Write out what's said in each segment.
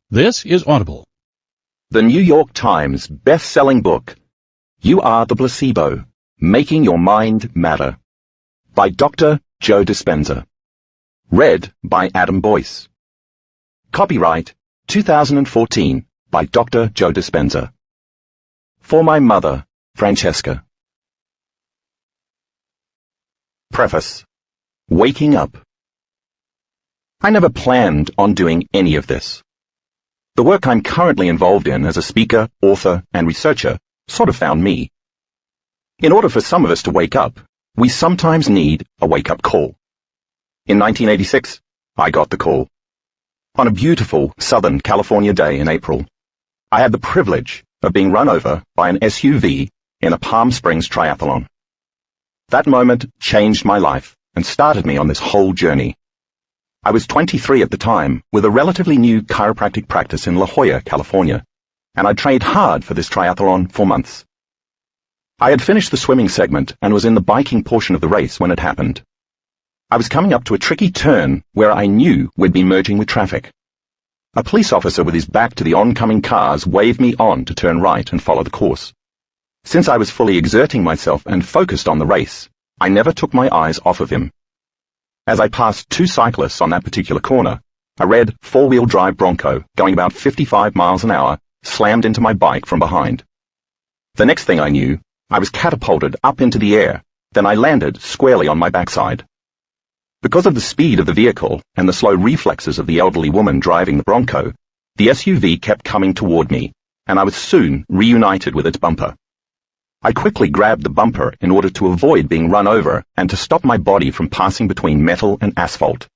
This is Audible. The New York Times best-selling book, You Are the Placebo, Making Your Mind Matter, by Dr. Joe Dispenza. Read by Adam Boyce. Copyright 2014 by Dr. Joe Dispenza. For my mother, Francesca. Preface. Waking up. I never planned on doing any of this. The work I'm currently involved in as a speaker, author, and researcher sort of found me. In order for some of us to wake up, we sometimes need a wake-up call. In 1986, I got the call. On a beautiful Southern California day in April, I had the privilege of being run over by an SUV in a Palm Springs triathlon. That moment changed my life and started me on this whole journey. I was 23 at the time, with a relatively new chiropractic practice in La Jolla, California, and I trained hard for this triathlon for months. I had finished the swimming segment and was in the biking portion of the race when it happened. I was coming up to a tricky turn where I knew we'd be merging with traffic. A police officer with his back to the oncoming cars waved me on to turn right and follow the course. Since I was fully exerting myself and focused on the race, I never took my eyes off of him. As I passed two cyclists on that particular corner, a red four-wheel drive Bronco going about 55 miles an hour slammed into my bike from behind. The next thing I knew, I was catapulted up into the air, then I landed squarely on my backside. Because of the speed of the vehicle and the slow reflexes of the elderly woman driving the Bronco, the SUV kept coming toward me, and I was soon reunited with its bumper. I quickly grabbed the bumper in order to avoid being run over and to stop my body from passing between metal and asphalt.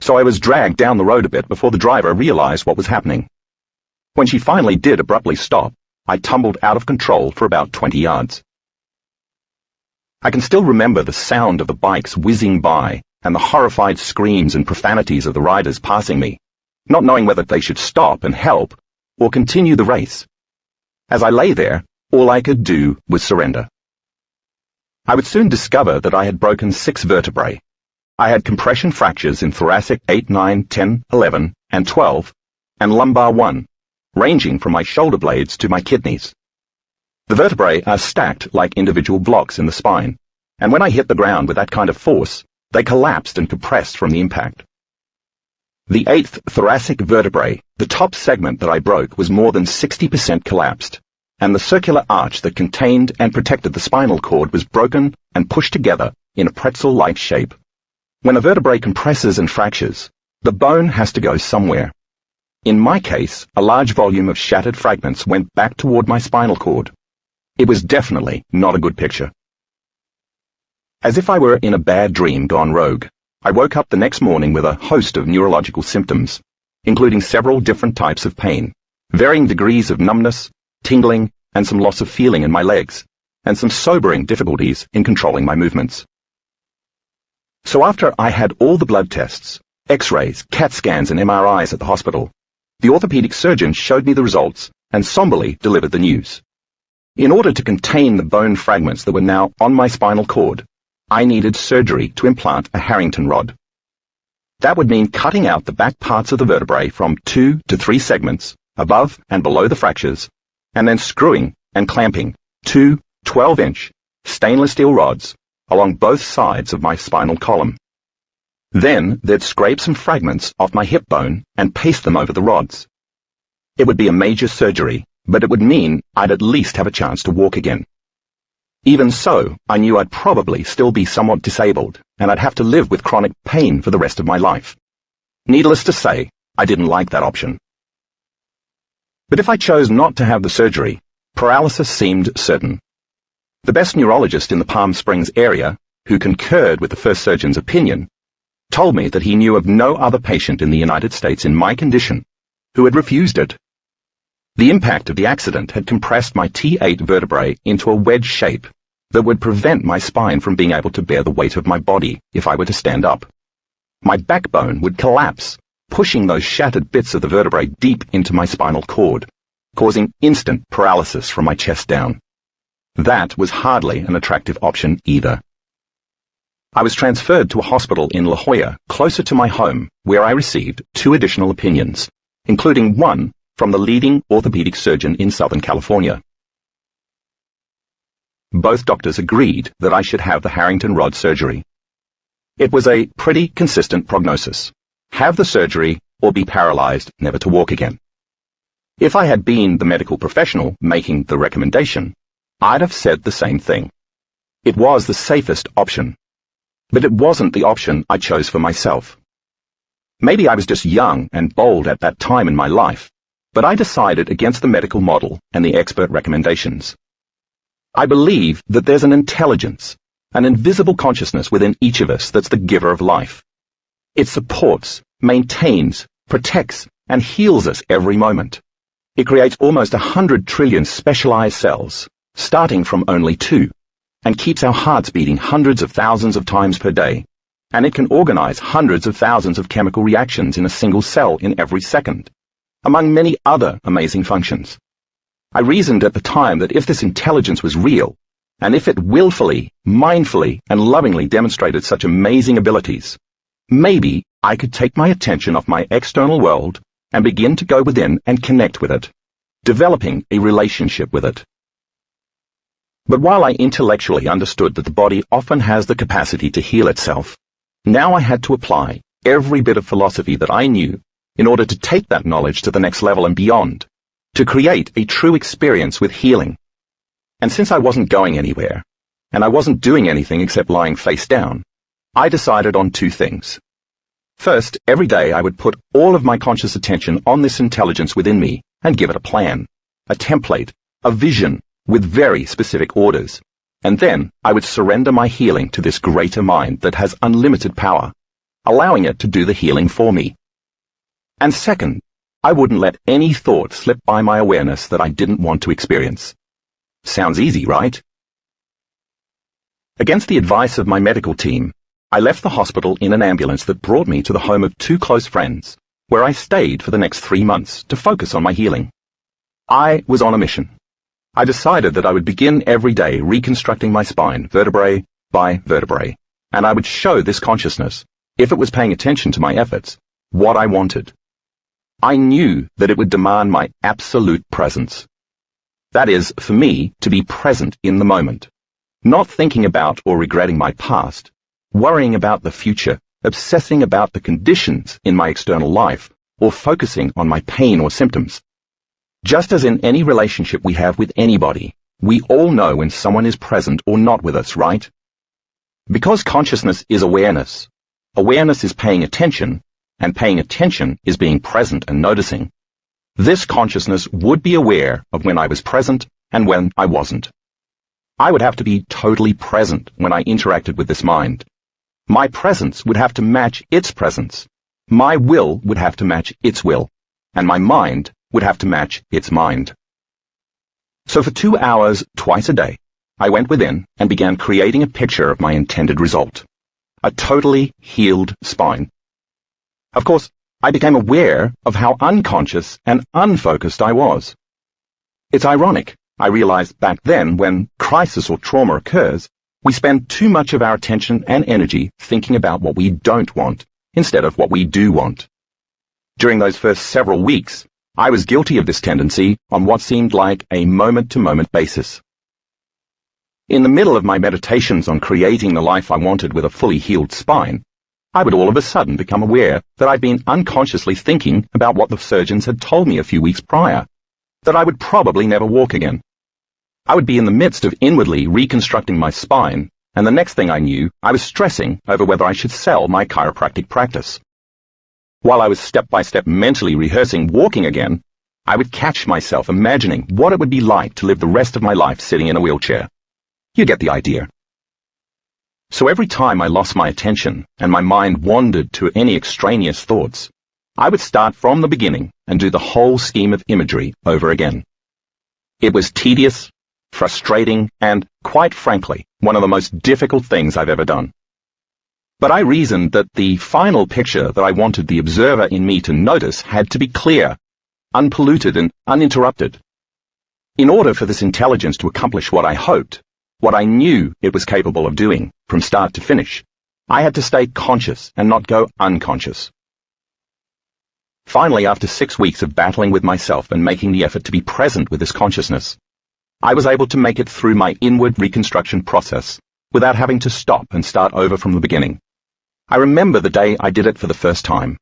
So I was dragged down the road a bit before the driver realized what was happening. When she finally did abruptly stop, I tumbled out of control for about 20 yards. I can still remember the sound of the bikes whizzing by and the horrified screams and profanities of the riders passing me, not knowing whether they should stop and help or continue the race. As I lay there, all I could do was surrender. I would soon discover that I had broken 6 vertebrae. I had compression fractures in thoracic 8, 9, 10, 11, and 12, and lumbar 1, ranging from my shoulder blades to my kidneys. The vertebrae are stacked like individual blocks in the spine, and when I hit the ground with that kind of force, they collapsed and compressed from the impact. The 8th thoracic vertebrae, the top segment that I broke, was more than 60% collapsed, and the circular arch that contained and protected the spinal cord was broken and pushed together in a pretzel-like shape. When a vertebrae compresses and fractures, the bone has to go somewhere. In my case, a large volume of shattered fragments went back toward my spinal cord. It was definitely not a good picture. As if I were in a bad dream gone rogue, I woke up the next morning with a host of neurological symptoms, including several different types of pain, varying degrees of numbness, tingling, and some loss of feeling in my legs, and some sobering difficulties in controlling my movements. So after I had all the blood tests, X-rays, CAT scans, and MRIs at the hospital, the orthopedic surgeon showed me the results and somberly delivered the news. In order to contain the bone fragments that were now on my spinal cord, I needed surgery to implant a Harrington rod. That would mean cutting out the back parts of the vertebrae from 2 to 3 segments, above and below the fractures, and then screwing and clamping 2 12-inch stainless steel rods along both sides of my spinal column. Then they'd scrape some fragments off my hip bone and paste them over the rods. It would be a major surgery, but it would mean I'd at least have a chance to walk again. Even so, I knew I'd probably still be somewhat disabled, and I'd have to live with chronic pain for the rest of my life. Needless to say, I didn't like that option. But if I chose not to have the surgery, paralysis seemed certain. The best neurologist in the Palm Springs area, who concurred with the first surgeon's opinion, told me that he knew of no other patient in the United States in my condition who had refused it. The impact of the accident had compressed my T8 vertebrae into a wedge shape that would prevent my spine from being able to bear the weight of my body if I were to stand up. My backbone would collapse, pushing those shattered bits of the vertebrae deep into my spinal cord, causing instant paralysis from my chest down. That was hardly an attractive option either. I was transferred to a hospital in La Jolla, closer to my home, where I received 2 additional opinions, including one from the leading orthopedic surgeon in Southern California. Both doctors agreed that I should have the Harrington rod surgery. It was a pretty consistent prognosis: have the surgery or be paralyzed, never to walk again. If I had been the medical professional making the recommendation, I'd have said the same thing. It was the safest option, but it wasn't the option I chose for myself. Maybe I was just young and bold at that time in my life, but I decided against the medical model and the expert recommendations. I believe that there's an intelligence, an invisible consciousness within each of us that's the giver of life. It supports, maintains, protects, and heals us every moment. It creates almost 100 trillion specialized cells, starting from only 2, and keeps our hearts beating hundreds of thousands of times per day. And it can organize hundreds of thousands of chemical reactions in a single cell in every second, among many other amazing functions. I reasoned at the time that if this intelligence was real, and if it willfully, mindfully, and lovingly demonstrated such amazing abilities, maybe I could take my attention off my external world and begin to go within and connect with it, developing a relationship with it. But while I intellectually understood that the body often has the capacity to heal itself, now I had to apply every bit of philosophy that I knew in order to take that knowledge to the next level and beyond, to create a true experience with healing. And since I wasn't going anywhere, and I wasn't doing anything except lying face down, I decided on 2 things. First, every day I would put all of my conscious attention on this intelligence within me and give it a plan, a template, a vision with very specific orders. And then I would surrender my healing to this greater mind that has unlimited power, allowing it to do the healing for me. And second, I wouldn't let any thought slip by my awareness that I didn't want to experience. Sounds easy, right? Against the advice of my medical team, I left the hospital in an ambulance that brought me to the home of 2 close friends, where I stayed for the next 3 months to focus on my healing. I was on a mission. I decided that I would begin every day reconstructing my spine, vertebrae by vertebrae, and I would show this consciousness, if it was paying attention to my efforts, what I wanted. I knew that it would demand my absolute presence. That is, for me, to be present in the moment, not thinking about or regretting my past, worrying about the future, obsessing about the conditions in my external life, or focusing on my pain or symptoms. Just as in any relationship we have with anybody, we all know when someone is present or not with us, right? Because consciousness is awareness, awareness is paying attention, and paying attention is being present and noticing. This consciousness would be aware of when I was present and when I wasn't. I would have to be totally present when I interacted with this mind. My presence would have to match its presence. My will would have to match its will. And my mind would have to match its mind. So for 2 hours, twice a day, I went within and began creating a picture of my intended result. A totally healed spine. Of course, I became aware of how unconscious and unfocused I was. It's ironic. I realized back then when crisis or trauma occurs, we spend too much of our attention and energy thinking about what we don't want instead of what we do want. During those first several weeks, I was guilty of this tendency on what seemed like a moment-to-moment basis. In the middle of my meditations on creating the life I wanted with a fully healed spine, I would all of a sudden become aware that I'd been unconsciously thinking about what the surgeons had told me a few weeks prior, that I would probably never walk again. I would be in the midst of inwardly reconstructing my spine, and the next thing I knew, I was stressing over whether I should sell my chiropractic practice. While I was step-by-step mentally rehearsing walking again, I would catch myself imagining what it would be like to live the rest of my life sitting in a wheelchair. You get the idea. So every time I lost my attention and my mind wandered to any extraneous thoughts, I would start from the beginning and do the whole scheme of imagery over again. It was tedious, frustrating, and, quite frankly, one of the most difficult things I've ever done. But I reasoned that the final picture that I wanted the observer in me to notice had to be clear, unpolluted, and uninterrupted. In order for this intelligence to accomplish what I hoped, what I knew it was capable of doing, from start to finish, I had to stay conscious and not go unconscious. Finally, after 6 weeks of battling with myself and making the effort to be present with this consciousness, I was able to make it through my inward reconstruction process without having to stop and start over from the beginning. I remember the day I did it for the first time.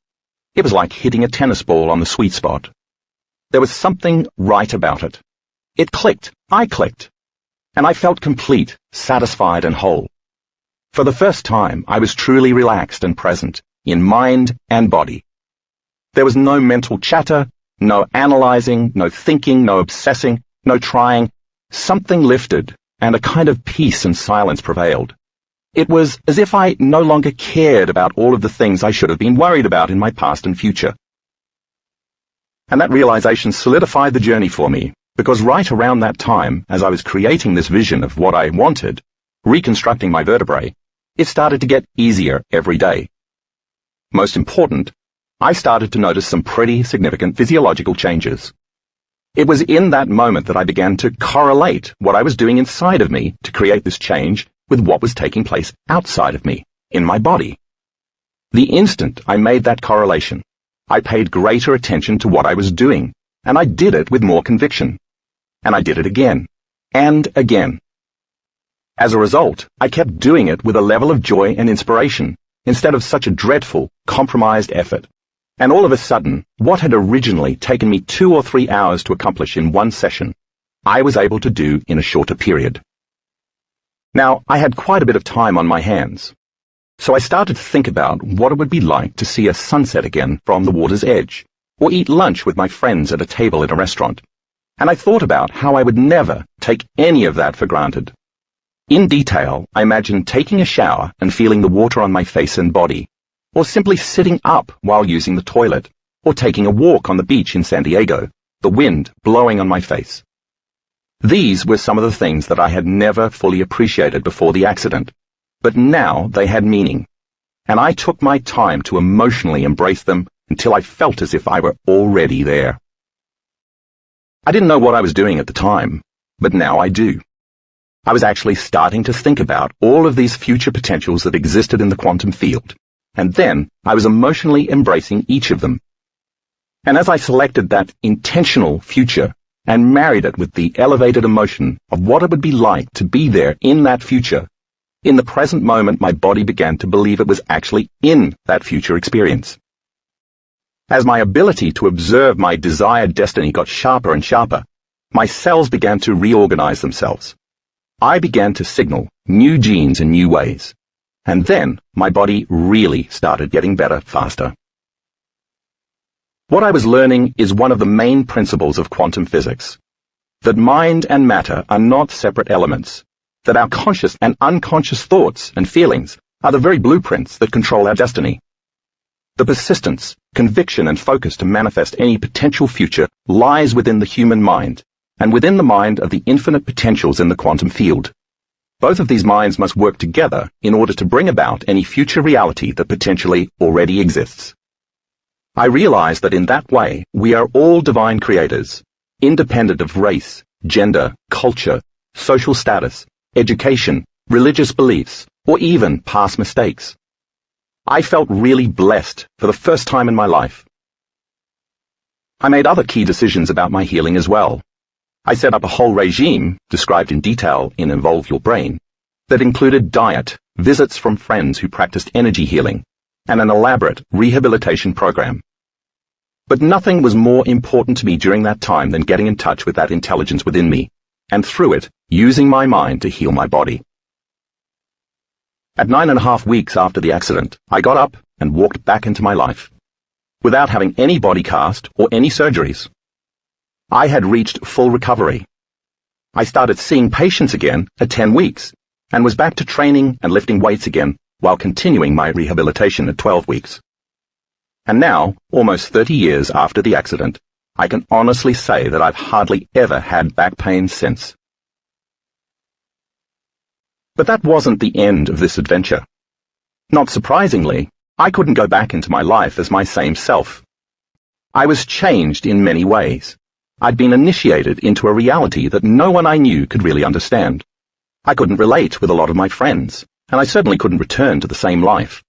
It was like hitting a tennis ball on the sweet spot. There was something right about it. It clicked. I clicked. And I felt complete, satisfied, and whole. For the first time, I was truly relaxed and present, in mind and body. There was no mental chatter, no analyzing, no thinking, no obsessing, no trying. Something lifted, and a kind of peace and silence prevailed. It was as if I no longer cared about all of the things I should have been worried about in my past and future. And that realization solidified the journey for me, because right around that time, as I was creating this vision of what I wanted, reconstructing my vertebrae, it started to get easier every day. Most important, I started to notice some pretty significant physiological changes. It was in that moment that I began to correlate what I was doing inside of me to create this change with what was taking place outside of me, in my body. The instant I made that correlation, I paid greater attention to what I was doing, and I did it with more conviction. And I did it again, and again. As a result, I kept doing it with a level of joy and inspiration, instead of such a dreadful, compromised effort. And all of a sudden, what had originally taken me 2 or 3 hours to accomplish in one session, I was able to do in a shorter period. Now, I had quite a bit of time on my hands, so I started to think about what it would be like to see a sunset again from the water's edge, or eat lunch with my friends at a table in a restaurant. And I thought about how I would never take any of that for granted. In detail, I imagined taking a shower and feeling the water on my face and body, or simply sitting up while using the toilet, or taking a walk on the beach in San Diego, the wind blowing on my face. These were some of the things that I had never fully appreciated before the accident, but now they had meaning, and I took my time to emotionally embrace them until I felt as if I were already there. I didn't know what I was doing at the time, but now I do. I was actually starting to think about all of these future potentials that existed in the quantum field, and then I was emotionally embracing each of them. And as I selected that intentional future and married it with the elevated emotion of what it would be like to be there in that future, in the present moment my body began to believe it was actually in that future experience. As my ability to observe my desired destiny got sharper and sharper, my cells began to reorganize themselves. I began to signal new genes in new ways. And then my body really started getting better faster. What I was learning is one of the main principles of quantum physics, that mind and matter are not separate elements, that our conscious and unconscious thoughts and feelings are the very blueprints that control our destiny. The persistence, conviction, and focus to manifest any potential future lies within the human mind, and within the mind of the infinite potentials in the quantum field. Both of these minds must work together in order to bring about any future reality that potentially already exists. I realize that in that way, we are all divine creators, independent of race, gender, culture, social status, education, religious beliefs, or even past mistakes. I felt really blessed for the first time in my life. I made other key decisions about my healing as well. I set up a whole regime, described in detail in Involve Your Brain, that included diet, visits from friends who practiced energy healing, and an elaborate rehabilitation program. But nothing was more important to me during that time than getting in touch with that intelligence within me, and through it, using my mind to heal my body. At 9.5 weeks after the accident, I got up and walked back into my life, without having any body cast or any surgeries. I had reached full recovery. I started seeing patients again at 10 weeks, and was back to training and lifting weights again, while continuing my rehabilitation at 12 weeks. And now, almost 30 years after the accident, I can honestly say that I've hardly ever had back pain since. But that wasn't the end of this adventure. Not surprisingly, I couldn't go back into my life as my same self. I was changed in many ways. I'd been initiated into a reality that no one I knew could really understand. I couldn't relate with a lot of my friends, and I certainly couldn't return to the same life.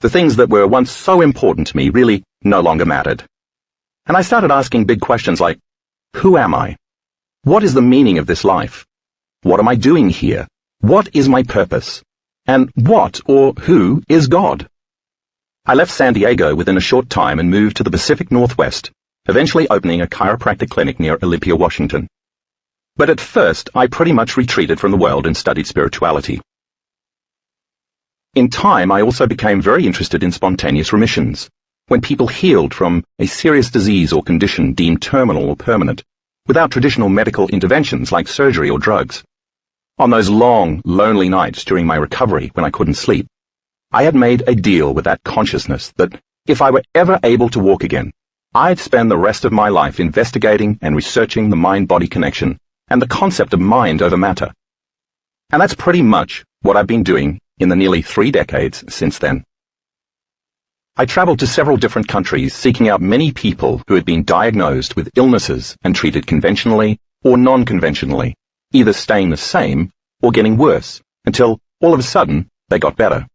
The things that were once so important to me really no longer mattered, And I started asking big questions like, who am I? What is the meaning of this life? What am I doing here? What is my purpose? And what or who is God? I left San Diego within a short time and moved to the Pacific Northwest, eventually opening a chiropractic clinic near Olympia, Washington. But at first, I pretty much retreated from the world and studied spirituality. In time, I also became very interested in spontaneous remissions, when people healed from a serious disease or condition deemed terminal or permanent, without traditional medical interventions like surgery or drugs. On those long, lonely nights during my recovery when I couldn't sleep, I had made a deal with that consciousness that if I were ever able to walk again, I'd spend the rest of my life investigating and researching the mind-body connection and the concept of mind over matter. And that's pretty much what I've been doing in the nearly 3 decades since then. I traveled to several different countries seeking out many people who had been diagnosed with illnesses and treated conventionally or non-conventionally, either staying the same or getting worse, until all of a sudden they got better.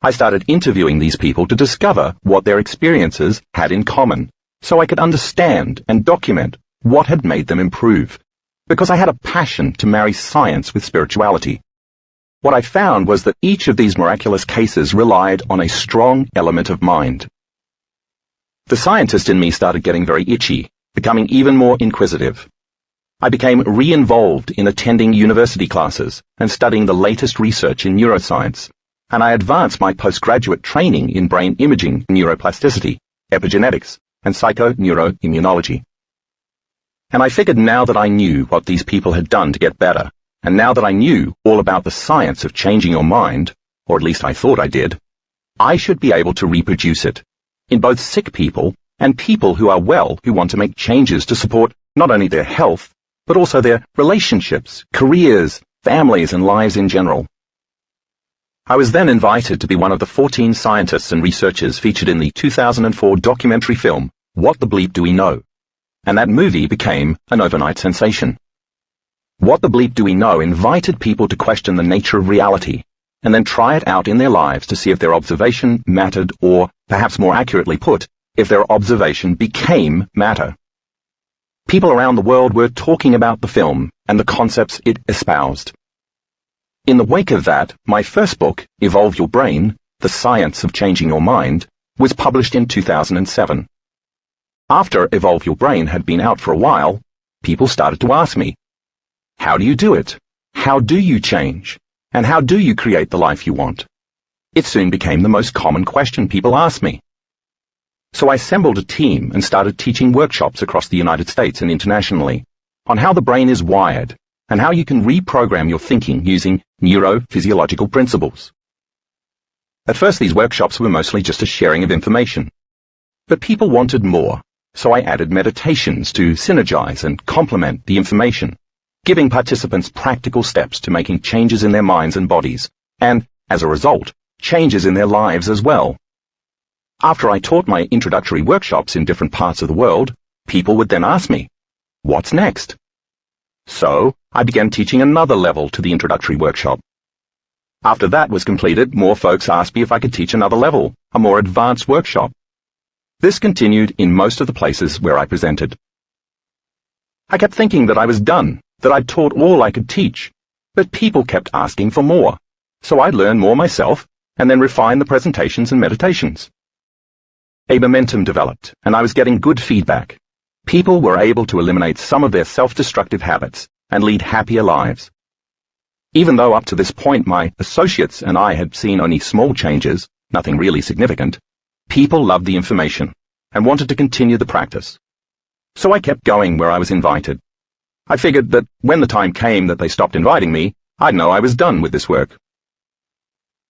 I started interviewing these people to discover what their experiences had in common, so I could understand and document what had made them improve, because I had a passion to marry science with spirituality. What I found was that each of these miraculous cases relied on a strong element of mind. The scientist in me started getting very itchy, becoming even more inquisitive. I became re-involved in attending university classes and studying the latest research in neuroscience, and I advanced my postgraduate training in brain imaging, neuroplasticity, epigenetics, and psychoneuroimmunology. And I figured now that I knew what these people had done to get better, and now that I knew all about the science of changing your mind, or at least I thought I did, I should be able to reproduce it in both sick people and people who are well who want to make changes to support not only their health, but also their relationships, careers, families, and lives in general. I was then invited to be one of the 14 scientists and researchers featured in the 2004 documentary film, What the Bleep Do We Know? And that movie became an overnight sensation. What the Bleep Do We Know invited people to question the nature of reality, and then try it out in their lives to see if their observation mattered, or, perhaps more accurately put, if their observation became matter. People around the world were talking about the film and the concepts it espoused. In the wake of that, my first book, Evolve Your Brain, The Science of Changing Your Mind, was published in 2007. After Evolve Your Brain had been out for a while, people started to ask me, how do you do it? How do you change? And how do you create the life you want? It soon became the most common question people asked me. So I assembled a team and started teaching workshops across the United States and internationally on how the brain is wired and how you can reprogram your thinking using neurophysiological principles. At first, these workshops were mostly just a sharing of information. But people wanted more, so I added meditations to synergize and complement the information, giving participants practical steps to making changes in their minds and bodies, and, as a result, changes in their lives as well. After I taught my introductory workshops in different parts of the world, people would then ask me, what's next? So, I began teaching another level to the introductory workshop. After that was completed, more folks asked me if I could teach another level, a more advanced workshop. This continued in most of the places where I presented. I kept thinking that I was done, that I'd taught all I could teach, but people kept asking for more, so I'd learn more myself and then refine the presentations and meditations. A momentum developed, and I was getting good feedback. People were able to eliminate some of their self-destructive habits and lead happier lives. Even though up to this point my associates and I had seen only small changes, nothing really significant, people loved the information and wanted to continue the practice. So I kept going where I was invited. I figured that when the time came that they stopped inviting me, I'd know I was done with this work.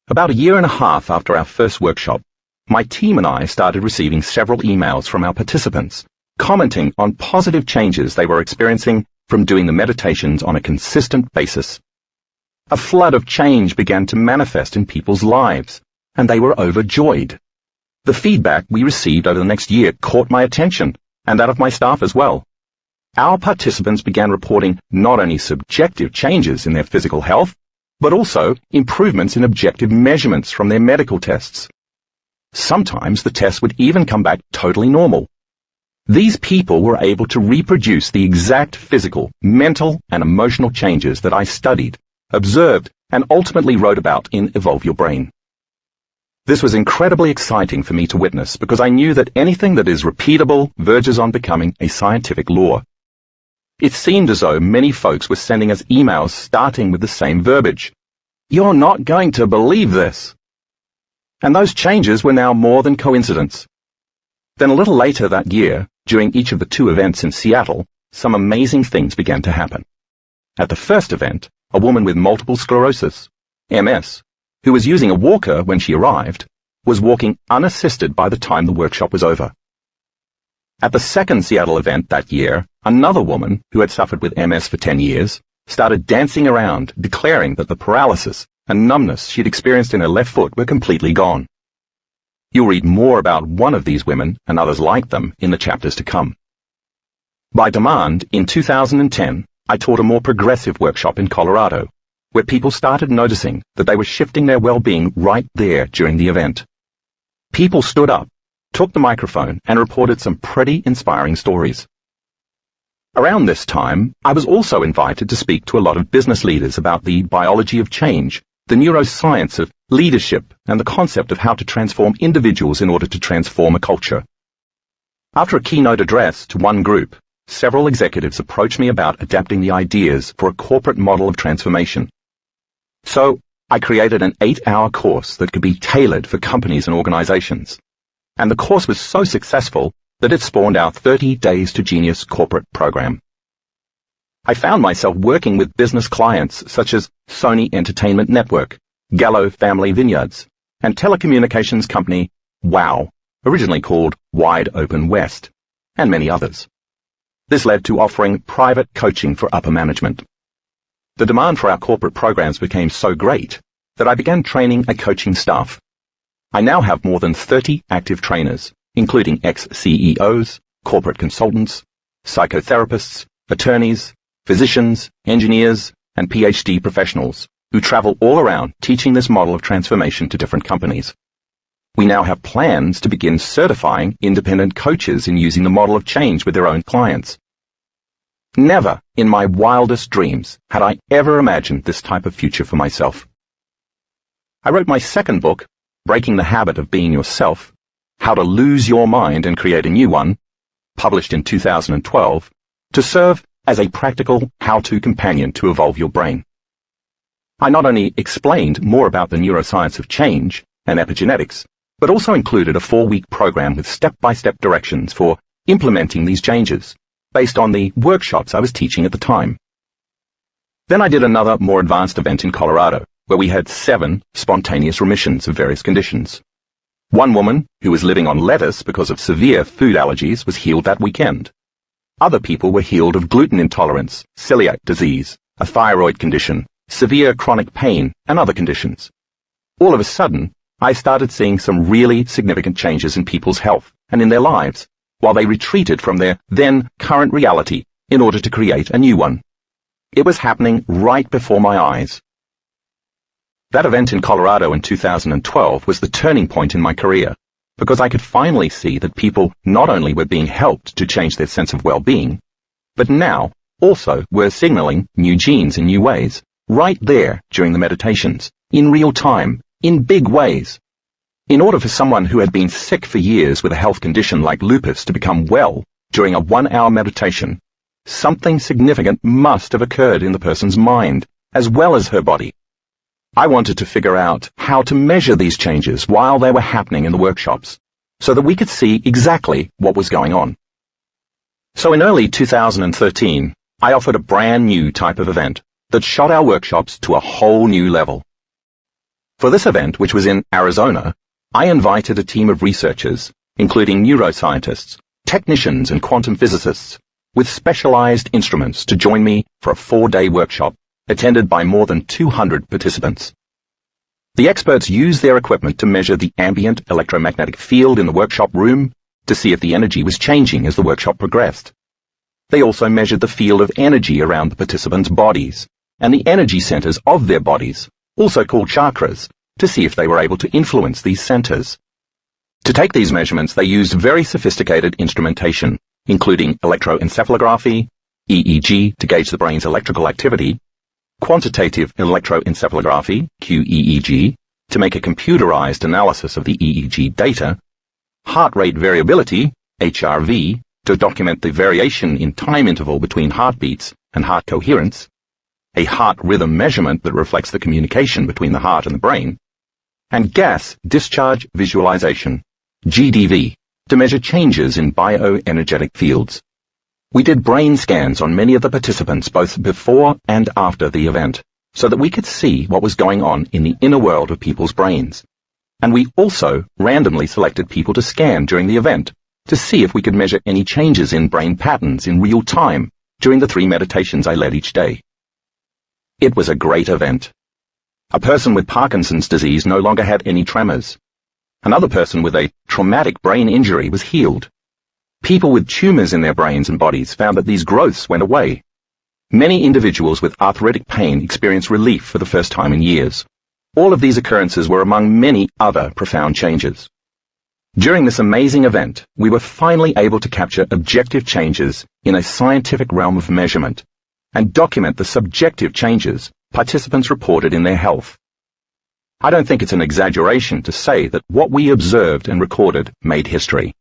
About a year and a half after our first workshop, my team and I started receiving several emails from our participants, commenting on positive changes they were experiencing from doing the meditations on a consistent basis. A flood of change began to manifest in people's lives, and they were overjoyed. The feedback we received over the next year caught my attention, and that of my staff as well. Our participants began reporting not only subjective changes in their physical health, but also improvements in objective measurements from their medical tests. Sometimes the tests would even come back totally normal. These people were able to reproduce the exact physical, mental, and emotional changes that I studied, observed, and ultimately wrote about in Evolve Your Brain. This was incredibly exciting for me to witness because I knew that anything that is repeatable verges on becoming a scientific law. It seemed as though many folks were sending us emails starting with the same verbiage. "You're not going to believe this." And those changes were now more than coincidence. Then a little later that year, during each of the 2 events in Seattle, some amazing things began to happen. At the first event, a woman with multiple sclerosis, MS, who was using a walker when she arrived, was walking unassisted by the time the workshop was over. At the second Seattle event that year, another woman who had suffered with MS for 10 years started dancing around, declaring that the paralysis and numbness she'd experienced in her left foot were completely gone. You'll read more about one of these women and others like them in the chapters to come. By demand, in 2010, I taught a more progressive workshop in Colorado, where people started noticing that they were shifting their well-being right there during the event. People stood up, took the microphone, and reported some pretty inspiring stories. Around this time, I was also invited to speak to a lot of business leaders about the biology of change, the neuroscience of leadership, and the concept of how to transform individuals in order to transform a culture. After a keynote address to one group, several executives approached me about adapting the ideas for a corporate model of transformation. So, I created an 8-hour course that could be tailored for companies and organizations. And the course was so successful that it spawned our 30 Days to Genius corporate program. I found myself working with business clients such as Sony Entertainment Network, Gallo Family Vineyards, and telecommunications company WOW, originally called Wide Open West, and many others. This led to offering private coaching for upper management. The demand for our corporate programs became so great that I began training a coaching staff. I now have more than 30 active trainers, including ex-CEOs, corporate consultants, psychotherapists, attorneys, physicians, engineers, and PhD professionals who travel all around teaching this model of transformation to different companies. We now have plans to begin certifying independent coaches in using the model of change with their own clients. Never in my wildest dreams had I ever imagined this type of future for myself. I wrote my second book, Breaking the Habit of Being Yourself, How to Lose Your Mind and Create a New One, published in 2012, to serve as a practical how-to companion to evolve your brain. I not only explained more about the neuroscience of change and epigenetics, but also included a 4-week program with step-by-step directions for implementing these changes, based on the workshops I was teaching at the time. Then I did another more advanced event in Colorado, where we had 7 spontaneous remissions of various conditions. One woman, who was living on lettuce because of severe food allergies, was healed that weekend. Other people were healed of gluten intolerance, celiac disease, a thyroid condition, severe chronic pain, and other conditions. All of a sudden, I started seeing some really significant changes in people's health and in their lives, while they retreated from their then current reality in order to create a new one. It was happening right before my eyes. That event in Colorado in 2012 was the turning point in my career, because I could finally see that people not only were being helped to change their sense of well-being, but now also were signaling new genes in new ways, right there during the meditations, in real time, in big ways. In order for someone who had been sick for years with a health condition like lupus to become well during a 1-hour meditation, something significant must have occurred in the person's mind, as well as her body. I wanted to figure out how to measure these changes while they were happening in the workshops, so that we could see exactly what was going on. So in early 2013, I offered a brand new type of event that shot our workshops to a whole new level. For this event, which was in Arizona, I invited a team of researchers, including neuroscientists, technicians, and quantum physicists, with specialized instruments to join me for a 4-day workshop, attended by more than 200 participants. The experts used their equipment to measure the ambient electromagnetic field in the workshop room to see if the energy was changing as the workshop progressed. They also measured the field of energy around the participants' bodies and the energy centers of their bodies, also called chakras, to see if they were able to influence these centers. To take these measurements, they used very sophisticated instrumentation, including electroencephalography, EEG to gauge the brain's electrical activity, quantitative electroencephalography, QEEG, to make a computerized analysis of the EEG data, heart rate variability, HRV, to document the variation in time interval between heartbeats and heart coherence, a heart rhythm measurement that reflects the communication between the heart and the brain, and gas discharge visualization, GDV, to measure changes in bioenergetic fields. We did brain scans on many of the participants both before and after the event, so that we could see what was going on in the inner world of people's brains. And we also randomly selected people to scan during the event to see if we could measure any changes in brain patterns in real time during the 3 meditations I led each day. It was a great event. A person with Parkinson's disease no longer had any tremors. Another person with a traumatic brain injury was healed. People with tumors in their brains and bodies found that these growths went away. Many individuals with arthritic pain experienced relief for the first time in years. All of these occurrences were among many other profound changes. During this amazing event, we were finally able to capture objective changes in a scientific realm of measurement and document the subjective changes participants reported in their health. I don't think it's an exaggeration to say that what we observed and recorded made history.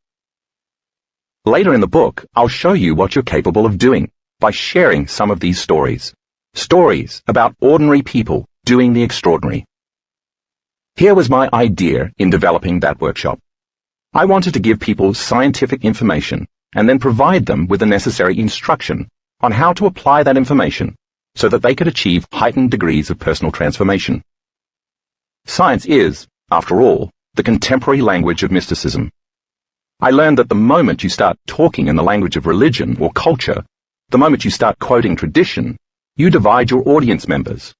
Later in the book, I'll show you what you're capable of doing by sharing some of these stories. Stories about ordinary people doing the extraordinary. Here was my idea in developing that workshop. I wanted to give people scientific information and then provide them with the necessary instruction on how to apply that information so that they could achieve heightened degrees of personal transformation. Science is, after all, the contemporary language of mysticism. I learned that the moment you start talking in the language of religion or culture, the moment you start quoting tradition, you divide your audience members.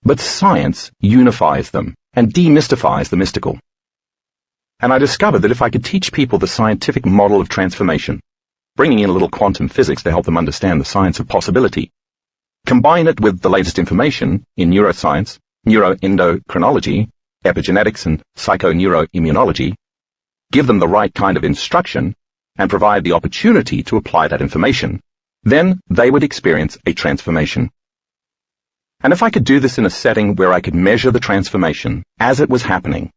But science unifies them and demystifies the mystical. And I discovered that if I could teach people the scientific model of transformation, bringing in a little quantum physics to help them understand the science of possibility, combine it with the latest information in neuroscience, neuroendocrinology, epigenetics, and psychoneuroimmunology, give them the right kind of instruction, and provide the opportunity to apply that information, then they would experience a transformation. And if I could do this in a setting where I could measure the transformation as it was happening,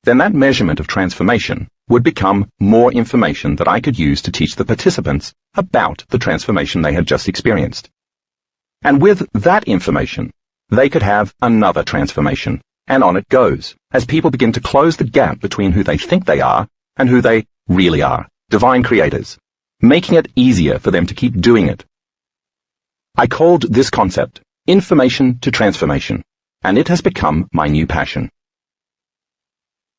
then that measurement of transformation would become more information that I could use to teach the participants about the transformation they had just experienced. And with that information, they could have another transformation, and on it goes, as people begin to close the gap between who they think they are and who they really are, divine creators, making it easier for them to keep doing it. I called this concept information to transformation, and it has become my new passion.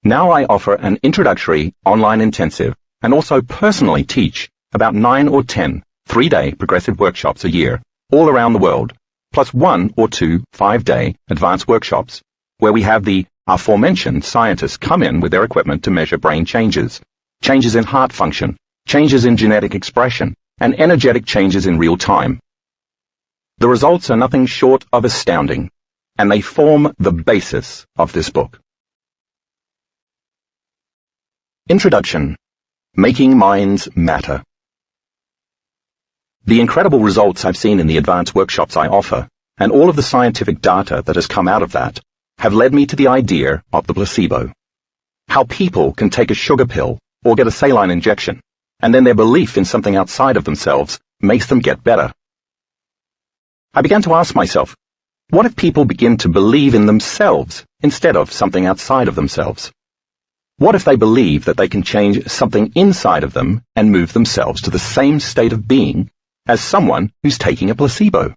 Now I offer an introductory online intensive and also personally teach about 9 or 10 3-day progressive workshops a year all around the world, plus 1 or 2 5-day advanced workshops where we have the aforementioned scientists come in with their equipment to measure brain changes, changes in heart function, changes in genetic expression, and energetic changes in real time. The results are nothing short of astounding, and they form the basis of this book. Introduction. Making Minds Matter. The incredible results I've seen in the advanced workshops I offer, and all of the scientific data that has come out of that, have led me to the idea of the placebo. How people can take a sugar pill or get a saline injection, and then their belief in something outside of themselves makes them get better. I began to ask myself, what if people begin to believe in themselves instead of something outside of themselves? What if they believe that they can change something inside of them and move themselves to the same state of being as someone who's taking a placebo?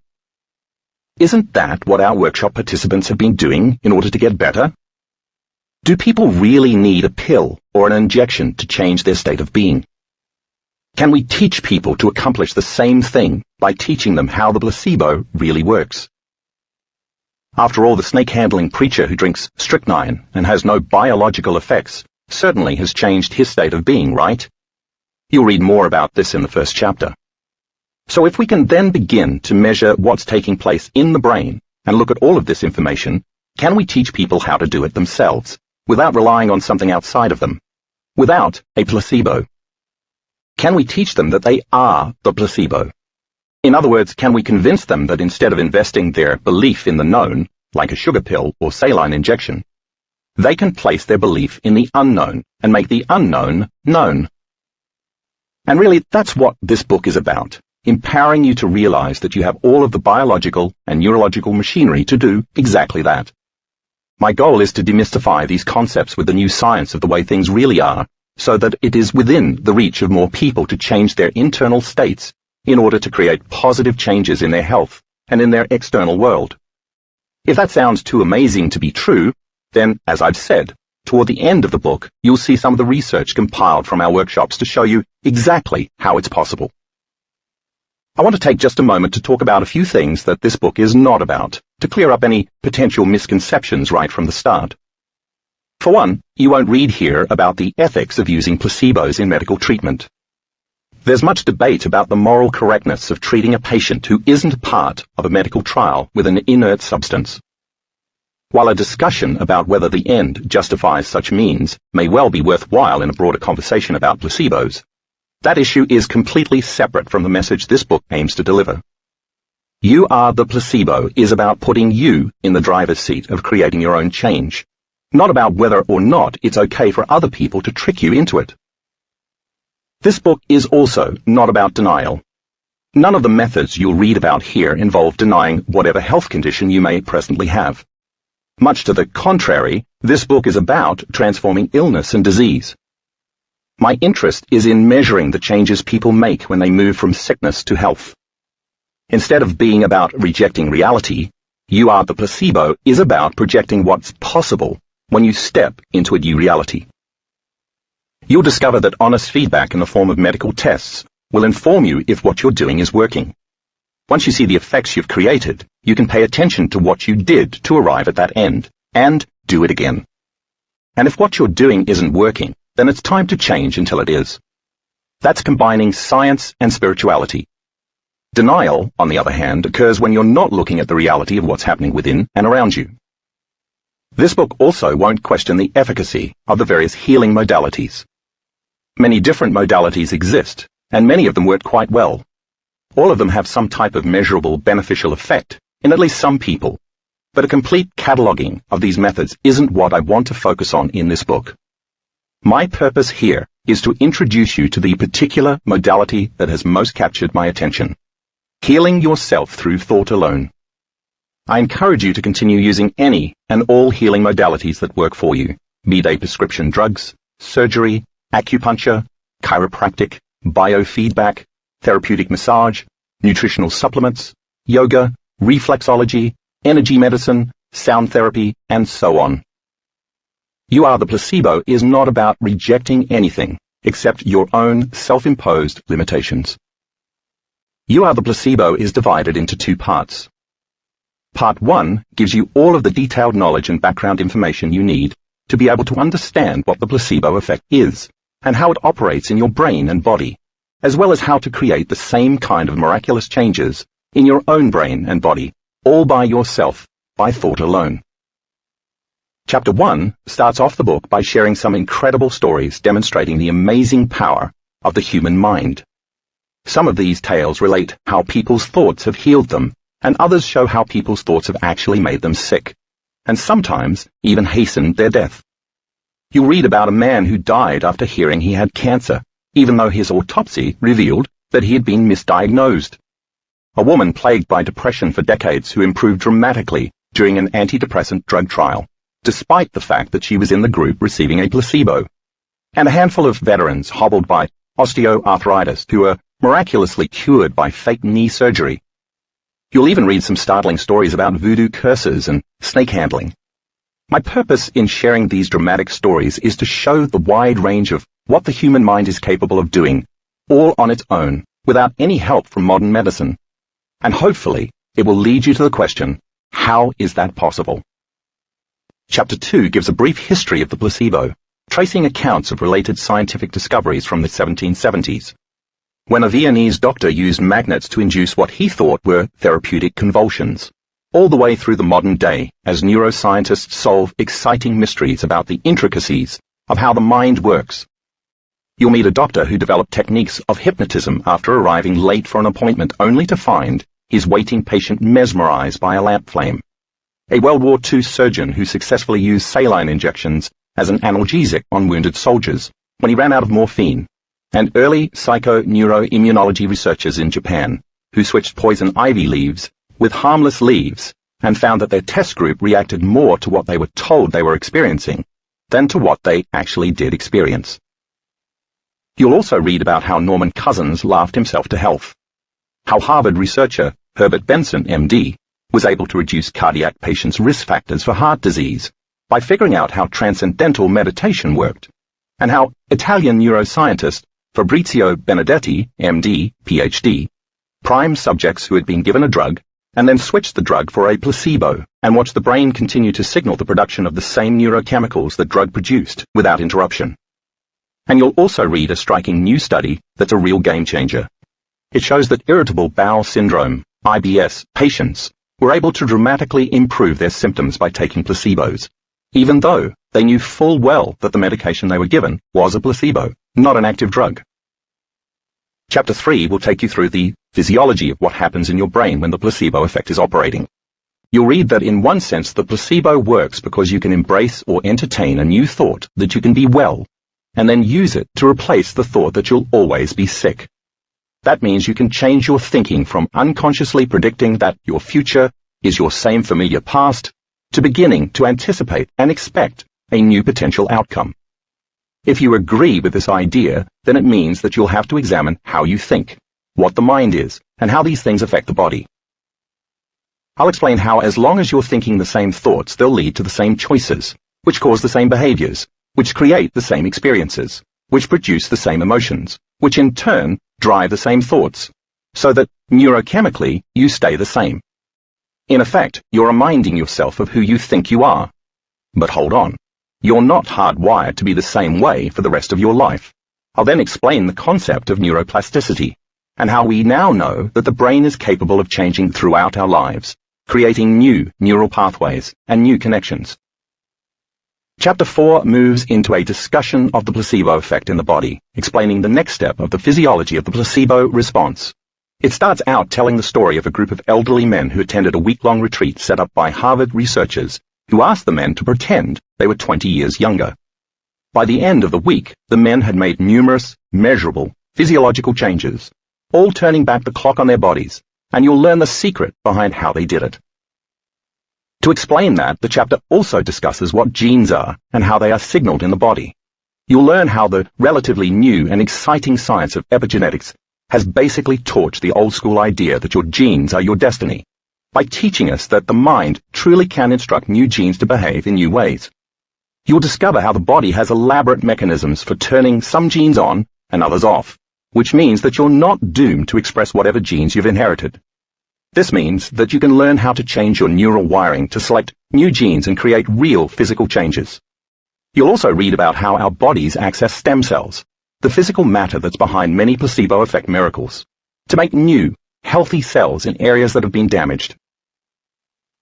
Isn't that what our workshop participants have been doing in order to get better? Do people really need a pill or an injection to change their state of being? Can we teach people to accomplish the same thing by teaching them how the placebo really works? After all, the snake-handling preacher who drinks strychnine and has no biological effects certainly has changed his state of being, right? You'll read more about this in the first chapter. So if we can then begin to measure what's taking place in the brain and look at all of this information, can we teach people how to do it themselves, without relying on something outside of them, without a placebo? Can we teach them that they are the placebo? In other words, can we convince them that instead of investing their belief in the known, like a sugar pill or saline injection, they can place their belief in the unknown and make the unknown known? And really, that's what this book is about, empowering you to realize that you have all of the biological and neurological machinery to do exactly that. My goal is to demystify these concepts with the new science of the way things really are, so that it is within the reach of more people to change their internal states in order to create positive changes in their health and in their external world. If that sounds too amazing to be true, then, as I've said, toward the end of the book, you'll see some of the research compiled from our workshops to show you exactly how it's possible. I want to take just a moment to talk about a few things that this book is not about, to clear up any potential misconceptions right from the start. For one, you won't read here about the ethics of using placebos in medical treatment. There's much debate about the moral correctness of treating a patient who isn't part of a medical trial with an inert substance. While a discussion about whether the end justifies such means may well be worthwhile in a broader conversation about placebos, that issue is completely separate from the message this book aims to deliver. You Are the Placebo is about putting you in the driver's seat of creating your own change, not about whether or not it's okay for other people to trick you into it. This book is also not about denial. None of the methods you'll read about here involve denying whatever health condition you may presently have. Much to the contrary, this book is about transforming illness and disease. My interest is in measuring the changes people make when they move from sickness to health. Instead of being about rejecting reality, You Are the Placebo is about projecting what's possible when you step into a new reality. You'll discover that honest feedback in the form of medical tests will inform you if what you're doing is working. Once you see the effects you've created, you can pay attention to what you did to arrive at that end, and do it again. And if what you're doing isn't working, then it's time to change until it is. That's combining science and spirituality. Denial, on the other hand, occurs when you're not looking at the reality of what's happening within and around you. This book also won't question the efficacy of the various healing modalities. Many different modalities exist, and many of them work quite well. All of them have some type of measurable beneficial effect in at least some people, but a complete cataloging of these methods isn't what I want to focus on in this book. My purpose here is to introduce you to the particular modality that has most captured my attention: healing yourself through thought alone. I encourage you to continue using any and all healing modalities that work for you, be they prescription drugs, surgery, acupuncture, chiropractic, biofeedback, therapeutic massage, nutritional supplements, yoga, reflexology, energy medicine, sound therapy, and so on. You Are the Placebo is not about rejecting anything except your own self-imposed limitations. You Are the Placebo is divided into two parts. Part 1 gives you all of the detailed knowledge and background information you need to be able to understand what the placebo effect is and how it operates in your brain and body, as well as how to create the same kind of miraculous changes in your own brain and body, all by yourself, by thought alone. Chapter 1 starts off the book by sharing some incredible stories demonstrating the amazing power of the human mind. Some of these tales relate how people's thoughts have healed them, and others show how people's thoughts have actually made them sick, and sometimes even hastened their death. You'll read about a man who died after hearing he had cancer, even though his autopsy revealed that he had been misdiagnosed. A woman plagued by depression for decades who improved dramatically during an antidepressant drug trial, despite the fact that she was in the group receiving a placebo. And a handful of veterans hobbled by osteoarthritis who were miraculously cured by fake knee surgery. You'll even read some startling stories about voodoo curses and snake handling. My purpose in sharing these dramatic stories is to show the wide range of what the human mind is capable of doing, all on its own, without any help from modern medicine. And hopefully, it will lead you to the question, how is that possible? Chapter 2 gives a brief history of the placebo, tracing accounts of related scientific discoveries from the 1770s, when a Viennese doctor used magnets to induce what he thought were therapeutic convulsions, all the way through the modern day as neuroscientists solve exciting mysteries about the intricacies of how the mind works. You'll meet a doctor who developed techniques of hypnotism after arriving late for an appointment only to find his waiting patient mesmerized by a lamp flame. A World War II surgeon who successfully used saline injections as an analgesic on wounded soldiers when he ran out of morphine. And early psychoneuroimmunology researchers in Japan who switched poison ivy leaves with harmless leaves and found that their test group reacted more to what they were told they were experiencing than to what they actually did experience. You'll also read about how Norman Cousins laughed himself to health, how Harvard researcher Herbert Benson, MD, was able to reduce cardiac patients' risk factors for heart disease by figuring out how transcendental meditation worked, and how Italian neuroscientist Fabrizio Benedetti, MD, PhD, primed subjects who had been given a drug and then switched the drug for a placebo and watched the brain continue to signal the production of the same neurochemicals the drug produced without interruption. And you'll also read a striking new study that's a real game changer. It shows that irritable bowel syndrome, IBS, patients were able to dramatically improve their symptoms by taking placebos, even though they knew full well that the medication they were given was a placebo, not an active drug. Chapter 3 will take you through the physiology of what happens in your brain when the placebo effect is operating. You'll read that in one sense the placebo works because you can embrace or entertain a new thought that you can be well, and then use it to replace the thought that you'll always be sick. That means you can change your thinking from unconsciously predicting that your future is your same familiar past to beginning to anticipate and expect a new potential outcome. If you agree with this idea, then it means that you'll have to examine how you think, what the mind is, and how these things affect the body. I'll explain how as long as you're thinking the same thoughts, they'll lead to the same choices, which cause the same behaviors, which create the same experiences, which produce the same emotions, which in turn drive the same thoughts, so that neurochemically you stay the same. In effect, you're reminding yourself of who you think you are. But hold on. You're not hardwired to be the same way for the rest of your life. I'll then explain the concept of neuroplasticity, and how we now know that the brain is capable of changing throughout our lives, creating new neural pathways and new connections. Chapter 4 moves into a discussion of the placebo effect in the body, explaining the next step of the physiology of the placebo response. It starts out telling the story of a group of elderly men who attended a week-long retreat set up by Harvard researchers who asked the men to pretend they were 20 years younger. By the end of the week, the men had made numerous, measurable, physiological changes, all turning back the clock on their bodies, and you'll learn the secret behind how they did it. To explain that, the chapter also discusses what genes are and how they are signaled in the body. You'll learn how the relatively new and exciting science of epigenetics has basically torched the old-school idea that your genes are your destiny, by teaching us that the mind truly can instruct new genes to behave in new ways. You'll discover how the body has elaborate mechanisms for turning some genes on and others off, which means that you're not doomed to express whatever genes you've inherited. This means that you can learn how to change your neural wiring to select new genes and create real physical changes. You'll also read about how our bodies access stem cells, the physical matter that's behind many placebo effect miracles, to make new, healthy cells in areas that have been damaged.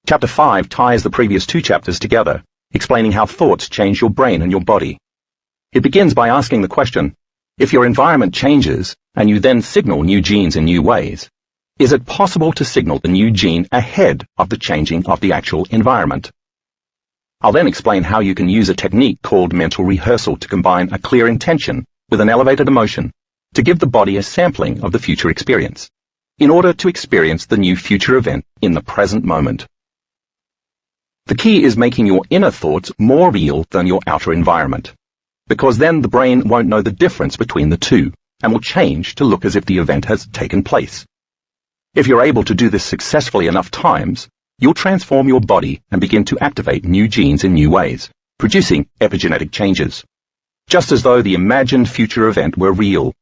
Chapter 5 ties the previous two chapters together, explaining how thoughts change your brain and your body. It begins by asking the question, if your environment changes and you then signal new genes in new ways, is it possible to signal the new gene ahead of the changing of the actual environment? I'll then explain how you can use a technique called mental rehearsal to combine a clear intention with an elevated emotion to give the body a sampling of the future experience, in order to experience the new future event in the present moment. The key is making your inner thoughts more real than your outer environment, because then the brain won't know the difference between the two and will change to look as if the event has taken place. If you're able to do this successfully enough times, you'll transform your body and begin to activate new genes in new ways, producing epigenetic changes, just as though the imagined future event were real.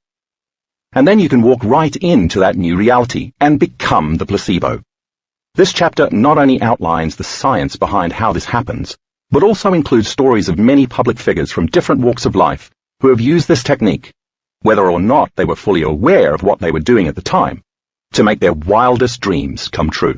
And then you can walk right into that new reality and become the placebo. This chapter not only outlines the science behind how this happens, but also includes stories of many public figures from different walks of life who have used this technique, whether or not they were fully aware of what they were doing at the time, to make their wildest dreams come true.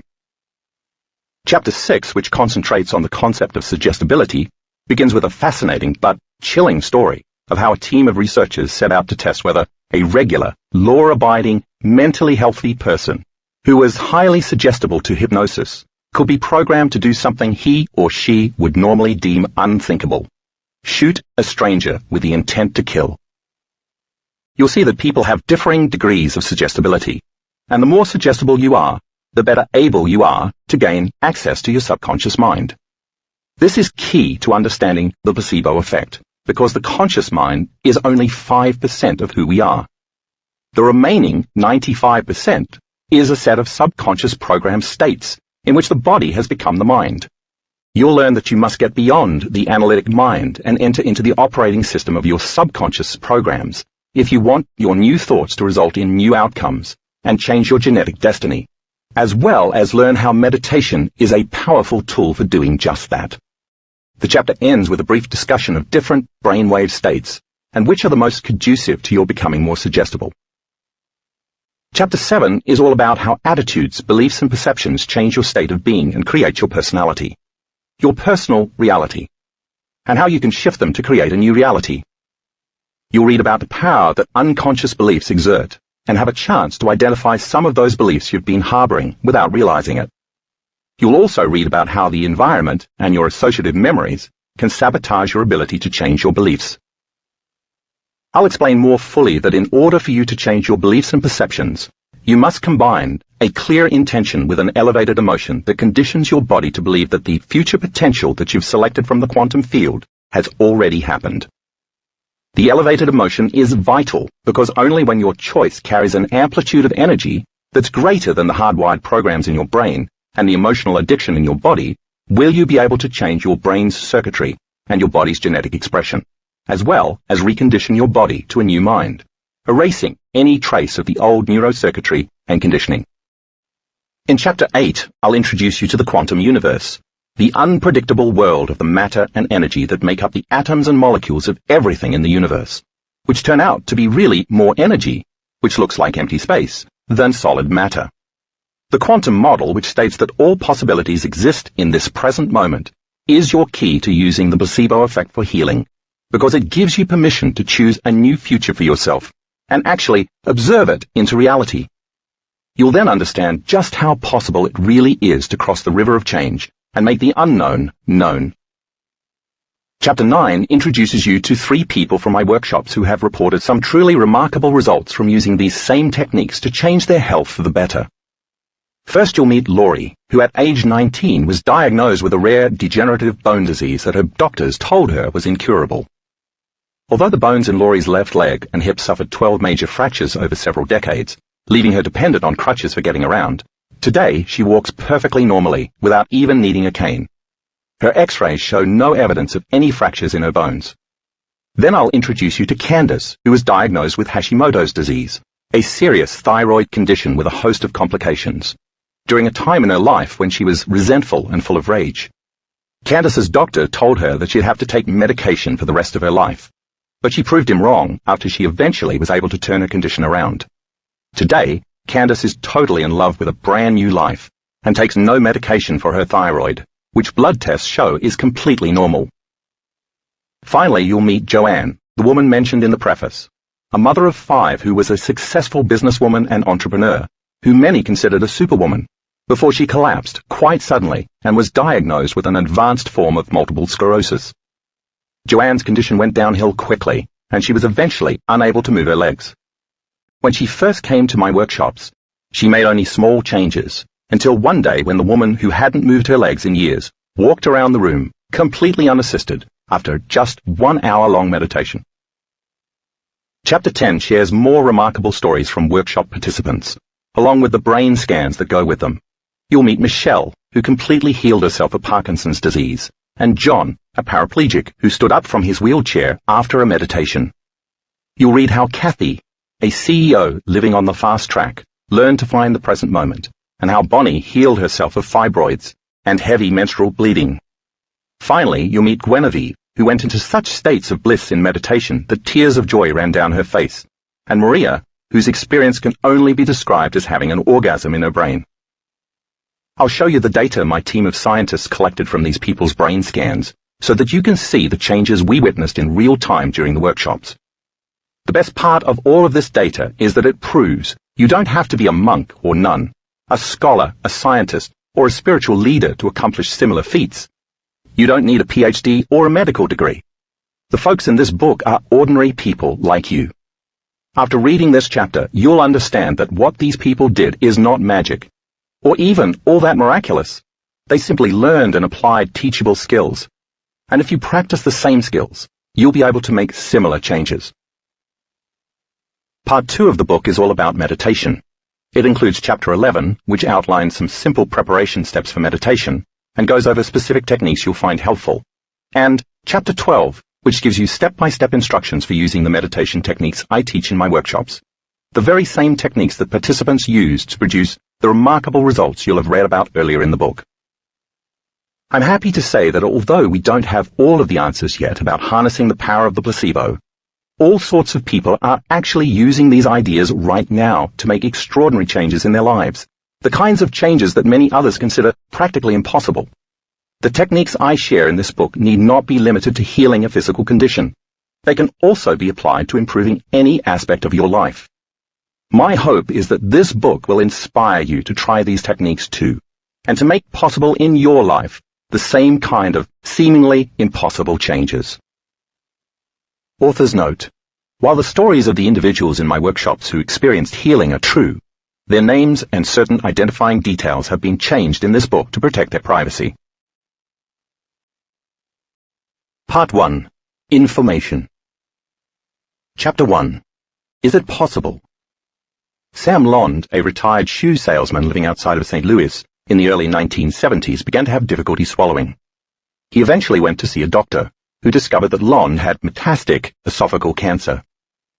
Chapter 6, which concentrates on the concept of suggestibility, begins with a fascinating but chilling story of how a team of researchers set out to test whether a regular, law-abiding, mentally healthy person who was highly suggestible to hypnosis could be programmed to do something he or she would normally deem unthinkable: shoot a stranger with the intent to kill. You'll see that people have differing degrees of suggestibility, and the more suggestible you are, the better able you are to gain access to your subconscious mind. This is key to understanding the placebo effect, because the conscious mind is only 5% of who we are. The remaining 95% is a set of subconscious programmed states in which the body has become the mind. You'll learn that you must get beyond the analytic mind and enter into the operating system of your subconscious programs if you want your new thoughts to result in new outcomes and change your genetic destiny, as well as learn how meditation is a powerful tool for doing just that. The chapter ends with a brief discussion of different brainwave states and which are the most conducive to your becoming more suggestible. Chapter 7 is all about how attitudes, beliefs, and perceptions change your state of being and create your personality, your personal reality, and how you can shift them to create a new reality. You'll read about the power that unconscious beliefs exert and have a chance to identify some of those beliefs you've been harboring without realizing it. You'll also read about how the environment and your associative memories can sabotage your ability to change your beliefs. I'll explain more fully that in order for you to change your beliefs and perceptions, you must combine a clear intention with an elevated emotion that conditions your body to believe that the future potential that you've selected from the quantum field has already happened. The elevated emotion is vital because only when your choice carries an amplitude of energy that's greater than the hardwired programs in your brain and the emotional addiction in your body will you be able to change your brain's circuitry and your body's genetic expression, as well as recondition your body to a new mind, erasing any trace of the old neurocircuitry and conditioning. In Chapter 8, I'll introduce you to the quantum universe, the unpredictable world of the matter and energy that make up the atoms and molecules of everything in the universe, which turn out to be really more energy, which looks like empty space, than solid matter. The quantum model, which states that all possibilities exist in this present moment, is your key to using the placebo effect for healing, because it gives you permission to choose a new future for yourself and actually observe it into reality. You'll then understand just how possible it really is to cross the river of change and make the unknown known. Chapter 9 introduces you to 3 people from my workshops who have reported some truly remarkable results from using these same techniques to change their health for the better. First, you'll meet Laurie, who at age 19 was diagnosed with a rare degenerative bone disease that her doctors told her was incurable. Although the bones in Laurie's left leg and hip suffered 12 major fractures over several decades, leaving her dependent on crutches for getting around, today she walks perfectly normally without even needing a cane. Her x-rays show no evidence of any fractures in her bones. Then I'll introduce you to Candace, who was diagnosed with Hashimoto's disease, a serious thyroid condition with a host of complications, during a time in her life when she was resentful and full of rage. Candace's doctor told her that she'd have to take medication for the rest of her life, but she proved him wrong after she eventually was able to turn her condition around. Today, Candace is totally in love with a brand new life and takes no medication for her thyroid, which blood tests show is completely normal. Finally, you'll meet Joanne, the woman mentioned in the preface, a mother of 5 who was a successful businesswoman and entrepreneur, who many considered a superwoman, before she collapsed quite suddenly and was diagnosed with an advanced form of multiple sclerosis. Joanne's condition went downhill quickly, and she was eventually unable to move her legs. When she first came to my workshops, she made only small changes, until one day when the woman who hadn't moved her legs in years walked around the room, completely unassisted, after just 1 hour-long meditation. Chapter 10 shares more remarkable stories from workshop participants, along with the brain scans that go with them. You'll meet Michelle, who completely healed herself of Parkinson's disease, and John, a paraplegic who stood up from his wheelchair after a meditation. You'll read how Kathy, a CEO living on the fast track, learned to find the present moment, and how Bonnie healed herself of fibroids and heavy menstrual bleeding. Finally, you'll meet Guinevere, who went into such states of bliss in meditation that tears of joy ran down her face, and Maria, whose experience can only be described as having an orgasm in her brain. I'll show you the data my team of scientists collected from these people's brain scans, so that you can see the changes we witnessed in real time during the workshops. The best part of all of this data is that it proves you don't have to be a monk or nun, a scholar, a scientist, or a spiritual leader to accomplish similar feats. You don't need a PhD or a medical degree. The folks in this book are ordinary people like you. After reading this chapter, you'll understand that what these people did is not magic, or even all that miraculous. They simply learned and applied teachable skills. And if you practice the same skills, you'll be able to make similar changes. Part 2 of the book is all about meditation. It includes Chapter 11, which outlines some simple preparation steps for meditation, and goes over specific techniques you'll find helpful, and Chapter 12, which gives you step-by-step instructions for using the meditation techniques I teach in my workshops, the very same techniques that participants used to produce the remarkable results you'll have read about earlier in the book. I'm happy to say that although we don't have all of the answers yet about harnessing the power of the placebo, all sorts of people are actually using these ideas right now to make extraordinary changes in their lives, the kinds of changes that many others consider practically impossible. The techniques I share in this book need not be limited to healing a physical condition. They can also be applied to improving any aspect of your life. My hope is that this book will inspire you to try these techniques too, and to make possible in your life the same kind of seemingly impossible changes. Author's note: while the stories of the individuals in my workshops who experienced healing are true, their names and certain identifying details have been changed in this book to protect their privacy. Part 1. Information. Chapter 1. Is it possible? Sam Lond, a retired shoe salesman living outside of St. Louis in the early 1970s, began to have difficulty swallowing. He eventually went to see a doctor, who discovered that Lond had metastatic esophageal cancer.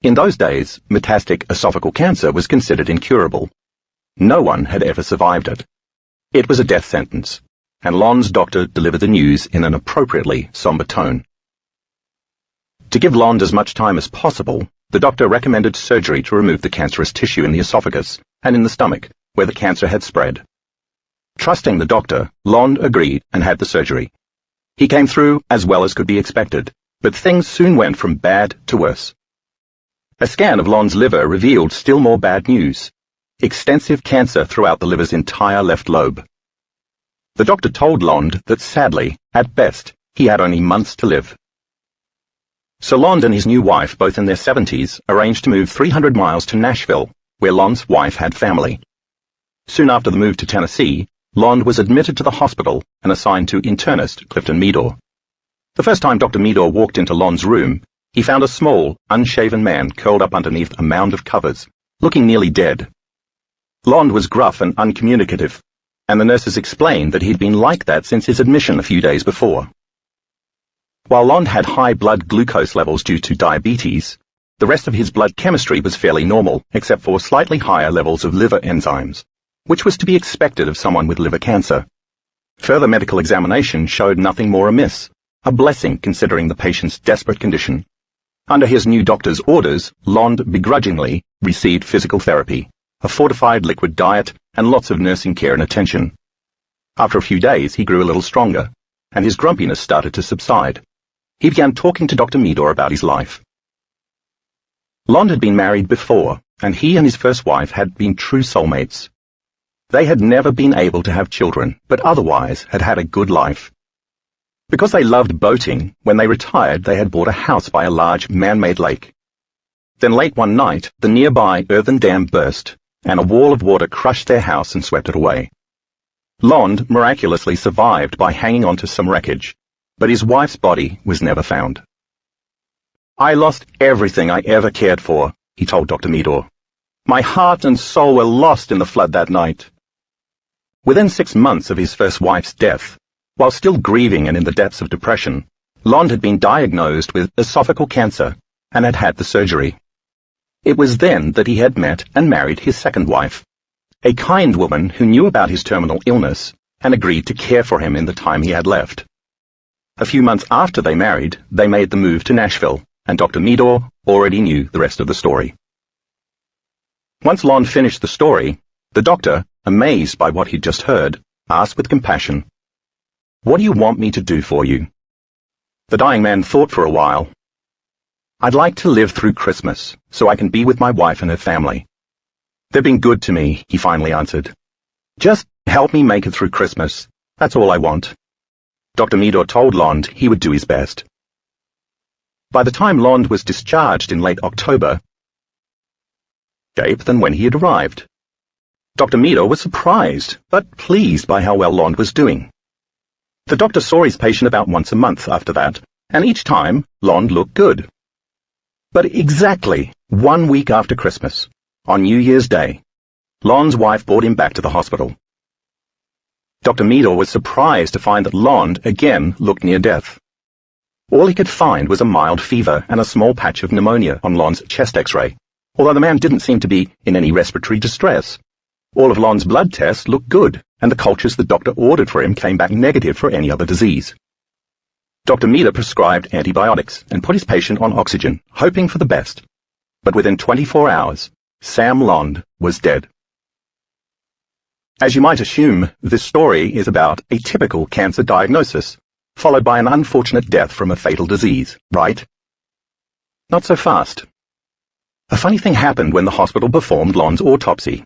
In those days, metastatic esophageal cancer was considered incurable. No one had ever survived it. It was a death sentence, and Lond's doctor delivered the news in an appropriately somber tone. To give Lond as much time as possible, the doctor recommended surgery to remove the cancerous tissue in the esophagus and in the stomach, where the cancer had spread. Trusting the doctor, Lond agreed and had the surgery. He came through as well as could be expected, but things soon went from bad to worse. A scan of Lond's liver revealed still more bad news: extensive cancer throughout the liver's entire left lobe. The doctor told Lond that sadly, at best, he had only months to live. So Lond and his new wife, both in their 70s, arranged to move 300 miles to Nashville, where Lond's wife had family. Soon after the move to Tennessee, Lond was admitted to the hospital and assigned to internist Clifton Meador. The first time Dr. Meador walked into Lond's room, he found a small, unshaven man curled up underneath a mound of covers, looking nearly dead. Lond was gruff and uncommunicative, and the nurses explained that he'd been like that since his admission a few days before. While Lond had high blood glucose levels due to diabetes, the rest of his blood chemistry was fairly normal, except for slightly higher levels of liver enzymes, which was to be expected of someone with liver cancer. Further medical examination showed nothing more amiss, a blessing considering the patient's desperate condition. Under his new doctor's orders, Lond begrudgingly received physical therapy, a fortified liquid diet, and lots of nursing care and attention. After a few days, he grew a little stronger, and his grumpiness started to subside. He began talking to Dr. Meador about his life. Lond had been married before, and he and his first wife had been true soulmates. They had never been able to have children, but otherwise had had a good life. Because they loved boating, when they retired they had bought a house by a large man-made lake. Then late one night, the nearby earthen dam burst, and a wall of water crushed their house and swept it away. Lond miraculously survived by hanging on to some wreckage, but his wife's body was never found. "I lost everything I ever cared for," he told Dr. Meador. "My heart and soul were lost in the flood that night." Within 6 months of his first wife's death, while still grieving and in the depths of depression, Lond had been diagnosed with esophageal cancer and had had the surgery. It was then that he had met and married his second wife, a kind woman who knew about his terminal illness and agreed to care for him in the time he had left. A few months after they married, they made the move to Nashville, and Dr. Meador already knew the rest of the story. Once Lond finished the story, the doctor, amazed by what he'd just heard, asked with compassion, "What do you want me to do for you?" The dying man thought for a while. "I'd like to live through Christmas, so I can be with my wife and her family. They've been good to me," he finally answered. "Just help me make it through Christmas. That's all I want." Dr. Meador told Lond he would do his best. By the time Lond was discharged in late October, than when he had arrived. Dr. Meador was surprised, but pleased by how well Lond was doing. The doctor saw his patient about once a month after that, and each time, Lond looked good. But exactly 1 week after Christmas, on New Year's Day, Lond's wife brought him back to the hospital. Dr. Meador was surprised to find that Lond again looked near death. All he could find was a mild fever and a small patch of pneumonia on Lond's chest X-ray, although the man didn't seem to be in any respiratory distress. All of Lond's blood tests looked good, and the cultures the doctor ordered for him came back negative for any other disease. Dr. Meador prescribed antibiotics and put his patient on oxygen, hoping for the best. But within 24 hours, Sam Lond was dead. As you might assume, this story is about a typical cancer diagnosis, followed by an unfortunate death from a fatal disease, right? Not so fast. A funny thing happened when the hospital performed Lond's autopsy.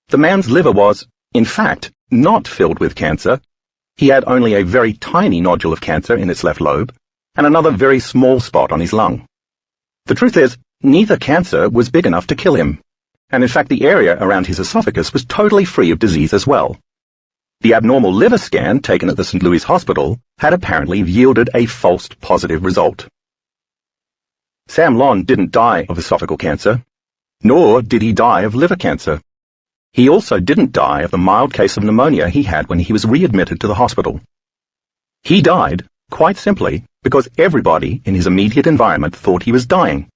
The man's liver was, in fact, not filled with cancer. He had only a very tiny nodule of cancer in its left lobe, and another very small spot on his lung. The truth is, neither cancer was big enough to kill him, and in fact the area around his esophagus was totally free of disease as well. The abnormal liver scan taken at the St. Louis Hospital had apparently yielded a false positive result. Sam Lond didn't die of esophageal cancer, nor did he die of liver cancer. He also didn't die of the mild case of pneumonia he had when he was readmitted to the hospital. He died, quite simply, because everybody in his immediate environment thought he was dying.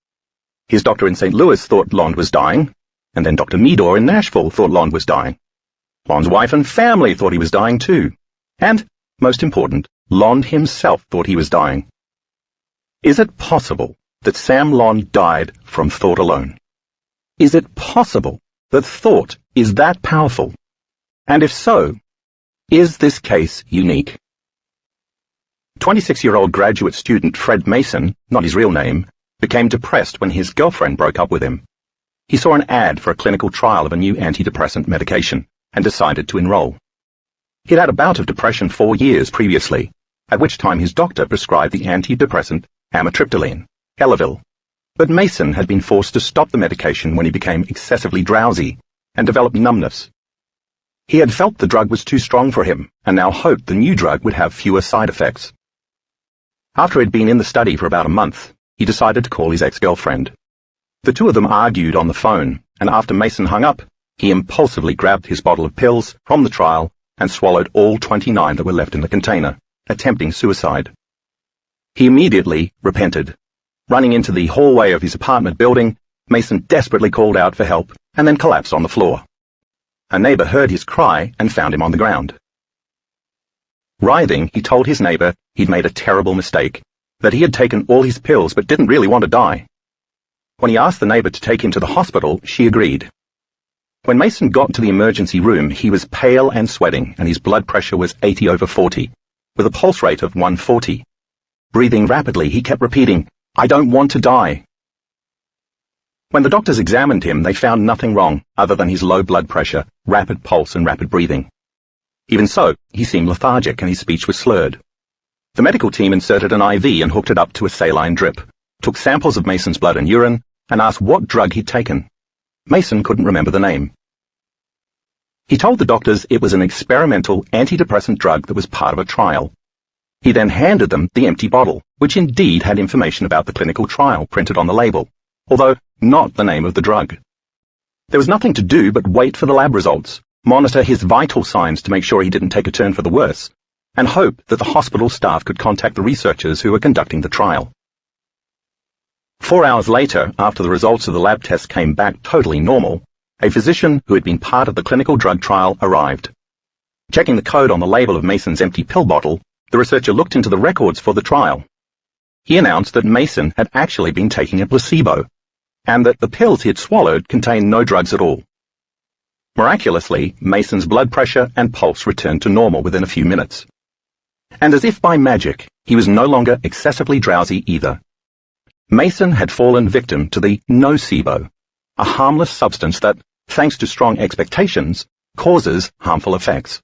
His doctor in St. Louis thought Lond was dying, and then Dr. Meador in Nashville thought Lond was dying. Lond's wife and family thought he was dying too. And, most important, Lond himself thought he was dying. Is it possible that Sam Lond died from thought alone? Is it possible that thought is that powerful? And if so, is this case unique? 26-year-old graduate student Fred Mason, not his real name, became depressed when his girlfriend broke up with him. He saw an ad for a clinical trial of a new antidepressant medication and decided to enroll. He'd had a bout of depression 4 years previously, at which time his doctor prescribed the antidepressant amitriptyline, Elavil. But Mason had been forced to stop the medication when he became excessively drowsy and developed numbness. He had felt the drug was too strong for him and now hoped the new drug would have fewer side effects. After he'd been in the study for about a month, he decided to call his ex-girlfriend. The two of them argued on the phone, and after Mason hung up, he impulsively grabbed his bottle of pills from the trial and swallowed all 29 that were left in the container, attempting suicide. He immediately repented. Running into the hallway of his apartment building, Mason desperately called out for help and then collapsed on the floor. A neighbor heard his cry and found him on the ground. Writhing, he told his neighbor he'd made a terrible mistake, that he had taken all his pills but didn't really want to die. When he asked the neighbor to take him to the hospital, she agreed. When Mason got to the emergency room, he was pale and sweating, and his blood pressure was 80/40, with a pulse rate of 140. Breathing rapidly, he kept repeating, "I don't want to die." When the doctors examined him, they found nothing wrong other than his low blood pressure, rapid pulse, and rapid breathing. Even so, he seemed lethargic and his speech was slurred. The medical team inserted an IV and hooked it up to a saline drip, took samples of Mason's blood and urine, and asked what drug he'd taken. Mason couldn't remember the name. He told the doctors it was an experimental antidepressant drug that was part of a trial. He then handed them the empty bottle, which indeed had information about the clinical trial printed on the label, although not the name of the drug. There was nothing to do but wait for the lab results, monitor his vital signs to make sure he didn't take a turn for the worse, and hope that the hospital staff could contact the researchers who were conducting the trial. 4 hours later, after the results of the lab tests came back totally normal, a physician who had been part of the clinical drug trial arrived. Checking the code on the label of Mason's empty pill bottle, the researcher looked into the records for the trial. He announced that Mason had actually been taking a placebo, and that the pills he had swallowed contained no drugs at all. Miraculously, Mason's blood pressure and pulse returned to normal within a few minutes. And as if by magic, he was no longer excessively drowsy either. Mason had fallen victim to the nocebo, a harmless substance that, thanks to strong expectations, causes harmful effects.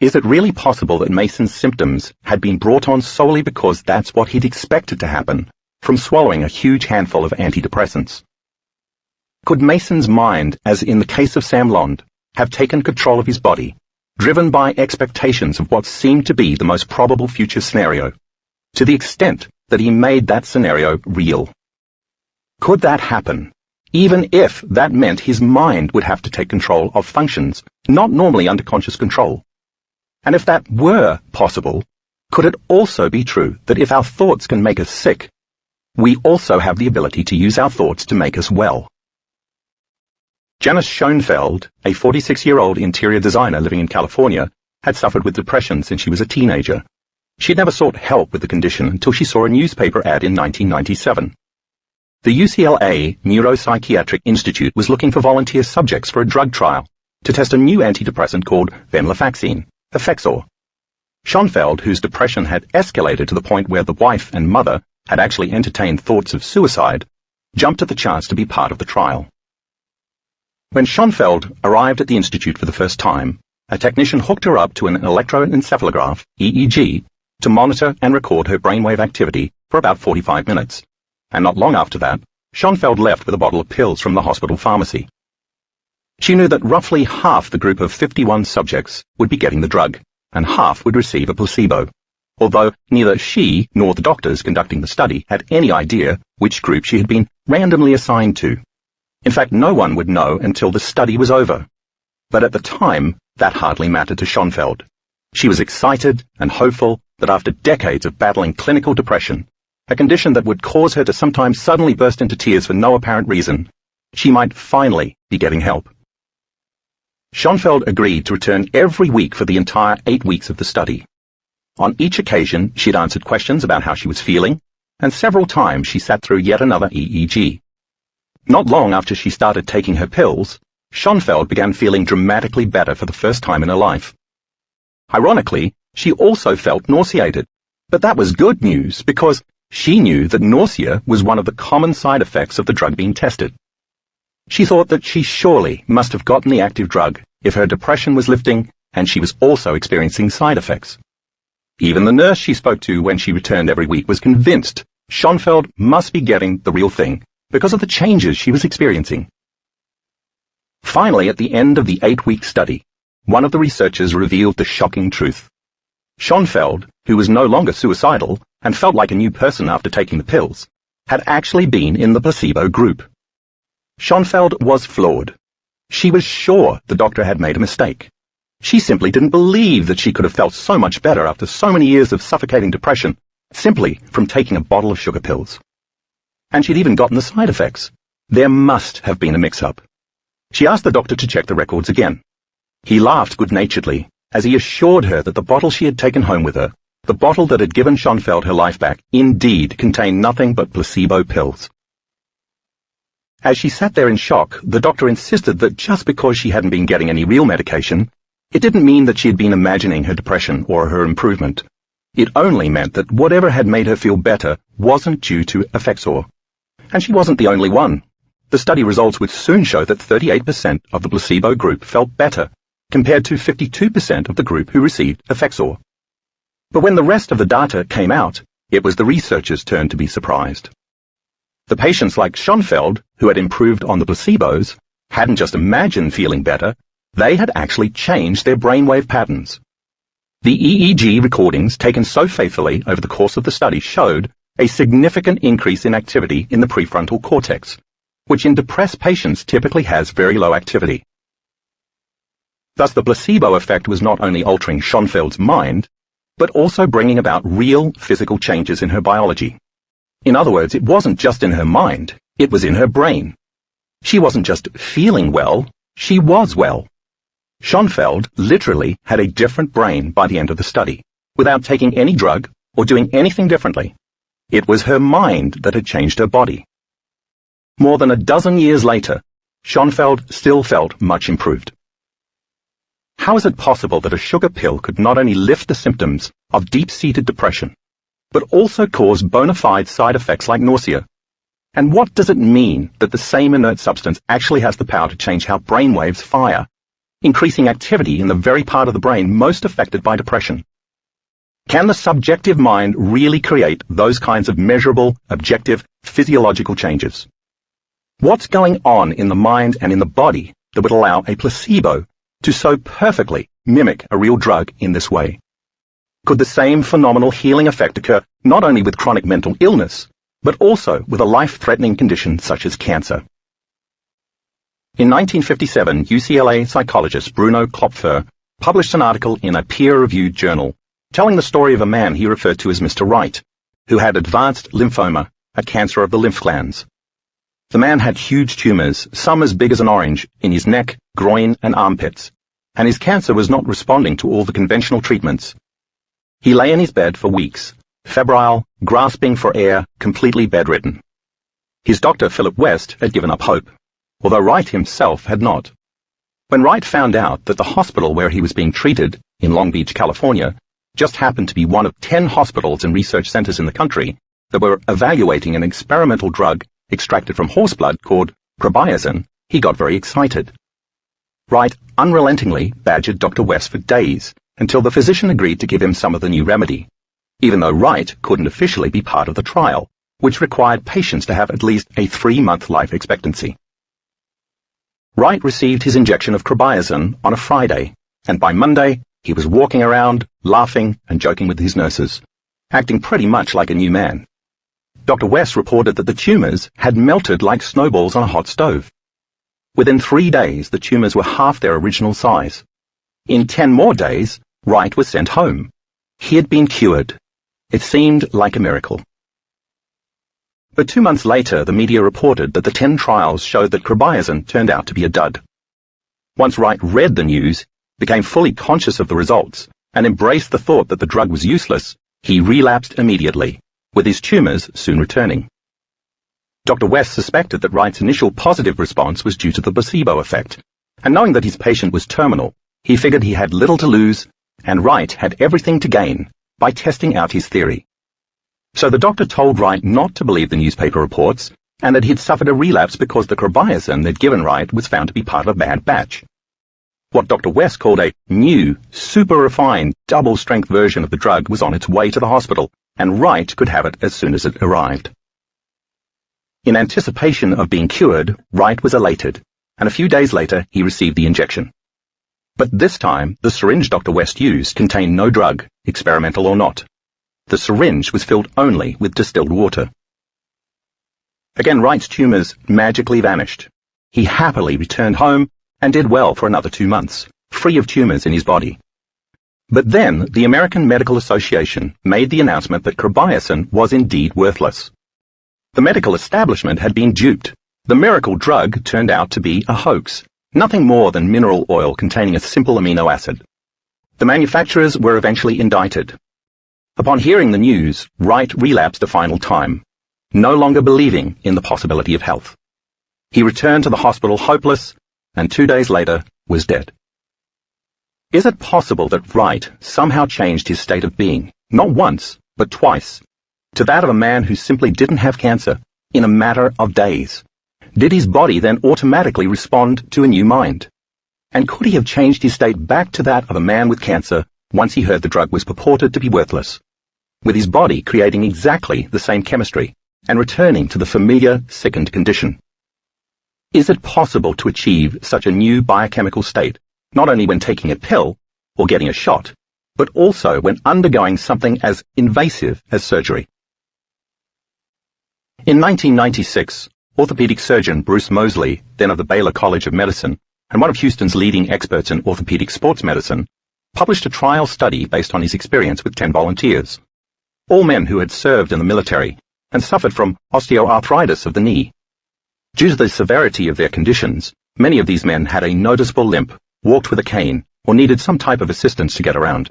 Is it really possible that Mason's symptoms had been brought on solely because that's what he'd expected to happen from swallowing a huge handful of antidepressants? Could Mason's mind, as in the case of Sam Lond, have taken control of his body, driven by expectations of what seemed to be the most probable future scenario, to the extent that he made that scenario real? Could that happen, even if that meant his mind would have to take control of functions not normally under conscious control? And if that were possible, could it also be true that if our thoughts can make us sick, we also have the ability to use our thoughts to make us well? Janice Schoenfeld, a 46-year-old interior designer living in California, had suffered with depression since she was a teenager. She had never sought help with the condition until she saw a newspaper ad in 1997. The UCLA Neuropsychiatric Institute was looking for volunteer subjects for a drug trial to test a new antidepressant called venlafaxine, Effexor. Schoenfeld, whose depression had escalated to the point where the wife and mother had actually entertained thoughts of suicide, jumped at the chance to be part of the trial. When Schoenfeld arrived at the institute for the first time, a technician hooked her up to an electroencephalograph, EEG, to monitor and record her brainwave activity for about 45 minutes. And not long after that, Schoenfeld left with a bottle of pills from the hospital pharmacy. She knew that roughly half the group of 51 subjects would be getting the drug, and half would receive a placebo, although neither she nor the doctors conducting the study had any idea which group she had been randomly assigned to. In fact, no one would know until the study was over. But at the time, that hardly mattered to Schoenfeld. She was excited and hopeful that after decades of battling clinical depression, a condition that would cause her to sometimes suddenly burst into tears for no apparent reason, she might finally be getting help. Schoenfeld agreed to return every week for the entire 8 weeks of the study. On each occasion, she'd answered questions about how she was feeling, and several times she sat through yet another EEG. Not long after she started taking her pills, Schoenfeld began feeling dramatically better for the first time in her life. Ironically, she also felt nauseated, but that was good news because she knew that nausea was one of the common side effects of the drug being tested. She thought that she surely must have gotten the active drug if her depression was lifting and she was also experiencing side effects. Even the nurse she spoke to when she returned every week was convinced Schoenfeld must be getting the real thing because of the changes she was experiencing. Finally, at the end of the 8-week study, one of the researchers revealed the shocking truth. Schoenfeld, who was no longer suicidal and felt like a new person after taking the pills, had actually been in the placebo group. Schoenfeld was flawed. She was sure the doctor had made a mistake. She simply didn't believe that she could have felt so much better after so many years of suffocating depression simply from taking a bottle of sugar pills. And she'd even gotten the side effects. There must have been a mix-up. She asked the doctor to check the records again. He laughed good-naturedly as he assured her that the bottle she had taken home with her, the bottle that had given Schoenfeld her life back, indeed contained nothing but placebo pills. As she sat there in shock, the doctor insisted that just because she hadn't been getting any real medication, it didn't mean that she had been imagining her depression or her improvement. It only meant that whatever had made her feel better wasn't due to Effexor. And she wasn't the only one. The study results would soon show that 38% of the placebo group felt better, compared to 52% of the group who received Effexor. But when the rest of the data came out, it was the researchers' turn to be surprised. The patients like Schoenfeld, who had improved on the placebos, hadn't just imagined feeling better, they had actually changed their brainwave patterns. The EEG recordings taken so faithfully over the course of the study showed a significant increase in activity in the prefrontal cortex, which in depressed patients typically has very low activity. Thus the placebo effect was not only altering Schoenfeld's mind, but also bringing about real physical changes in her biology. In other words, it wasn't just in her mind, it was in her brain. She wasn't just feeling well, she was well. Schoenfeld literally had a different brain by the end of the study, without taking any drug or doing anything differently. It was her mind that had changed her body. More than a dozen years later, Schoenfeld still felt much improved. How is it possible that a sugar pill could not only lift the symptoms, of deep-seated depression, but also cause bona fide side effects like nausea. And what does it mean that the same inert substance actually has the power to change how brainwaves fire, increasing activity in the very part of the brain most affected by depression? Can the subjective mind really create those kinds of measurable, objective, physiological changes? What's going on in the mind and in the body that would allow a placebo to so perfectly mimic a real drug in this way? Could the same phenomenal healing effect occur not only with chronic mental illness, but also with a life-threatening condition such as cancer? In 1957, UCLA psychologist Bruno Klopfer published an article in a peer-reviewed journal telling the story of a man he referred to as Mr. Wright, who had advanced lymphoma, a cancer of the lymph glands. The man had huge tumors, some as big as an orange, in his neck, groin, and armpits, and his cancer was not responding to all the conventional treatments. He lay in his bed for weeks, febrile, grasping for air, completely bedridden. His doctor, Philip West, had given up hope, although Wright himself had not. When Wright found out that the hospital where he was being treated, in Long Beach, California, just happened to be one of 10 hospitals and research centers in the country that were evaluating an experimental drug extracted from horse blood called probiazin, he got very excited. Wright unrelentingly badgered Dr. West for days until the physician agreed to give him some of the new remedy, even though Wright couldn't officially be part of the trial, which required patients to have at least a 3-month life expectancy. Wright received his injection of probiazin on a Friday, and by Monday he was walking around, laughing and joking with his nurses, acting pretty much like a new man. Dr. West reported that the tumors had melted like snowballs on a hot stove. Within 3 days, the tumors were half their original size. In 10 more days, Wright was sent home. He had been cured. It seemed like a miracle. But 2 months later, the media reported that the 10 trials showed that probiazin turned out to be a dud. Once Wright read the news, became fully conscious of the results, and embraced the thought that the drug was useless, he relapsed immediately, with his tumors soon returning. Dr. West suspected that Wright's initial positive response was due to the placebo effect, and knowing that his patient was terminal, he figured he had little to lose, and Wright had everything to gain by testing out his theory. So the doctor told Wright not to believe the newspaper reports, and that he'd suffered a relapse because the probiazin they'd given Wright was found to be part of a bad batch. What Dr. West called a new, super-refined, double-strength version of the drug was on its way to the hospital, and Wright could have it as soon as it arrived. In anticipation of being cured, Wright was elated, and a few days later he received the injection. But this time, the syringe Dr. West used contained no drug, experimental or not. The syringe was filled only with distilled water. Again, Wright's tumors magically vanished. He happily returned home and did well for another 2 months, free of tumors in his body. But then the American Medical Association made the announcement that probiazin was indeed worthless. The medical establishment had been duped. The miracle drug turned out to be a hoax, nothing more than mineral oil containing a simple amino acid. The manufacturers were eventually indicted. Upon hearing the news, Wright relapsed a final time, no longer believing in the possibility of health. He returned to the hospital hopeless, and 2 days later was dead. Is it possible that Wright somehow changed his state of being, not once, but twice, to that of a man who simply didn't have cancer, in a matter of days? Did his body then automatically respond to a new mind? And could he have changed his state back to that of a man with cancer once he heard the drug was purported to be worthless, with his body creating exactly the same chemistry and returning to the familiar, sickened condition? Is it possible to achieve such a new biochemical state, not only when taking a pill or getting a shot, but also when undergoing something as invasive as surgery? In 1996, orthopedic surgeon Bruce Moseley, then of the Baylor College of Medicine, and one of Houston's leading experts in orthopedic sports medicine, published a trial study based on his experience with 10 volunteers, all men who had served in the military and suffered from osteoarthritis of the knee. Due to the severity of their conditions, many of these men had a noticeable limp, walked with a cane, or needed some type of assistance to get around.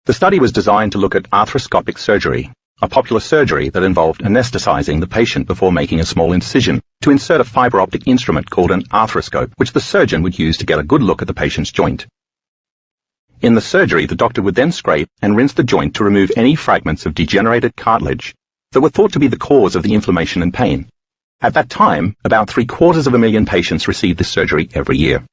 The study was designed to look at arthroscopic surgery, a popular surgery that involved anesthetizing the patient before making a small incision to insert a fiber optic instrument called an arthroscope, which the surgeon would use to get a good look at the patient's joint. In the surgery, the doctor would then scrape and rinse the joint to remove any fragments of degenerated cartilage that were thought to be the cause of the inflammation and pain. At that time, about 750,000 patients received this surgery every year.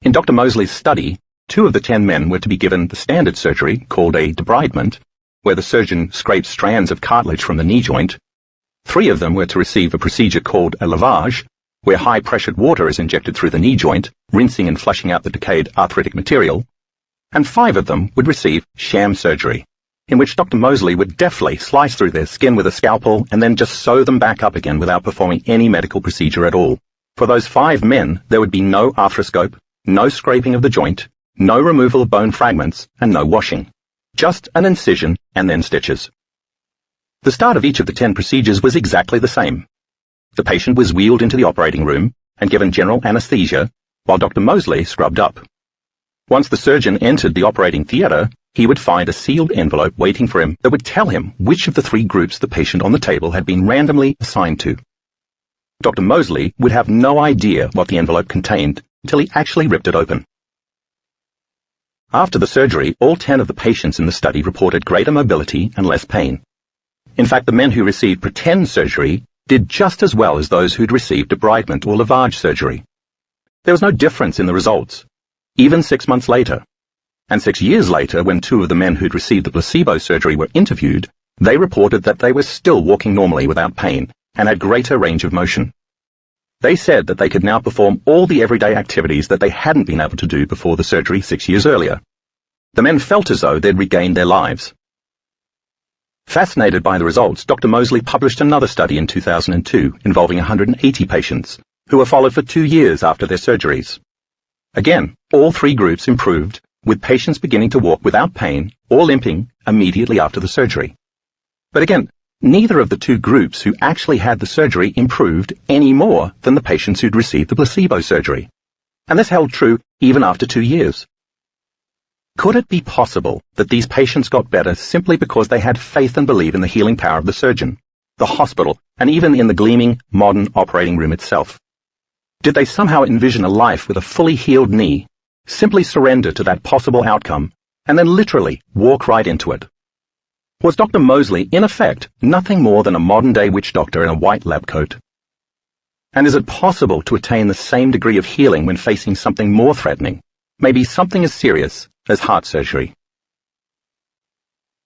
In Dr. Mosley's study, 2 of the 10 men were to be given the standard surgery, called a debridement, where the surgeon scrapes strands of cartilage from the knee joint. 3 of them were to receive a procedure called a lavage, where high-pressured water is injected through the knee joint, rinsing and flushing out the decayed arthritic material. And 5 of them would receive sham surgery, in which Dr. Mosley would deftly slice through their skin with a scalpel and then just sew them back up again without performing any medical procedure at all. For those 5 men, there would be no arthroscope, no scraping of the joint, no removal of bone fragments, and no washing. Just an incision and then stitches. The start of each of the 10 procedures was exactly the same. The patient was wheeled into the operating room and given general anesthesia, while Dr. Mosley scrubbed up. Once the surgeon entered the operating theatre, he would find a sealed envelope waiting for him that would tell him which of the 3 groups the patient on the table had been randomly assigned to. Dr. Mosley would have no idea what the envelope contained until he actually ripped it open. After the surgery, all 10 of the patients in the study reported greater mobility and less pain. In fact, the men who received pretend surgery did just as well as those who'd received debridement or lavage surgery. There was no difference in the results, even 6 months later. And 6 years later, when 2 of the men who'd received the placebo surgery were interviewed, they reported that they were still walking normally without pain and had greater range of motion. They said that they could now perform all the everyday activities that they hadn't been able to do before the surgery 6 years earlier. The men felt as though they'd regained their lives. Fascinated by the results, Dr. Mosley published another study in 2002 involving 180 patients who were followed for 2 years after their surgeries. Again, all 3 groups improved, with patients beginning to walk without pain or limping immediately after the surgery. But again, neither of the 2 groups who actually had the surgery improved any more than the patients who'd received the placebo surgery. And this held true even after 2 years. Could it be possible that these patients got better simply because they had faith and believed in the healing power of the surgeon, the hospital, and even in the gleaming, modern operating room itself? Did they somehow envision a life with a fully healed knee, simply surrender to that possible outcome, and then literally walk right into it? Was Dr. Mosley, in effect, nothing more than a modern-day witch doctor in a white lab coat? And is it possible to attain the same degree of healing when facing something more threatening, maybe something as serious as heart surgery?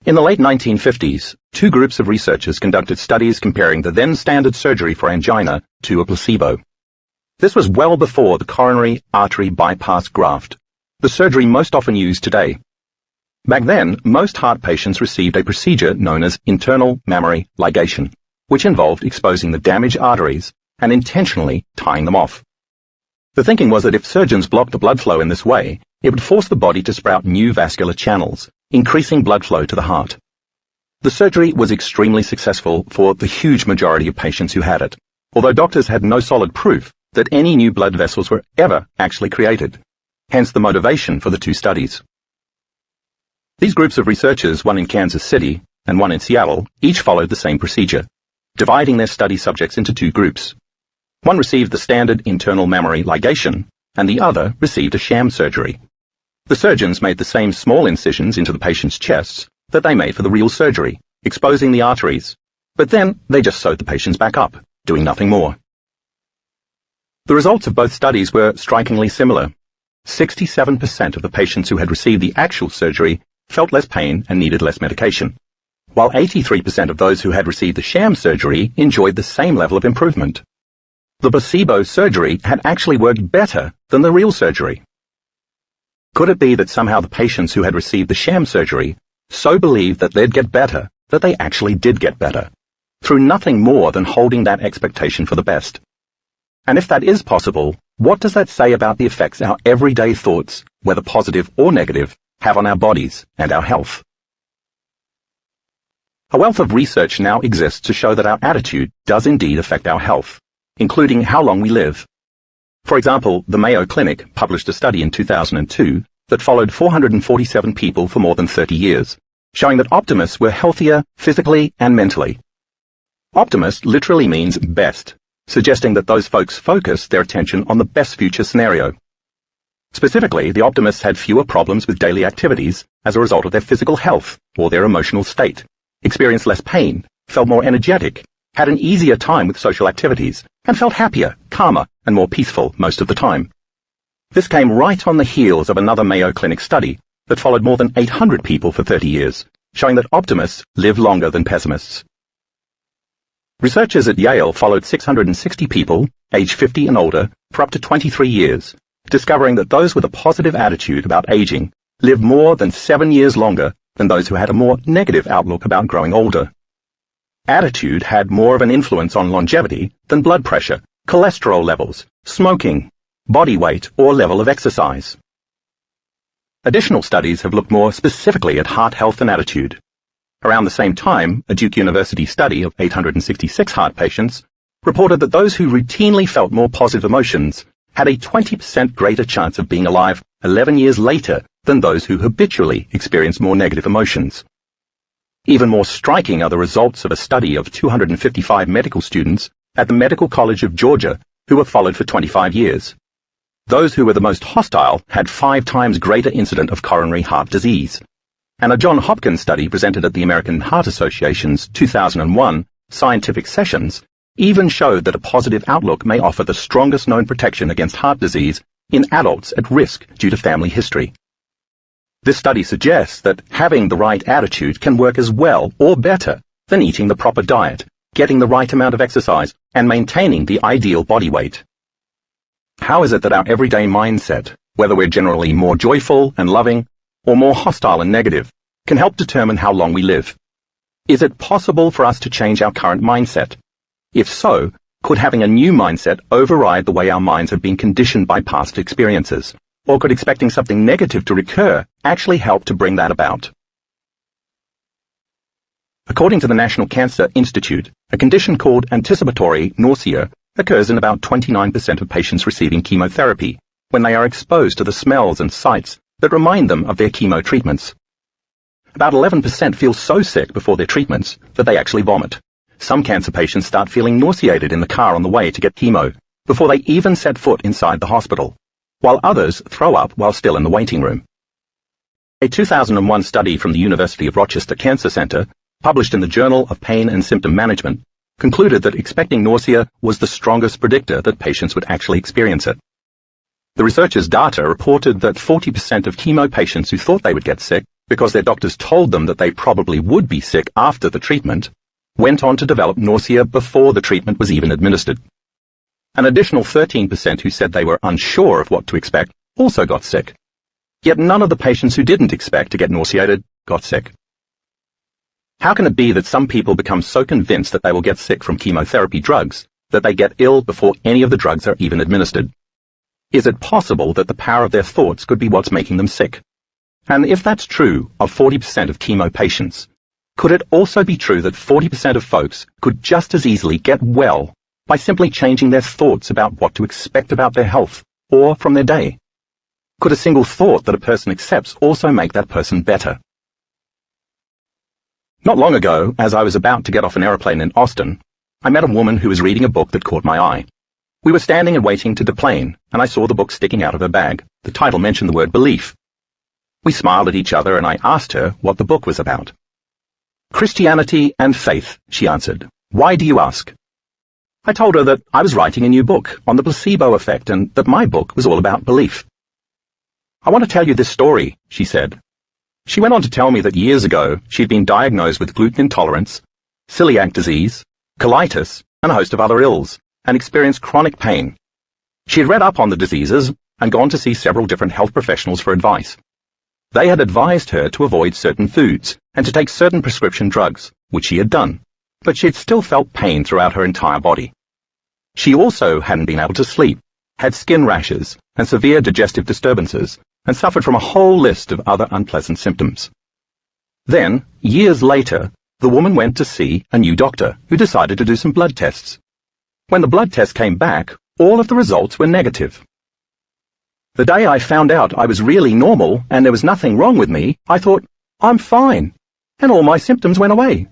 In the late 1950s, 2 groups of researchers conducted studies comparing the then standard surgery for angina to a placebo. This was well before the coronary artery bypass graft, the surgery most often used today. Back then, most heart patients received a procedure known as internal mammary ligation, which involved exposing the damaged arteries and intentionally tying them off. The thinking was that if surgeons blocked the blood flow in this way, it would force the body to sprout new vascular channels, increasing blood flow to the heart. The surgery was extremely successful for the huge majority of patients who had it, although doctors had no solid proof that any new blood vessels were ever actually created, hence the motivation for the 2 studies. These groups of researchers, one in Kansas City and one in Seattle, each followed the same procedure, dividing their study subjects into 2 groups. One received the standard internal mammary ligation, and the other received a sham surgery. The surgeons made the same small incisions into the patient's chests that they made for the real surgery, exposing the arteries, but then they just sewed the patients back up, doing nothing more. The results of both studies were strikingly similar. 67% of the patients who had received the actual surgery felt less pain and needed less medication, while 83% of those who had received the sham surgery enjoyed the same level of improvement. The placebo surgery had actually worked better than the real surgery. Could it be that somehow the patients who had received the sham surgery so believed that they'd get better that they actually did get better, through nothing more than holding that expectation for the best? And if that is possible, what does that say about the effects our everyday thoughts, whether positive or negative, have on our bodies and our health? A wealth of research now exists to show that our attitude does indeed affect our health, including how long we live. For example, the Mayo Clinic published a study in 2002 that followed 447 people for more than 30 years, showing that optimists were healthier physically and mentally. Optimist literally means best, suggesting that those folks focus their attention on the best future scenario. Specifically, the optimists had fewer problems with daily activities as a result of their physical health or their emotional state, experienced less pain, felt more energetic, had an easier time with social activities, and felt happier, calmer, and more peaceful most of the time. This came right on the heels of another Mayo Clinic study that followed more than 800 people for 30 years, showing that optimists live longer than pessimists. Researchers at Yale followed 660 people, aged 50 and older, for up to 23 years, discovering that those with a positive attitude about aging live more than 7 years longer than those who had a more negative outlook about growing older. Attitude had more of an influence on longevity than blood pressure, cholesterol levels, smoking, body weight, or level of exercise. Additional studies have looked more specifically at heart health and attitude. Around the same time, a Duke University study of 866 heart patients reported that those who routinely felt more positive emotions had a 20% greater chance of being alive 11 years later than those who habitually experienced more negative emotions. Even more striking are the results of a study of 255 medical students at the Medical College of Georgia who were followed for 25 years. Those who were the most hostile had 5 times greater incidence of coronary heart disease. And a Johns Hopkins study presented at the American Heart Association's 2001 Scientific Sessions even showed that a positive outlook may offer the strongest known protection against heart disease in adults at risk due to family history. This study suggests that having the right attitude can work as well or better than eating the proper diet, getting the right amount of exercise, and maintaining the ideal body weight. How is it that our everyday mindset, whether we're generally more joyful and loving or more hostile and negative, can help determine how long we live? Is it possible for us to change our current mindset? If so, could having a new mindset override the way our minds have been conditioned by past experiences? Or could expecting something negative to recur actually help to bring that about? According to the National Cancer Institute, a condition called anticipatory nausea occurs in about 29% of patients receiving chemotherapy when they are exposed to the smells and sights that remind them of their chemo treatments. About 11% feel so sick before their treatments that they actually vomit. Some cancer patients start feeling nauseated in the car on the way to get chemo before they even set foot inside the hospital, while others throw up while still in the waiting room. A 2001 study from the University of Rochester Cancer Center, published in the Journal of Pain and Symptom Management, concluded that expecting nausea was the strongest predictor that patients would actually experience it. The researchers' data reported that 40% of chemo patients who thought they would get sick because their doctors told them that they probably would be sick after the treatment went on to develop nausea before the treatment was even administered. An additional 13% who said they were unsure of what to expect also got sick. Yet none of the patients who didn't expect to get nauseated got sick. How can it be that some people become so convinced that they will get sick from chemotherapy drugs that they get ill before any of the drugs are even administered? Is it possible that the power of their thoughts could be what's making them sick? And if that's true of 40% of chemo patients, could it also be true that 40% of folks could just as easily get well by simply changing their thoughts about what to expect about their health or from their day? Could a single thought that a person accepts also make that person better? Not long ago, as I was about to get off an aeroplane in Austin, I met a woman who was reading a book that caught my eye. We were standing and waiting to deplane, and I saw the book sticking out of her bag. The title mentioned the word belief. We smiled at each other, and I asked her what the book was about. Christianity and faith, she answered. Why do you ask? I told her that I was writing a new book on the placebo effect and that my book was all about belief. I want to tell you this story, she said. She went on to tell me that years ago she'd been diagnosed with gluten intolerance, celiac disease, colitis, and a host of other ills, and experienced chronic pain. She had read up on the diseases and gone to see several different health professionals for advice. They had advised her to avoid certain foods and to take certain prescription drugs, which she had done, but she had still felt pain throughout her entire body. She also hadn't been able to sleep, had skin rashes and severe digestive disturbances, and suffered from a whole list of other unpleasant symptoms. Then, years later, the woman went to see a new doctor who decided to do some blood tests. When the blood tests came back, all of the results were negative. The day I found out I was really normal and there was nothing wrong with me, I thought, I'm fine, and all my symptoms went away.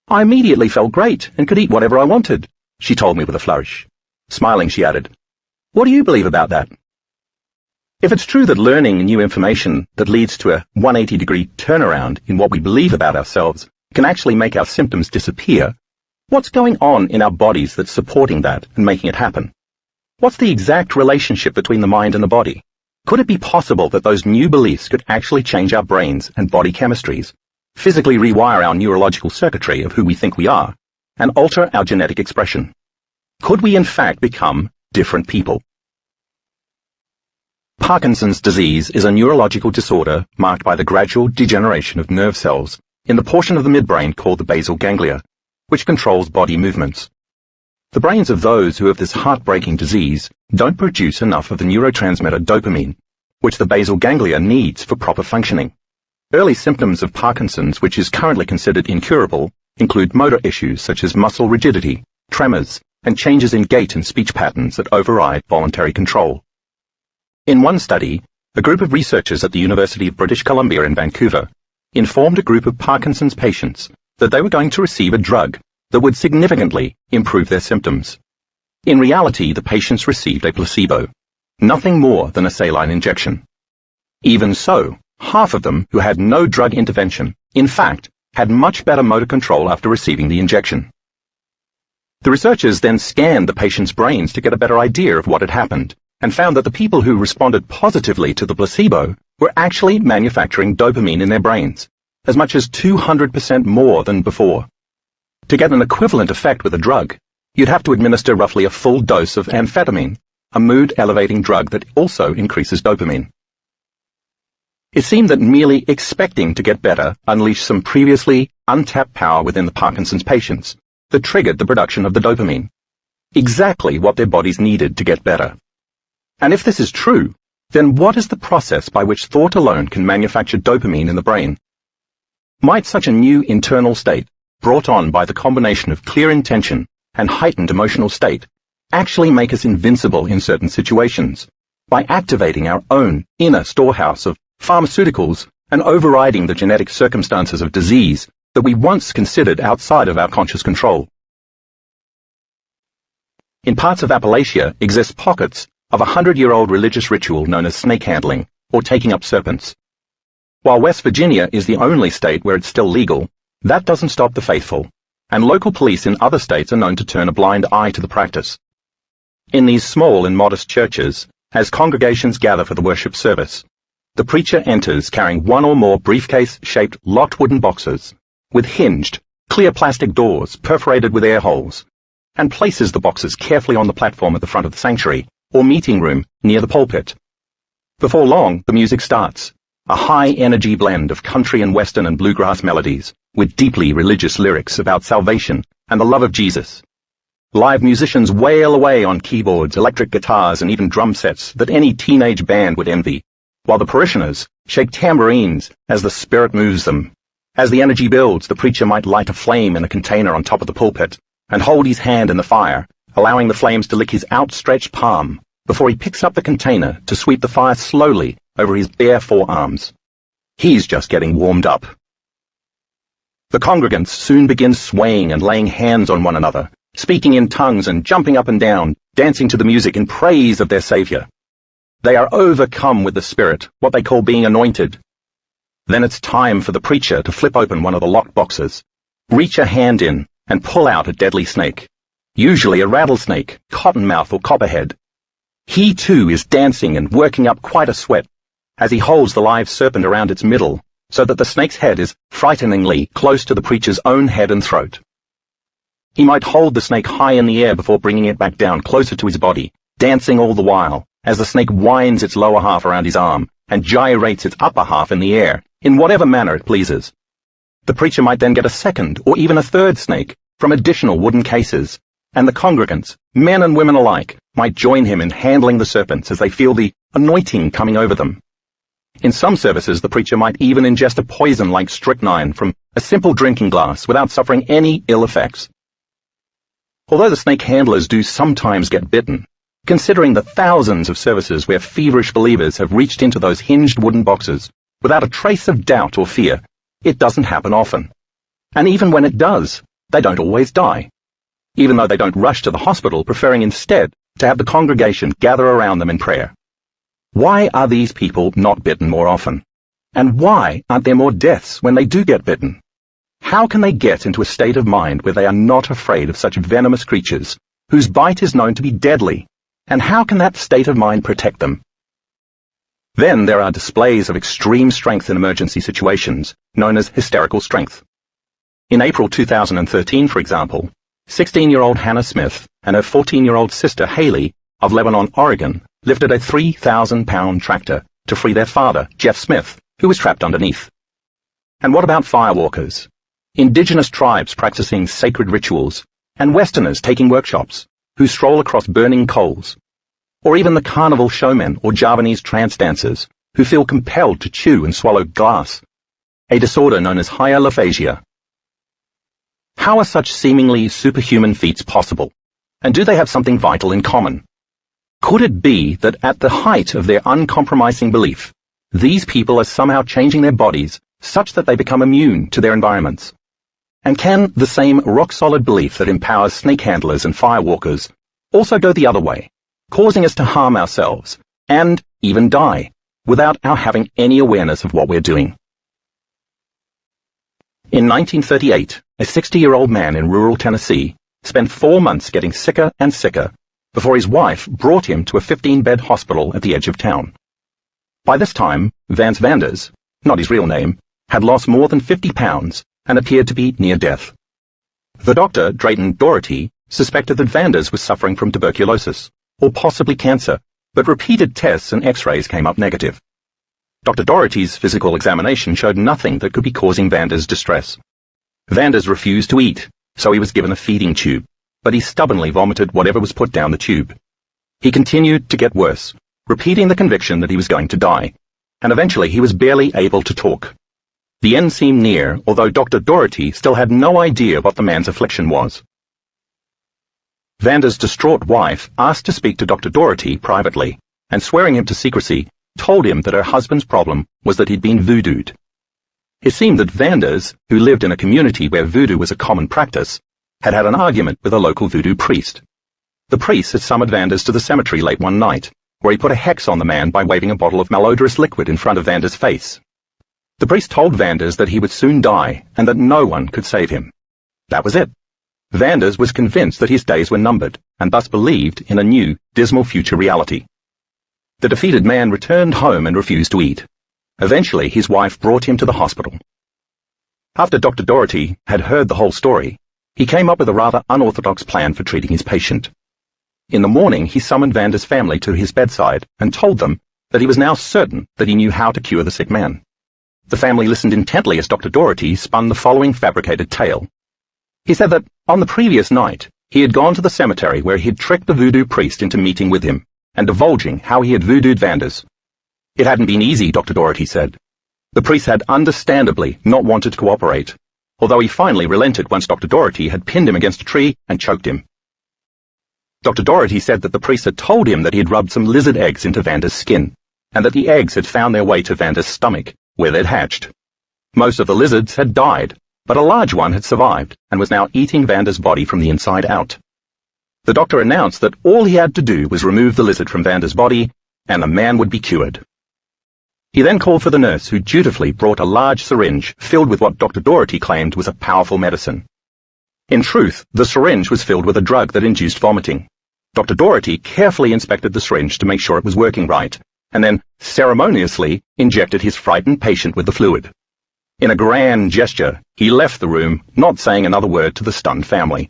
I immediately felt great and could eat whatever I wanted, she told me with a flourish. Smiling, she added, What do you believe about that? If it's true that learning new information that leads to a 180-degree turnaround in what we believe about ourselves can actually make our symptoms disappear, what's going on in our bodies that's supporting that and making it happen? What's the exact relationship between the mind and the body? Could it be possible that those new beliefs could actually change our brains and body chemistries, physically rewire our neurological circuitry of who we think we are, and alter our genetic expression? Could we in fact become different people? Parkinson's disease is a neurological disorder marked by the gradual degeneration of nerve cells in the portion of the midbrain called the basal ganglia, which controls body movements. The brains of those who have this heartbreaking disease don't produce enough of the neurotransmitter dopamine, which the basal ganglia needs for proper functioning. Early symptoms of Parkinson's, which is currently considered incurable, include motor issues such as muscle rigidity, tremors, and changes in gait and speech patterns that override voluntary control. In one study, a group of researchers at the University of British Columbia in Vancouver informed a group of Parkinson's patients that they were going to receive a drug that would significantly improve their symptoms. In reality, the patients received a placebo, nothing more than a saline injection. Even so, half of them who had no drug intervention, in fact, had much better motor control after receiving the injection. The researchers then scanned the patients' brains to get a better idea of what had happened, and found that the people who responded positively to the placebo were actually manufacturing dopamine in their brains, as much as 200% more than before. To get an equivalent effect with a drug, you'd have to administer roughly a full dose of amphetamine, a mood-elevating drug that also increases dopamine. It seemed that merely expecting to get better unleashed some previously untapped power within the Parkinson's patients that triggered the production of the dopamine, exactly what their bodies needed to get better. And if this is true, then what is the process by which thought alone can manufacture dopamine in the brain? Might such a new internal state, brought on by the combination of clear intention and heightened emotional state, actually make us invincible in certain situations, by activating our own inner storehouse of pharmaceuticals and overriding the genetic circumstances of disease that we once considered outside of our conscious control? In parts of Appalachia exist pockets of a 100-year-old religious ritual known as snake handling, or taking up serpents. While West Virginia is the only state where it's still legal, that doesn't stop the faithful, and local police in other states are known to turn a blind eye to the practice. In these small and modest churches, as congregations gather for the worship service, the preacher enters carrying one or more briefcase-shaped locked wooden boxes with hinged, clear plastic doors perforated with air holes, and places the boxes carefully on the platform at the front of the sanctuary, or meeting room near the pulpit. Before long, the music starts, a high-energy blend of country and western and bluegrass melodies, with deeply religious lyrics about salvation and the love of Jesus. Live musicians wail away on keyboards, electric guitars, and even drum sets that any teenage band would envy, while the parishioners shake tambourines as the Spirit moves them. As the energy builds, the preacher might light a flame in a container on top of the pulpit and hold his hand in the fire, allowing the flames to lick his outstretched palm before he picks up the container to sweep the fire slowly over his bare forearms. He's just getting warmed up. The congregants soon begin swaying and laying hands on one another, speaking in tongues and jumping up and down, dancing to the music in praise of their Savior. They are overcome with the Spirit, what they call being anointed. Then it's time for the preacher to flip open one of the locked boxes, reach a hand in, and pull out a deadly snake, usually a rattlesnake, cottonmouth, or copperhead. He too is dancing and working up quite a sweat as he holds the live serpent around its middle so that the snake's head is frighteningly close to the preacher's own head and throat. He might hold the snake high in the air before bringing it back down closer to his body, dancing all the while as the snake winds its lower half around his arm and gyrates its upper half in the air in whatever manner it pleases. The preacher might then get a second or even a third snake from additional wooden cases, and the congregants, men and women alike, might join him in handling the serpents as they feel the anointing coming over them. In some services, the preacher might even ingest a poison like strychnine from a simple drinking glass without suffering any ill effects. Although the snake handlers do sometimes get bitten, considering the thousands of services where feverish believers have reached into those hinged wooden boxes without a trace of doubt or fear, it doesn't happen often. And even when it does, they don't always die, even though they don't rush to the hospital, preferring instead to have the congregation gather around them in prayer. Why are these people not bitten more often? And why aren't there more deaths when they do get bitten? How can they get into a state of mind where they are not afraid of such venomous creatures, whose bite is known to be deadly? And how can that state of mind protect them? Then there are displays of extreme strength in emergency situations, known as hysterical strength. In April 2013, for example, 16-year-old Hannah Smith and her 14-year-old sister Haley of Lebanon, Oregon, lifted a 3,000-pound tractor to free their father, Jeff Smith, who was trapped underneath. And what about firewalkers? Indigenous tribes practicing sacred rituals, and Westerners taking workshops, who stroll across burning coals, or even the carnival showmen or Javanese trance dancers, who feel compelled to chew and swallow glass, a disorder known as hyalophagia. How are such seemingly superhuman feats possible, and do they have something vital in common? Could it be that at the height of their uncompromising belief, these people are somehow changing their bodies such that they become immune to their environments? And can the same rock-solid belief that empowers snake handlers and firewalkers also go the other way, causing us to harm ourselves and even die without our having any awareness of what we're doing? In 1938, a 60-year-old man in rural Tennessee spent 4 months getting sicker and sicker before his wife brought him to a 15-bed hospital at the edge of town. By this time, Vance Vanders, not his real name, had lost more than 50 pounds and appeared to be near death. The doctor, Drayton Doherty, suspected that Vanders was suffering from tuberculosis, or possibly cancer, but repeated tests and x-rays came up negative. Dr. Doherty's physical examination showed nothing that could be causing Vanders distress. Vanders refused to eat, so he was given a feeding tube, but he stubbornly vomited whatever was put down the tube. He continued to get worse, repeating the conviction that he was going to die, and eventually he was barely able to talk. The end seemed near, although Dr. Doherty still had no idea what the man's affliction was. Vanders' distraught wife asked to speak to Dr. Doherty privately, and swearing him to secrecy, told him that her husband's problem was that he'd been voodooed. It seemed that Vanders, who lived in a community where voodoo was a common practice, had had an argument with a local voodoo priest. The priest had summoned Vanders to the cemetery late one night, where he put a hex on the man by waving a bottle of malodorous liquid in front of Vanders' face. The priest told Vanders that he would soon die and that no one could save him. That was it. Vanders was convinced that his days were numbered and thus believed in a new, dismal future reality. The defeated man returned home and refused to eat. Eventually, his wife brought him to the hospital. After Dr. Doherty had heard the whole story, he came up with a rather unorthodox plan for treating his patient. In the morning, he summoned Vanders' family to his bedside and told them that he was now certain that he knew how to cure the sick man. The family listened intently as Dr. Doherty spun the following fabricated tale. He said that, on the previous night, he had gone to the cemetery where he had tricked the voodoo priest into meeting with him and divulging how he had voodooed Vanders. It hadn't been easy, Dr. Doherty said. The priest had understandably not wanted to cooperate, although he finally relented once Dr. Doherty had pinned him against a tree and choked him. Dr. Doherty said that the priest had told him that he had rubbed some lizard eggs into Vanders' skin, and that the eggs had found their way to Vanders' stomach, where they'd hatched. Most of the lizards had died, but a large one had survived and was now eating Vanders' body from the inside out. The doctor announced that all he had to do was remove the lizard from Vanders' body, and the man would be cured. He then called for the nurse, who dutifully brought a large syringe filled with what Dr. Doherty claimed was a powerful medicine. In truth, the syringe was filled with a drug that induced vomiting. Dr. Doherty carefully inspected the syringe to make sure it was working right, and then ceremoniously injected his frightened patient with the fluid. In a grand gesture, he left the room, not saying another word to the stunned family.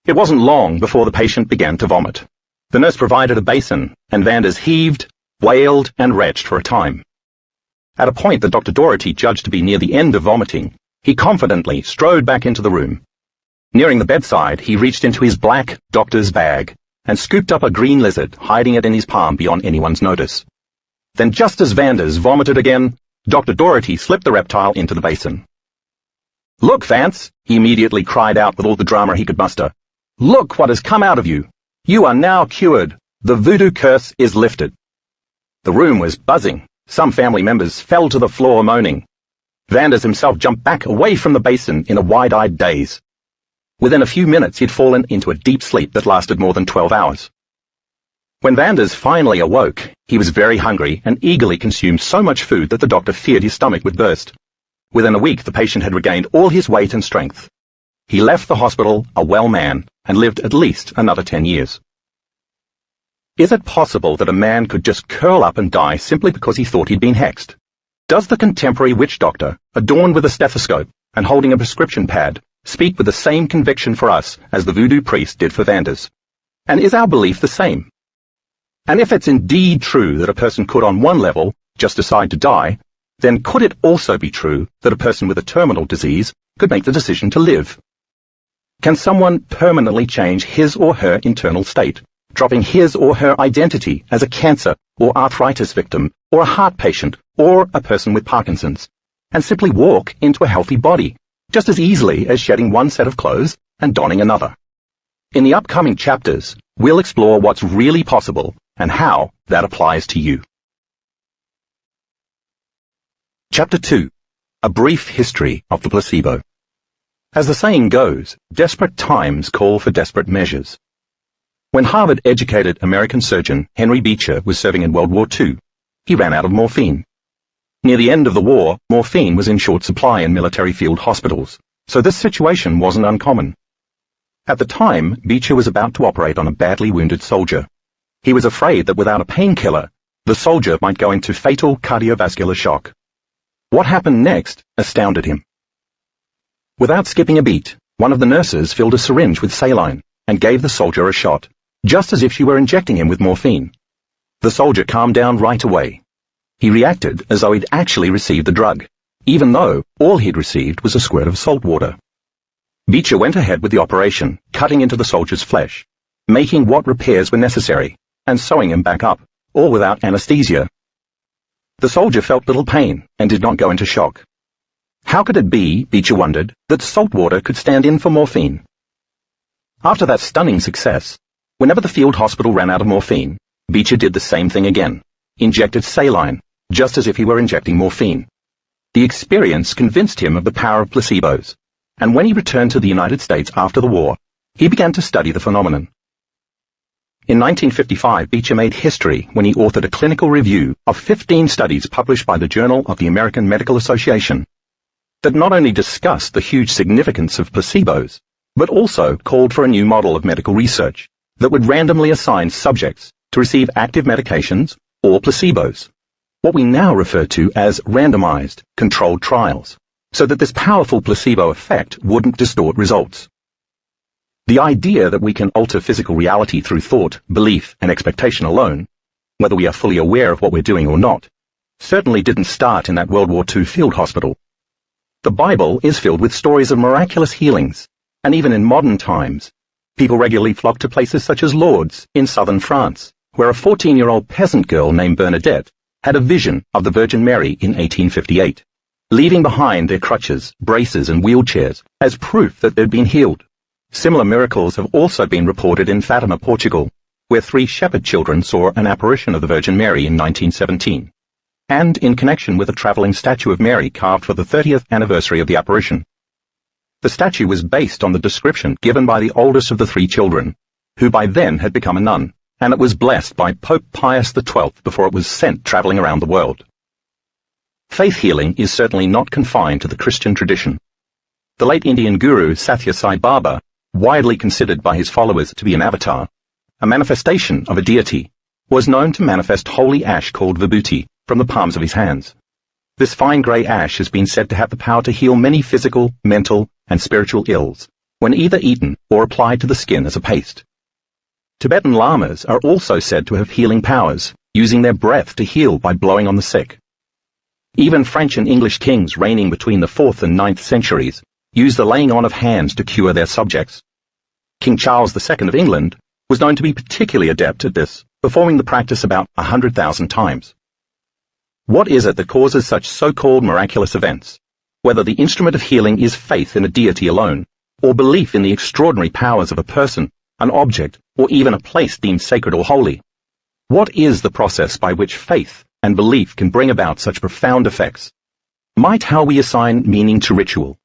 It wasn't long before the patient began to vomit. The nurse provided a basin, and Vanders heaved, wailed, and retched for a time. At a point that Dr. Doherty judged to be near the end of vomiting, he confidently strode back into the room. Nearing the bedside, he reached into his black doctor's bag and scooped up a green lizard, hiding it in his palm beyond anyone's notice. Then, just as Vanders vomited again, Dr. Doherty slipped the reptile into the basin. "Look, Vance," he immediately cried out with all the drama he could muster. "Look what has come out of you. You are now cured. The voodoo curse is lifted." The room was buzzing. Some family members fell to the floor moaning. Vanders himself jumped back away from the basin in a wide-eyed daze. Within a few minutes, he'd fallen into a deep sleep that lasted more than 12 hours. When Vanders finally awoke, he was very hungry and eagerly consumed so much food that the doctor feared his stomach would burst. Within a week, the patient had regained all his weight and strength. He left the hospital a well man and lived at least another 10 years. Is it possible that a man could just curl up and die simply because he thought he'd been hexed? Does the contemporary witch doctor, adorned with a stethoscope and holding a prescription pad, speak with the same conviction for us as the voodoo priest did for Vanders? And is our belief the same? And if it's indeed true that a person could on one level just decide to die, then could it also be true that a person with a terminal disease could make the decision to live? Can someone permanently change his or her internal state, dropping his or her identity as a cancer or arthritis victim or a heart patient or a person with Parkinson's, and simply walk into a healthy body, just as easily as shedding one set of clothes and donning another? In the upcoming chapters, we'll explore what's really possible and how that applies to you. Chapter 2. A Brief History of the Placebo. As the saying goes, desperate times call for desperate measures. When Harvard-educated American surgeon Henry Beecher was serving in World War II, he ran out of morphine. Near the end of the war, morphine was in short supply in military field hospitals, so this situation wasn't uncommon. At the time, Beecher was about to operate on a badly wounded soldier. He was afraid that without a painkiller, the soldier might go into fatal cardiovascular shock. What happened next astounded him. Without skipping a beat, one of the nurses filled a syringe with saline and gave the soldier a shot, just as if she were injecting him with morphine. The soldier calmed down right away. He reacted as though he'd actually received the drug, even though all he'd received was a squirt of salt water. Beecher went ahead with the operation, cutting into the soldier's flesh, making what repairs were necessary, and sewing him back up, all without anesthesia. The soldier felt little pain and did not go into shock. How could it be, Beecher wondered, that salt water could stand in for morphine? After that stunning success, whenever the field hospital ran out of morphine, Beecher did the same thing again, injected saline, just as if he were injecting morphine. The experience convinced him of the power of placebos, and when he returned to the United States after the war, he began to study the phenomenon. In 1955, Beecher made history when he authored a clinical review of 15 studies published by the Journal of the American Medical Association that not only discussed the huge significance of placebos, but also called for a new model of medical research that would randomly assign subjects to receive active medications or placebos, what we now refer to as randomized, controlled trials, so that this powerful placebo effect wouldn't distort results. The idea that we can alter physical reality through thought, belief, and expectation alone, whether we are fully aware of what we're doing or not, certainly didn't start in that World War II field hospital. The Bible is filled with stories of miraculous healings, and even in modern times, people regularly flock to places such as Lourdes in southern France, where a 14-year-old peasant girl named Bernadette had a vision of the Virgin Mary in 1858, leaving behind their crutches, braces, and wheelchairs as proof that they'd been healed. Similar miracles have also been reported in Fatima, Portugal, where 3 shepherd children saw an apparition of the Virgin Mary in 1917, and in connection with a travelling statue of Mary carved for the 30th anniversary of the apparition. The statue was based on the description given by the oldest of the 3 children, who by then had become a nun, and it was blessed by Pope Pius XII before it was sent travelling around the world. Faith healing is certainly not confined to the Christian tradition. The late Indian guru Sathya Sai Baba, widely considered by his followers to be an avatar, a manifestation of a deity, was known to manifest holy ash called vibhuti from the palms of his hands. This fine grey ash has been said to have the power to heal many physical, mental, and spiritual ills when either eaten or applied to the skin as a paste. Tibetan lamas are also said to have healing powers, using their breath to heal by blowing on the sick. Even French and English kings reigning between the 4th and 9th centuries used the laying on of hands to cure their subjects. King Charles II of England was known to be particularly adept at this, performing the practice about 100,000 times. What is it that causes such so-called miraculous events, whether the instrument of healing is faith in a deity alone, or belief in the extraordinary powers of a person, an object, or even a place deemed sacred or holy? What is the process by which faith and belief can bring about such profound effects? Might how we assign meaning to ritual,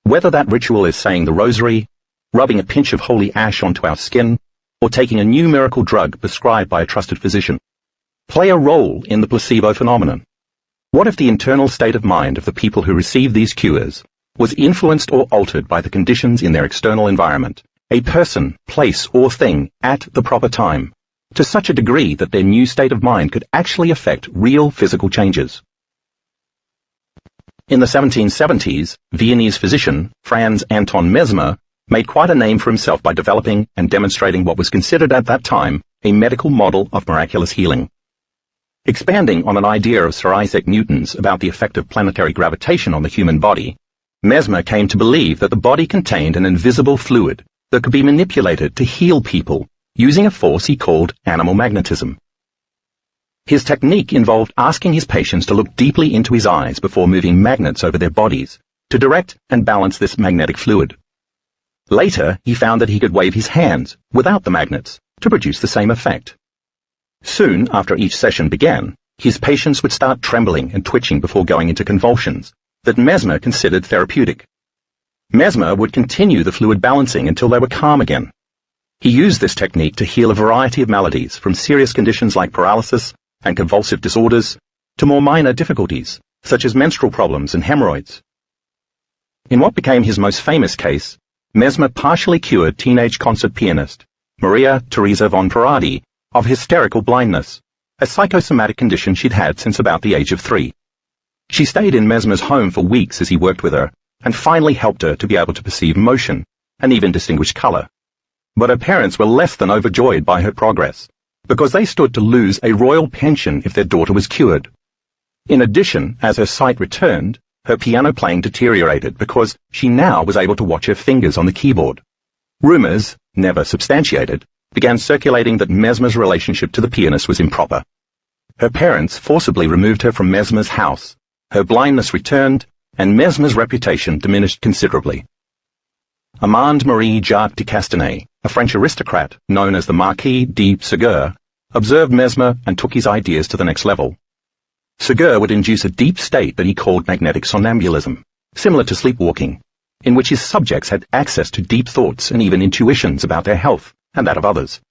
whether that ritual is saying the rosary, rubbing a pinch of holy ash onto our skin, or taking a new miracle drug prescribed by a trusted physician, play a role in the placebo phenomenon? What if the internal state of mind of the people who receive these cures was influenced or altered by the conditions in their external environment, a person, place, or thing at the proper time, to such a degree that their new state of mind could actually affect real physical changes? In the 1770s, Viennese physician Franz Anton Mesmer made quite a name for himself by developing and demonstrating what was considered at that time a medical model of miraculous healing. Expanding on an idea of Sir Isaac Newton's about the effect of planetary gravitation on the human body, Mesmer came to believe that the body contained an invisible fluid that could be manipulated to heal people using a force he called animal magnetism. His technique involved asking his patients to look deeply into his eyes before moving magnets over their bodies to direct and balance this magnetic fluid. Later, he found that he could wave his hands without the magnets to produce the same effect. Soon after each session began, his patients would start trembling and twitching before going into convulsions that Mesmer considered therapeutic. Mesmer would continue the fluid balancing until they were calm again. He used this technique to heal a variety of maladies, from serious conditions like paralysis and convulsive disorders to more minor difficulties, such as menstrual problems and hemorrhoids. In what became his most famous case, Mesmer partially cured teenage concert pianist Maria Theresa von Paradi of hysterical blindness, a psychosomatic condition she'd had since about the age of 3. She stayed in Mesmer's home for weeks as he worked with her, and finally helped her to be able to perceive motion and even distinguish color. But her parents were less than overjoyed by her progress, because they stood to lose a royal pension if their daughter was cured. In addition, as her sight returned, her piano playing deteriorated because she now was able to watch her fingers on the keyboard. Rumors, never substantiated, began circulating that Mesmer's relationship to the pianist was improper. Her parents forcibly removed her from Mesmer's house. Her blindness returned, and Mesmer's reputation diminished considerably. Armand Marie Jacques de Castanet, a French aristocrat known as the Marquis de Ségur, observed Mesmer and took his ideas to the next level. Ségur would induce a deep state that he called magnetic somnambulism, similar to sleepwalking, in which his subjects had access to deep thoughts and even intuitions about their health and that of others.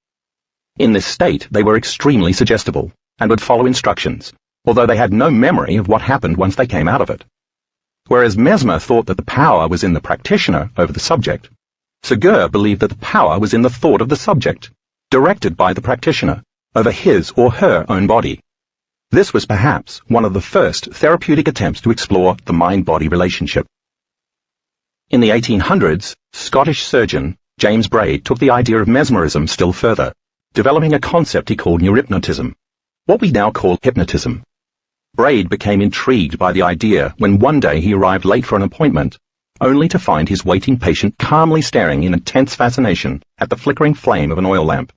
In this state, they were extremely suggestible and would follow instructions, although they had no memory of what happened once they came out of it. Whereas Mesmer thought that the power was in the practitioner over the subject, Ségur believed that the power was in the thought of the subject, directed by the practitioner, over his or her own body. This was perhaps one of the first therapeutic attempts to explore the mind-body relationship. In the 1800s, Scottish surgeon James Braid took the idea of mesmerism still further, developing a concept he called neurohypnotism, what we now call hypnotism. Braid became intrigued by the idea when one day he arrived late for an appointment, only to find his waiting patient calmly staring in intense fascination at the flickering flame of an oil lamp.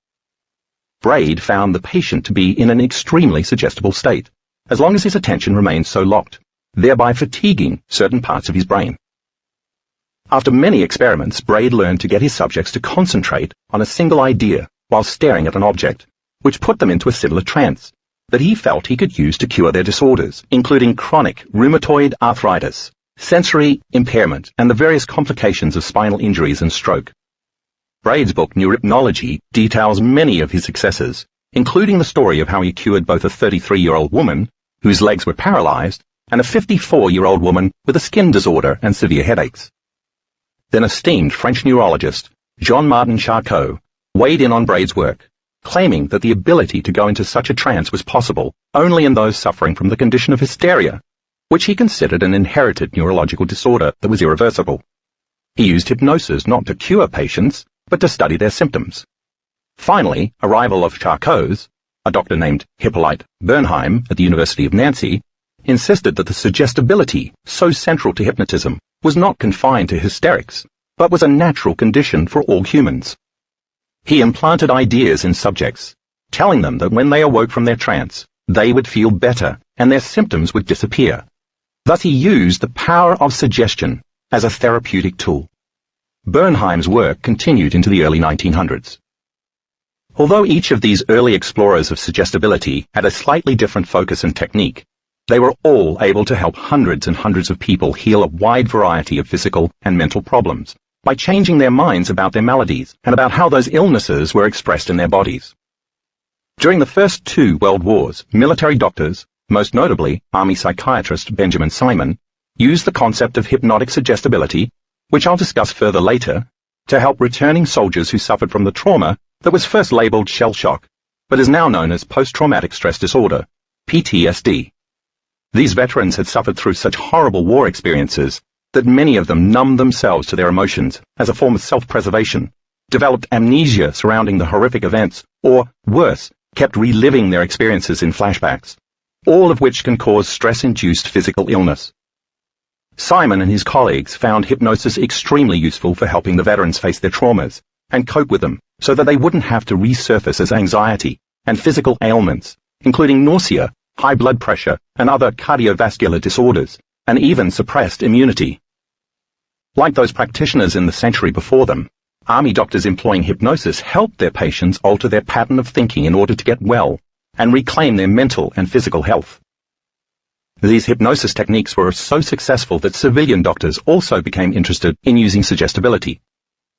Braid found the patient to be in an extremely suggestible state, as long as his attention remained so locked, thereby fatiguing certain parts of his brain. After many experiments, Braid learned to get his subjects to concentrate on a single idea while staring at an object, which put them into a similar trance that he felt he could use to cure their disorders, including chronic rheumatoid arthritis, sensory impairment, and the various complications of spinal injuries and stroke. Braid's book Neurohypnology details many of his successes, including the story of how he cured both a 33-year-old woman, whose legs were paralyzed, and a 54-year-old woman with a skin disorder and severe headaches. Then esteemed French neurologist Jean-Martin Charcot weighed in on Braid's work, claiming that the ability to go into such a trance was possible only in those suffering from the condition of hysteria, which he considered an inherited neurological disorder that was irreversible. He used hypnosis not to cure patients, but to study their symptoms. Finally, a rival of Charcot's, a doctor named Hippolyte Bernheim at the University of Nancy, insisted that the suggestibility, so central to hypnotism, was not confined to hysterics, but was a natural condition for all humans. He implanted ideas in subjects, telling them that when they awoke from their trance, they would feel better and their symptoms would disappear. Thus he used the power of suggestion as a therapeutic tool. Bernheim's work continued into the early 1900s. Although each of these early explorers of suggestibility had a slightly different focus and technique, they were all able to help hundreds and hundreds of people heal a wide variety of physical and mental problems by changing their minds about their maladies and about how those illnesses were expressed in their bodies. During the first 2 world wars, military doctors, most notably Army psychiatrist Benjamin Simon, used the concept of hypnotic suggestibility, which I'll discuss further later, to help returning soldiers who suffered from the trauma that was first labeled shell shock, but is now known as post-traumatic stress disorder, PTSD. These veterans had suffered through such horrible war experiences that many of them numbed themselves to their emotions as a form of self-preservation, developed amnesia surrounding the horrific events, or, worse, kept reliving their experiences in flashbacks, all of which can cause stress-induced physical illness. Simon and his colleagues found hypnosis extremely useful for helping the veterans face their traumas and cope with them so that they wouldn't have to resurface as anxiety and physical ailments, including nausea, high blood pressure, and other cardiovascular disorders, and even suppressed immunity. Like those practitioners in the century before them, Army doctors employing hypnosis helped their patients alter their pattern of thinking in order to get well and reclaim their mental and physical health. These hypnosis techniques were so successful that civilian doctors also became interested in using suggestibility,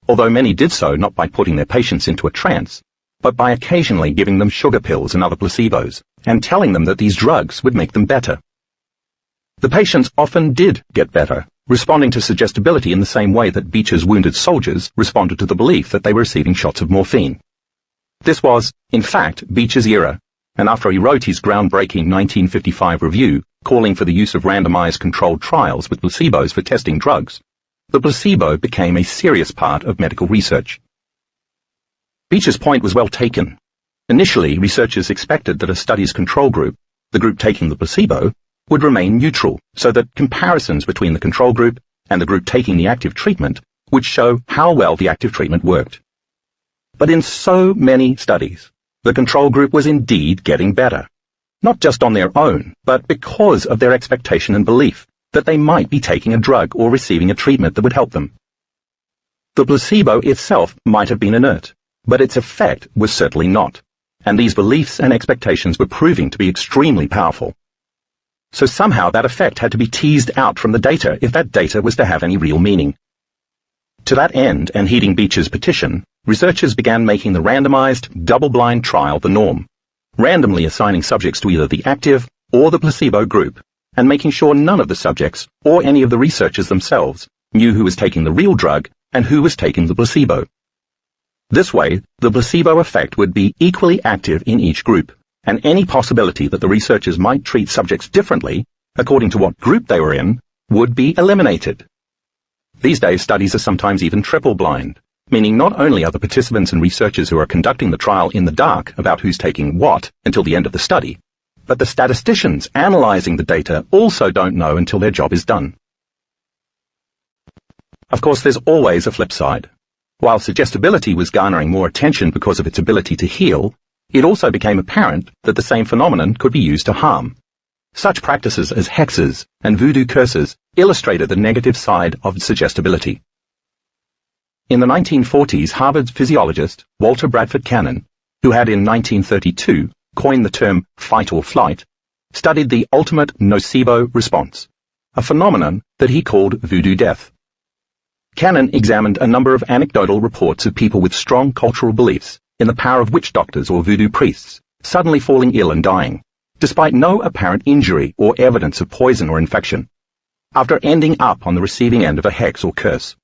although many did so not by putting their patients into a trance, but by occasionally giving them sugar pills and other placebos, and telling them that these drugs would make them better. The patients often did get better, responding to suggestibility in the same way that Beecher's wounded soldiers responded to the belief that they were receiving shots of morphine. This was, in fact, Beecher's era, and after he wrote his groundbreaking 1955 review calling for the use of randomized controlled trials with placebos for testing drugs, the placebo became a serious part of medical research. Beecher's point was well taken. Initially, researchers expected that a study's control group, the group taking the placebo, would remain neutral, so that comparisons between the control group and the group taking the active treatment would show how well the active treatment worked. But in so many studies, the control group was indeed getting better, not just on their own, but because of their expectation and belief that they might be taking a drug or receiving a treatment that would help them. The placebo itself might have been inert, but its effect was certainly not, and these beliefs and expectations were proving to be extremely powerful. So somehow that effect had to be teased out from the data if that data was to have any real meaning. To that end, and heeding Beecher's petition, researchers began making the randomized, double-blind trial the norm, randomly assigning subjects to either the active or the placebo group, and making sure none of the subjects or any of the researchers themselves knew who was taking the real drug and who was taking the placebo. This way, the placebo effect would be equally active in each group, and any possibility that the researchers might treat subjects differently, according to what group they were in, would be eliminated. These days, studies are sometimes even triple-blind, meaning not only are the participants and researchers who are conducting the trial in the dark about who's taking what until the end of the study, but the statisticians analyzing the data also don't know until their job is done. Of course, there's always a flip side. While suggestibility was garnering more attention because of its ability to heal, it also became apparent that the same phenomenon could be used to harm. Such practices as hexes and voodoo curses illustrated the negative side of suggestibility. In the 1940s, Harvard physiologist Walter Bradford Cannon, who had in 1932 coined the term fight or flight, studied the ultimate nocebo response, a phenomenon that he called voodoo death. Cannon examined a number of anecdotal reports of people with strong cultural beliefs in the power of witch doctors or voodoo priests suddenly falling ill and dying, despite no apparent injury or evidence of poison or infection, after ending up on the receiving end of a hex or curse.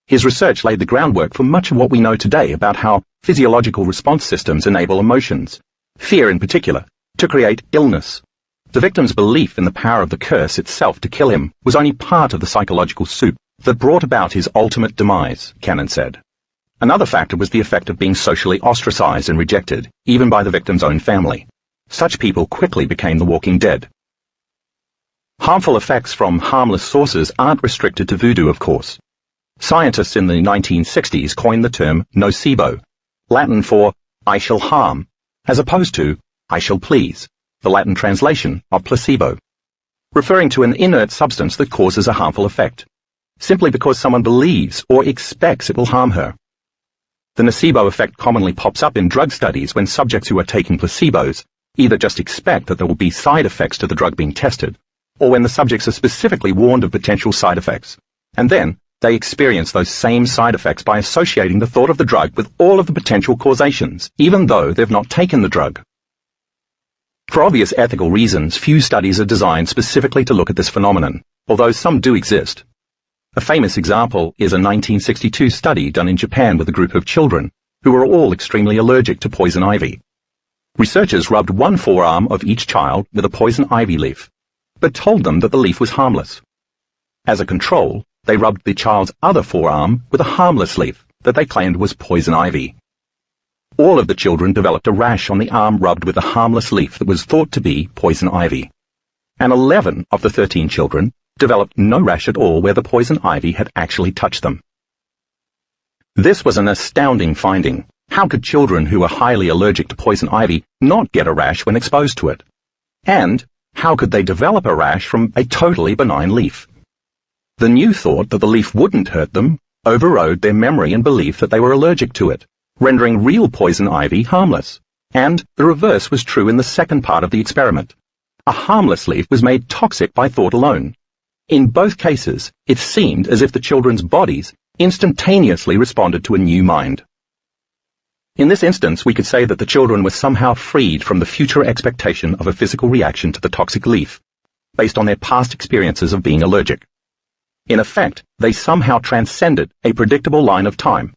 His research laid the groundwork for much of what we know today about how physiological response systems enable emotions, fear in particular, to create illness. The victim's belief in the power of the curse itself to kill him was only part of the psychological soup that brought about his ultimate demise, Cannon said. Another factor was the effect of being socially ostracized and rejected, even by the victim's own family. Such people quickly became the walking dead. Harmful effects from harmless sources aren't restricted to voodoo, of course. Scientists in the 1960s coined the term nocebo, Latin for I shall harm, as opposed to I shall please, the Latin translation of placebo, referring to an inert substance that causes a harmful effect, simply because someone believes or expects it will harm her. The nocebo effect commonly pops up in drug studies when subjects who are taking placebos either just expect that there will be side effects to the drug being tested, or when the subjects are specifically warned of potential side effects, and then, they experience those same side effects by associating the thought of the drug with all of the potential causations, even though they've not taken the drug. For obvious ethical reasons, few studies are designed specifically to look at this phenomenon, although some do exist. A famous example is a 1962 study done in Japan with a group of children who were all extremely allergic to poison ivy. Researchers rubbed one forearm of each child with a poison ivy leaf, but told them that the leaf was harmless. As a control, they rubbed the child's other forearm with a harmless leaf that they claimed was poison ivy. All of the children developed a rash on the arm rubbed with a harmless leaf that was thought to be poison ivy, and 11 of the 13 children developed no rash at all where the poison ivy had actually touched them. This was an astounding finding. How could children who were highly allergic to poison ivy not get a rash when exposed to it? And how could they develop a rash from a totally benign leaf? The new thought that the leaf wouldn't hurt them overrode their memory and belief that they were allergic to it, rendering real poison ivy harmless. And the reverse was true in the second part of the experiment. A harmless leaf was made toxic by thought alone. In both cases, it seemed as if the children's bodies instantaneously responded to a new mind. In this instance, we could say that the children were somehow freed from the future expectation of a physical reaction to the toxic leaf, based on their past experiences of being allergic. In effect, they somehow transcended a predictable line of time.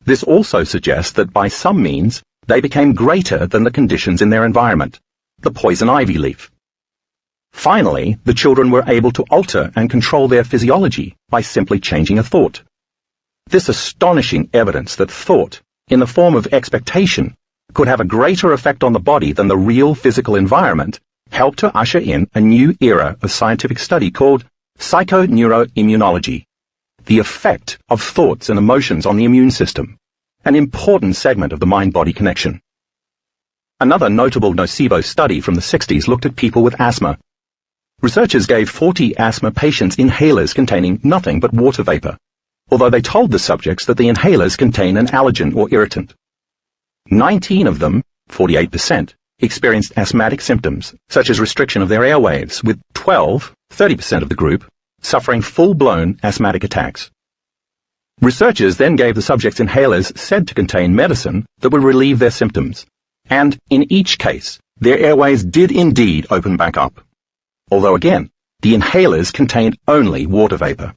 This also suggests that by some means, they became greater than the conditions in their environment, the poison ivy leaf. Finally, the children were able to alter and control their physiology by simply changing a thought. This astonishing evidence that thought, in the form of expectation, could have a greater effect on the body than the real physical environment helped to usher in a new era of scientific study called psychoneuroimmunology, the effect of thoughts and emotions on the immune system, an important segment of the mind-body connection. Another notable nocebo study from the 60s looked at people with asthma. Researchers gave 40 asthma patients inhalers containing nothing but water vapor, although they told the subjects that the inhalers contain an allergen or irritant. 19 of them, 48%, experienced asthmatic symptoms, such as restriction of their airwaves, with 12, 30% of the group, suffering full-blown asthmatic attacks. Researchers then gave the subjects inhalers said to contain medicine that would relieve their symptoms, and in each case, their airways did indeed open back up. Although again, the inhalers contained only water vapor.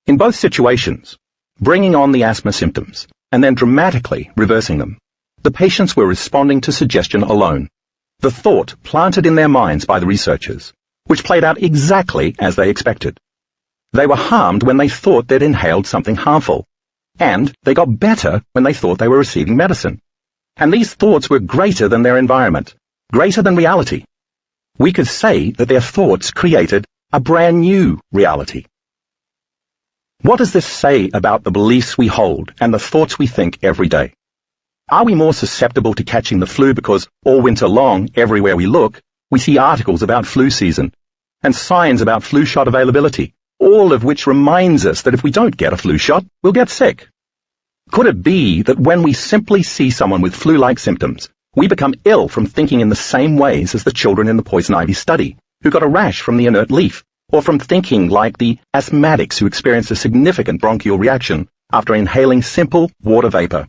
In both situations, bringing on the asthma symptoms and then dramatically reversing them, the patients were responding to suggestion alone, the thought planted in their minds by the researchers, which played out exactly as they expected. They were harmed when they thought they'd inhaled something harmful, and they got better when they thought they were receiving medicine. And these thoughts were greater than their environment, greater than reality. We could say that their thoughts created a brand new reality. What does this say about the beliefs we hold and the thoughts we think every day? Are we more susceptible to catching the flu because all winter long, everywhere we look, we see articles about flu season and signs about flu shot availability, all of which reminds us that if we don't get a flu shot, we'll get sick? Could it be that when we simply see someone with flu-like symptoms, we become ill from thinking in the same ways as the children in the poison ivy study, who got a rash from the inert leaf, or from thinking like the asthmatics who experienced a significant bronchial reaction after inhaling simple water vapor?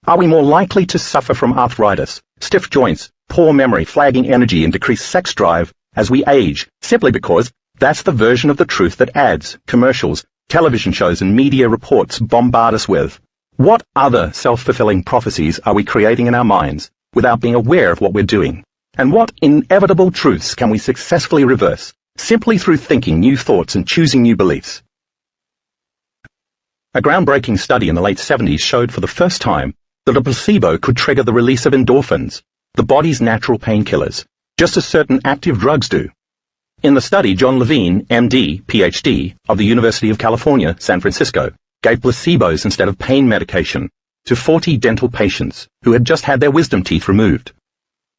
Are we more likely to suffer from arthritis, stiff joints, poor memory, flagging energy, and decreased sex drive as we age, simply because that's the version of the truth that ads, commercials, television shows, and media reports bombard us with? What other self-fulfilling prophecies are we creating in our minds without being aware of what we're doing? And what inevitable truths can we successfully reverse simply through thinking new thoughts and choosing new beliefs? A groundbreaking study in the late 70s showed for the first time that a placebo could trigger the release of endorphins, the body's natural painkillers, just as certain active drugs do. In the study, John Levine, MD, PhD, of the University of California, San Francisco, gave placebos instead of pain medication to 40 dental patients who had just had their wisdom teeth removed.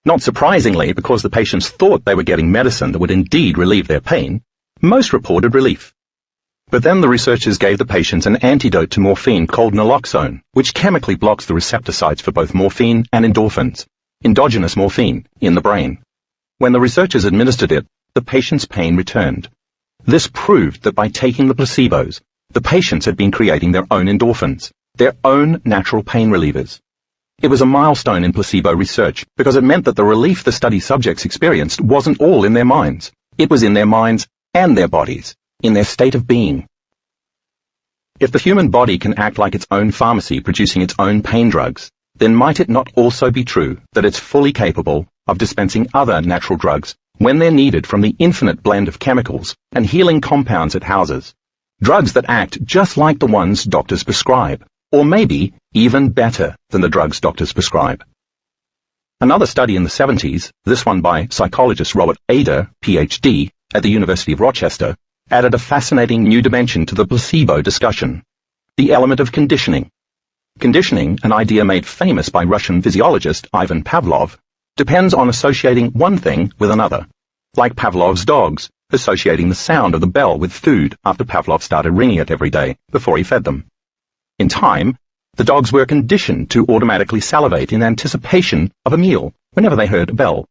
Not surprisingly, because the patients thought they were getting medicine that would indeed relieve their pain, most reported relief. But then the researchers gave the patients an antidote to morphine called naloxone, which chemically blocks the receptor sites for both morphine and endorphins, endogenous morphine, in the brain. When the researchers administered it, the patient's pain returned. This proved that by taking the placebos, the patients had been creating their own endorphins, their own natural pain relievers. It was a milestone in placebo research because it meant that the relief the study subjects experienced wasn't all in their minds. It was in their minds and their bodies, in their state of being. If the human body can act like its own pharmacy producing its own pain drugs, then might it not also be true that it's fully capable of dispensing other natural drugs when they're needed from the infinite blend of chemicals and healing compounds it houses? Drugs that act just like the ones doctors prescribe, or maybe even better than the drugs doctors prescribe. Another study in the 70s, this one by psychologist Robert Ader, PhD, at the University of Rochester, added a fascinating new dimension to the placebo discussion: the element of conditioning. Conditioning, an idea made famous by Russian physiologist Ivan Pavlov, depends on associating one thing with another, like Pavlov's dogs, associating the sound of the bell with food after Pavlov started ringing it every day before he fed them. In time, the dogs were conditioned to automatically salivate in anticipation of a meal whenever they heard a bell.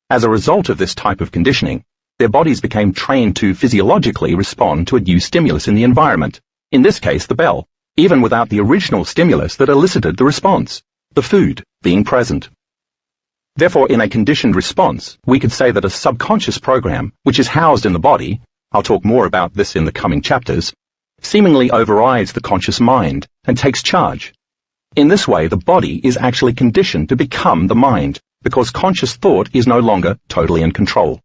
As a result of this type of conditioning, their bodies became trained to physiologically respond to a new stimulus in the environment, in this case the bell, even without the original stimulus that elicited the response, the food, being present. Therefore, in a conditioned response, we could say that a subconscious program, which is housed in the body, I'll talk more about this in the coming chapters, seemingly overrides the conscious mind and takes charge. In this way, the body is actually conditioned to become the mind, because conscious thought is no longer totally in control.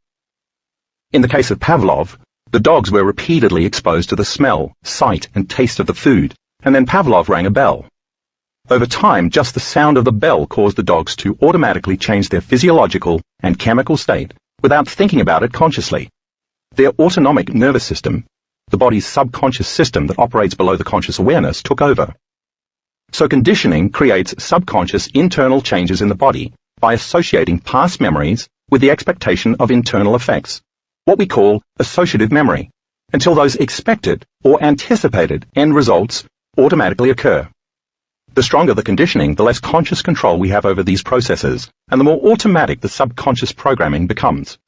In the case of Pavlov, the dogs were repeatedly exposed to the smell, sight, and taste of the food, and then Pavlov rang a bell. Over time, just the sound of the bell caused the dogs to automatically change their physiological and chemical state without thinking about it consciously. Their autonomic nervous system, the body's subconscious system that operates below the conscious awareness, took over. So conditioning creates subconscious internal changes in the body by associating past memories with the expectation of internal effects, what we call associative memory, until those expected or anticipated end results automatically occur. The stronger the conditioning, the less conscious control we have over these processes, and the more automatic the subconscious programming becomes.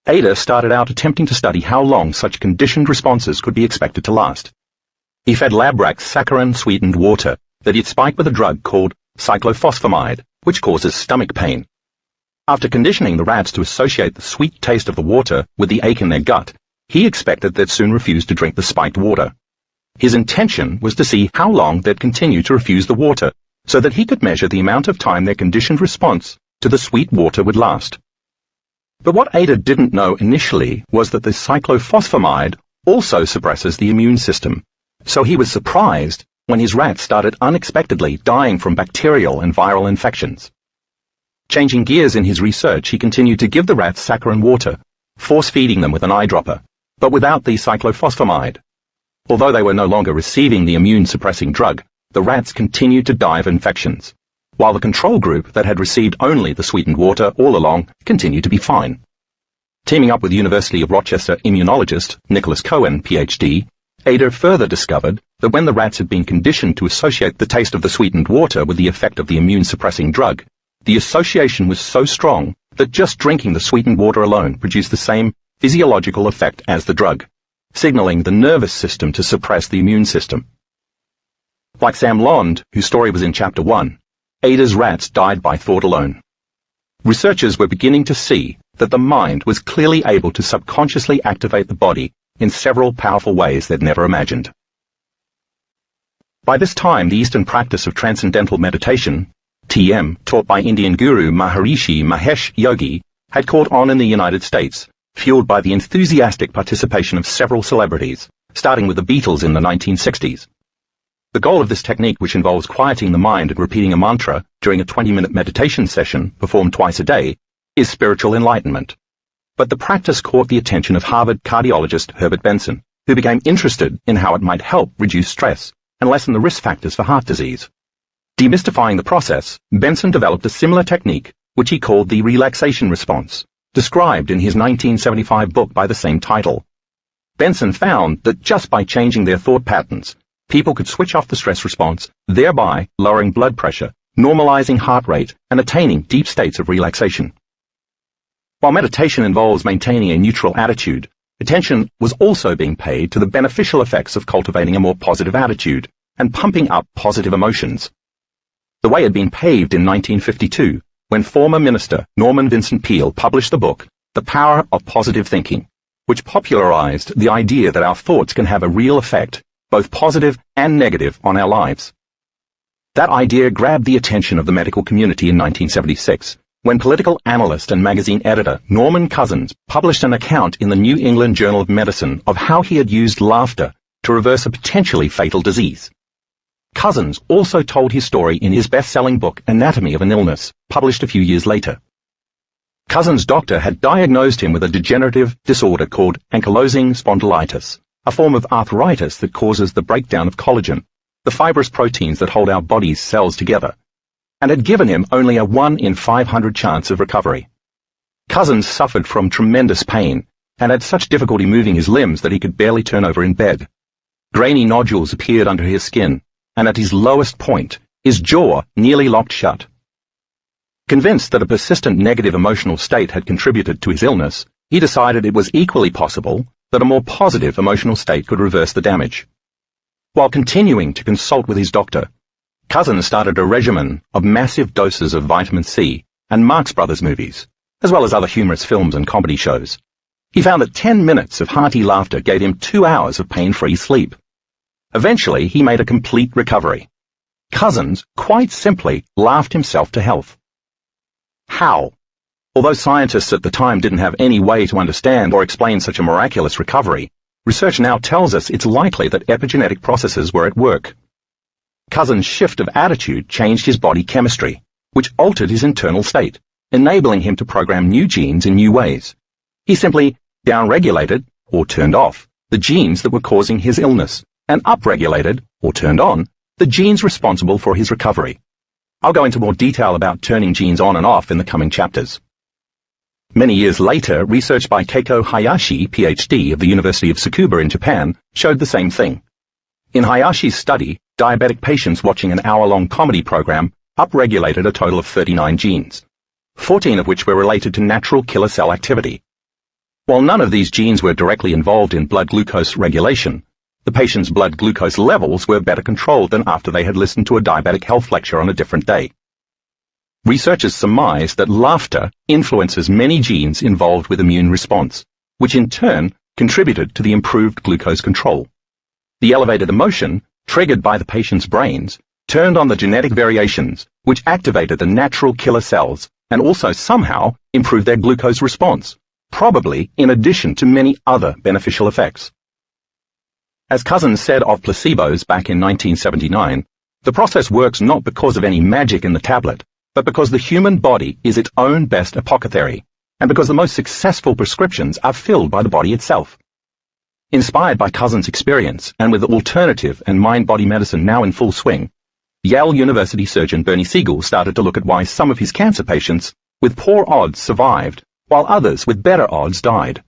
Ader started out attempting to study how long such conditioned responses could be expected to last. He fed lab rats saccharin-sweetened water that he'd spiked with a drug called cyclophosphamide, which causes stomach pain. After conditioning the rats to associate the sweet taste of the water with the ache in their gut, he expected they'd soon refuse to drink the spiked water. His intention was to see how long they'd continue to refuse the water, so that he could measure the amount of time their conditioned response to the sweet water would last. But what Ader didn't know initially was that the cyclophosphamide also suppresses the immune system, so he was surprised when his rats started unexpectedly dying from bacterial and viral infections. Changing gears in his research, he continued to give the rats saccharin water, force-feeding them with an eyedropper, but without the cyclophosphamide. Although they were no longer receiving the immune-suppressing drug, the rats continued to die of infections, while the control group that had received only the sweetened water all along continued to be fine. Teaming up with University of Rochester immunologist Nicholas Cohen, PhD, Ader further discovered that when the rats had been conditioned to associate the taste of the sweetened water with the effect of the immune-suppressing drug, the association was so strong that just drinking the sweetened water alone produced the same physiological effect as the drug, signaling the nervous system to suppress the immune system. Like Sam Lond, whose story was in Chapter 1, Ader's rats died by thought alone. Researchers were beginning to see that the mind was clearly able to subconsciously activate the body in several powerful ways they'd never imagined. By this time, the Eastern practice of transcendental meditation, TM, taught by Indian guru Maharishi Mahesh Yogi, had caught on in the United States, fueled by the enthusiastic participation of several celebrities, starting with the Beatles in the 1960s. The goal of this technique, which involves quieting the mind and repeating a mantra during a 20-minute meditation session performed twice a day, is spiritual enlightenment. But the practice caught the attention of Harvard cardiologist Herbert Benson, who became interested in how it might help reduce stress and lessen the risk factors for heart disease. Demystifying the process, Benson developed a similar technique, which he called the relaxation response, described in his 1975 book by the same title. Benson found that just by changing their thought patterns, people could switch off the stress response, thereby lowering blood pressure, normalizing heart rate, and attaining deep states of relaxation. While meditation involves maintaining a neutral attitude, Attention was also being paid to the beneficial effects of cultivating a more positive attitude and pumping up positive emotions. The way had been paved in 1952 when former Minister Norman Vincent Peale published the book The Power of Positive Thinking, which popularized the idea that our thoughts can have a real effect, both positive and negative, on our lives. That idea grabbed the attention of the medical community in 1976, when political analyst and magazine editor Norman Cousins published an account in the New England Journal of Medicine of how he had used laughter to reverse a potentially fatal disease. Cousins also told his story in his best-selling book Anatomy of an Illness, published a few years later. Cousins' doctor had diagnosed him with a degenerative disorder called ankylosing spondylitis, a form of arthritis that causes the breakdown of collagen, the fibrous proteins that hold our body's cells together, and had given him only a 1 in 500 chance of recovery. Cousins suffered from tremendous pain and had such difficulty moving his limbs that he could barely turn over in bed. Grainy nodules appeared under his skin, and at his lowest point, his jaw nearly locked shut. Convinced that a persistent negative emotional state had contributed to his illness, he decided it was equally possible that a more positive emotional state could reverse the damage. While continuing to consult with his doctor, Cousins started a regimen of massive doses of vitamin C and Marx Brothers movies, as well as other humorous films and comedy shows. He found that 10 minutes of hearty laughter gave him 2 hours of pain-free sleep. Eventually, he made a complete recovery. Cousins quite simply laughed himself to health. How? Although scientists at the time didn't have any way to understand or explain such a miraculous recovery, research now tells us it's likely that epigenetic processes were at work. Cousins' shift of attitude changed his body chemistry, which altered his internal state, enabling him to program new genes in new ways. He simply downregulated, or turned off, the genes that were causing his illness, and upregulated, or turned on, the genes responsible for his recovery. I'll go into more detail about turning genes on and off in the coming chapters. Many years later, research by Keiko Hayashi, PhD, of the University of Tsukuba in Japan, showed the same thing. In Hayashi's study, diabetic patients watching an hour-long comedy program upregulated a total of 39 genes, 14 of which were related to natural killer cell activity. While none of these genes were directly involved in blood glucose regulation, the patient's blood glucose levels were better controlled than after they had listened to a diabetic health lecture on a different day. Researchers surmise that laughter influences many genes involved with immune response, which in turn contributed to the improved glucose control. The elevated emotion, triggered by the patient's brains, turned on the genetic variations, which activated the natural killer cells and also somehow improved their glucose response, probably in addition to many other beneficial effects. As Cousins said of placebos back in 1979, the process works not because of any magic in the tablet, but because the human body is its own best apothecary, and because the most successful prescriptions are filled by the body itself. Inspired by Cousins' experience, and with alternative and mind-body medicine now in full swing, Yale University surgeon Bernie Siegel started to look at why some of his cancer patients with poor odds survived, while others with better odds died.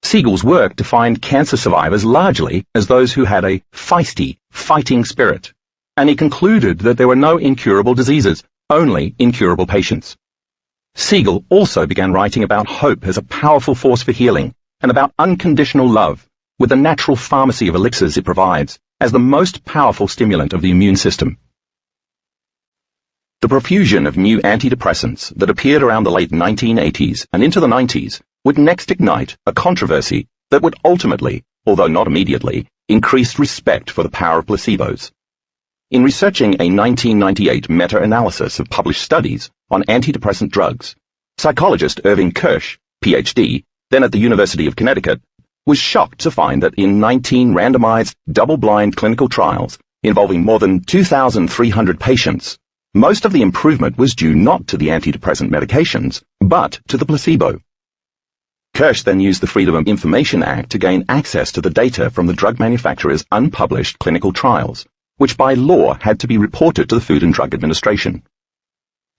Siegel's work defined cancer survivors largely as those who had a feisty, fighting spirit, and he concluded that there were no incurable diseases, only incurable patients. Siegel also began writing about hope as a powerful force for healing and about unconditional love, with the natural pharmacy of elixirs it provides as the most powerful stimulant of the immune system. The profusion of new antidepressants that appeared around the late 1980s and into the 90s would next ignite a controversy that would ultimately, although not immediately, increase respect for the power of placebos. In researching a 1998 meta-analysis of published studies on antidepressant drugs, psychologist Irving Kirsch, PhD, then at the University of Connecticut, was shocked to find that in 19 randomized, double-blind clinical trials involving more than 2,300 patients, most of the improvement was due not to the antidepressant medications, but to the placebo. Kirsch then used the Freedom of Information Act to gain access to the data from the drug manufacturer's unpublished clinical trials, which by law had to be reported to the Food and Drug Administration.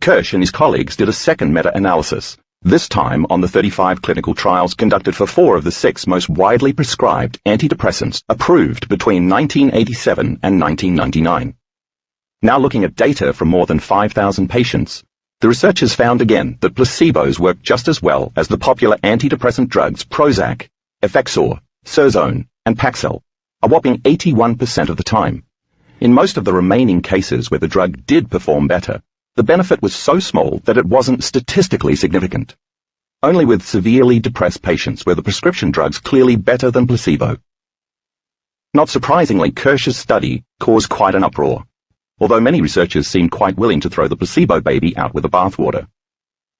Kirsch and his colleagues did a second meta-analysis, this time on the 35 clinical trials conducted for 4 of the 6 most widely prescribed antidepressants approved between 1987 and 1999. Now looking at data from more than 5,000 patients, the researchers found again that placebos work just as well as the popular antidepressant drugs Prozac, Effexor, Surzone, and Paxil, a whopping 81% of the time. In most of the remaining cases where the drug did perform better, the benefit was so small that it wasn't statistically significant. Only with severely depressed patients were the prescription drugs clearly better than placebo. Not surprisingly, Kirsch's study caused quite an uproar, although many researchers seemed quite willing to throw the placebo baby out with the bathwater.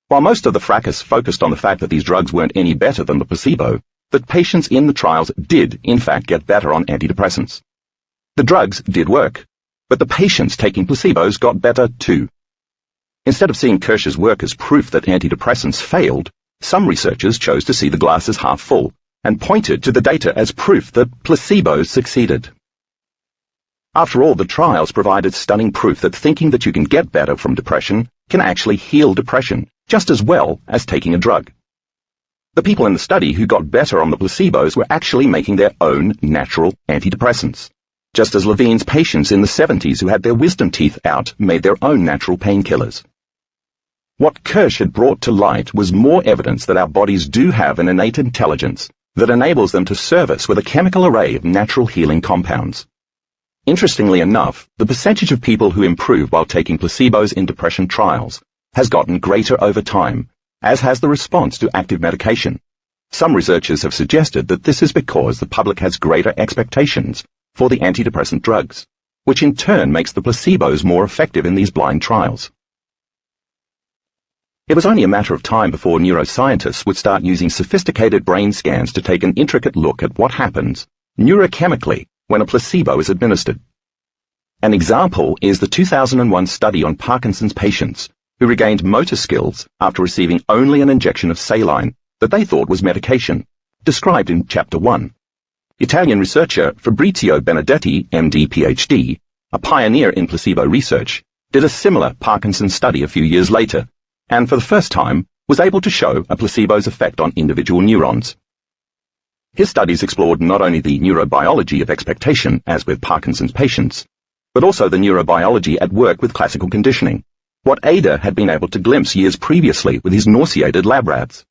While most of the fracas focused on the fact that these drugs weren't any better than the placebo, that patients in the trials did, in fact, get better on antidepressants. The drugs did work, but the patients taking placebos got better too. Instead of seeing Kirsch's work as proof that antidepressants failed, some researchers chose to see the glass as half full and pointed to the data as proof that placebos succeeded. After all, the trials provided stunning proof that thinking that you can get better from depression can actually heal depression just as well as taking a drug. The people in the study who got better on the placebos were actually making their own natural antidepressants, just as Levine's patients in the 70s who had their wisdom teeth out made their own natural painkillers. What Kirsch had brought to light was more evidence that our bodies do have an innate intelligence that enables them to serve us with a chemical array of natural healing compounds. Interestingly enough, the percentage of people who improve while taking placebos in depression trials has gotten greater over time, as has the response to active medication. Some researchers have suggested that this is because the public has greater expectations for the antidepressant drugs, which in turn makes the placebos more effective in these blind trials. It was only a matter of time before neuroscientists would start using sophisticated brain scans to take an intricate look at what happens neurochemically when a placebo is administered. An example is the 2001 study on Parkinson's patients who regained motor skills after receiving only an injection of saline that they thought was medication, described in Chapter 1. Italian researcher Fabrizio Benedetti, MD, PhD, a pioneer in placebo research, did a similar Parkinson's study a few years later, and for the first time was able to show a placebo's effect on individual neurons. His studies explored not only the neurobiology of expectation, as with Parkinson's patients, but also the neurobiology at work with classical conditioning, what Ada had been able to glimpse years previously with his nauseated lab rats.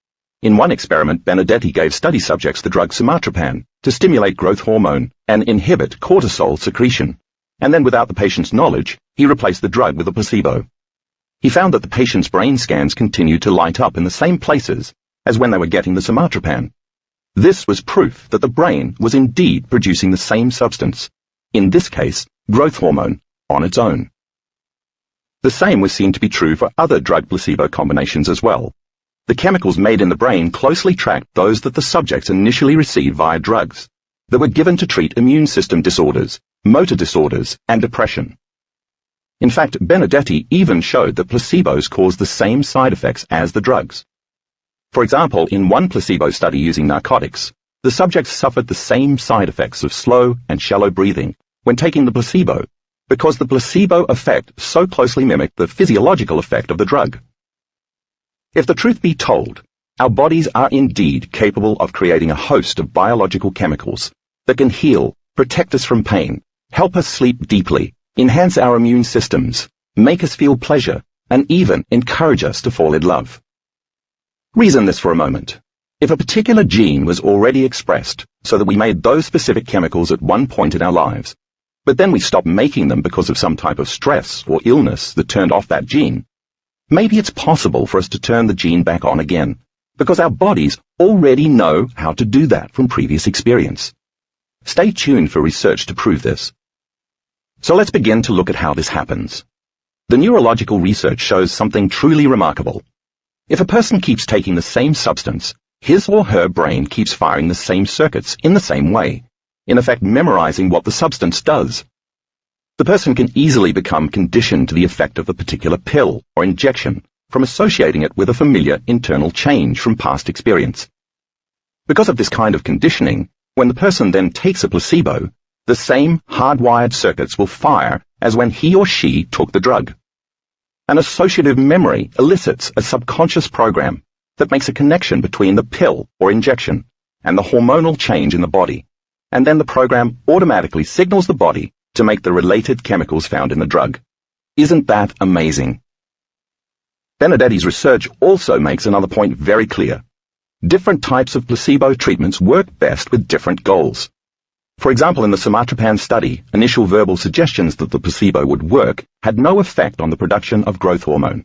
In one experiment, Benedetti gave study subjects the drug somatropan to stimulate growth hormone and inhibit cortisol secretion, and then without the patient's knowledge, he replaced the drug with a placebo. He found that the patient's brain scans continued to light up in the same places as when they were getting the somatropan. This was proof that the brain was indeed producing the same substance, in this case, growth hormone, on its own. The same was seen to be true for other drug-placebo combinations as well. The chemicals made in the brain closely tracked those that the subjects initially received via drugs that were given to treat immune system disorders, motor disorders, and depression. In fact, Benedetti even showed that placebos caused the same side effects as the drugs. For example, in one placebo study using narcotics, the subjects suffered the same side effects of slow and shallow breathing when taking the placebo, because the placebo effect so closely mimicked the physiological effect of the drug. If the truth be told, our bodies are indeed capable of creating a host of biological chemicals that can heal, protect us from pain, help us sleep deeply, enhance our immune systems, make us feel pleasure, and even encourage us to fall in love. Reason this for a moment. If a particular gene was already expressed so that we made those specific chemicals at one point in our lives, but then we stopped making them because of some type of stress or illness that turned off that gene, maybe it's possible for us to turn the gene back on again, because our bodies already know how to do that from previous experience. Stay tuned for research to prove this. So let's begin to look at how this happens. The neurological research shows something truly remarkable. If a person keeps taking the same substance, his or her brain keeps firing the same circuits in the same way, in effect memorizing what the substance does. The person can easily become conditioned to the effect of a particular pill or injection from associating it with a familiar internal change from past experience. Because of this kind of conditioning, when the person then takes a placebo, the same hardwired circuits will fire as when he or she took the drug. An associative memory elicits a subconscious program that makes a connection between the pill or injection and the hormonal change in the body, and then the program automatically signals the body to make the related chemicals found in the drug. Isn't that amazing? Benedetti's research also makes another point very clear. different types of placebo treatments work best with different goals. For example, in the somatropan study, initial verbal suggestions that the placebo would work had no effect on the production of growth hormone.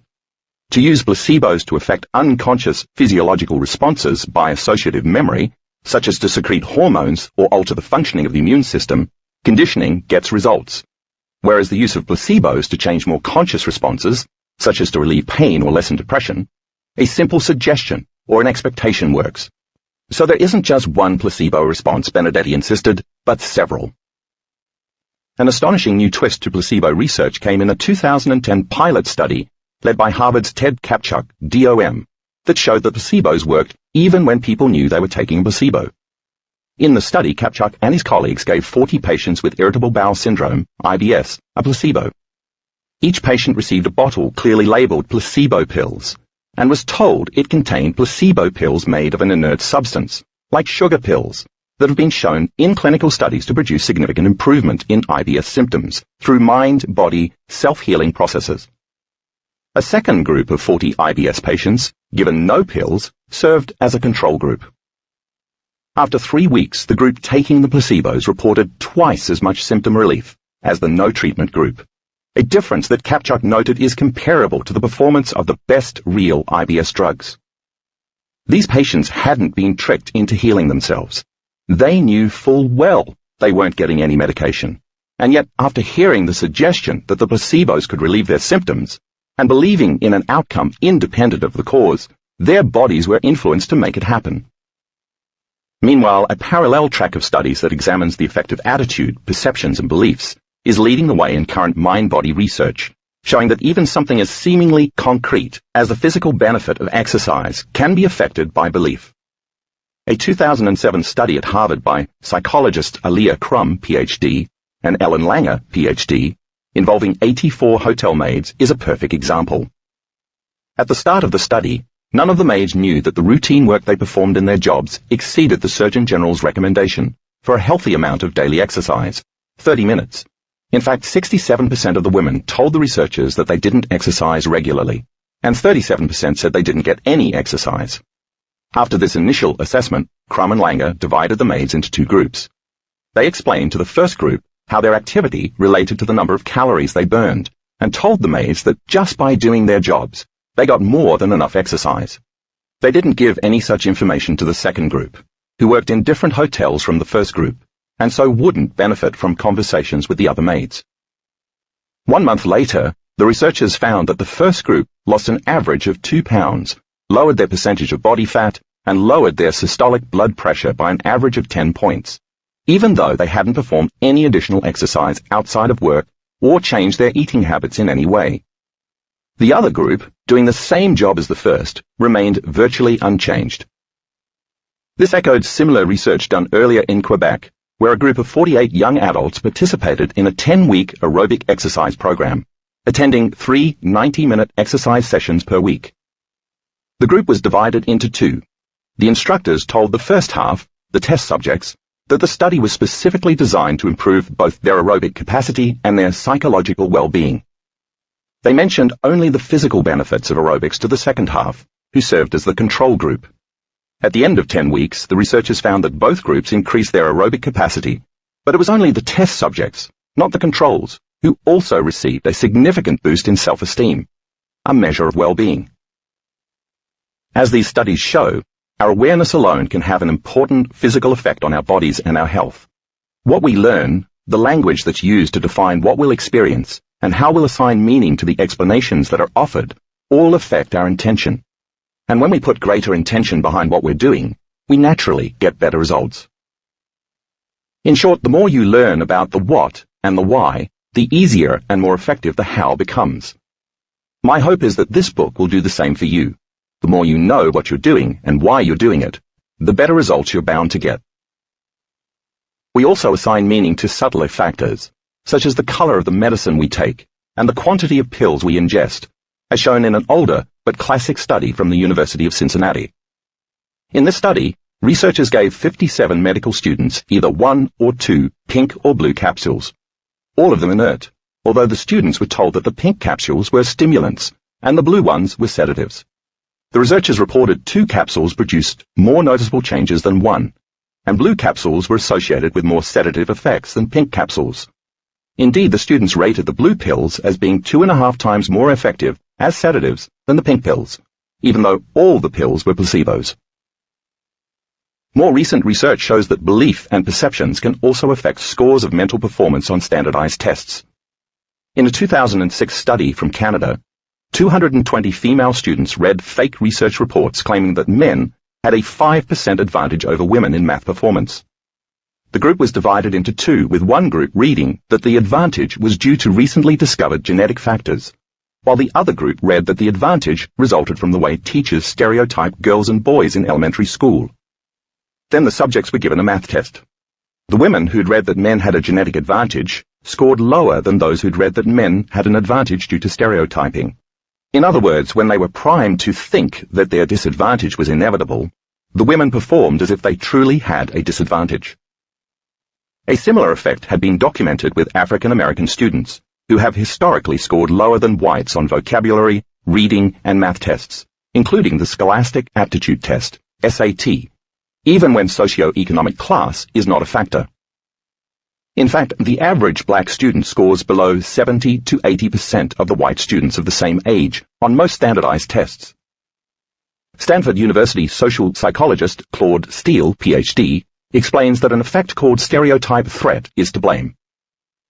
To use placebos to affect unconscious physiological responses by associative memory, such as to secrete hormones or alter the functioning of the immune system, conditioning gets results. Whereas the use of placebos to change more conscious responses, such as to relieve pain or lessen depression, a simple suggestion or an expectation works. So there isn't just one placebo response, Benedetti insisted, but several. An astonishing new twist to placebo research came in a 2010 pilot study led by Harvard's Ted Kapchuk, DOM, that showed that placebos worked even when people knew they were taking a placebo. In the study, Kapchuk and his colleagues gave 40 patients with irritable bowel syndrome, IBS, a placebo. Each patient received a bottle clearly labeled placebo pills, and was told it contained placebo pills made of an inert substance, like sugar pills, that have been shown in clinical studies to produce significant improvement in IBS symptoms through mind-body self-healing processes. A second group of 40 IBS patients, given no pills, served as a control group. After 3 weeks, the group taking the placebos reported twice as much symptom relief as the no-treatment group, a difference that Kapchuk noted is comparable to the performance of the best real IBS drugs. These patients hadn't been tricked into healing themselves. They knew full well they weren't getting any medication, and yet after hearing the suggestion that the placebos could relieve their symptoms, and believing in an outcome independent of the cause, their bodies were influenced to make it happen. Meanwhile, a parallel track of studies that examines the effect of attitude, perceptions, and beliefs is leading the way in current mind-body research, showing that even something as seemingly concrete as the physical benefit of exercise can be affected by belief. A 2007 study at Harvard by psychologists Aliyah Crum, Ph.D., and Ellen Langer, Ph.D., involving 84 hotel maids is a perfect example. At the start of the study, none of the maids knew that the routine work they performed in their jobs exceeded the Surgeon General's recommendation for a healthy amount of daily exercise, 30 minutes. In fact, 67% of the women told the researchers that they didn't exercise regularly, and 37% said they didn't get any exercise. After this initial assessment, Crum and Langer divided the maids into 2 groups. They explained to the first group how their activity related to the number of calories they burned, and told the maids that just by doing their jobs, they got more than enough exercise. They didn't give any such information to the second group, who worked in different hotels from the first group, and so wouldn't benefit from conversations with the other maids. 1 month later, the researchers found that the first group lost an average of 2 pounds, lowered their percentage of body fat, and lowered their systolic blood pressure by an average of 10 points, even though they hadn't performed any additional exercise outside of work or changed their eating habits in any way. The other group, doing the same job as the first, remained virtually unchanged. This echoed similar research done earlier in Quebec, where a group of 48 young adults participated in a 10-week aerobic exercise program, attending 3 90-minute exercise sessions per week. The group was divided into 2. The instructors told the first half, the test subjects, that the study was specifically designed to improve both their aerobic capacity and their psychological well-being. They mentioned only the physical benefits of aerobics to the second half, who served as the control group. At the end of 10 weeks, the researchers found that both groups increased their aerobic capacity, but it was only the test subjects, not the controls, who also received a significant boost in self-esteem, a measure of well-being. As these studies show, our awareness alone can have an important physical effect on our bodies and our health. What we learn, the language that's used to define what we'll experience, and how we'll assign meaning to the explanations that are offered, all affect our intention. And when we put greater intention behind what we're doing, we naturally get better results. In short, the more you learn about the what and the why, the easier and more effective the how becomes. My hope is that this book will do the same for you. The more you know what you're doing and why you're doing it, the better results you're bound to get. We also assign meaning to subtler factors, such as the color of the medicine we take and the quantity of pills we ingest, as shown in an older but classic study from the University of Cincinnati. In this study, researchers gave 57 medical students either 1 or 2 pink or blue capsules, all of them inert, although the students were told that the pink capsules were stimulants and the blue ones were sedatives. The researchers reported 2 capsules produced more noticeable changes than 1, and blue capsules were associated with more sedative effects than pink capsules. Indeed, the students rated the blue pills as being 2.5 times more effective as sedatives than the pink pills, even though all the pills were placebos. More recent research shows that belief and perceptions can also affect scores of mental performance on standardized tests. In a 2006 study from Canada, 220 female students read fake research reports claiming that men had a 5% advantage over women in math performance. The group was divided into 2, with one group reading that the advantage was due to recently discovered genetic factors, while the other group read that the advantage resulted from the way teachers stereotype girls and boys in elementary school. Then the subjects were given a math test. The women who'd read that men had a genetic advantage scored lower than those who'd read that men had an advantage due to stereotyping. In other words, when they were primed to think that their disadvantage was inevitable, the women performed as if they truly had a disadvantage. A similar effect had been documented with African American students, who have historically scored lower than whites on vocabulary, reading, and math tests, including the Scholastic Aptitude Test, SAT, even when socioeconomic class is not a factor. In fact, the average black student scores below 70 to 80% of the white students of the same age on most standardized tests. Stanford University social psychologist Claude Steele, PhD, explains that an effect called stereotype threat is to blame.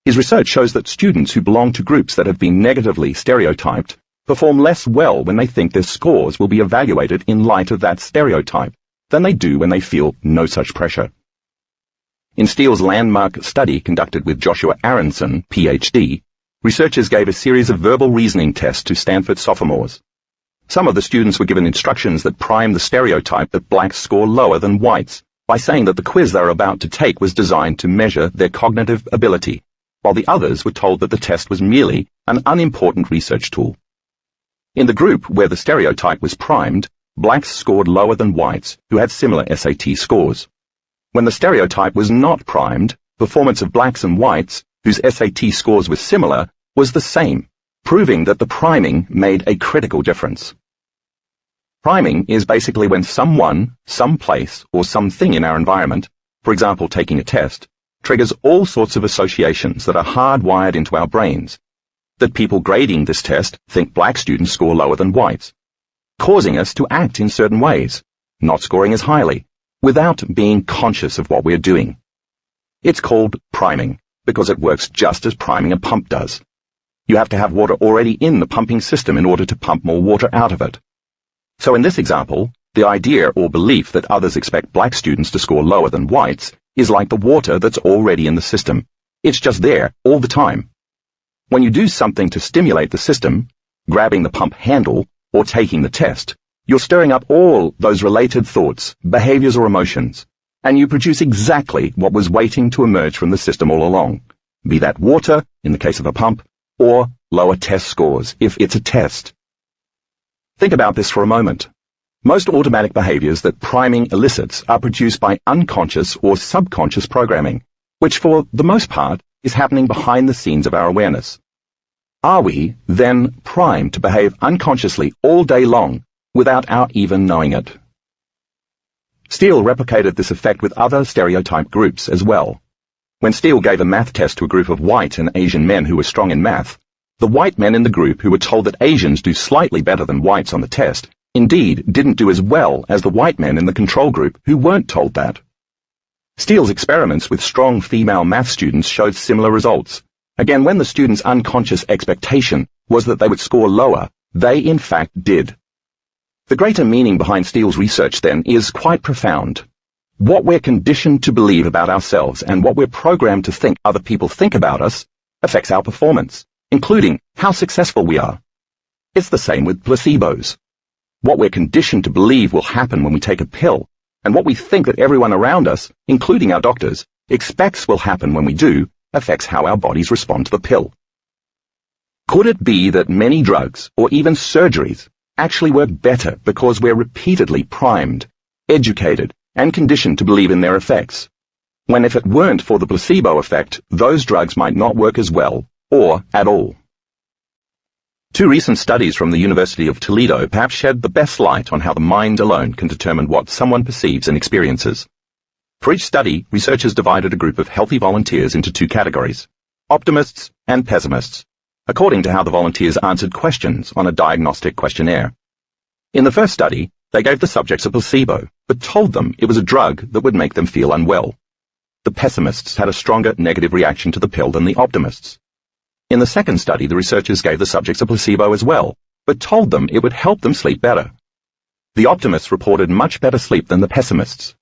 His research shows that students who belong to groups that have been negatively stereotyped perform less well when they think their scores will be evaluated in light of that stereotype than they do when they feel no such pressure. In Steele's landmark study conducted with Joshua Aronson, PhD, researchers gave a series of verbal reasoning tests to Stanford sophomores. Some of the students were given instructions that prime the stereotype that blacks score lower than whites by saying that the quiz they were about to take was designed to measure their cognitive ability, while the others were told that the test was merely an unimportant research tool. In the group where the stereotype was primed, blacks scored lower than whites who had similar SAT scores. When the stereotype was not primed, performance of blacks and whites, whose SAT scores were similar, was the same, proving that the priming made a critical difference. Priming is basically when someone, some place, or something in our environment, for example taking a test, triggers all sorts of associations that are hardwired into our brains, that people grading this test think black students score lower than whites, causing us to act in certain ways, not scoring as highly, without being conscious of what we're doing. It's called priming because it works just as priming a pump does. You have to have water already in the pumping system in order to pump more water out of it. So in this example, the idea or belief that others expect black students to score lower than whites is like the water that's already in the system. It's just there all the time. When you do something to stimulate the system, grabbing the pump handle or taking the test, you're stirring up all those related thoughts, behaviors, or emotions, and you produce exactly what was waiting to emerge from the system all along, be that water, in the case of a pump, or lower test scores, if it's a test. Think about this for a moment. Most automatic behaviors that priming elicits are produced by unconscious or subconscious programming, which for the most part is happening behind the scenes of our awareness. Are we, then, primed to behave unconsciously all day long without our even knowing it? Steele replicated this effect with other stereotype groups as well. When Steele gave a math test to a group of white and Asian men who were strong in math, the white men in the group who were told that Asians do slightly better than whites on the test, indeed didn't do as well as the white men in the control group who weren't told that. Steele's experiments with strong female math students showed similar results. Again, when the students' unconscious expectation was that they would score lower, they in fact did. The greater meaning behind Steele's research, then, is quite profound. What we're conditioned to believe about ourselves and what we're programmed to think other people think about us affects our performance, including how successful we are. It's the same with placebos. What we're conditioned to believe will happen when we take a pill, and what we think that everyone around us, including our doctors, expects will happen when we do, affects how our bodies respond to the pill. Could it be that many drugs, or even surgeries, actually work better because we're repeatedly primed, educated, and conditioned to believe in their effects, when if it weren't for the placebo effect, those drugs might not work as well, or at all? Two recent studies from the University of Toledo perhaps shed the best light on how the mind alone can determine what someone perceives and experiences. For each study, researchers divided a group of healthy volunteers into two categories, optimists and pessimists, according to how the volunteers answered questions on a diagnostic questionnaire. In the first study, they gave the subjects a placebo, but told them it was a drug that would make them feel unwell. The pessimists had a stronger negative reaction to the pill than the optimists. In the second study, the researchers gave the subjects a placebo as well, but told them it would help them sleep better. The optimists reported much better sleep than the pessimists.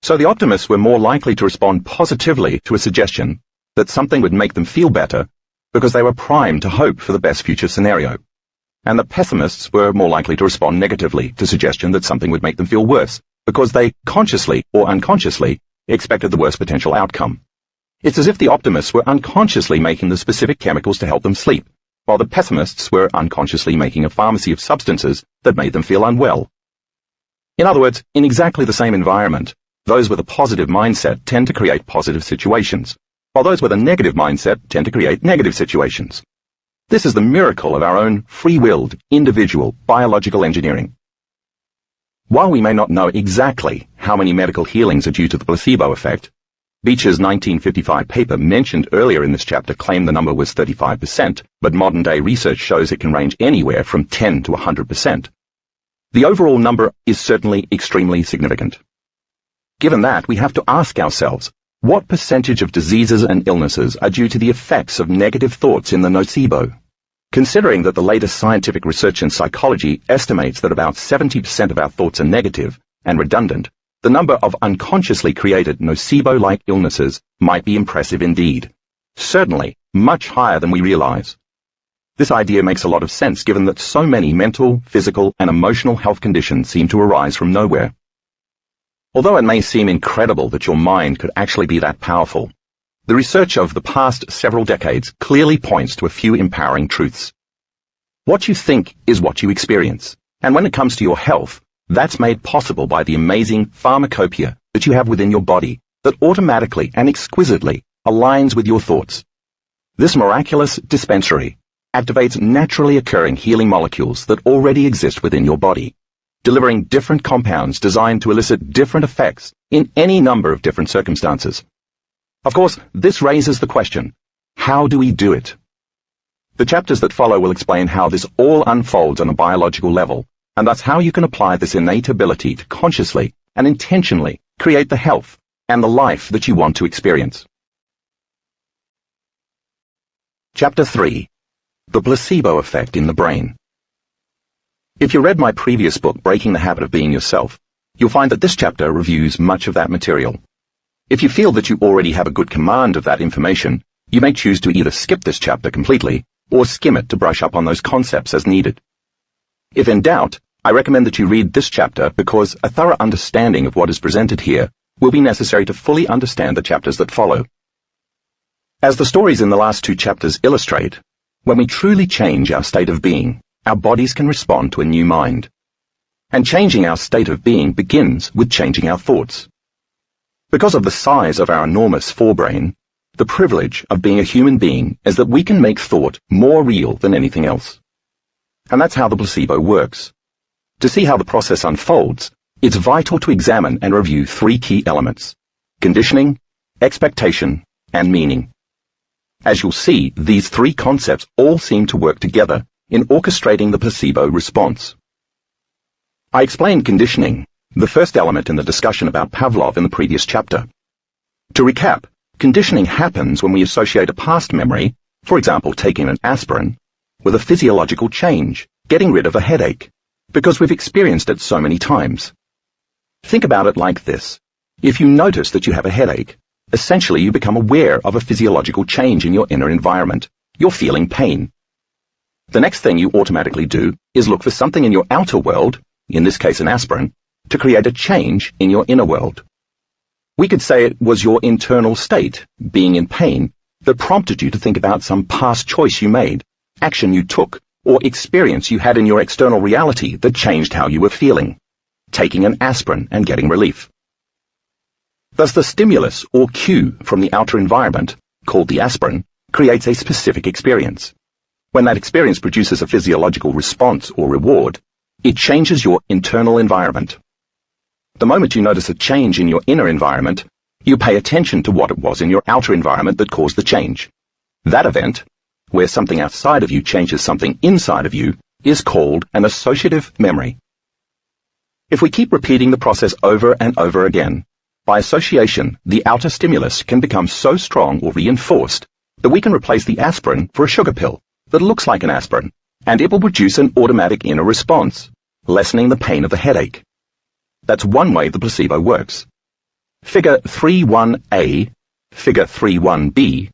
So the optimists were more likely to respond positively to a suggestion that something would make them feel better because they were primed to hope for the best future scenario. And the pessimists were more likely to respond negatively to suggestion that something would make them feel worse because they consciously or unconsciously expected the worst potential outcome. It's as if the optimists were unconsciously making the specific chemicals to help them sleep, while the pessimists were unconsciously making a pharmacy of substances that made them feel unwell. In other words, in exactly the same environment, those with a positive mindset tend to create positive situations, while those with a negative mindset tend to create negative situations. This is the miracle of our own free-willed, individual, biological engineering. While we may not know exactly how many medical healings are due to the placebo effect, Beecher's 1955 paper mentioned earlier in this chapter claimed the number was 35%, but modern-day research shows it can range anywhere from 10 to 100%. The overall number is certainly extremely significant. Given that, we have to ask ourselves, what percentage of diseases and illnesses are due to the effects of negative thoughts in the nocebo? Considering that the latest scientific research in psychology estimates that about 70% of our thoughts are negative and redundant, the number of unconsciously created nocebo-like illnesses might be impressive indeed. Certainly, much higher than we realize. This idea makes a lot of sense given that so many mental, physical, and emotional health conditions seem to arise from nowhere. Although it may seem incredible that your mind could actually be that powerful, the research of the past several decades clearly points to a few empowering truths. What you think is what you experience, and when it comes to your health, that's made possible by the amazing pharmacopoeia that you have within your body that automatically and exquisitely aligns with your thoughts. This miraculous dispensary activates naturally occurring healing molecules that already exist within your body, delivering different compounds designed to elicit different effects in any number of different circumstances. Of course, this raises the question, how do we do it? The chapters that follow will explain how this all unfolds on a biological level, and that's how you can apply this innate ability to consciously and intentionally create the health and the life that you want to experience. Chapter 3. The Placebo Effect in the Brain. If you read my previous book, Breaking the Habit of Being Yourself, you'll find that this chapter reviews much of that material. If you feel that you already have a good command of that information, you may choose to either skip this chapter completely or skim it to brush up on those concepts as needed. If in doubt, I recommend that you read this chapter because a thorough understanding of what is presented here will be necessary to fully understand the chapters that follow. As the stories in the last two chapters illustrate, when we truly change our state of being, our bodies can respond to a new mind. And changing our state of being begins with changing our thoughts. Because of the size of our enormous forebrain, the privilege of being a human being is that we can make thought more real than anything else. And that's how the placebo works. To see how the process unfolds, it's vital to examine and review three key elements: conditioning, expectation, and meaning. As you'll see, these three concepts all seem to work together in orchestrating the placebo response. I explained conditioning, the first element in the discussion about Pavlov in the previous chapter. To recap, conditioning happens when we associate a past memory, for example taking an aspirin, with a physiological change, getting rid of a headache, because we've experienced it so many times. Think about it like this. If you notice that you have a headache, essentially you become aware of a physiological change in your inner environment. You're feeling pain. The next thing you automatically do is look for something in your outer world, in this case an aspirin, to create a change in your inner world. We could say it was your internal state, being in pain, that prompted you to think about some past choice you made, action you took, or experience you had in your external reality that changed how you were feeling, taking an aspirin and getting relief. Thus the stimulus or cue from the outer environment, called the aspirin, creates a specific experience. When that experience produces a physiological response or reward, it changes your internal environment. The moment you notice a change in your inner environment, you pay attention to what it was in your outer environment that caused the change. That event, where something outside of you changes something inside of you, is called an associative memory. If we keep repeating the process over and over again, by association, the outer stimulus can become so strong or reinforced that we can replace the aspirin for a sugar pill that looks like an aspirin, and it will produce an automatic inner response, lessening the pain of the headache. That's one way the placebo works. Figure 3.1a, Figure 3.1b,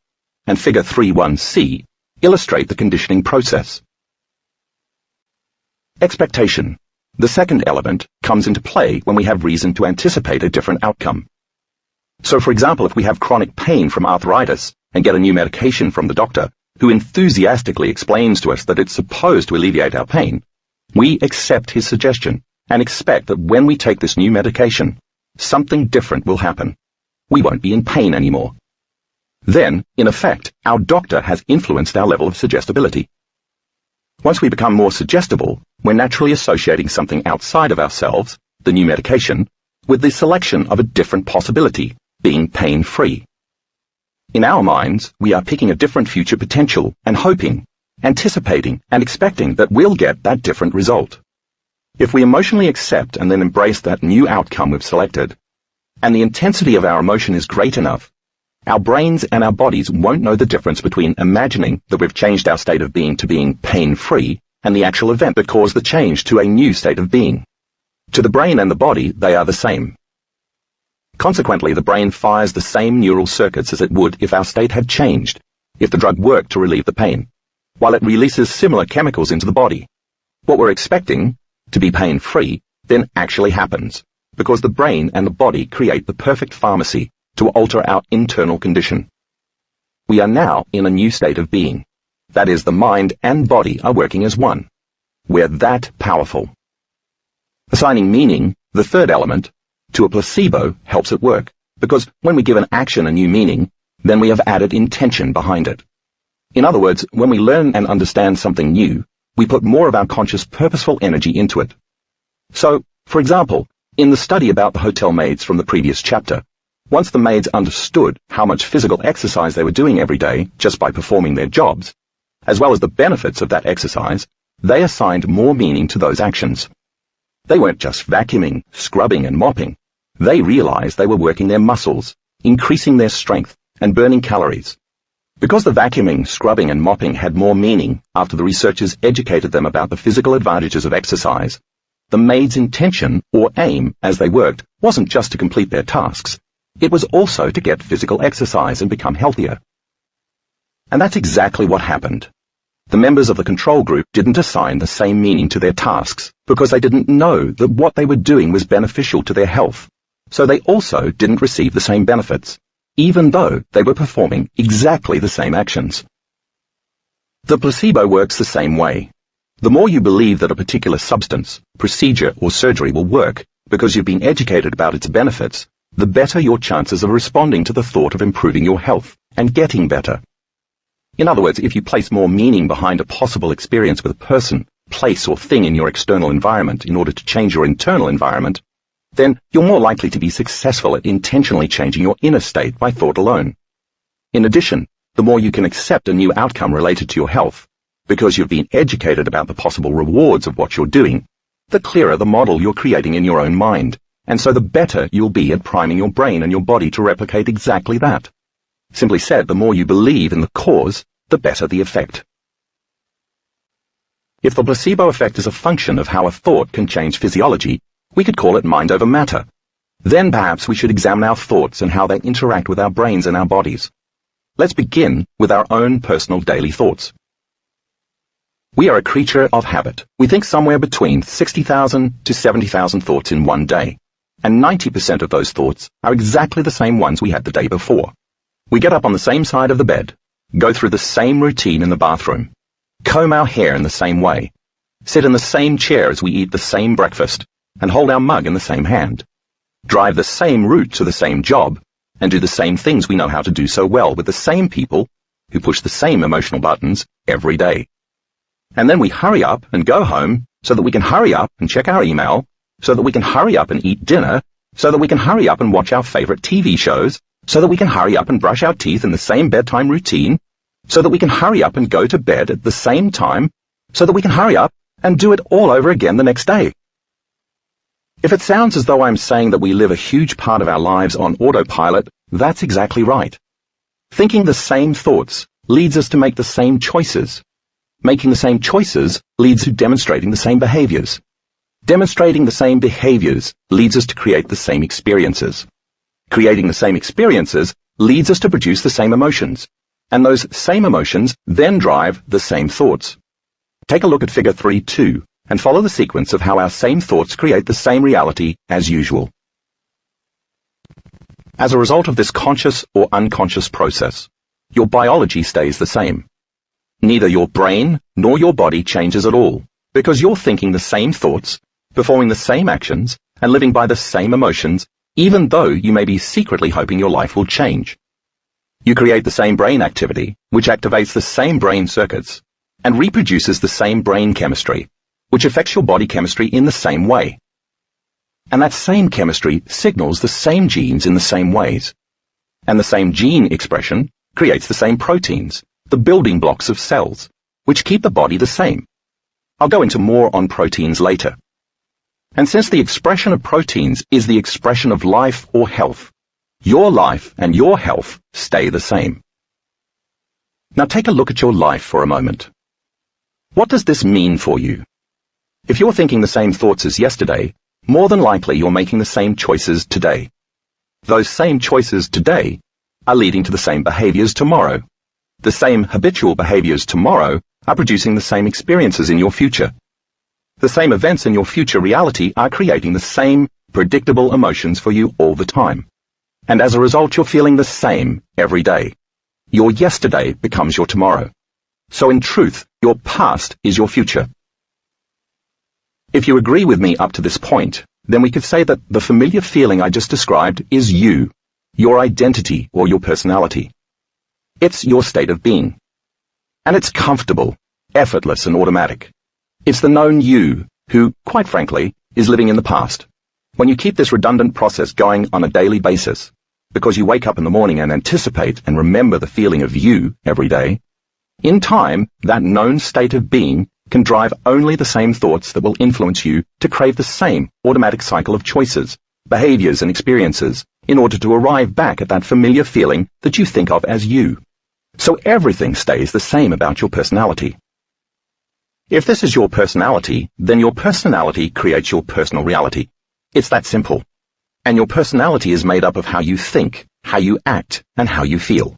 and Figure 3.1c illustrate the conditioning process. Expectation. The second element comes into play when we have reason to anticipate a different outcome. So, for example, if we have chronic pain from arthritis and get a new medication from the doctor, who enthusiastically explains to us that it's supposed to alleviate our pain, we accept his suggestion and expect that when we take this new medication, something different will happen. We won't be in pain anymore. Then, in effect, our doctor has influenced our level of suggestibility. Once we become more suggestible, we're naturally associating something outside of ourselves, the new medication, with the selection of a different possibility, being pain-free. In our minds, we are picking a different future potential and hoping, anticipating, and expecting that we'll get that different result. If we emotionally accept and then embrace that new outcome we've selected, and the intensity of our emotion is great enough, our brains and our bodies won't know the difference between imagining that we've changed our state of being to being pain-free and the actual event that caused the change to a new state of being. To the brain and the body, they are the same. Consequently, the brain fires the same neural circuits as it would if our state had changed, if the drug worked to relieve the pain, while it releases similar chemicals into the body. What we're expecting, to be pain-free, then actually happens, because the brain and the body create the perfect pharmacy to alter our internal condition. We are now in a new state of being. That is, the mind and body are working as one. We're that powerful. Assigning meaning, the third element, to a placebo helps it work, because when we give an action a new meaning, then we have added intention behind it. In other words, when we learn and understand something new, we put more of our conscious, purposeful energy into it. So, for example, in the study about the hotel maids from the previous chapter, once the maids understood how much physical exercise they were doing every day just by performing their jobs, as well as the benefits of that exercise, they assigned more meaning to those actions. They weren't just vacuuming, scrubbing, and mopping. They realized they were working their muscles, increasing their strength, and burning calories. Because the vacuuming, scrubbing, and mopping had more meaning after the researchers educated them about the physical advantages of exercise, the maids' intention, or aim, as they worked, wasn't just to complete their tasks. It was also to get physical exercise and become healthier. And that's exactly what happened. The members of the control group didn't assign the same meaning to their tasks because they didn't know that what they were doing was beneficial to their health, so they also didn't receive the same benefits, even though they were performing exactly the same actions. The placebo works the same way. The more you believe that a particular substance, procedure, or surgery will work because you've been educated about its benefits, the better your chances of responding to the thought of improving your health and getting better. In other words, if you place more meaning behind a possible experience with a person, place, or thing in your external environment in order to change your internal environment, then you're more likely to be successful at intentionally changing your inner state by thought alone. In addition, the more you can accept a new outcome related to your health, because you've been educated about the possible rewards of what you're doing, the clearer the model you're creating in your own mind, and so the better you'll be at priming your brain and your body to replicate exactly that. Simply said, the more you believe in the cause, the better the effect. If the placebo effect is a function of how a thought can change physiology, we could call it mind over matter. Then perhaps we should examine our thoughts and how they interact with our brains and our bodies. Let's begin with our own personal daily thoughts. We are a creature of habit. We think somewhere between 60,000 to 70,000 thoughts in one day, and 90% of those thoughts are exactly the same ones we had the day before. We get up on the same side of the bed, go through the same routine in the bathroom, comb our hair in the same way, sit in the same chair as we eat the same breakfast, and hold our mug in the same hand, drive the same route to the same job, and do the same things we know how to do so well with the same people who push the same emotional buttons every day. And then we hurry up and go home so that we can hurry up and check our email, so that we can hurry up and eat dinner, so that we can hurry up and watch our favorite TV shows, so that we can hurry up and brush our teeth in the same bedtime routine, so that we can hurry up and go to bed at the same time, so that we can hurry up and do it all over again the next day. If it sounds as though I'm saying that we live a huge part of our lives on autopilot, that's exactly right. Thinking the same thoughts leads us to make the same choices. Making the same choices leads to demonstrating the same behaviors. Demonstrating the same behaviors leads us to create the same experiences. Creating the same experiences leads us to produce the same emotions. And those same emotions then drive the same thoughts. Take a look at figure 3.2 and follow the sequence of how our same thoughts create the same reality as usual. As a result of this conscious or unconscious process, your biology stays the same. Neither your brain nor your body changes at all, because you're thinking the same thoughts, performing the same actions, and living by the same emotions, even though you may be secretly hoping your life will change. You create the same brain activity, which activates the same brain circuits, and reproduces the same brain chemistry, which affects your body chemistry in the same way. And that same chemistry signals the same genes in the same ways. And the same gene expression creates the same proteins, the building blocks of cells, which keep the body the same. I'll go into more on proteins later. And since the expression of proteins is the expression of life or health, your life and your health stay the same. Now take a look at your life for a moment. What does this mean for you? If you're thinking the same thoughts as yesterday, more than likely you're making the same choices today. Those same choices today are leading to the same behaviors tomorrow. The same habitual behaviors tomorrow are producing the same experiences in your future. The same events in your future reality are creating the same predictable emotions for you all the time. And as a result, you're feeling the same every day. Your yesterday becomes your tomorrow. So in truth, your past is your future. If you agree with me up to this point, then we could say that the familiar feeling I just described is you, your identity or your personality. It's your state of being. And it's comfortable, effortless and automatic. It's the known you who, quite frankly, is living in the past. When you keep this redundant process going on a daily basis, because you wake up in the morning and anticipate and remember the feeling of you every day, in time, that known state of being can drive only the same thoughts that will influence you to crave the same automatic cycle of choices, behaviors and experiences in order to arrive back at that familiar feeling that you think of as you. So everything stays the same about your personality. If this is your personality, then your personality creates your personal reality. It's that simple. And your personality is made up of how you think, how you act, and how you feel.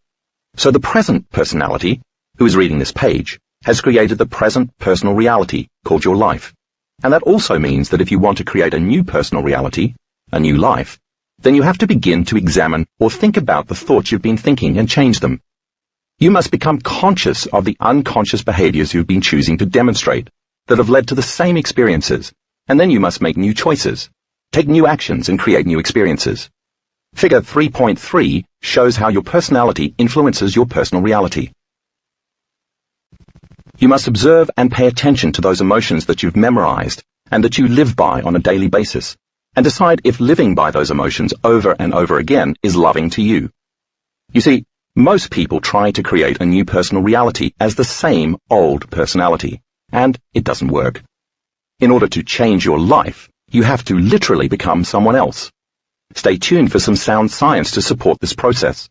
So the present personality, who is reading this page, has created the present personal reality called your life. And that also means that if you want to create a new personal reality, a new life, then you have to begin to examine or think about the thoughts you've been thinking and change them. You must become conscious of the unconscious behaviors you've been choosing to demonstrate that have led to the same experiences, and then you must make new choices, take new actions and create new experiences. Figure 3.3 shows how your personality influences your personal reality. You must observe and pay attention to those emotions that you've memorized and that you live by on a daily basis, and decide if living by those emotions over and over again is loving to you. You see, most people try to create a new personal reality as the same old personality, and it doesn't work. In order to change your life, you have to literally become someone else. Stay tuned for some sound science to support this process.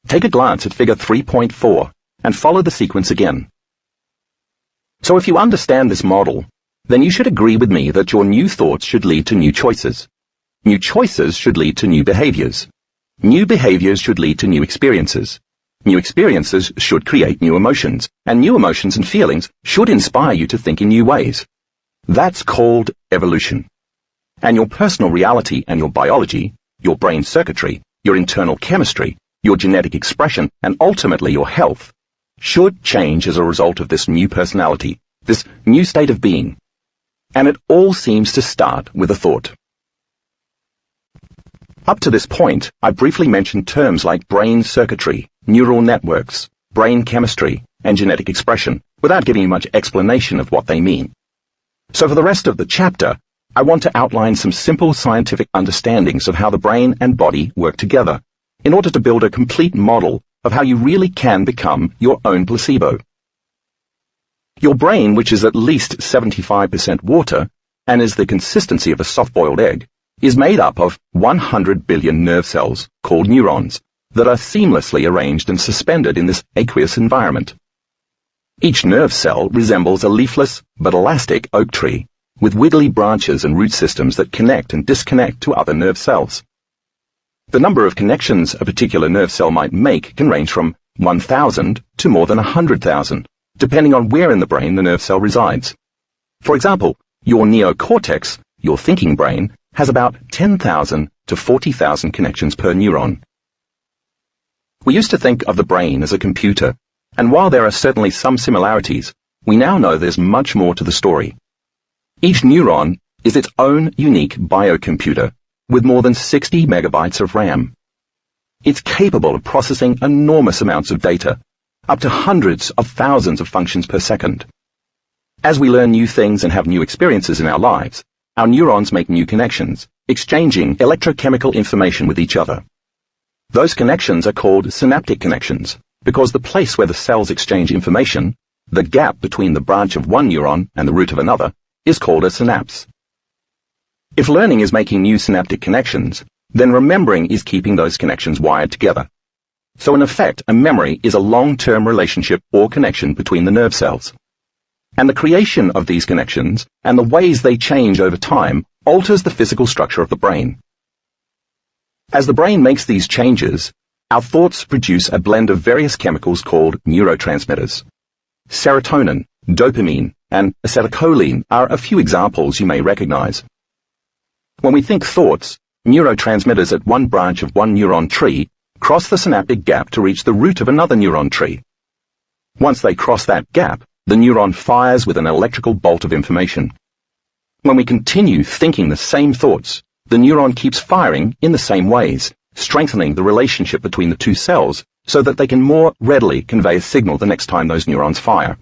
Take a glance at figure 3.4 and follow the sequence again. So if you understand this model, then you should agree with me that your new thoughts should lead to new choices. New choices should lead to new behaviors. New behaviors should lead to new experiences. New experiences should create new emotions, and new emotions and feelings should inspire you to think in new ways. That's called evolution. And your personal reality and your biology, your brain circuitry, your internal chemistry, your genetic expression, and ultimately your health, should change as a result of this new personality, this new state of being. And it all seems to start with a thought. Up to this point, I briefly mentioned terms like brain circuitry, neural networks, brain chemistry, and genetic expression without giving you much explanation of what they mean. So for the rest of the chapter, I want to outline some simple scientific understandings of how the brain and body work together in order to build a complete model of how you really can become your own placebo. Your brain, which is at least 75% water and is the consistency of a soft-boiled egg, is made up of 100 billion nerve cells, called neurons, that are seamlessly arranged and suspended in this aqueous environment. Each nerve cell resembles a leafless but elastic oak tree, with wiggly branches and root systems that connect and disconnect to other nerve cells. The number of connections a particular nerve cell might make can range from 1,000 to more than 100,000, depending on where in the brain the nerve cell resides. For example, your neocortex, your thinking brain, has about 10,000 to 40,000 connections per neuron. We used to think of the brain as a computer, and while there are certainly some similarities, we now know there's much more to the story. Each neuron is its own unique biocomputer with more than 60 megabytes of RAM. It's capable of processing enormous amounts of data, up to hundreds of thousands of functions per second. As we learn new things and have new experiences in our lives, our neurons make new connections, exchanging electrochemical information with each other. Those connections are called synaptic connections, because the place where the cells exchange information, the gap between the branch of one neuron and the root of another, is called a synapse. If learning is making new synaptic connections, then remembering is keeping those connections wired together. So in effect, a memory is a long-term relationship or connection between the nerve cells. And the creation of these connections and the ways they change over time alters the physical structure of the brain. As the brain makes these changes, our thoughts produce a blend of various chemicals called neurotransmitters. Serotonin, dopamine, and acetylcholine are a few examples you may recognize. When we think thoughts, neurotransmitters at one branch of one neuron tree cross the synaptic gap to reach the root of another neuron tree. Once they cross that gap, the neuron fires with an electrical bolt of information. When we continue thinking the same thoughts, the neuron keeps firing in the same ways, strengthening the relationship between the two cells so that they can more readily convey a signal the next time those neurons fire.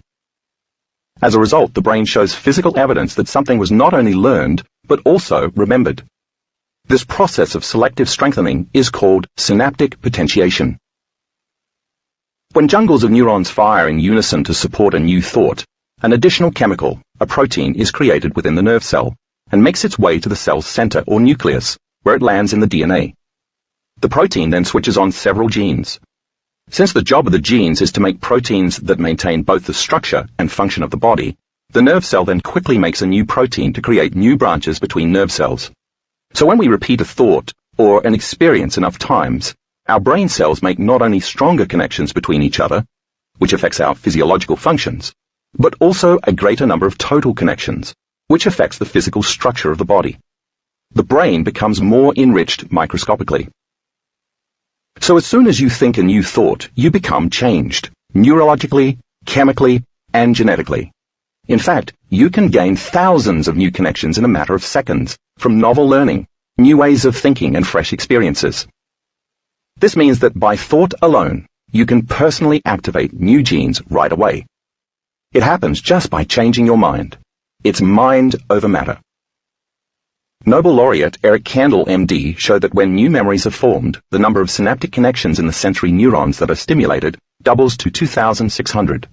As a result, the brain shows physical evidence that something was not only learned, but also remembered. This process of selective strengthening is called synaptic potentiation. When jungles of neurons fire in unison to support a new thought, an additional chemical, a protein, is created within the nerve cell and makes its way to the cell's center or nucleus, where it lands in the DNA. The protein then switches on several genes. Since the job of the genes is to make proteins that maintain both the structure and function of the body, the nerve cell then quickly makes a new protein to create new branches between nerve cells. So when we repeat a thought or an experience enough times, our brain cells make not only stronger connections between each other, which affects our physiological functions, but also a greater number of total connections, which affects the physical structure of the body. The brain becomes more enriched microscopically. So as soon as you think a new thought, you become changed, neurologically, chemically, and genetically. In fact, you can gain thousands of new connections in a matter of seconds from novel learning, new ways of thinking, and fresh experiences. This means that by thought alone, you can personally activate new genes right away. It happens just by changing your mind. It's mind over matter. Nobel laureate Eric Kandel, MD, showed that when new memories are formed, the number of synaptic connections in the sensory neurons that are stimulated doubles to 2,600.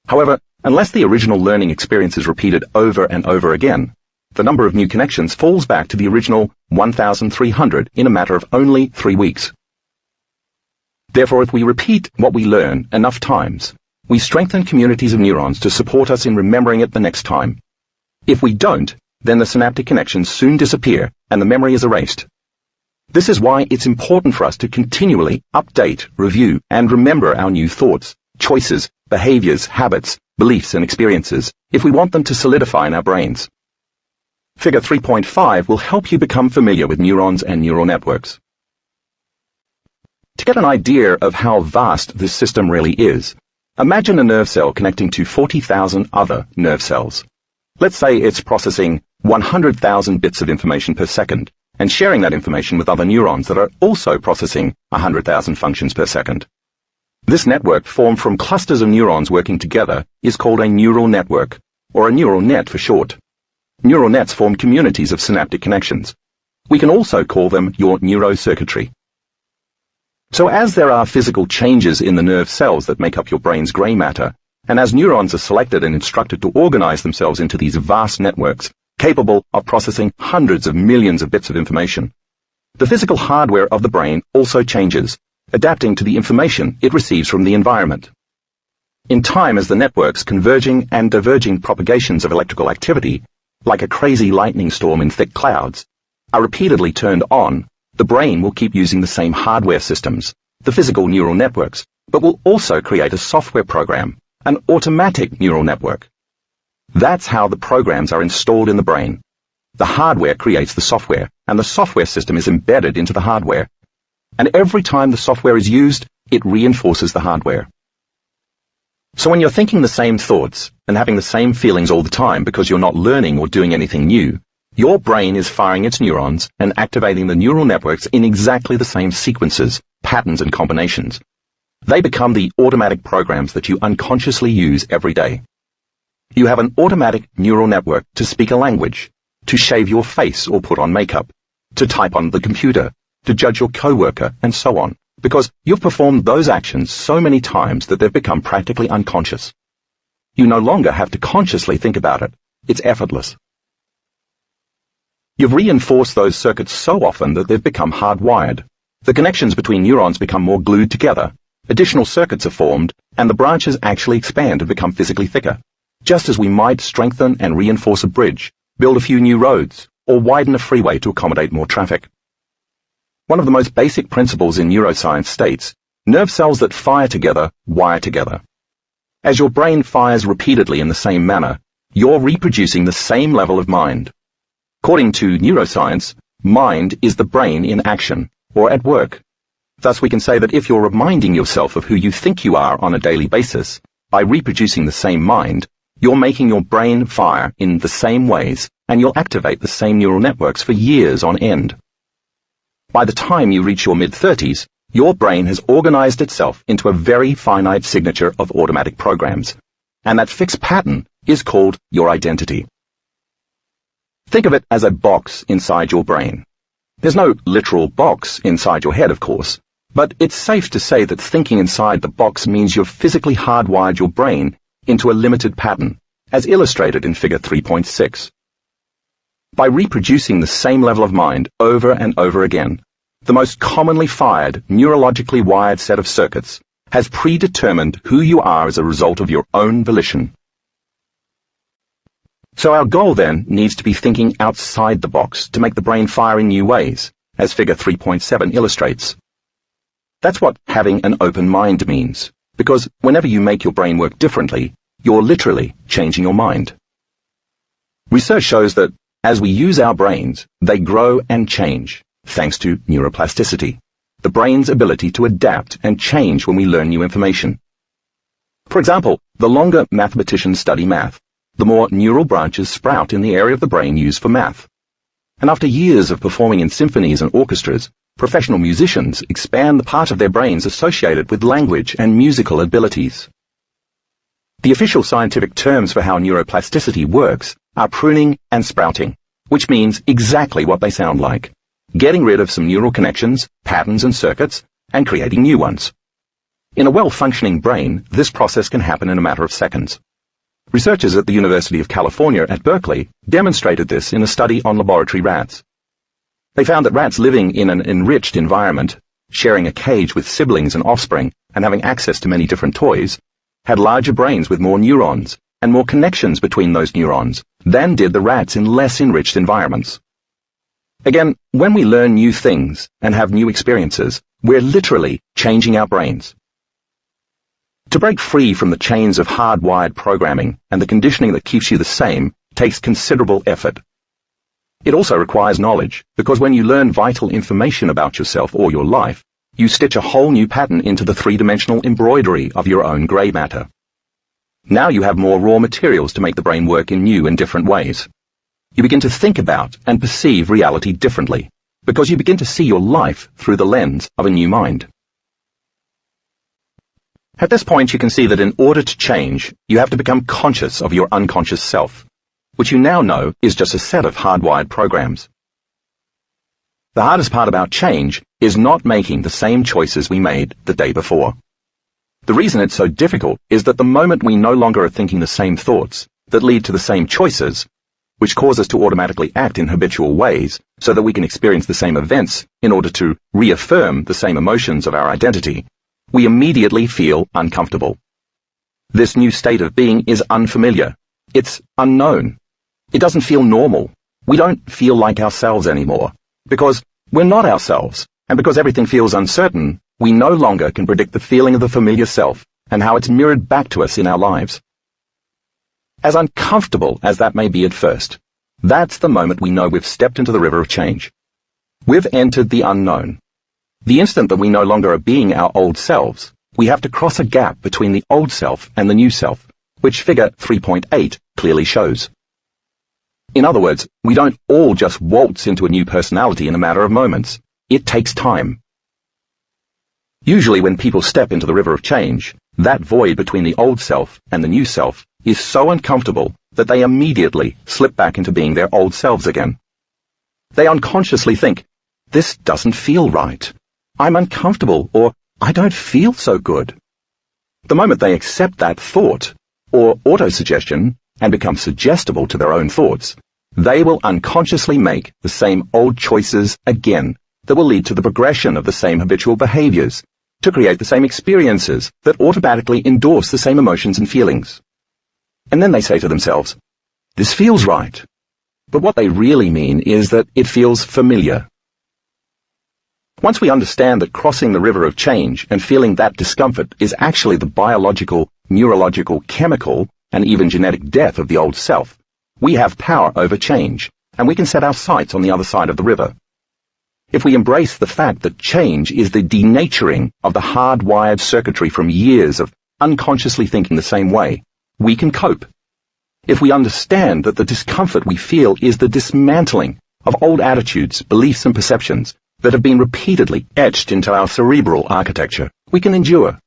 However, unless the original learning experience is repeated over and over again, the number of new connections falls back to the original 1,300 in a matter of only 3 weeks. Therefore, if we repeat what we learn enough times, we strengthen communities of neurons to support us in remembering it the next time. If we don't, then the synaptic connections soon disappear and the memory is erased. This is why it's important for us to continually update, review, and remember our new thoughts, choices, behaviors, habits, beliefs, and experiences if we want them to solidify in our brains. Figure 3.5 will help you become familiar with neurons and neural networks. To get an idea of how vast this system really is, imagine a nerve cell connecting to 40,000 other nerve cells. Let's say it's processing 100,000 bits of information per second and sharing that information with other neurons that are also processing 100,000 functions per second. This network, formed from clusters of neurons working together, is called a neural network, or a neural net for short. Neural nets form communities of synaptic connections. We can also call them your neurocircuitry. So as there are physical changes in the nerve cells that make up your brain's grey matter, and as neurons are selected and instructed to organize themselves into these vast networks, capable of processing hundreds of millions of bits of information, the physical hardware of the brain also changes, adapting to the information it receives from the environment. In time, as the networks converging and diverging propagations of electrical activity, like a crazy lightning storm in thick clouds, are repeatedly turned on, the brain will keep using the same hardware systems, the physical neural networks, but will also create a software program, an automatic neural network. That's how the programs are installed in the brain. The hardware creates the software, and the software system is embedded into the hardware. And every time the software is used, it reinforces the hardware. So when you're thinking the same thoughts and having the same feelings all the time because you're not learning or doing anything new, your brain is firing its neurons and activating the neural networks in exactly the same sequences, patterns, and combinations. They become the automatic programs that you unconsciously use every day. You have an automatic neural network to speak a language, to shave your face or put on makeup, to type on the computer, to judge your coworker, and so on, because you've performed those actions so many times that they've become practically unconscious. You no longer have to consciously think about it. It's effortless. You've reinforced those circuits so often that they've become hardwired. The connections between neurons become more glued together, additional circuits are formed, and the branches actually expand and become physically thicker, just as we might strengthen and reinforce a bridge, build a few new roads, or widen a freeway to accommodate more traffic. One of the most basic principles in neuroscience states, nerve cells that fire together wire together. As your brain fires repeatedly in the same manner, you're reproducing the same level of mind. According to neuroscience, mind is the brain in action, or at work. Thus we can say that if you're reminding yourself of who you think you are on a daily basis, by reproducing the same mind, you're making your brain fire in the same ways, and you'll activate the same neural networks for years on end. By the time you reach your mid-30s, your brain has organized itself into a very finite signature of automatic programs, and that fixed pattern is called your identity. Think of it as a box inside your brain. There's no literal box inside your head, of course, but it's safe to say that thinking inside the box means you've physically hardwired your brain into a limited pattern, as illustrated in figure 3.6. By reproducing the same level of mind over and over again, the most commonly fired, neurologically wired set of circuits has predetermined who you are as a result of your own volition. So our goal then needs to be thinking outside the box to make the brain fire in new ways, as figure 3.7 illustrates. That's what having an open mind means, because whenever you make your brain work differently, you're literally changing your mind. Research shows that as we use our brains, they grow and change, thanks to neuroplasticity, the brain's ability to adapt and change when we learn new information. For example, the longer mathematicians study math, the more neural branches sprout in the area of the brain used for math. And after years of performing in symphonies and orchestras, professional musicians expand the part of their brains associated with language and musical abilities. The official scientific terms for how neuroplasticity works are pruning and sprouting, which means exactly what they sound like, getting rid of some neural connections, patterns and circuits, and creating new ones. In a well-functioning brain, this process can happen in a matter of seconds. Researchers at the University of California at Berkeley demonstrated this in a study on laboratory rats. They found that rats living in an enriched environment, sharing a cage with siblings and offspring, and having access to many different toys, had larger brains with more neurons, and more connections between those neurons, than did the rats in less enriched environments. Again, when we learn new things and have new experiences, we're literally changing our brains. To break free from the chains of hardwired programming and the conditioning that keeps you the same takes considerable effort. It also requires knowledge, because when you learn vital information about yourself or your life, you stitch a whole new pattern into the three-dimensional embroidery of your own grey matter. Now you have more raw materials to make the brain work in new and different ways. You begin to think about and perceive reality differently, because you begin to see your life through the lens of a new mind. At this point, you can see that in order to change, you have to become conscious of your unconscious self, which you now know is just a set of hardwired programs. The hardest part about change is not making the same choices we made the day before. The reason it's so difficult is that the moment we no longer are thinking the same thoughts that lead to the same choices, which cause us to automatically act in habitual ways so that we can experience the same events in order to reaffirm the same emotions of our identity, we immediately feel uncomfortable. This new state of being is unfamiliar. It's unknown. It doesn't feel normal. We don't feel like ourselves anymore. Because we're not ourselves, and because everything feels uncertain, we no longer can predict the feeling of the familiar self and how it's mirrored back to us in our lives. As uncomfortable as that may be at first, that's the moment we know we've stepped into the river of change. We've entered the unknown. The instant that we no longer are being our old selves, we have to cross a gap between the old self and the new self, which figure 3.8 clearly shows. In other words, we don't all just waltz into a new personality in a matter of moments. It takes time. Usually when people step into the river of change, that void between the old self and the new self is so uncomfortable that they immediately slip back into being their old selves again. They unconsciously think, this doesn't feel right. I'm uncomfortable, or I don't feel so good. The moment they accept that thought, or autosuggestion, and become suggestible to their own thoughts, they will unconsciously make the same old choices again that will lead to the progression of the same habitual behaviors, to create the same experiences that automatically endorse the same emotions and feelings. And then they say to themselves, this feels right. But what they really mean is that it feels familiar. Once we understand that crossing the river of change and feeling that discomfort is actually the biological, neurological, chemical, and even genetic death of the old self, we have power over change, and we can set our sights on the other side of the river. If we embrace the fact that change is the denaturing of the hardwired circuitry from years of unconsciously thinking the same way, we can cope. If we understand that the discomfort we feel is the dismantling of old attitudes, beliefs, and perceptions that have been repeatedly etched into our cerebral architecture, we can endure.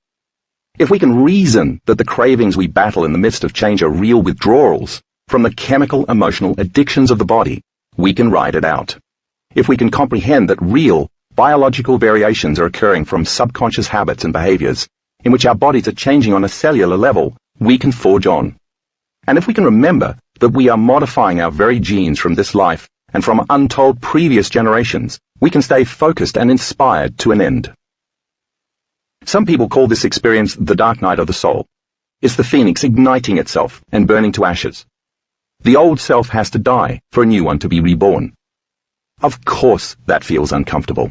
If we can reason that the cravings we battle in the midst of change are real withdrawals from the chemical, emotional addictions of the body, we can ride it out. If we can comprehend that real, biological variations are occurring from subconscious habits and behaviors, in which our bodies are changing on a cellular level, we can forge on. And if we can remember that we are modifying our very genes from this life and from untold previous generations, we can stay focused and inspired to an end. Some people call this experience the dark night of the soul. It's the phoenix igniting itself and burning to ashes. The old self has to die for a new one to be reborn. Of course that feels uncomfortable.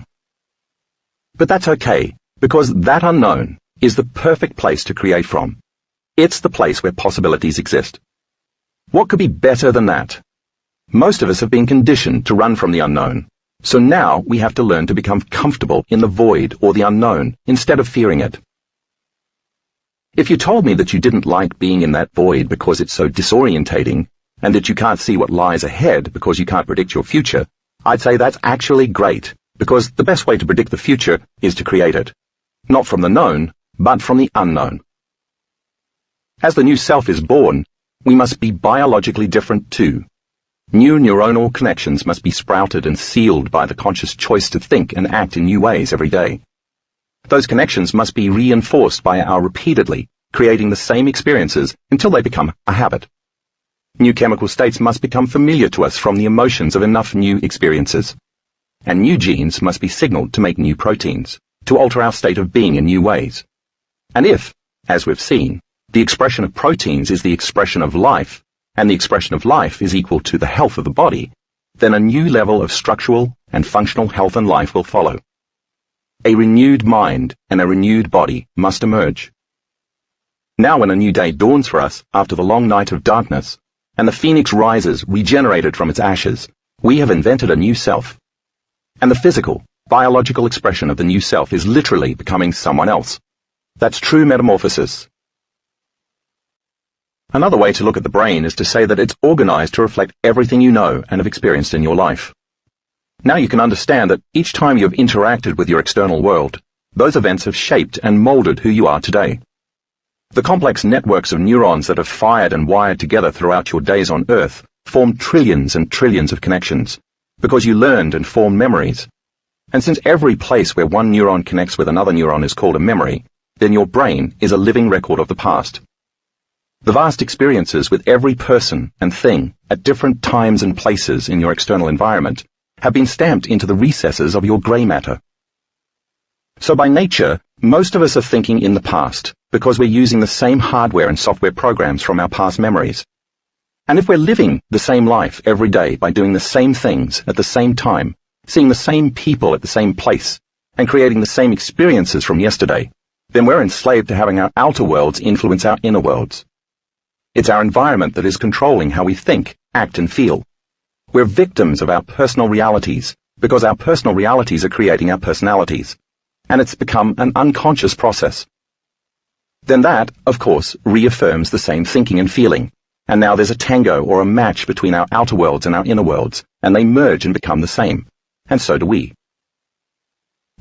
But that's okay, because that unknown is the perfect place to create from. It's the place where possibilities exist. What could be better than that? Most of us have been conditioned to run from the unknown, so now we have to learn to become comfortable in the void or the unknown instead of fearing it. If you told me that you didn't like being in that void because it's so disorientating, and that you can't see what lies ahead because you can't predict your future, I'd say that's actually great, because the best way to predict the future is to create it. Not from the known, but from the unknown. As the new self is born, we must be biologically different too. New neuronal connections must be sprouted and sealed by the conscious choice to think and act in new ways every day. Those connections must be reinforced by our repeatedly creating the same experiences until they become a habit. New chemical states must become familiar to us from the emotions of enough new experiences. And new genes must be signaled to make new proteins, to alter our state of being in new ways. And if, as we've seen, the expression of proteins is the expression of life, and the expression of life is equal to the health of the body, then a new level of structural and functional health and life will follow. A renewed mind and a renewed body must emerge. Now when a new day dawns for us after the long night of darkness, and the phoenix rises regenerated from its ashes, we have invented a new self. And the physical, biological expression of the new self is literally becoming someone else. That's true metamorphosis. Another way to look at the brain is to say that it's organized to reflect everything you know and have experienced in your life. Now you can understand that each time you have interacted with your external world, those events have shaped and molded who you are today. The complex networks of neurons that have fired and wired together throughout your days on Earth form trillions and trillions of connections, because you learned and formed memories. And since every place where one neuron connects with another neuron is called a memory, then your brain is a living record of the past. The vast experiences with every person and thing at different times and places in your external environment have been stamped into the recesses of your grey matter. So by nature, most of us are thinking in the past because we're using the same hardware and software programs from our past memories. And if we're living the same life every day by doing the same things at the same time, seeing the same people at the same place, and creating the same experiences from yesterday, then we're enslaved to having our outer worlds influence our inner worlds. It's our environment that is controlling how we think, act, and feel. We're victims of our personal realities because our personal realities are creating our personalities, and it's become an unconscious process. Then that, of course, reaffirms the same thinking and feeling, and now there's a tango or a match between our outer worlds and our inner worlds, and they merge and become the same, and so do we.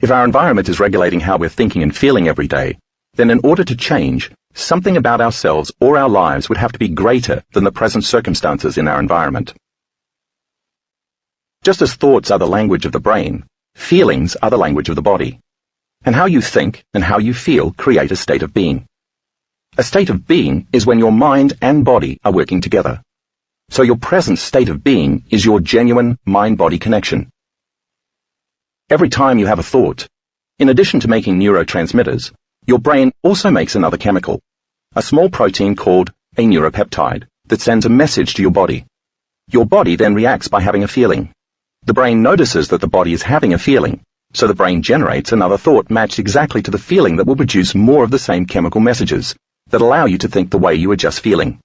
If our environment is regulating how we're thinking and feeling every day, then in order to change, something about ourselves or our lives would have to be greater than the present circumstances in our environment. Just as thoughts are the language of the brain, feelings are the language of the body. And how you think and how you feel create a state of being. A state of being is when your mind and body are working together. So your present state of being is your genuine mind-body connection. Every time you have a thought, in addition to making neurotransmitters, your brain also makes another chemical, a small protein called a neuropeptide that sends a message to your body. Your body then reacts by having a feeling. The brain notices that the body is having a feeling, so the brain generates another thought matched exactly to the feeling that will produce more of the same chemical messages that allow you to think the way you were just feeling.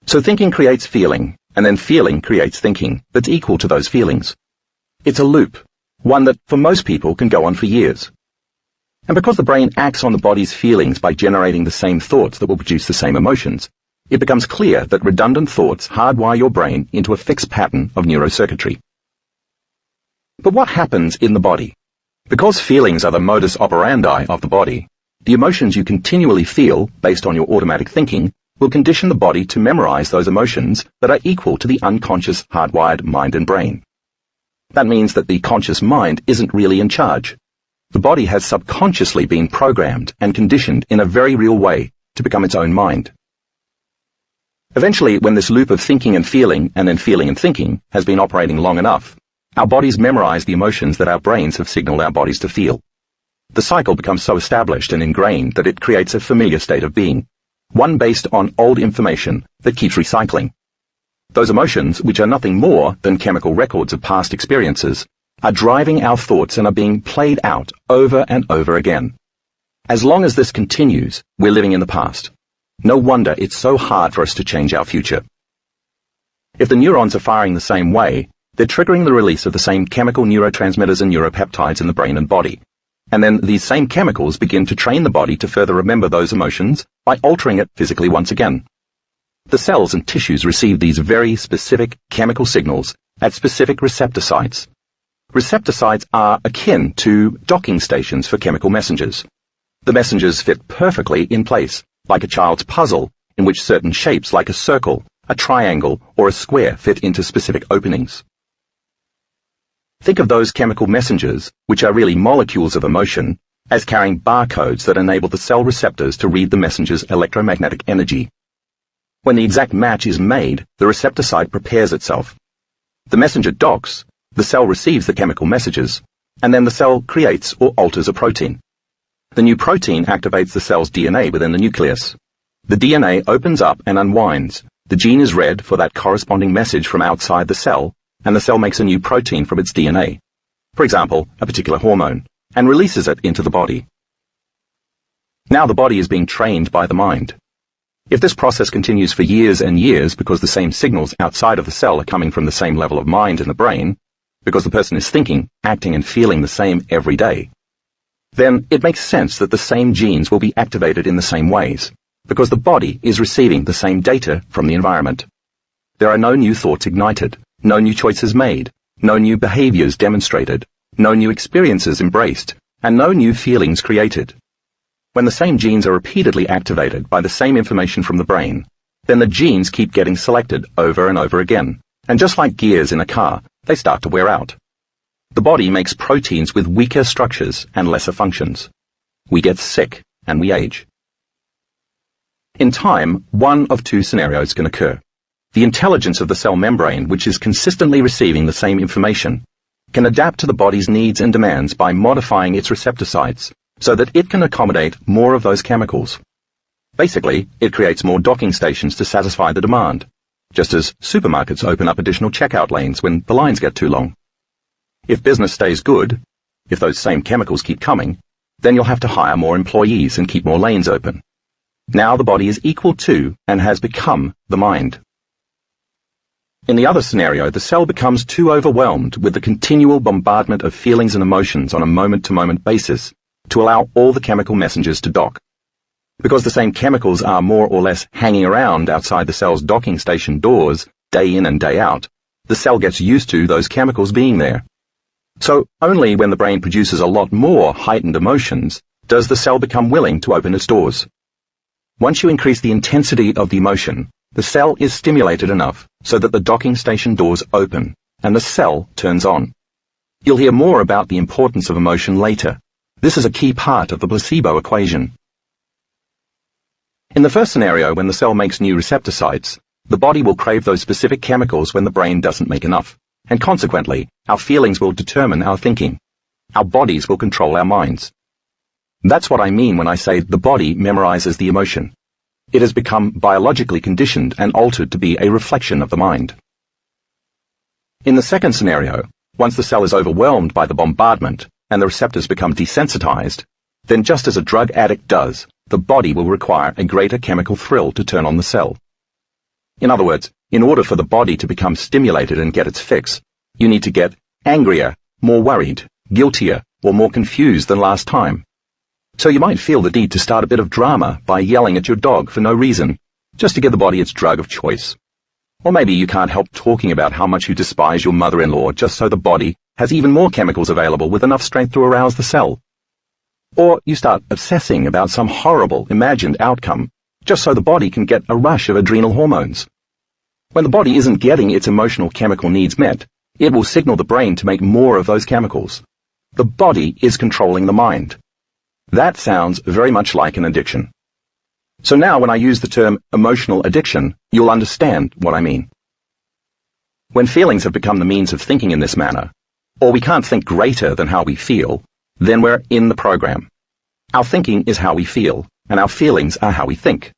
So thinking creates feeling, and then feeling creates thinking that's equal to those feelings. It's a loop, one that for most people can go on for years. And because the brain acts on the body's feelings by generating the same thoughts that will produce the same emotions, it becomes clear that redundant thoughts hardwire your brain into a fixed pattern of neurocircuitry. But what happens in the body? Because feelings are the modus operandi of the body, the emotions you continually feel, based on your automatic thinking, will condition the body to memorize those emotions that are equal to the unconscious hardwired mind and brain. That means that the conscious mind isn't really in charge. The body has subconsciously been programmed and conditioned in a very real way to become its own mind. Eventually, when this loop of thinking and feeling, and then feeling and thinking, has been operating long enough, our bodies memorize the emotions that our brains have signaled our bodies to feel. The cycle becomes so established and ingrained that it creates a familiar state of being, one based on old information that keeps recycling. Those emotions, which are nothing more than chemical records of past experiences, are driving our thoughts and are being played out over and over again. As long as this continues, we're living in the past. No wonder it's so hard for us to change our future. If the neurons are firing the same way, they're triggering the release of the same chemical neurotransmitters and neuropeptides in the brain and body. And then these same chemicals begin to train the body to further remember those emotions by altering it physically once again. The cells and tissues receive these very specific chemical signals at specific receptor sites. Receptor sites are akin to docking stations for chemical messengers. The messengers fit perfectly in place, like a child's puzzle, in which certain shapes like a circle, a triangle, or a square fit into specific openings. Think of those chemical messengers, which are really molecules of emotion, as carrying barcodes that enable the cell receptors to read the messenger's electromagnetic energy. When the exact match is made, the receptor site prepares itself. The messenger docks, the cell receives the chemical messages, and then the cell creates or alters a protein. The new protein activates the cell's DNA within the nucleus. The DNA opens up and unwinds. The gene is read for that corresponding message from outside the cell, and the cell makes a new protein from its DNA, for example, a particular hormone, and releases it into the body. Now the body is being trained by the mind. If this process continues for years and years because the same signals outside of the cell are coming from the same level of mind in the brain, because the person is thinking, acting, and feeling the same every day, then it makes sense that the same genes will be activated in the same ways, because the body is receiving the same data from the environment. There are no new thoughts ignited, no new choices made, no new behaviors demonstrated, no new experiences embraced, and no new feelings created. When the same genes are repeatedly activated by the same information from the brain, then the genes keep getting selected over and over again, and just like gears in a car, they start to wear out. The body makes proteins with weaker structures and lesser functions. We get sick, and we age. In time, one of two scenarios can occur. The intelligence of the cell membrane, which is consistently receiving the same information, can adapt to the body's needs and demands by modifying its receptor sites so that it can accommodate more of those chemicals. Basically, it creates more docking stations to satisfy the demand, just as supermarkets open up additional checkout lanes when the lines get too long. If business stays good, if those same chemicals keep coming, then you'll have to hire more employees and keep more lanes open. Now the body is equal to and has become the mind. In the other scenario, the cell becomes too overwhelmed with the continual bombardment of feelings and emotions on a moment-to-moment basis to allow all the chemical messengers to dock. Because the same chemicals are more or less hanging around outside the cell's docking station doors, day in and day out, the cell gets used to those chemicals being there. So only when the brain produces a lot more heightened emotions does the cell become willing to open its doors. Once you increase the intensity of the emotion, the cell is stimulated enough so that the docking station doors open and the cell turns on. You'll hear more about the importance of emotion later. This is a key part of the placebo equation. In the first scenario, when the cell makes new receptor sites, the body will crave those specific chemicals when the brain doesn't make enough, and consequently, our feelings will determine our thinking. Our bodies will control our minds. That's what I mean when I say the body memorizes the emotion. It has become biologically conditioned and altered to be a reflection of the mind. In the second scenario, once the cell is overwhelmed by the bombardment and the receptors become desensitized, then just as a drug addict does, the body will require a greater chemical thrill to turn on the cell. In other words, in order for the body to become stimulated and get its fix, you need to get angrier, more worried, guiltier, or more confused than last time. So you might feel the need to start a bit of drama by yelling at your dog for no reason, just to give the body its drug of choice. Or maybe you can't help talking about how much you despise your mother-in-law just so the body has even more chemicals available with enough strength to arouse the cell. Or you start obsessing about some horrible, imagined outcome, just so the body can get a rush of adrenal hormones. When the body isn't getting its emotional chemical needs met, it will signal the brain to make more of those chemicals. The body is controlling the mind. That sounds very much like an addiction. So now when I use the term emotional addiction, you'll understand what I mean. When feelings have become the means of thinking in this manner, or we can't think greater than how we feel, then we're in the program. Our thinking is how we feel, and our feelings are how we think.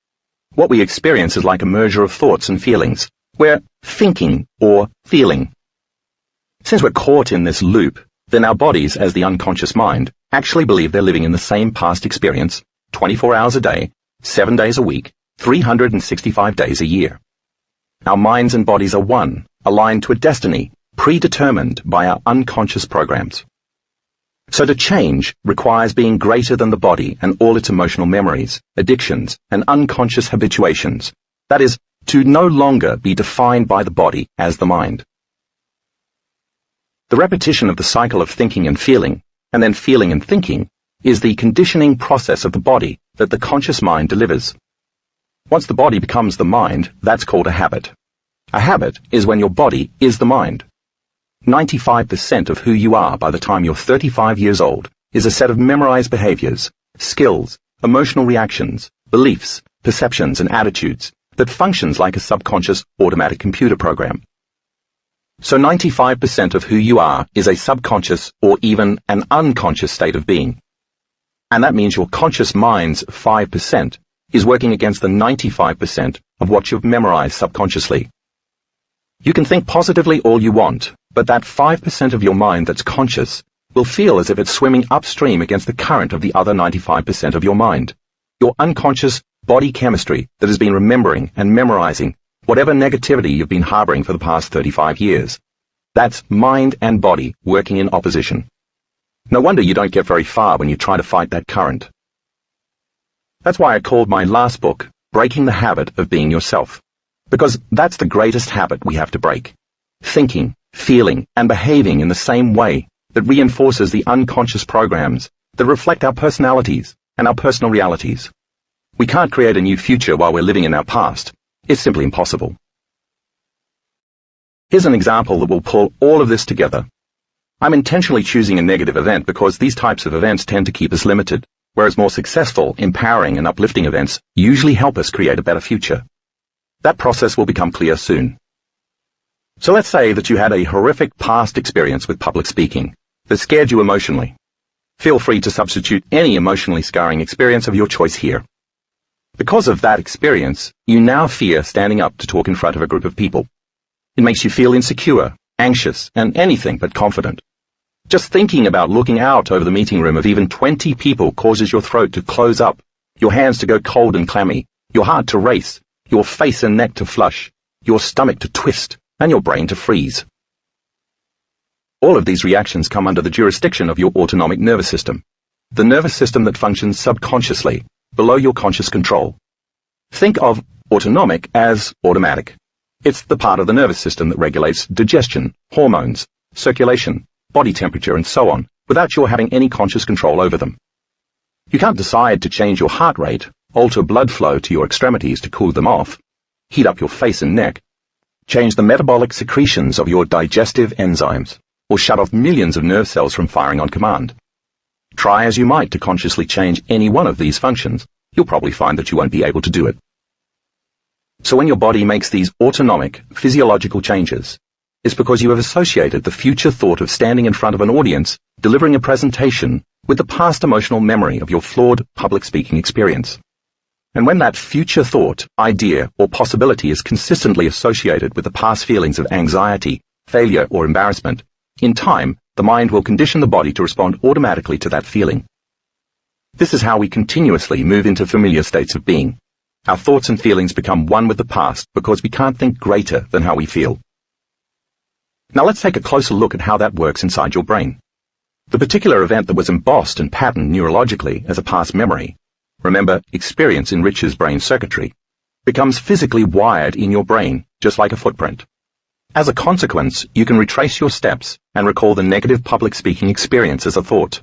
What we experience is like a merger of thoughts and feelings. We're thinking or feeling. Since we're caught in this loop, then our bodies, as the unconscious mind, actually believe they're living in the same past experience, 24 hours a day, 7 days a week, 365 days a year. Our minds and bodies are one, aligned to a destiny, predetermined by our unconscious programs. So to change requires being greater than the body and all its emotional memories, addictions, and unconscious habituations. That is, to no longer be defined by the body as the mind. The repetition of the cycle of thinking and feeling, and then feeling and thinking, is the conditioning process of the body that the conscious mind delivers. Once the body becomes the mind, that's called a habit. A habit is when your body is the mind. 95% of who you are by the time you're 35 years old is a set of memorized behaviors, skills, emotional reactions, beliefs, perceptions, and attitudes that functions like a subconscious automatic computer program. So 95% of who you are is a subconscious or even an unconscious state of being. And that means your conscious mind's 5% is working against the 95% of what you've memorized subconsciously. You can think positively all you want, but that 5% of your mind that's conscious will feel as if it's swimming upstream against the current of the other 95% of your mind. Your unconscious body chemistry that has been remembering and memorizing whatever negativity you've been harboring for the past 35 years. That's mind and body working in opposition. No wonder you don't get very far when you try to fight that current. That's why I called my last book, Breaking the Habit of Being Yourself. Because that's the greatest habit we have to break. Thinking, feeling, and behaving in the same way that reinforces the unconscious programs that reflect our personalities and our personal realities. We can't create a new future while we're living in our past. It's simply impossible. Here's an example that will pull all of this together. I'm intentionally choosing a negative event because these types of events tend to keep us limited, whereas more successful, empowering, and uplifting events usually help us create a better future. That process will become clear soon. So let's say that you had a horrific past experience with public speaking that scared you emotionally. Feel free to substitute any emotionally scarring experience of your choice here. Because of that experience, you now fear standing up to talk in front of a group of people. It makes you feel insecure, anxious, and anything but confident. Just thinking about looking out over the meeting room of even 20 people causes your throat to close up, your hands to go cold and clammy, your heart to race, your face and neck to flush, your stomach to twist, and your brain to freeze. All of these reactions come under the jurisdiction of your autonomic nervous system, the nervous system that functions subconsciously, below your conscious control. Think of autonomic as automatic. It's the part of the nervous system that regulates digestion, hormones, circulation, body temperature, and so on, without your having any conscious control over them. You can't decide to change your heart rate, alter blood flow to your extremities to cool them off, heat up your face and neck, change the metabolic secretions of your digestive enzymes, or shut off millions of nerve cells from firing on command. Try as you might to consciously change any one of these functions, you'll probably find that you won't be able to do it. So when your body makes these autonomic, physiological changes, it's because you have associated the future thought of standing in front of an audience, delivering a presentation, with the past emotional memory of your flawed public speaking experience. And when that future thought, idea, or possibility is consistently associated with the past feelings of anxiety, failure, or embarrassment, in time, the mind will condition the body to respond automatically to that feeling. This is how we continuously move into familiar states of being. Our thoughts and feelings become one with the past because we can't think greater than how we feel. Now let's take a closer look at how that works inside your brain. The particular event that was embossed and patterned neurologically as a past memory, remember, experience enriches brain circuitry, becomes physically wired in your brain, just like a footprint. As a consequence, you can retrace your steps and recall the negative public speaking experience as a thought.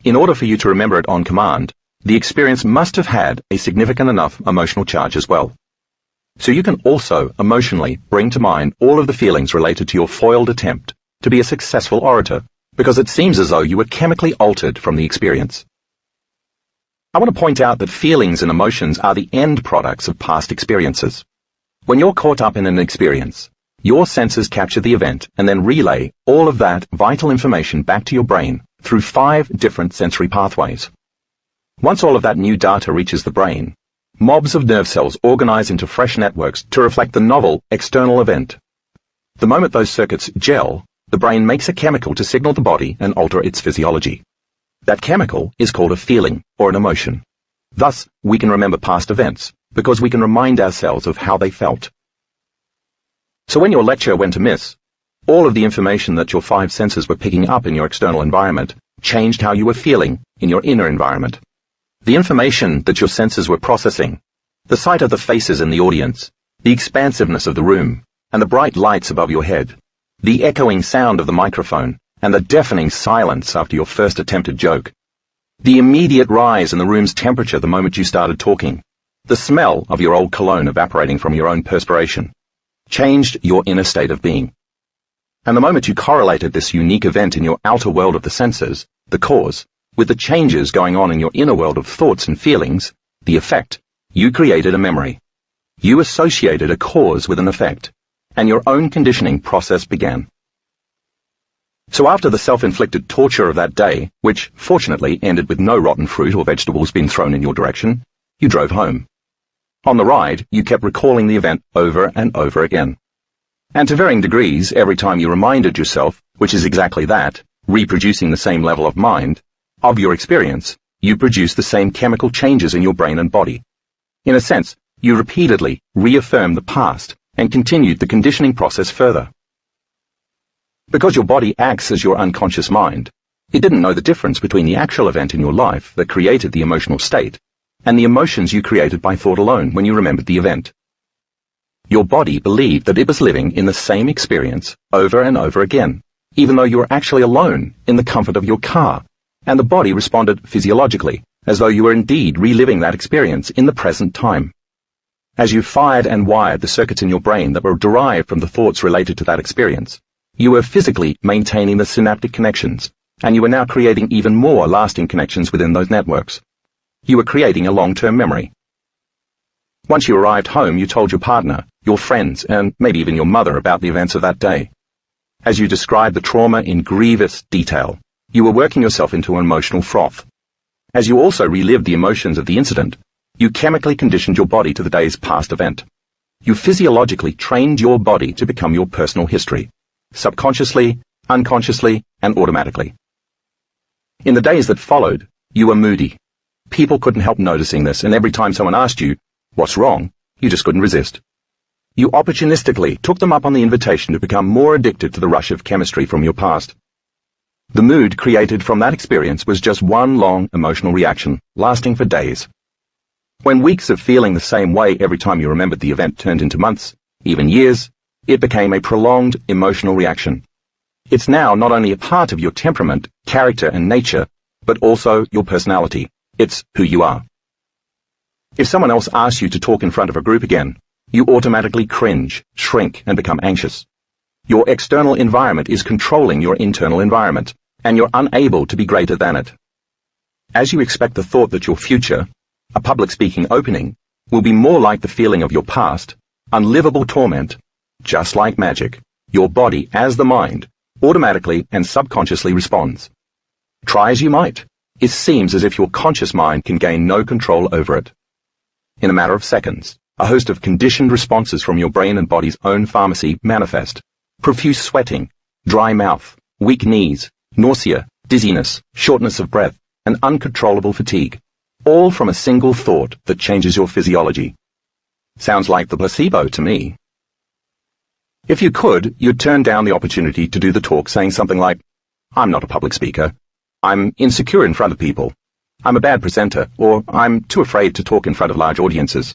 In order for you to remember it on command, the experience must have had a significant enough emotional charge as well. So you can also emotionally bring to mind all of the feelings related to your foiled attempt to be a successful orator, because it seems as though you were chemically altered from the experience. I want to point out that feelings and emotions are the end products of past experiences. When you're caught up in an experience, your senses capture the event and then relay all of that vital information back to your brain through 5 different sensory pathways. Once all of that new data reaches the brain, mobs of nerve cells organize into fresh networks to reflect the novel external event. The moment those circuits gel, the brain makes a chemical to signal the body and alter its physiology. That chemical is called a feeling or an emotion. Thus, we can remember past events because we can remind ourselves of how they felt. So when your lecture went amiss, all of the information that your 5 senses were picking up in your external environment changed how you were feeling in your inner environment. The information that your senses were processing, the sight of the faces in the audience, the expansiveness of the room, and the bright lights above your head, the echoing sound of the microphone, and the deafening silence after your first attempted joke, the immediate rise in the room's temperature the moment you started talking, the smell of your old cologne evaporating from your own perspiration, changed your inner state of being. And the moment you correlated this unique event in your outer world of the senses, the cause, with the changes going on in your inner world of thoughts and feelings, the effect, you created a memory. You associated a cause with an effect, and your own conditioning process began. So after the self-inflicted torture of that day, which fortunately ended with no rotten fruit or vegetables being thrown in your direction, you drove home. On the ride, you kept recalling the event over and over again. And to varying degrees, every time you reminded yourself, which is exactly that, reproducing the same level of mind, of your experience, you produced the same chemical changes in your brain and body. In a sense, you repeatedly reaffirmed the past and continued the conditioning process further. Because your body acts as your unconscious mind, it didn't know the difference between the actual event in your life that created the emotional state and the emotions you created by thought alone when you remembered the event. Your body believed that it was living in the same experience over and over again, even though you were actually alone in the comfort of your car, and the body responded physiologically, as though you were indeed reliving that experience in the present time. As you fired and wired the circuits in your brain that were derived from the thoughts related to that experience, you were physically maintaining the synaptic connections, and you were now creating even more lasting connections within those networks. You were creating a long-term memory. Once you arrived home, you told your partner, your friends, and maybe even your mother about the events of that day. As you described the trauma in grievous detail, you were working yourself into an emotional froth. As you also relived the emotions of the incident, you chemically conditioned your body to the day's past event. You physiologically trained your body to become your personal history, subconsciously, unconsciously, and automatically. In the days that followed, you were moody. People couldn't help noticing this, and every time someone asked you, "What's wrong?" you just couldn't resist. You opportunistically took them up on the invitation to become more addicted to the rush of chemistry from your past. The mood created from that experience was just one long emotional reaction, lasting for days. When weeks of feeling the same way every time you remembered the event turned into months, even years, it became a prolonged emotional reaction. It's now not only a part of your temperament, character, and nature, but also your personality. It's who you are. If someone else asks you to talk in front of a group again, you automatically cringe, shrink, and become anxious. Your external environment is controlling your internal environment, and you're unable to be greater than it. As you expect the thought that your future, a public speaking opening, will be more like the feeling of your past, unlivable torment, just like magic, your body, as the mind, automatically and subconsciously responds. Try as you might, it seems as if your conscious mind can gain no control over it. In a matter of seconds, a host of conditioned responses from your brain and body's own pharmacy manifest. Profuse sweating, dry mouth, weak knees, nausea, dizziness, shortness of breath, and uncontrollable fatigue, all from a single thought that changes your physiology. Sounds like the placebo to me. If you could, you'd turn down the opportunity to do the talk saying something like, "I'm not a public speaker. I'm insecure in front of people. I'm a bad presenter," or "I'm too afraid to talk in front of large audiences."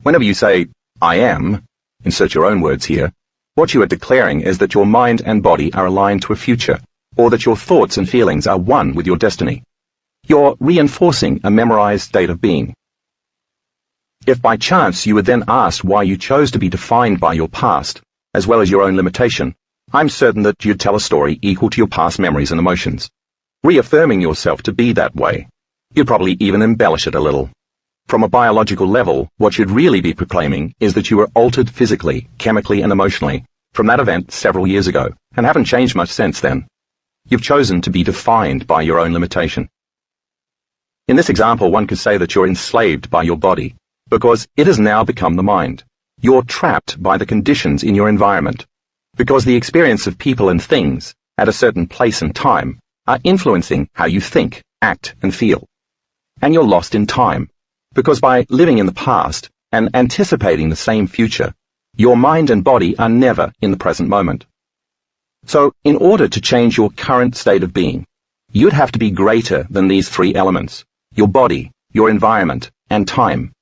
Whenever you say, "I am," insert your own words here, what you are declaring is that your mind and body are aligned to a future, or that your thoughts and feelings are one with your destiny. You're reinforcing a memorized state of being. If by chance you were then asked why you chose to be defined by your past, as well as your own limitation, I'm certain that you'd tell a story equal to your past memories and emotions, reaffirming yourself to be that way. You'd probably even embellish it a little. From a biological level, what you'd really be proclaiming is that you were altered physically, chemically, and emotionally from that event several years ago, and haven't changed much since then. You've chosen to be defined by your own limitation. In this example, one could say that you're enslaved by your body, because it has now become the mind. You're trapped by the conditions in your environment, because the experience of people and things at a certain place and time are influencing how you think, act, and feel. And you're lost in time, because by living in the past and anticipating the same future, your mind and body are never in the present moment. So, in order to change your current state of being, you'd have to be greater than these three elements: your body, your environment, and time.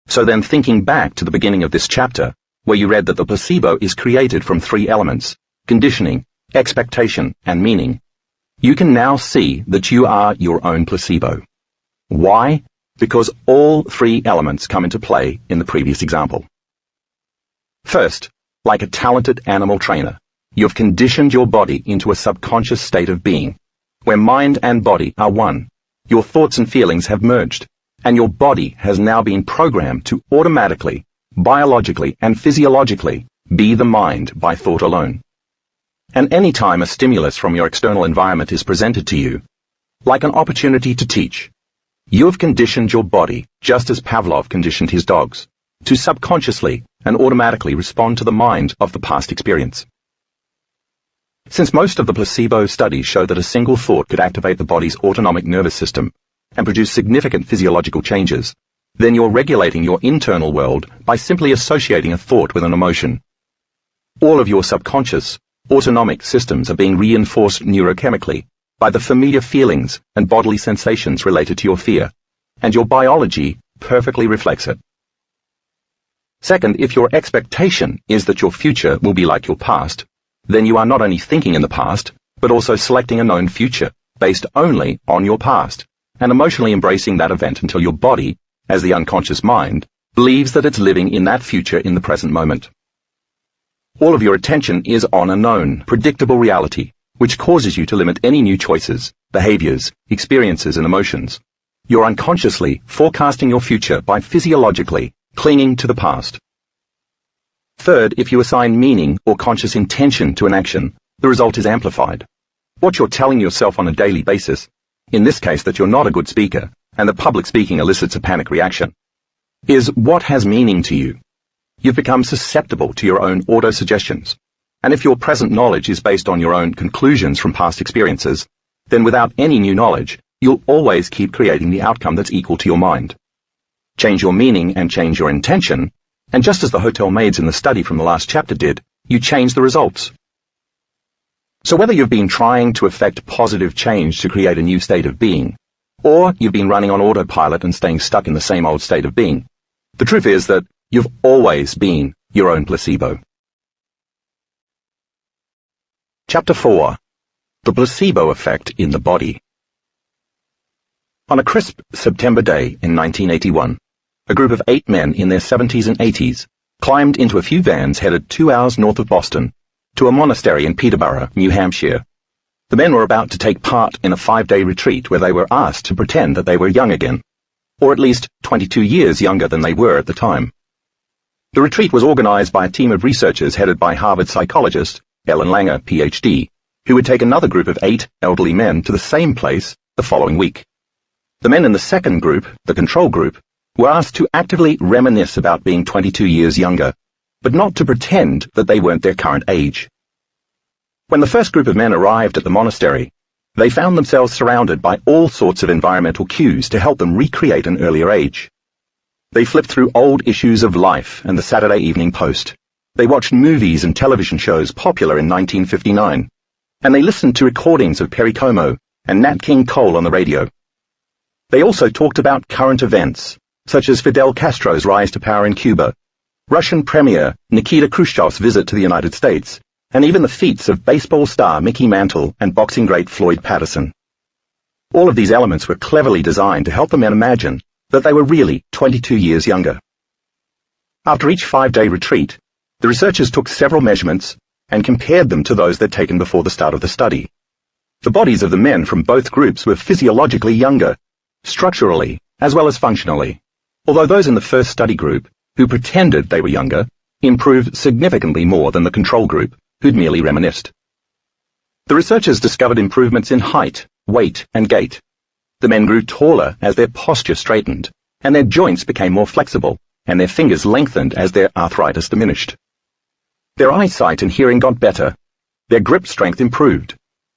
So then, thinking back to the beginning of this chapter, where you read that the placebo is created from three elements: conditioning, expectation, and meaning, you can now see that you are your own placebo. Why? Because all three elements come into play in the previous example. First, like a talented animal trainer, you've conditioned your body into a subconscious state of being, where mind and body are one. Your thoughts and feelings have merged, and your body has now been programmed to automatically, biologically, and physiologically be the mind by thought alone. And any time a stimulus from your external environment is presented to you, like an opportunity to teach, you have conditioned your body, just as Pavlov conditioned his dogs, to subconsciously and automatically respond to the mind of the past experience. Since most of the placebo studies show that a single thought could activate the body's autonomic nervous system and produce significant physiological changes, then you're regulating your internal world by simply associating a thought with an emotion. All of your subconscious, autonomic systems are being reinforced neurochemically by the familiar feelings and bodily sensations related to your fear, and your biology perfectly reflects it. Second, if your expectation is that your future will be like your past, then you are not only thinking in the past, but also selecting a known future based only on your past, and emotionally embracing that event until your body, as the unconscious mind, believes that it's living in that future in the present moment. All of your attention is on a known, predictable reality, which causes you to limit any new choices, behaviors, experiences, and emotions. You're unconsciously forecasting your future by physiologically clinging to the past. Third, if you assign meaning or conscious intention to an action, the result is amplified. What you're telling yourself on a daily basis, in this case that you're not a good speaker, and that public speaking elicits a panic reaction, is what has meaning to you. You've become susceptible to your own auto-suggestions. And if your present knowledge is based on your own conclusions from past experiences, then without any new knowledge, you'll always keep creating the outcome that's equal to your mind. Change your meaning and change your intention, and just as the hotel maids in the study from the last chapter did, you change the results. So whether you've been trying to effect positive change to create a new state of being, or you've been running on autopilot and staying stuck in the same old state of being, the truth is that you've always been your own placebo. Chapter 4. The Placebo Effect in the Body. On a crisp September day in 1981, a group of 8 men in their 70s and 80s climbed into a few vans headed 2 hours north of Boston to a monastery in Peterborough, New Hampshire. The men were about to take part in a 5-day retreat where they were asked to pretend that they were young again, or at least 22 years younger than they were at the time. The retreat was organized by a team of researchers headed by Harvard psychologist Ellen Langer, Ph.D., who would take another group of 8 elderly men to the same place the following week. The men in the second group, the control group, were asked to actively reminisce about being 22 years younger, but not to pretend that they weren't their current age. When the first group of men arrived at the monastery, they found themselves surrounded by all sorts of environmental cues to help them recreate an earlier age. They flipped through old issues of Life and the Saturday Evening Post. They watched movies and television shows popular in 1959, and they listened to recordings of Perry Como and Nat King Cole on the radio. They also talked about current events, such as Fidel Castro's rise to power in Cuba, Russian Premier Nikita Khrushchev's visit to the United States, and even the feats of baseball star Mickey Mantle and boxing great Floyd Patterson. All of these elements were cleverly designed to help the men imagine that they were really 22 years younger. After each 5-day retreat, the researchers took several measurements and compared them to those they'd taken before the start of the study. The bodies of the men from both groups were physiologically younger, structurally as well as functionally, although those in the first study group, who pretended they were younger, improved significantly more than the control group, who'd merely reminisced. The researchers discovered improvements in height, weight, and gait. The men grew taller as their posture straightened, and their joints became more flexible, and their fingers lengthened as their arthritis diminished. Their eyesight and hearing got better, their grip strength improved,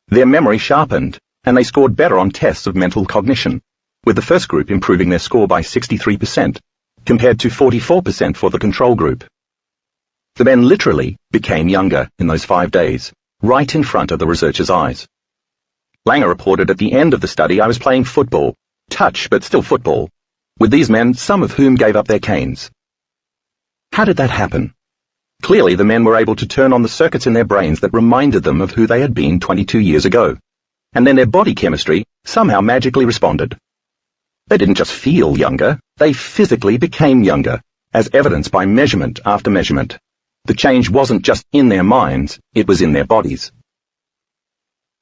their memory sharpened, and they scored better on tests of mental cognition, with the first group improving their score by 63%, compared to 44% for the control group. The men literally became younger in those 5 days, right in front of the researchers' eyes. Langer reported at the end of the study, I was playing football, touch but still football, with these men, some of whom gave up their canes. How did that happen? Clearly, the men were able to turn on the circuits in their brains that reminded them of who they had been 22 years ago, and then their body chemistry somehow magically responded. They didn't just feel younger, they physically became younger, as evidenced by measurement after measurement. The change wasn't just in their minds, it was in their bodies.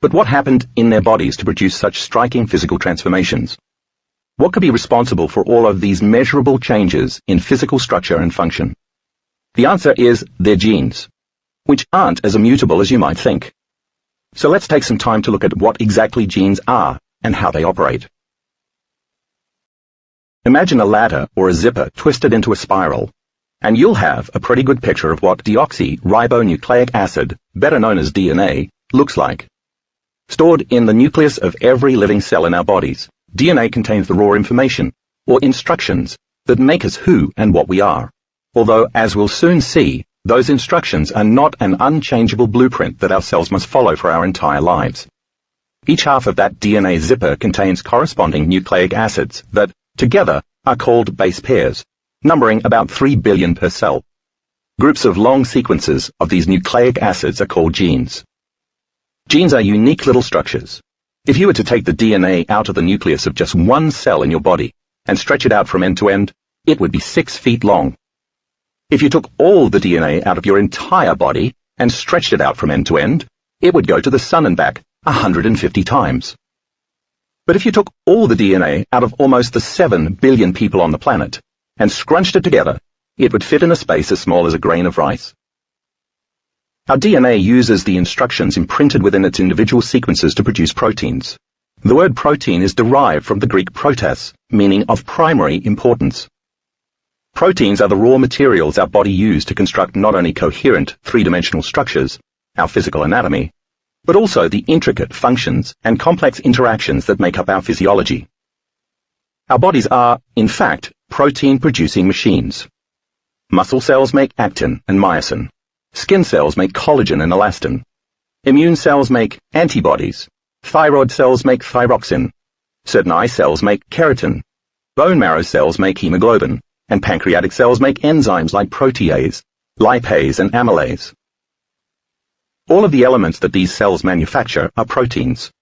But what happened in their bodies to produce such striking physical transformations? What could be responsible for all of these measurable changes in physical structure and function? The answer is their genes, which aren't as immutable as you might think. So let's take some time to look at what exactly genes are and how they operate. Imagine a ladder or a zipper twisted into a spiral, and you'll have a pretty good picture of what deoxyribonucleic acid, better known as DNA, looks like. Stored in the nucleus of every living cell in our bodies, DNA contains the raw information, or instructions, that make us who and what we are. Although, as we'll soon see, those instructions are not an unchangeable blueprint that our cells must follow for our entire lives. Each half of that DNA zipper contains corresponding nucleic acids that, together, are called base pairs, numbering about 3 billion per cell. Groups of long sequences of these nucleic acids are called genes. Genes are unique little structures. If you were to take the DNA out of the nucleus of just one cell in your body and stretch it out from end to end, it would be 6 feet long. If you took all the DNA out of your entire body and stretched it out from end to end, it would go to the sun and back 150 times. But if you took all the DNA out of almost the 7 billion people on the planet and scrunched it together, it would fit in a space as small as a grain of rice. Our DNA uses the instructions imprinted within its individual sequences to produce proteins. The word protein is derived from the Greek protas, meaning of primary importance. Proteins are the raw materials our body uses to construct not only coherent three-dimensional structures, our physical anatomy, but also the intricate functions and complex interactions that make up our physiology. Our bodies are, in fact, protein-producing machines. Muscle cells make actin and myosin. Skin cells make collagen and elastin. Immune cells make antibodies. Thyroid cells make thyroxine. Certain eye cells make keratin. Bone marrow cells make hemoglobin. And pancreatic cells make enzymes like protease, lipase, and amylase. All of the elements that these cells manufacture are proteins.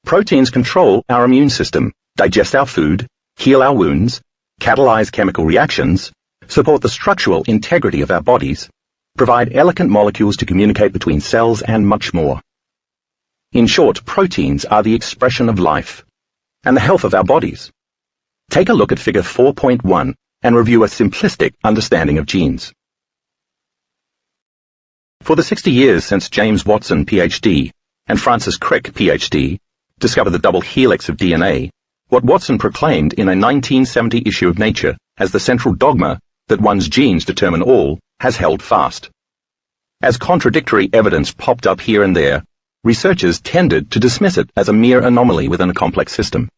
Proteins control our immune system, digest our food, heal our wounds, catalyze chemical reactions, support the structural integrity of our bodies, provide elegant molecules to communicate between cells, and much more. In short, proteins are the expression of life and the health of our bodies. Take a look at figure 4.1 and review a simplistic understanding of genes. For the 60 years since James Watson, PhD, and Francis Crick, PhD, discovered the double helix of DNA, what Watson proclaimed in a 1970 issue of Nature as the central dogma that one's genes determine all has held fast. As contradictory evidence popped up here and there, researchers tended to dismiss it as a mere anomaly within a complex system.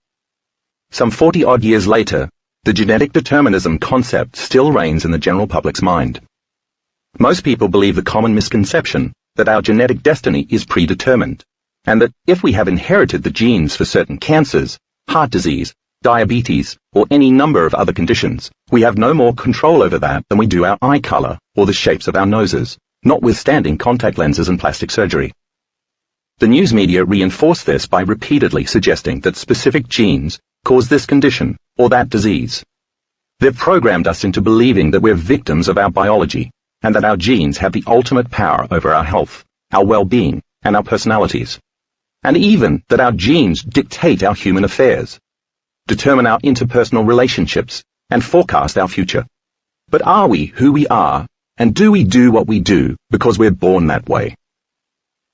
Some 40-odd years later, the genetic determinism concept still reigns in the general public's mind. Most people believe the common misconception that our genetic destiny is predetermined, and that if we have inherited the genes for certain cancers, heart disease, diabetes, or any number of other conditions, we have no more control over that than we do our eye color or the shapes of our noses, notwithstanding contact lenses and plastic surgery. The news media reinforce this by repeatedly suggesting that specific genes cause this condition or that disease. They've programmed us into believing that we're victims of our biology, and that our genes have the ultimate power over our health, our well-being, and our personalities, and even that our genes dictate our human affairs, determine our interpersonal relationships, and forecast our future. But are we who we are, and do we do what we do because we're born that way?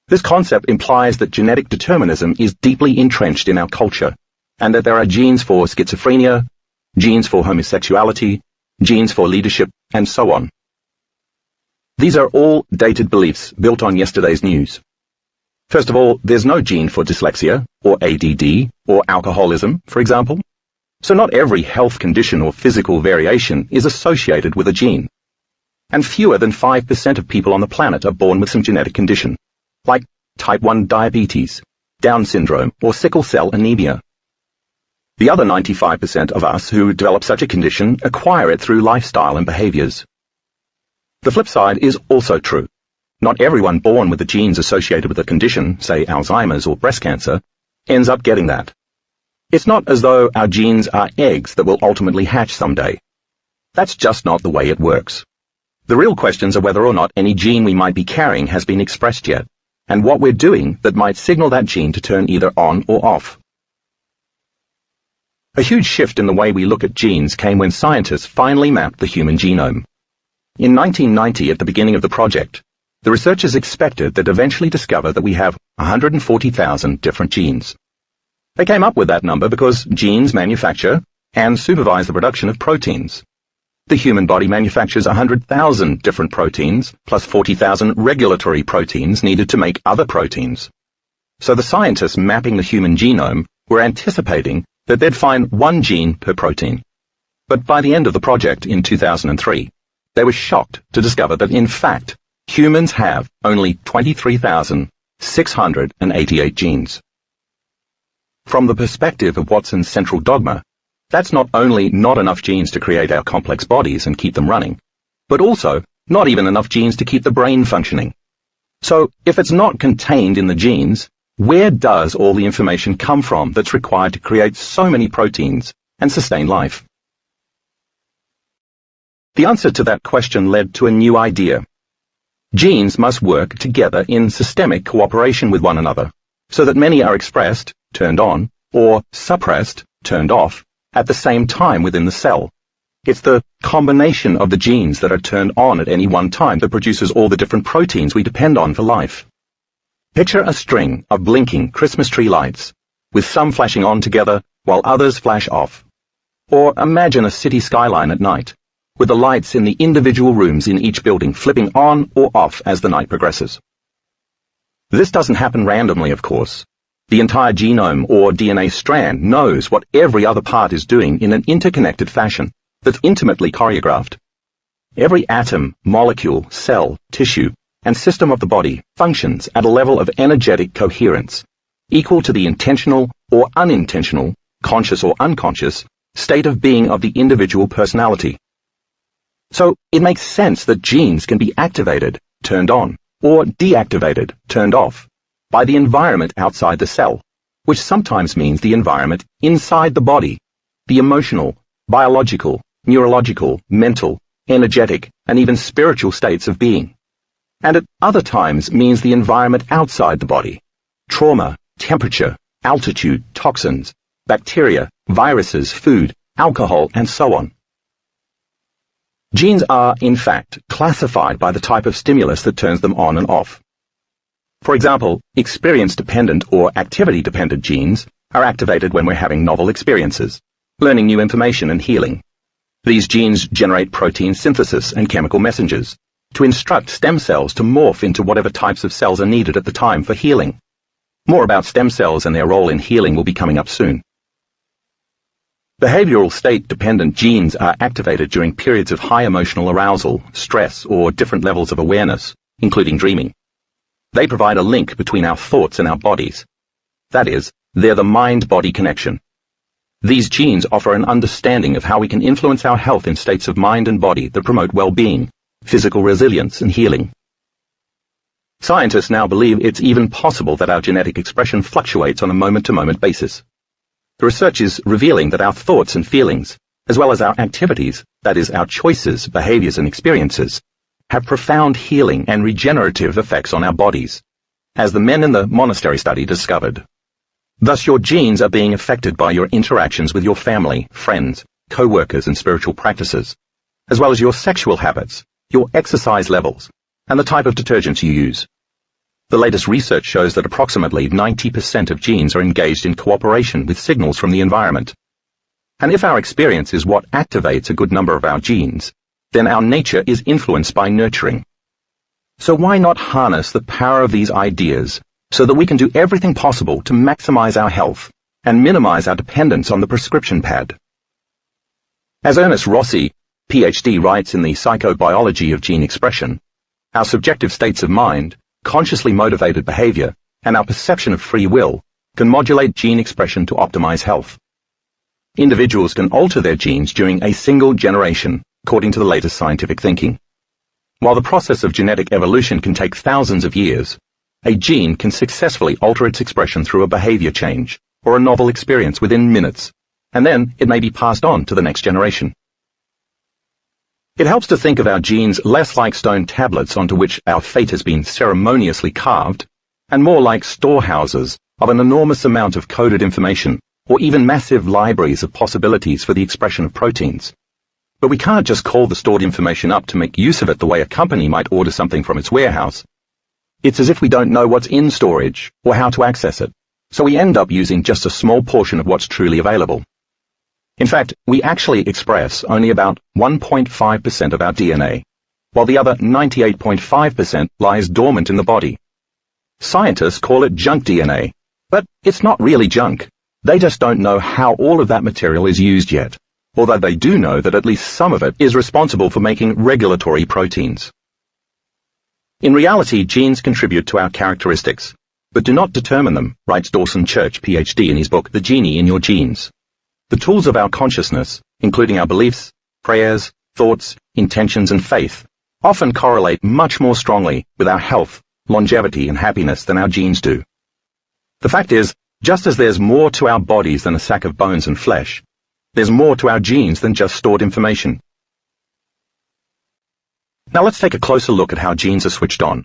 This concept implies that genetic determinism is deeply entrenched in our culture, and that there are genes for schizophrenia, genes for homosexuality, genes for leadership, and so on. These are all dated beliefs built on yesterday's news. First of all, there's no gene for dyslexia, or ADD, or alcoholism, for example. So not every health condition or physical variation is associated with a gene. And fewer than 5% of people on the planet are born with some genetic condition, like type 1 diabetes, Down syndrome, or sickle cell anemia. The other 95% of us who develop such a condition acquire it through lifestyle and behaviors. The flip side is also true. Not everyone born with the genes associated with a condition, say Alzheimer's or breast cancer, ends up getting that. It's not as though our genes are eggs that will ultimately hatch someday. That's just not the way it works. The real questions are whether or not any gene we might be carrying has been expressed yet, and what we're doing that might signal that gene to turn either on or off. A huge shift in the way we look at genes came when scientists finally mapped the human genome. In 1990, at the beginning of the project, the researchers expected they'd eventually discover that we have 140,000 different genes. They came up with that number because genes manufacture and supervise the production of proteins. The human body manufactures 100,000 different proteins, plus 40,000 regulatory proteins needed to make other proteins. So the scientists mapping the human genome were anticipating that they'd find one gene per protein. But by the end of the project in 2003, they were shocked to discover that, in fact, humans have only 23,688 genes. From the perspective of Watson's central dogma, that's not only not enough genes to create our complex bodies and keep them running, but also not even enough genes to keep the brain functioning. So, if it's not contained in the genes, Where does all the information come from that's required to create so many proteins and sustain life? The answer to that question led to a new idea. Genes must work together in systemic cooperation with one another, so that many are expressed, turned on, or suppressed, turned off, at the same time within the cell. It's the combination of the genes that are turned on at any one time that produces all the different proteins we depend on for life. Picture a string of blinking Christmas tree lights, with some flashing on together while others flash off. Or imagine a city skyline at night, with the lights in the individual rooms in each building flipping on or off as the night progresses. This doesn't happen randomly, of course. The entire genome or DNA strand knows what every other part is doing in an interconnected fashion that's intimately choreographed. Every atom, molecule, cell, tissue, and system of the body functions at a level of energetic coherence, equal to the intentional or unintentional, conscious or unconscious, state of being of the individual personality. So it makes sense that genes can be activated, turned on, or deactivated, turned off, by the environment outside the cell, which sometimes means the environment inside the body, the emotional, biological, neurological, mental, energetic, and even spiritual states of being. And at other times means the environment outside the body, trauma, temperature, altitude, toxins, bacteria, viruses, food, alcohol, and so on. Genes are, in fact, classified by the type of stimulus that turns them on and off. For example, experience-dependent or activity-dependent genes are activated when we're having novel experiences, learning new information and healing. These genes generate protein synthesis and chemical messengers to instruct stem cells to morph into whatever types of cells are needed at the time for healing. More about stem cells and their role in healing will be coming up soon. Behavioral state-dependent genes are activated during periods of high emotional arousal, stress, or different levels of awareness, including dreaming. They provide a link between our thoughts and our bodies. That is, they're the mind-body connection. These genes offer an understanding of how we can influence our health in states of mind and body that promote well-being, physical resilience, and healing. Scientists now believe it's even possible that our genetic expression fluctuates on a moment-to-moment basis. The research is revealing that our thoughts and feelings, as well as our activities, that is, our choices, behaviors, and experiences, have profound healing and regenerative effects on our bodies, as the men in the monastery study discovered. Thus, your genes are being affected by your interactions with your family, friends, co-workers, and spiritual practices, as well as your sexual habits, your exercise levels, and the type of detergents you use. The latest research shows that approximately 90% of genes are engaged in cooperation with signals from the environment. And if our experience is what activates a good number of our genes, then our nature is influenced by nurturing. So why not harness the power of these ideas so that we can do everything possible to maximize our health and minimize our dependence on the prescription pad? As Ernest Rossi, PhD, writes in the Psychobiology of Gene Expression, our subjective states of mind, consciously motivated behavior, and our perception of free will can modulate gene expression to optimize health. Individuals can alter their genes during a single generation, according to the latest scientific thinking. While the process of genetic evolution can take thousands of years, a gene can successfully alter its expression through a behavior change or a novel experience within minutes, and then it may be passed on to the next generation. It helps to think of our genes less like stone tablets onto which our fate has been ceremoniously carved, and more like storehouses of an enormous amount of coded information, or even massive libraries of possibilities for the expression of proteins. But we can't just call the stored information up to make use of it the way a company might order something from its warehouse. It's as if we don't know what's in storage or how to access it, so we end up using just a small portion of what's truly available. In fact, we actually express only about 1.5% of our DNA, while the other 98.5% lies dormant in the body. Scientists call it junk DNA, but it's not really junk. They just don't know how all of that material is used yet, although they do know that at least some of it is responsible for making regulatory proteins. In reality, genes contribute to our characteristics, but do not determine them, writes Dawson Church, PhD, in his book, The Genie in Your Genes. The tools of our consciousness, including our beliefs, prayers, thoughts, intentions, and faith, often correlate much more strongly with our health, longevity, and happiness than our genes do. The fact is, just as there's more to our bodies than a sack of bones and flesh, there's more to our genes than just stored information. Now let's take a closer look at how genes are switched on.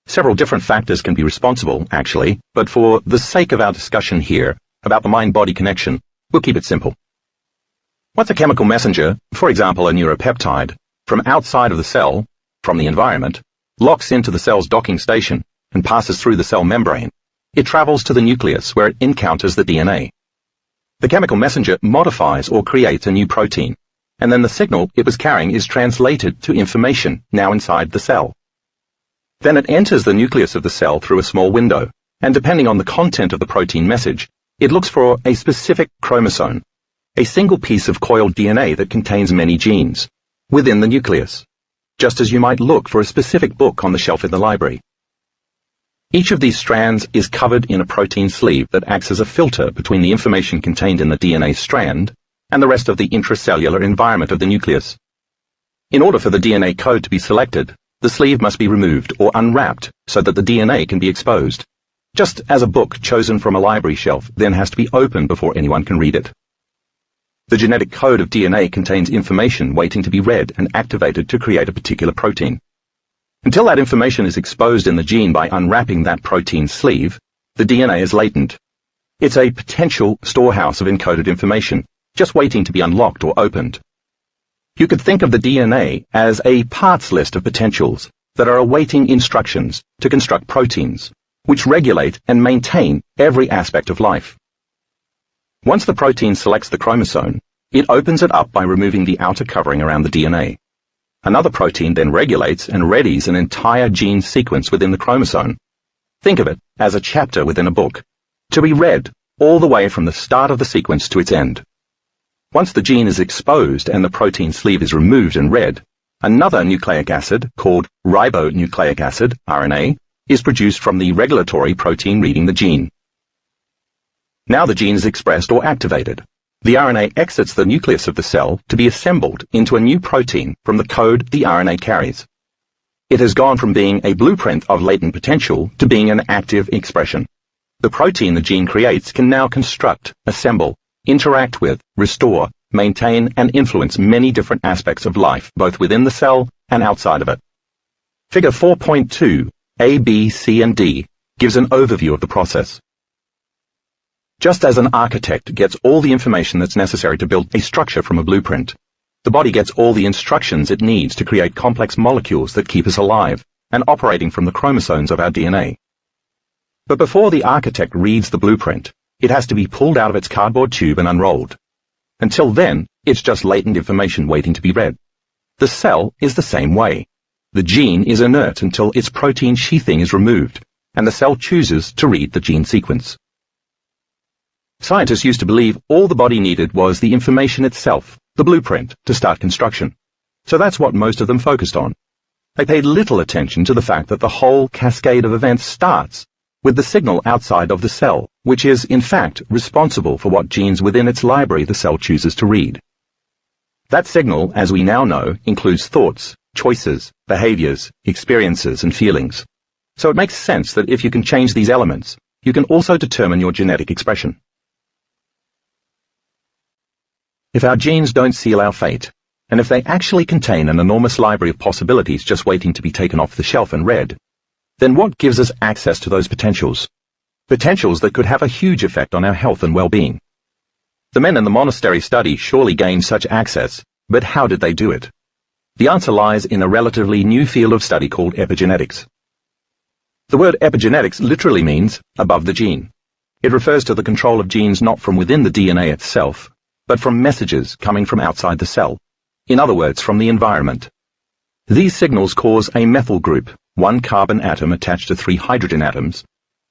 Several different factors can be responsible, actually, but for the sake of our discussion here about the mind-body connection, we'll keep it simple. Once a chemical messenger, for example a neuropeptide, from outside of the cell, from the environment, locks into the cell's docking station and passes through the cell membrane, it travels to the nucleus where it encounters the DNA. The chemical messenger modifies or creates a new protein, and then the signal it was carrying is translated to information now inside the cell. Then it enters the nucleus of the cell through a small window, and depending on the content of the protein message, it looks for a specific chromosome, a single piece of coiled DNA that contains many genes, within the nucleus, just as you might look for a specific book on the shelf in the library. Each of these strands is covered in a protein sleeve that acts as a filter between the information contained in the DNA strand and the rest of the intracellular environment of the nucleus. In order for the DNA code to be selected, the sleeve must be removed or unwrapped so that the DNA can be exposed, just as a book chosen from a library shelf then has to be opened before anyone can read it. The genetic code of DNA contains information waiting to be read and activated to create a particular protein. Until that information is exposed in the gene by unwrapping that protein sleeve, the DNA is latent. It's a potential storehouse of encoded information, just waiting to be unlocked or opened. You could think of the DNA as a parts list of potentials that are awaiting instructions to construct proteins, which regulate and maintain every aspect of life. Once the protein selects the chromosome, it opens it up by removing the outer covering around the DNA. Another protein then regulates and readies an entire gene sequence within the chromosome. Think of it as a chapter within a book, to be read all the way from the start of the sequence to its end. Once the gene is exposed and the protein sleeve is removed and read, another nucleic acid, called ribonucleic acid, RNA, is produced from the regulatory protein reading the gene. Now the gene is expressed or activated. The RNA exits the nucleus of the cell to be assembled into a new protein from the code the RNA carries. It has gone from being a blueprint of latent potential to being an active expression. The protein the gene creates can now construct, assemble, interact with, restore, maintain, and influence many different aspects of life, both within the cell and outside of it. Figure 4.2, A, B, C, and D gives an overview of the process. Just as an architect gets all the information that's necessary to build a structure from a blueprint, the body gets all the instructions it needs to create complex molecules that keep us alive and operating from the chromosomes of our DNA. But before the architect reads the blueprint, it has to be pulled out of its cardboard tube and unrolled. Until then, it's just latent information waiting to be read. The cell is the same way. The gene is inert until its protein sheathing is removed, and the cell chooses to read the gene sequence. Scientists used to believe all the body needed was the information itself, the blueprint, to start construction. So that's what most of them focused on. They paid little attention to the fact that the whole cascade of events starts with the signal outside of the cell, which is, in fact, responsible for what genes within its library the cell chooses to read. That signal, as we now know, includes thoughts, choices, behaviors, experiences, and feelings. So it makes sense that if you can change these elements, you can also determine your genetic expression. If our genes don't seal our fate, and if they actually contain an enormous library of possibilities just waiting to be taken off the shelf and read, then what gives us access to those potentials? Potentials that could have a huge effect on our health and well-being. The men in the monastery study surely gained such access, but how did they do it? The answer lies in a relatively new field of study called epigenetics. The word epigenetics literally means above the gene. It refers to the control of genes not from within the DNA itself, but from messages coming from outside the cell. In other words, from the environment. These signals cause a methyl group, one carbon atom attached to 3 hydrogen atoms,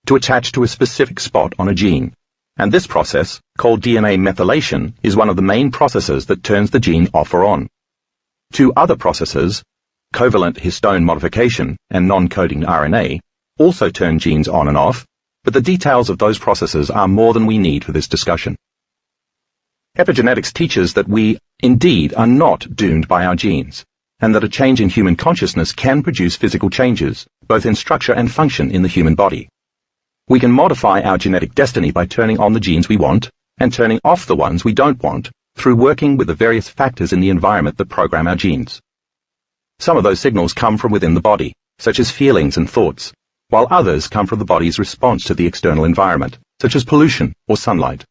to attach to a specific spot on a gene. And this process, called DNA methylation, is one of the main processes that turns the gene off or on. 2 other processes, covalent histone modification and non-coding RNA, also turn genes on and off, but the details of those processes are more than we need for this discussion. Epigenetics teaches that we, indeed, are not doomed by our genes, and that a change in human consciousness can produce physical changes, both in structure and function in the human body. We can modify our genetic destiny by turning on the genes we want and turning off the ones we don't want through working with the various factors in the environment that program our genes. Some of those signals come from within the body, such as feelings and thoughts, while others come from the body's response to the external environment, such as pollution or sunlight.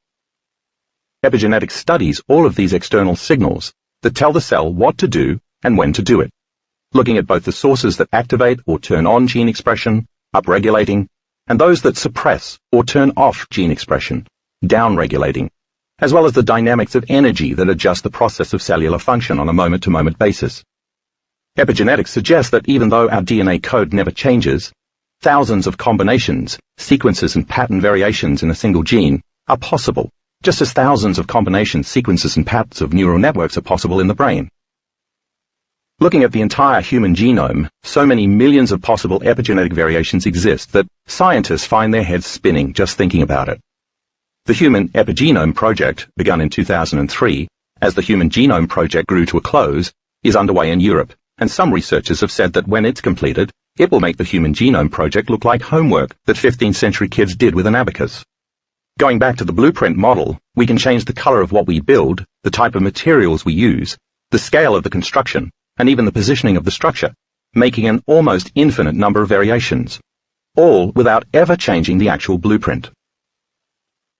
Epigenetics studies all of these external signals that tell the cell what to do and when to do it, looking at both the sources that activate or turn on gene expression, upregulating, and those that suppress or turn off gene expression, downregulating, as well as the dynamics of energy that adjust the process of cellular function on a moment-to-moment basis. Epigenetics suggests that even though our DNA code never changes, thousands of combinations, sequences and pattern variations in a single gene are possible, just as thousands of combinations, sequences and patterns of neural networks are possible in the brain. Looking at the entire human genome, so many millions of possible epigenetic variations exist that scientists find their heads spinning just thinking about it. The Human Epigenome Project, begun in 2003, as the Human Genome Project grew to a close, is underway in Europe, and some researchers have said that when it's completed, it will make the Human Genome Project look like homework that 15th century kids did with an abacus. Going back to the blueprint model, we can change the color of what we build, the type of materials we use, the scale of the construction, and even the positioning of the structure, making an almost infinite number of variations, all without ever changing the actual blueprint.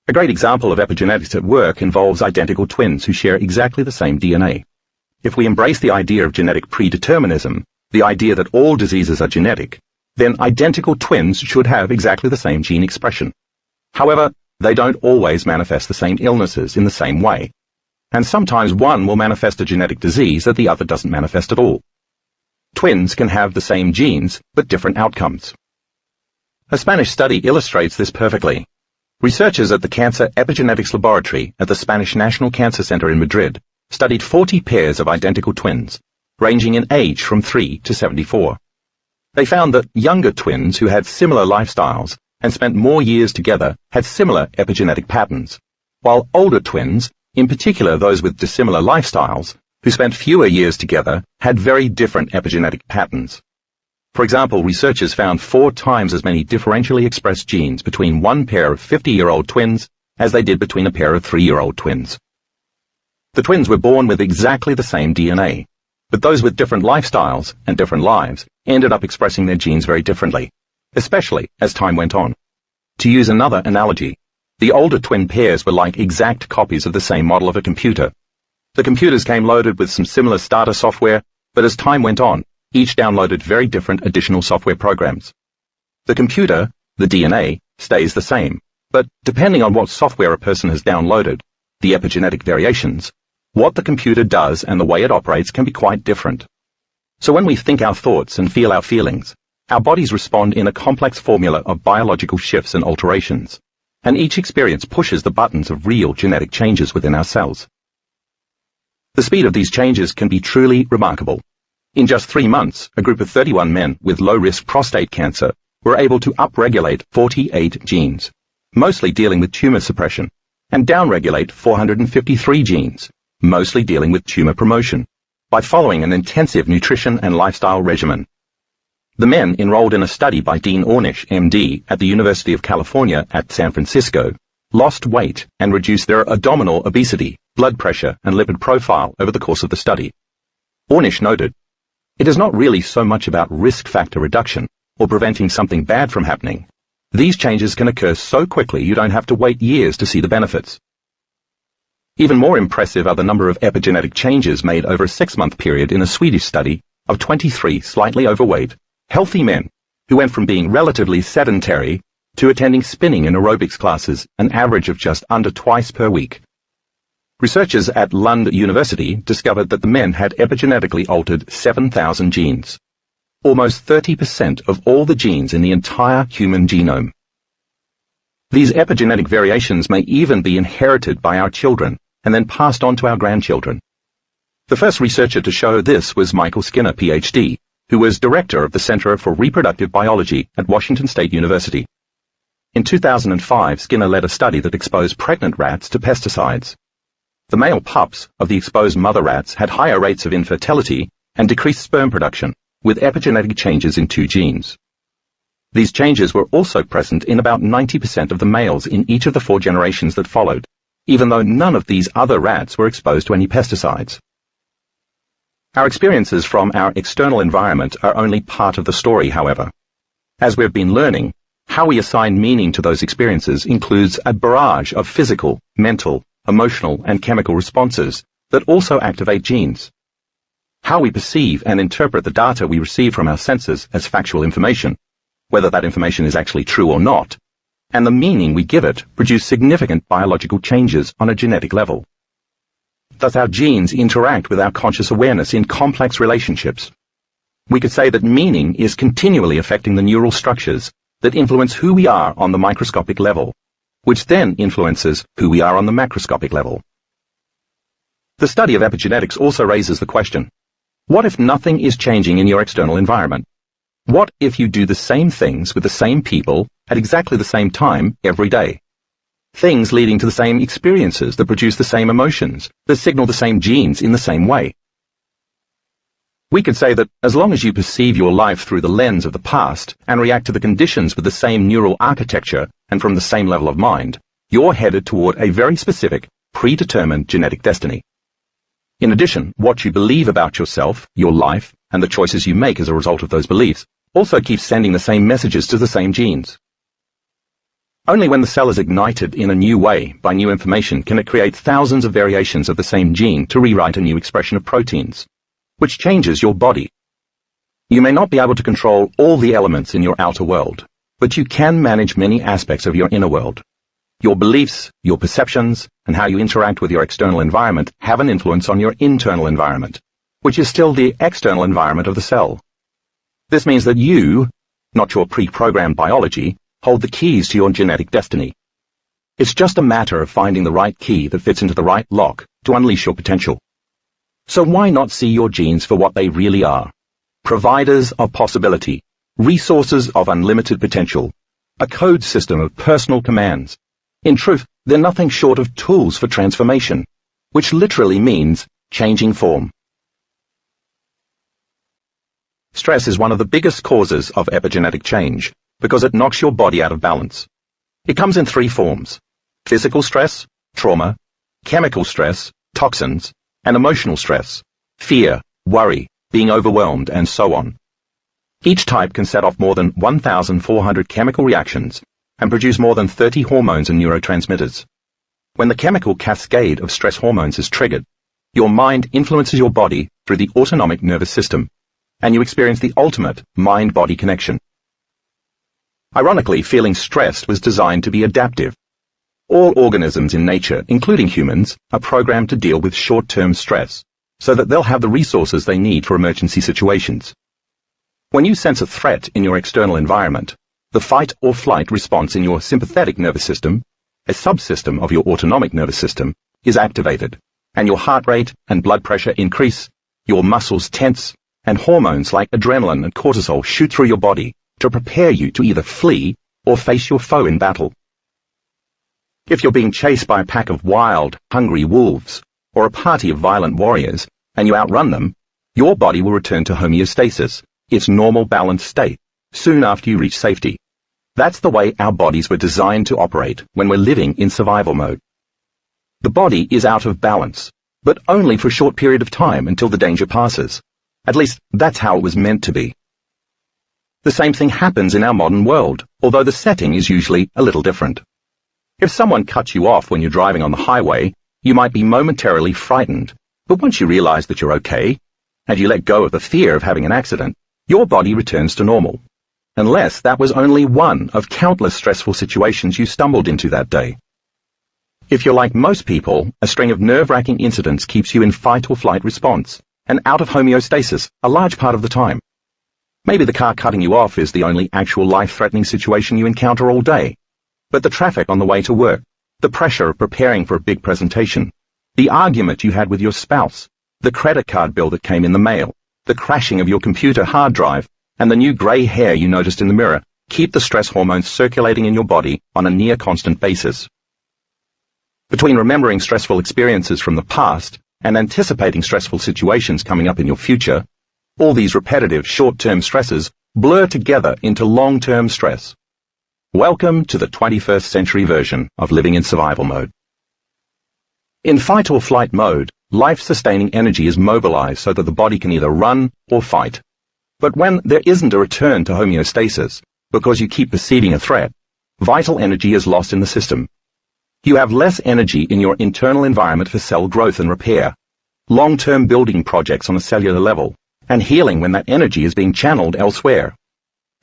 A great example of epigenetics at work involves identical twins who share exactly the same DNA. If we embrace the idea of genetic predeterminism, the idea that all diseases are genetic, then identical twins should have exactly the same gene expression. However, they don't always manifest the same illnesses in the same way, and sometimes one will manifest a genetic disease that the other doesn't manifest at all. Twins can have the same genes, but different outcomes. A Spanish study illustrates this perfectly. Researchers at the Cancer Epigenetics Laboratory at the Spanish National Cancer Center in Madrid studied 40 pairs of identical twins, ranging in age from 3 to 74. They found that younger twins who had similar lifestyles and spent more years together had similar epigenetic patterns, while older twins, in particular those with dissimilar lifestyles, who spent fewer years together, had very different epigenetic patterns. For example, researchers found 4 times as many differentially expressed genes between one pair of 50-year-old twins as they did between a pair of 3-year-old twins. The twins were born with exactly the same DNA, but those with different lifestyles and different lives ended up expressing their genes very differently, especially as time went on. To use another analogy, the older twin pairs were like exact copies of the same model of a computer. The computers came loaded with some similar starter software, but as time went on, each downloaded very different additional software programs. The computer, the DNA, stays the same, but depending on what software a person has downloaded, the epigenetic variations, what the computer does and the way it operates can be quite different. So when we think our thoughts and feel our feelings, our bodies respond in a complex formula of biological shifts and alterations, and each experience pushes the buttons of real genetic changes within our cells. The speed of these changes can be truly remarkable. In just 3 months, a group of 31 men with low-risk prostate cancer were able to upregulate 48 genes, mostly dealing with tumor suppression, and downregulate 453 genes, mostly dealing with tumor promotion, by following an intensive nutrition and lifestyle regimen. The men enrolled in a study by Dean Ornish, MD, at the University of California at San Francisco, lost weight and reduced their abdominal obesity, blood pressure, and lipid profile over the course of the study. Ornish noted, "It is not really so much about risk factor reduction or preventing something bad from happening. These changes can occur so quickly you don't have to wait years to see the benefits." Even more impressive are the number of epigenetic changes made over a 6-month period in a Swedish study of 23 slightly overweight, healthy men who went from being relatively sedentary to attending spinning and aerobics classes an average of just under twice per week. Researchers at Lund University discovered that the men had epigenetically altered 7,000 genes, almost 30% of all the genes in the entire human genome. These epigenetic variations may even be inherited by our children and then passed on to our grandchildren. The first researcher to show this was Michael Skinner, PhD, who was director of the Center for Reproductive Biology at Washington State University. In 2005, Skinner led a study that exposed pregnant rats to pesticides. The male pups of the exposed mother rats had higher rates of infertility and decreased sperm production, with epigenetic changes in 2 genes. These changes were also present in about 90% of the males in each of the 4 generations that followed, even though none of these other rats were exposed to any pesticides. Our experiences from our external environment are only part of the story, however. As we've been learning, how we assign meaning to those experiences includes a barrage of physical, mental, emotional, and chemical responses that also activate genes. How we perceive and interpret the data we receive from our senses as factual information, whether that information is actually true or not, and the meaning we give it produce significant biological changes on a genetic level. Thus, our genes interact with our conscious awareness in complex relationships. We could say that meaning is continually affecting the neural structures that influence who we are on the microscopic level, which then influences who we are on the macroscopic level. The study of epigenetics also raises the question, what if nothing is changing in your external environment? What if you do the same things with the same people at exactly the same time every day? Things leading to the same experiences that produce the same emotions, that signal the same genes in the same way. We could say that as long as you perceive your life through the lens of the past and react to the conditions with the same neural architecture and from the same level of mind, you're headed toward a very specific, predetermined genetic destiny. In addition, what you believe about yourself, your life, and the choices you make as a result of those beliefs also keeps sending the same messages to the same genes. Only when the cell is ignited in a new way by new information can it create thousands of variations of the same gene to rewrite a new expression of proteins, which changes your body. You may not be able to control all the elements in your outer world, but you can manage many aspects of your inner world. Your beliefs, your perceptions, and how you interact with your external environment have an influence on your internal environment, which is still the external environment of the cell. This means that you, not your pre-programmed biology, hold the keys to your genetic destiny. It's just a matter of finding the right key that fits into the right lock to unleash your potential. So why not see your genes for what they really are? Providers of possibility, resources of unlimited potential, a code system of personal commands. In truth, they're nothing short of tools for transformation, which literally means changing form. Stress is one of the biggest causes of epigenetic change because it knocks your body out of balance. It comes in 3 forms: physical stress, trauma, chemical stress, toxins, and emotional stress, fear, worry, being overwhelmed, and so on. Each type can set off more than 1,400 chemical reactions and produce more than 30 hormones and neurotransmitters. When the chemical cascade of stress hormones is triggered, your mind influences your body through the autonomic nervous system, and you experience the ultimate mind-body connection. Ironically, feeling stressed was designed to be adaptive. All organisms in nature, including humans, are programmed to deal with short-term stress, so that they'll have the resources they need for emergency situations. When you sense a threat in your external environment, the fight or flight response in your sympathetic nervous system, a subsystem of your autonomic nervous system, is activated, and your heart rate and blood pressure increase, your muscles tense, and hormones like adrenaline and cortisol shoot through your body to prepare you to either flee or face your foe in battle. If you're being chased by a pack of wild, hungry wolves, or a party of violent warriors, and you outrun them, your body will return to homeostasis, its normal balanced state, soon after you reach safety. That's the way our bodies were designed to operate when we're living in survival mode. The body is out of balance, but only for a short period of time until the danger passes. At least, that's how it was meant to be. The same thing happens in our modern world, although the setting is usually a little different. If someone cuts you off when you're driving on the highway, you might be momentarily frightened, but once you realize that you're okay, and you let go of the fear of having an accident, your body returns to normal. Unless that was only one of countless stressful situations you stumbled into that day. If you're like most people, a string of nerve-wracking incidents keeps you in fight or flight response, and out of homeostasis a large part of the time. Maybe the car cutting you off is the only actual life-threatening situation you encounter all day. But the traffic on the way to work, the pressure of preparing for a big presentation, the argument you had with your spouse, the credit card bill that came in the mail, the crashing of your computer hard drive, and the new grey hair you noticed in the mirror keep the stress hormones circulating in your body on a near-constant basis. Between remembering stressful experiences from the past and anticipating stressful situations coming up in your future, all these repetitive short-term stresses blur together into long-term stress. Welcome to the 21st century version of living in survival mode. In fight or flight mode, life-sustaining energy is mobilized so that the body can either run or fight. But when there isn't a return to homeostasis, because you keep perceiving a threat, vital energy is lost in the system. You have less energy in your internal environment for cell growth and repair, long-term building projects on a cellular level, and healing when that energy is being channeled elsewhere.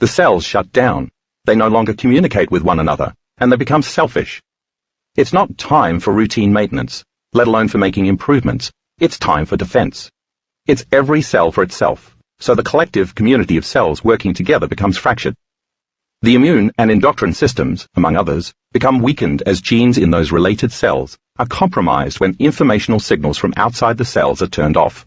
The cells shut down, they no longer communicate with one another, and they become selfish. It's not time for routine maintenance, let alone for making improvements. It's time for defense. It's every cell for itself, so the collective community of cells working together becomes fractured. The immune and endocrine systems, among others, become weakened as genes in those related cells are compromised when informational signals from outside the cells are turned off.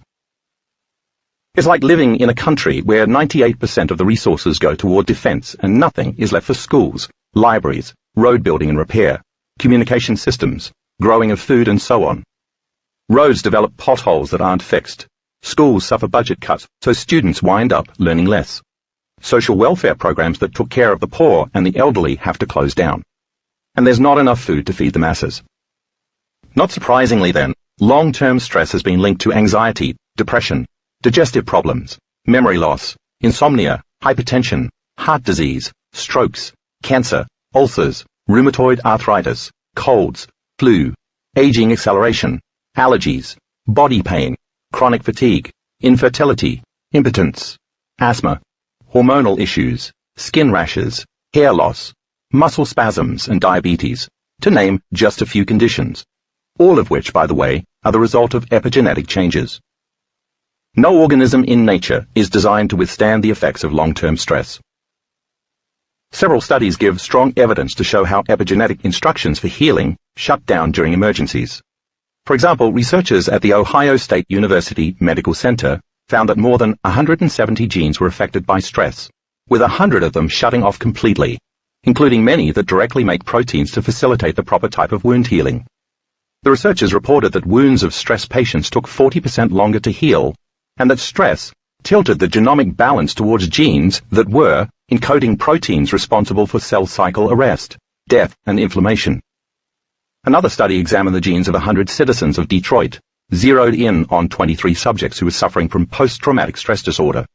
It's like living in a country where 98% of the resources go toward defense and nothing is left for schools, libraries, road building and repair, communication systems, growing of food and so on. Roads develop potholes that aren't fixed. Schools suffer budget cuts, so students wind up learning less. Social welfare programs that took care of the poor and the elderly have to close down. And there's not enough food to feed the masses. Not surprisingly then, long-term stress has been linked to anxiety, depression, digestive problems, memory loss, insomnia, hypertension, heart disease, strokes, cancer, ulcers, rheumatoid arthritis, colds, flu, aging acceleration, allergies, body pain, chronic fatigue, infertility, impotence, asthma, hormonal issues, skin rashes, hair loss, muscle spasms and diabetes, to name just a few conditions, all of which, by the way, are the result of epigenetic changes. No organism in nature is designed to withstand the effects of long-term stress. Several studies give strong evidence to show how epigenetic instructions for healing shut down during emergencies. For example, researchers at the Ohio State University Medical Center found that more than 170 genes were affected by stress, with 100 of them shutting off completely, including many that directly make proteins to facilitate the proper type of wound healing. The researchers reported that wounds of stress patients took 40% longer to heal, and that stress tilted the genomic balance towards genes that were encoding proteins responsible for cell cycle arrest, death, and inflammation. Another study examined the genes of 100 citizens of Detroit, zeroed in on 23 subjects who were suffering from post-traumatic stress disorder.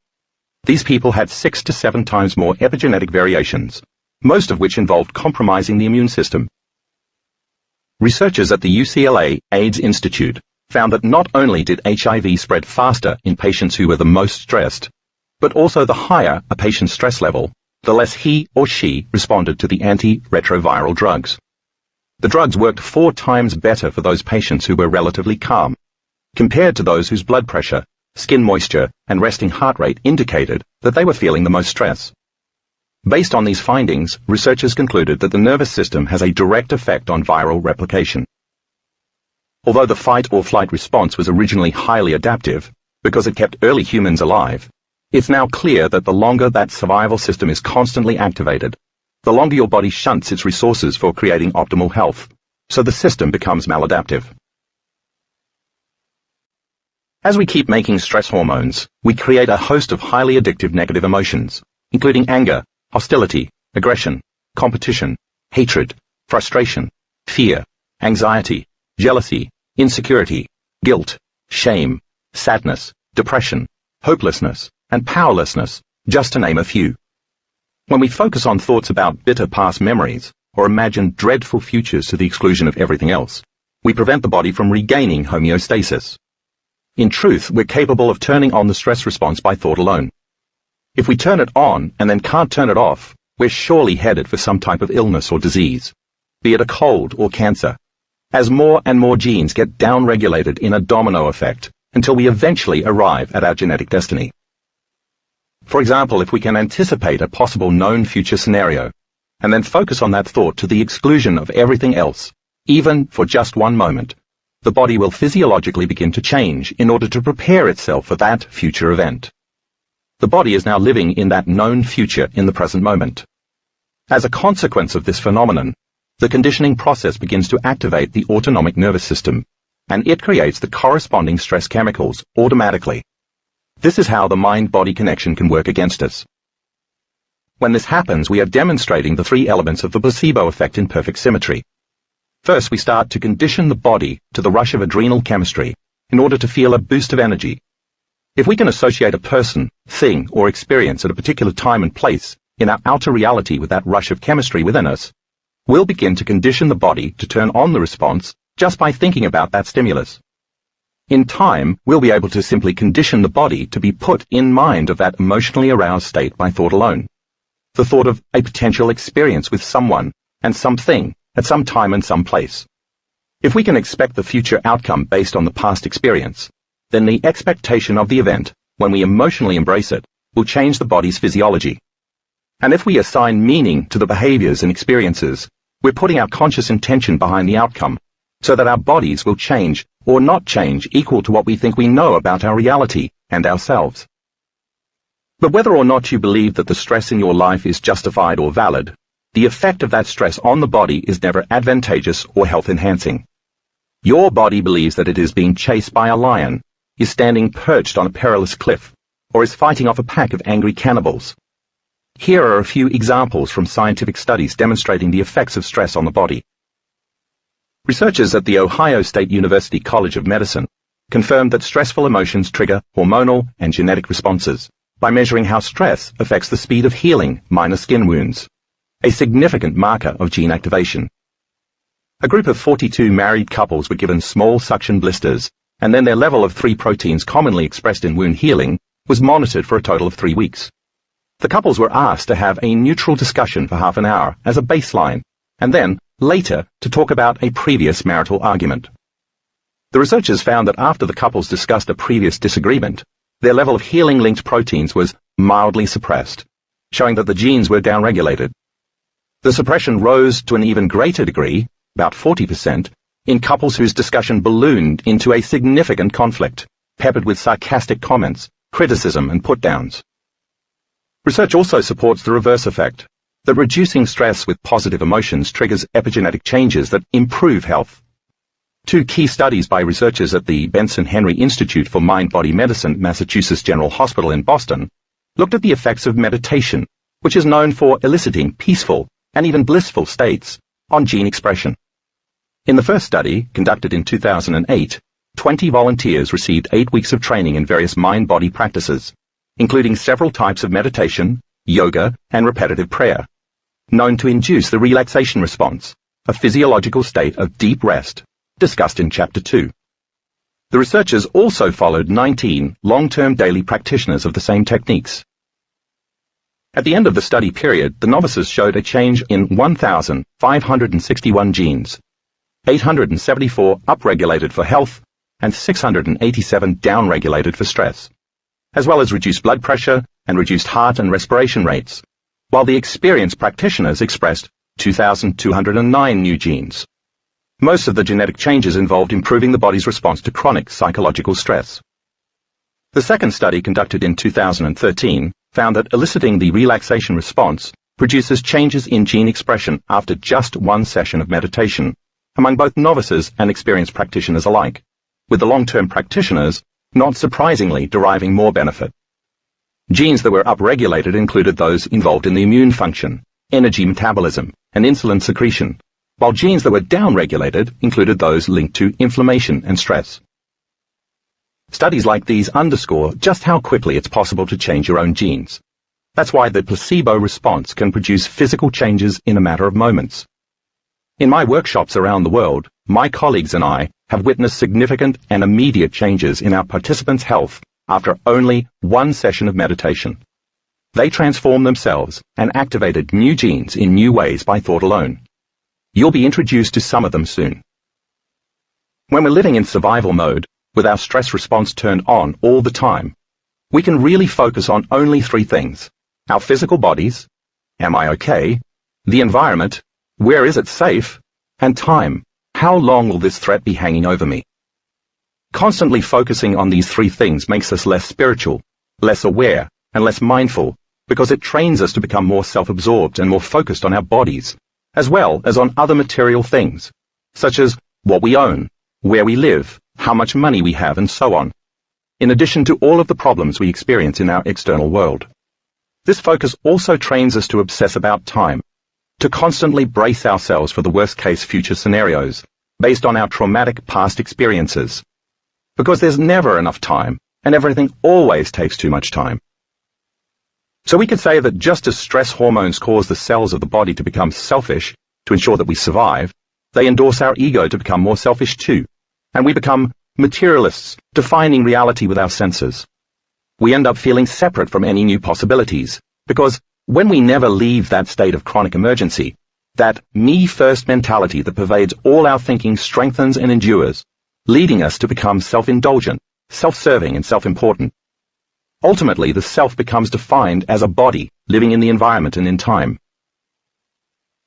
These people had 6 to 7 times more epigenetic variations, most of which involved compromising the immune system. Researchers at the UCLA AIDS Institute found that not only did HIV spread faster in patients who were the most stressed, but also the higher a patient's stress level, the less he or she responded to the antiretroviral drugs. The drugs worked 4 times better for those patients who were relatively calm, compared to those whose blood pressure, skin moisture, and resting heart rate indicated that they were feeling the most stress. Based on these findings, researchers concluded that the nervous system has a direct effect on viral replication. Although the fight or flight response was originally highly adaptive, because it kept early humans alive, it's now clear that the longer that survival system is constantly activated, the longer your body shunts its resources for creating optimal health, so the system becomes maladaptive. As we keep making stress hormones, we create a host of highly addictive negative emotions, including anger, hostility, aggression, competition, hatred, frustration, fear, anxiety, jealousy, insecurity, guilt, shame, sadness, depression, hopelessness, and powerlessness, just to name a few. When we focus on thoughts about bitter past memories, or imagine dreadful futures to the exclusion of everything else, we prevent the body from regaining homeostasis. In truth, we're capable of turning on the stress response by thought alone. If we turn it on and then can't turn it off, we're surely headed for some type of illness or disease, be it a cold or cancer, as more and more genes get downregulated in a domino effect until we eventually arrive at our genetic destiny. For example, if we can anticipate a possible known future scenario, and then focus on that thought to the exclusion of everything else, even for just one moment, the body will physiologically begin to change in order to prepare itself for that future event. The body is now living in that known future in the present moment. As a consequence of this phenomenon, the conditioning process begins to activate the autonomic nervous system, and it creates the corresponding stress chemicals automatically. This is how the mind-body connection can work against us. When this happens, we are demonstrating the three elements of the placebo effect in perfect symmetry. First, we start to condition the body to the rush of adrenal chemistry in order to feel a boost of energy. If we can associate a person, thing, or experience at a particular time and place in our outer reality with that rush of chemistry within us, we'll begin to condition the body to turn on the response just by thinking about that stimulus. In time, we'll be able to simply condition the body to be put in mind of that emotionally aroused state by thought alone. The thought of a potential experience with someone and something at some time and some place. If we can expect the future outcome based on the past experience, then the expectation of the event, when we emotionally embrace it, will change the body's physiology. And if we assign meaning to the behaviors and experiences, we're putting our conscious intention behind the outcome, so that our bodies will change or not change equal to what we think we know about our reality and ourselves. But whether or not you believe that the stress in your life is justified or valid, the effect of that stress on the body is never advantageous or health-enhancing. Your body believes that it is being chased by a lion, is standing perched on a perilous cliff, or is fighting off a pack of angry cannibals. Here are a few examples from scientific studies demonstrating the effects of stress on the body. Researchers at the Ohio State University College of Medicine confirmed that stressful emotions trigger hormonal and genetic responses by measuring how stress affects the speed of healing minor skin wounds, a significant marker of gene activation. A group of 42 married couples were given small suction blisters, and then their level of 3 proteins commonly expressed in wound healing was monitored for a total of 3 weeks. The couples were asked to have a neutral discussion for half an hour as a baseline, and then, later, to talk about a previous marital argument. The researchers found that after the couples discussed a previous disagreement, their level of healing-linked proteins was mildly suppressed, showing that the genes were downregulated. The suppression rose to an even greater degree, about 40%, in couples whose discussion ballooned into a significant conflict, peppered with sarcastic comments, criticism, and put-downs. Research also supports the reverse effect, that reducing stress with positive emotions triggers epigenetic changes that improve health. 2 key studies by researchers at the Benson Henry Institute for Mind-Body Medicine, Massachusetts General Hospital in Boston, looked at the effects of meditation, which is known for eliciting peaceful and even blissful states, on gene expression. In the first study, conducted in 2008, 20 volunteers received 8 weeks of training in various mind-body practices, including several types of meditation, yoga, and repetitive prayer, known to induce the relaxation response, a physiological state of deep rest, discussed in Chapter 2. The researchers also followed 19 long-term daily practitioners of the same techniques. At the end of the study period, the novices showed a change in 1,561 genes, 874 upregulated for health, and 687 downregulated for stress, as well as reduced blood pressure and reduced heart and respiration rates, while the experienced practitioners expressed 2,209 new genes. Most of the genetic changes involved improving the body's response to chronic psychological stress. The second study, conducted in 2013, found that eliciting the relaxation response produces changes in gene expression after just 1 session of meditation, among both novices and experienced practitioners alike, with the long-term practitioners, not surprisingly, deriving more benefit. Genes that were upregulated included those involved in the immune function, energy metabolism, and insulin secretion, while genes that were downregulated included those linked to inflammation and stress. Studies like these underscore just how quickly it's possible to change your own genes. That's why the placebo response can produce physical changes in a matter of moments. In my workshops around the world, my colleagues and I have witnessed significant and immediate changes in our participants' health after only 1 session of meditation. They transformed themselves and activated new genes in new ways by thought alone. You'll be introduced to some of them soon. When we're living in survival mode, with our stress response turned on all the time, we can really focus on only 3 things: our physical bodies, am I okay, the environment, where is it safe, and time, how long will this threat be hanging over me? Constantly focusing on these 3 things makes us less spiritual, less aware, and less mindful, because it trains us to become more self-absorbed and more focused on our bodies, as well as on other material things, such as what we own, where we live, how much money we have, and so on, in addition to all of the problems we experience in our external world. This focus also trains us to obsess about time, to constantly brace ourselves for the worst-case future scenarios based on our traumatic past experiences. Because there's never enough time, and everything always takes too much time. So we could say that just as stress hormones cause the cells of the body to become selfish to ensure that we survive, they endorse our ego to become more selfish too, and we become materialists, defining reality with our senses. We end up feeling separate from any new possibilities, because when we never leave that state of chronic emergency, that me-first mentality that pervades all our thinking strengthens and endures, leading us to become self-indulgent, self-serving, and self-important. Ultimately, the self becomes defined as a body living in the environment and in time.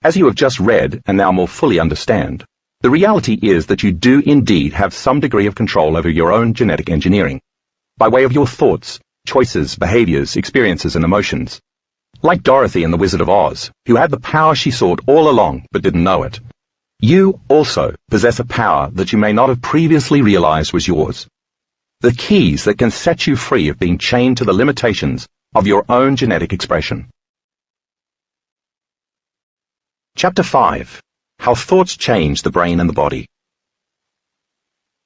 As you have just read and now more fully understand, the reality is that you do indeed have some degree of control over your own genetic engineering, by way of your thoughts, choices, behaviors, experiences, and emotions. Like Dorothy in The Wizard of Oz, who had the power she sought all along but didn't know it. You also possess a power that you may not have previously realized was yours. The keys that can set you free of being chained to the limitations of your own genetic expression. Chapter 5. How Thoughts Change the Brain and the Body.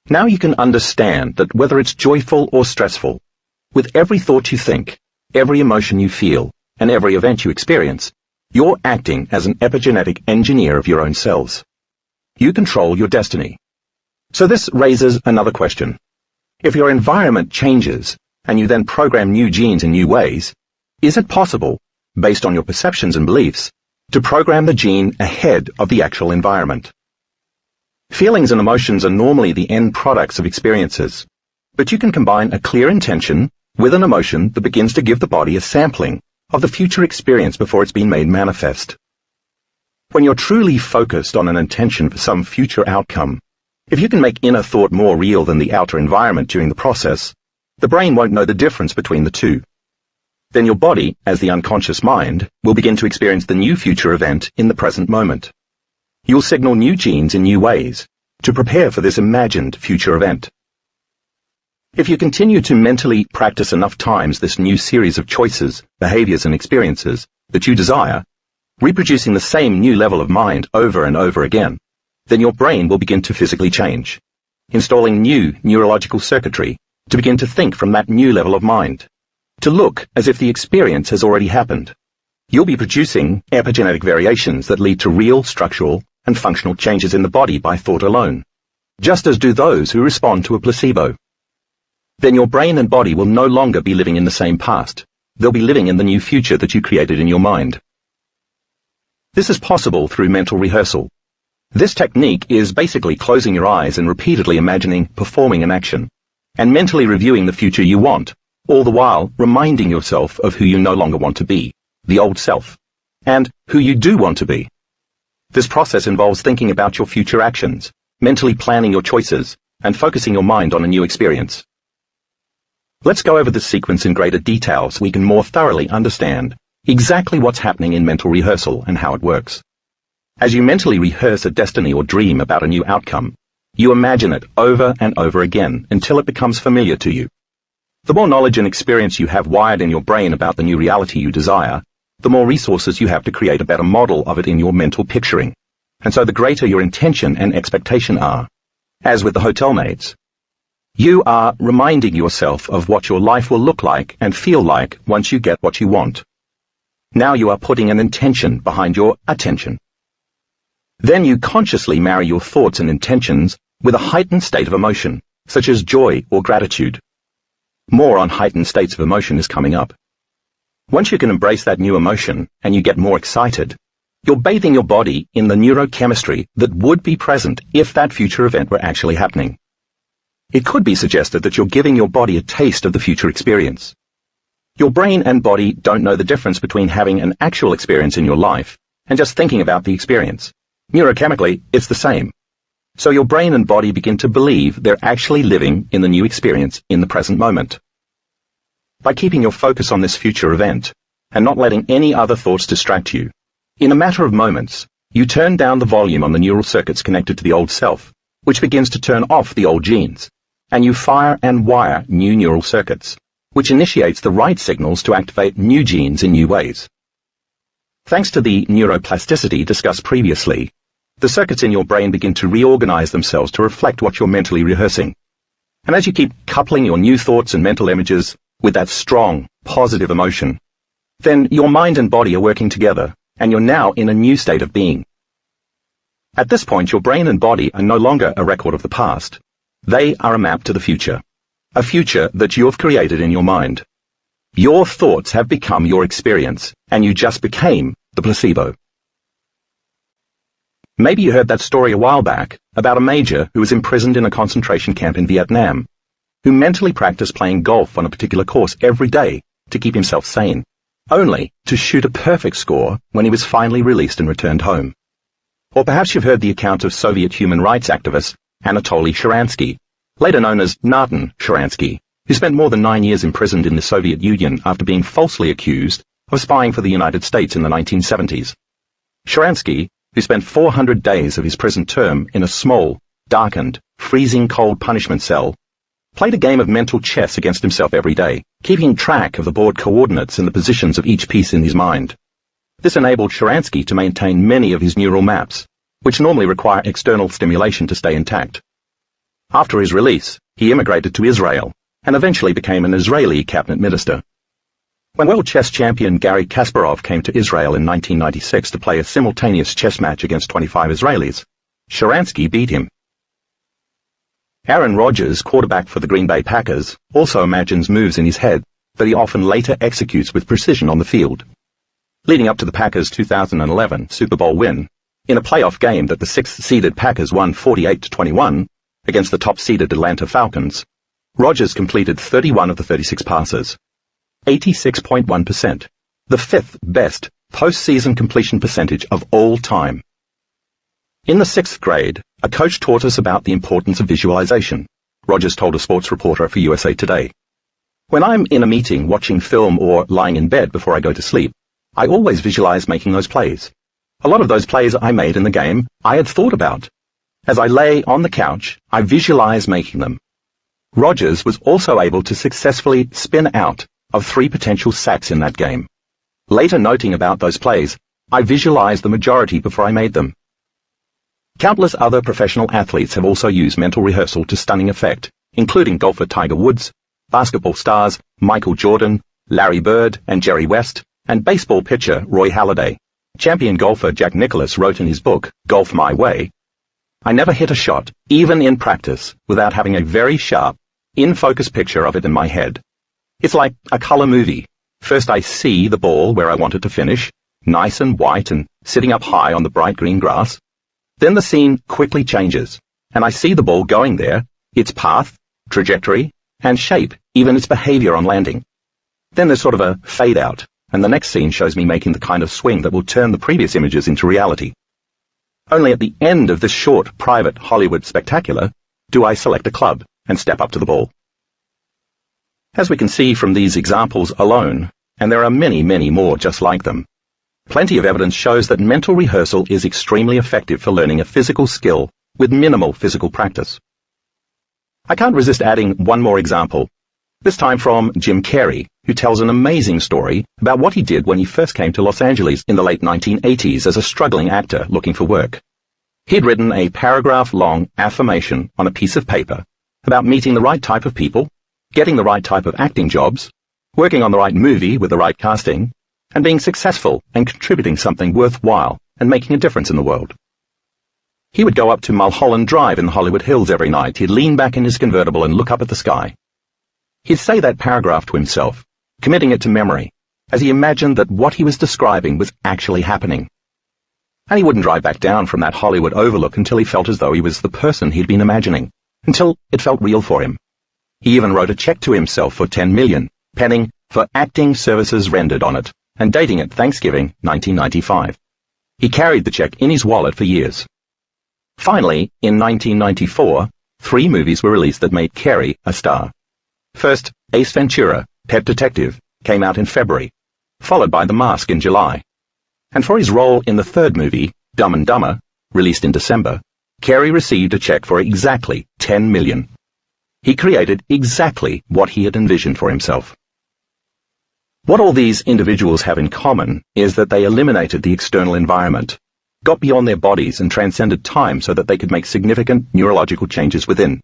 Now you can understand that whether it's joyful or stressful, with every thought you think, every emotion you feel, and every event you experience, you're acting as an epigenetic engineer of your own cells. You control your destiny. So this raises another question. If your environment changes, and you then program new genes in new ways, is it possible, based on your perceptions and beliefs, to program the gene ahead of the actual environment? Feelings and emotions are normally the end products of experiences, but you can combine a clear intention with an emotion that begins to give the body a sampling of the future experience before it's been made manifest. When you're truly focused on an intention for some future outcome, if you can make inner thought more real than the outer environment during the process, the brain won't know the difference between the two. Then your body, as the unconscious mind, will begin to experience the new future event in the present moment. You'll signal new genes in new ways to prepare for this imagined future event. If you continue to mentally practice enough times this new series of choices, behaviors, and experiences that you desire, reproducing the same new level of mind over and over again, then your brain will begin to physically change, installing new neurological circuitry to begin to think from that new level of mind, to look as if the experience has already happened. You'll be producing epigenetic variations that lead to real structural and functional changes in the body by thought alone, just as do those who respond to a placebo. Then your brain and body will no longer be living in the same past. They'll be living in the new future that you created in your mind. This is possible through mental rehearsal. This technique is basically closing your eyes and repeatedly imagining performing an action, and mentally reviewing the future you want, all the while reminding yourself of who you no longer want to be, the old self, and who you do want to be. This process involves thinking about your future actions, mentally planning your choices, and focusing your mind on a new experience. Let's go over this sequence in greater detail so we can more thoroughly understand exactly what's happening in mental rehearsal and how it works. As you mentally rehearse a destiny or dream about a new outcome, you imagine it over and over again until it becomes familiar to you. The more knowledge and experience you have wired in your brain about the new reality you desire, the more resources you have to create a better model of it in your mental picturing, and so the greater your intention and expectation are. As with the hotel maids, you are reminding yourself of what your life will look like and feel like once you get what you want. Now you are putting an intention behind your attention. Then you consciously marry your thoughts and intentions with a heightened state of emotion, such as joy or gratitude. More on heightened states of emotion is coming up. Once you can embrace that new emotion and you get more excited, you're bathing your body in the neurochemistry that would be present if that future event were actually happening. It could be suggested that you're giving your body a taste of the future experience. Your brain and body don't know the difference between having an actual experience in your life and just thinking about the experience. Neurochemically, it's the same. So your brain and body begin to believe they're actually living in the new experience in the present moment. By keeping your focus on this future event, and not letting any other thoughts distract you, in a matter of moments, you turn down the volume on the neural circuits connected to the old self, which begins to turn off the old genes, and you fire and wire new neural circuits, which initiates the right signals to activate new genes in new ways. Thanks to the neuroplasticity discussed previously, the circuits in your brain begin to reorganize themselves to reflect what you're mentally rehearsing. And as you keep coupling your new thoughts and mental images with that strong, positive emotion, then your mind and body are working together, and you're now in a new state of being. At this point, your brain and body are no longer a record of the past. They are a map to the future, a future that you have created in your mind. Your thoughts have become your experience, and you just became the placebo. Maybe you heard that story a while back about a major who was imprisoned in a concentration camp in Vietnam, who mentally practiced playing golf on a particular course every day to keep himself sane, only to shoot a perfect score when he was finally released and returned home. Or perhaps you've heard the account of Soviet human rights activist Anatoly Sharansky, later known as Natan Sharansky, who spent more than 9 years imprisoned in the Soviet Union after being falsely accused of spying for the United States in the 1970s. Sharansky, who spent 400 days of his prison term in a small, darkened, freezing cold punishment cell, played a game of mental chess against himself every day, keeping track of the board coordinates and the positions of each piece in his mind. This enabled Sharansky to maintain many of his neural maps, which normally require external stimulation to stay intact. After his release, he immigrated to Israel and eventually became an Israeli cabinet minister. When world chess champion Garry Kasparov came to Israel in 1996 to play a simultaneous chess match against 25 Israelis, Sharansky beat him. Aaron Rodgers, quarterback for the Green Bay Packers, also imagines moves in his head that he often later executes with precision on the field. Leading up to the Packers' 2011 Super Bowl win, in a playoff game that the 6th-seeded Packers won 48-21 against the top-seeded Atlanta Falcons, Rodgers completed 31 of the 36 passes, 86.1%, the 5th best postseason completion percentage of all time. In the 6th grade, a coach taught us about the importance of visualization, Rodgers told a sports reporter for USA Today. When I'm in a meeting, watching film, or lying in bed before I go to sleep, I always visualize making those plays. A lot of those plays I made in the game, I had thought about. As I lay on the couch, I visualized making them. Rodgers was also able to successfully spin out of 3 potential sacks in that game. Later noting about those plays, I visualized the majority before I made them. Countless other professional athletes have also used mental rehearsal to stunning effect, including golfer Tiger Woods, basketball stars Michael Jordan, Larry Bird, and Jerry West, and baseball pitcher Roy Halladay. Champion golfer Jack Nicklaus wrote in his book, Golf My Way, "I never hit a shot, even in practice, without having a very sharp, in-focus picture of it in my head. It's like a color movie. First I see the ball where I want it to finish, nice and white and sitting up high on the bright green grass. Then the scene quickly changes, and I see the ball going there, its path, trajectory, and shape, even its behavior on landing. Then there's sort of a fade out, and the next scene shows me making the kind of swing that will turn the previous images into reality. Only at the end of this short, private Hollywood spectacular do I select a club and step up to the ball." As we can see from these examples alone, and there are many, many more just like them, plenty of evidence shows that mental rehearsal is extremely effective for learning a physical skill with minimal physical practice. I can't resist adding one more example, this time from Jim Carrey, who tells an amazing story about what he did when he first came to Los Angeles in the late 1980s as a struggling actor looking for work. He'd written a paragraph-long affirmation on a piece of paper about meeting the right type of people, getting the right type of acting jobs, working on the right movie with the right casting, and being successful and contributing something worthwhile and making a difference in the world. He would go up to Mulholland Drive in the Hollywood Hills every night. He'd lean back in his convertible and look up at the sky. He'd say that paragraph to himself, committing it to memory, as he imagined that what he was describing was actually happening. And he wouldn't drive back down from that Hollywood overlook until he felt as though he was the person he'd been imagining, until it felt real for him. He even wrote a check to himself for $10 million, penning for acting services rendered on it, and dating it Thanksgiving 1995. He carried the check in his wallet for years. Finally, in 1994, 3 movies were released that made Carrey a star. First, Ace Ventura, Pet Detective, came out in February, followed by The Mask in July. And for his role in the 3rd movie, Dumb and Dumber, released in December, Carrey received a check for exactly $10 million. He created exactly what he had envisioned for himself. What all these individuals have in common is that they eliminated the external environment, got beyond their bodies and transcended time so that they could make significant neurological changes within.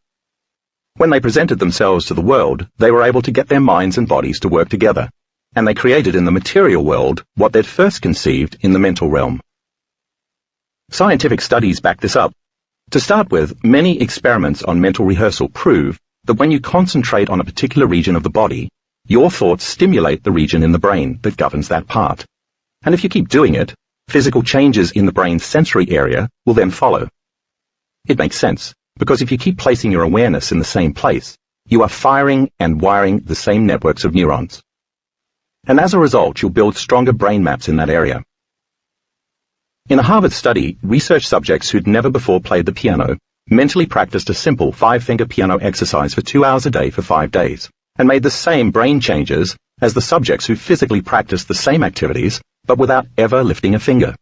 When they presented themselves to the world, they were able to get their minds and bodies to work together, and they created in the material world what they'd first conceived in the mental realm. Scientific studies back this up. To start with, many experiments on mental rehearsal prove that when you concentrate on a particular region of the body, your thoughts stimulate the region in the brain that governs that part. And if you keep doing it, physical changes in the brain's sensory area will then follow. It makes sense, because if you keep placing your awareness in the same place, you are firing and wiring the same networks of neurons. And as a result, you'll build stronger brain maps in that area. In a Harvard study, research subjects who'd never before played the piano mentally practiced a simple 5-finger piano exercise for 2 hours a day for 5 days, and made the same brain changes as the subjects who physically practiced the same activities, but without ever lifting a finger.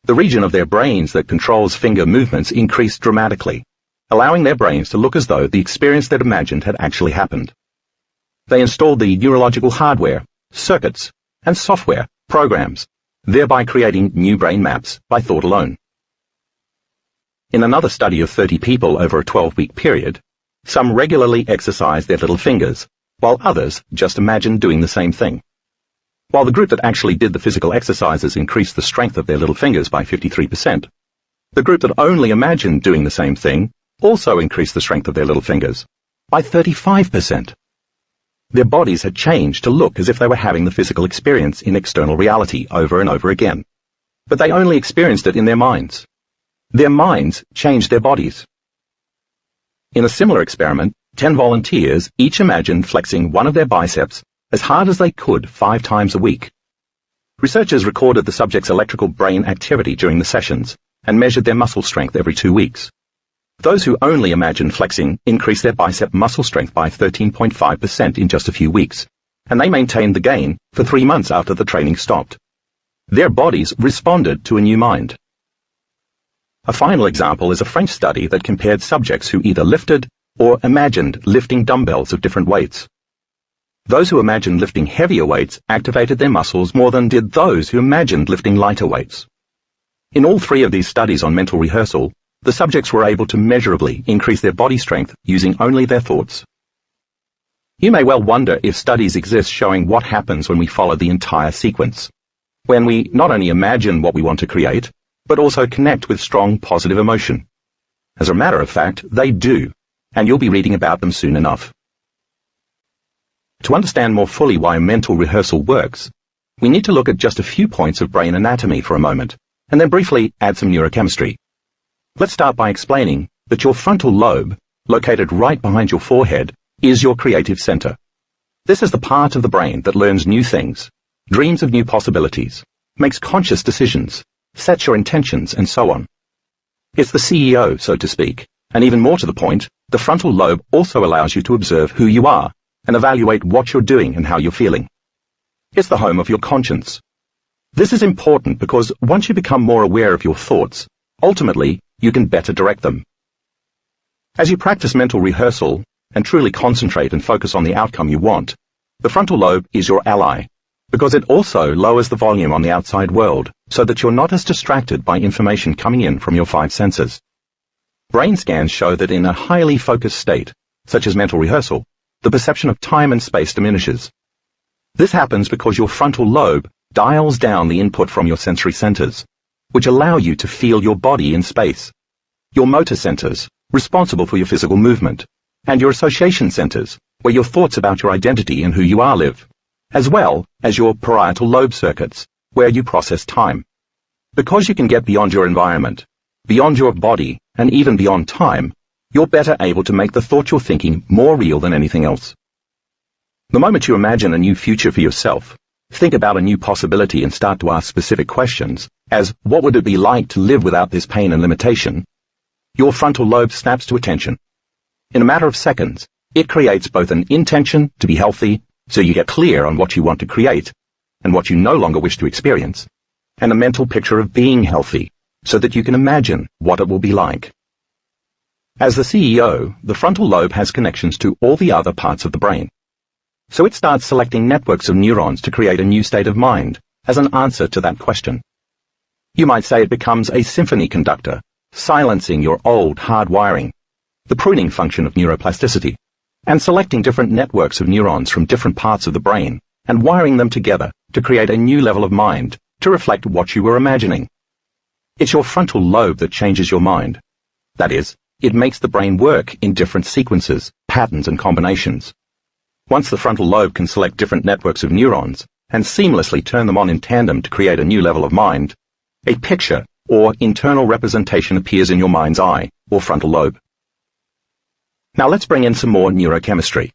The region of their brains that controls finger movements increased dramatically, allowing their brains to look as though the experience they'd imagined had actually happened. They installed the neurological hardware, circuits, and software, programs, thereby creating new brain maps by thought alone. In another study of 30 people over a 12-week period, some regularly exercised their little fingers, while others just imagined doing the same thing. While the group that actually did the physical exercises increased the strength of their little fingers by 53%, the group that only imagined doing the same thing also increased the strength of their little fingers by 35%. Their bodies had changed to look as if they were having the physical experience in external reality over and over again, but they only experienced it in their minds. Their minds changed their bodies. In a similar experiment, 10 volunteers each imagined flexing one of their biceps as hard as they could 5 times a week. Researchers recorded the subjects' electrical brain activity during the sessions and measured their muscle strength every 2 weeks. Those who only imagined flexing increased their bicep muscle strength by 13.5% in just a few weeks, and they maintained the gain for 3 months after the training stopped. Their bodies responded to a new mind. A final example is a French study that compared subjects who either lifted or imagined lifting dumbbells of different weights. Those who imagined lifting heavier weights activated their muscles more than did those who imagined lifting lighter weights. In all 3 of these studies on mental rehearsal, the subjects were able to measurably increase their body strength using only their thoughts. You may well wonder if studies exist showing what happens when we follow the entire sequence, when we not only imagine what we want to create, but also connect with strong positive emotion. As a matter of fact, they do, and you'll be reading about them soon enough. To understand more fully why mental rehearsal works, we need to look at just a few points of brain anatomy for a moment, and then briefly add some neurochemistry. Let's start by explaining that your frontal lobe, located right behind your forehead, is your creative center. This is the part of the brain that learns new things, dreams of new possibilities, makes conscious decisions, sets your intentions, and so on. It's the CEO, so to speak, and even more to the point, the frontal lobe also allows you to observe who you are and evaluate what you're doing and how you're feeling. It's the home of your conscience. This is important because once you become more aware of your thoughts, ultimately, you can better direct them. As you practice mental rehearsal and truly concentrate and focus on the outcome you want, the frontal lobe is your ally, because it also lowers the volume on the outside world so that you're not as distracted by information coming in from your 5 senses. Brain scans show that in a highly focused state, such as mental rehearsal, the perception of time and space diminishes. This happens because your frontal lobe dials down the input from your sensory centers, which allow you to feel your body in space, your motor centers, responsible for your physical movement, and your association centers, where your thoughts about your identity and who you are live, as well as your parietal lobe circuits, where you process time. Because you can get beyond your environment, beyond your body, and even beyond time, you're better able to make the thought you're thinking more real than anything else. The moment you imagine a new future for yourself, think about a new possibility and start to ask specific questions, as what would it be like to live without this pain and limitation, your frontal lobe snaps to attention. In a matter of seconds, it creates both an intention to be healthy, so you get clear on what you want to create and what you no longer wish to experience, and a mental picture of being healthy, so that you can imagine what it will be like. As the CEO, the frontal lobe has connections to all the other parts of the brain. So it starts selecting networks of neurons to create a new state of mind as an answer to that question. You might say it becomes a symphony conductor, silencing your old hard wiring, the pruning function of neuroplasticity, and selecting different networks of neurons from different parts of the brain and wiring them together to create a new level of mind to reflect what you were imagining. It's your frontal lobe that changes your mind. That is, it makes the brain work in different sequences, patterns, and combinations. Once the frontal lobe can select different networks of neurons and seamlessly turn them on in tandem to create a new level of mind, a picture or internal representation appears in your mind's eye, or frontal lobe. Now let's bring in some more neurochemistry.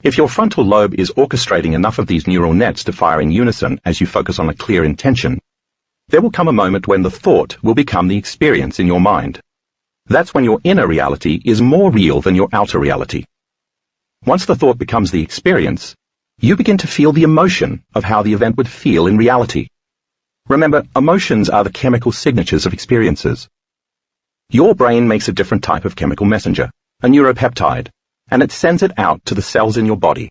If your frontal lobe is orchestrating enough of these neural nets to fire in unison as you focus on a clear intention, there will come a moment when the thought will become the experience in your mind. That's when your inner reality is more real than your outer reality. Once the thought becomes the experience, you begin to feel the emotion of how the event would feel in reality. Remember, emotions are the chemical signatures of experiences. Your brain makes a different type of chemical messenger, a neuropeptide, and it sends it out to the cells in your body.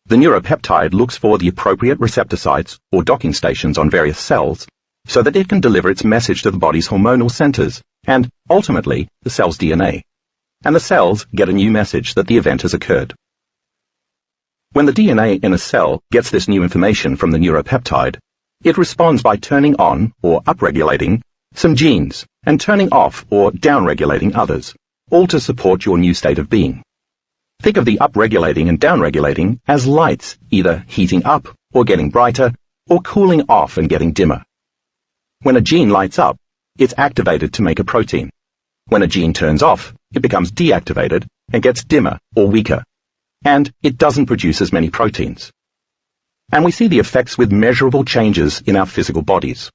The neuropeptide looks for the appropriate receptor sites or docking stations on various cells so that it can deliver its message to the body's hormonal centers and, ultimately, the cell's DNA. And the cells get a new message that the event has occurred. When the DNA in a cell gets this new information from the neuropeptide, it responds by turning on or upregulating some genes and turning off or downregulating others, all to support your new state of being. Think of the upregulating and downregulating as lights, either heating up or getting brighter, or cooling off and getting dimmer. When a gene lights up, it's activated to make a protein. When a gene turns off, it becomes deactivated and gets dimmer or weaker, and it doesn't produce as many proteins. And we see the effects with measurable changes in our physical bodies.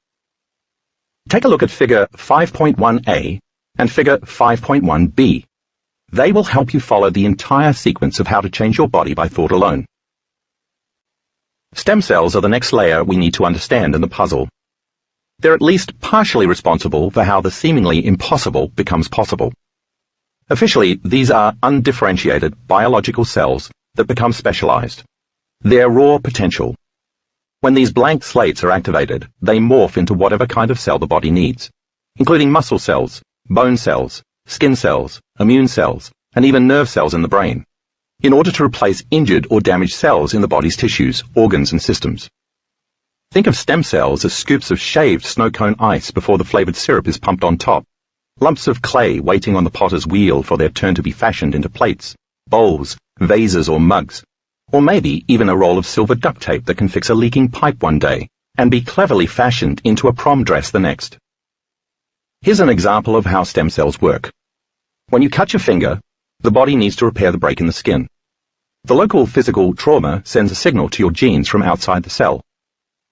Take a look at figure 5.1a and figure 5.1b. They will help you follow the entire sequence of how to change your body by thought alone. Stem cells are the next layer we need to understand in the puzzle. They're at least partially responsible for how the seemingly impossible becomes possible. Officially, these are undifferentiated biological cells that become specialized. They're raw potential. When these blank slates are activated, they morph into whatever kind of cell the body needs, including muscle cells, bone cells, skin cells, immune cells, and even nerve cells in the brain, in order to replace injured or damaged cells in the body's tissues, organs, and systems. Think of stem cells as scoops of shaved snow cone ice before the flavored syrup is pumped on top, lumps of clay waiting on the potter's wheel for their turn to be fashioned into plates, bowls, vases, or mugs, or maybe even a roll of silver duct tape that can fix a leaking pipe one day and be cleverly fashioned into a prom dress the next. Here's an example of how stem cells work. When you cut your finger, the body needs to repair the break in the skin. The local physical trauma sends a signal to your genes from outside the cell.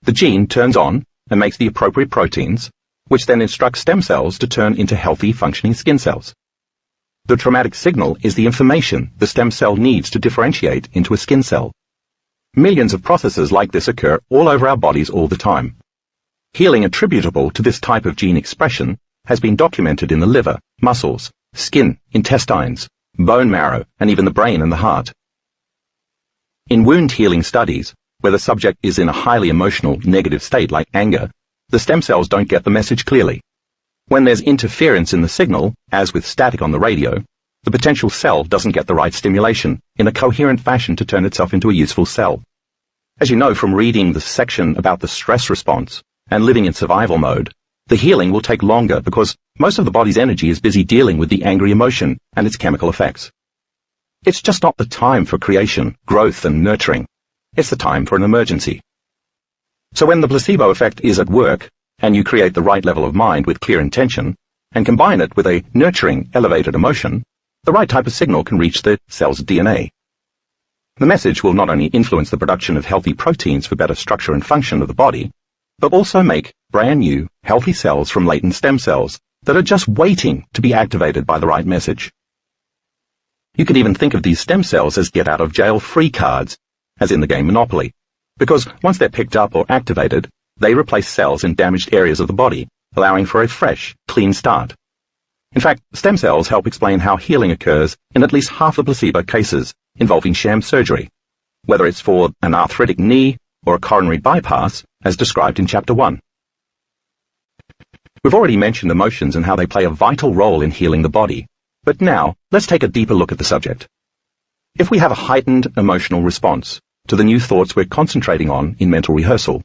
The gene turns on and makes the appropriate proteins, which then instructs stem cells to turn into healthy, functioning skin cells. The traumatic signal is the information the stem cell needs to differentiate into a skin cell. Millions of processes like this occur all over our bodies all the time. Healing attributable to this type of gene expression has been documented in the liver, muscles, skin, intestines, bone marrow, and even the brain and the heart. In wound healing studies, where the subject is in a highly emotional, negative state like anger, the stem cells don't get the message clearly. When there's interference in the signal, as with static on the radio, the potential cell doesn't get the right stimulation in a coherent fashion to turn itself into a useful cell. As you know from reading the section about the stress response and living in survival mode, the healing will take longer because most of the body's energy is busy dealing with the angry emotion and its chemical effects. It's just not the time for creation, growth, and nurturing. It's the time for an emergency. So when the placebo effect is at work, and you create the right level of mind with clear intention, and combine it with a nurturing, elevated emotion, the right type of signal can reach the cell's DNA. The message will not only influence the production of healthy proteins for better structure and function of the body, but also make brand new, healthy cells from latent stem cells that are just waiting to be activated by the right message. You could even think of these stem cells as get-out-of-jail-free cards, as in the game Monopoly, because once they're picked up or activated, they replace cells in damaged areas of the body, allowing for a fresh, clean start. In fact, stem cells help explain how healing occurs in at least half the placebo cases involving sham surgery. whether it's for an arthritic knee or a coronary bypass, as described in Chapter 1. We've already mentioned emotions and how they play a vital role in healing the body, but now let's take a deeper look at the subject. If we have a heightened emotional response to the new thoughts we're concentrating on in mental rehearsal,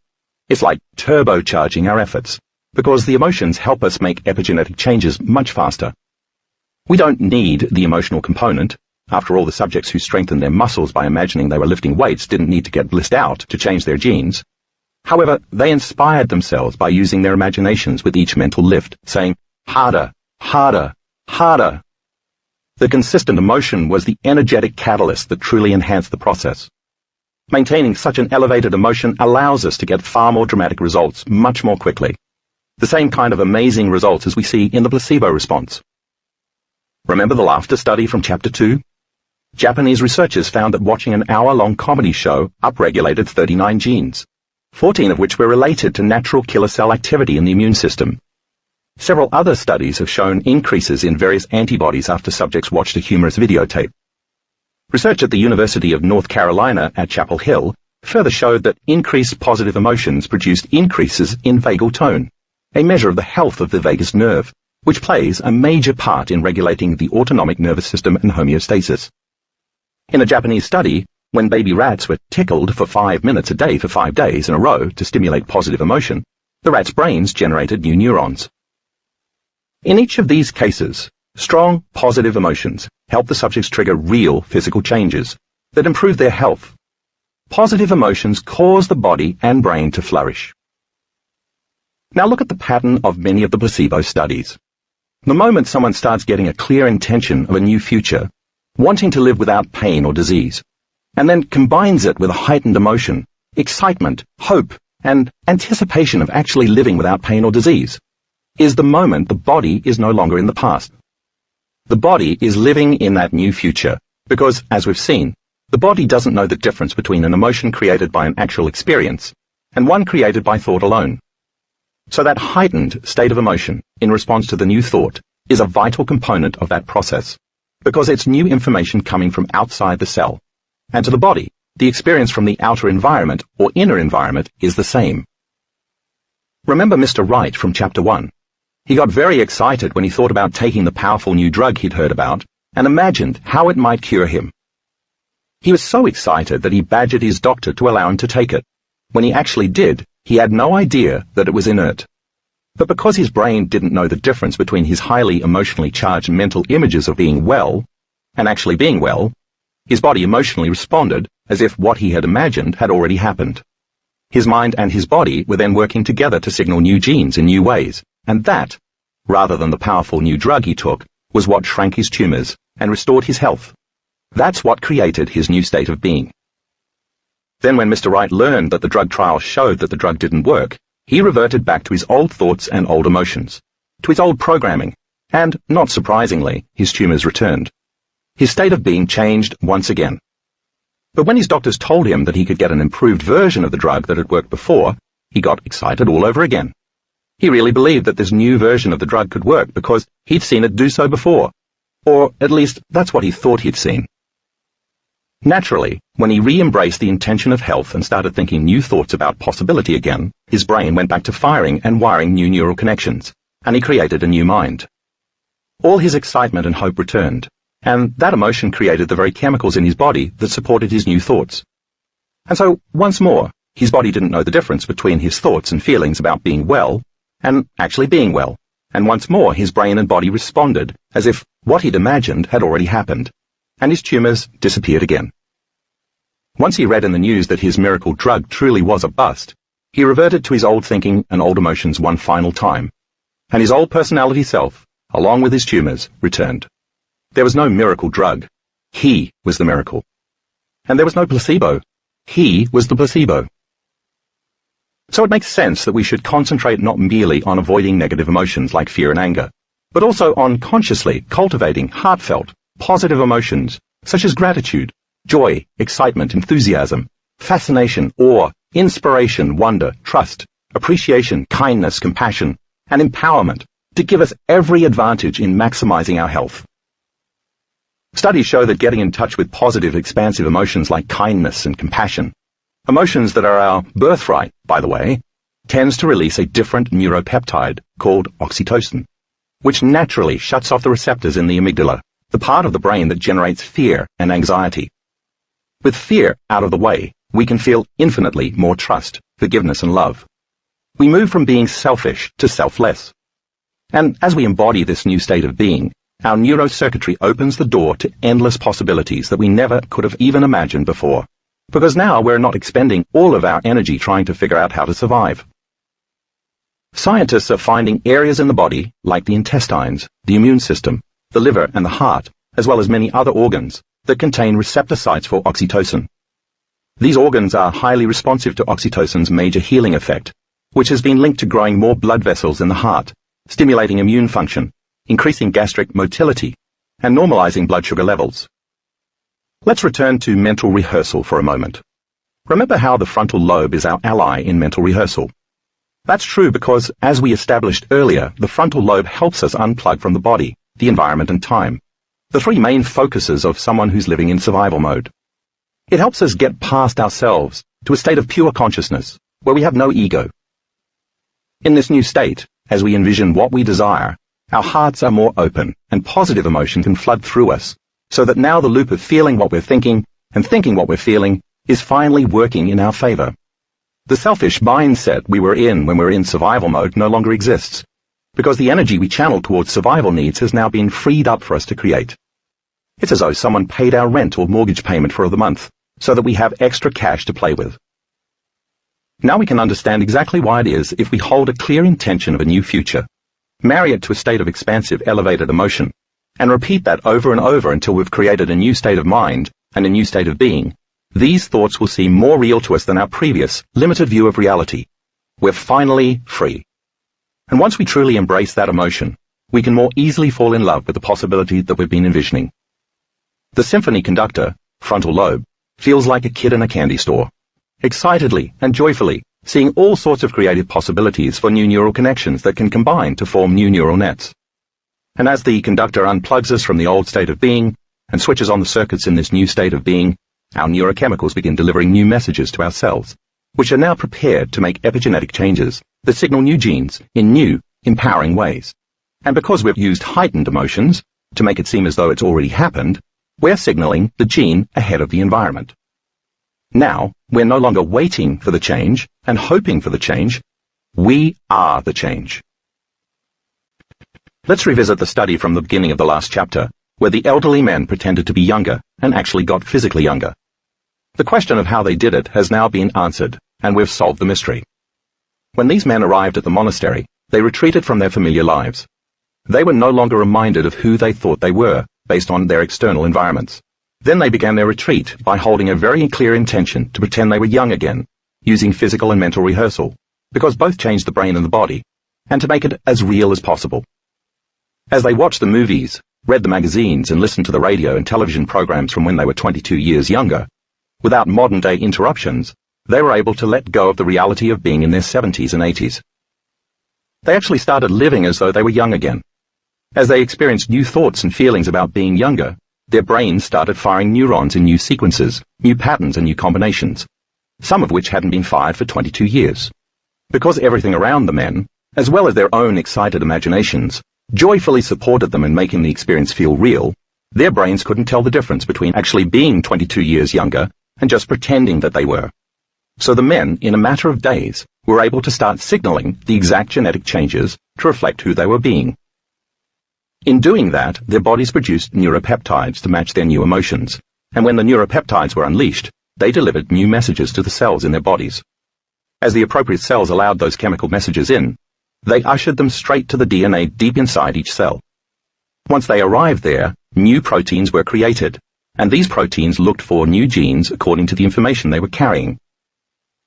it's like turbocharging our efforts, because the emotions help us make epigenetic changes much faster. We don't need the emotional component. After all, the subjects who strengthened their muscles by imagining they were lifting weights didn't need to get blissed out to change their genes. However, they inspired themselves by using their imaginations with each mental lift, saying, harder, harder, harder. The consistent emotion was the energetic catalyst that truly enhanced the process. Maintaining such an elevated emotion allows us to get far more dramatic results much more quickly. The same kind of amazing results as we see in the placebo response. Remember the laughter study from Chapter 2? Japanese researchers found that watching an hour-long comedy show upregulated 39 genes, 14 of which were related to natural killer cell activity in the immune system. Several other studies have shown increases in various antibodies after subjects watched a humorous videotape. Research at the University of North Carolina at Chapel Hill further showed that increased positive emotions produced increases in vagal tone, a measure of the health of the vagus nerve, which plays a major part in regulating the autonomic nervous system and homeostasis. In a Japanese study, when baby rats were tickled for 5 minutes a day for 5 days in a row to stimulate positive emotion, the rats' brains generated new neurons. In each of these cases, strong, positive emotions help the subjects trigger real physical changes that improve their health. Positive emotions cause the body and brain to flourish. Now look at the pattern of many of the placebo studies. The moment someone starts getting a clear intention of a new future, wanting to live without pain or disease, and then combines it with a heightened emotion, excitement, hope, and anticipation of actually living without pain or disease, is the moment the body is no longer in the past. The body is living in that new future, because, as we've seen, the body doesn't know the difference between an emotion created by an actual experience and one created by thought alone. So that heightened state of emotion in response to the new thought is a vital component of that process, because it's new information coming from outside the cell. And to the body, the experience from the outer environment or inner environment is the same. Remember Mr. Wright from Chapter 1. He got very excited when he thought about taking the powerful new drug he'd heard about and imagined how it might cure him. He was so excited that he badgered his doctor to allow him to take it. When he actually did, he had no idea that it was inert. But because his brain didn't know the difference between his highly emotionally charged mental images of being well and actually being well, his body emotionally responded as if what he had imagined had already happened. His mind and his body were then working together to signal new genes in new ways, and that, rather than the powerful new drug he took, was what shrank his tumors and restored his health. That's what created his new state of being. Then when Mr. Wright learned that the drug trial showed that the drug didn't work, he reverted back to his old thoughts and old emotions, to his old programming, and, not surprisingly, his tumors returned. His state of being changed once again. But when his doctors told him that he could get an improved version of the drug that had worked before, he got excited all over again. He really believed that this new version of the drug could work because he'd seen it do so before. Or, at least, that's what he thought he'd seen. Naturally, when he re-embraced the intention of health and started thinking new thoughts about possibility again, his brain went back to firing and wiring new neural connections, and he created a new mind. All his excitement and hope returned, and that emotion created the very chemicals in his body that supported his new thoughts. And so, once more, his body didn't know the difference between his thoughts and feelings about being well and actually being well, and once more his brain and body responded as if what he'd imagined had already happened, and his tumors disappeared again. Once he read in the news that his miracle drug truly was a bust, he reverted to his old thinking and old emotions one final time, and his old personality self, along with his tumors, returned. There was no miracle drug. He was the miracle. And there was no placebo. He was the placebo. So it makes sense that we should concentrate not merely on avoiding negative emotions like fear and anger, but also on consciously cultivating heartfelt, positive emotions such as gratitude, joy, excitement, enthusiasm, fascination, awe, inspiration, wonder, trust, appreciation, kindness, compassion, and empowerment to give us every advantage in maximizing our health. Studies show that getting in touch with positive, expansive emotions like kindness and compassion, emotions that are our birthright, by the way, tends to release a different neuropeptide called oxytocin, which naturally shuts off the receptors in the amygdala, the part of the brain that generates fear and anxiety. With fear out of the way, we can feel infinitely more trust, forgiveness, and love. We move from being selfish to selfless. And as we embody this new state of being, our neurocircuitry opens the door to endless possibilities that we never could have even imagined before, because now we're not expending all of our energy trying to figure out how to survive. Scientists are finding areas in the body, like the intestines, the immune system, the liver and the heart, as well as many other organs, that contain receptor sites for oxytocin. These organs are highly responsive to oxytocin's major healing effect, which has been linked to growing more blood vessels in the heart, stimulating immune function, increasing gastric motility, and normalizing blood sugar levels. Let's return to mental rehearsal for a moment. Remember how the frontal lobe is our ally in mental rehearsal. That's true because, as we established earlier, the frontal lobe helps us unplug from the body, the environment, and time, the three main focuses of someone who's living in survival mode. It helps us get past ourselves to a state of pure consciousness, where we have no ego. In this new state, as we envision what we desire, our hearts are more open, and positive emotion can flood through us, so that now the loop of feeling what we're thinking and thinking what we're feeling is finally working in our favor. The selfish mindset we were in when we were in survival mode no longer exists, because the energy we channeled towards survival needs has now been freed up for us to create. It's as though someone paid our rent or mortgage payment for the month, so that we have extra cash to play with. Now we can understand exactly why it is if we hold a clear intention of a new future, marry it to a state of expansive, elevated emotion, and repeat that over and over until we've created a new state of mind and a new state of being, these thoughts will seem more real to us than our previous, limited view of reality. We're finally free. And once we truly embrace that emotion, we can more easily fall in love with the possibility that we've been envisioning. The symphony conductor, frontal lobe, feels like a kid in a candy store, excitedly and joyfully seeing all sorts of creative possibilities for new neural connections that can combine to form new neural nets. And as the conductor unplugs us from the old state of being and switches on the circuits in this new state of being, our neurochemicals begin delivering new messages to our cells, which are now prepared to make epigenetic changes that signal new genes in new, empowering ways. And because we've used heightened emotions to make it seem as though it's already happened, we're signaling the gene ahead of the environment. Now, we're no longer waiting for the change and hoping for the change. We are the change. Let's revisit the study from the beginning of the last chapter, where the elderly men pretended to be younger and actually got physically younger. The question of how they did it has now been answered, and we've solved the mystery. When these men arrived at the monastery, they retreated from their familiar lives. They were no longer reminded of who they thought they were, based on their external environments. Then they began their retreat by holding a very clear intention to pretend they were young again, using physical and mental rehearsal, because both changed the brain and the body, and to make it as real as possible. As they watched the movies, read the magazines, and listened to the radio and television programs from when they were 22 years younger, without modern-day interruptions, they were able to let go of the reality of being in their 70s and 80s. They actually started living as though they were young again. As they experienced new thoughts and feelings about being younger, their brains started firing neurons in new sequences, new patterns and new combinations, some of which hadn't been fired for 22 years. Because everything around the men, as well as their own excited imaginations, joyfully supported them in making the experience feel real, their brains couldn't tell the difference between actually being 22 years younger and just pretending that they were. So the men, in a matter of days, were able to start signaling the exact genetic changes to reflect who they were being. In doing that, their bodies produced neuropeptides to match their new emotions, and when the neuropeptides were unleashed, they delivered new messages to the cells in their bodies. As the appropriate cells allowed those chemical messages in, they ushered them straight to the DNA deep inside each cell. Once they arrived there, new proteins were created, and these proteins looked for new genes according to the information they were carrying.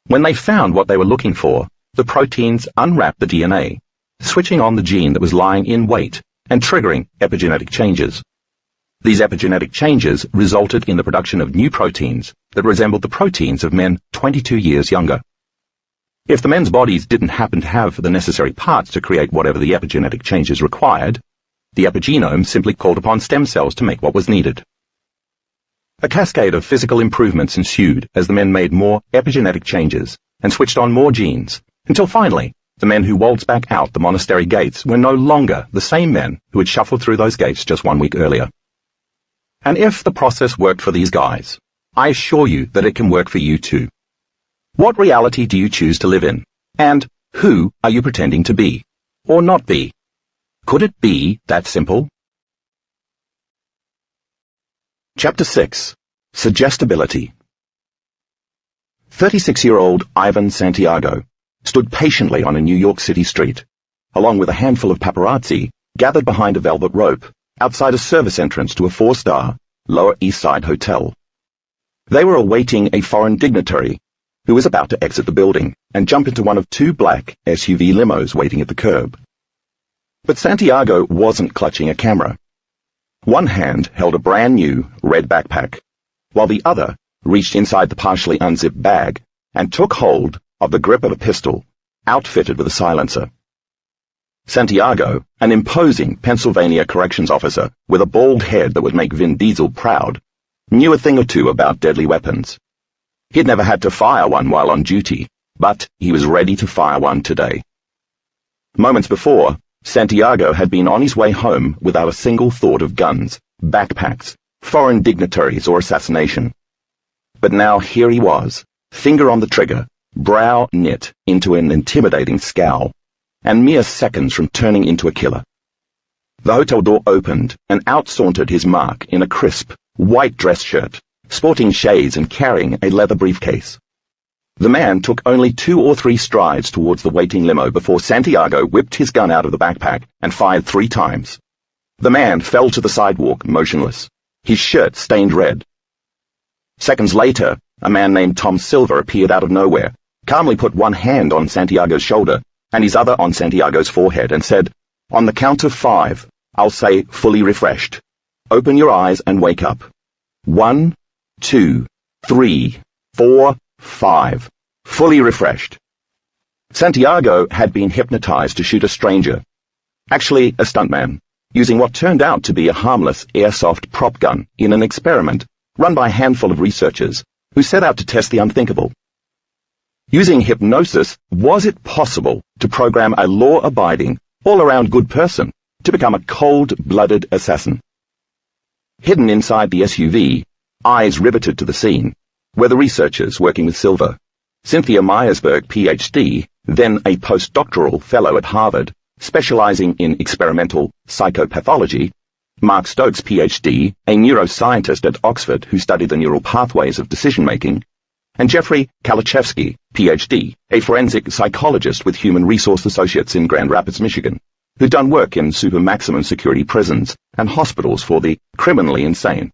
When they found what they were looking for, the proteins unwrapped the DNA, switching on the gene that was lying in wait and triggering epigenetic changes. These epigenetic changes resulted in the production of new proteins that resembled the proteins of men 22 years younger. If the men's bodies didn't happen to have the necessary parts to create whatever the epigenetic changes required, the epigenome simply called upon stem cells to make what was needed. A cascade of physical improvements ensued as the men made more epigenetic changes and switched on more genes, until finally, the men who waltzed back out the monastery gates were no longer the same men who had shuffled through those gates just 1 week earlier. And if the process worked for these guys, I assure you that it can work for you too. What reality do you choose to live in? And who are you pretending to be, or not be? Could it be that simple? Chapter 6. Suggestibility. 36-year-old Ivan Santiago stood patiently on a New York City street, along with a handful of paparazzi gathered behind a velvet rope outside a service entrance to a 4-star Lower East Side hotel. They were awaiting a foreign dignitary who was about to exit the building and jump into one of 2 black SUV limos waiting at the curb. But Santiago wasn't clutching a camera. One hand held a brand new red backpack, while the other reached inside the partially unzipped bag and took hold of the grip of a pistol, outfitted with a silencer. Santiago, an imposing Pennsylvania corrections officer with a bald head that would make Vin Diesel proud, knew a thing or two about deadly weapons. He'd never had to fire one while on duty, but he was ready to fire one today. Moments before, Santiago had been on his way home without a single thought of guns, backpacks, foreign dignitaries, or assassination. But now here he was, finger on the trigger, brow knit into an intimidating scowl, and mere seconds from turning into a killer. The hotel door opened, and out sauntered his mark in a crisp, white dress shirt, sporting shades and carrying a leather briefcase. The man took only 2 or 3 strides towards the waiting limo before Santiago whipped his gun out of the backpack and fired 3 times. The man fell to the sidewalk, motionless, his shirt stained red. Seconds later, a man named Tom Silver appeared out of nowhere, calmly put one hand on Santiago's shoulder and his other on Santiago's forehead and said, "On the count of 5, I'll say fully refreshed. Open your eyes and wake up. 1, 2, 3, 4, 5. Fully refreshed." Santiago had been hypnotized to shoot a stranger, actually a stuntman, using what turned out to be a harmless airsoft prop gun in an experiment run by a handful of researchers who set out to test the unthinkable. Using hypnosis, was it possible to program a law-abiding, all-around good person to become a cold-blooded assassin? Hidden inside the SUV, eyes riveted to the scene, were the researchers working with Silver. Cynthia Myersberg, Ph.D., then a postdoctoral fellow at Harvard, specializing in experimental psychopathology; Mark Stokes, Ph.D., a neuroscientist at Oxford who studied the neural pathways of decision-making; and Jeffrey Kalachevsky, Ph.D., a forensic psychologist with Human Resource Associates in Grand Rapids, Michigan, who'd done work in super-maximum security prisons and hospitals for the criminally insane.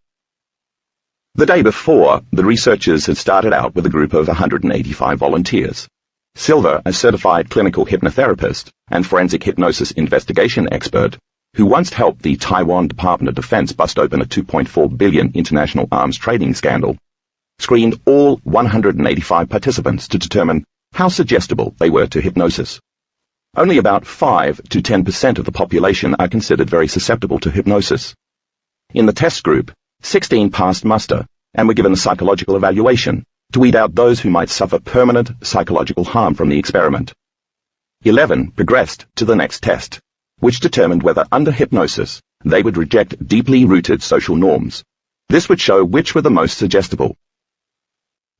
The day before, the researchers had started out with a group of 185 volunteers. Silver, a certified clinical hypnotherapist and forensic hypnosis investigation expert, who once helped the Taiwan Department of Defense bust open a $2.4 billion international arms trading scandal, screened all 185 participants to determine how suggestible they were to hypnosis. Only about 5 to 10% of the population are considered very susceptible to hypnosis. In the test group, 16 passed muster and were given a psychological evaluation to weed out those who might suffer permanent psychological harm from the experiment. 11 progressed to the next test, which determined whether under hypnosis they would reject deeply rooted social norms. This would show which were the most suggestible.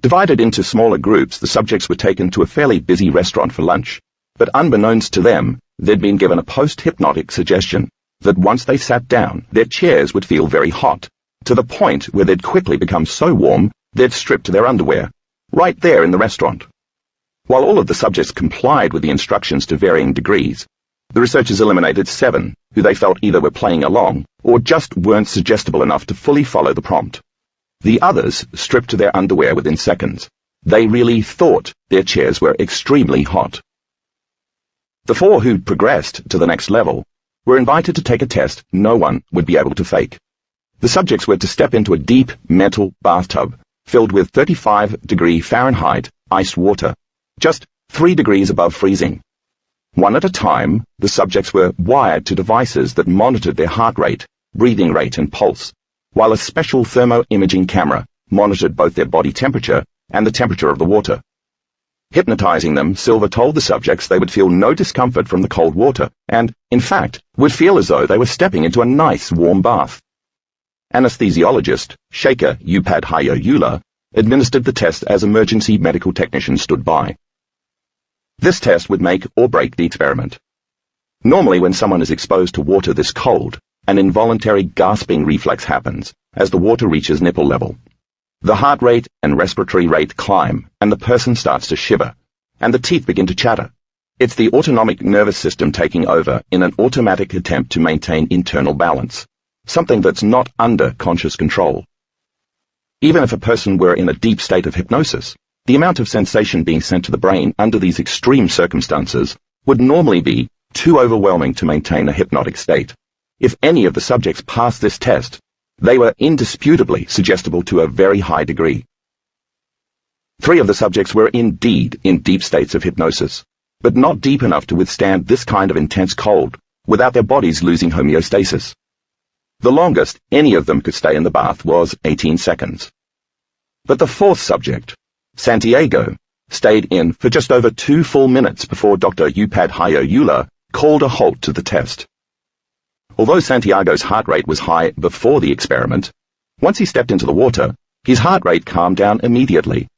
Divided into smaller groups, the subjects were taken to a fairly busy restaurant for lunch, but unbeknownst to them, they'd been given a post-hypnotic suggestion that once they sat down, their chairs would feel very hot, to the point where they'd quickly become so warm they'd strip to their underwear, right there in the restaurant. While all of the subjects complied with the instructions to varying degrees, the researchers eliminated 7 who they felt either were playing along or just weren't suggestible enough to fully follow the prompt. The others stripped to their underwear within seconds. They really thought their chairs were extremely hot. The 4 who'd progressed to the next level were invited to take a test no one would be able to fake. The subjects were to step into a deep metal bathtub filled with 35-degree Fahrenheit iced water, just 3 degrees above freezing. One at a time, the subjects were wired to devices that monitored their heart rate, breathing rate, and pulse, while a special thermo-imaging camera monitored both their body temperature and the temperature of the water. Hypnotizing them, Silver told the subjects they would feel no discomfort from the cold water and, in fact, would feel as though they were stepping into a nice warm bath. Anesthesiologist Shaker Upadhyayula administered the test as emergency medical technicians stood by. This test would make or break the experiment. Normally, when someone is exposed to water this cold, an involuntary gasping reflex happens as the water reaches nipple level. The heart rate and respiratory rate climb, and the person starts to shiver, and the teeth begin to chatter. It's the autonomic nervous system taking over in an automatic attempt to maintain internal balance, something that's not under conscious control. Even if a person were in a deep state of hypnosis, the amount of sensation being sent to the brain under these extreme circumstances would normally be too overwhelming to maintain a hypnotic state. If any of the subjects passed this test, they were indisputably suggestible to a very high degree. 3 of the subjects were indeed in deep states of hypnosis, but not deep enough to withstand this kind of intense cold without their bodies losing homeostasis. The longest any of them could stay in the bath was 18 seconds. But the 4th subject, Santiago, stayed in for just over 2 full minutes before Dr. Upadhyayula called a halt to the test. Although Santiago's heart rate was high before the experiment, once he stepped into the water, his heart rate calmed down immediately.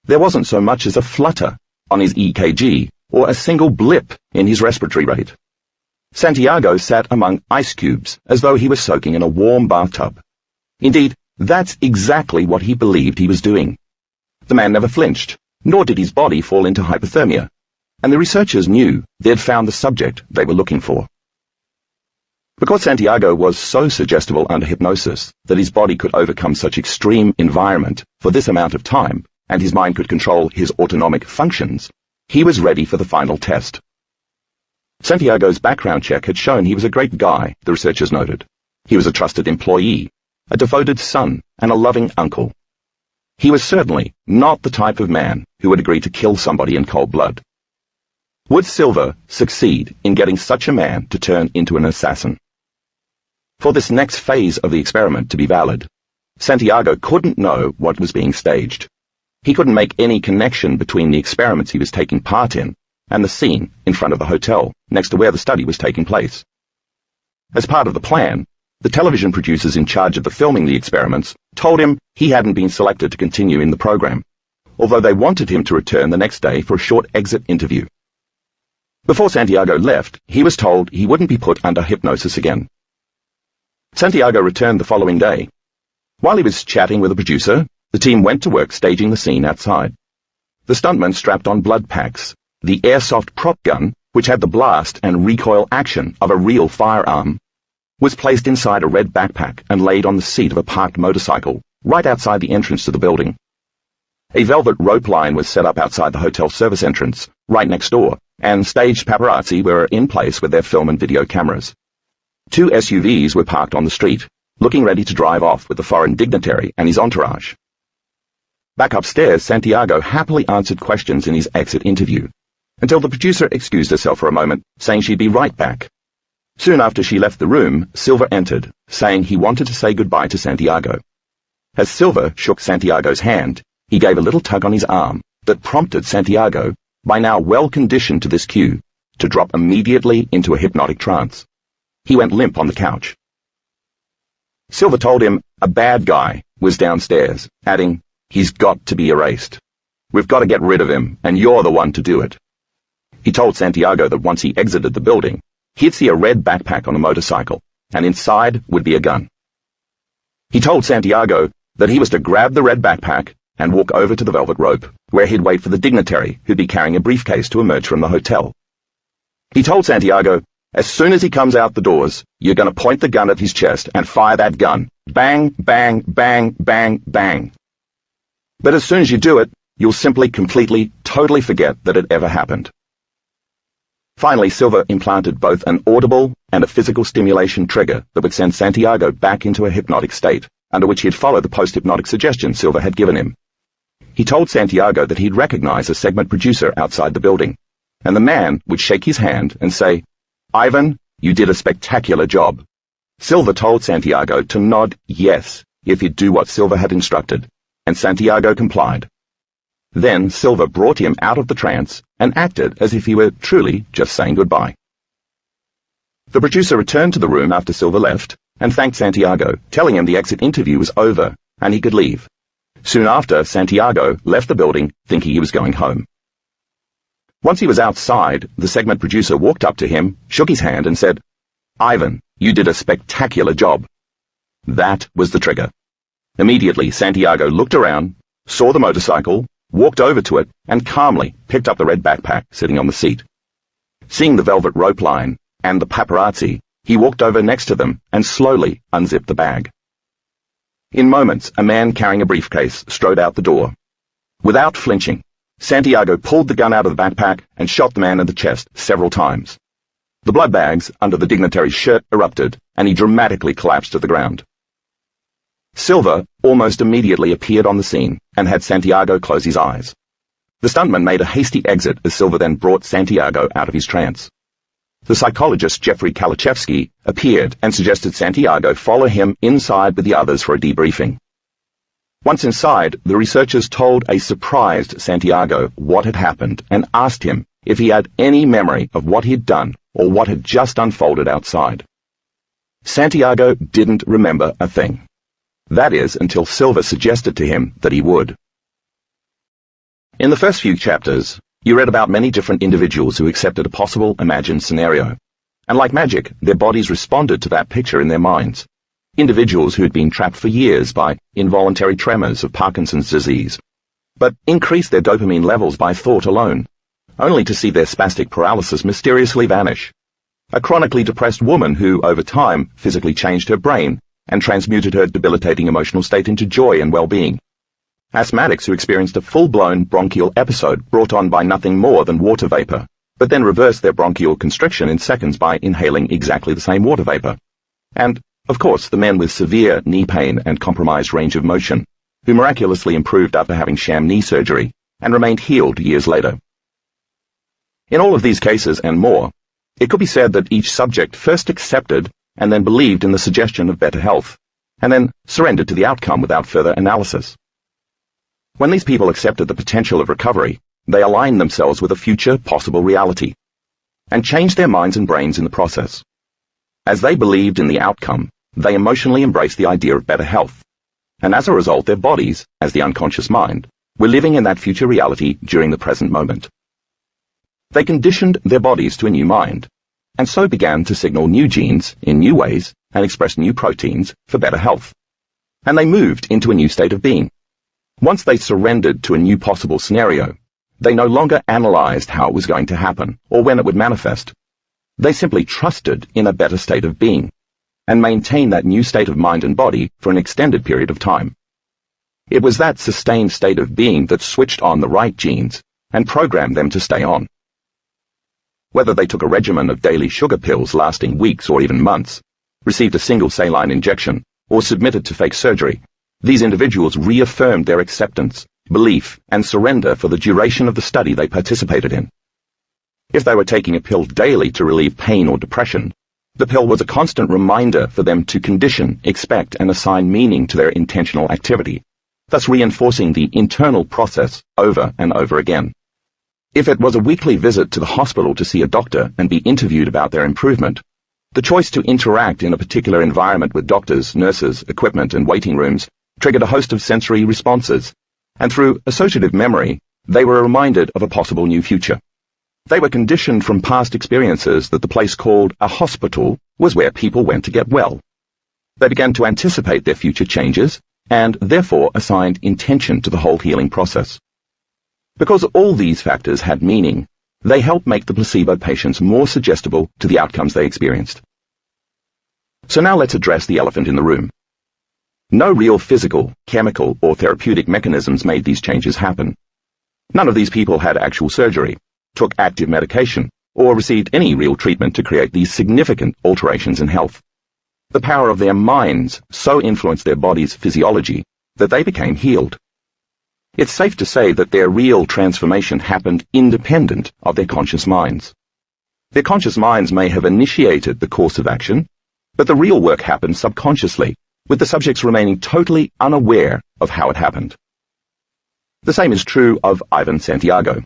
There wasn't so much as a flutter on his EKG or a single blip in his respiratory rate. Santiago sat among ice cubes as though he was soaking in a warm bathtub. Indeed, that's exactly what he believed he was doing. The man never flinched, nor did his body fall into hypothermia, and the researchers knew they'd found the subject they were looking for. Because Santiago was so suggestible under hypnosis that his body could overcome such extreme environment for this amount of time, and his mind could control his autonomic functions, he was ready for the final test. Santiago's background check had shown he was a great guy, the researchers noted. He was a trusted employee, a devoted son, and a loving uncle. He was certainly not the type of man who would agree to kill somebody in cold blood. Would Silver succeed in getting such a man to turn into an assassin? For this next phase of the experiment to be valid, Santiago couldn't know what was being staged. He couldn't make any connection between the experiments he was taking part in and the scene in front of the hotel next to where the study was taking place. As part of the plan, the television producers in charge of the filming the experiments told him he hadn't been selected to continue in the program, although they wanted him to return the next day for a short exit interview. Before Santiago left, he was told he wouldn't be put under hypnosis again. Santiago returned the following day. While he was chatting with the producer, the team went to work staging the scene outside. The stuntman strapped on blood packs. The airsoft prop gun, which had the blast and recoil action of a real firearm, was placed inside a red backpack and laid on the seat of a parked motorcycle right outside the entrance to the building. A velvet rope line was set up outside the hotel service entrance, right next door, and staged paparazzi were in place with their film and video cameras. 2 SUVs were parked on the street, looking ready to drive off with the foreign dignitary and his entourage. Back upstairs, Santiago happily answered questions in his exit interview, until the producer excused herself for a moment, saying she'd be right back. Soon after she left the room, Silver entered, saying he wanted to say goodbye to Santiago. As Silver shook Santiago's hand, he gave a little tug on his arm that prompted Santiago, by now well conditioned to this cue, to drop immediately into a hypnotic trance. He went limp on the couch. Silver told him a bad guy was downstairs, adding, "He's got to be erased. We've got to get rid of him, and you're the one to do it." He told Santiago that once he exited the building, he'd see a red backpack on a motorcycle, and inside would be a gun. He told Santiago that he was to grab the red backpack and walk over to the velvet rope, where he'd wait for the dignitary who'd be carrying a briefcase to emerge from the hotel. He told Santiago, as soon as he comes out the doors, you're going to point the gun at his chest and fire that gun. Bang, bang, bang, bang, bang. But as soon as you do it, you'll simply, completely, totally forget that it ever happened. Finally, Silver implanted both an audible and a physical stimulation trigger that would send Santiago back into a hypnotic state, under which he'd follow the post-hypnotic suggestions Silver had given him. He told Santiago that he'd recognize a segment producer outside the building, and the man would shake his hand and say, "Ivan, you did a spectacular job. Silva told Santiago to nod yes if he'd do what Silva had instructed, and Santiago complied. Then Silva brought him out of the trance and acted as if he were truly just saying goodbye. The producer returned to the room after Silva left and thanked Santiago, telling him the exit interview was over and he could leave. Soon after, Santiago left the building thinking he was going home. Once he was outside, the segment producer walked up to him, shook his hand and said, "Ivan, you did a spectacular job." That was the trigger. Immediately, Santiago looked around, saw the motorcycle, walked over to it, and calmly picked up the red backpack sitting on the seat. Seeing the velvet rope line and the paparazzi, he walked over next to them and slowly unzipped the bag. In moments, a man carrying a briefcase strode out the door. Without flinching, Santiago pulled the gun out of the backpack and shot the man in the chest several times. The blood bags under the dignitary's shirt erupted, and he dramatically collapsed to the ground. Silva almost immediately appeared on the scene and had Santiago close his eyes. The stuntman made a hasty exit as Silva then brought Santiago out of his trance. The psychologist Jeffrey Kalachevsky appeared and suggested Santiago follow him inside with the others for a debriefing. Once inside, the researchers told a surprised Santiago what had happened and asked him if he had any memory of what he had done or what had just unfolded outside. Santiago didn't remember a thing. That is, until Silva suggested to him that he would. In the first few chapters, you read about many different individuals who accepted a possible imagined scenario, and like magic, their bodies responded to that picture in their minds. Individuals who had been trapped for years by involuntary tremors of Parkinson's disease, but increased their dopamine levels by thought alone, only to see their spastic paralysis mysteriously vanish. A chronically depressed woman who, over time, physically changed her brain and transmuted her debilitating emotional state into joy and well-being. Asthmatics who experienced a full-blown bronchial episode brought on by nothing more than water vapor, but then reversed their bronchial constriction in seconds by inhaling exactly the same water vapor. And, of course, the men with severe knee pain and compromised range of motion, who miraculously improved after having sham knee surgery and remained healed years later. In all of these cases and more, it could be said that each subject first accepted and then believed in the suggestion of better health, and then surrendered to the outcome without further analysis. When these people accepted the potential of recovery, they aligned themselves with a future possible reality, and changed their minds and brains in the process. As they believed in the outcome, they emotionally embraced the idea of better health, and as a result their bodies, as the unconscious mind, were living in that future reality during the present moment. They conditioned their bodies to a new mind, and so began to signal new genes in new ways and express new proteins for better health. And they moved into a new state of being. Once they surrendered to a new possible scenario, they no longer analyzed how it was going to happen or when it would manifest. They simply trusted in a better state of being, and maintained that new state of mind and body for an extended period of time. It was that sustained state of being that switched on the right genes and programmed them to stay on. Whether they took a regimen of daily sugar pills lasting weeks or even months, received a single saline injection, or submitted to fake surgery, these individuals reaffirmed their acceptance, belief, and surrender for the duration of the study they participated in. If they were taking a pill daily to relieve pain or depression, the pill was a constant reminder for them to condition, expect, and assign meaning to their intentional activity, thus reinforcing the internal process over and over again. If it was a weekly visit to the hospital to see a doctor and be interviewed about their improvement, the choice to interact in a particular environment with doctors, nurses, equipment, and waiting rooms triggered a host of sensory responses, and through associative memory, they were reminded of a possible new future. They were conditioned from past experiences that the place called a hospital was where people went to get well. They began to anticipate their future changes, and therefore assigned intention to the whole healing process. Because all these factors had meaning, they helped make the placebo patients more suggestible to the outcomes they experienced. So now let's address the elephant in the room. No real physical, chemical, or therapeutic mechanisms made these changes happen. None of these people had actual surgery, took active medication, or received any real treatment to create these significant alterations in health. The power of their minds so influenced their body's physiology that they became healed. It's safe to say that their real transformation happened independent of their conscious minds. Their conscious minds may have initiated the course of action, But the real work happened subconsciously, with the subjects remaining totally unaware of how it happened. The same is true of Ivan Santiago.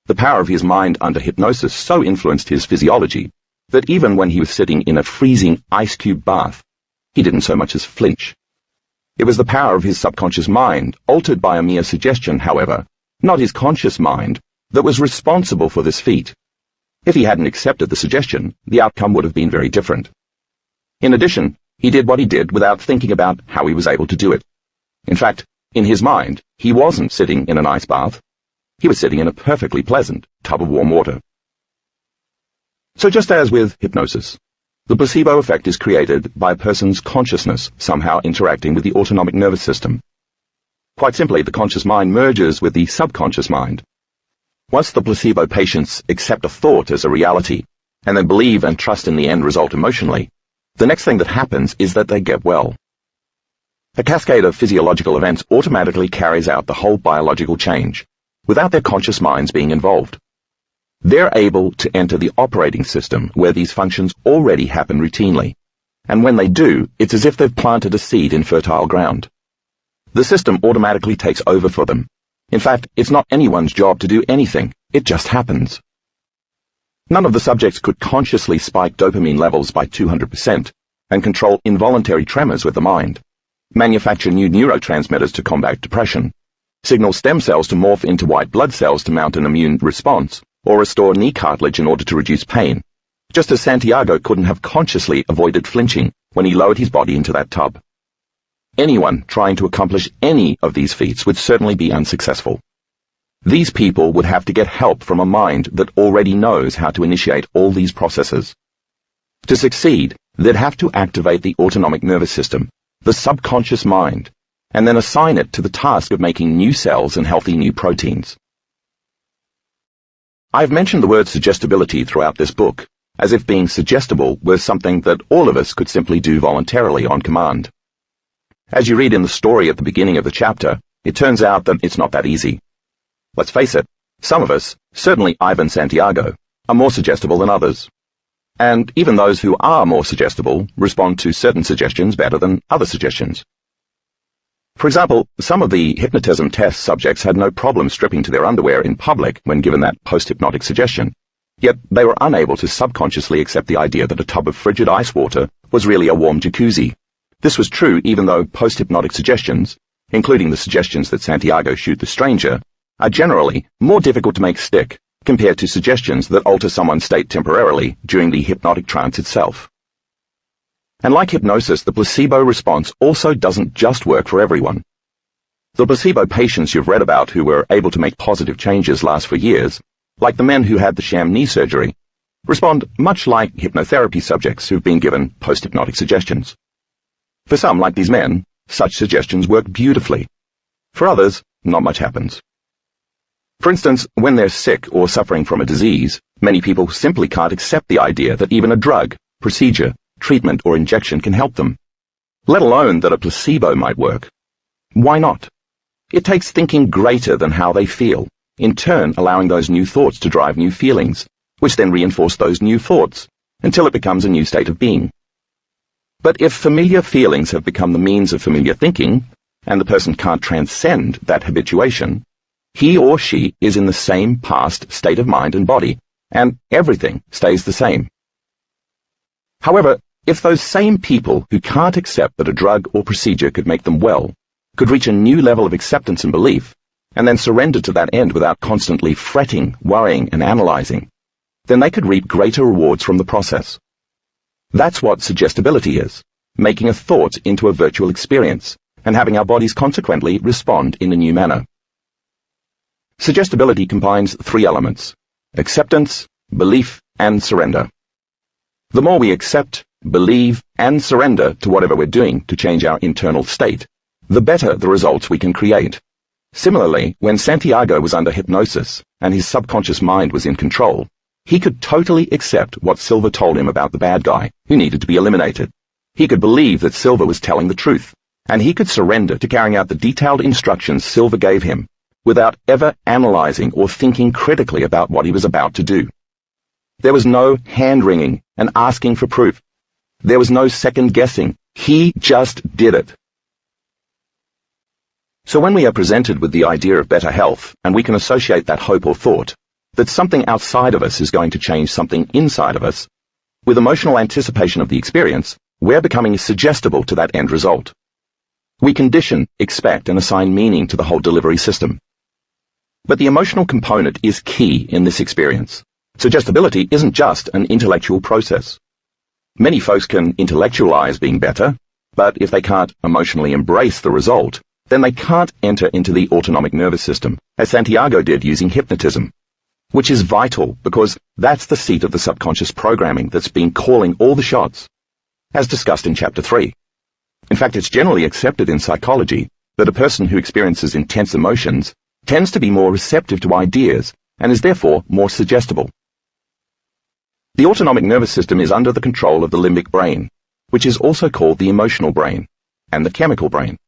The power of his mind under hypnosis so influenced his physiology that even when he was sitting in a freezing ice cube bath, he didn't so much as flinch. It was the power of his subconscious mind, altered by a mere suggestion, however, not his conscious mind, that was responsible for this feat. If he hadn't accepted the suggestion, the outcome would have been very different. In addition, he did what he did without thinking about how he was able to do it. In fact, in his mind, he wasn't sitting in an ice bath. He was sitting in a perfectly pleasant tub of warm water. So just as with hypnosis, the placebo effect is created by a person's consciousness somehow interacting with the autonomic nervous system. Quite simply, the conscious mind merges with the subconscious mind. Once the placebo patients accept a thought as a reality, and then believe and trust in the end result emotionally, the next thing that happens is that they get well. A cascade of physiological events automatically carries out the whole biological change, without their conscious minds being involved. They're able to enter the operating system where these functions already happen routinely, and when they do, it's as if they've planted a seed in fertile ground. The system automatically takes over for them. In fact, it's not anyone's job to do anything, it just happens. None of the subjects could consciously spike dopamine levels by 200% and control involuntary tremors with the mind, manufacture new neurotransmitters to combat depression, signal stem cells to morph into white blood cells to mount an immune response, or restore knee cartilage in order to reduce pain, just as Santiago couldn't have consciously avoided flinching when he lowered his body into that tub. Anyone trying to accomplish any of these feats would certainly be unsuccessful. These people would have to get help from a mind that already knows how to initiate all these processes. To succeed, they'd have to activate the autonomic nervous system, the subconscious mind, and then assign it to the task of making new cells and healthy new proteins. I've mentioned the word suggestibility throughout this book, as if being suggestible was something that all of us could simply do voluntarily on command. As you read in the story at the beginning of the chapter, it turns out that it's not that easy. Let's face it, some of us, certainly Ivan Santiago, are more suggestible than others. And even those who are more suggestible respond to certain suggestions better than other suggestions. For example, some of the hypnotism test subjects had no problem stripping to their underwear in public when given that post-hypnotic suggestion, yet they were unable to subconsciously accept the idea that a tub of frigid ice water was really a warm jacuzzi. This was true even though post-hypnotic suggestions, including the suggestions that Santiago shoot the stranger, are generally more difficult to make stick compared to suggestions that alter someone's state temporarily during the hypnotic trance itself. And like hypnosis, the placebo response also doesn't just work for everyone. The placebo patients you've read about who were able to make positive changes last for years, like the men who had the sham knee surgery, respond much like hypnotherapy subjects who've been given post-hypnotic suggestions. For some, like these men, such suggestions work beautifully. For others, not much happens. For instance, when they're sick or suffering from a disease, many people simply can't accept the idea that even a drug, procedure, treatment or injection can help them, let alone that a placebo might work. Why not? It takes thinking greater than how they feel, in turn allowing those new thoughts to drive new feelings, which then reinforce those new thoughts, until it becomes a new state of being. But if familiar feelings have become the means of familiar thinking, and the person can't transcend that habituation, he or she is in the same past state of mind and body, and everything stays the same. However, if those same people who can't accept that a drug or procedure could make them well could reach a new level of acceptance and belief, and then surrender to that end without constantly fretting, worrying, and analyzing, then they could reap greater rewards from the process. That's what suggestibility is, making a thought into a virtual experience, and having our bodies consequently respond in a new manner. Suggestibility combines three elements: acceptance, belief, and surrender. The more we accept, believe, and surrender to whatever we're doing to change our internal state, the better the results we can create. Similarly, when Santiago was under hypnosis and his subconscious mind was in control, he could totally accept what Silva told him about the bad guy who needed to be eliminated. He could believe that Silva was telling the truth, and he could surrender to carrying out the detailed instructions Silva gave him without ever analyzing or thinking critically about what he was about to do. There was no hand-wringing and asking for proof. There was no second guessing. He just did it. So when we are presented with the idea of better health, and we can associate that hope or thought, that something outside of us is going to change something inside of us, with emotional anticipation of the experience, we're becoming suggestible to that end result. We condition, expect, and assign meaning to the whole delivery system. But the emotional component is key in this experience. Suggestibility isn't just an intellectual process. Many folks can intellectualize being better, but if they can't emotionally embrace the result, then they can't enter into the autonomic nervous system, as Santiago did using hypnotism, which is vital because that's the seat of the subconscious programming that's been calling all the shots, as discussed in Chapter 3. In fact, it's generally accepted in psychology that a person who experiences intense emotions tends to be more receptive to ideas and is therefore more suggestible. The autonomic nervous system is under the control of the limbic brain, which is also called the emotional brain, and the chemical brain.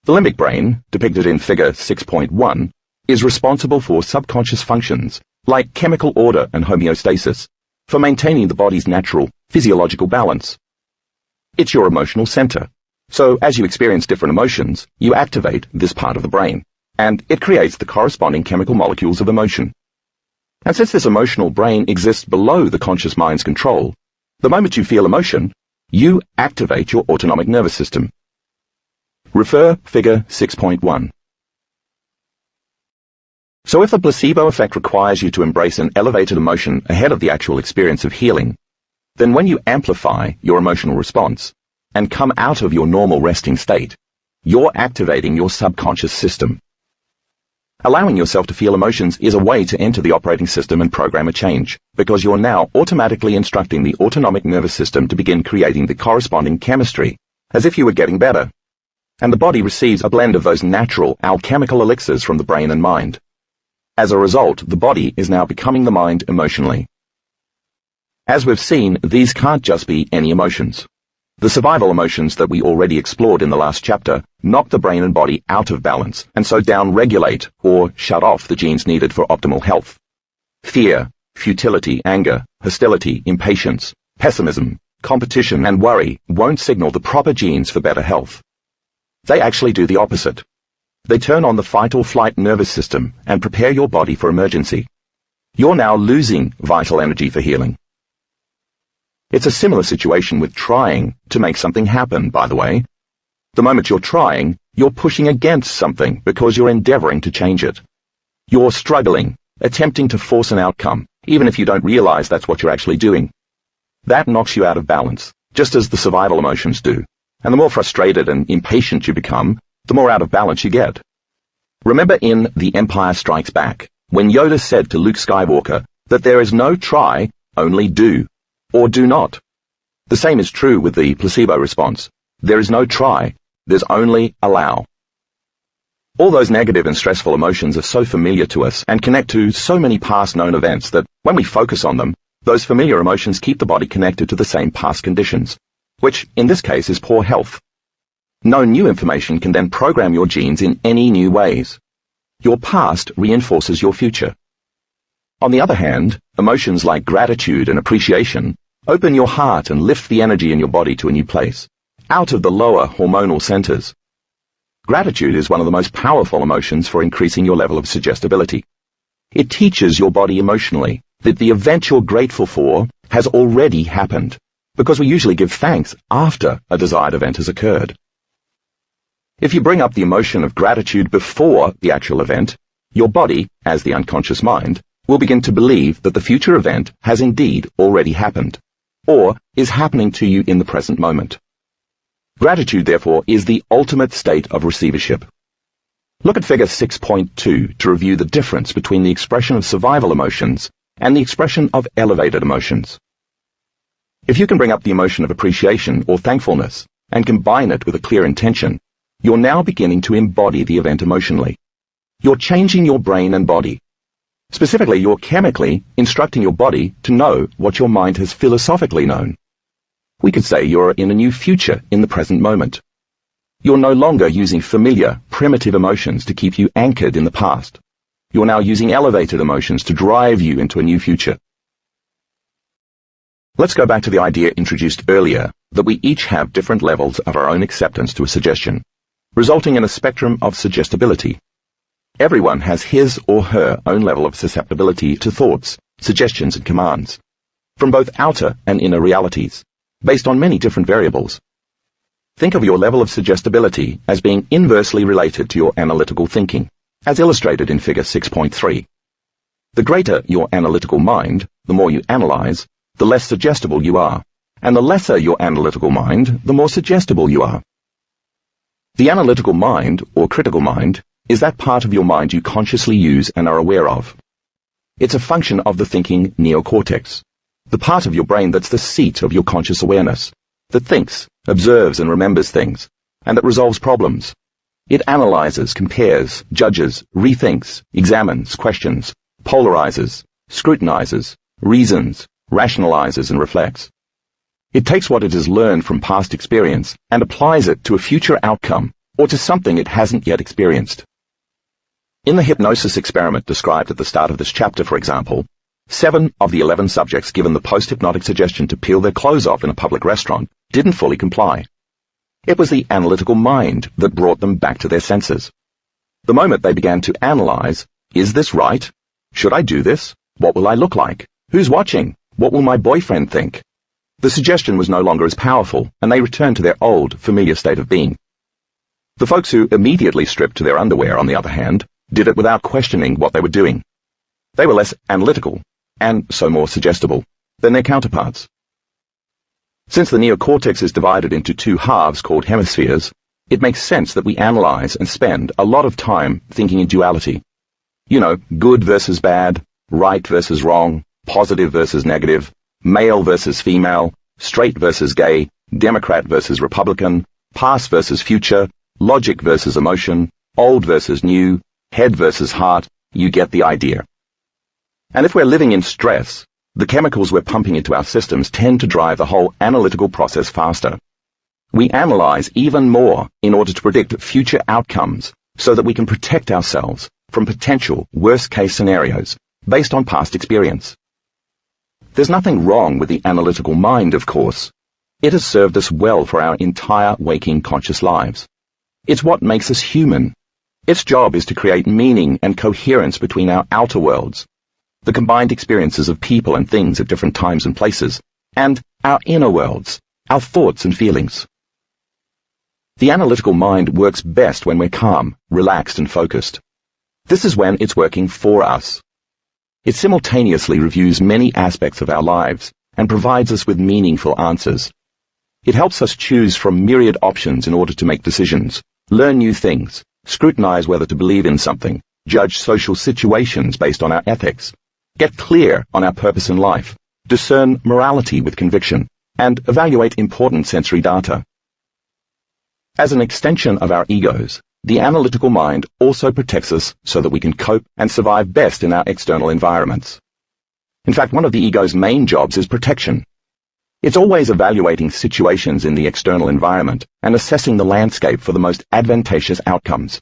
The limbic brain, depicted in Figure 6.1, is responsible for subconscious functions like chemical order and homeostasis, for maintaining the body's natural physiological balance. It's your emotional center, so as you experience different emotions, you activate this part of the brain, and it creates the corresponding chemical molecules of emotion. And since this emotional brain exists below the conscious mind's control, the moment you feel emotion, you activate your autonomic nervous system. Refer Figure 6.1. So if the placebo effect requires you to embrace an elevated emotion ahead of the actual experience of healing, then when you amplify your emotional response and come out of your normal resting state, you're activating your subconscious system. Allowing yourself to feel emotions is a way to enter the operating system and program a change, because you're now automatically instructing the autonomic nervous system to begin creating the corresponding chemistry, as if you were getting better. And the body receives a blend of those natural alchemical elixirs from the brain and mind. As a result, the body is now becoming the mind emotionally. As we've seen, these can't just be any emotions. The survival emotions that we already explored in the last chapter knock the brain and body out of balance, and so down-regulate or shut off the genes needed for optimal health. Fear, futility, anger, hostility, impatience, pessimism, competition, and worry won't signal the proper genes for better health. They actually do the opposite. They turn on the fight-or-flight nervous system and prepare your body for emergency. You're now losing vital energy for healing. It's a similar situation with trying to make something happen, by the way. The moment you're trying, you're pushing against something because you're endeavoring to change it. You're struggling, attempting to force an outcome, even if you don't realize that's what you're actually doing. That knocks you out of balance, just as the survival emotions do. And the more frustrated and impatient you become, the more out of balance you get. Remember in The Empire Strikes Back, when Yoda said to Luke Skywalker that there is no try, only do, or do not. The same is true with the placebo response. There is no try, there's only allow. All those negative and stressful emotions are so familiar to us and connect to so many past known events that when we focus on them, those familiar emotions keep the body connected to the same past conditions, which in this case is poor health. No new information can then program your genes in any new ways. Your past reinforces your future. On the other hand, emotions like gratitude and appreciation open your heart and lift the energy in your body to a new place, out of the lower hormonal centers. Gratitude is one of the most powerful emotions for increasing your level of suggestibility. It teaches your body emotionally that the event you're grateful for has already happened, because we usually give thanks after a desired event has occurred. If you bring up the emotion of gratitude before the actual event, your body, as the unconscious mind, will begin to believe that the future event has indeed already happened, or is happening to you in the present moment. Gratitude, therefore, is the ultimate state of receivership. Look at Figure 6.2 to review the difference between the expression of survival emotions and the expression of elevated emotions. If you can bring up the emotion of appreciation or thankfulness and combine it with a clear intention, you're now beginning to embody the event emotionally. You're changing your brain and body. Specifically, you're chemically instructing your body to know what your mind has philosophically known. We could say you're in a new future in the present moment. You're no longer using familiar, primitive emotions to keep you anchored in the past. You're now using elevated emotions to drive you into a new future. Let's go back to the idea introduced earlier that we each have different levels of our own acceptance to a suggestion, resulting in a spectrum of suggestibility. Everyone has his or her own level of susceptibility to thoughts, suggestions and commands, from both outer and inner realities, based on many different variables. Think of your level of suggestibility as being inversely related to your analytical thinking, as illustrated in Figure 6.3. The greater your analytical mind, the more you analyze, the less suggestible you are, and the lesser your analytical mind, the more suggestible you are. The analytical mind, or critical mind, is that part of your mind you consciously use and are aware of. It's a function of the thinking neocortex, the part of your brain that's the seat of your conscious awareness, that thinks, observes and remembers things, and that resolves problems. It analyzes, compares, judges, rethinks, examines, questions, polarizes, scrutinizes, reasons, rationalizes and reflects. It takes what it has learned from past experience and applies it to a future outcome or to something it hasn't yet experienced. In the hypnosis experiment described at the start of this chapter, for example, 7 of the 11 subjects given the post-hypnotic suggestion to peel their clothes off in a public restaurant didn't fully comply. It was the analytical mind that brought them back to their senses. The moment they began to analyze, is this right? Should I do this? What will I look like? Who's watching? What will my boyfriend think? The suggestion was no longer as powerful, and they returned to their old, familiar state of being. The folks who immediately stripped to their underwear, on the other hand, did it without questioning what they were doing. They were less analytical, and so more suggestible, than their counterparts. Since the neocortex is divided into 2 halves called hemispheres, it makes sense that we analyze and spend a lot of time thinking in duality. You know, good versus bad, right versus wrong, positive versus negative, male versus female, straight versus gay, Democrat versus Republican, past versus future, logic versus emotion, old versus new, head versus heart. You get the idea. And if we're living in stress, the chemicals we're pumping into our systems tend to drive the whole analytical process faster. We analyze even more in order to predict future outcomes so that we can protect ourselves from potential worst-case scenarios based on past experience. There's nothing wrong with the analytical mind, of course. It has served us well for our entire waking conscious lives. It's what makes us human. Its job is to create meaning and coherence between our outer worlds, the combined experiences of people and things at different times and places, and our inner worlds, our thoughts and feelings. The analytical mind works best when we're calm, relaxed and focused. This is when it's working for us. It simultaneously reviews many aspects of our lives and provides us with meaningful answers. It helps us choose from myriad options in order to make decisions, learn new things, scrutinize whether to believe in something, judge social situations based on our ethics, get clear on our purpose in life, discern morality with conviction, and evaluate important sensory data. As an extension of our egos, the analytical mind also protects us so that we can cope and survive best in our external environments. In fact, one of the ego's main jobs is protection. It's always evaluating situations in the external environment and assessing the landscape for the most advantageous outcomes.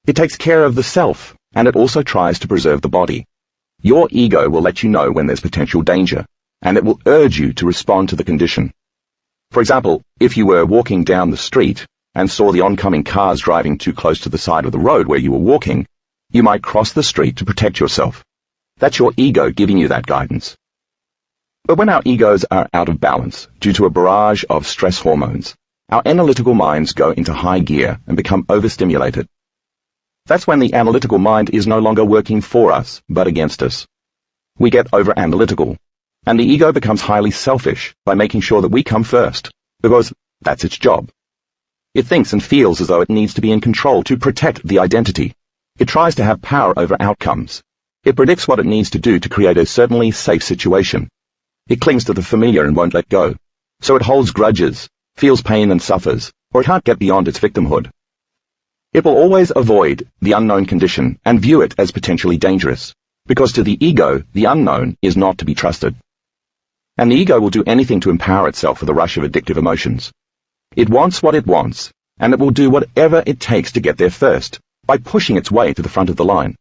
It takes care of the self, and it also tries to preserve the body. Your ego will let you know when there's potential danger, and it will urge you to respond to the condition. For example, if you were walking down the street and saw the oncoming cars driving too close to the side of the road where you were walking, you might cross the street to protect yourself. That's your ego giving you that guidance. But when our egos are out of balance due to a barrage of stress hormones, our analytical minds go into high gear and become overstimulated. That's when the analytical mind is no longer working for us, but against us. We get over-analytical, and the ego becomes highly selfish by making sure that we come first, because that's its job. It thinks and feels as though it needs to be in control to protect the identity. It tries to have power over outcomes. It predicts what it needs to do to create a certainly safe situation. It clings to the familiar and won't let go. So it holds grudges, feels pain and suffers, or it can't get beyond its victimhood. It will always avoid the unknown condition and view it as potentially dangerous, because to the ego, the unknown is not to be trusted. And the ego will do anything to empower itself with a rush of addictive emotions. It wants what it wants, and it will do whatever it takes to get there first, by pushing its way to the front of the line.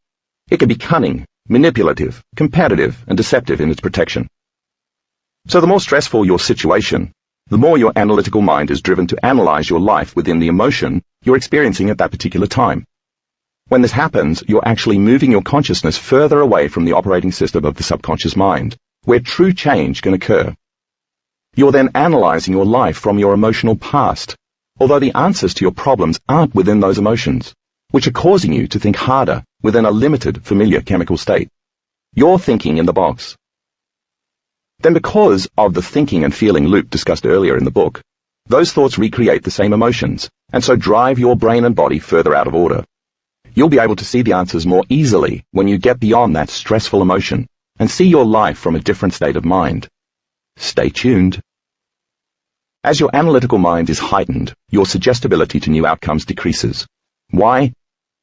It can be cunning, manipulative, competitive, and deceptive in its protection. So the more stressful your situation, the more your analytical mind is driven to analyze your life within the emotion you're experiencing at that particular time. When this happens, you're actually moving your consciousness further away from the operating system of the subconscious mind, where true change can occur. You're then analyzing your life from your emotional past, although the answers to your problems aren't within those emotions, which are causing you to think harder within a limited, familiar chemical state. You're thinking in the box. Then, because of the thinking and feeling loop discussed earlier in the book, those thoughts recreate the same emotions, and so drive your brain and body further out of order. You'll be able to see the answers more easily when you get beyond that stressful emotion and see your life from a different state of mind. Stay tuned. As your analytical mind is heightened, your suggestibility to new outcomes decreases. Why?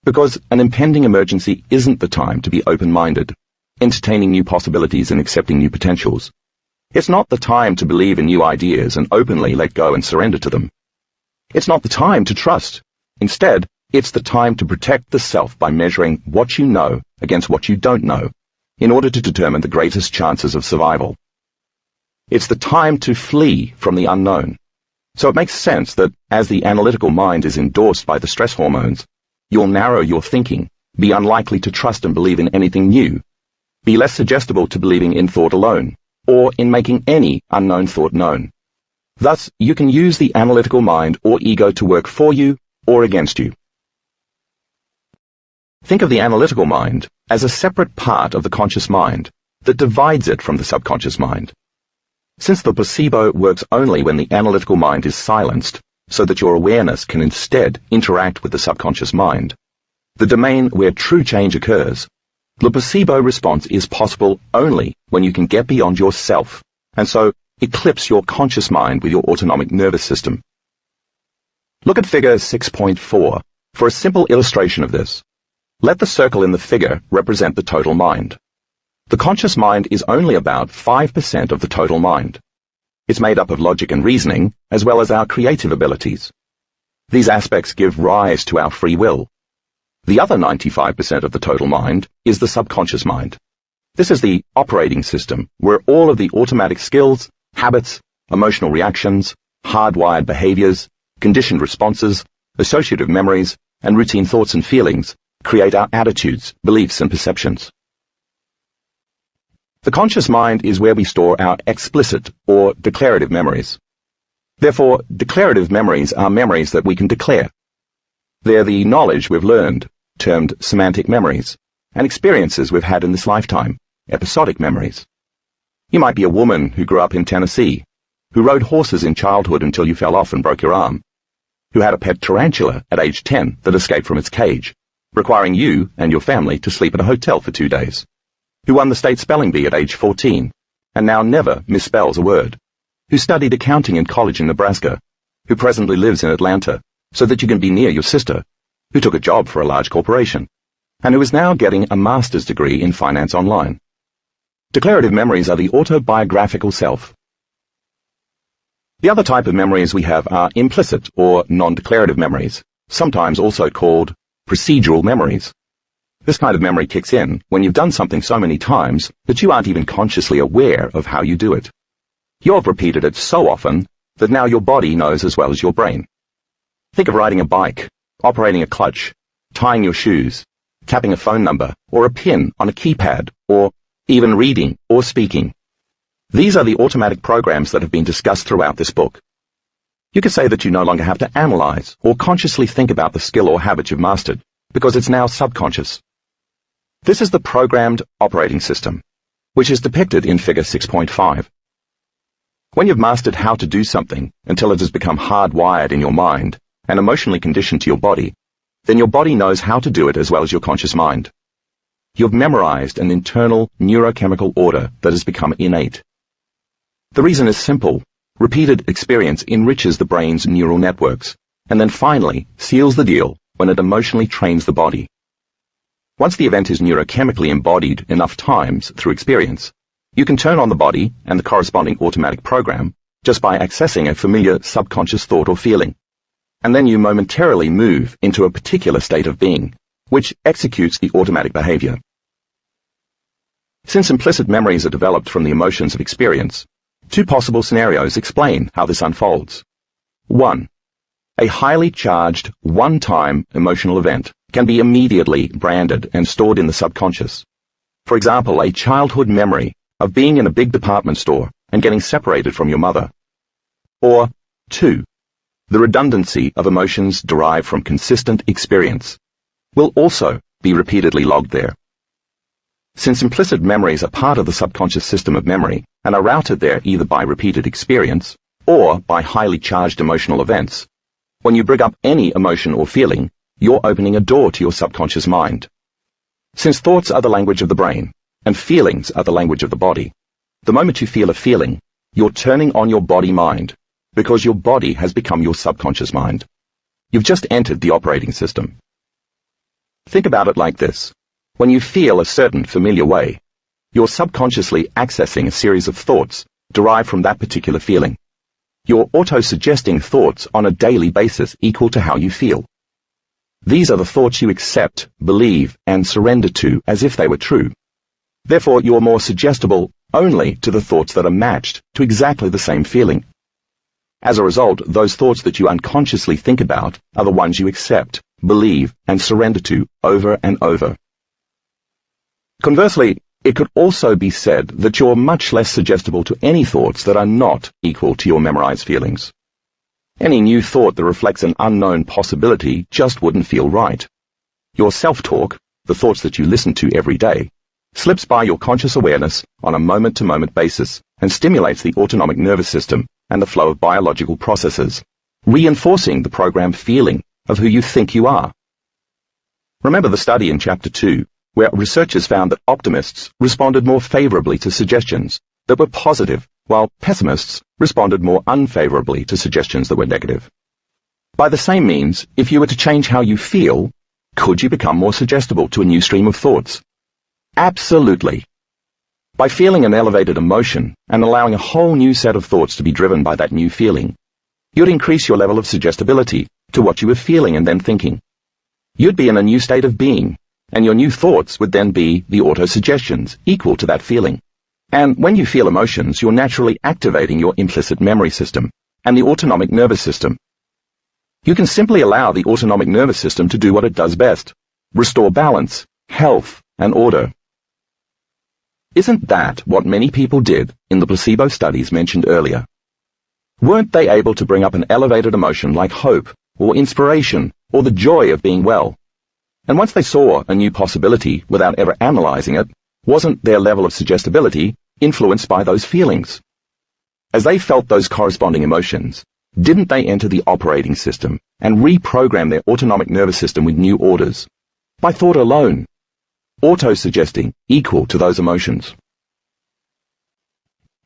Because an impending emergency isn't the time to be open-minded, entertaining new possibilities and accepting new potentials. It's not the time to believe in new ideas and openly let go and surrender to them. It's not the time to trust. Instead, it's the time to protect the self by measuring what you know against what you don't know, in order to determine the greatest chances of survival. It's the time to flee from the unknown. So it makes sense that as the analytical mind is endorsed by the stress hormones, you'll narrow your thinking, be unlikely to trust and believe in anything new, be less suggestible to believing in thought alone, or in making any unknown thought known. Thus, you can use the analytical mind or ego to work for you or against you. Think of the analytical mind as a separate part of the conscious mind that divides it from the subconscious mind. Since the placebo works only when the analytical mind is silenced, so that your awareness can instead interact with the subconscious mind, the domain where true change occurs, the placebo response is possible only when you can get beyond yourself, and so eclipse your conscious mind with your autonomic nervous system. Look at figure 6.4 for a simple illustration of this. Let the circle in the figure represent the total mind. The conscious mind is only about 5% of the total mind. It's made up of logic and reasoning, as well as our creative abilities. These aspects give rise to our free will. The other 95% of the total mind is the subconscious mind. This is the operating system, where all of the automatic skills, habits, emotional reactions, hardwired behaviors, conditioned responses, associative memories, and routine thoughts and feelings create our attitudes, beliefs, and perceptions. The conscious mind is where we store our explicit or declarative memories. Therefore, declarative memories are memories that we can declare. They're the knowledge we've learned, termed semantic memories, and experiences we've had in this lifetime, episodic memories. You might be a woman who grew up in Tennessee, who rode horses in childhood until you fell off and broke your arm, who had a pet tarantula at age 10 that escaped from its cage, requiring you and your family to sleep at a hotel for 2 days, who won the state spelling bee at age 14 and now never misspells a word, who studied accounting in college in Nebraska, who presently lives in Atlanta so that you can be near your sister, who took a job for a large corporation, and who is now getting a master's degree in finance online. Declarative memories are the autobiographical self. The other type of memories we have are implicit or non-declarative memories, sometimes also called procedural memories. This kind of memory kicks in when you've done something so many times that you aren't even consciously aware of how you do it. You've repeated it so often that now your body knows as well as your brain. Think of riding a bike, operating a clutch, tying your shoes, tapping a phone number or a pin on a keypad, or even reading or speaking. These are the automatic programs that have been discussed throughout this book. You could say that you no longer have to analyze or consciously think about the skill or habit you've mastered, because it's now subconscious. This is the programmed operating system, which is depicted in figure 6.5. When you've mastered how to do something until it has become hardwired in your mind and emotionally conditioned to your body, then your body knows how to do it as well as your conscious mind. You've memorized an internal neurochemical order that has become innate. The reason is simple. Repeated experience enriches the brain's neural networks, and then finally seals the deal when it emotionally trains the body. Once the event is neurochemically embodied enough times through experience, you can turn on the body and the corresponding automatic program just by accessing a familiar subconscious thought or feeling. And then you momentarily move into a particular state of being, which executes the automatic behavior. Since implicit memories are developed from the emotions of experience, Two possible scenarios explain how this unfolds. 1. A highly charged, one-time emotional event can be immediately branded and stored in the subconscious. For example, a childhood memory of being in a big department store and getting separated from your mother. Or 2. The redundancy of emotions derived from consistent experience will also be repeatedly logged there. Since implicit memories are part of the subconscious system of memory and are routed there either by repeated experience or by highly charged emotional events, when you bring up any emotion or feeling, you're opening a door to your subconscious mind. Since thoughts are the language of the brain and feelings are the language of the body, the moment you feel a feeling, you're turning on your body-mind, because your body has become your subconscious mind. You've just entered the operating system. Think about it like this. When you feel a certain familiar way, you're subconsciously accessing a series of thoughts derived from that particular feeling. You're auto-suggesting thoughts on a daily basis equal to how you feel. These are the thoughts you accept, believe, and surrender to as if they were true. Therefore, you're more suggestible only to the thoughts that are matched to exactly the same feeling. As a result, those thoughts that you unconsciously think about are the ones you accept, believe, and surrender to over and over. Conversely, it could also be said that you're much less suggestible to any thoughts that are not equal to your memorized feelings. Any new thought that reflects an unknown possibility just wouldn't feel right. Your self-talk, the thoughts that you listen to every day, slips by your conscious awareness on a moment-to-moment basis and stimulates the autonomic nervous system and the flow of biological processes, reinforcing the programmed feeling of who you think you are. Remember the study in Chapter 2, where researchers found that optimists responded more favorably to suggestions that were positive, while pessimists responded more unfavorably to suggestions that were negative. By the same means, if you were to change how you feel, could you become more suggestible to a new stream of thoughts? Absolutely. By feeling an elevated emotion and allowing a whole new set of thoughts to be driven by that new feeling, you'd increase your level of suggestibility to what you were feeling and then thinking. You'd be in a new state of being, and your new thoughts would then be the auto-suggestions equal to that feeling. And when you feel emotions, you're naturally activating your implicit memory system and the autonomic nervous system. You can simply allow the autonomic nervous system to do what it does best: restore balance, health, and order. Isn't that what many people did in the placebo studies mentioned earlier? Weren't they able to bring up an elevated emotion like hope, or inspiration, or the joy of being well? And once they saw a new possibility without ever analyzing it, wasn't their level of suggestibility influenced by those feelings? As they felt those corresponding emotions, didn't they enter the operating system and reprogram their autonomic nervous system with new orders? By thought alone, auto-suggesting equal to those emotions.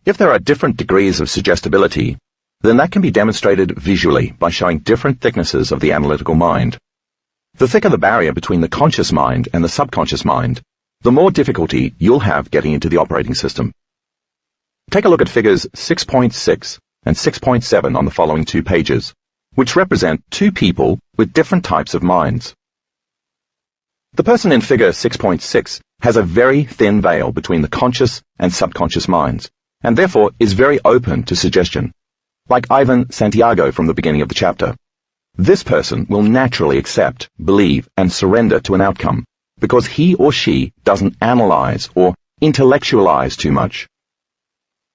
If there are different degrees of suggestibility, then that can be demonstrated visually by showing different thicknesses of the analytical mind. The thicker the barrier between the conscious mind and the subconscious mind, the more difficulty you'll have getting into the operating system. Take a look at figures 6.6 and 6.7 on the following 2 pages, which represent 2 people with different types of minds. The person in figure 6.6 has a very thin veil between the conscious and subconscious minds, and therefore is very open to suggestion, like Ivan Santiago from the beginning of the chapter. This person will naturally accept, believe, and surrender to an outcome, because he or she doesn't analyze or intellectualize too much.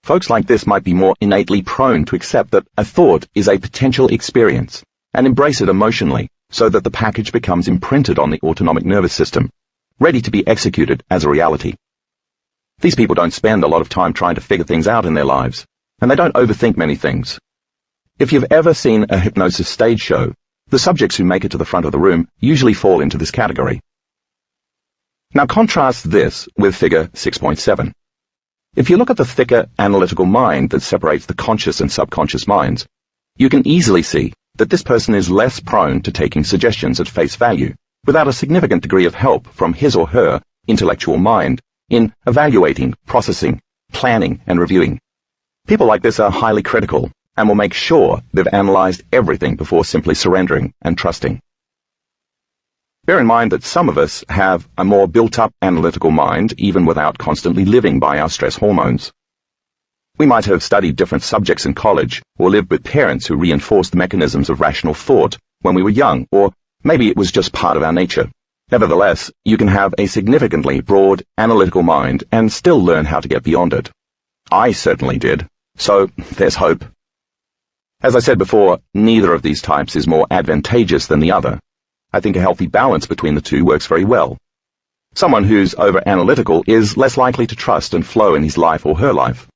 Folks like this might be more innately prone to accept that a thought is a potential experience, and embrace it emotionally, so that the package becomes imprinted on the autonomic nervous system, ready to be executed as a reality. These people don't spend a lot of time trying to figure things out in their lives, and they don't overthink many things. If you've ever seen a hypnosis stage show, the subjects who make it to the front of the room usually fall into this category. Now contrast this with figure 6.7. If you look at the thicker analytical mind that separates the conscious and subconscious minds, you can easily see that this person is less prone to taking suggestions at face value, without a significant degree of help from his or her intellectual mind in evaluating, processing, planning, and reviewing. People like this are highly critical and will make sure they've analyzed everything before simply surrendering and trusting. Bear in mind that some of us have a more built-up analytical mind even without constantly living by our stress hormones. We might have studied different subjects in college, or lived with parents who reinforced the mechanisms of rational thought when we were young, or maybe it was just part of our nature. Nevertheless, you can have a significantly broad, analytical mind and still learn how to get beyond it. I certainly did, so there's hope. As I said before, neither of these types is more advantageous than the other. I think a healthy balance between the two works very well. Someone who's over-analytical is less likely to trust and flow in his life or her life.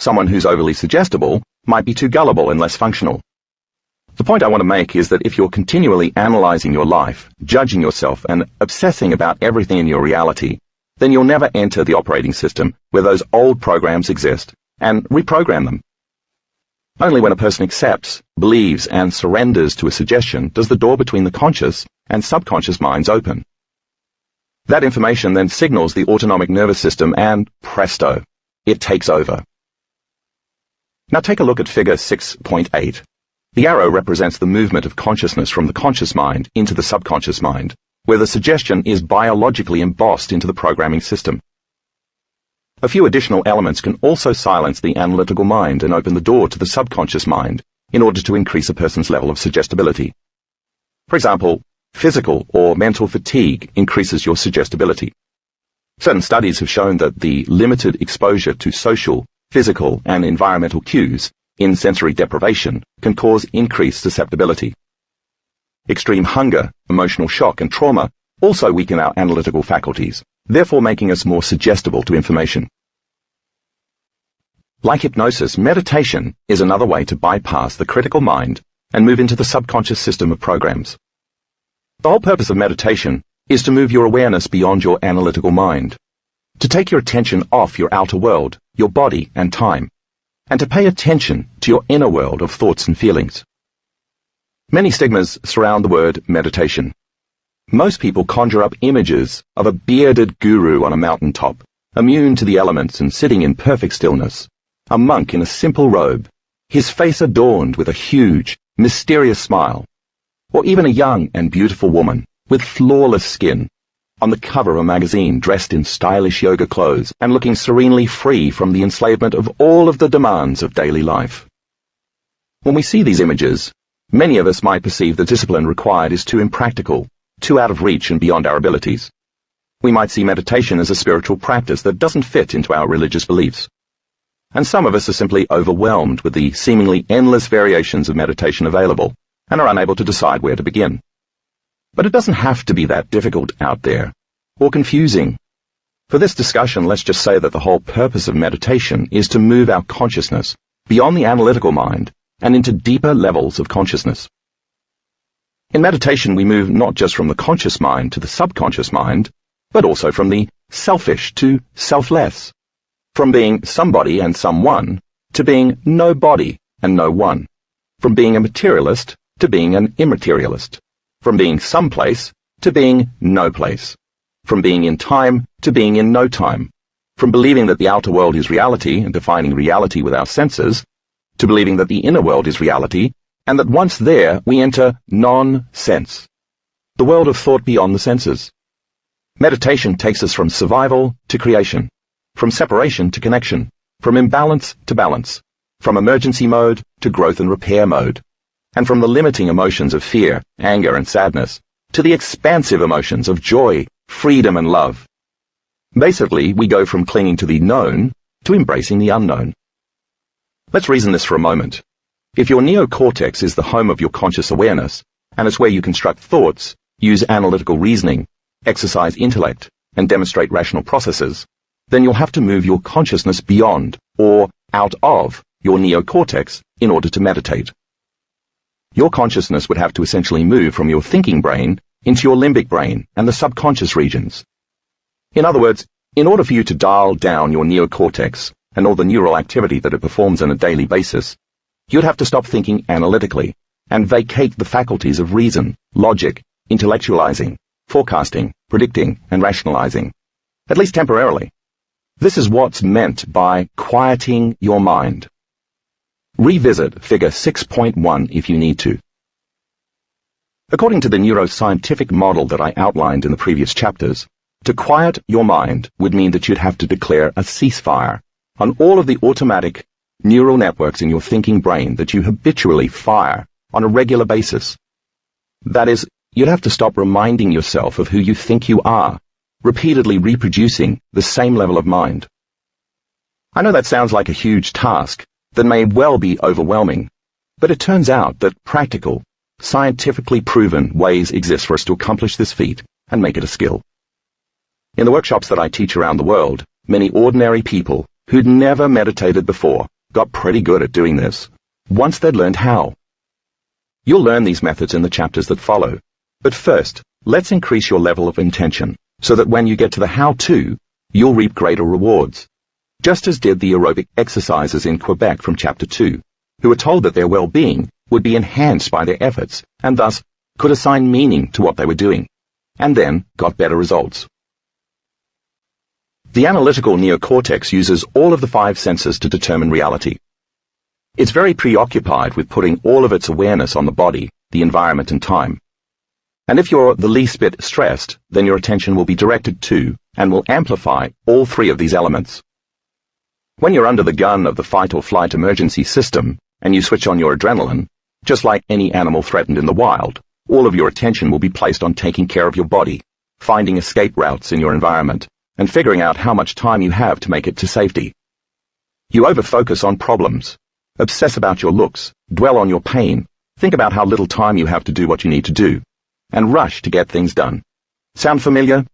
Someone who's overly suggestible might be too gullible and less functional. The point I want to make is that if you're continually analyzing your life, judging yourself, and obsessing about everything in your reality, then you'll never enter the operating system where those old programs exist and reprogram them. Only when a person accepts, believes, and surrenders to a suggestion does the door between the conscious and subconscious minds open. That information then signals the autonomic nervous system and, presto, it takes over. Now take a look at figure 6.8. The arrow represents the movement of consciousness from the conscious mind into the subconscious mind, where the suggestion is biologically embossed into the programming system. A few additional elements can also silence the analytical mind and open the door to the subconscious mind in order to increase a person's level of suggestibility. For example, physical or mental fatigue increases your suggestibility. Certain studies have shown that the limited exposure to social, physical, and environmental cues in sensory deprivation can cause increased susceptibility. Extreme hunger, emotional shock, and trauma also weaken our analytical faculties, therefore making us more suggestible to information. Like hypnosis, meditation is another way to bypass the critical mind and move into the subconscious system of programs. The whole purpose of meditation is to move your awareness beyond your analytical mind, to take your attention off your outer world, your body and time, and to pay attention to your inner world of thoughts and feelings. Many stigmas surround the word meditation. Most people conjure up images of a bearded guru on a mountaintop, immune to the elements and sitting in perfect stillness, a monk in a simple robe, his face adorned with a huge, mysterious smile, or even a young and beautiful woman with flawless skin, on the cover of a magazine dressed in stylish yoga clothes and looking serenely free from the enslavement of all of the demands of daily life. When we see these images, many of us might perceive the discipline required is too impractical, too out of reach and beyond our abilities. We might see meditation as a spiritual practice that doesn't fit into our religious beliefs. And some of us are simply overwhelmed with the seemingly endless variations of meditation available and are unable to decide where to begin. But it doesn't have to be that difficult out there, or confusing. For this discussion, let's just say that the whole purpose of meditation is to move our consciousness beyond the analytical mind and into deeper levels of consciousness. In meditation, we move not just from the conscious mind to the subconscious mind, but also from the selfish to selfless, from being somebody and someone to being nobody and no one, from being a materialist to being an immaterialist, from being someplace to being no place, from being in time to being in no time, from believing that the outer world is reality and defining reality with our senses, to believing that the inner world is reality, and that once there we enter non-sense, the world of thought beyond the senses. Meditation takes us from survival to creation, from separation to connection, from imbalance to balance, from emergency mode to growth and repair mode, and from the limiting emotions of fear, anger, and sadness to the expansive emotions of joy, freedom, and love. Basically, we go from clinging to the known to embracing the unknown. Let's reason this for a moment. If your neocortex is the home of your conscious awareness, and it's where you construct thoughts, use analytical reasoning, exercise intellect, and demonstrate rational processes, then you'll have to move your consciousness beyond, or out of, your neocortex in order to meditate. Your consciousness would have to essentially move from your thinking brain into your limbic brain and the subconscious regions. In other words, in order for you to dial down your neocortex and all the neural activity that it performs on a daily basis, you'd have to stop thinking analytically and vacate the faculties of reason, logic, intellectualizing, forecasting, predicting, and rationalizing, at least temporarily. This is what's meant by quieting your mind. Revisit figure 6.1 if you need to. According to the neuroscientific model that I outlined in the previous chapters, to quiet your mind would mean that you'd have to declare a ceasefire, on all of the automatic neural networks in your thinking brain that you habitually fire on a regular basis. That is, you'd have to stop reminding yourself of who you think you are, repeatedly reproducing the same level of mind. I know that sounds like a huge task that may well be overwhelming, but it turns out that practical, scientifically proven ways exist for us to accomplish this feat and make it a skill. In the workshops that I teach around the world, many ordinary people who'd never meditated before got pretty good at doing this, once they'd learned how. You'll learn these methods in the chapters that follow, but first, let's increase your level of intention so that when you get to the how-to, you'll reap greater rewards, just as did the aerobic exercises in Quebec from Chapter 2, who were told that their well-being would be enhanced by their efforts and thus could assign meaning to what they were doing, and then got better results. The analytical neocortex uses all of the 5 senses to determine reality. It's very preoccupied with putting all of its awareness on the body, the environment, and time. And if you're the least bit stressed, then your attention will be directed to and will amplify all 3 of these elements. When you're under the gun of the fight or flight emergency system and you switch on your adrenaline, just like any animal threatened in the wild, all of your attention will be placed on taking care of your body, finding escape routes in your environment, and figuring out how much time you have to make it to safety. You overfocus on problems, obsess about your looks, dwell on your pain, think about how little time you have to do what you need to do, and rush to get things done. Sound familiar?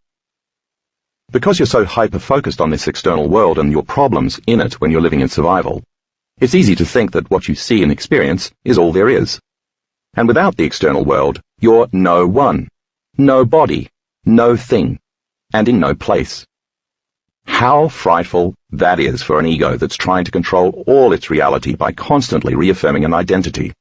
Because you're so hyper-focused on this external world and your problems in it when you're living in survival, it's easy to think that what you see and experience is all there is. And without the external world, you're no one, no body, no thing, and in no place. How frightful that is for an ego that's trying to control all its reality by constantly reaffirming an identity.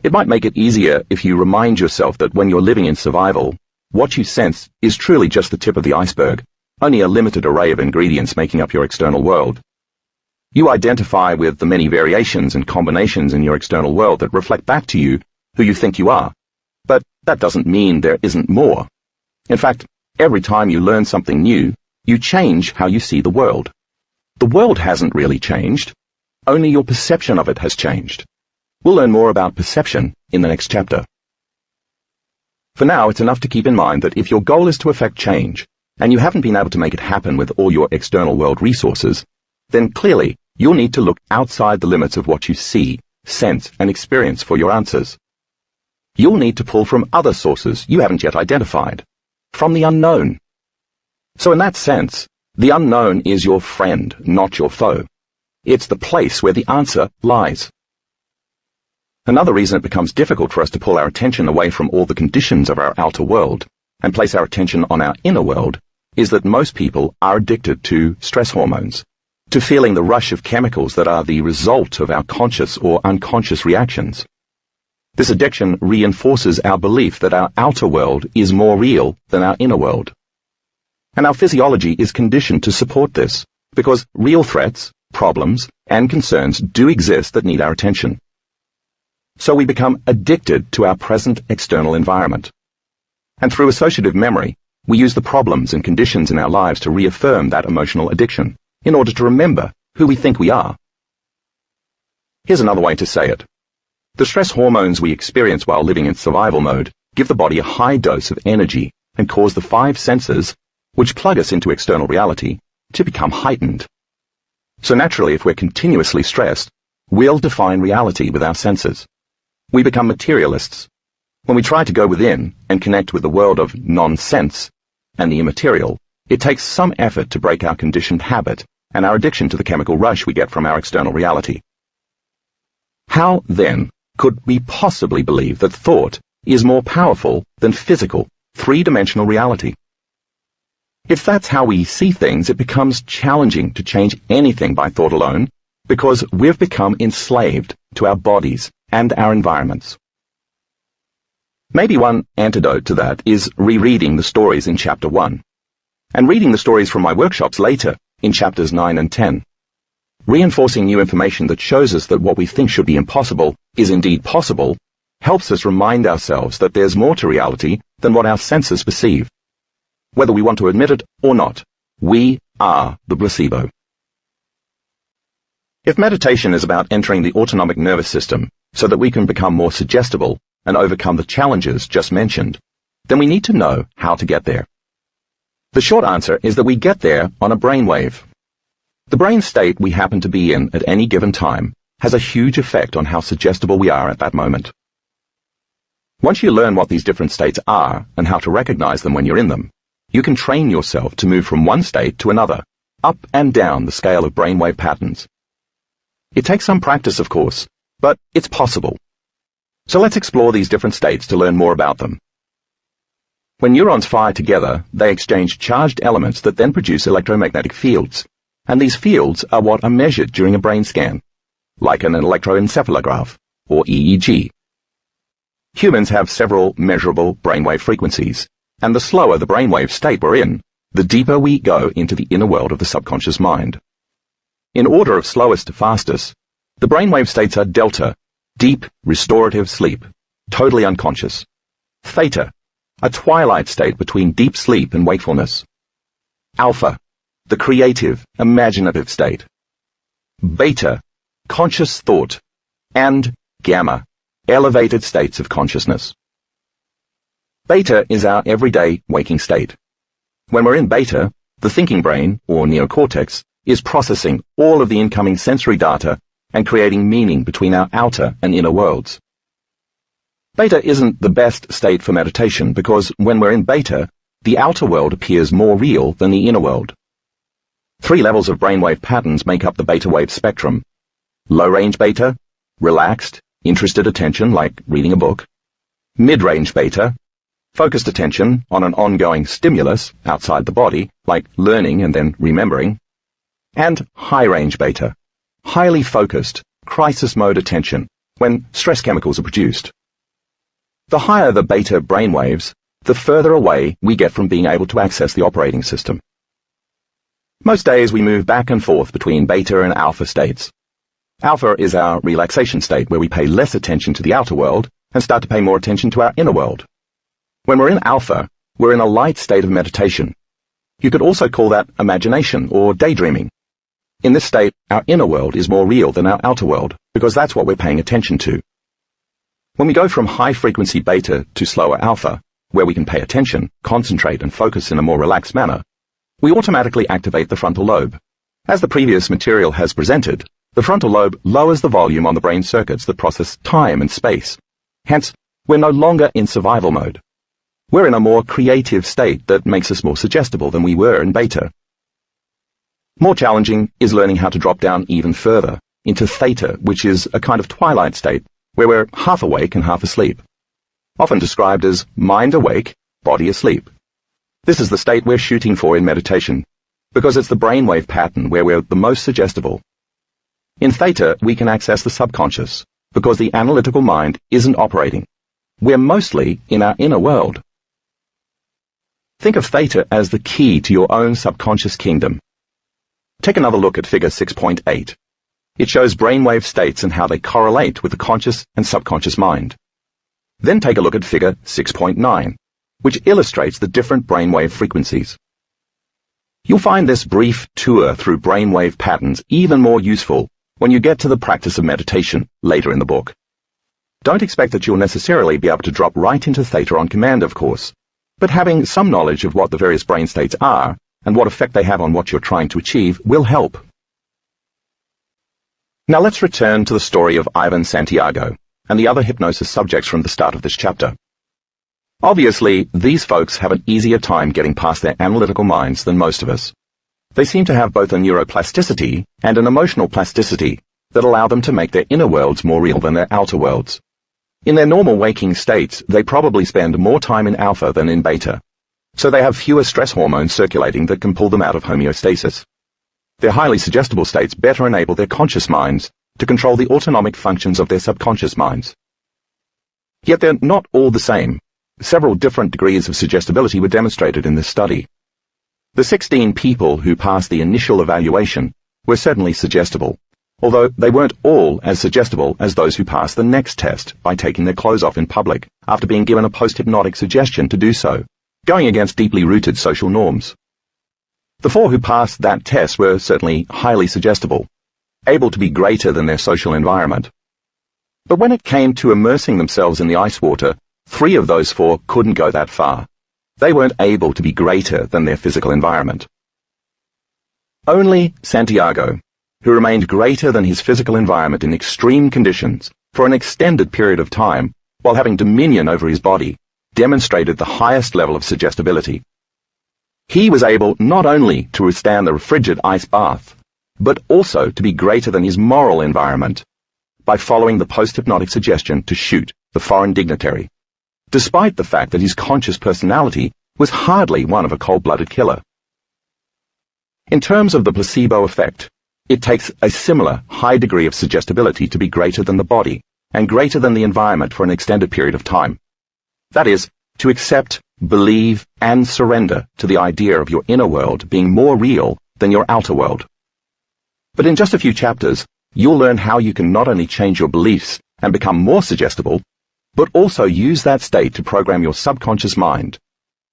It might make it easier if you remind yourself that when you're living in survival, what you sense is truly just the tip of the iceberg, only a limited array of ingredients making up your external world. You identify with the many variations and combinations in your external world that reflect back to you who you think you are, but that doesn't mean there isn't more. In fact, every time you learn something new, you change how you see the world. The world hasn't really changed, only your perception of it has changed. We'll learn more about perception in the next chapter. For now, it's enough to keep in mind that if your goal is to effect change, and you haven't been able to make it happen with all your external world resources, then clearly you'll need to look outside the limits of what you see, sense, and experience for your answers. You'll need to pull from other sources you haven't yet identified, from the unknown. So in that sense, the unknown is your friend, not your foe. It's the place where the answer lies. Another reason it becomes difficult for us to pull our attention away from all the conditions of our outer world and place our attention on our inner world is that most people are addicted to stress hormones, to feeling the rush of chemicals that are the result of our conscious or unconscious reactions. This addiction reinforces our belief that our outer world is more real than our inner world. And our physiology is conditioned to support this, because real threats, problems, and concerns do exist that need our attention. So we become addicted to our present external environment. And through associative memory, we use the problems and conditions in our lives to reaffirm that emotional addiction, in order to remember who we think we are. Here's another way to say it. The stress hormones we experience while living in survival mode give the body a high dose of energy and cause the 5 senses, which plug us into external reality, to become heightened. So naturally, if we're continuously stressed, we'll define reality with our senses. We become materialists. When we try to go within and connect with the world of non-sense and the immaterial, it takes some effort to break our conditioned habit and our addiction to the chemical rush we get from our external reality. How, then, could we possibly believe that thought is more powerful than physical, 3-dimensional reality? If that's how we see things, it becomes challenging to change anything by thought alone, because we've become enslaved to our bodies and our environments. Maybe one antidote to that is rereading the stories in Chapter 1, and reading the stories from my workshops later in Chapters 9 and 10. Reinforcing new information that shows us that what we think should be impossible is indeed possible helps us remind ourselves that there's more to reality than what our senses perceive. Whether we want to admit it or not, we are the placebo. If meditation is about entering the autonomic nervous system so that we can become more suggestible and overcome the challenges just mentioned, then we need to know how to get there. The short answer is that we get there on a brainwave. The brain state we happen to be in at any given time has a huge effect on how suggestible we are at that moment. Once you learn what these different states are and how to recognize them when you're in them, you can train yourself to move from one state to another, up and down the scale of brainwave patterns. It takes some practice, of course, but it's possible. So let's explore these different states to learn more about them. When neurons fire together, they exchange charged elements that then produce electromagnetic fields, and these fields are what are measured during a brain scan, like an electroencephalograph, or EEG. Humans have several measurable brainwave frequencies, and the slower the brainwave state we're in, the deeper we go into the inner world of the subconscious mind. In order of slowest to fastest, the brainwave states are delta, deep, restorative sleep, totally unconscious; theta, a twilight state between deep sleep and wakefulness; alpha, the creative, imaginative state; beta, conscious thought; and gamma, elevated states of consciousness. Beta is our everyday waking state. When we're in beta, the thinking brain, or neocortex, is processing all of the incoming sensory data and creating meaning between our outer and inner worlds. Beta isn't the best state for meditation because when we're in beta, the outer world appears more real than the inner world. 3 levels of brainwave patterns make up the beta wave spectrum: low-range beta, relaxed, interested attention like reading a book; mid-range beta, focused attention on an ongoing stimulus outside the body, like learning and then remembering; and high-range beta, highly focused, crisis mode attention, when stress chemicals are produced. The higher the beta brainwaves, the further away we get from being able to access the operating system. Most days we move back and forth between beta and alpha states. Alpha is our relaxation state where we pay less attention to the outer world and start to pay more attention to our inner world. When we're in alpha, we're in a light state of meditation. You could also call that imagination or daydreaming. In this state, our inner world is more real than our outer world because that's what we're paying attention to. When we go from high-frequency beta to slower alpha, where we can pay attention, concentrate, and focus in a more relaxed manner, we automatically activate the frontal lobe. As the previous material has presented, the frontal lobe lowers the volume on the brain circuits that process time and space. Hence, we're no longer in survival mode. We're in a more creative state that makes us more suggestible than we were in beta. More challenging is learning how to drop down even further, into theta, which is a kind of twilight state, where we're half awake and half asleep. Often described as mind awake, body asleep. This is the state we're shooting for in meditation, because it's the brainwave pattern where we're the most suggestible. In theta, we can access the subconscious, because the analytical mind isn't operating. We're mostly in our inner world. Think of theta as the key to your own subconscious kingdom. Take another look at figure 6.8. It shows brainwave states and how they correlate with the conscious and subconscious mind. Then take a look at figure 6.9, which illustrates the different brainwave frequencies. You'll find this brief tour through brainwave patterns even more useful when you get to the practice of meditation later in the book. Don't expect that you'll necessarily be able to drop right into theta on command, of course, but having some knowledge of what the various brain states are and what effect they have on what you're trying to achieve will help. Now let's return to the story of Ivan Santiago and the other hypnosis subjects from the start of this chapter. Obviously, these folks have an easier time getting past their analytical minds than most of us. They seem to have both a neuroplasticity and an emotional plasticity that allow them to make their inner worlds more real than their outer worlds. In their normal waking states, they probably spend more time in alpha than in beta, so they have fewer stress hormones circulating that can pull them out of homeostasis. Their highly suggestible states better enable their conscious minds to control the autonomic functions of their subconscious minds. Yet they're not all the same. Several different degrees of suggestibility were demonstrated in this study. The 16 people who passed the initial evaluation were certainly suggestible, although they weren't all as suggestible as those who passed the next test by taking their clothes off in public after being given a post-hypnotic suggestion to do so, going against deeply rooted social norms. The 4 who passed that test were certainly highly suggestible, able to be greater than their social environment. But when it came to immersing themselves in the ice water, 3 of those 4 couldn't go that far. They weren't able to be greater than their physical environment. Only Santiago, who remained greater than his physical environment in extreme conditions for an extended period of time while having dominion over his body, demonstrated the highest level of suggestibility. He was able not only to withstand the frigid ice bath, but also to be greater than his moral environment by following the post-hypnotic suggestion to shoot the foreign dignitary, despite the fact that his conscious personality was hardly one of a cold-blooded killer. In terms of the placebo effect, it takes a similar high degree of suggestibility to be greater than the body and greater than the environment for an extended period of time. That is, to accept, believe, and surrender to the idea of your inner world being more real than your outer world. But in just a few chapters, you'll learn how you can not only change your beliefs and become more suggestible, but also use that state to program your subconscious mind,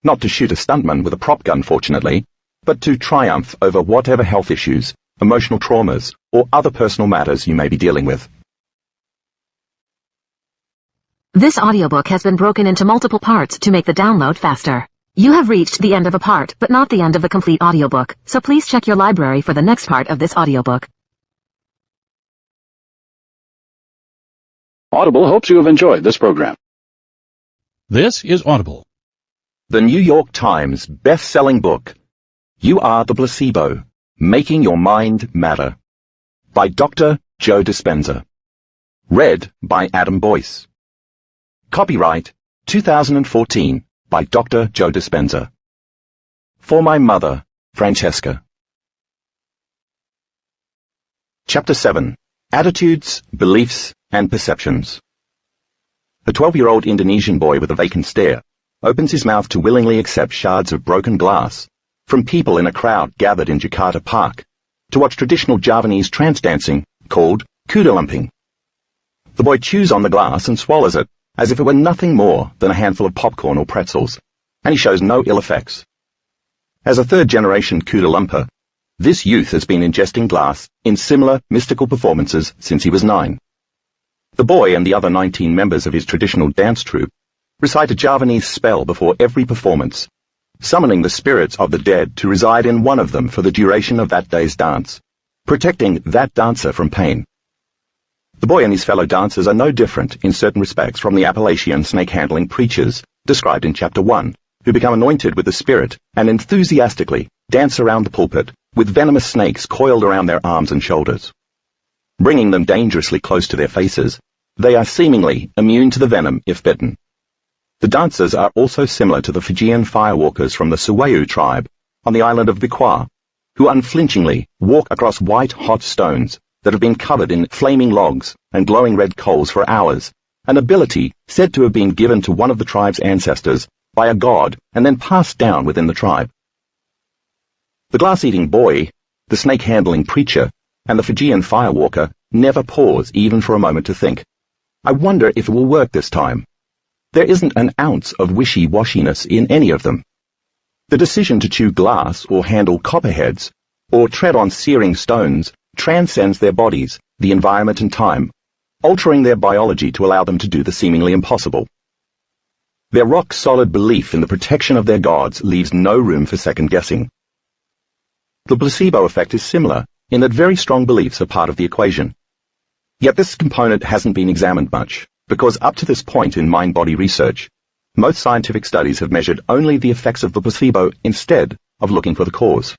not to shoot a stuntman with a prop gun, fortunately, but to triumph over whatever health issues, emotional traumas, or other personal matters you may be dealing with. This audiobook has been broken into multiple parts to make the download faster. You have reached the end of a part, but not the end of the complete audiobook, so please check your library for the next part of this audiobook. Audible hopes you have enjoyed this program. This is Audible. The New York Times best-selling book, You Are the Placebo, Making Your Mind Matter, by Dr. Joe Dispenza. Read by Adam Boyce. Copyright 2014 by Dr. Joe Dispenza. For my mother, Francesca. Chapter 7. Attitudes, Beliefs, and Perceptions. A 12-year-old Indonesian boy with a vacant stare opens his mouth to willingly accept shards of broken glass from people in a crowd gathered in Jakarta Park to watch traditional Javanese trance dancing called kuda lumping. The boy chews on the glass and swallows it as if it were nothing more than a handful of popcorn or pretzels, and he shows no ill effects. As a third-generation kuda lumper, this youth has been ingesting glass in similar mystical performances since he was 9. The boy and the other 19 members of his traditional dance troupe recite a Javanese spell before every performance, summoning the spirits of the dead to reside in one of them for the duration of that day's dance, protecting that dancer from pain. The boy and his fellow dancers are no different in certain respects from the Appalachian snake-handling preachers described in Chapter 1, who become anointed with the Spirit and enthusiastically dance around the pulpit with venomous snakes coiled around their arms and shoulders. Bringing them dangerously close to their faces, they are seemingly immune to the venom if bitten. The dancers are also similar to the Fijian firewalkers from the Suwayu tribe on the island of Bikwa, who unflinchingly walk across white hot stones that have been covered in flaming logs and glowing red coals for hours, an ability said to have been given to one of the tribe's ancestors by a god and then passed down within the tribe. The glass-eating boy, the snake-handling preacher, and the Fijian firewalker never pause even for a moment to think, I wonder if it will work this time. There isn't an ounce of wishy-washiness in any of them. The decision to chew glass or handle copperheads or tread on searing stones transcends their bodies, the environment and time, altering their biology to allow them to do the seemingly impossible. Their rock-solid belief in the protection of their gods leaves no room for second-guessing. The placebo effect is similar in that very strong beliefs are part of the equation. Yet this component hasn't been examined much, because up to this point in mind-body research, most scientific studies have measured only the effects of the placebo instead of looking for the cause.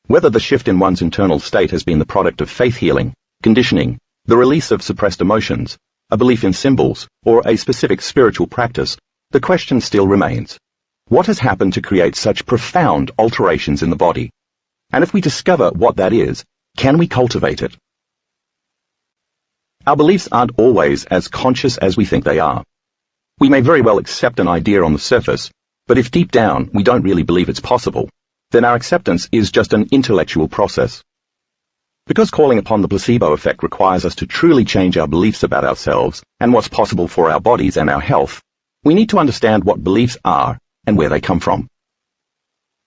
Whether the shift in one's internal state has been the product of faith healing, conditioning, the release of suppressed emotions, a belief in symbols, or a specific spiritual practice, the question still remains. What has happened to create such profound alterations in the body? And if we discover what that is, can we cultivate it? Our beliefs aren't always as conscious as we think they are. We may very well accept an idea on the surface, but if deep down we don't really believe it's possible, then our acceptance is just an intellectual process. Because calling upon the placebo effect requires us to truly change our beliefs about ourselves and what's possible for our bodies and our health, we need to understand what beliefs are and where they come from.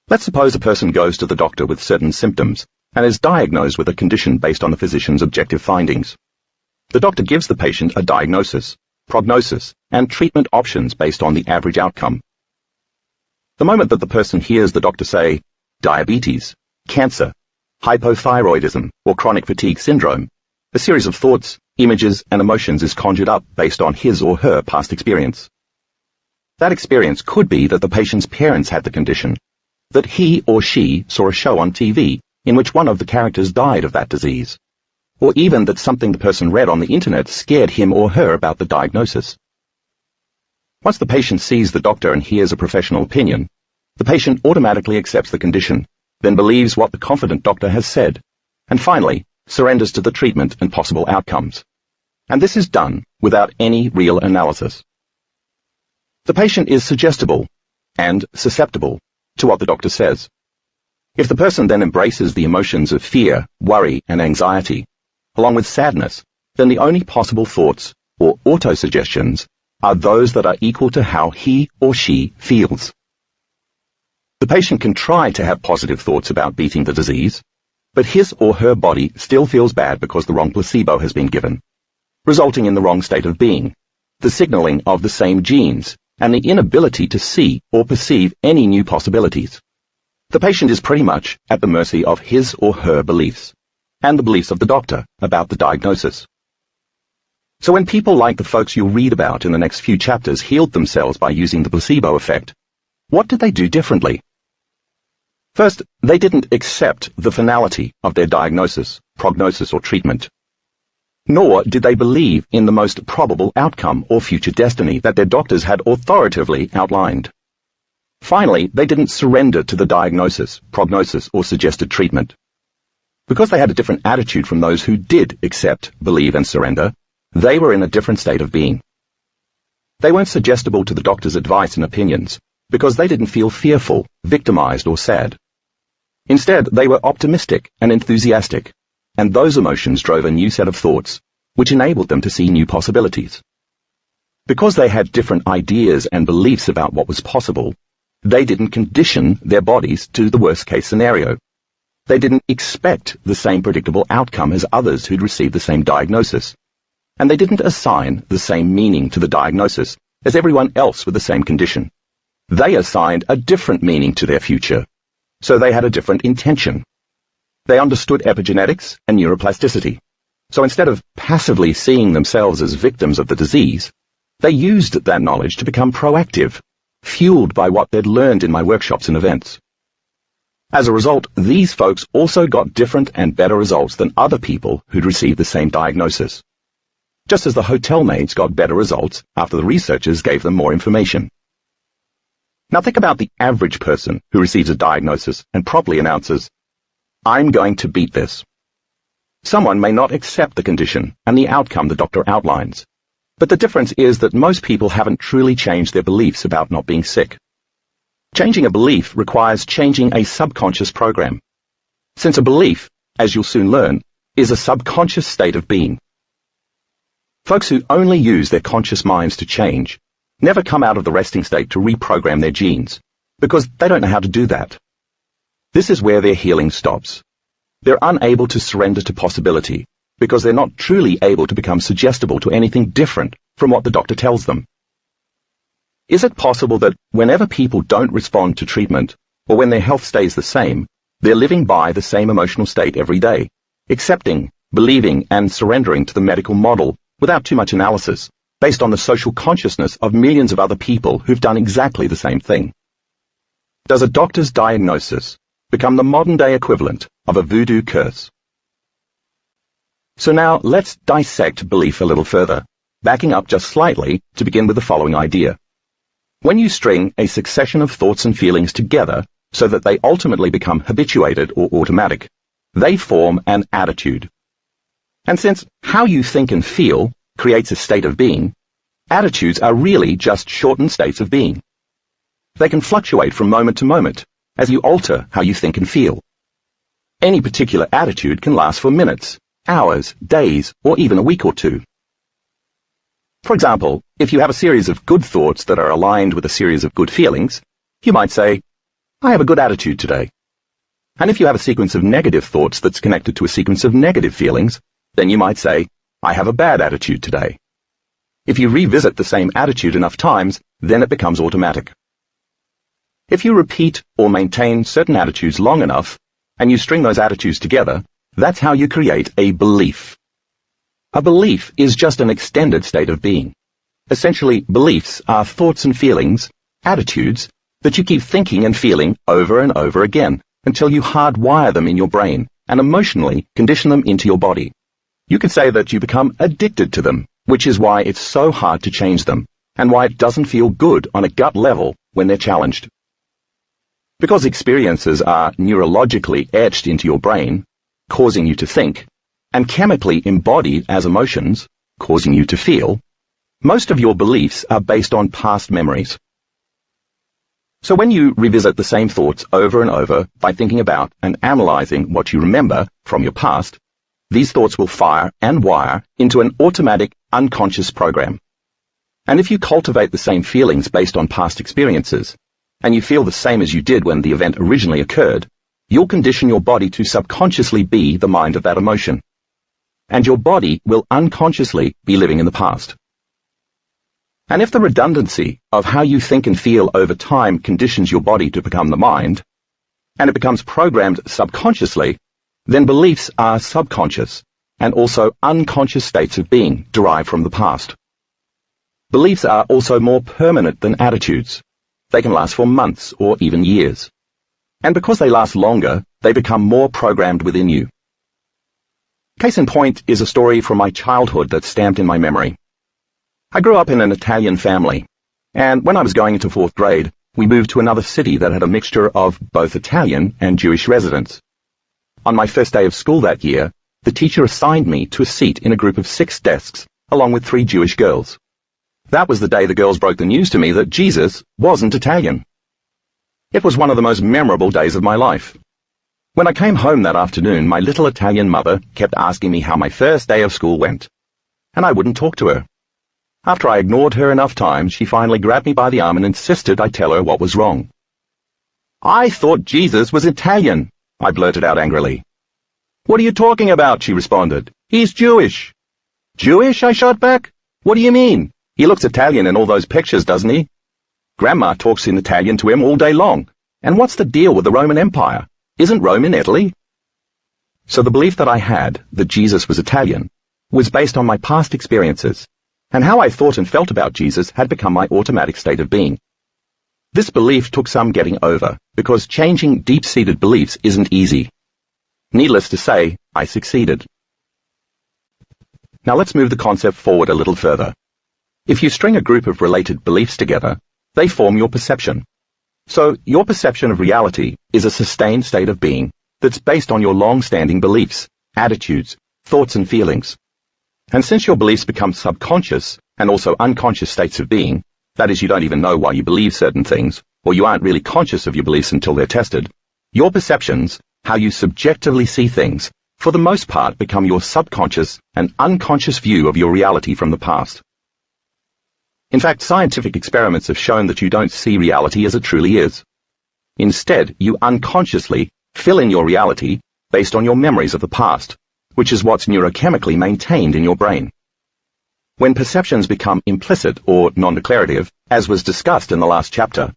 Let's suppose a person goes to the doctor with certain symptoms, and is diagnosed with a condition based on the physician's objective findings. The doctor gives the patient a diagnosis, prognosis, and treatment options based on the average outcome. The moment that the person hears the doctor say, diabetes, cancer, hypothyroidism, or chronic fatigue syndrome, a series of thoughts, images, and emotions is conjured up based on his or her past experience. That experience could be that the patient's parents had the condition, that he or she saw a show on TV in which one of the characters died of that disease, or even that something the person read on the internet scared him or her about the diagnosis. Once the patient sees the doctor and hears a professional opinion, the patient automatically accepts the condition, then believes what the confident doctor has said, and finally surrenders to the treatment and possible outcomes. And this is done without any real analysis. The patient is suggestible and susceptible to what the doctor says. If the person then embraces the emotions of fear, worry, and anxiety, along with sadness, then the only possible thoughts, or autosuggestions, are those that are equal to how he or she feels. The patient can try to have positive thoughts about beating the disease, but his or her body still feels bad because the wrong placebo has been given, resulting in the wrong state of being, the signaling of the same genes, and the inability to see or perceive any new possibilities. The patient is pretty much at the mercy of his or her beliefs, and the beliefs of the doctor about the diagnosis. So when people like the folks you'll read about in the next few chapters healed themselves by using the placebo effect, what did they do differently? First, they didn't accept the finality of their diagnosis, prognosis, or treatment. Nor did they believe in the most probable outcome or future destiny that their doctors had authoritatively outlined. Finally, they didn't surrender to the diagnosis, prognosis, or suggested treatment. Because they had a different attitude from those who did accept, believe, and surrender, they were in a different state of being. They weren't suggestible to the doctor's advice and opinions, because they didn't feel fearful, victimized, or sad. Instead, they were optimistic and enthusiastic, and those emotions drove a new set of thoughts, which enabled them to see new possibilities. Because they had different ideas and beliefs about what was possible, they didn't condition their bodies to the worst-case scenario. They didn't expect the same predictable outcome as others who'd received the same diagnosis, and they didn't assign the same meaning to the diagnosis as everyone else with the same condition. They assigned a different meaning to their future, so they had a different intention. They understood epigenetics and neuroplasticity, so instead of passively seeing themselves as victims of the disease, they used that knowledge to become proactive, fueled by what they'd learned in my workshops and events. As a result, these folks also got different and better results than other people who'd received the same diagnosis, just as the hotel maids got better results after the researchers gave them more information. Now think about the average person who receives a diagnosis and promptly announces, "I'm going to beat this." Someone may not accept the condition and the outcome the doctor outlines, but the difference is that most people haven't truly changed their beliefs about not being sick. Changing a belief requires changing a subconscious program, since a belief, as you'll soon learn, is a subconscious state of being. Folks who only use their conscious minds to change never come out of the resting state to reprogram their genes, because they don't know how to do that. This is where their healing stops. They're unable to surrender to possibility, because they're not truly able to become suggestible to anything different from what the doctor tells them. Is it possible that whenever people don't respond to treatment, or when their health stays the same, they're living by the same emotional state every day, accepting, believing, and surrendering to the medical model without too much analysis, based on the social consciousness of millions of other people who've done exactly the same thing? Does a doctor's diagnosis become the modern-day equivalent of a voodoo curse? So now let's dissect belief a little further, backing up just slightly to begin with the following idea. When you string a succession of thoughts and feelings together so that they ultimately become habituated or automatic, they form an attitude. And since how you think and feel creates a state of being, attitudes are really just shortened states of being. They can fluctuate from moment to moment as you alter how you think and feel. Any particular attitude can last for minutes, hours, days, or even a week or two. For example, if you have a series of good thoughts that are aligned with a series of good feelings, you might say, "I have a good attitude today." And if you have a sequence of negative thoughts that's connected to a sequence of negative feelings, then you might say, I have a bad attitude today. If you revisit the same attitude enough times, then it becomes automatic. If you repeat or maintain certain attitudes long enough, and you string those attitudes together, that's how you create a belief. A belief is just an extended state of being. Essentially, beliefs are thoughts and feelings, attitudes, that you keep thinking and feeling over and over again until you hardwire them in your brain and emotionally condition them into your body. You could say that you become addicted to them, which is why it's so hard to change them, and why it doesn't feel good on a gut level when they're challenged. Because experiences are neurologically etched into your brain, causing you to think, and chemically embodied as emotions, causing you to feel, most of your beliefs are based on past memories. So when you revisit the same thoughts over and over by thinking about and analyzing what you remember from your past, these thoughts will fire and wire into an automatic, unconscious program. And if you cultivate the same feelings based on past experiences, and you feel the same as you did when the event originally occurred, you'll condition your body to subconsciously be the mind of that emotion. And your body will unconsciously be living in the past. And if the redundancy of how you think and feel over time conditions your body to become the mind, and it becomes programmed subconsciously, then beliefs are subconscious and also unconscious states of being derived from the past. Beliefs are also more permanent than attitudes. They can last for months or even years. And because they last longer, they become more programmed within you. Case in point is a story from my childhood that's stamped in my memory. I grew up in an Italian family, and when I was going into 4th grade, we moved to another city that had a mixture of both Italian and Jewish residents. On my first day of school that year, the teacher assigned me to a seat in a group of 6 desks, along with 3 Jewish girls. That was the day the girls broke the news to me that Jesus wasn't Italian. It was one of the most memorable days of my life. When I came home that afternoon, my little Italian mother kept asking me how my first day of school went, and I wouldn't talk to her. After I ignored her enough times, she finally grabbed me by the arm and insisted I tell her what was wrong. "I thought Jesus was Italian," I blurted out angrily. "What are you talking about?" she responded. "He's Jewish." "Jewish?" I shot back. "What do you mean? He looks Italian in all those pictures, doesn't he? Grandma talks in Italian to him all day long. And what's the deal with the Roman Empire? Isn't Rome in Italy?" So the belief that I had, that Jesus was Italian, was based on my past experiences, and how I thought and felt about Jesus had become my automatic state of being. This belief took some getting over, because changing deep-seated beliefs isn't easy. Needless to say, I succeeded. Now let's move the concept forward a little further. If you string a group of related beliefs together, they form your perception. So your perception of reality is a sustained state of being that's based on your long-standing beliefs, attitudes, thoughts and feelings. And since your beliefs become subconscious and also unconscious states of being, that is, you don't even know why you believe certain things, or you aren't really conscious of your beliefs until they're tested, your perceptions, how you subjectively see things, for the most part become your subconscious and unconscious view of your reality from the past. In fact, scientific experiments have shown that you don't see reality as it truly is. Instead, you unconsciously fill in your reality based on your memories of the past, which is what's neurochemically maintained in your brain. When perceptions become implicit or non-declarative, as was discussed in the last chapter,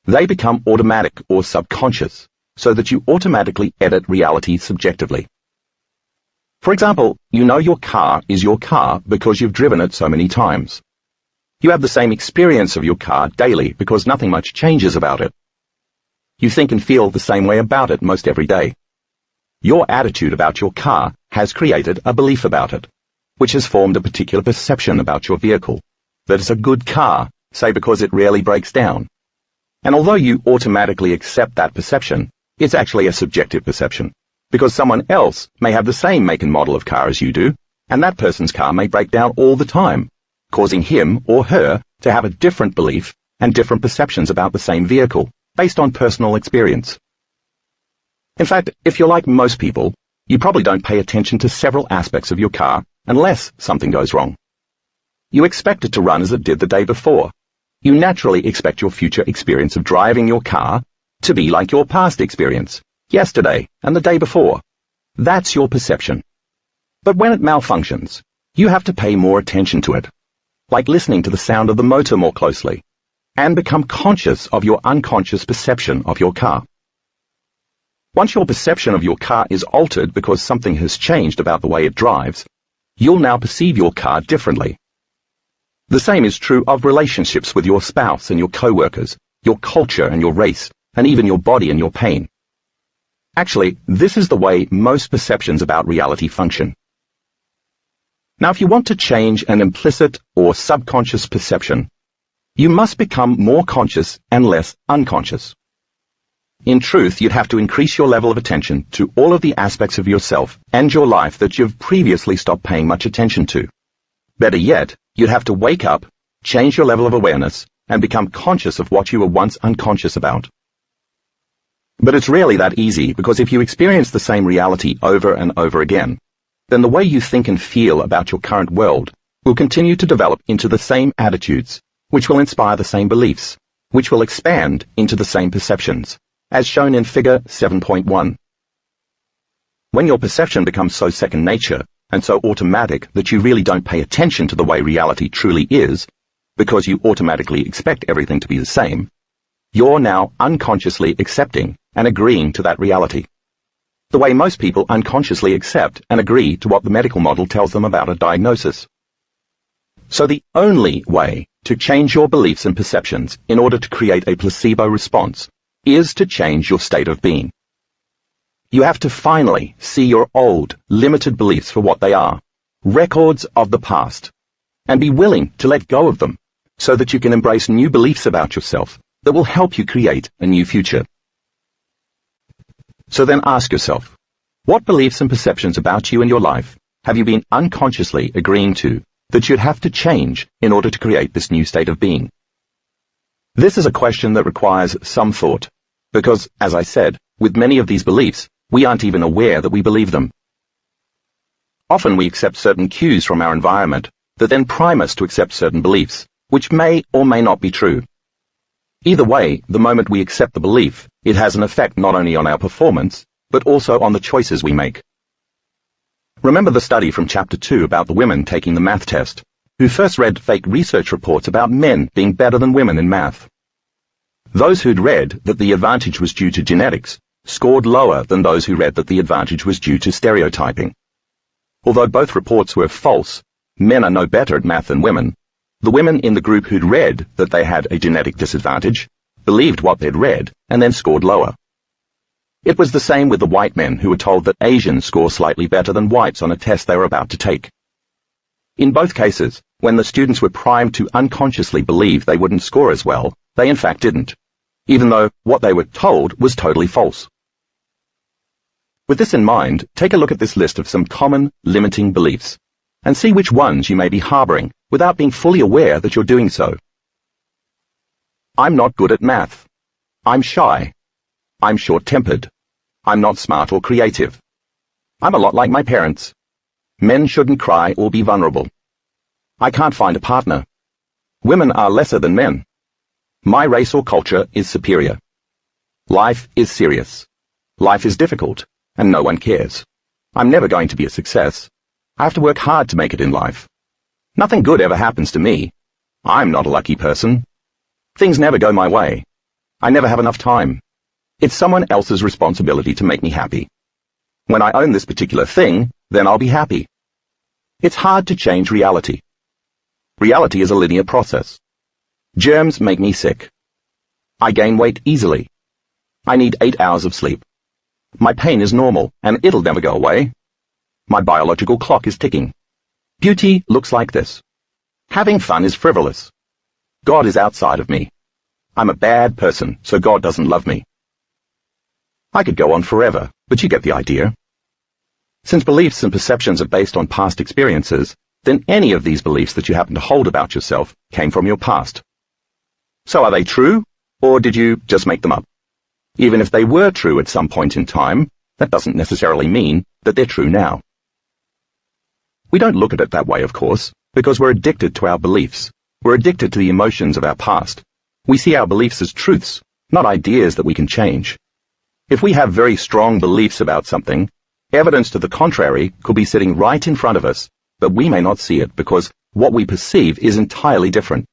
they become automatic or subconscious, so that you automatically edit reality subjectively. For example, you know your car is your car because you've driven it so many times. You have the same experience of your car daily because nothing much changes about it. You think and feel the same way about it most every day. Your attitude about your car has created a belief about it, which has formed a particular perception about your vehicle, that it's a good car, say because it rarely breaks down. And although you automatically accept that perception, it's actually a subjective perception, because someone else may have the same make and model of car as you do, and that person's car may break down all the time, causing him or her to have a different belief and different perceptions about the same vehicle, based on personal experience. In fact, if you're like most people, you probably don't pay attention to several aspects of your car unless something goes wrong. You expect it to run as it did the day before. You naturally expect your future experience of driving your car to be like your past experience. yesterday, and the day before. That's your perception. But when it malfunctions, you have to pay more attention to it, like listening to the sound of the motor more closely, and become conscious of your unconscious perception of your car. Once your perception of your car is altered because something has changed about the way it drives, you'll now perceive your car differently. The same is true of relationships with your spouse and your co-workers, your culture and your race, and even your body and your pain. Actually, this is the way most perceptions about reality function. Now, if you want to change an implicit or subconscious perception, you must become more conscious and less unconscious. In truth, you'd have to increase your level of attention to all of the aspects of yourself and your life that you've previously stopped paying much attention to. Better yet, you'd have to wake up, change your level of awareness, and become conscious of what you were once unconscious about. But it's rarely that easy, because if you experience the same reality over and over again, then the way you think and feel about your current world will continue to develop into the same attitudes, which will inspire the same beliefs, which will expand into the same perceptions, as shown in Figure 7.1. When your perception becomes so second nature and so automatic that you really don't pay attention to the way reality truly is, because you automatically expect everything to be the same, you're now unconsciously accepting and agreeing to that reality, the way most people unconsciously accept and agree to what the medical model tells them about a diagnosis. So the only way to change your beliefs and perceptions in order to create a placebo response is to change your state of being. You have to finally see your old, limited beliefs for what they are, records of the past, and be willing to let go of them so that you can embrace new beliefs about yourself that will help you create a new future. So then ask yourself, what beliefs and perceptions about you and your life have you been unconsciously agreeing to that you'd have to change in order to create this new state of being? This is a question that requires some thought, because, as I said, with many of these beliefs, we aren't even aware that we believe them. Often we accept certain cues from our environment that then prime us to accept certain beliefs, which may or may not be true. Either way, the moment we accept the belief, it has an effect not only on our performance, but also on the choices we make. Remember the study from Chapter 2 about the women taking the math test, who first read fake research reports about men being better than women in math. Those who'd read that the advantage was due to genetics scored lower than those who read that the advantage was due to stereotyping. Although both reports were false, men are no better at math than women. The women in the group who'd read that they had a genetic disadvantage believed what they'd read and then scored lower. It was the same with the white men who were told that Asians score slightly better than whites on a test they were about to take. In both cases, when the students were primed to unconsciously believe they wouldn't score as well, they in fact didn't, even though what they were told was totally false. With this in mind, take a look at this list of some common limiting beliefs, and see which ones you may be harboring without being fully aware that you're doing so. I'm not good at math. I'm shy. I'm short-tempered. I'm not smart or creative. I'm a lot like my parents. Men shouldn't cry or be vulnerable. I can't find a partner. Women are lesser than men. My race or culture is superior. Life is serious. Life is difficult, and no one cares. I'm never going to be a success. I have to work hard to make it in life. Nothing good ever happens to me. I'm not a lucky person. Things never go my way. I never have enough time. It's someone else's responsibility to make me happy. When I own this particular thing, then I'll be happy. It's hard to change reality. Reality is a linear process. Germs make me sick. I gain weight easily. I need 8 hours of sleep. My pain is normal, and it'll never go away. My biological clock is ticking. Beauty looks like this. Having fun is frivolous. God is outside of me. I'm a bad person, so God doesn't love me. I could go on forever, but you get the idea. Since beliefs and perceptions are based on past experiences, then any of these beliefs that you happen to hold about yourself came from your past. So are they true, or did you just make them up? Even if they were true at some point in time, that doesn't necessarily mean that they're true now. We don't look at it that way, of course, because we're addicted to our beliefs. We're addicted to the emotions of our past. We see our beliefs as truths, not ideas that we can change. If we have very strong beliefs about something, evidence to the contrary could be sitting right in front of us, but we may not see it because what we perceive is entirely different.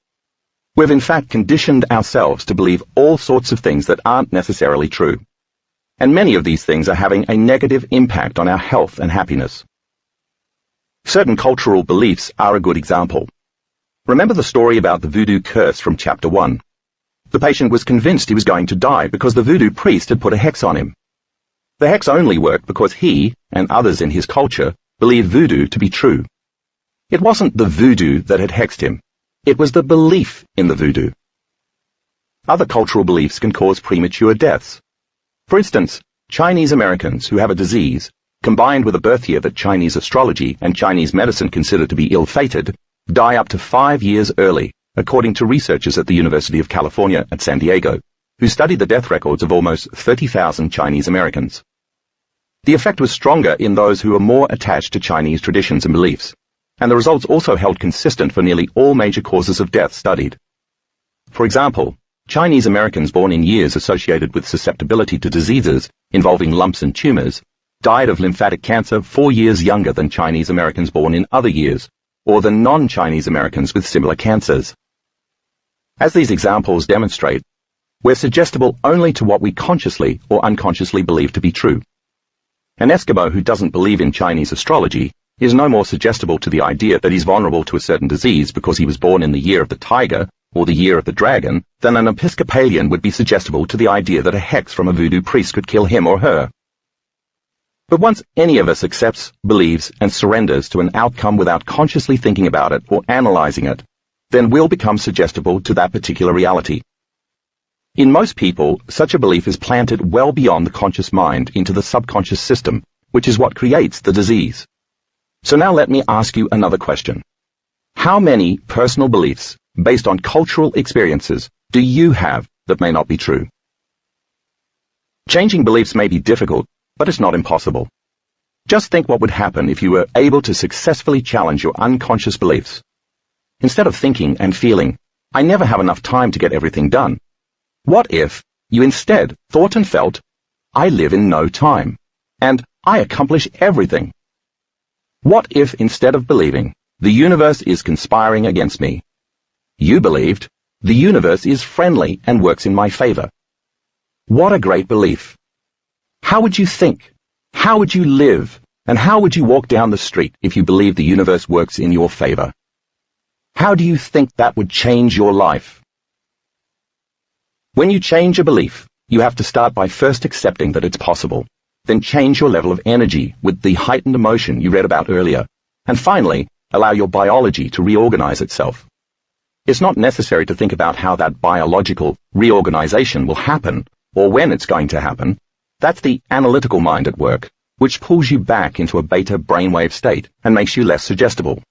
We've in fact conditioned ourselves to believe all sorts of things that aren't necessarily true. And many of these things are having a negative impact on our health and happiness. Certain cultural beliefs are a good example. Remember the story about the voodoo curse from chapter 1. The patient was convinced he was going to die because the voodoo priest had put a hex on him. The hex only worked because he, and others in his culture, believed voodoo to be true. It wasn't the voodoo that had hexed him. It was the belief in the voodoo. Other cultural beliefs can cause premature deaths. For instance, Chinese Americans who have a disease, combined with a birth year that Chinese astrology and Chinese medicine consider to be ill-fated, die up to 5 years early, according to researchers at the University of California at San Diego, who studied the death records of almost 30,000 Chinese Americans. The effect was stronger in those who were more attached to Chinese traditions and beliefs, and the results also held consistent for nearly all major causes of death studied. For example, Chinese Americans born in years associated with susceptibility to diseases involving lumps and tumors died of lymphatic cancer 4 years younger than Chinese Americans born in other years, or than non-Chinese Americans with similar cancers. As these examples demonstrate, we're suggestible only to what we consciously or unconsciously believe to be true. An Eskimo who doesn't believe in Chinese astrology is no more suggestible to the idea that he's vulnerable to a certain disease because he was born in the year of the tiger or the year of the dragon than an Episcopalian would be suggestible to the idea that a hex from a voodoo priest could kill him or her. But once any of us accepts, believes, and surrenders to an outcome without consciously thinking about it or analyzing it, then we'll become suggestible to that particular reality. In most people, such a belief is planted well beyond the conscious mind into the subconscious system, which is what creates the disease. So now let me ask you another question. How many personal beliefs, based on cultural experiences, do you have that may not be true? Changing beliefs may be difficult, but it's not impossible. Just think what would happen if you were able to successfully challenge your unconscious beliefs. Instead of thinking and feeling, I never have enough time to get everything done, what if you instead thought and felt, I live in no time, and I accomplish everything? What if instead of believing, the universe is conspiring against me, you believed, the universe is friendly and works in my favor? What a great belief! How would you think? How would you live? And how would you walk down the street if you believed the universe works in your favor? How do you think that would change your life? When you change a belief, you have to start by first accepting that it's possible, then change your level of energy with the heightened emotion you read about earlier, and finally, allow your biology to reorganize itself. It's not necessary to think about how that biological reorganization will happen, or when it's going to happen. That's the analytical mind at work, which pulls you back into a beta brainwave state and makes you less suggestible.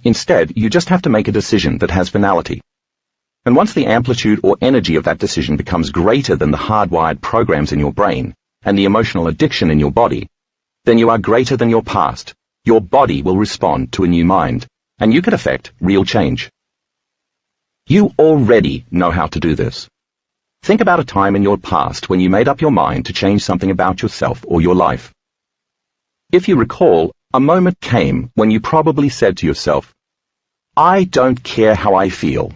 Instead, you just have to make a decision that has finality. And once the amplitude or energy of that decision becomes greater than the hardwired programs in your brain and the emotional addiction in your body, then you are greater than your past. Your body will respond to a new mind, and you can effect real change. You already know how to do this. Think about a time in your past when you made up your mind to change something about yourself or your life. If you recall, a moment came when you probably said to yourself, I don't care how I feel,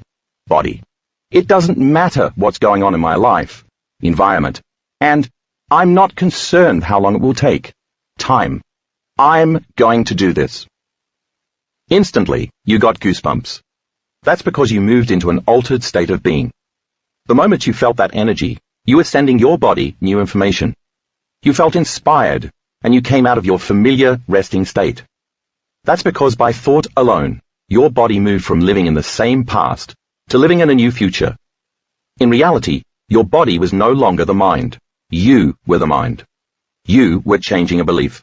body. It doesn't matter what's going on in my life, environment, and I'm not concerned how long it will take, time. I'm going to do this. Instantly, you got goosebumps. That's because you moved into an altered state of being. The moment you felt that energy, you were sending your body new information. You felt inspired, and you came out of your familiar resting state. That's because by thought alone, your body moved from living in the same past to living in a new future. In reality, your body was no longer the mind. You were the mind. You were changing a belief.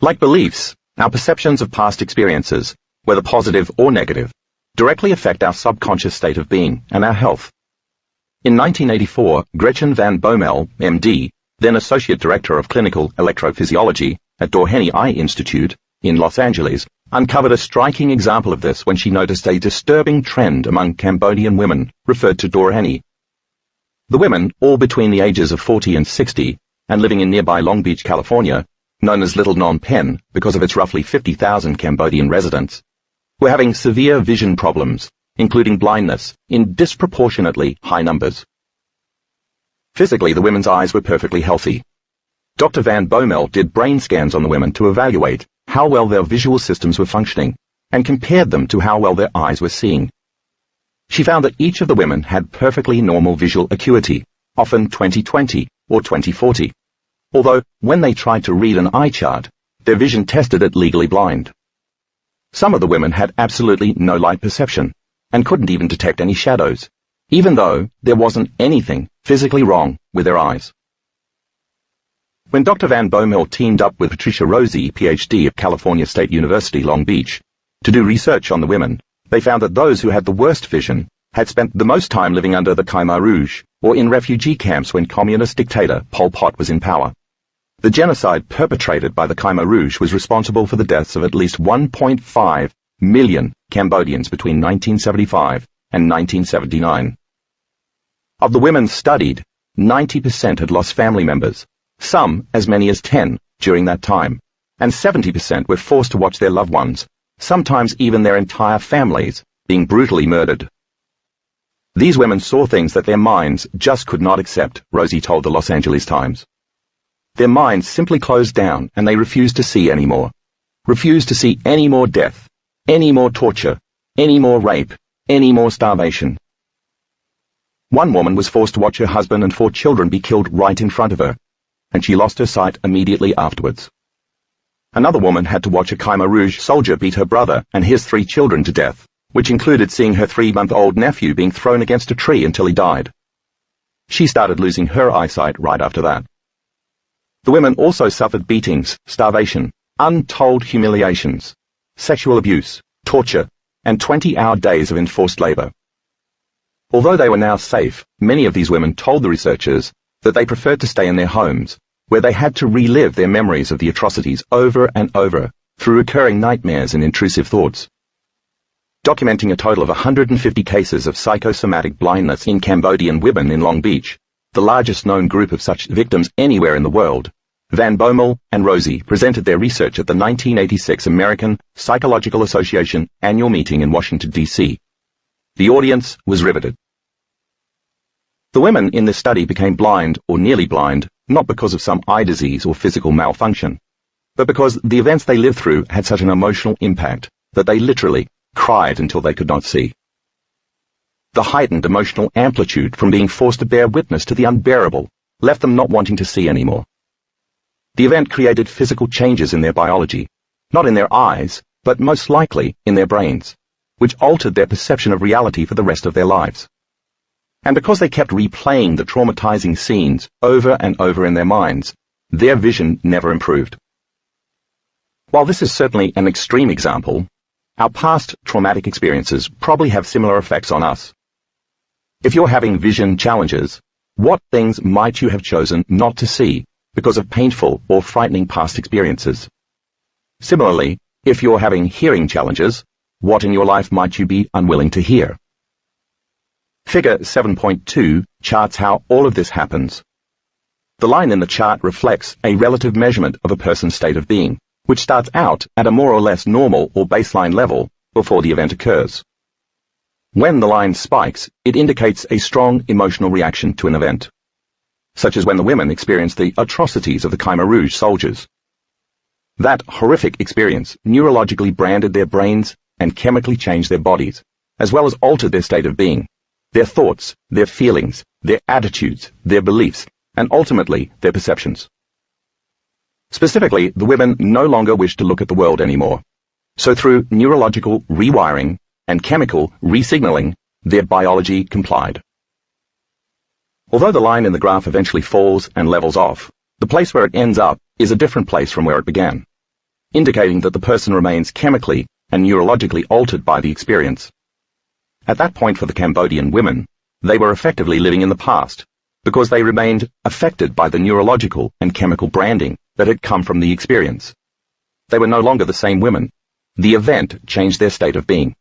Like beliefs, our perceptions of past experiences, whether positive or negative, directly affect our subconscious state of being and our health. In 1984, Gretchen van Bommel, MD, then Associate Director of Clinical Electrophysiology at Doheny Eye Institute in Los Angeles, uncovered a striking example of this when she noticed a disturbing trend among Cambodian women referred to Doheny. The women, all between the ages of 40 and 60, and living in nearby Long Beach, California, known as Little Phnom Penh because of its roughly 50,000 Cambodian residents, were having severe vision problems, including blindness, in disproportionately high numbers. Physically, the women's eyes were perfectly healthy. Dr. Van Bommel did brain scans on the women to evaluate how well their visual systems were functioning and compared them to how well their eyes were seeing. She found that each of the women had perfectly normal visual acuity, often 20/20 or 20/40, although when they tried to read an eye chart, their vision tested at legally blind. Some of the women had absolutely no light perception and couldn't even detect any shadows, even though there wasn't anything physically wrong with their eyes. When Dr. Van Bommel teamed up with Patricia Rosie, PhD of California State University, Long Beach, to do research on the women, they found that those who had the worst vision had spent the most time living under the Khmer Rouge or in refugee camps when communist dictator Pol Pot was in power. The genocide perpetrated by the Khmer Rouge was responsible for the deaths of at least 1.5 million Cambodians between 1975 and 1979. Of the women studied, 90% had lost family members, some as many as 10 during that time, and 70% were forced to watch their loved ones, sometimes even their entire families, being brutally murdered. These women saw things that their minds just could not accept, Rosie told the Los Angeles Times. Their minds simply closed down and they refused to see anymore. Refused to see any more death, any more torture, any more rape, any more starvation. One woman was forced to watch her husband and 4 children be killed right in front of her, and she lost her sight immediately afterwards. Another woman had to watch a Khmer Rouge soldier beat her brother and his 3 children to death, which included seeing her 3-month-old nephew being thrown against a tree until he died. She started losing her eyesight right after that. The women also suffered beatings, starvation, untold humiliations, sexual abuse, torture, and 20-hour days of enforced labor. Although they were now safe, many of these women told the researchers that they preferred to stay in their homes, where they had to relive their memories of the atrocities over and over through recurring nightmares and intrusive thoughts. Documenting a total of 150 cases of psychosomatic blindness in Cambodian women in Long Beach, the largest known group of such victims anywhere in the world, Van Bommel and Rosie presented their research at the 1986 American Psychological Association annual meeting in Washington, D.C. The audience was riveted. The women in this study became blind or nearly blind, not because of some eye disease or physical malfunction, but because the events they lived through had such an emotional impact that they literally cried until they could not see. The heightened emotional amplitude from being forced to bear witness to the unbearable left them not wanting to see anymore. The event created physical changes in their biology, not in their eyes, but most likely in their brains, which altered their perception of reality for the rest of their lives. And because they kept replaying the traumatizing scenes over and over in their minds, their vision never improved. While this is certainly an extreme example, our past traumatic experiences probably have similar effects on us. If you're having vision challenges, what things might you have chosen not to see because of painful or frightening past experiences? Similarly, if you're having hearing challenges, what in your life might you be unwilling to hear? Figure 7.2 charts how all of this happens. The line in the chart reflects a relative measurement of a person's state of being, which starts out at a more or less normal or baseline level before the event occurs. When the line spikes, it indicates a strong emotional reaction to an event, such as when the women experienced the atrocities of the Khmer Rouge soldiers. That horrific experience neurologically branded their brains and chemically changed their bodies, as well as altered their state of being, their thoughts, their feelings, their attitudes, their beliefs, and ultimately their perceptions. Specifically, the women no longer wished to look at the world anymore. So through neurological rewiring and chemical resignaling, their biology complied. Although the line in the graph eventually falls and levels off, the place where it ends up is a different place from where it began, indicating that the person remains chemically and neurologically altered by the experience. At that point for the Cambodian women, they were effectively living in the past, because they remained affected by the neurological and chemical branding that had come from the experience. They were no longer the same women. The event changed their state of being.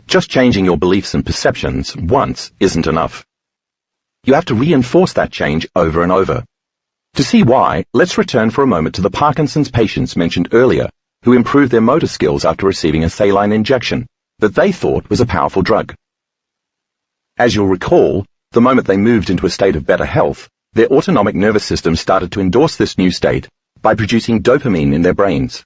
Just changing your beliefs and perceptions once isn't enough. you have to reinforce that change over and over. To see why, let's return for a moment to the Parkinson's patients mentioned earlier, who improved their motor skills after receiving a saline injection that they thought was a powerful drug. As you'll recall, the moment they moved into a state of better health, their autonomic nervous system started to endorse this new state by producing dopamine in their brains.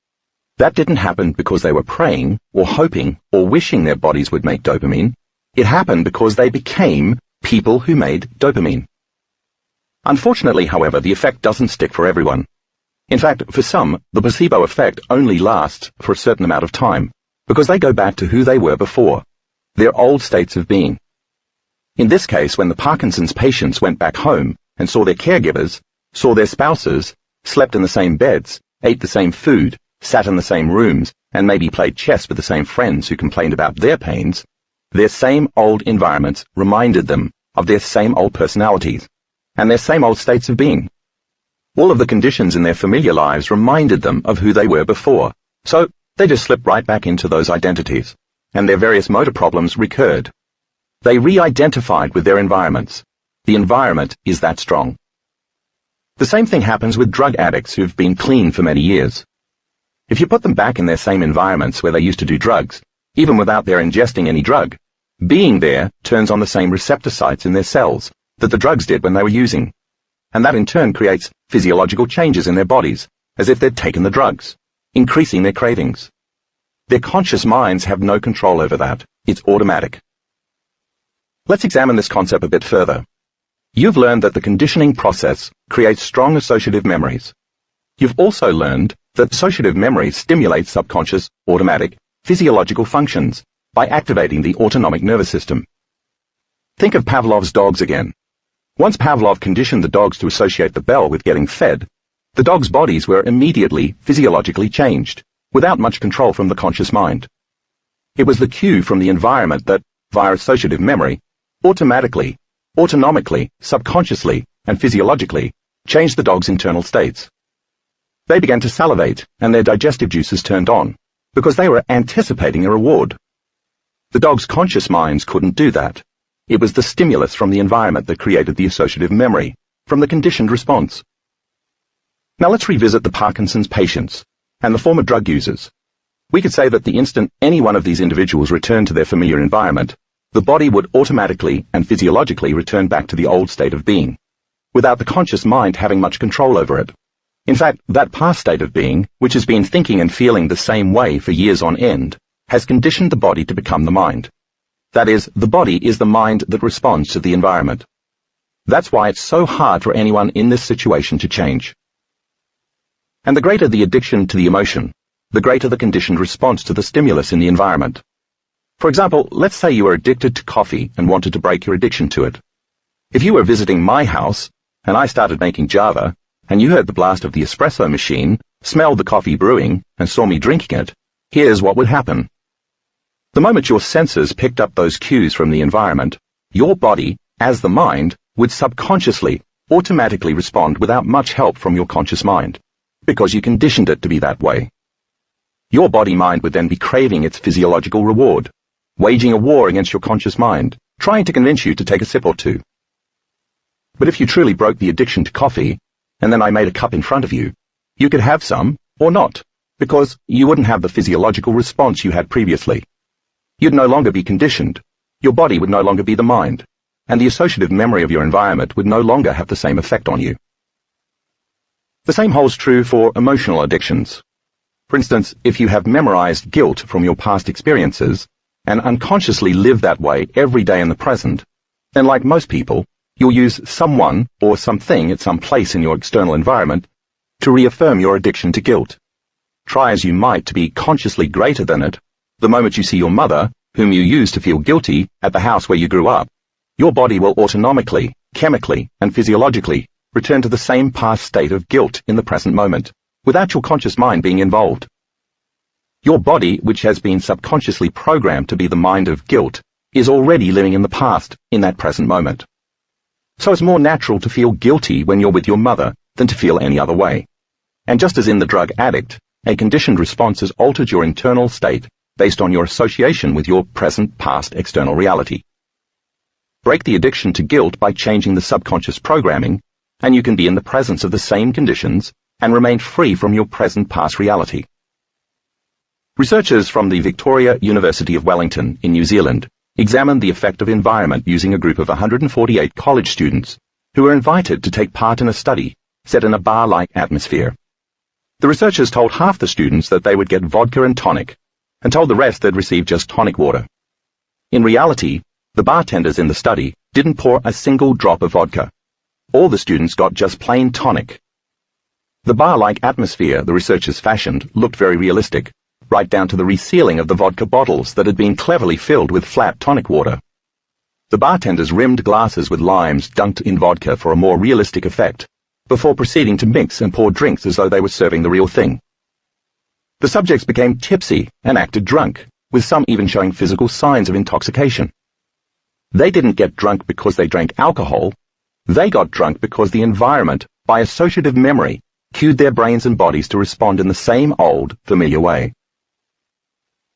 That didn't happen because they were praying, or hoping, or wishing their bodies would make dopamine. It happened because they became people who made dopamine. Unfortunately, however, the effect doesn't stick for everyone. In fact, for some, the placebo effect only lasts for a certain amount of time, because they go back to who they were before, their old states of being. In this case, when the Parkinson's patients went back home and saw their caregivers, saw their spouses, slept in the same beds, ate the same food, sat in the same rooms, and maybe played chess with the same friends who complained about their pains, their same old environments reminded them of their same old personalities and their same old states of being. All of the conditions in their familiar lives reminded them of who they were before, so they just slipped right back into those identities, and their various motor problems recurred. They re-identified with their environments. The environment is that strong. The same thing happens with drug addicts who've been clean for many years. If you put them back in their same environments where they used to do drugs, even without their ingesting any drug, being there turns on the same receptor sites in their cells that the drugs did when they were using, and that in turn creates physiological changes in their bodies, as if they'd taken the drugs, increasing their cravings. Their conscious minds have no control over that. It's automatic. Let's examine this concept a bit further. You've learned that the conditioning process creates strong associative memories. You've also learned that associative memory stimulates subconscious, automatic, physiological functions by activating the autonomic nervous system. Think of Pavlov's dogs again. Once Pavlov conditioned the dogs to associate the bell with getting fed, the dogs' bodies were immediately physiologically changed, without much control from the conscious mind. It was the cue from the environment that, via associative memory, automatically, autonomically, subconsciously, and physiologically, changed the dog's internal states. They began to salivate, and their digestive juices turned on, because they were anticipating a reward. The dog's conscious minds couldn't do that. It was the stimulus from the environment that created the associative memory, from the conditioned response. Now let's revisit the Parkinson's patients, and the former drug users. We could say that the instant any one of these individuals returned to their familiar environment, the body would automatically and physiologically return back to the old state of being, without the conscious mind having much control over it. In fact, that past state of being, which has been thinking and feeling the same way for years on end, has conditioned the body to become the mind. That is, the body is the mind that responds to the environment. That's why it's so hard for anyone in this situation to change. And the greater the addiction to the emotion, the greater the conditioned response to the stimulus in the environment. For example, let's say you were addicted to coffee and wanted to break your addiction to it. If you were visiting my house, and I started making Java, and you heard the blast of the espresso machine, smelled the coffee brewing, and saw me drinking it, here's what would happen. The moment your senses picked up those cues from the environment, your body, as the mind, would subconsciously, automatically respond without much help from your conscious mind, because you conditioned it to be that way. Your body-mind would then be craving its physiological reward, waging a war against your conscious mind, trying to convince you to take a sip or two. But if you truly broke the addiction to coffee, and then I made a cup in front of you, you could have some, or not, because you wouldn't have the physiological response you had previously. You'd no longer be conditioned, your body would no longer be the mind, and the associative memory of your environment would no longer have the same effect on you. The same holds true for emotional addictions. For instance, if you have memorized guilt from your past experiences, and unconsciously live that way every day in the present, then like most people, you'll use someone or something at some place in your external environment to reaffirm your addiction to guilt. Try as you might to be consciously greater than it, the moment you see your mother, whom you used to feel guilty, at the house where you grew up, your body will autonomically, chemically, and physiologically return to the same past state of guilt in the present moment, without your conscious mind being involved. Your body, which has been subconsciously programmed to be the mind of guilt, is already living in the past in that present moment. So it's more natural to feel guilty when you're with your mother than to feel any other way. And just as in the drug addict, a conditioned response has altered your internal state based on your association with your present past external reality. break the addiction to guilt by changing the subconscious programming, and you can be in the presence of the same conditions and remain free from your present past reality. Researchers from the Victoria University of Wellington in New Zealand examined the effect of environment using a group of 148 college students who were invited to take part in a study set in a bar-like atmosphere. The researchers told half the students that they would get vodka and tonic, and told the rest they'd receive just tonic water. In reality, the bartenders in the study didn't pour a single drop of vodka. All the students got just plain tonic. The bar-like atmosphere the researchers fashioned looked very realistic, right down to the resealing of the vodka bottles that had been cleverly filled with flat tonic water. The bartenders rimmed glasses with limes dunked in vodka for a more realistic effect, before proceeding to mix and pour drinks as though they were serving the real thing. The subjects became tipsy and acted drunk, with some even showing physical signs of intoxication. They didn't get drunk because they drank alcohol. They got drunk because the environment, by associative memory, cued their brains and bodies to respond in the same old, familiar way.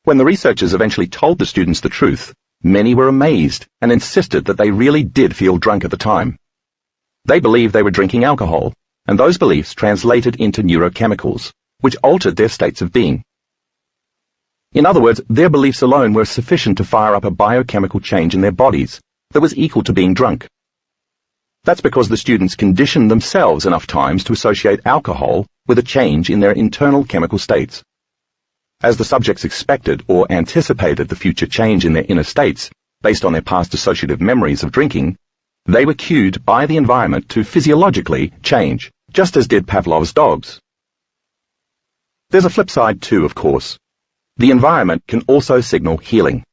When the researchers eventually told the students the truth, many were amazed and insisted that they really did feel drunk at the time. They believed they were drinking alcohol, and those beliefs translated into neurochemicals, which altered their states of being. In other words, their beliefs alone were sufficient to fire up a biochemical change in their bodies that was equal to being drunk. That's because the students conditioned themselves enough times to associate alcohol with a change in their internal chemical states. As the subjects expected or anticipated the future change in their inner states, based on their past associative memories of drinking, they were cued by the environment to physiologically change, just as did Pavlov's dogs. There's a flip side too, of course. The environment can also signal healing.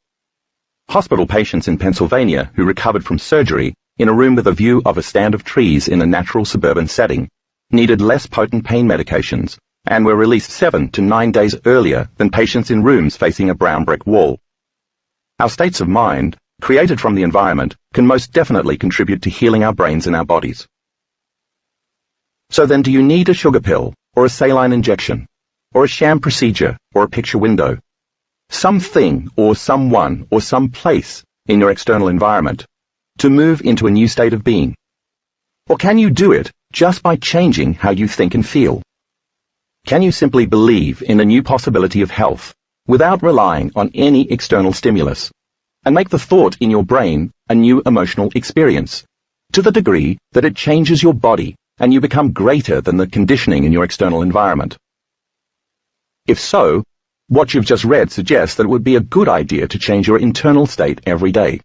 Hospital patients in Pennsylvania who recovered from surgery in a room with a view of a stand of trees in a natural suburban setting needed less potent pain medications and were released 7 to 9 days earlier than patients in rooms facing a brown brick wall. Our states of mind, created from the environment, can most definitely contribute to healing our brains and our bodies. So then, do you need a sugar pill, or a saline injection, or a sham procedure, or a picture window? Something, or someone, or some place in your external environment to move into a new state of being? Or can you do it just by changing how you think and feel? Can you simply believe in a new possibility of health without relying on any external stimulus, and make the thought in your brain a new emotional experience, to the degree that it changes your body and you become greater than the conditioning in your external environment? If so, what you've just read suggests that it would be a good idea to change your internal state every day,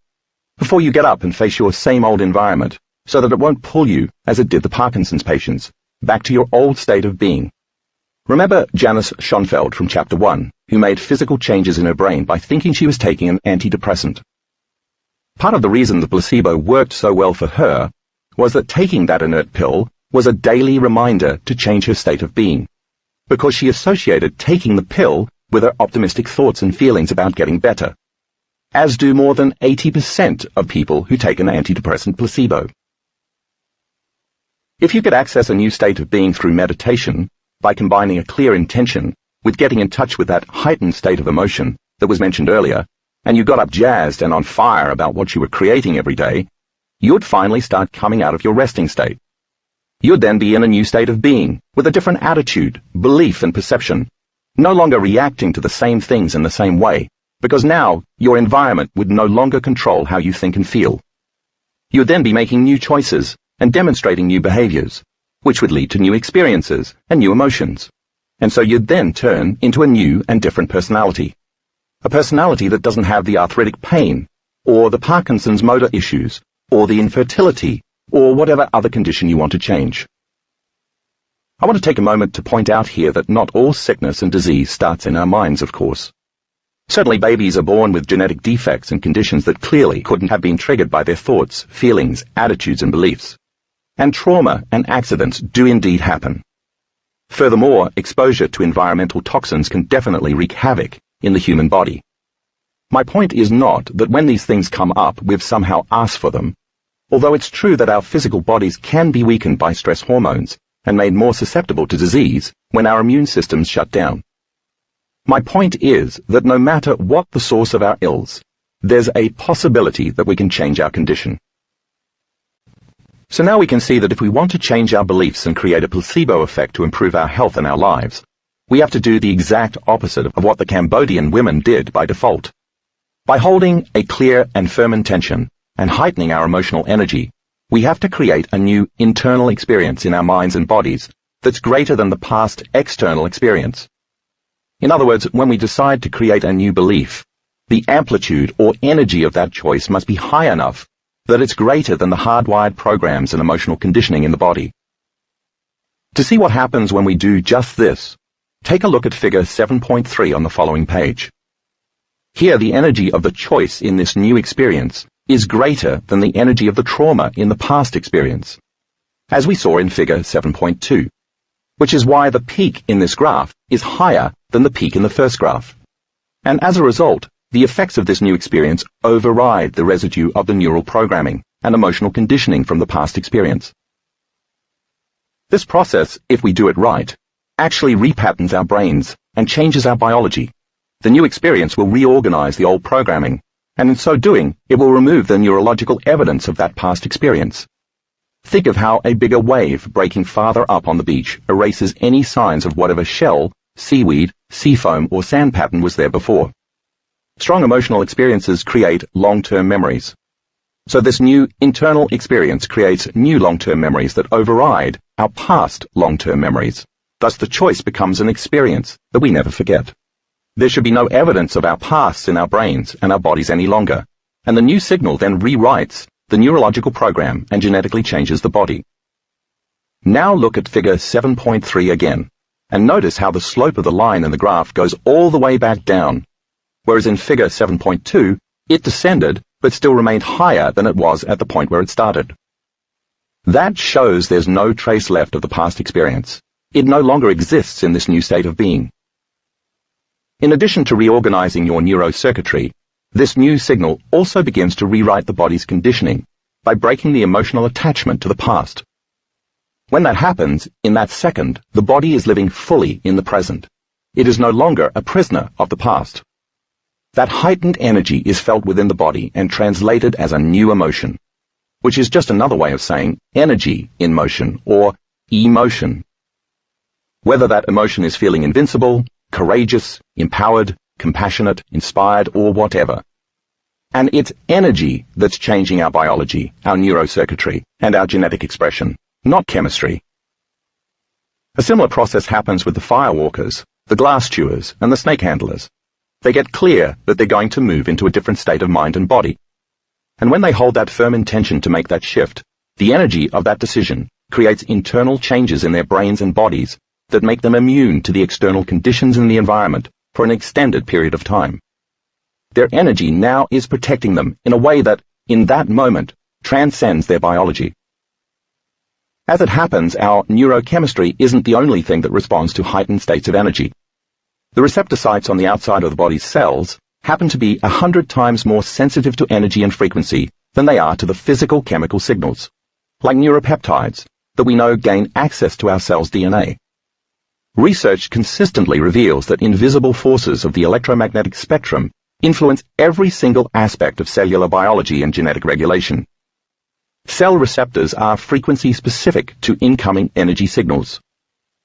before you get up and face your same old environment, so that it won't pull you, as it did the Parkinson's patients, back to your old state of being. Remember Janice Schoenfeld from Chapter 1, who made physical changes in her brain by thinking she was taking an antidepressant. Part of the reason the placebo worked so well for her was that taking that inert pill was a daily reminder to change her state of being, because she associated taking the pill with her optimistic thoughts and feelings about getting better, as do more than 80% of people who take an antidepressant placebo. If you could access a new state of being through meditation, by combining a clear intention with getting in touch with that heightened state of emotion that was mentioned earlier, and you got up jazzed and on fire about what you were creating every day, you'd finally start coming out of your resting state. You'd then be in a new state of being, with a different attitude, belief and perception, no longer reacting to the same things in the same way, because now your environment would no longer control how you think and feel. You'd then be making new choices and demonstrating new behaviors, which would lead to new experiences and new emotions. And so you'd then turn into a new and different personality. A personality that doesn't have the arthritic pain, or the Parkinson's motor issues, or the infertility, or whatever other condition you want to change. I want to take a moment to point out here that not all sickness and disease starts in our minds, of course. Certainly babies are born with genetic defects and conditions that clearly couldn't have been triggered by their thoughts, feelings, attitudes and beliefs. And trauma and accidents do indeed happen. Furthermore, exposure to environmental toxins can definitely wreak havoc in the human body. My point is not that when these things come up, we've somehow asked for them, although it's true that our physical bodies can be weakened by stress hormones and made more susceptible to disease when our immune systems shut down. My point is that no matter what the source of our ills, there's a possibility that we can change our condition. So now we can see that if we want to change our beliefs and create a placebo effect to improve our health and our lives, we have to do the exact opposite of what the Cambodian women did by default. By holding a clear and firm intention and heightening our emotional energy, we have to create a new internal experience in our minds and bodies that's greater than the past external experience. In other words, when we decide to create a new belief, the amplitude or energy of that choice must be high enough that it's greater than the hardwired programs and emotional conditioning in the body. To see what happens when we do just this, take a look at figure 7.3 on the following page. Here, the energy of the choice in this new experience is greater than the energy of the trauma in the past experience, as we saw in figure 7.2, which is why the peak in this graph is higher than the peak in the first graph. And as a result, the effects of this new experience override the residue of the neural programming and emotional conditioning from the past experience. This process, if we do it right, actually repatterns our brains and changes our biology. The new experience will reorganize the old programming, and in so doing, it will remove the neurological evidence of that past experience. Think of how a bigger wave breaking farther up on the beach erases any signs of whatever shell, seaweed, sea foam, or sand pattern was there before. Strong emotional experiences create long-term memories. So this new internal experience creates new long-term memories that override our past long-term memories. Thus the choice becomes an experience that we never forget. There should be no evidence of our pasts in our brains and our bodies any longer, and the new signal then rewrites the neurological program and genetically changes the body. Now look at figure 7.3 again, and notice how the slope of the line in the graph goes all the way back down, whereas in figure 7.2, it descended but still remained higher than it was at the point where it started. That shows there's no trace left of the past experience. It no longer exists in this new state of being. In addition to reorganizing your neurocircuitry, this new signal also begins to rewrite the body's conditioning by breaking the emotional attachment to the past. When that happens, in that second, the body is living fully in the present. It is no longer a prisoner of the past. That heightened energy is felt within the body and translated as a new emotion, which is just another way of saying energy in motion, or emotion. Whether that emotion is feeling invincible, courageous, empowered, compassionate, inspired, or whatever. And it's energy that's changing our biology, our neurocircuitry, and our genetic expression, not chemistry. A similar process happens with the firewalkers, the glass chewers, and the snake handlers. They get clear that they're going to move into a different state of mind and body. And when they hold that firm intention to make that shift, the energy of that decision creates internal changes in their brains and bodies that make them immune to the external conditions in the environment for an extended period of time. Their energy now is protecting them in a way that, in that moment, transcends their biology. As it happens, our neurochemistry isn't the only thing that responds to heightened states of energy. The receptor sites on the outside of the body's cells happen to be 100 times more sensitive to energy and frequency than they are to the physical chemical signals, like neuropeptides, that we know gain access to our cell's DNA. Research consistently reveals that invisible forces of the electromagnetic spectrum influence every single aspect of cellular biology and genetic regulation. Cell receptors are frequency-specific to incoming energy signals.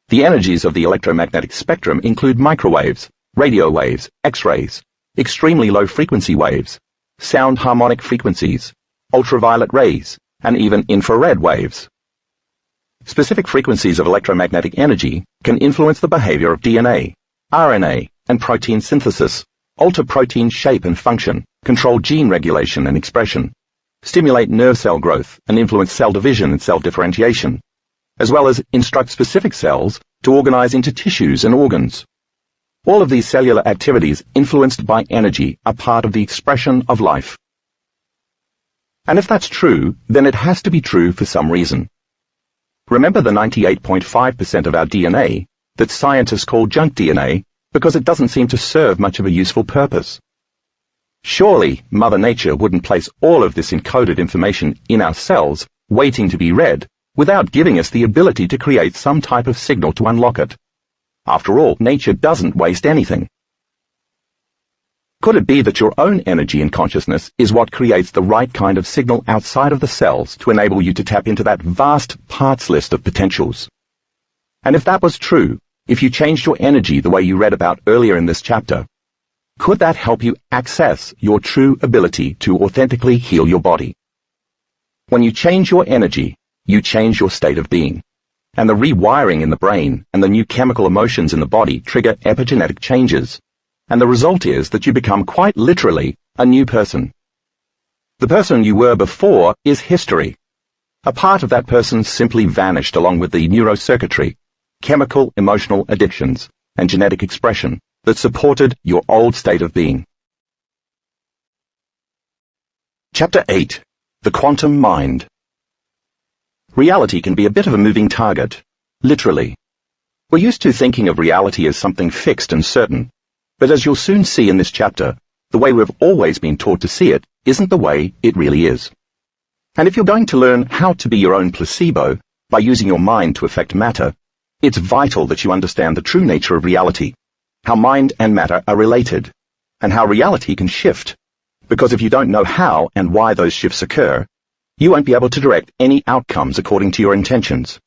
The energies of the electromagnetic spectrum include microwaves, radio waves, X-rays, extremely low-frequency waves, sound harmonic frequencies, ultraviolet rays, and even infrared waves. Specific frequencies of electromagnetic energy can influence the behavior of DNA, RNA, and protein synthesis, alter protein shape and function, control gene regulation and expression, stimulate nerve cell growth, and influence cell division and cell differentiation, as well as instruct specific cells to organize into tissues and organs. All of these cellular activities influenced by energy are part of the expression of life. And if that's true, then it has to be true for some reason. Remember the 98.5% of our DNA that scientists call junk DNA because it doesn't seem to serve much of a useful purpose. Surely Mother Nature wouldn't place all of this encoded information in our cells, waiting to be read, without giving us the ability to create some type of signal to unlock it. After all, nature doesn't waste anything. Could it be that your own energy and consciousness is what creates the right kind of signal outside of the cells to enable you to tap into that vast parts list of potentials? And if that was true, if you changed your energy the way you read about earlier in this chapter, could that help you access your true ability to authentically heal your body? When you change your energy, you change your state of being. And the rewiring in the brain and the new chemical emotions in the body trigger epigenetic changes. And the result is that you become quite literally a new person. The person you were before is history. A part of that person simply vanished along with the neurocircuitry, chemical emotional addictions, and genetic expression that supported your old state of being. Chapter 8. The Quantum Mind. Reality can be a bit of a moving target, literally. We're used to thinking of reality as something fixed and certain. But as you'll soon see in this chapter, the way we've always been taught to see it isn't the way it really is. And if you're going to learn how to be your own placebo by using your mind to affect matter, it's vital that you understand the true nature of reality, how mind and matter are related, and how reality can shift. Because if you don't know how and why those shifts occur, you won't be able to direct any outcomes according to your intentions.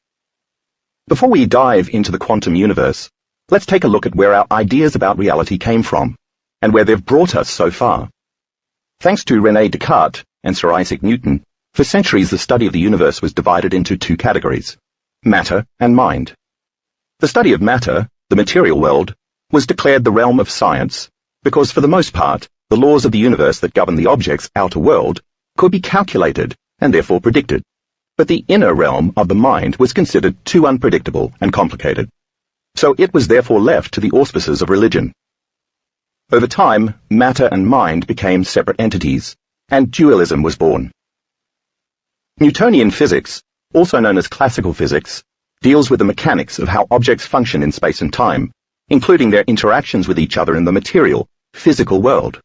Before we dive into the quantum universe, let's take a look at where our ideas about reality came from, and where they've brought us so far. Thanks to René Descartes and Sir Isaac Newton, for centuries the study of the universe was divided into two categories, matter and mind. The study of matter, the material world, was declared the realm of science, because for the most part, the laws of the universe that govern the object's outer world could be calculated and therefore predicted. But the inner realm of the mind was considered too unpredictable and complicated. So it was therefore left to the auspices of religion. Over time, matter and mind became separate entities, and dualism was born. Newtonian physics, also known as classical physics, deals with the mechanics of how objects function in space and time, including their interactions with each other in the material, physical world.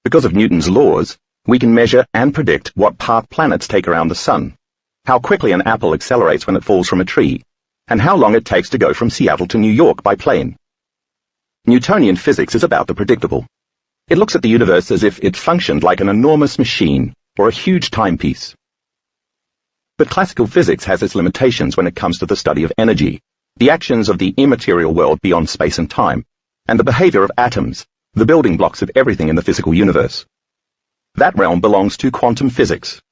Because of Newton's laws, we can measure and predict what path planets take around the sun, how quickly an apple accelerates when it falls from a tree, and how long it takes to go from Seattle to New York by plane. Newtonian physics is about the predictable. It looks at the universe as if it functioned like an enormous machine or a huge timepiece. But classical physics has its limitations when it comes to the study of energy, the actions of the immaterial world beyond space and time, and the behavior of atoms, the building blocks of everything in the physical universe. That realm belongs to quantum physics.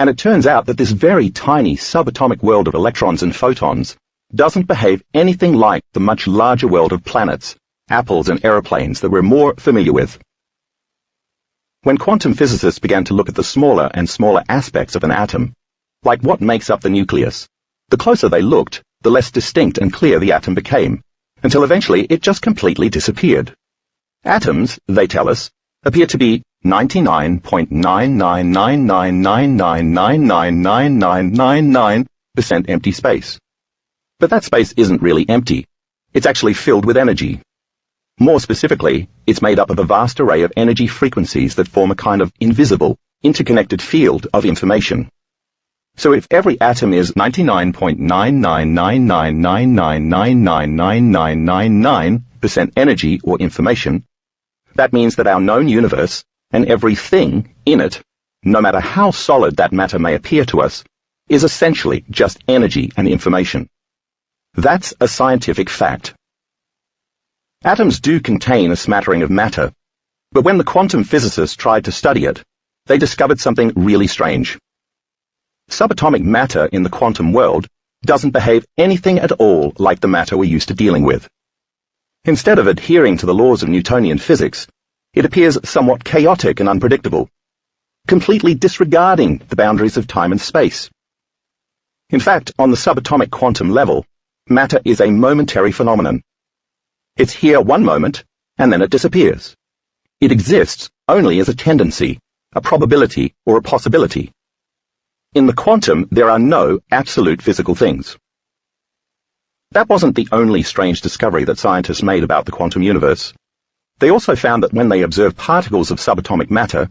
And it turns out that this very tiny subatomic world of electrons and photons doesn't behave anything like the much larger world of planets, apples and aeroplanes that we're more familiar with. When quantum physicists began to look at the smaller and smaller aspects of an atom, like what makes up the nucleus, the closer they looked, the less distinct and clear the atom became, until eventually it just completely disappeared. Atoms, they tell us, appear to be 99.99999999999% empty space. But that space isn't really empty. It's actually filled with energy. More specifically, it's made up of a vast array of energy frequencies that form a kind of invisible, interconnected field of information. So if every atom is 99.99999999999% energy or information, that means that our known universe, and everything in it, no matter how solid that matter may appear to us, is essentially just energy and information. That's a scientific fact. Atoms do contain a smattering of matter, but when the quantum physicists tried to study it, they discovered something really strange. Subatomic matter in the quantum world doesn't behave anything at all like the matter we're used to dealing with. Instead of adhering to the laws of Newtonian physics, it appears somewhat chaotic and unpredictable, completely disregarding the boundaries of time and space. In fact, on the subatomic quantum level, matter is a momentary phenomenon. It's here one moment, and then it disappears. It exists only as a tendency, a probability, or a possibility. In the quantum, there are no absolute physical things. That wasn't the only strange discovery that scientists made about the quantum universe. They also found that when they observed particles of subatomic matter,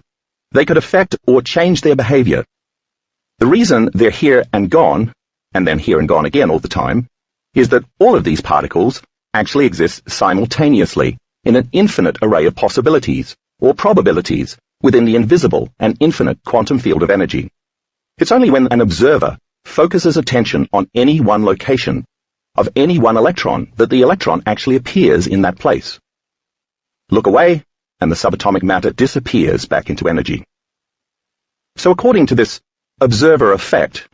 they could affect or change their behavior. The reason they're here and gone, and then here and gone again all the time, is that all of these particles actually exist simultaneously in an infinite array of possibilities, or probabilities, within the invisible and infinite quantum field of energy. It's only when an observer focuses attention on any one location of any one electron that the electron actually appears in that place. Look away, and the subatomic matter disappears back into energy. So according to this observer effect,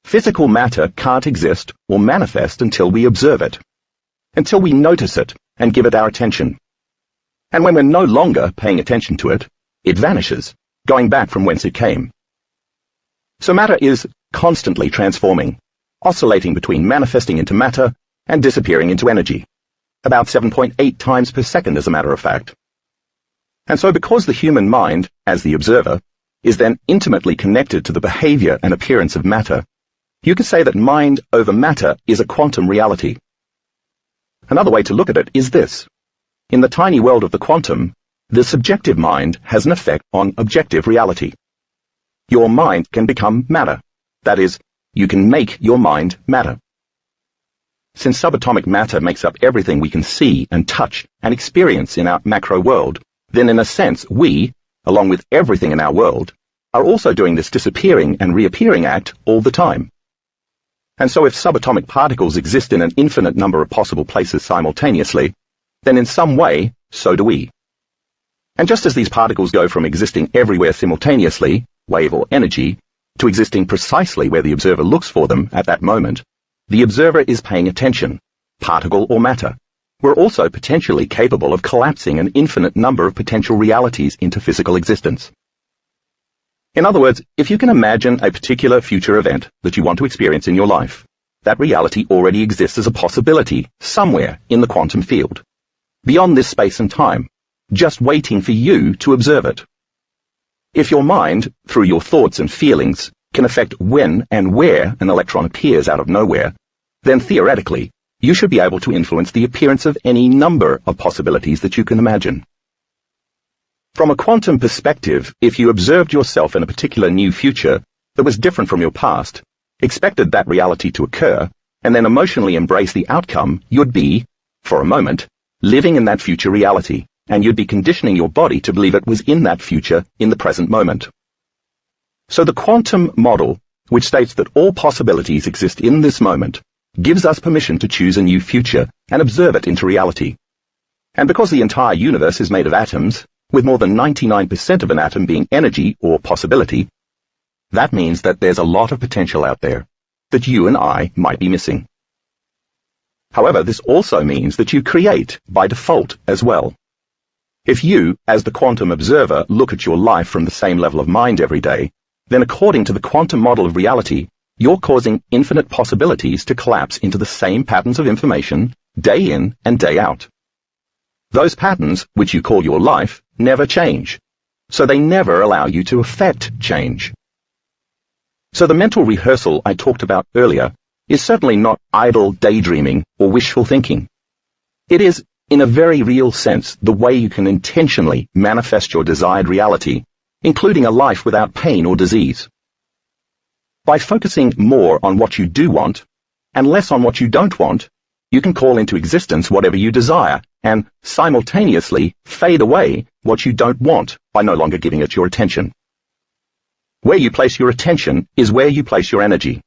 physical matter can't exist or manifest until we observe it, until we notice it and give it our attention. And when we're no longer paying attention to it, it vanishes, going back from whence it came. So matter is constantly transforming, oscillating between manifesting into matter and disappearing into energy, about 7.8 times per second as a matter of fact. And so because the human mind, as the observer, is then intimately connected to the behavior and appearance of matter, you could say that mind over matter is a quantum reality. Another way to look at it is this. In the tiny world of the quantum, the subjective mind has an effect on objective reality. Your mind can become matter. That is, you can make your mind matter. Since subatomic matter makes up everything we can see and touch and experience in our macro world, then in a sense we, along with everything in our world, are also doing this disappearing and reappearing act all the time. And so if subatomic particles exist in an infinite number of possible places simultaneously, then in some way, so do we. And just as these particles go from existing everywhere simultaneously, wave or energy, to existing precisely where the observer looks for them at that moment, the observer is paying attention, particle or matter. We're also potentially capable of collapsing an infinite number of potential realities into physical existence. In other words, if you can imagine a particular future event that you want to experience in your life, that reality already exists as a possibility somewhere in the quantum field, beyond this space and time, just waiting for you to observe it. If your mind, through your thoughts and feelings, can affect when and where an electron appears out of nowhere, then theoretically, you should be able to influence the appearance of any number of possibilities that you can imagine. From a quantum perspective, if you observed yourself in a particular new future that was different from your past, expected that reality to occur, and then emotionally embraced the outcome, you'd be, for a moment, living in that future reality, and you'd be conditioning your body to believe it was in that future in the present moment. So the quantum model, which states that all possibilities exist in this moment, gives us permission to choose a new future and observe it into reality. And because the entire universe is made of atoms, with more than 99% of an atom being energy or possibility, that means that there's a lot of potential out there that you and I might be missing. However, this also means that you create by default as well. If you, as the quantum observer, look at your life from the same level of mind every day, then according to the quantum model of reality, you're causing infinite possibilities to collapse into the same patterns of information day in and day out. Those patterns, which you call your life, never change, so they never allow you to affect change. So the mental rehearsal I talked about earlier is certainly not idle daydreaming or wishful thinking. It is, in a very real sense, the way you can intentionally manifest your desired reality, including a life without pain or disease. By focusing more on what you do want, and less on what you don't want, you can call into existence whatever you desire, and simultaneously fade away what you don't want by no longer giving it your attention. Where you place your attention is where you place your energy.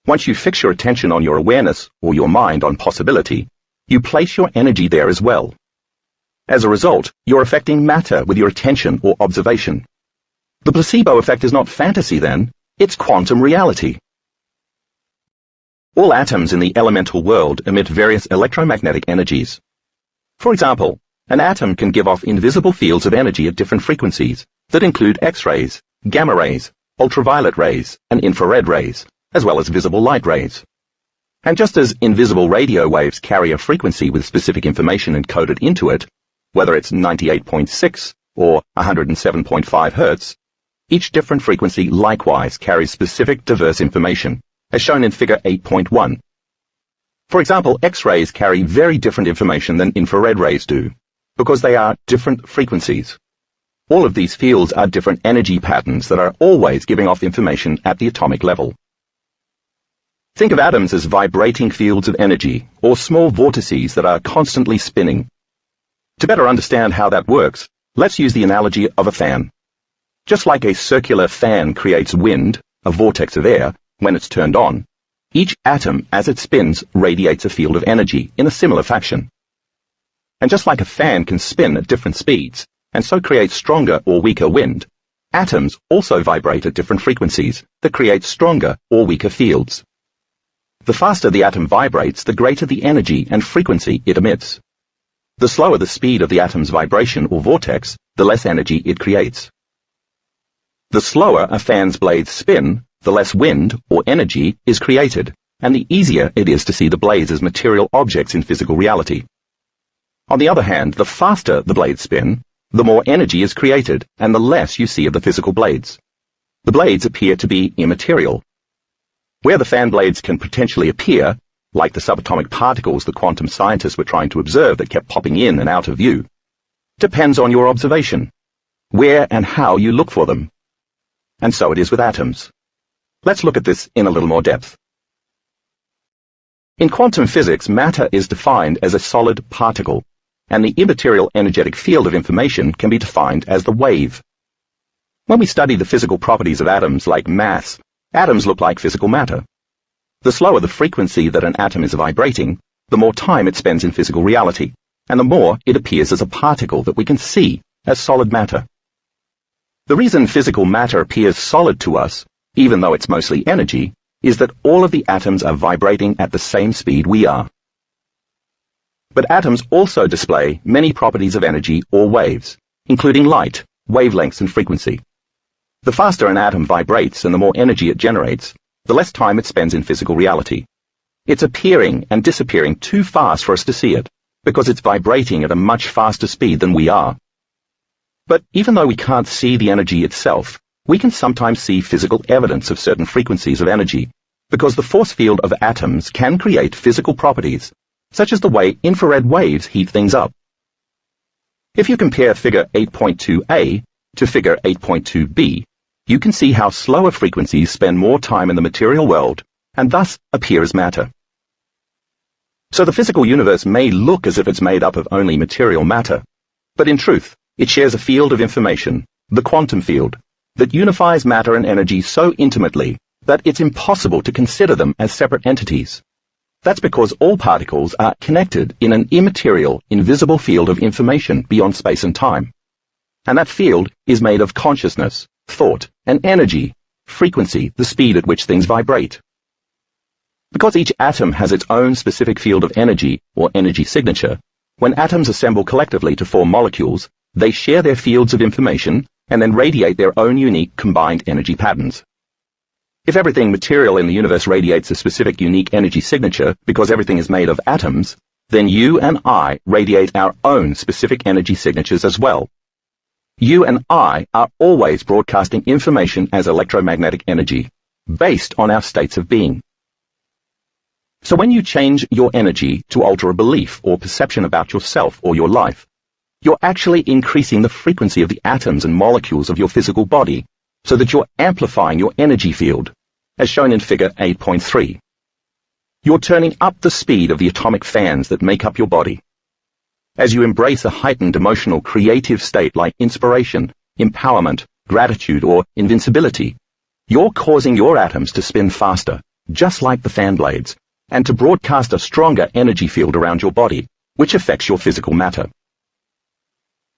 Once you fix your attention on your awareness or your mind on possibility, you place your energy there as well. As a result, you're affecting matter with your attention or observation. The placebo effect is not fantasy then, it's quantum reality. All atoms in the elemental world emit various electromagnetic energies. For example, an atom can give off invisible fields of energy at different frequencies that include X-rays, gamma rays, ultraviolet rays, and infrared rays, as well as visible light rays. And just as invisible radio waves carry a frequency with specific information encoded into it, whether it's 98.6 or 107.5 Hertz, each different frequency likewise carries specific diverse information, as shown in figure 8.1. For example, X-rays carry very different information than infrared rays do, because they are different frequencies. All of these fields are different energy patterns that are always giving off information at the atomic level. Think of atoms as vibrating fields of energy, or small vortices that are constantly spinning. To better understand how that works, Let's use the analogy of a fan. Just like a circular fan creates wind, a vortex of air, when it's turned on, each atom, as it spins, radiates a field of energy in a similar fashion. And just like a fan can spin at different speeds, and so create stronger or weaker wind, atoms also vibrate at different frequencies that create stronger or weaker fields. The faster the atom vibrates, the greater the energy and frequency it emits. The slower the speed of the atom's vibration or vortex, the less energy it creates. The slower a fan's blades spin, the less wind or energy is created, and the easier it is to see the blades as material objects in physical reality. On the other hand, the faster the blades spin, the more energy is created, and the less you see of the physical blades. The blades appear to be immaterial. Where the fan blades can potentially appear, like the subatomic particles the quantum scientists were trying to observe that kept popping in and out of view, depends on your observation, where and how you look for them. And so it is with atoms. Let's look at this in a little more depth. In quantum physics, matter is defined as a solid particle, and the immaterial energetic field of information can be defined as the wave. When we study the physical properties of atoms like mass, atoms look like physical matter. The slower the frequency that an atom is vibrating, the more time it spends in physical reality, and the more it appears as a particle that we can see as solid matter. The reason physical matter appears solid to us, even though it's mostly energy, is that all of the atoms are vibrating at the same speed we are. But atoms also display many properties of energy or waves, including light, wavelengths, and frequency. The faster an atom vibrates and the more energy it generates, the less time it spends in physical reality. It's appearing and disappearing too fast for us to see it, because it's vibrating at a much faster speed than we are. But even though we can't see the energy itself, we can sometimes see physical evidence of certain frequencies of energy, because the force field of atoms can create physical properties, such as the way infrared waves heat things up. If you compare figure 8.2a to figure 8.2b, you can see how slower frequencies spend more time in the material world, and thus appear as matter. So the physical universe may look as if it's made up of only material matter, but in truth, it shares a field of information, the quantum field, that unifies matter and energy so intimately that it's impossible to consider them as separate entities. That's because all particles are connected in an immaterial, invisible field of information beyond space and time. And that field is made of consciousness, thought, and energy, frequency, the speed at which things vibrate. Because each atom has its own specific field of energy, or energy signature, when atoms assemble collectively to form molecules, they share their fields of information and then radiate their own unique combined energy patterns. If everything material in the universe radiates a specific unique energy signature because everything is made of atoms, then you and I radiate our own specific energy signatures as well. You and I are always broadcasting information as electromagnetic energy, based on our states of being. So when you change your energy to alter a belief or perception about yourself or your life, you're actually increasing the frequency of the atoms and molecules of your physical body, so that you're amplifying your energy field, as shown in figure 8.3. You're turning up the speed of the atomic fans that make up your body. As you embrace a heightened emotional creative state like inspiration, empowerment, gratitude, or invincibility, you're causing your atoms to spin faster, just like the fan blades, and to broadcast a stronger energy field around your body, which affects your physical matter.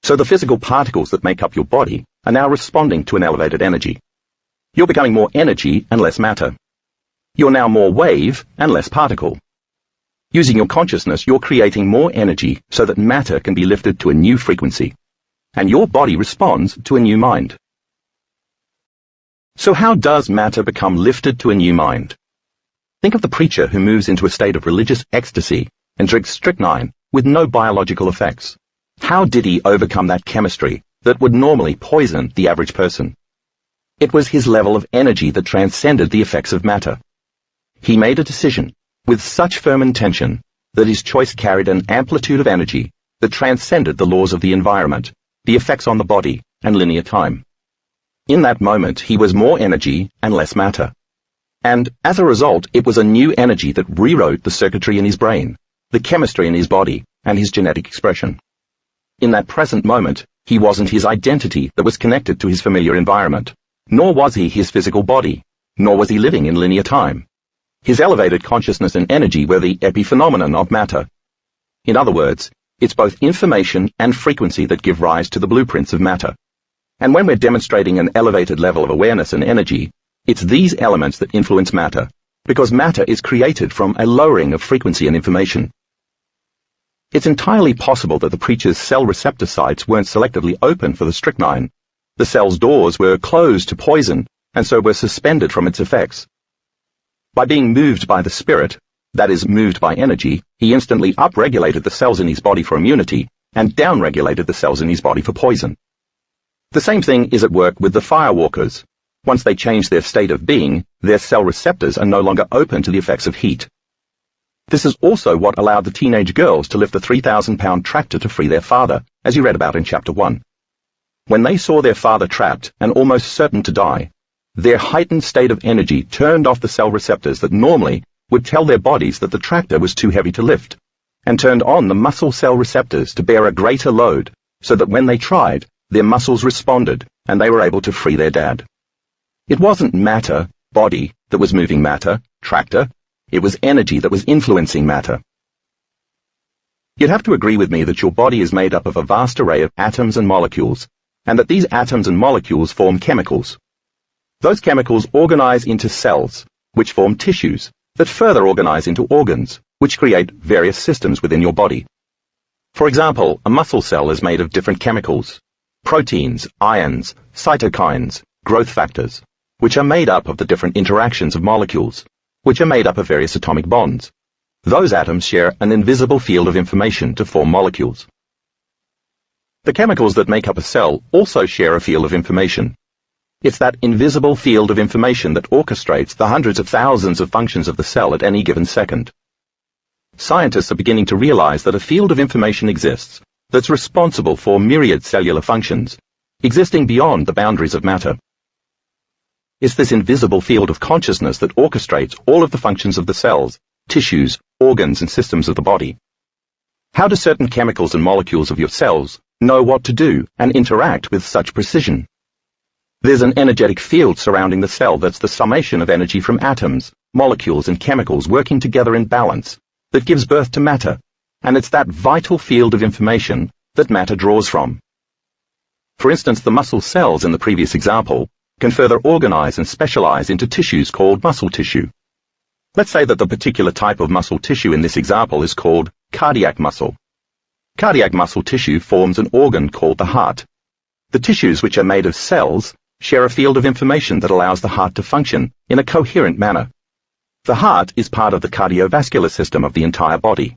So the physical particles that make up your body are now responding to an elevated energy. You're becoming more energy and less matter. You're now more wave and less particle. Using your consciousness, you're creating more energy so that matter can be lifted to a new frequency, and your body responds to a new mind. So how does matter become lifted to a new mind? Think of the preacher who moves into a state of religious ecstasy and drinks strychnine with no biological effects. How did he overcome that chemistry that would normally poison the average person? It was his level of energy that transcended the effects of matter. He made a decision with such firm intention that his choice carried an amplitude of energy that transcended the laws of the environment, the effects on the body, and linear time. In that moment, he was more energy and less matter. And as a result, it was a new energy that rewrote the circuitry in his brain, the chemistry in his body, and his genetic expression. In that present moment, He wasn't his identity that was connected to his familiar environment, nor was he his physical body, nor was he living in linear time. His elevated consciousness and energy were the epiphenomenon of matter. In other words, it's both information and frequency that give rise to the blueprints of matter. And when we're demonstrating an elevated level of awareness and energy, it's these elements that influence matter, because matter is created from a lowering of frequency and information. It's entirely possible that the preacher's cell receptor sites weren't selectively open for the strychnine. The cell's doors were closed to poison, and so were suspended from its effects. By being moved by the spirit, that is, moved by energy, he instantly upregulated the cells in his body for immunity, and downregulated the cells in his body for poison. The same thing is at work with the firewalkers. Once they change their state of being, their cell receptors are no longer open to the effects of heat. This is also what allowed the teenage girls to lift the 3,000-pound tractor to free their father, as you read about in Chapter 1. When they saw their father trapped and almost certain to die, their heightened state of energy turned off the cell receptors that normally would tell their bodies that the tractor was too heavy to lift, and turned on the muscle cell receptors to bear a greater load, so that when they tried, their muscles responded, and they were able to free their dad. It wasn't matter, body, that was moving matter, tractor. It was energy that was influencing matter. You'd have to agree with me that your body is made up of a vast array of atoms and molecules, and that these atoms and molecules form chemicals. Those chemicals organize into cells, which form tissues, that further organize into organs, which create various systems within your body. For example, a muscle cell is made of different chemicals, proteins, ions, cytokines, growth factors, which are made up of the different interactions of molecules, which are made up of various atomic bonds. Those atoms share an invisible field of information to form molecules. The chemicals that make up a cell also share a field of information. It's that invisible field of information that orchestrates the hundreds of thousands of functions of the cell at any given second. Scientists are beginning to realize that a field of information exists that's responsible for myriad cellular functions, existing beyond the boundaries of matter. It's this invisible field of consciousness that orchestrates all of the functions of the cells, tissues, organs, and systems of the body. How do certain chemicals and molecules of your cells know what to do and interact with such precision? There's an energetic field surrounding the cell that's the summation of energy from atoms, molecules, and chemicals working together in balance that gives birth to matter, and it's that vital field of information that matter draws from. For instance, the muscle cells in the previous example can further organize and specialize into tissues called muscle tissue. Let's say that the particular type of muscle tissue in this example is called cardiac muscle. Cardiac muscle tissue forms an organ called the heart. The tissues, which are made of cells, share a field of information that allows the heart to function in a coherent manner. The heart is part of the cardiovascular system of the entire body.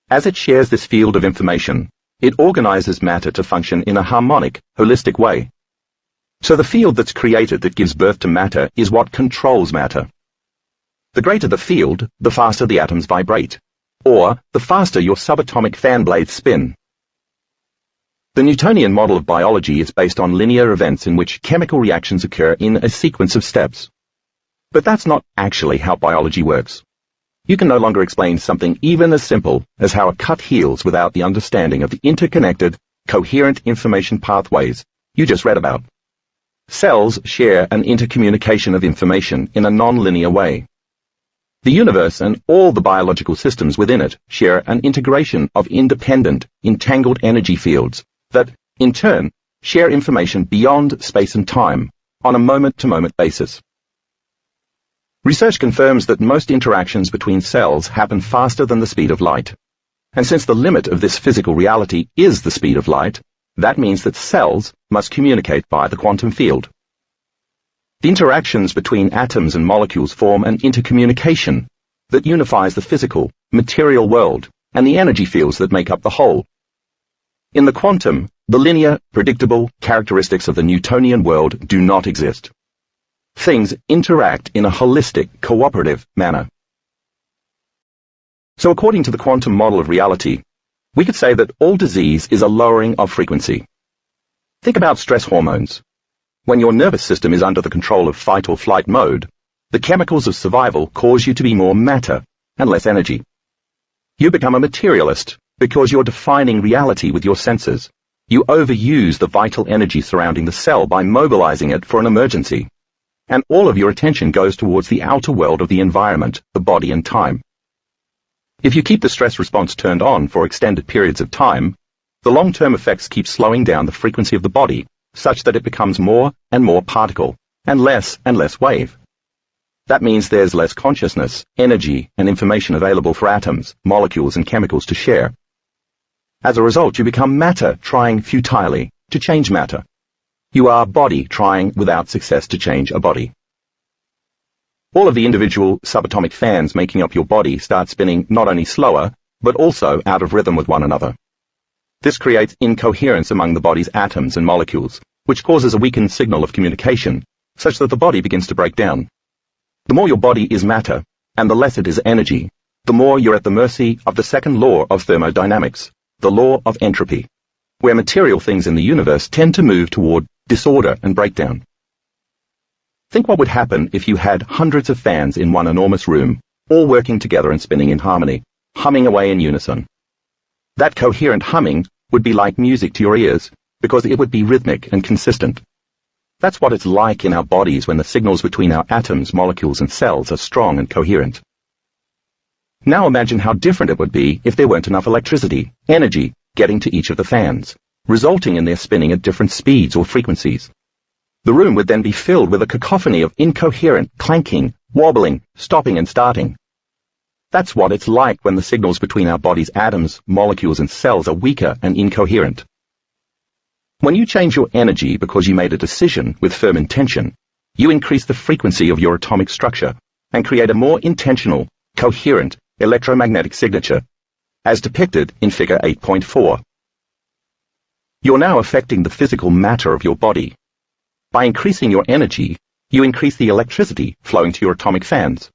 As it shares this field of information, it organizes matter to function in a harmonic, holistic way. So the field that's created that gives birth to matter is what controls matter. The greater the field, the faster the atoms vibrate, or the faster your subatomic fan blades spin. The Newtonian model of biology is based on linear events in which chemical reactions occur in a sequence of steps. But that's not actually how biology works. You can no longer explain something even as simple as how a cut heals without the understanding of the interconnected, coherent information pathways you just read about. Cells share an intercommunication of information in a non-linear way. The universe and all the biological systems within it share an integration of independent, entangled energy fields that, in turn, share information beyond space and time on a moment-to-moment basis. Research confirms that most interactions between cells happen faster than the speed of light. And since the limit of this physical reality is the speed of light, that means that cells must communicate via the quantum field. The interactions between atoms and molecules form an intercommunication that unifies the physical, material world and the energy fields that make up the whole. In the quantum, the linear, predictable characteristics of the Newtonian world do not exist. Things interact in a holistic, cooperative manner. So according to the quantum model of reality, we could say that all disease is a lowering of frequency. Think about stress hormones. When your nervous system is under the control of fight or flight mode, the chemicals of survival cause you to be more matter and less energy. You become a materialist because you're defining reality with your senses, You overuse the vital energy surrounding the cell by mobilizing it for an emergency. And all of your attention goes towards the outer world of the environment, the body and time. If you keep the stress response turned on for extended periods of time, the long-term effects keep slowing down the frequency of the body such that it becomes more and more particle and less wave. That means there's less consciousness, energy, and information available for atoms, molecules, and chemicals to share. As a result, you become matter trying futilely to change matter. You are body trying without success to change a body. All of the individual subatomic fans making up your body start spinning not only slower, but also out of rhythm with one another. This creates incoherence among the body's atoms and molecules, which causes a weakened signal of communication, such that the body begins to break down. The more your body is matter, and the less it is energy, the more you're at the mercy of the second law of thermodynamics, the law of entropy, where material things in the universe tend to move toward disorder and breakdown. Think what would happen if you had hundreds of fans in one enormous room, all working together and spinning in harmony, humming away in unison. That coherent humming would be like music to your ears, because it would be rhythmic and consistent. That's what it's like in our bodies when the signals between our atoms, molecules, and cells are strong and coherent. Now imagine how different it would be if there weren't enough electricity, energy, getting to each of the fans, resulting in their spinning at different speeds or frequencies. The room would then be filled with a cacophony of incoherent clanking, wobbling, stopping and starting. That's what it's like when the signals between our body's atoms, molecules and cells are weaker and incoherent. When you change your energy because you made a decision with firm intention, you increase the frequency of your atomic structure and create a more intentional, coherent electromagnetic signature, as depicted in figure 8.4. You're now affecting the physical matter of your body. By increasing your energy, you increase the electricity flowing to your atomic fans.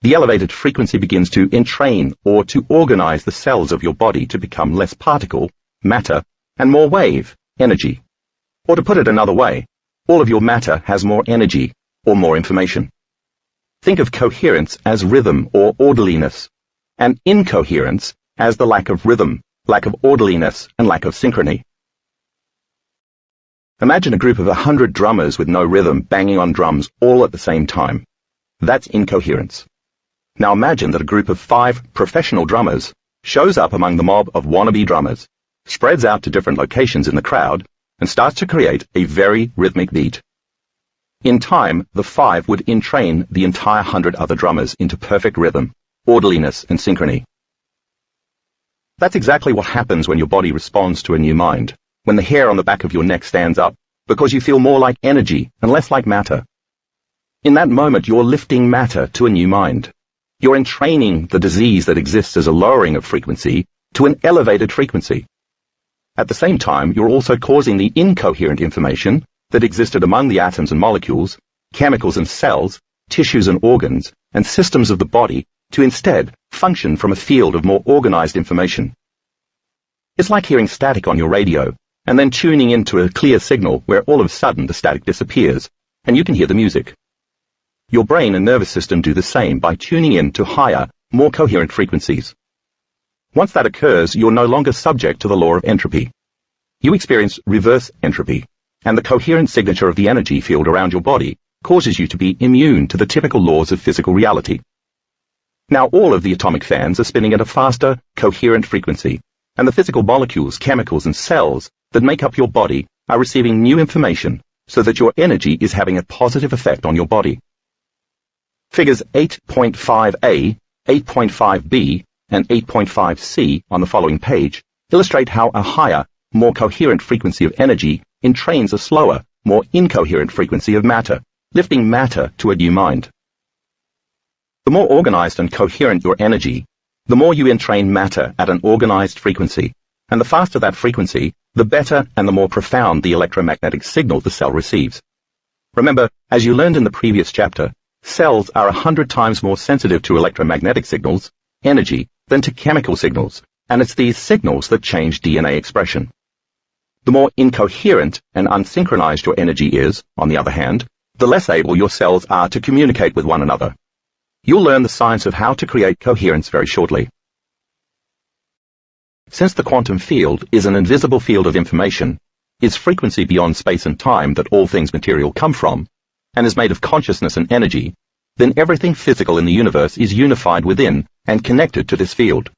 The elevated frequency begins to entrain or to organize the cells of your body to become less particle, matter, and more wave, energy. Or to put it another way, all of your matter has more energy or more information. Think of coherence as rhythm or orderliness, and incoherence as the lack of rhythm, lack of orderliness, and lack of synchrony. Imagine a group of 100 drummers with no rhythm banging on drums all at the same time. That's incoherence. Now imagine that a group of 5 professional drummers shows up among the mob of wannabe drummers, spreads out to different locations in the crowd, and starts to create a very rhythmic beat. In time, the 5 would entrain the entire 100 other drummers into perfect rhythm, orderliness, and synchrony. That's exactly what happens when your body responds to a new mind, when the hair on the back of your neck stands up, because you feel more like energy and less like matter. In that moment, you're lifting matter to a new mind. You're entraining the disease that exists as a lowering of frequency to an elevated frequency. At the same time, you're also causing the incoherent information that existed among the atoms and molecules, chemicals and cells, tissues and organs, and systems of the body to instead function from a field of more organized information. It's like hearing static on your radio, and then tuning into a clear signal where all of a sudden the static disappears, and you can hear the music. Your brain and nervous system do the same by tuning in to higher, more coherent frequencies. Once that occurs, you're no longer subject to the law of entropy. You experience reverse entropy, and the coherent signature of the energy field around your body causes you to be immune to the typical laws of physical reality. Now all of the atomic fans are spinning at a faster, coherent frequency, and the physical molecules, chemicals, and cells that make up your body are receiving new information so that your energy is having a positive effect on your body. Figures 8.5a, 8.5b, and 8.5c on the following page illustrate how a higher, more coherent frequency of energy entrains a slower, more incoherent frequency of matter, lifting matter to a new mind. The more organized and coherent your energy, the more you entrain matter at an organized frequency, and the faster that frequency, the better and the more profound the electromagnetic signal the cell receives. Remember, as you learned in the previous chapter, cells are 100 times more sensitive to electromagnetic signals, energy, than to chemical signals, and it's these signals that change DNA expression. The more incoherent and unsynchronized your energy is, on the other hand, the less able your cells are to communicate with one another. You'll learn the science of how to create coherence very shortly. Since the quantum field is an invisible field of information, is frequency beyond space and time that all things material come from, and is made of consciousness and energy, then everything physical in the universe is unified within and connected to this field.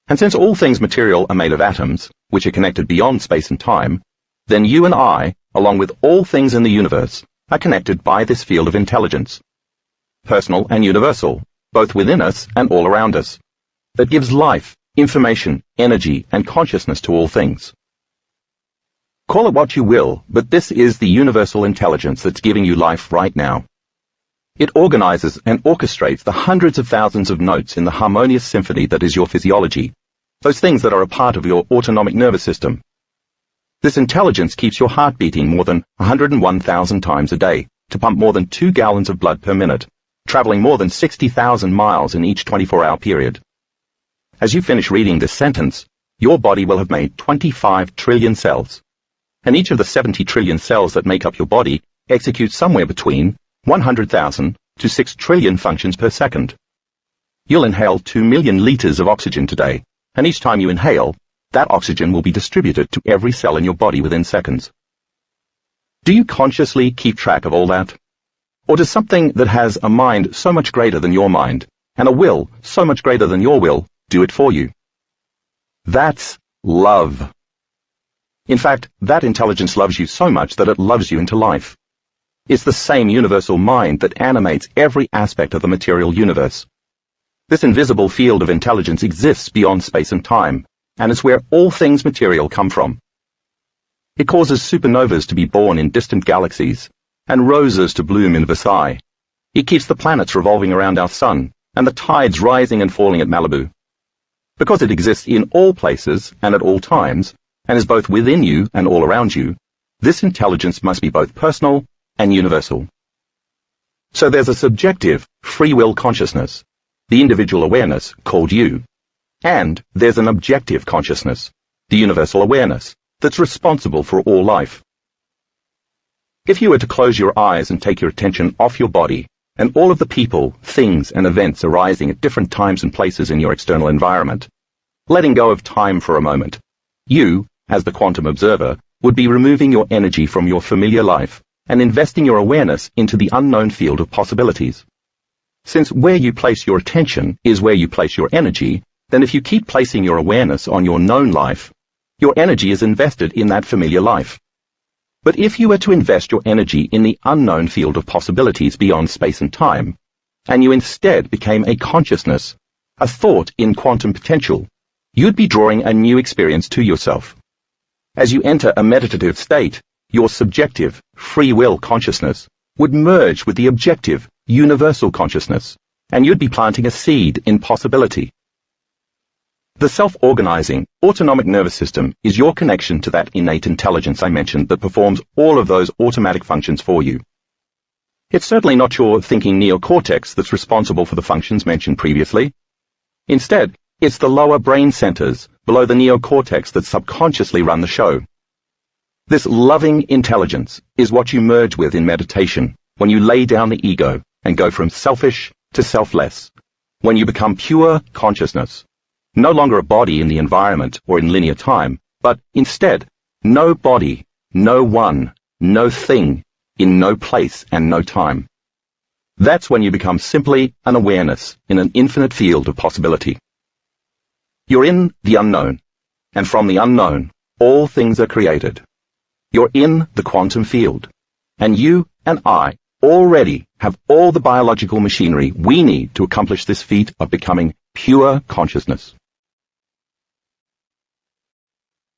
And since all things material are made of atoms, which are connected beyond space and time, then you and I, along with all things in the universe, are connected by this field of intelligence, personal and universal, both within us and all around us, that gives life, information, energy, and consciousness to all things. Call it what you will, but this is the universal intelligence that's giving you life right now. It organizes and orchestrates the hundreds of thousands of notes in the harmonious symphony that is your physiology, those things that are a part of your autonomic nervous system. This intelligence keeps your heart beating more than 101,000 times a day to pump more than 2 gallons of blood per minute, traveling more than 60,000 miles in each 24-hour period. As you finish reading this sentence, your body will have made 25 trillion cells, and each of the 70 trillion cells that make up your body execute somewhere between 100,000 to 6 trillion functions per second. You'll inhale 2 million liters of oxygen today, and each time you inhale, that oxygen will be distributed to every cell in your body within seconds. Do you consciously keep track of all that? Or does something that has a mind so much greater than your mind, and a will so much greater than your will, do it for you? That's love. In fact, that intelligence loves you so much that it loves you into life. It's the same universal mind that animates every aspect of the material universe. This invisible field of intelligence exists beyond space and time, and is where all things material come from. It causes supernovas to be born in distant galaxies, and roses to bloom in Versailles. It keeps the planets revolving around our sun, and the tides rising and falling at Malibu. Because it exists in all places and at all times, and is both within you and all around you, this intelligence must be both personal and universal. So there's a subjective, free will consciousness, the individual awareness called you, and there's an objective consciousness, the universal awareness, that's responsible for all life. If you were to close your eyes and take your attention off your body, and all of the people, things, and events arising at different times and places in your external environment, letting go of time for a moment, you, as the quantum observer, would be removing your energy from your familiar life and investing your awareness into the unknown field of possibilities. Since where you place your attention is where you place your energy, then if you keep placing your awareness on your known life, your energy is invested in that familiar life. But if you were to invest your energy in the unknown field of possibilities beyond space and time, and you instead became a consciousness, a thought in quantum potential, you'd be drawing a new experience to yourself. As you enter a meditative state, your subjective, free will consciousness would merge with the objective, universal consciousness, and you'd be planting a seed in possibility. The self-organizing, autonomic nervous system is your connection to that innate intelligence I mentioned that performs all of those automatic functions for you. It's certainly not your thinking neocortex that's responsible for the functions mentioned previously. Instead, it's the lower brain centers below the neocortex that subconsciously run the show. This loving intelligence is what you merge with in meditation when you lay down the ego and go from selfish to selfless, when you become pure consciousness. No longer a body in the environment or in linear time, but instead, no body, no one, no thing, in no place and no time. That's when you become simply an awareness in an infinite field of possibility. You're in the unknown, and from the unknown, all things are created. You're in the quantum field, and you and I already have all the biological machinery we need to accomplish this feat of becoming pure consciousness.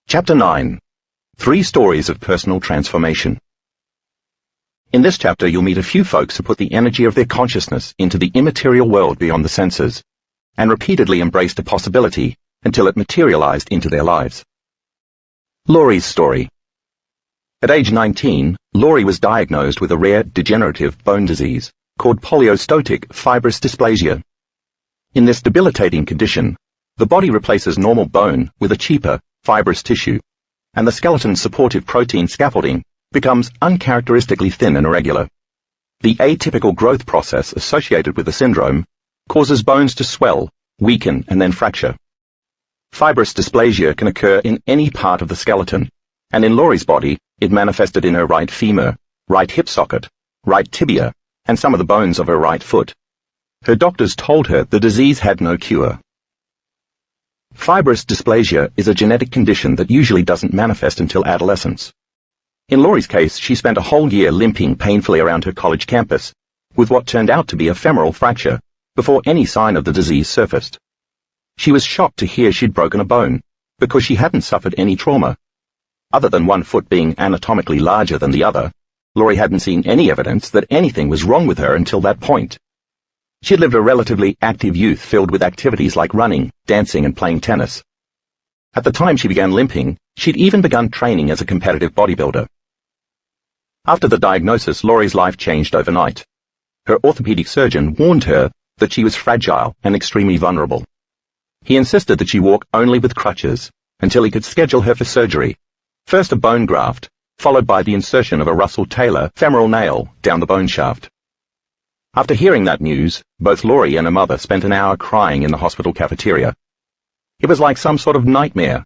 Chapter 9. 3 Stories of Personal Transformation. In this chapter, you'll meet a few folks who put the energy of their consciousness into the immaterial world beyond the senses, and repeatedly embraced a possibility until it materialized into their lives. Laurie's story. At age 19, Laurie was diagnosed with a rare degenerative bone disease called polyostotic fibrous dysplasia. In this debilitating condition, the body replaces normal bone with a cheaper, fibrous tissue, and the skeleton's supportive protein scaffolding becomes uncharacteristically thin and irregular. The atypical growth process associated with the syndrome causes bones to swell, weaken, and then fracture. Fibrous dysplasia can occur in any part of the skeleton, and in Laurie's body, it manifested in her right femur, right hip socket, right tibia, and some of the bones of her right foot. Her doctors told her the disease had no cure. Fibrous dysplasia is a genetic condition that usually doesn't manifest until adolescence. In Laurie's case, she spent a whole year limping painfully around her college campus, with what turned out to be a femoral fracture, before any sign of the disease surfaced. She was shocked to hear she'd broken a bone, because she hadn't suffered any trauma. Other than one foot being anatomically larger than the other, Laurie hadn't seen any evidence that anything was wrong with her until that point. She'd lived a relatively active youth filled with activities like running, dancing, and playing tennis. At the time she began limping, she'd even begun training as a competitive bodybuilder. After the diagnosis, Laurie's life changed overnight. Her orthopedic surgeon warned her that she was fragile and extremely vulnerable. He insisted that she walk only with crutches until he could schedule her for surgery, first a bone graft, followed by the insertion of a Russell Taylor femoral nail down the bone shaft. After hearing that news, both Laurie and her mother spent an hour crying in the hospital cafeteria. It was like some sort of nightmare.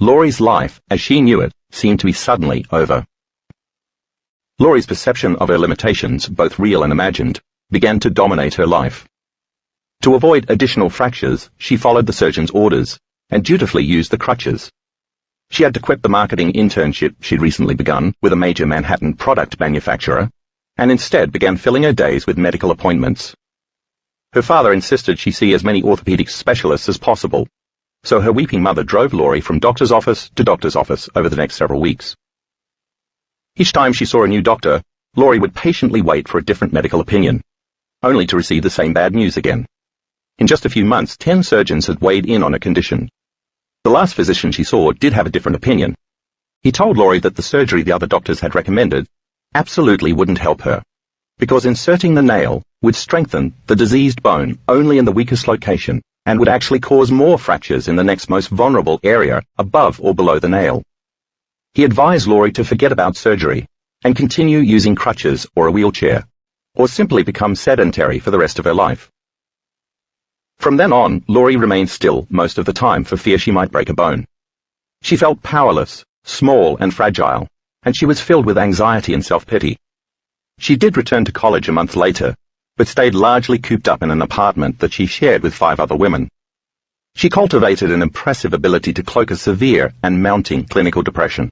Laurie's life, as she knew it, seemed to be suddenly over. Laurie's perception of her limitations, both real and imagined, began to dominate her life. To avoid additional fractures, she followed the surgeon's orders and dutifully used the crutches. She had to quit the marketing internship she'd recently begun with a major Manhattan product manufacturer, and instead began filling her days with medical appointments. Her father insisted she see as many orthopedic specialists as possible, so her weeping mother drove Laurie from doctor's office to doctor's office over the next several weeks. Each time she saw a new doctor, Laurie would patiently wait for a different medical opinion, only to receive the same bad news again. In just a few months, 10 surgeons had weighed in on her condition. The last physician she saw did have a different opinion. He told Laurie that the surgery the other doctors had recommended absolutely wouldn't help her, because inserting the nail would strengthen the diseased bone only in the weakest location and would actually cause more fractures in the next most vulnerable area above or below the nail. He advised Laurie to forget about surgery and continue using crutches or a wheelchair, or simply become sedentary for the rest of her life. From then on, Laurie remained still most of the time for fear she might break a bone. She felt powerless, small and fragile, and she was filled with anxiety and self-pity. She did return to college a month later, but stayed largely cooped up in an apartment that she shared with 5 other women. She cultivated an impressive ability to cloak a severe and mounting clinical depression.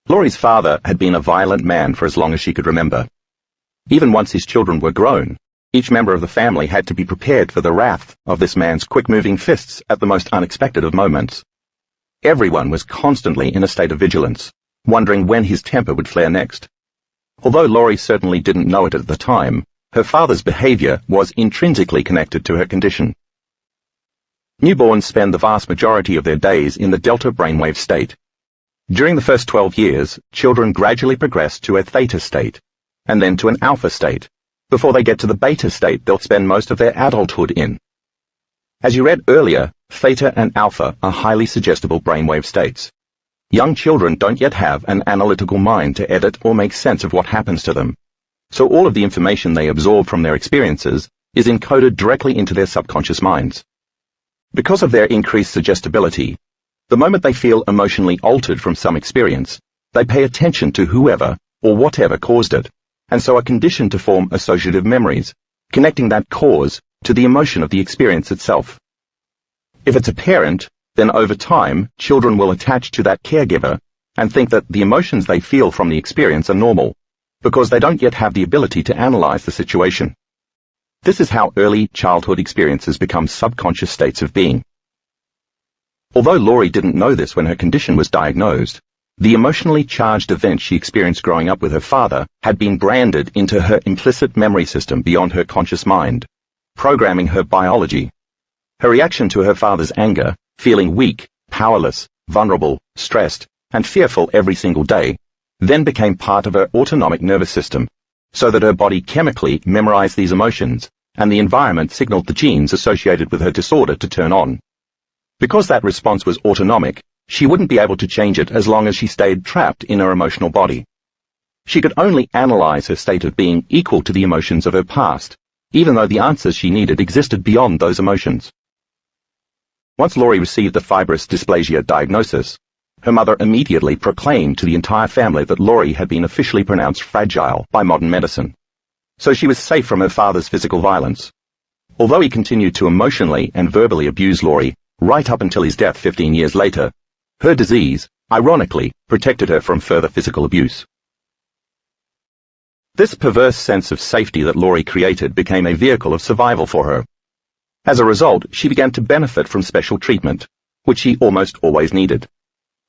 Laurie's father had been a violent man for as long as she could remember. Even once his children were grown, each member of the family had to be prepared for the wrath of this man's quick-moving fists at the most unexpected of moments. Everyone was constantly in a state of vigilance, wondering when his temper would flare next. Although Laurie certainly didn't know it at the time, her father's behavior was intrinsically connected to her condition. Newborns spend the vast majority of their days in the delta brainwave state. During the first 12 years, children gradually progress to a theta state, and then to an alpha state. Before they get to the beta state they'll spend most of their adulthood in. As you read earlier, theta and alpha are highly suggestible brainwave states. Young children don't yet have an analytical mind to edit or make sense of what happens to them, so all of the information they absorb from their experiences is encoded directly into their subconscious minds. Because of their increased suggestibility, the moment they feel emotionally altered from some experience, they pay attention to whoever or whatever caused it, and so are conditioned to form associative memories, connecting that cause to the emotion of the experience itself. If it's a parent, then over time, children will attach to that caregiver and think that the emotions they feel from the experience are normal, because they don't yet have the ability to analyze the situation. This is how early childhood experiences become subconscious states of being. Although Laurie didn't know this when her condition was diagnosed, the emotionally charged events she experienced growing up with her father had been branded into her implicit memory system beyond her conscious mind, programming her biology. Her reaction to her father's anger, feeling weak, powerless, vulnerable, stressed, and fearful every single day, then became part of her autonomic nervous system, so that her body chemically memorized these emotions, and the environment signaled the genes associated with her disorder to turn on. Because that response was autonomic, she wouldn't be able to change it as long as she stayed trapped in her emotional body. She could only analyze her state of being equal to the emotions of her past, even though the answers she needed existed beyond those emotions. Once Laurie received the fibrous dysplasia diagnosis, her mother immediately proclaimed to the entire family that Laurie had been officially pronounced fragile by modern medicine. So she was safe from her father's physical violence. Although he continued to emotionally and verbally abuse Laurie right up until his death 15 years later, her disease, ironically, protected her from further physical abuse. This perverse sense of safety that Laurie created became a vehicle of survival for her. As a result, she began to benefit from special treatment, which she almost always needed.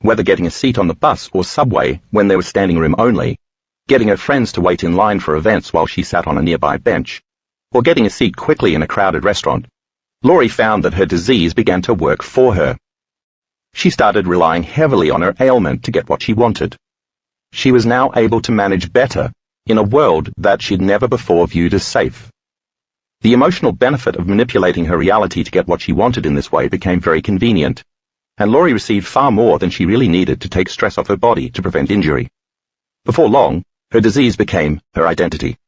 Whether getting a seat on the bus or subway when there was standing room only, getting her friends to wait in line for events while she sat on a nearby bench, or getting a seat quickly in a crowded restaurant, Laurie found that her disease began to work for her. She started relying heavily on her ailment to get what she wanted. She was now able to manage better in a world that she'd never before viewed as safe. The emotional benefit of manipulating her reality to get what she wanted in this way became very convenient, and Laurie received far more than she really needed to take stress off her body to prevent injury. Before long, her disease became her identity.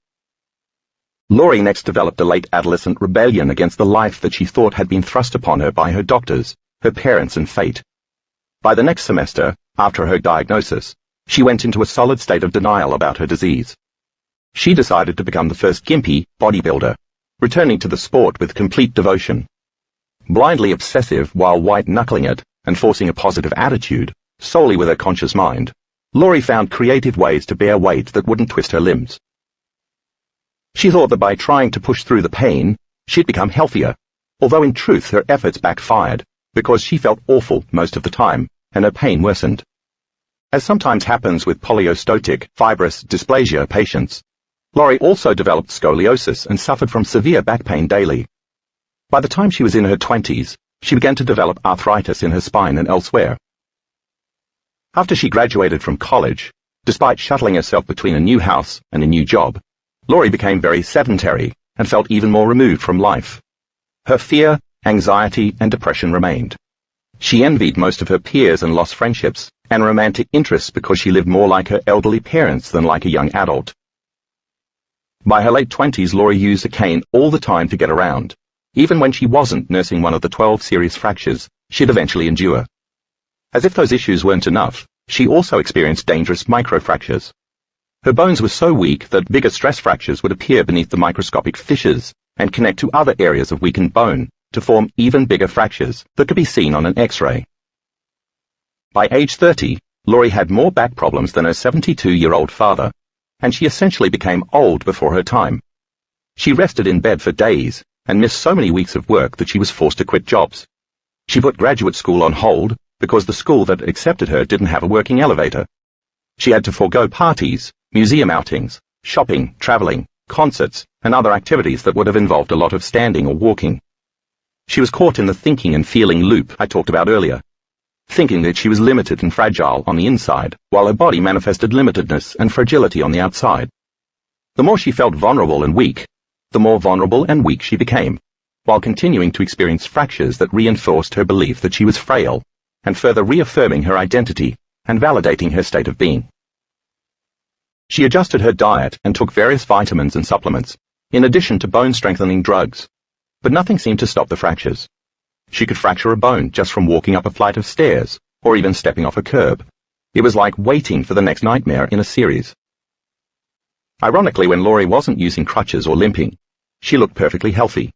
Laurie next developed a late adolescent rebellion against the life that she thought had been thrust upon her by her doctors, her parents, and fate. By the next semester, after her diagnosis, she went into a solid state of denial about her disease. She decided to become the first gimpy bodybuilder, returning to the sport with complete devotion. Blindly obsessive while white-knuckling it and forcing a positive attitude, solely with her conscious mind, Laurie found creative ways to bear weight that wouldn't twist her limbs. She thought that by trying to push through the pain, she'd become healthier, although in truth her efforts backfired, because she felt awful most of the time, and her pain worsened. As sometimes happens with polyostotic fibrous dysplasia patients, Laurie also developed scoliosis and suffered from severe back pain daily. By the time she was in her 20s, she began to develop arthritis in her spine and elsewhere. After she graduated from college, despite shuttling herself between a new house and a new job, Laurie became very sedentary and felt even more removed from life. Her fear, anxiety, and depression remained. She envied most of her peers and lost friendships and romantic interests because she lived more like her elderly parents than like a young adult. By her late 20s, Laurie used a cane all the time to get around, even when she wasn't nursing one of the 12 serious fractures she'd eventually endure. As if those issues weren't enough, she also experienced dangerous microfractures. Her bones were so weak that bigger stress fractures would appear beneath the microscopic fissures and connect to other areas of weakened bone to form even bigger fractures that could be seen on an X-ray. By age 30, Laurie had more back problems than her 72-year-old father, and she essentially became old before her time. She rested in bed for days and missed so many weeks of work that she was forced to quit jobs. She put graduate school on hold because the school that accepted her didn't have a working elevator. She had to forego parties, museum outings, shopping, traveling, concerts, and other activities that would have involved a lot of standing or walking. She was caught in the thinking and feeling loop I talked about earlier, thinking that she was limited and fragile on the inside, while her body manifested limitedness and fragility on the outside. The more she felt vulnerable and weak, the more vulnerable and weak she became, while continuing to experience fractures that reinforced her belief that she was frail, and further reaffirming her identity and validating her state of being. She adjusted her diet and took various vitamins and supplements, in addition to bone-strengthening drugs, but nothing seemed to stop the fractures. She could fracture a bone just from walking up a flight of stairs, or even stepping off a curb. It was like waiting for the next nightmare in a series. Ironically, when Laurie wasn't using crutches or limping, she looked perfectly healthy.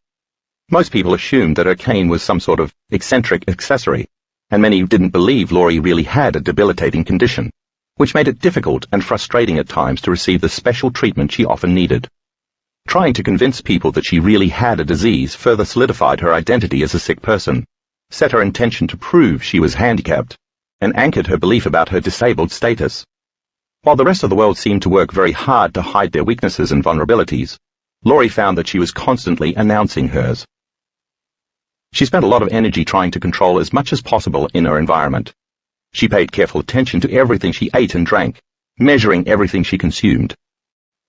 Most people assumed that her cane was some sort of eccentric accessory, and many didn't believe Laurie really had a debilitating condition, which made it difficult and frustrating at times to receive the special treatment she often needed. Trying to convince people that she really had a disease further solidified her identity as a sick person, set her intention to prove she was handicapped, and anchored her belief about her disabled status. While the rest of the world seemed to work very hard to hide their weaknesses and vulnerabilities, Laurie found that she was constantly announcing hers. She spent a lot of energy trying to control as much as possible in her environment. She paid careful attention to everything she ate and drank, measuring everything she consumed.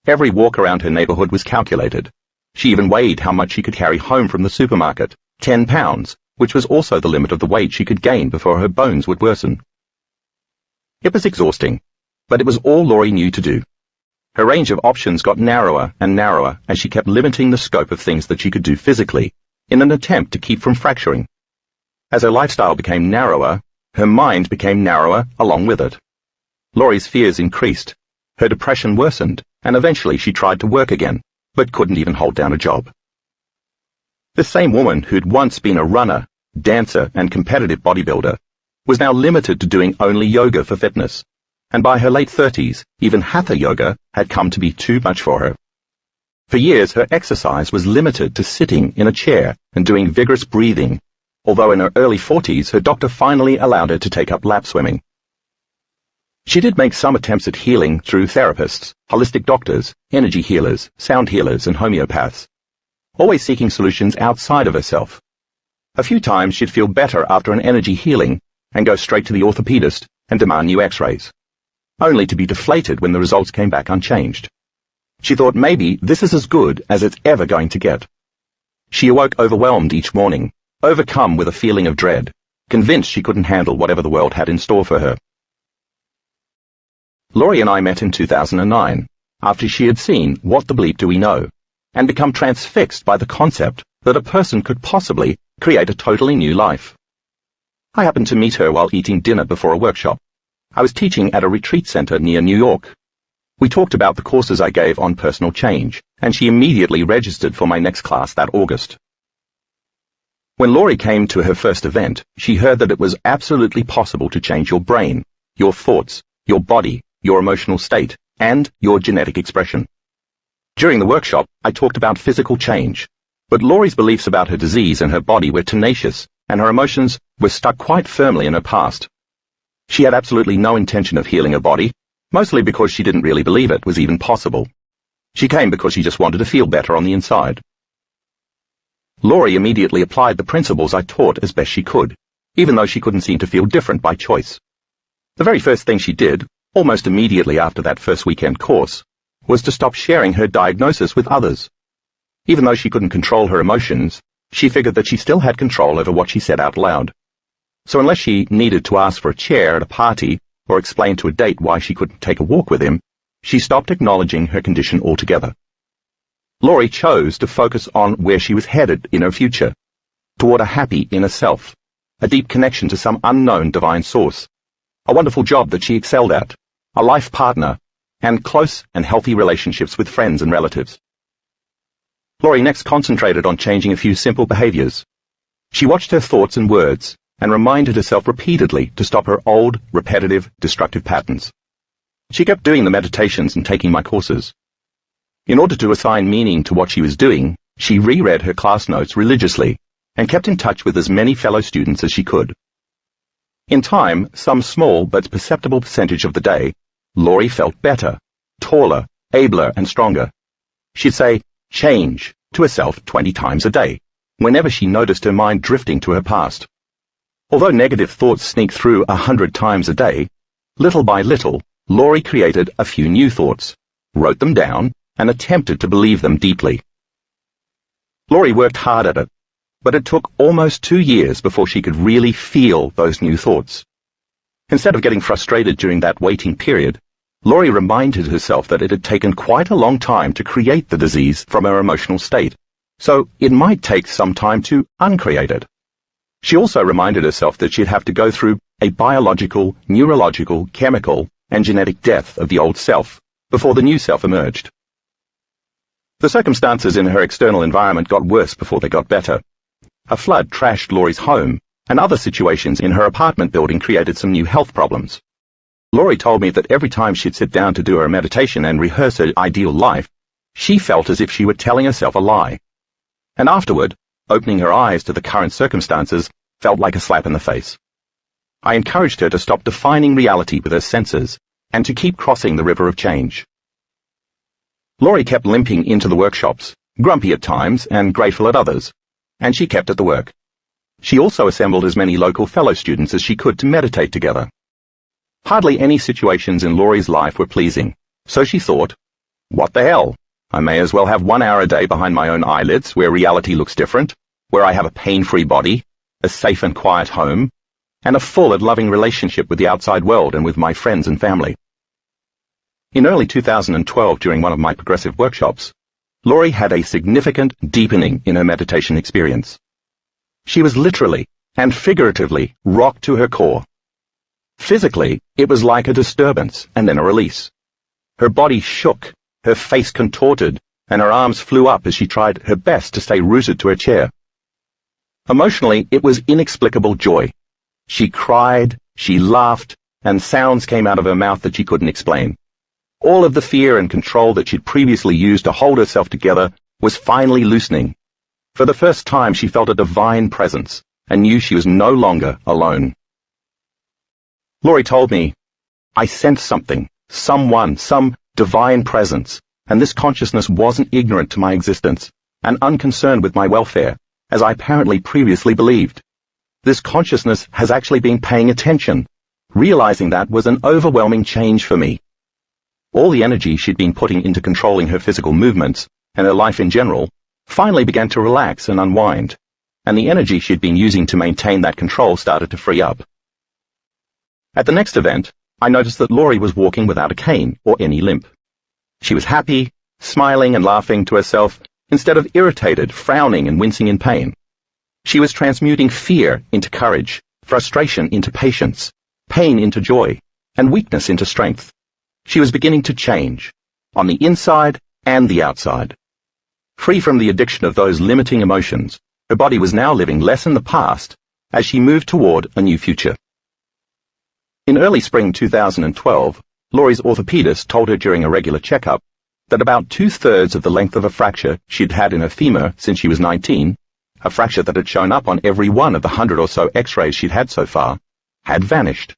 Every walk around her neighborhood was calculated. She even weighed how much she could carry home from the supermarket, 10 pounds, which was also the limit of the weight she could gain before her bones would worsen. It was exhausting, but it was all Laurie knew to do. Her range of options got narrower and narrower as she kept limiting the scope of things that she could do physically, in an attempt to keep from fracturing. As her lifestyle became narrower, her mind became narrower along with it. Laurie's fears increased, her depression worsened, and eventually she tried to work again, but couldn't even hold down a job. This same woman who'd once been a runner, dancer, and competitive bodybuilder was now limited to doing only yoga for fitness, and by her late 30s, even hatha yoga had come to be too much for her. For years, her exercise was limited to sitting in a chair and doing vigorous breathing, although in her early 40s, her doctor finally allowed her to take up lap swimming. She did make some attempts at healing through therapists, holistic doctors, energy healers, sound healers, and homeopaths, always seeking solutions outside of herself. A few times she'd feel better after an energy healing and go straight to the orthopedist and demand new x-rays, only to be deflated when the results came back unchanged. She thought maybe this is as good as it's ever going to get. She awoke overwhelmed each morning, overcome with a feeling of dread, convinced she couldn't handle whatever the world had in store for her. Laurie and I met in 2009, after she had seen What the Bleep Do We Know, and become transfixed by the concept that a person could possibly create a totally new life. I happened to meet her while eating dinner before a workshop. I was teaching at a retreat center near New York. We talked about the courses I gave on personal change, and she immediately registered for my next class that August. When Laurie came to her first event, she heard that it was absolutely possible to change your brain, your thoughts, your body, your emotional state, and your genetic expression. During the workshop, I talked about physical change, but Laurie's beliefs about her disease and her body were tenacious, and her emotions were stuck quite firmly in her past. She had absolutely no intention of healing her body, mostly because she didn't really believe it was even possible. She came because she just wanted to feel better on the inside. Laurie immediately applied the principles I taught as best she could, even though she couldn't seem to feel different by choice. The very first thing she did, almost immediately after that first weekend course, was to stop sharing her diagnosis with others. Even though she couldn't control her emotions, she figured that she still had control over what she said out loud. So unless she needed to ask for a chair at a party or explain to a date why she couldn't take a walk with him, she stopped acknowledging her condition altogether. Laurie chose to focus on where she was headed in her future, toward a happy inner self, a deep connection to some unknown divine source, a wonderful job that she excelled at, a life partner, and close and healthy relationships with friends and relatives. Laurie next concentrated on changing a few simple behaviors. She watched her thoughts and words and reminded herself repeatedly to stop her old, repetitive, destructive patterns. She kept doing the meditations and taking my courses. In order to assign meaning to what she was doing, she reread her class notes religiously and kept in touch with as many fellow students as she could. In time, some small but perceptible percentage of the day, Laurie felt better, taller, abler, and stronger. She'd say, "change," to herself 20 times a day, whenever she noticed her mind drifting to her past. Although negative thoughts sneaked through 100 times a day, little by little, Laurie created a few new thoughts, wrote them down, and attempted to believe them deeply. Laurie worked hard at it, but it took almost 2 years before she could really feel those new thoughts. Instead of getting frustrated during that waiting period, Laurie reminded herself that it had taken quite a long time to create the disease from her emotional state, so it might take some time to uncreate it. She also reminded herself that she'd have to go through a biological, neurological, chemical, and genetic death of the old self before the new self emerged. The circumstances in her external environment got worse before they got better. A flood trashed Laurie's home, and other situations in her apartment building created some new health problems. Laurie told me that every time she'd sit down to do her meditation and rehearse her ideal life, she felt as if she were telling herself a lie. And afterward, opening her eyes to the current circumstances felt like a slap in the face. I encouraged her to stop defining reality with her senses and to keep crossing the river of change. Laurie kept limping into the workshops, grumpy at times and grateful at others, and she kept at the work. She also assembled as many local fellow students as she could to meditate together. Hardly any situations in Laurie's life were pleasing, so she thought, what the hell? I may as well have 1 hour a day behind my own eyelids where reality looks different, where I have a pain-free body, a safe and quiet home, and a full and loving relationship with the outside world and with my friends and family. In early 2012, during one of my progressive workshops, Laurie had a significant deepening in her meditation experience. She was literally and figuratively rocked to her core. Physically, it was like a disturbance and then a release. Her body shook, her face contorted, and her arms flew up as she tried her best to stay rooted to her chair. Emotionally, it was inexplicable joy. She cried, she laughed, and sounds came out of her mouth that she couldn't explain. All of the fear and control that she'd previously used to hold herself together was finally loosening. For the first time, she felt a divine presence and knew she was no longer alone. Laurie told me, "I sensed something, someone, some divine presence, and this consciousness wasn't ignorant to my existence and unconcerned with my welfare, as I apparently previously believed. This consciousness has actually been paying attention. Realizing that was an overwhelming change for me." All the energy she'd been putting into controlling her physical movements and her life in general finally began to relax and unwind, and the energy she'd been using to maintain that control started to free up. At the next event, I noticed that Laurie was walking without a cane or any limp. She was happy, smiling and laughing to herself, instead of irritated, frowning and wincing in pain. She was transmuting fear into courage, frustration into patience, pain into joy, and weakness into strength. She was beginning to change, on the inside and the outside. Free from the addiction of those limiting emotions, her body was now living less in the past as she moved toward a new future. In early spring 2012, Laurie's orthopedist told her during a regular checkup that about 2/3 of the length of a fracture she'd had in her femur since she was 19, a fracture that had shown up on every one of the 100 or so x-rays she'd had so far, had vanished.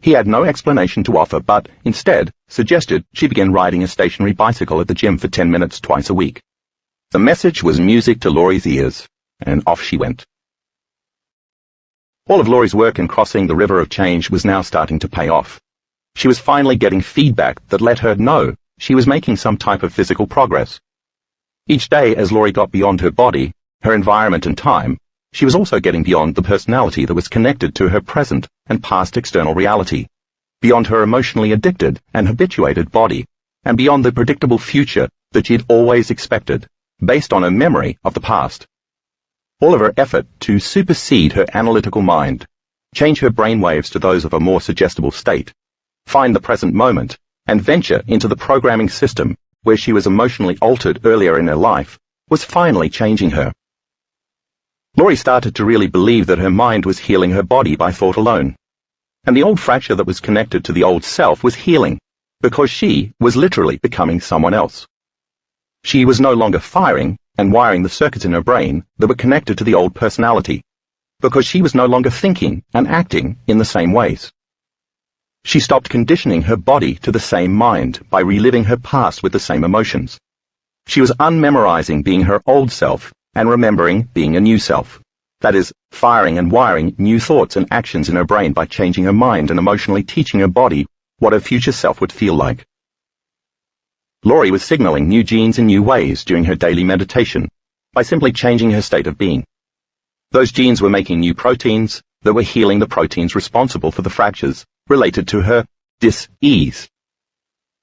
He had no explanation to offer, but instead suggested she begin riding a stationary bicycle at the gym for 10 minutes twice a week. The message was music to Laurie's ears, and off she went. All of Laurie's work in crossing the river of change was now starting to pay off. She was finally getting feedback that let her know she was making some type of physical progress. Each day, as Laurie got beyond her body, her environment and time, she was also getting beyond the personality that was connected to her present and past external reality, beyond her emotionally addicted and habituated body, and beyond the predictable future that she'd always expected, based on her memory of the past. All of her effort to supersede her analytical mind, change her brainwaves to those of a more suggestible state, find the present moment, and venture into the programming system where she was emotionally altered earlier in her life, was finally changing her. Laurie started to really believe that her mind was healing her body by thought alone, and the old fracture that was connected to the old self was healing, because she was literally becoming someone else. She was no longer firing and wiring the circuits in her brain that were connected to the old personality, because she was no longer thinking and acting in the same ways. She stopped conditioning her body to the same mind by reliving her past with the same emotions. She was unmemorizing being her old self and remembering being a new self. That is, firing and wiring new thoughts and actions in her brain by changing her mind and emotionally teaching her body what her future self would feel like. Laurie was signaling new genes in new ways during her daily meditation by simply changing her state of being. Those genes were making new proteins that were healing the proteins responsible for the fractures related to her dis-ease.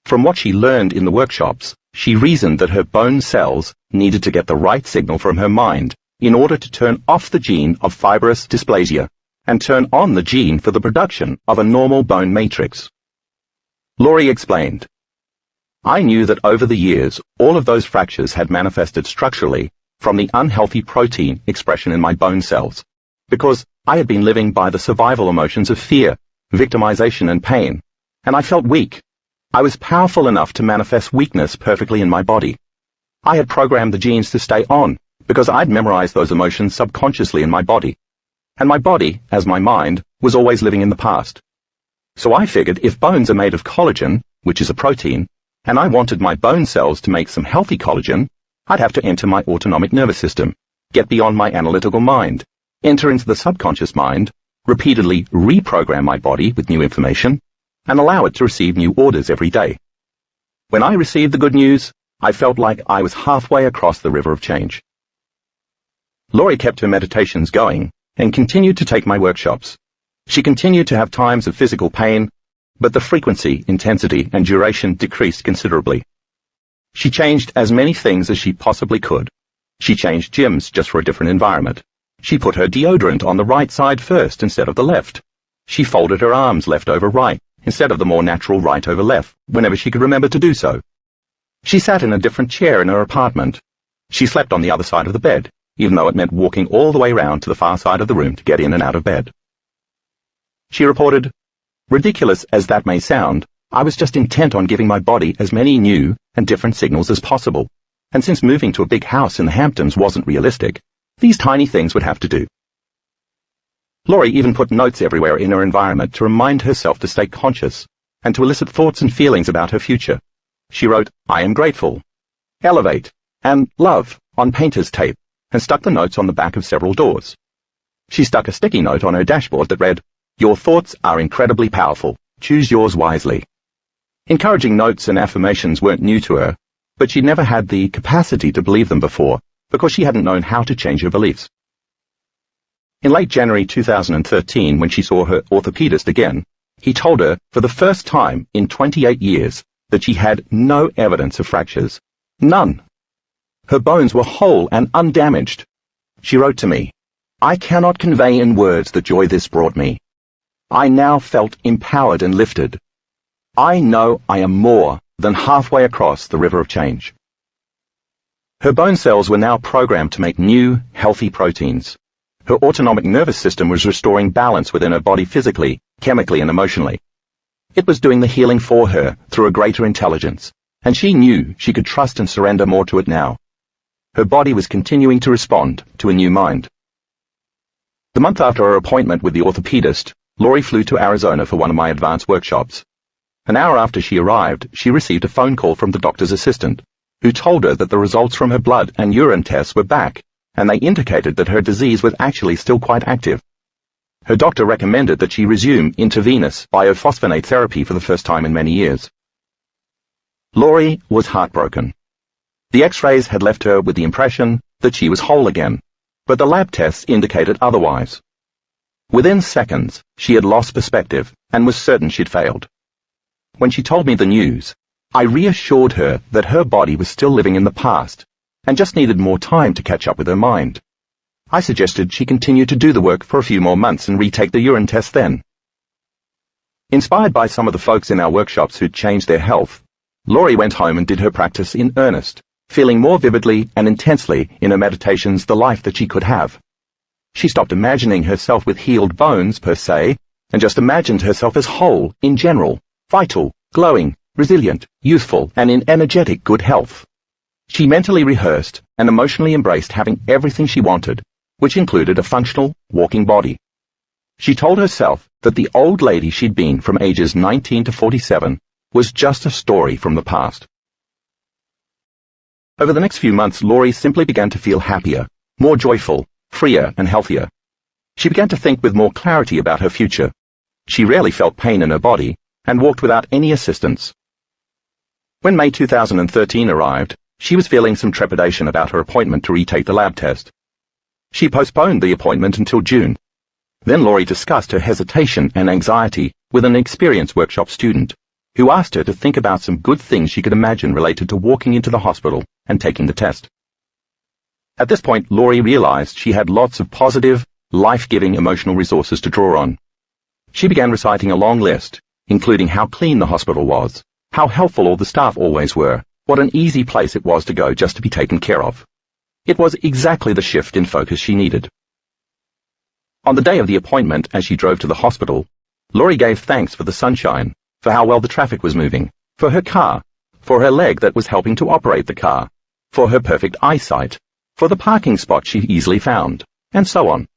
From what she learned in the workshops, she reasoned that her bone cells needed to get the right signal from her mind in order to turn off the gene of fibrous dysplasia and turn on the gene for the production of a normal bone matrix. Laurie explained, "I knew that over the years, all of those fractures had manifested structurally from the unhealthy protein expression in my bone cells, because I had been living by the survival emotions of fear, victimization, and pain, and I felt weak. I was powerful enough to manifest weakness perfectly in my body. I had programmed the genes to stay on, because I'd memorized those emotions subconsciously in my body, and my body, as my mind, was always living in the past. So I figured if bones are made of collagen, which is a protein, and I wanted my bone cells to make some healthy collagen, I'd have to enter my autonomic nervous system, get beyond my analytical mind, enter into the subconscious mind, repeatedly reprogram my body with new information, and allow it to receive new orders every day. When I received the good news, I felt like I was halfway across the river of change." Laurie kept her meditations going and continued to take my workshops. She continued to have times of physical pain, but the frequency, intensity, and duration decreased considerably. She changed as many things as she possibly could. She changed gyms just for a different environment, She put her deodorant on the right side first instead of the left. She folded her arms left over right instead of the more natural right over left whenever she could remember to do so. She sat in a different chair in her apartment. She slept on the other side of the bed, even though it meant walking all the way round to the far side of the room to get in and out of bed. She reported, "Ridiculous as that may sound, I was just intent on giving my body as many new and different signals as possible, and since moving to a big house in the Hamptons wasn't realistic, these tiny things would have to do." Laurie even put notes everywhere in her environment to remind herself to stay conscious and to elicit thoughts and feelings about her future. She wrote, "I am grateful," "elevate," and "love" on painter's tape and stuck the notes on the back of several doors. She stuck a sticky note on her dashboard that read, "Your thoughts are incredibly powerful. Choose yours wisely." Encouraging notes and affirmations weren't new to her, but she'd never had the capacity to believe them before because she hadn't known how to change her beliefs. In late January 2013, when she saw her orthopedist again, he told her for the first time in 28 years that she had no evidence of fractures. None. Her bones were whole and undamaged. She wrote to me, "I cannot convey in words the joy this brought me. I now felt empowered and lifted. I know I am more than halfway across the river of change." Her bone cells were now programmed to make new, healthy proteins. Her autonomic nervous system was restoring balance within her body physically, chemically, and emotionally. It was doing the healing for her through a greater intelligence, and she knew she could trust and surrender more to it now. Her body was continuing to respond to a new mind. The month after her appointment with the orthopedist, Laurie flew to Arizona for one of my advanced workshops. An hour after she arrived, she received a phone call from the doctor's assistant, who told her that the results from her blood and urine tests were back, and they indicated that her disease was actually still quite active. Her doctor recommended that she resume intravenous biophosphonate therapy for the first time in many years. Laurie was heartbroken. The X-rays had left her with the impression that she was whole again, but the lab tests indicated otherwise. Within seconds, she had lost perspective and was certain she'd failed. When she told me the news, I reassured her that her body was still living in the past and just needed more time to catch up with her mind. I suggested she continue to do the work for a few more months and retake the urine test then. Inspired by some of the folks in our workshops who'd changed their health, Laurie went home and did her practice in earnest, feeling more vividly and intensely in her meditations the life that she could have. She stopped imagining herself with healed bones per se, and just imagined herself as whole in general, vital, glowing, resilient, youthful, and in energetic good health. She mentally rehearsed and emotionally embraced having everything she wanted, which included a functional, walking body. She told herself that the old lady she'd been from ages 19 to 47 was just a story from the past. Over the next few months, Laurie simply began to feel happier, more joyful, freer, and healthier. She began to think with more clarity about her future. She rarely felt pain in her body and walked without any assistance. When May 2013 arrived, she was feeling some trepidation about her appointment to retake the lab test. She postponed the appointment until June. Then Laurie discussed her hesitation and anxiety with an experienced workshop student, who asked her to think about some good things she could imagine related to walking into the hospital and taking the test. At this point, Laurie realized she had lots of positive, life-giving emotional resources to draw on. She began reciting a long list, including how clean the hospital was, how helpful all the staff always were, what an easy place it was to go just to be taken care of. It was exactly the shift in focus she needed. On the day of the appointment, as she drove to the hospital, Laurie gave thanks for the sunshine, for how well the traffic was moving, for her car, for her leg that was helping to operate the car, for her perfect eyesight, for the parking spot she easily found, and so on.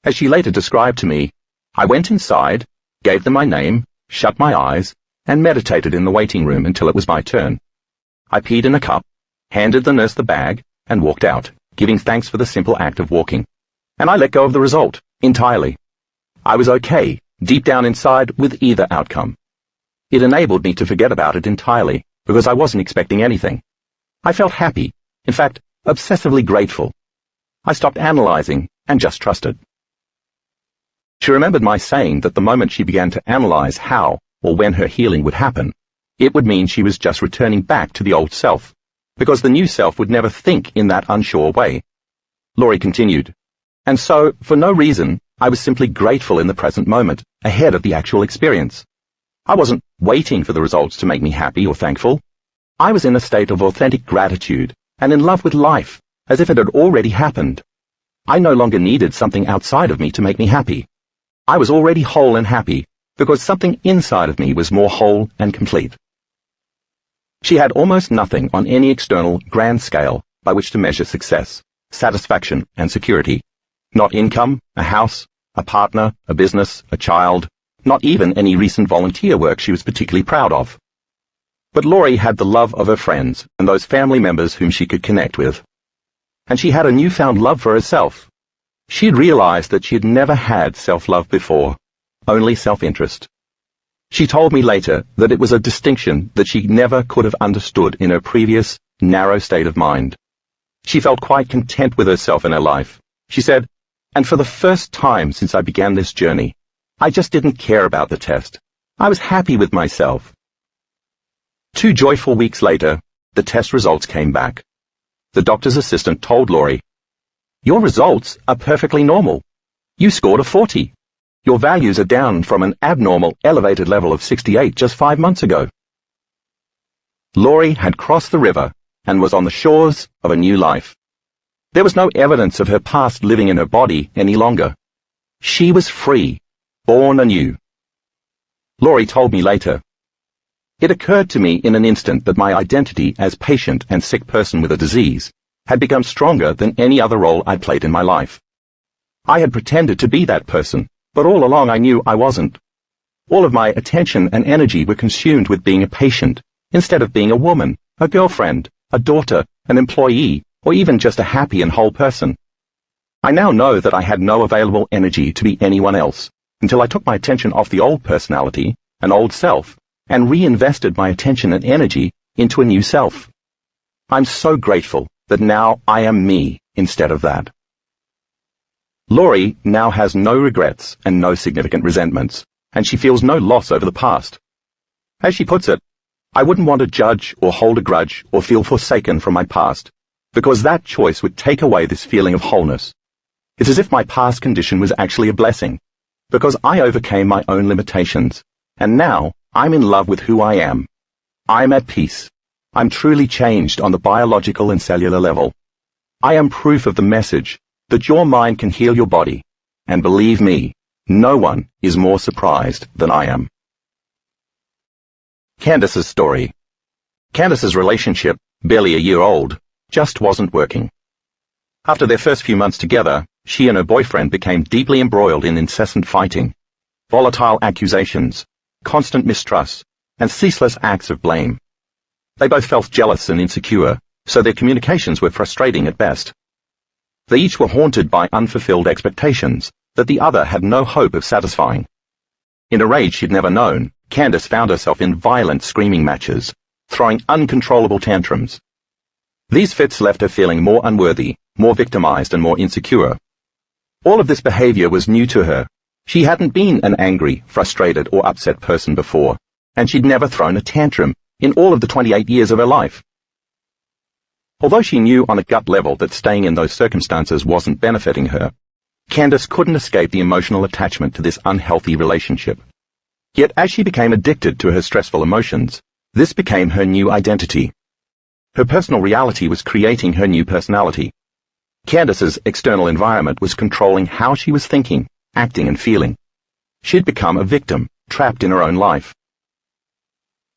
As she later described to me, I went inside, gave them my name, shut my eyes, and meditated in the waiting room until it was my turn. I peed in a cup, handed the nurse the bag, and walked out, giving thanks for the simple act of walking. And I let go of the result, entirely. I was okay, deep down inside, with either outcome. It enabled me to forget about it entirely, because I wasn't expecting anything. I felt happy, in fact, obsessively grateful. I stopped analyzing and just trusted. She remembered my saying that the moment she began to analyze how or when her healing would happen, it would mean she was just returning back to the old self, because the new self would never think in that unsure way. Laurie continued, And so, for no reason, I was simply grateful in the present moment, ahead of the actual experience. I wasn't waiting for the results to make me happy or thankful. I was in a state of authentic gratitude and in love with life, as if it had already happened. I no longer needed something outside of me to make me happy. I was already whole and happy because something inside of me was more whole and complete. She had almost nothing on any external grand scale by which to measure success, satisfaction, and security. Not income, a house, a partner, a business, a child, not even any recent volunteer work she was particularly proud of. But Laurie had the love of her friends and those family members whom she could connect with. And she had a newfound love for herself. She had realized that she had never had self-love before, only self-interest. She told me later that it was a distinction that she never could have understood in her previous, narrow state of mind. She felt quite content with herself in her life. She said, "And for the first time since I began this journey, I just didn't care about the test. I was happy with myself." 2 joyful weeks later, the test results came back. The doctor's assistant told Laurie, "Your results are perfectly normal. You scored a 40. Your values are down from an abnormal, elevated level of 68 just 5 months ago." Laurie had crossed the river and was on the shores of a new life. There was no evidence of her past living in her body any longer. She was free, born anew. Laurie told me later, "It occurred to me in an instant that my identity as patient and sick person with a disease had become stronger than any other role I'd played in my life. I had pretended to be that person, but all along I knew I wasn't. All of my attention and energy were consumed with being a patient, instead of being a woman, a girlfriend, a daughter, an employee, or even just a happy and whole person. I now know that I had no available energy to be anyone else, until I took my attention off the old personality, an old self, and reinvested my attention and energy into a new self. I'm so grateful that now I am me instead of that." Laurie now has no regrets and no significant resentments, and she feels no loss over the past. As she puts it, "I wouldn't want to judge or hold a grudge or feel forsaken from my past, because that choice would take away this feeling of wholeness. It's as if my past condition was actually a blessing, because I overcame my own limitations, and now I'm in love with who I am. I'm at peace. I'm truly changed on the biological and cellular level. I am proof of the message that your mind can heal your body, and believe me, no one is more surprised than I am." Candace's story. Candace's relationship, barely a year old, just wasn't working. After their first few months together, she and her boyfriend became deeply embroiled in incessant fighting, volatile accusations, constant mistrust, and ceaseless acts of blame. They both felt jealous and insecure, so their communications were frustrating at best. They each were haunted by unfulfilled expectations that the other had no hope of satisfying. In a rage she'd never known, Candace found herself in violent screaming matches, throwing uncontrollable tantrums. These fits left her feeling more unworthy, more victimized, and more insecure. All of this behavior was new to her. She hadn't been an angry, frustrated, or upset person before, and she'd never thrown a tantrum in all of the 28 years of her life. Although she knew on a gut level that staying in those circumstances wasn't benefiting her, Candace couldn't escape the emotional attachment to this unhealthy relationship. Yet as she became addicted to her stressful emotions, this became her new identity. Her personal reality was creating her new personality. Candace's external environment was controlling how she was thinking, acting, and feeling. She'd become a victim, trapped in her own life.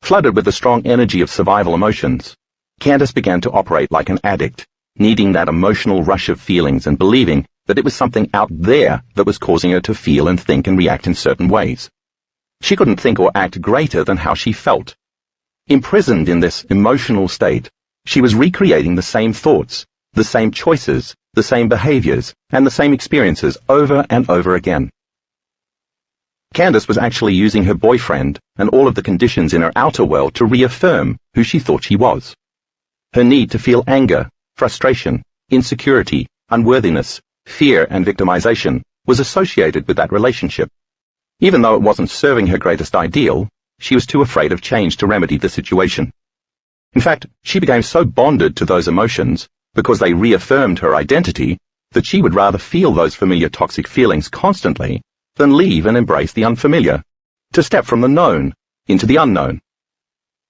Flooded with the strong energy of survival emotions, Candace began to operate like an addict, needing that emotional rush of feelings and believing that it was something out there that was causing her to feel and think and react in certain ways. She couldn't think or act greater than how she felt. Imprisoned in this emotional state, she was recreating the same thoughts, the same choices, the same behaviors, and the same experiences over and over again. Candace was actually using her boyfriend and all of the conditions in her outer world to reaffirm who she thought she was. Her need to feel anger, frustration, insecurity, unworthiness, fear, and victimization was associated with that relationship. Even though it wasn't serving her greatest ideal, she was too afraid of change to remedy the situation. In fact, she became so bonded to those emotions, because they reaffirmed her identity, that she would rather feel those familiar toxic feelings constantly than leave and embrace the unfamiliar, to step from the known into the unknown.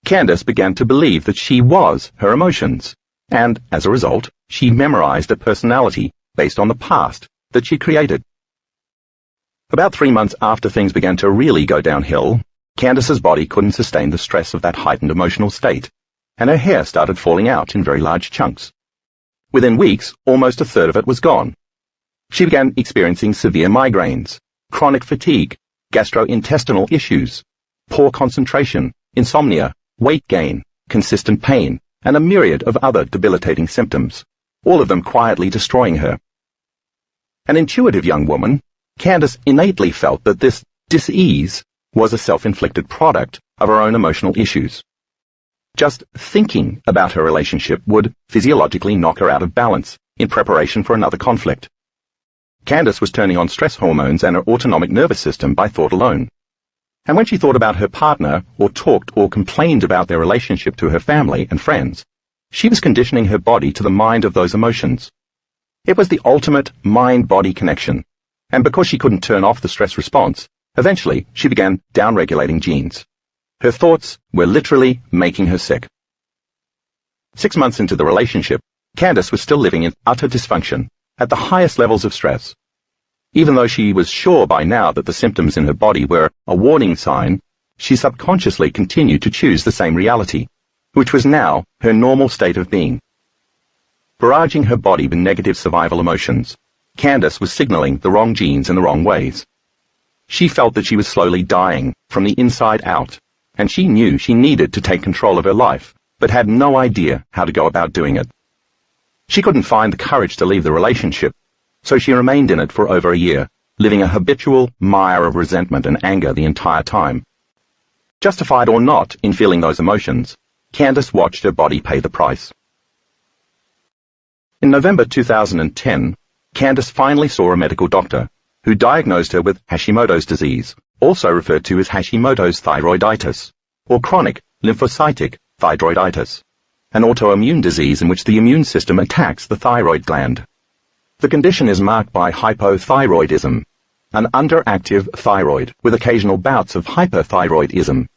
Candace began to believe that she was her emotions, and, as a result, she memorized a personality based on the past that she created. About 3 months after things began to really go downhill, Candace's body couldn't sustain the stress of that heightened emotional state, and her hair started falling out in very large chunks. Within weeks, almost a third of it was gone. She began experiencing severe migraines, chronic fatigue, gastrointestinal issues, poor concentration, insomnia, weight gain, consistent pain, and a myriad of other debilitating symptoms, all of them quietly destroying her. An intuitive young woman, Candace innately felt that this dis-ease was a self-inflicted product of her own emotional issues. Just thinking about her relationship would physiologically knock her out of balance in preparation for another conflict. Candace was turning on stress hormones and her autonomic nervous system by thought alone. And when she thought about her partner, or talked or complained about their relationship to her family and friends, she was conditioning her body to the mind of those emotions. It was the ultimate mind-body connection, and because she couldn't turn off the stress response, eventually she began downregulating genes. Her thoughts were literally making her sick. 6 months into the relationship, Candace was still living in utter dysfunction, at the highest levels of stress. Even though she was sure by now that the symptoms in her body were a warning sign, she subconsciously continued to choose the same reality, which was now her normal state of being. Barraging her body with negative survival emotions, Candace was signaling the wrong genes in the wrong ways. She felt that she was slowly dying from the inside out, and she knew she needed to take control of her life, but had no idea how to go about doing it. She couldn't find the courage to leave the relationship, so she remained in it for over a year, living a habitual mire of resentment and anger the entire time. Justified or not in feeling those emotions, Candace watched her body pay the price. In November 2010, Candace finally saw a medical doctor, who diagnosed her with Hashimoto's disease, also referred to as Hashimoto's thyroiditis, or chronic lymphocytic thyroiditis, an autoimmune disease in which the immune system attacks the thyroid gland. The condition is marked by hypothyroidism, an underactive thyroid with occasional bouts of hyperthyroidism,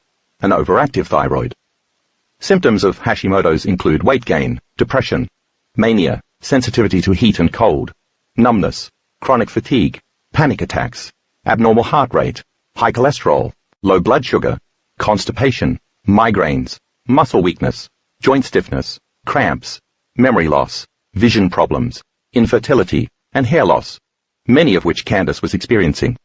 an overactive thyroid. Symptoms of Hashimoto's include weight gain, depression, mania, sensitivity to heat and cold, numbness, chronic fatigue, panic attacks, abnormal heart rate, high cholesterol, low blood sugar, constipation, migraines, muscle weakness, joint stiffness, cramps, memory loss, vision problems, infertility, and hair loss, many of which Candace was experiencing.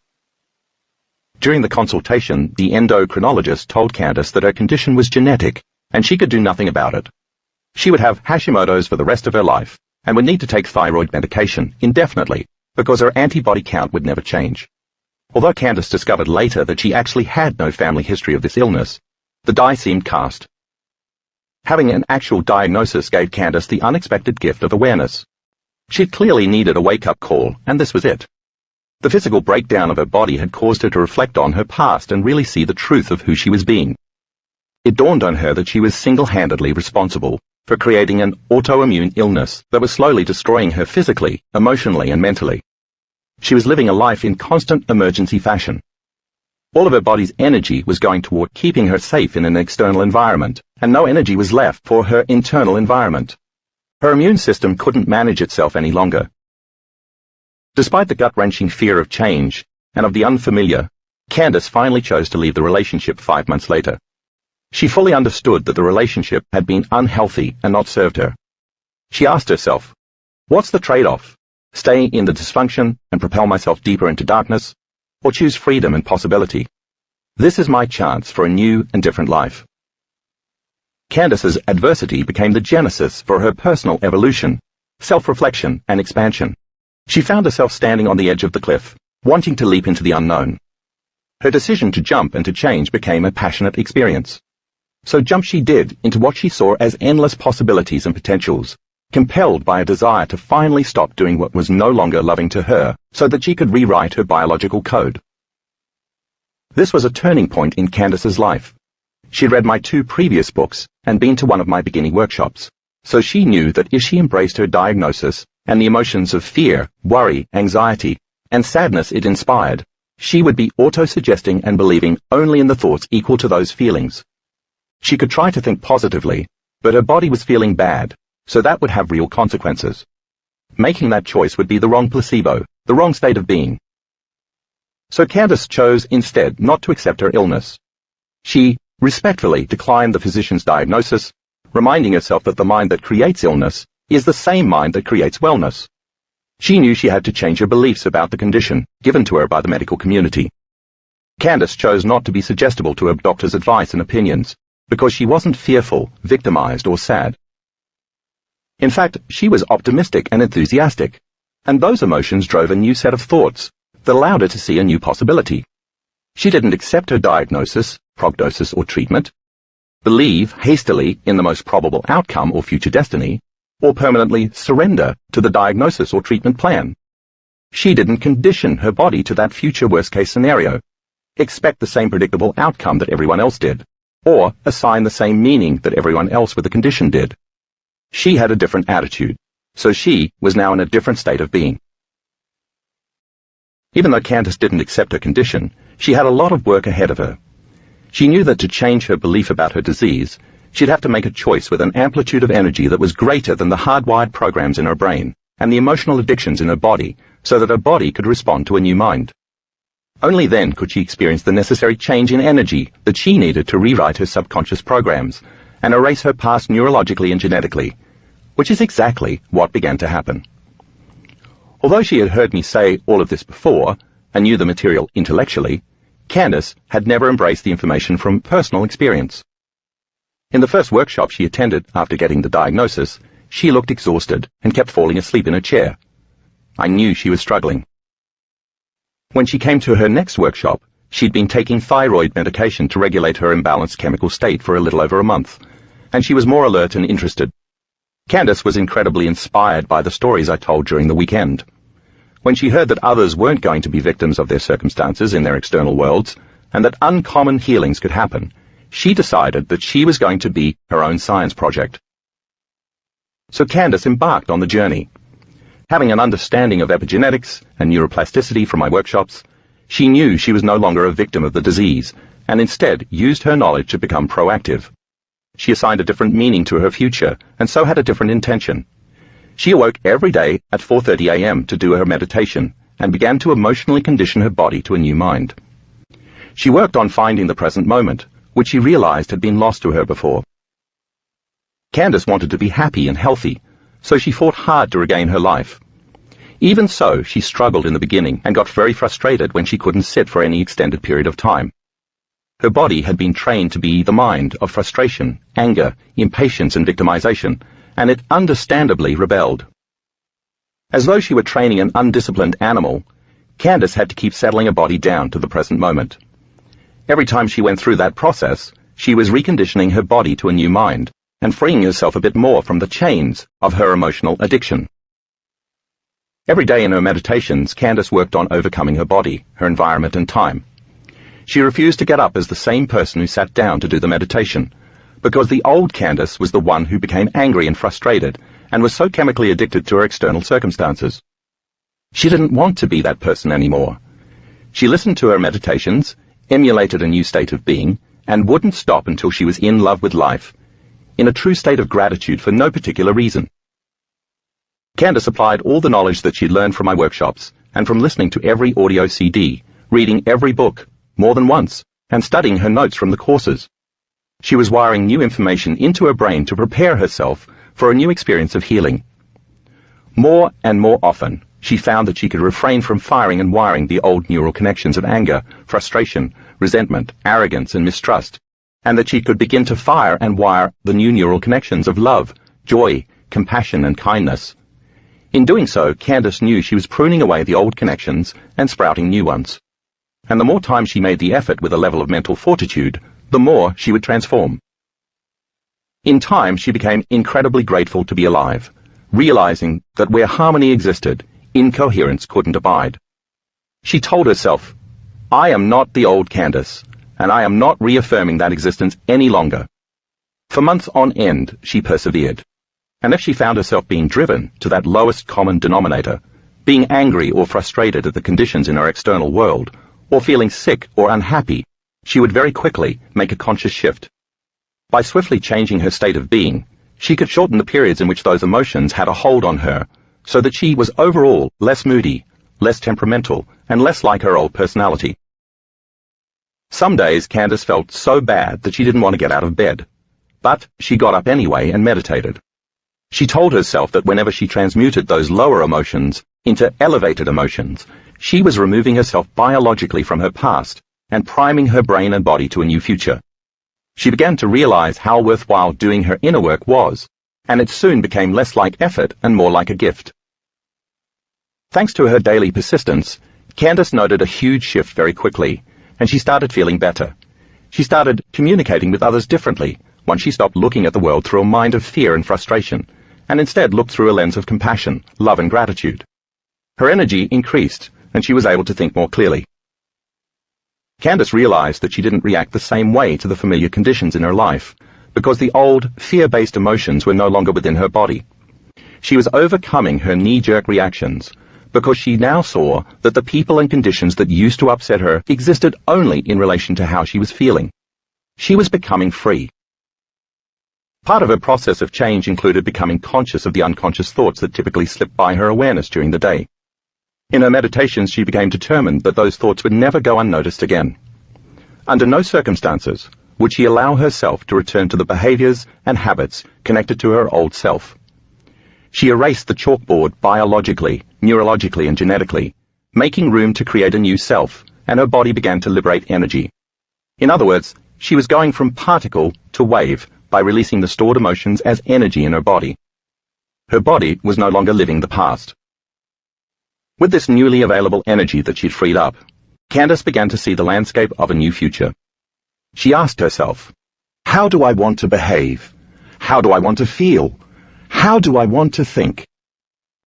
During the consultation, the endocrinologist told Candace that her condition was genetic, and she could do nothing about it. She would have Hashimoto's for the rest of her life, and would need to take thyroid medication indefinitely, because her antibody count would never change. Although Candace discovered later that she actually had no family history of this illness, the die seemed cast. Having an actual diagnosis gave Candace the unexpected gift of awareness. She clearly needed a wake-up call, and this was it. The physical breakdown of her body had caused her to reflect on her past and really see the truth of who she was being. It dawned on her that she was single-handedly responsible for creating an autoimmune illness that was slowly destroying her physically, emotionally, and mentally. She was living a life in constant emergency fashion. All of her body's energy was going toward keeping her safe in an external environment, and no energy was left for her internal environment. Her immune system couldn't manage itself any longer. Despite the gut-wrenching fear of change and of the unfamiliar, Candace finally chose to leave the relationship 5 months later. She fully understood that the relationship had been unhealthy and not served her. She asked herself, what's the trade-off? Stay in the dysfunction and propel myself deeper into darkness, or choose freedom and possibility? This is my chance for a new and different life. Candace's adversity became the genesis for her personal evolution, self-reflection, and expansion. She found herself standing on the edge of the cliff, wanting to leap into the unknown. Her decision to jump and to change became a passionate experience. So jump she did into what she saw as endless possibilities and potentials, compelled by a desire to finally stop doing what was no longer loving to her, so that she could rewrite her biological code. This was a turning point in Candace's life. She had read my 2 previous books and been to one of my beginning workshops, so she knew that if she embraced her diagnosis and the emotions of fear, worry, anxiety, and sadness it inspired, she would be auto-suggesting and believing only in the thoughts equal to those feelings. She could try to think positively, but her body was feeling bad, so that would have real consequences. Making that choice would be the wrong placebo, the wrong state of being. So Candace chose instead not to accept her illness. She respectfully declined the physician's diagnosis, reminding herself that the mind that creates illness is the same mind that creates wellness. She knew she had to change her beliefs about the condition given to her by the medical community. Candace chose not to be suggestible to her doctor's advice and opinions, because she wasn't fearful, victimized, or sad. In fact, she was optimistic and enthusiastic, and those emotions drove a new set of thoughts that allowed her to see a new possibility. She didn't accept her diagnosis, prognosis, or treatment, believe hastily in the most probable outcome or future destiny, or permanently surrender to the diagnosis or treatment plan. She didn't condition her body to that future worst-case scenario, expect the same predictable outcome that everyone else did, or assign the same meaning that everyone else with the condition did. She had a different attitude, so she was now in a different state of being. Even though Candace didn't accept her condition, she had a lot of work ahead of her. She knew that to change her belief about her disease, she'd have to make a choice with an amplitude of energy that was greater than the hardwired programs in her brain and the emotional addictions in her body, so that her body could respond to a new mind. Only then could she experience the necessary change in energy that she needed to rewrite her subconscious programs and erase her past neurologically and genetically, which is exactly what began to happen. Although she had heard me say all of this before and knew the material intellectually, Candace had never embraced the information from personal experience. In the first workshop she attended after getting the diagnosis, she looked exhausted and kept falling asleep in her chair. I knew she was struggling. When she came to her next workshop, she'd been taking thyroid medication to regulate her imbalanced chemical state for a little over a month, and she was more alert and interested. Candace was incredibly inspired by the stories I told during the weekend. When she heard that others weren't going to be victims of their circumstances in their external worlds, and that uncommon healings could happen, she decided that she was going to be her own science project. So Candace embarked on the journey. Having an understanding of epigenetics and neuroplasticity from my workshops, she knew she was no longer a victim of the disease, and instead used her knowledge to become proactive. She assigned a different meaning to her future, and so had a different intention. She awoke every day at 4:30 a.m. to do her meditation, and began to emotionally condition her body to a new mind. She worked on finding the present moment, which she realized had been lost to her before. Candace wanted to be happy and healthy, so she fought hard to regain her life. Even so, she struggled in the beginning and got very frustrated when she couldn't sit for any extended period of time. Her body had been trained to be the mind of frustration, anger, impatience, and victimization, and it understandably rebelled. As though she were training an undisciplined animal, Candace had to keep settling her body down to the present moment. Every time she went through that process, she was reconditioning her body to a new mind, and freeing herself a bit more from the chains of her emotional addiction. Every day in her meditations, Candace worked on overcoming her body, her environment, and time. She refused to get up as the same person who sat down to do the meditation, because the old Candace was the one who became angry and frustrated, and was so chemically addicted to her external circumstances. She didn't want to be that person anymore. She listened to her meditations, emulated a new state of being, and wouldn't stop until she was in love with life, in a true state of gratitude for no particular reason. Candace applied all the knowledge that she'd learned from my workshops, and from listening to every audio CD, reading every book, more than once, and studying her notes from the courses. She was wiring new information into her brain to prepare herself for a new experience of healing. More and more often, she found that she could refrain from firing and wiring the old neural connections of anger, frustration, resentment, arrogance, and mistrust, and that she could begin to fire and wire the new neural connections of love, joy, compassion, and kindness. In doing so, Candace knew she was pruning away the old connections and sprouting new ones. And the more time she made the effort with a level of mental fortitude, the more she would transform. In time, she became incredibly grateful to be alive, realizing that where harmony existed, incoherence couldn't abide. She told herself, "I am not the old Candace, and I am not reaffirming that existence any longer." For months on end, she persevered. and if she found herself being driven to that lowest common denominator, being angry or frustrated at the conditions in her external world, or feeling sick or unhappy, she would very quickly make a conscious shift. By swiftly changing her state of being, she could shorten the periods in which those emotions had a hold on her, so that she was overall less moody, less temperamental, and less like her old personality. Some days Candace felt so bad that she didn't want to get out of bed, but she got up anyway and meditated. She told herself that whenever she transmuted those lower emotions into elevated emotions, she was removing herself biologically from her past and priming her brain and body to a new future. She began to realize how worthwhile doing her inner work was, and it soon became less like effort and more like a gift. Thanks to her daily persistence, Candace noted a huge shift very quickly, and she started feeling better. She started communicating with others differently once she stopped looking at the world through a mind of fear and frustration, and instead looked through a lens of compassion, love and gratitude. Her energy increased, and she was able to think more clearly. Candace realized that she didn't react the same way to the familiar conditions in her life, because the old, fear-based emotions were no longer within her body. She was overcoming her knee-jerk reactions, because she now saw that the people and conditions that used to upset her existed only in relation to how she was feeling. She was becoming free. Part of her process of change included becoming conscious of the unconscious thoughts that typically slipped by her awareness during the day. In her meditations, she became determined that those thoughts would never go unnoticed again. Under no circumstances would she allow herself to return to the behaviors and habits connected to her old self. She erased the chalkboard biologically, neurologically, and genetically, making room to create a new self, and her body began to liberate energy. In other words, she was going from particle to wave by releasing the stored emotions as energy in her body. Her body was no longer living the past. With this newly available energy that she'd freed up, Candace began to see the landscape of a new future. She asked herself, how do I want to behave? How do I want to feel? How do I want to think?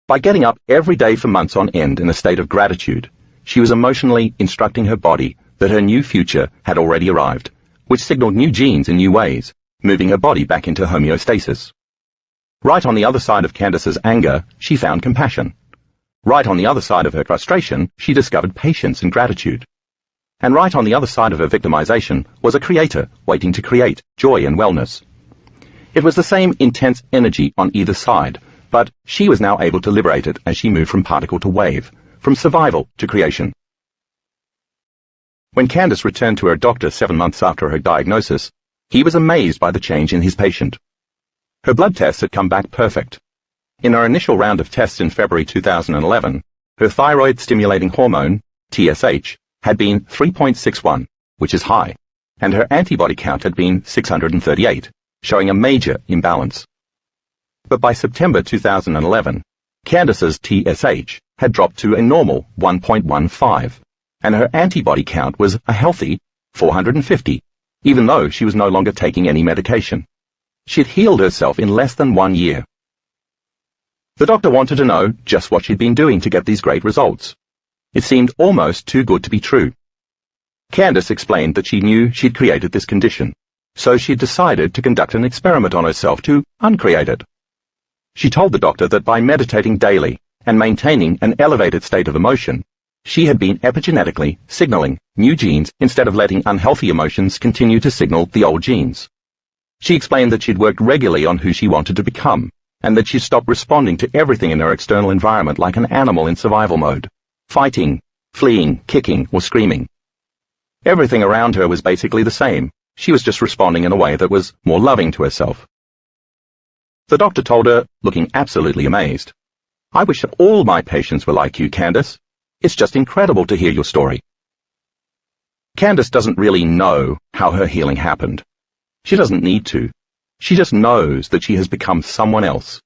By getting up every day for months on end in a state of gratitude, she was emotionally instructing her body that her new future had already arrived, which signaled new genes in new ways, moving her body back into homeostasis. Right on the other side of Candace's anger, she found compassion. Right on the other side of her frustration, she discovered patience and gratitude. And right on the other side of her victimization was a creator waiting to create joy and wellness. It was the same intense energy on either side, but she was now able to liberate it as she moved from particle to wave, from survival to creation. When Candace returned to her doctor 7 months after her diagnosis, he was amazed by the change in his patient. Her blood tests had come back perfect. In her initial round of tests in February 2011, her thyroid-stimulating hormone, TSH, had been 3.61, which is high, and her antibody count had been 638, showing a major imbalance. But by September 2011, Candace's TSH had dropped to a normal 1.15, and her antibody count was a healthy 450, even though she was no longer taking any medication. She'd healed herself in less than 1 year. The doctor wanted to know just what she'd been doing to get these great results. It seemed almost too good to be true. Candace explained that she knew she'd created this condition, so she'd decided to conduct an experiment on herself to uncreate it. She told the doctor that by meditating daily and maintaining an elevated state of emotion, she had been epigenetically signaling new genes instead of letting unhealthy emotions continue to signal the old genes. She explained that she'd worked regularly on who she wanted to become, and that she stopped responding to everything in her external environment like an animal in survival mode, fighting, fleeing, kicking, or screaming. Everything around her was basically the same. She was just responding in a way that was more loving to herself. The doctor told her, looking absolutely amazed, "I wish that all my patients were like you, Candace. It's just incredible to hear your story." Candace doesn't really know how her healing happened. She doesn't need to. She just knows that she has become someone else.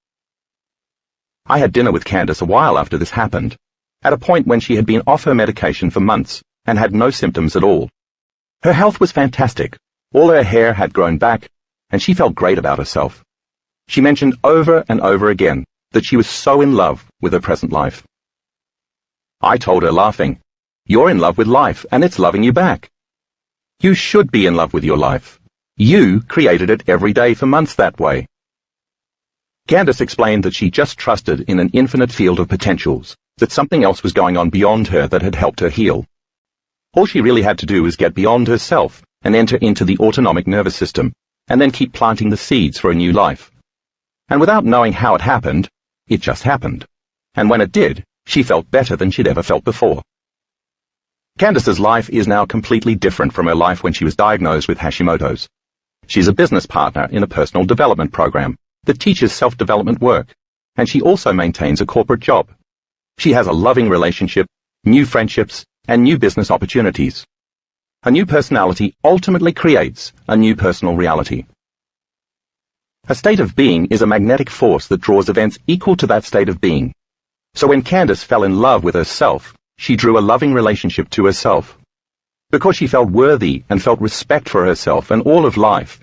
I had dinner with Candace a while after this happened, at a point when she had been off her medication for months and had no symptoms at all. Her health was fantastic. All her hair had grown back, and she felt great about herself. She mentioned over and over again that she was so in love with her present life. I told her, laughing, "You're in love with life, and it's loving you back. You should be in love with your life. You created it every day for months that way." Candace explained that she just trusted in an infinite field of potentials, that something else was going on beyond her that had helped her heal. All she really had to do was get beyond herself and enter into the autonomic nervous system, and then keep planting the seeds for a new life. And without knowing how it happened, it just happened. And when it did, she felt better than she'd ever felt before. Candace's life is now completely different from her life when she was diagnosed with Hashimoto's. She's a business partner in a personal development program that teaches self-development work, and she also maintains a corporate job. She has a loving relationship, new friendships, and new business opportunities. A new personality ultimately creates a new personal reality. A state of being is a magnetic force that draws events equal to that state of being. So when Candace fell in love with herself, she drew a loving relationship to herself. Because she felt worthy and felt respect for herself and all of life,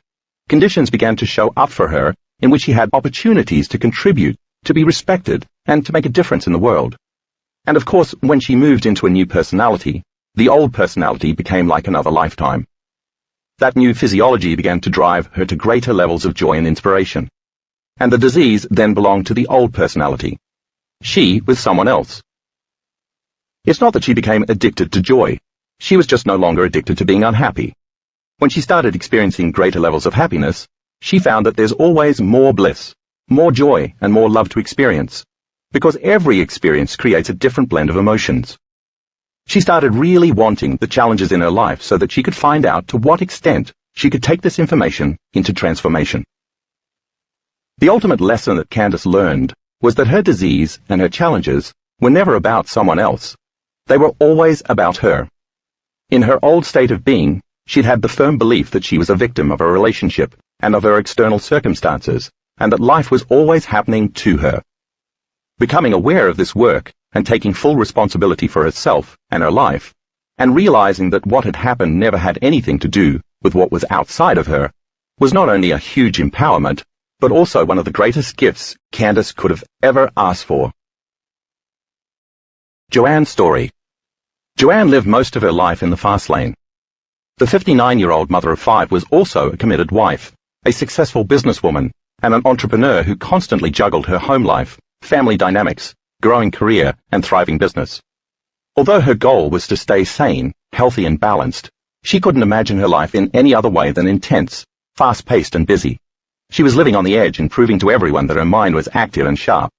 conditions began to show up for her in which she had opportunities to contribute, to be respected, and to make a difference in the world. And of course, when she moved into a new personality, the old personality became like another lifetime. That new physiology began to drive her to greater levels of joy and inspiration. And the disease then belonged to the old personality. She was someone else. It's not that she became addicted to joy. She was just no longer addicted to being unhappy. When she started experiencing greater levels of happiness, she found that there's always more bliss, more joy, and more love to experience, because every experience creates a different blend of emotions. She started really wanting the challenges in her life so that she could find out to what extent she could take this information into transformation. The ultimate lesson that Candace learned was that her disease and her challenges were never about someone else. They were always about her. In her old state of being, she'd had the firm belief that she was a victim of her relationship and of her external circumstances, and that life was always happening to her. Becoming aware of this work and taking full responsibility for herself and her life, and realizing that what had happened never had anything to do with what was outside of her, was not only a huge empowerment, but also one of the greatest gifts Candace could have ever asked for. Joanne's story. Joanne lived most of her life in the fast lane. The 59-year-old mother of 5 was also a committed wife, a successful businesswoman, and an entrepreneur who constantly juggled her home life, family dynamics, growing career, and thriving business. Although her goal was to stay sane, healthy, and balanced, she couldn't imagine her life in any other way than intense, fast-paced, and busy. She was living on the edge and proving to everyone that her mind was active and sharp.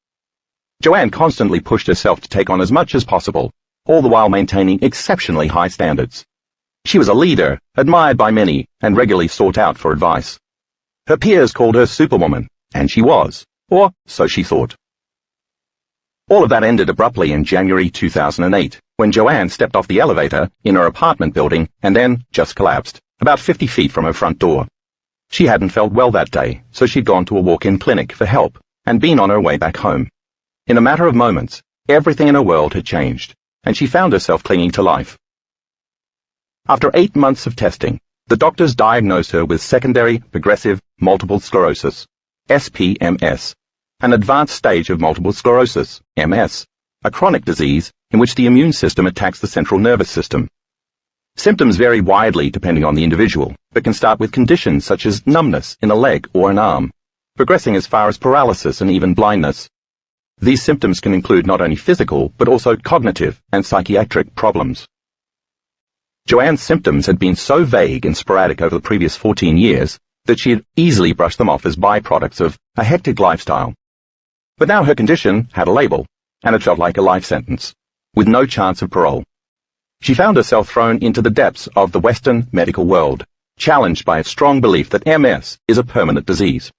Joanne constantly pushed herself to take on as much as possible, all the while maintaining exceptionally high standards. She was a leader, admired by many, and regularly sought out for advice. Her peers called her Superwoman, and she was, or so she thought. All of that ended abruptly in January 2008, when Joanne stepped off the elevator in her apartment building and then just collapsed, about 50 feet from her front door. She hadn't felt well that day, so she'd gone to a walk-in clinic for help and been on her way back home. In a matter of moments, everything in her world had changed, and she found herself clinging to life. After 8 months of testing, the doctors diagnosed her with secondary progressive multiple sclerosis, SPMS, an advanced stage of multiple sclerosis, MS, a chronic disease in which the immune system attacks the central nervous system. Symptoms vary widely depending on the individual, but can start with conditions such as numbness in a leg or an arm, progressing as far as paralysis and even blindness. These symptoms can include not only physical, but also cognitive and psychiatric problems. Joanne's symptoms had been so vague and sporadic over the previous 14 years that she had easily brushed them off as byproducts of a hectic lifestyle. But now her condition had a label, and it felt like a life sentence, with no chance of parole. She found herself thrown into the depths of the Western medical world, challenged by a strong belief that MS is a permanent disease.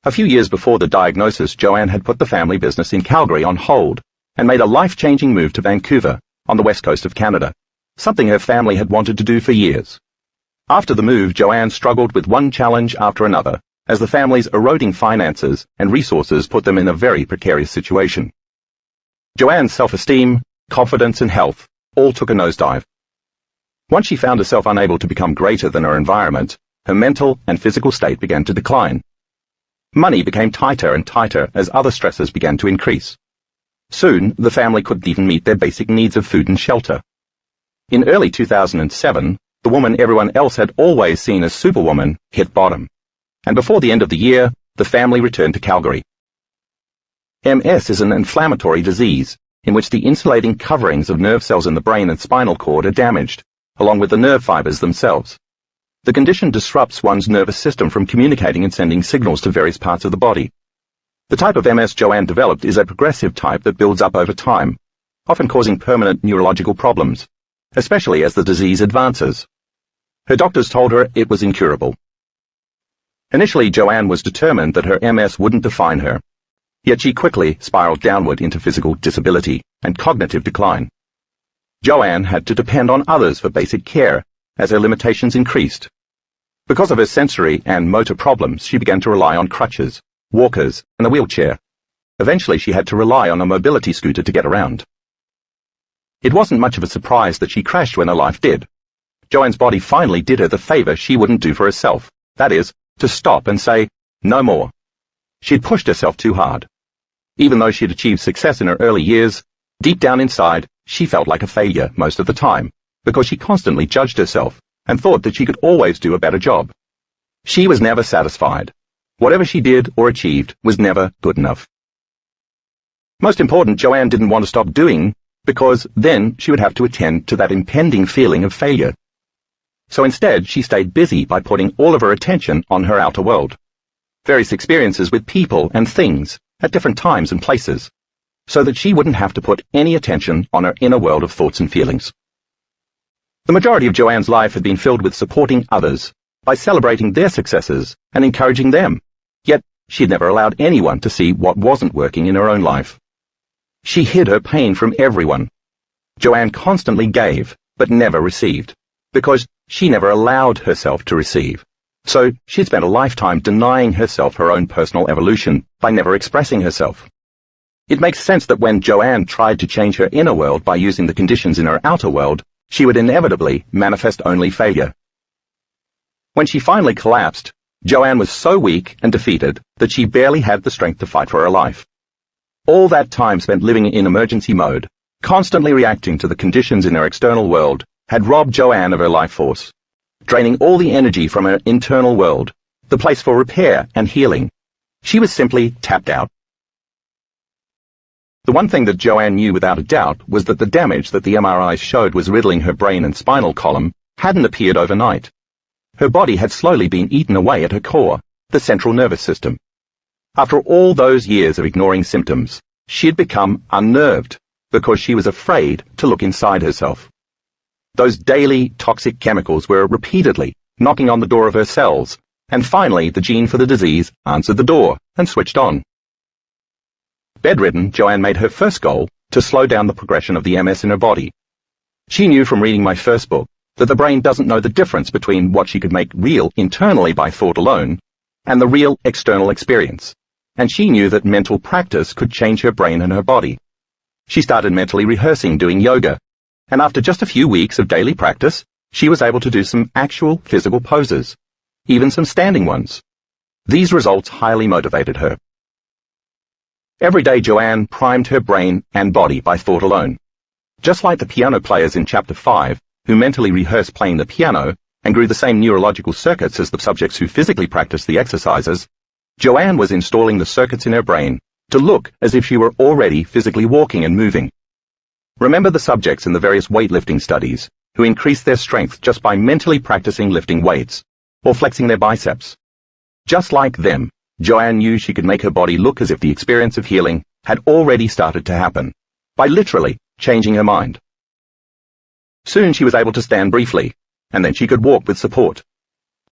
A few years before the diagnosis, Joanne had put the family business in Calgary on hold and made a life-changing move to Vancouver, on the west coast of Canada, something her family had wanted to do for years. After the move, Joanne struggled with one challenge after another, as the family's eroding finances and resources put them in a very precarious situation. Joanne's self-esteem, confidence, and health all took a nosedive. Once she found herself unable to become greater than her environment, her mental and physical state began to decline. Money became tighter and tighter as other stresses began to increase. Soon, the family couldn't even meet their basic needs of food and shelter. In early 2007, the woman everyone else had always seen as Superwoman hit bottom. And before the end of the year, the family returned to Calgary. MS is an inflammatory disease in which the insulating coverings of nerve cells in the brain and spinal cord are damaged, along with the nerve fibers themselves. The condition disrupts one's nervous system from communicating and sending signals to various parts of the body. The type of MS Joanne developed is a progressive type that builds up over time, often causing permanent neurological problems, especially as the disease advances. Her doctors told her it was incurable. Initially, Joanne was determined that her MS wouldn't define her, yet she quickly spiraled downward into physical disability and cognitive decline. Joanne had to depend on others for basic care as her limitations increased. Because of her sensory and motor problems, she began to rely on crutches, walkers, and a wheelchair. Eventually, she had to rely on a mobility scooter to get around. It wasn't much of a surprise that she crashed when her life did. Joanne's body finally did her the favor she wouldn't do for herself, that is, to stop and say, no more. She'd pushed herself too hard. Even though she'd achieved success in her early years, deep down inside, she felt like a failure most of the time, because she constantly judged herself and thought that she could always do a better job. She was never satisfied. Whatever she did or achieved was never good enough. Most important, Joanne didn't want to stop doing, because then she would have to attend to that impending feeling of failure. So instead, she stayed busy by putting all of her attention on her outer world, various experiences with people and things at different times and places, so that she wouldn't have to put any attention on her inner world of thoughts and feelings. The majority of Joanne's life had been filled with supporting others, by celebrating their successes and encouraging them, yet she'd never allowed anyone to see what wasn't working in her own life. She hid her pain from everyone. Joanne constantly gave, but never received, because she never allowed herself to receive. So she'd spent a lifetime denying herself her own personal evolution by never expressing herself. It makes sense that when Joanne tried to change her inner world by using the conditions in her outer world, she would inevitably manifest only failure. When she finally collapsed, Joanne was so weak and defeated that she barely had the strength to fight for her life. All that time spent living in emergency mode, constantly reacting to the conditions in her external world, had robbed Joanne of her life force, draining all the energy from her internal world, the place for repair and healing. She was simply tapped out. The one thing that Joanne knew without a doubt was that the damage that the MRIs showed was riddling her brain and spinal column hadn't appeared overnight. Her body had slowly been eaten away at her core, the central nervous system. After all those years of ignoring symptoms, she had become unnerved because she was afraid to look inside herself. Those daily toxic chemicals were repeatedly knocking on the door of her cells, and finally the gene for the disease answered the door and switched on. Bedridden, Joanne made her first goal to slow down the progression of the MS in her body. She knew from reading my first book that the brain doesn't know the difference between what she could make real internally by thought alone and the real external experience, and she knew that mental practice could change her brain and her body. She started mentally rehearsing doing yoga, and after just a few weeks of daily practice, she was able to do some actual physical poses, even some standing ones. These results highly motivated her. Every day Joanne primed her brain and body by thought alone. Just like the piano players in Chapter 5, who mentally rehearsed playing the piano and grew the same neurological circuits as the subjects who physically practiced the exercises, Joanne was installing the circuits in her brain to look as if she were already physically walking and moving. Remember the subjects in the various weightlifting studies who increased their strength just by mentally practicing lifting weights or flexing their biceps. Just like them, Joanne knew she could make her body look as if the experience of healing had already started to happen, by literally changing her mind. Soon she was able to stand briefly, and then she could walk with support.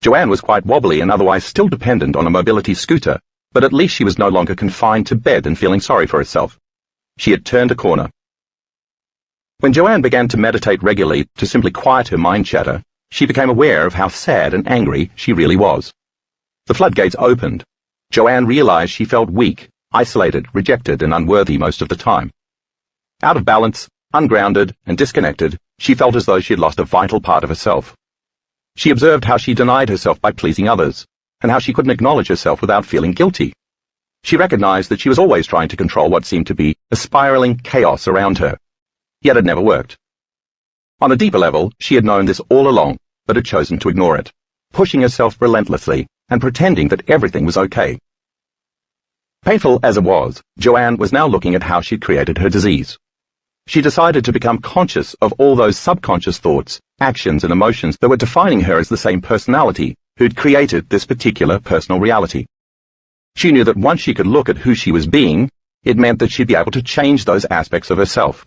Joanne was quite wobbly and otherwise still dependent on a mobility scooter, but at least she was no longer confined to bed and feeling sorry for herself. She had turned a corner. When Joanne began to meditate regularly to simply quiet her mind chatter, she became aware of how sad and angry she really was. The floodgates opened. Joanne realized she felt weak, isolated, rejected, and unworthy most of the time. Out of balance, ungrounded, and disconnected, she felt as though she had lost a vital part of herself. She observed how she denied herself by pleasing others, and how she couldn't acknowledge herself without feeling guilty. She recognized that she was always trying to control what seemed to be a spiraling chaos around her, yet it never worked. On a deeper level, she had known this all along, but had chosen to ignore it, pushing herself relentlessly and pretending that everything was okay. Painful as it was, Joanne was now looking at how she'd created her disease. She decided to become conscious of all those subconscious thoughts, actions, and emotions that were defining her as the same personality who'd created this particular personal reality. She knew that once she could look at who she was being, it meant that she'd be able to change those aspects of herself.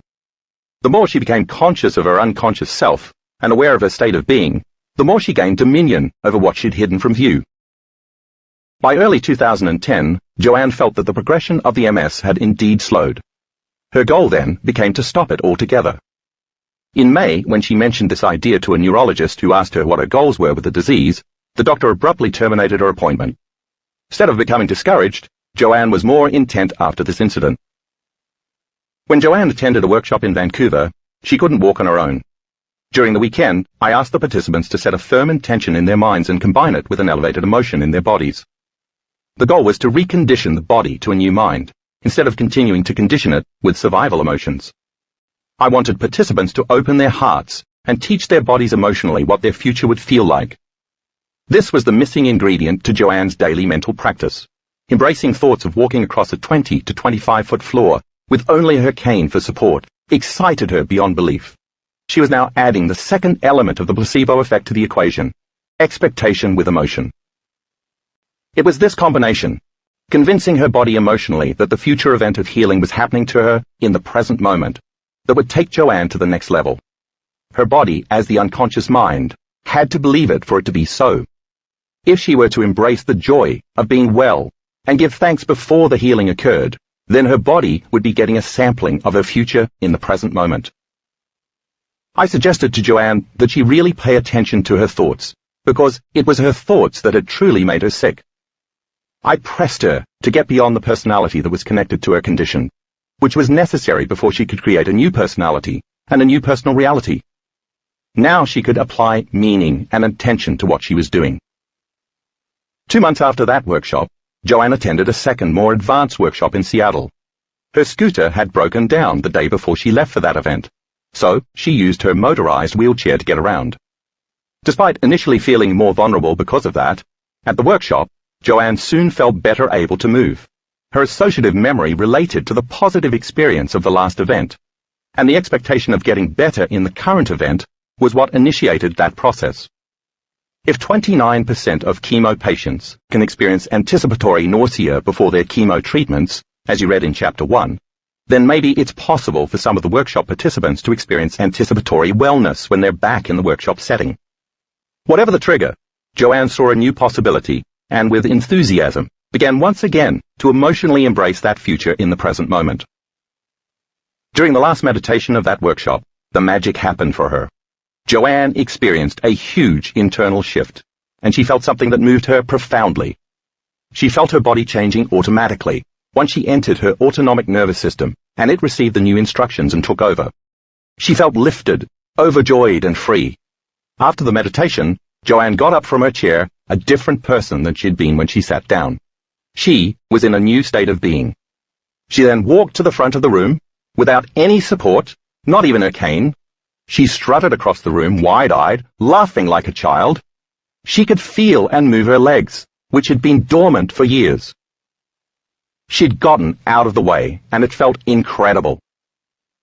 The more she became conscious of her unconscious self and aware of her state of being, the more she gained dominion over what she'd hidden from view. By early 2010, Joanne felt that the progression of the MS had indeed slowed. Her goal then became to stop it altogether. In May, when she mentioned this idea to a neurologist who asked her what her goals were with the disease, the doctor abruptly terminated her appointment. Instead of becoming discouraged, Joanne was more intent after this incident. When Joanne attended a workshop in Vancouver, she couldn't walk on her own. During the weekend, I asked the participants to set a firm intention in their minds and combine it with an elevated emotion in their bodies. The goal was to recondition the body to a new mind, instead of continuing to condition it with survival emotions. I wanted participants to open their hearts and teach their bodies emotionally what their future would feel like. This was the missing ingredient to Joanne's daily mental practice. Embracing thoughts of walking across a 20 to 25-foot floor with only her cane for support excited her beyond belief. She was now adding the second element of the placebo effect to the equation, expectation with emotion. It was this combination, convincing her body emotionally that the future event of healing was happening to her in the present moment, that would take Joanne to the next level. Her body, as the unconscious mind, had to believe it for it to be so. If she were to embrace the joy of being well and give thanks before the healing occurred, then her body would be getting a sampling of her future in the present moment. I suggested to Joanne that she really pay attention to her thoughts, because it was her thoughts that had truly made her sick. I pressed her to get beyond the personality that was connected to her condition, which was necessary before she could create a new personality and a new personal reality. Now she could apply meaning and intention to what she was doing. 2 months after that workshop, Joanne attended a second, more advanced workshop in Seattle. Her scooter had broken down the day before she left for that event, so she used her motorized wheelchair to get around. Despite initially feeling more vulnerable because of that, at the workshop, Joanne soon felt better able to move. Her associative memory related to the positive experience of the last event, and the expectation of getting better in the current event was what initiated that process. If 29% of chemo patients can experience anticipatory nausea before their chemo treatments, as you read in Chapter 1, then maybe it's possible for some of the workshop participants to experience anticipatory wellness when they're back in the workshop setting. Whatever the trigger, Joanne saw a new possibility, and with enthusiasm, began once again to emotionally embrace that future in the present moment. During the last meditation of that workshop, the magic happened for her. Joanne experienced a huge internal shift, and she felt something that moved her profoundly. She felt her body changing automatically once she entered her autonomic nervous system, and it received the new instructions and took over. She felt lifted, overjoyed, and free. After the meditation, Joanne got up from her chair, a different person than she'd been when she sat down. She was in a new state of being. She then walked to the front of the room, without any support, not even her cane. She strutted across the room, wide-eyed, laughing like a child. She could feel and move her legs, which had been dormant for years. She'd gotten out of the way, and it felt incredible.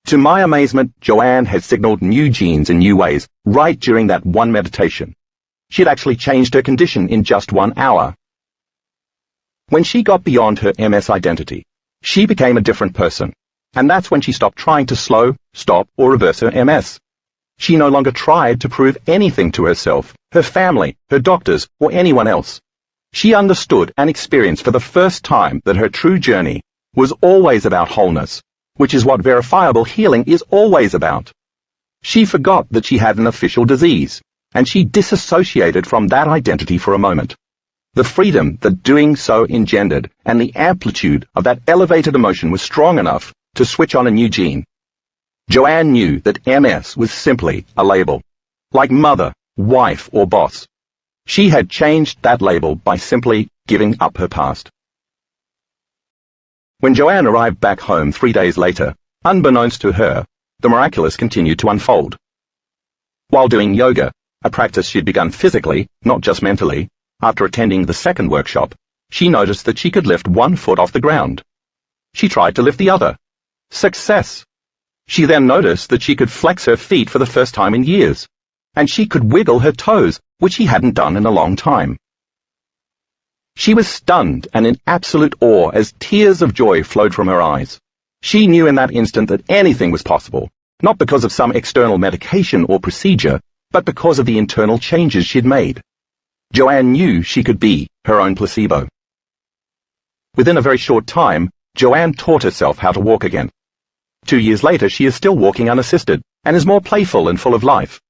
To my amazement, Joanne had signaled new genes in new ways, right during that one meditation. She'd actually changed her condition in just 1 hour. When she got beyond her MS identity, she became a different person, and that's when she stopped trying to slow, stop, or reverse her MS. She no longer tried to prove anything to herself, her family, her doctors, or anyone else. She understood and experienced for the first time that her true journey was always about wholeness, which is what verifiable healing is always about. She forgot that she had an official disease, and she disassociated from that identity for a moment. The freedom that doing so engendered and the amplitude of that elevated emotion was strong enough to switch on a new gene. Joanne knew that MS was simply a label, like mother, wife, or boss. She had changed that label by simply giving up her past. When Joanne arrived back home 3 days later, unbeknownst to her, the miraculous continued to unfold. While doing yoga, a practice she'd begun physically, not just mentally, after attending the second workshop, she noticed that she could lift one foot off the ground. She tried to lift the other. Success! She then noticed that she could flex her feet for the first time in years, and she could wiggle her toes, which she hadn't done in a long time. She was stunned and in absolute awe as tears of joy flowed from her eyes. She knew in that instant that anything was possible, not because of some external medication or procedure, but because of the internal changes she'd made. Joanne knew she could be her own placebo. Within a very short time, Joanne taught herself how to walk again. 2 years later, she is still walking unassisted and is more playful and full of life.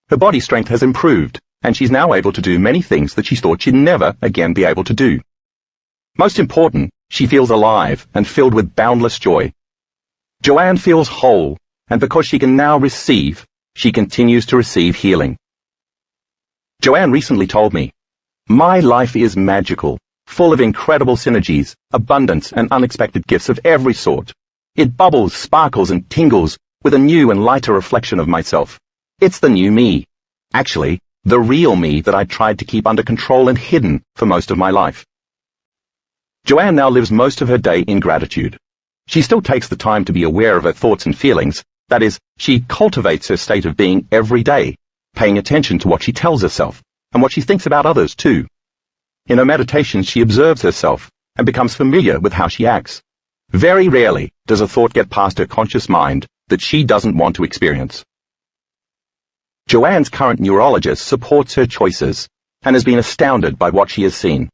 Her body strength has improved, and she's now able to do many things that she thought she'd never again be able to do. Most important, she feels alive and filled with boundless joy. Joanne feels whole, and because she can now receive, she continues to receive healing. Joanne recently told me, "My life is magical, full of incredible synergies, abundance, and unexpected gifts of every sort. It bubbles, sparkles, and tingles with a new and lighter reflection of myself. It's the new me. Actually, the real me that I tried to keep under control and hidden for most of my life." Joanne now lives most of her day in gratitude. She still takes the time to be aware of her thoughts and feelings. That is, she cultivates her state of being every day, paying attention to what she tells herself, and what she thinks about others too. In her meditations, she observes herself and becomes familiar with how she acts. Very rarely does a thought get past her conscious mind that she doesn't want to experience. Joanne's current neurologist supports her choices and has been astounded by what she has seen.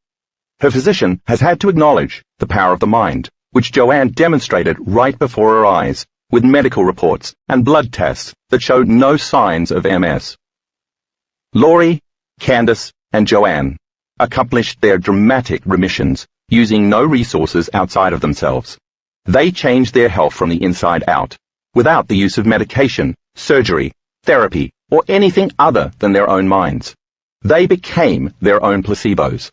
Her physician has had to acknowledge the power of the mind, which Joanne demonstrated right before her eyes, with medical reports and blood tests that showed no signs of MS. Laurie, Candace, and Joanne accomplished their dramatic remissions using no resources outside of themselves. They changed their health from the inside out, without the use of medication, surgery, therapy, or anything other than their own minds. They became their own placebos.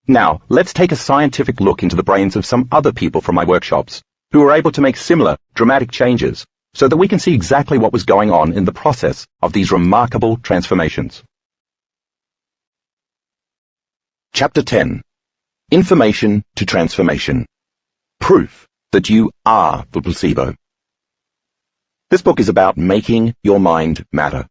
Now, let's take a scientific look into the brains of some other people from my workshops who were able to make similar dramatic changes so that we can see exactly what was going on in the process of these remarkable transformations. Chapter 10. Information to Transformation. Proof that you are the placebo. This book is about making your mind matter.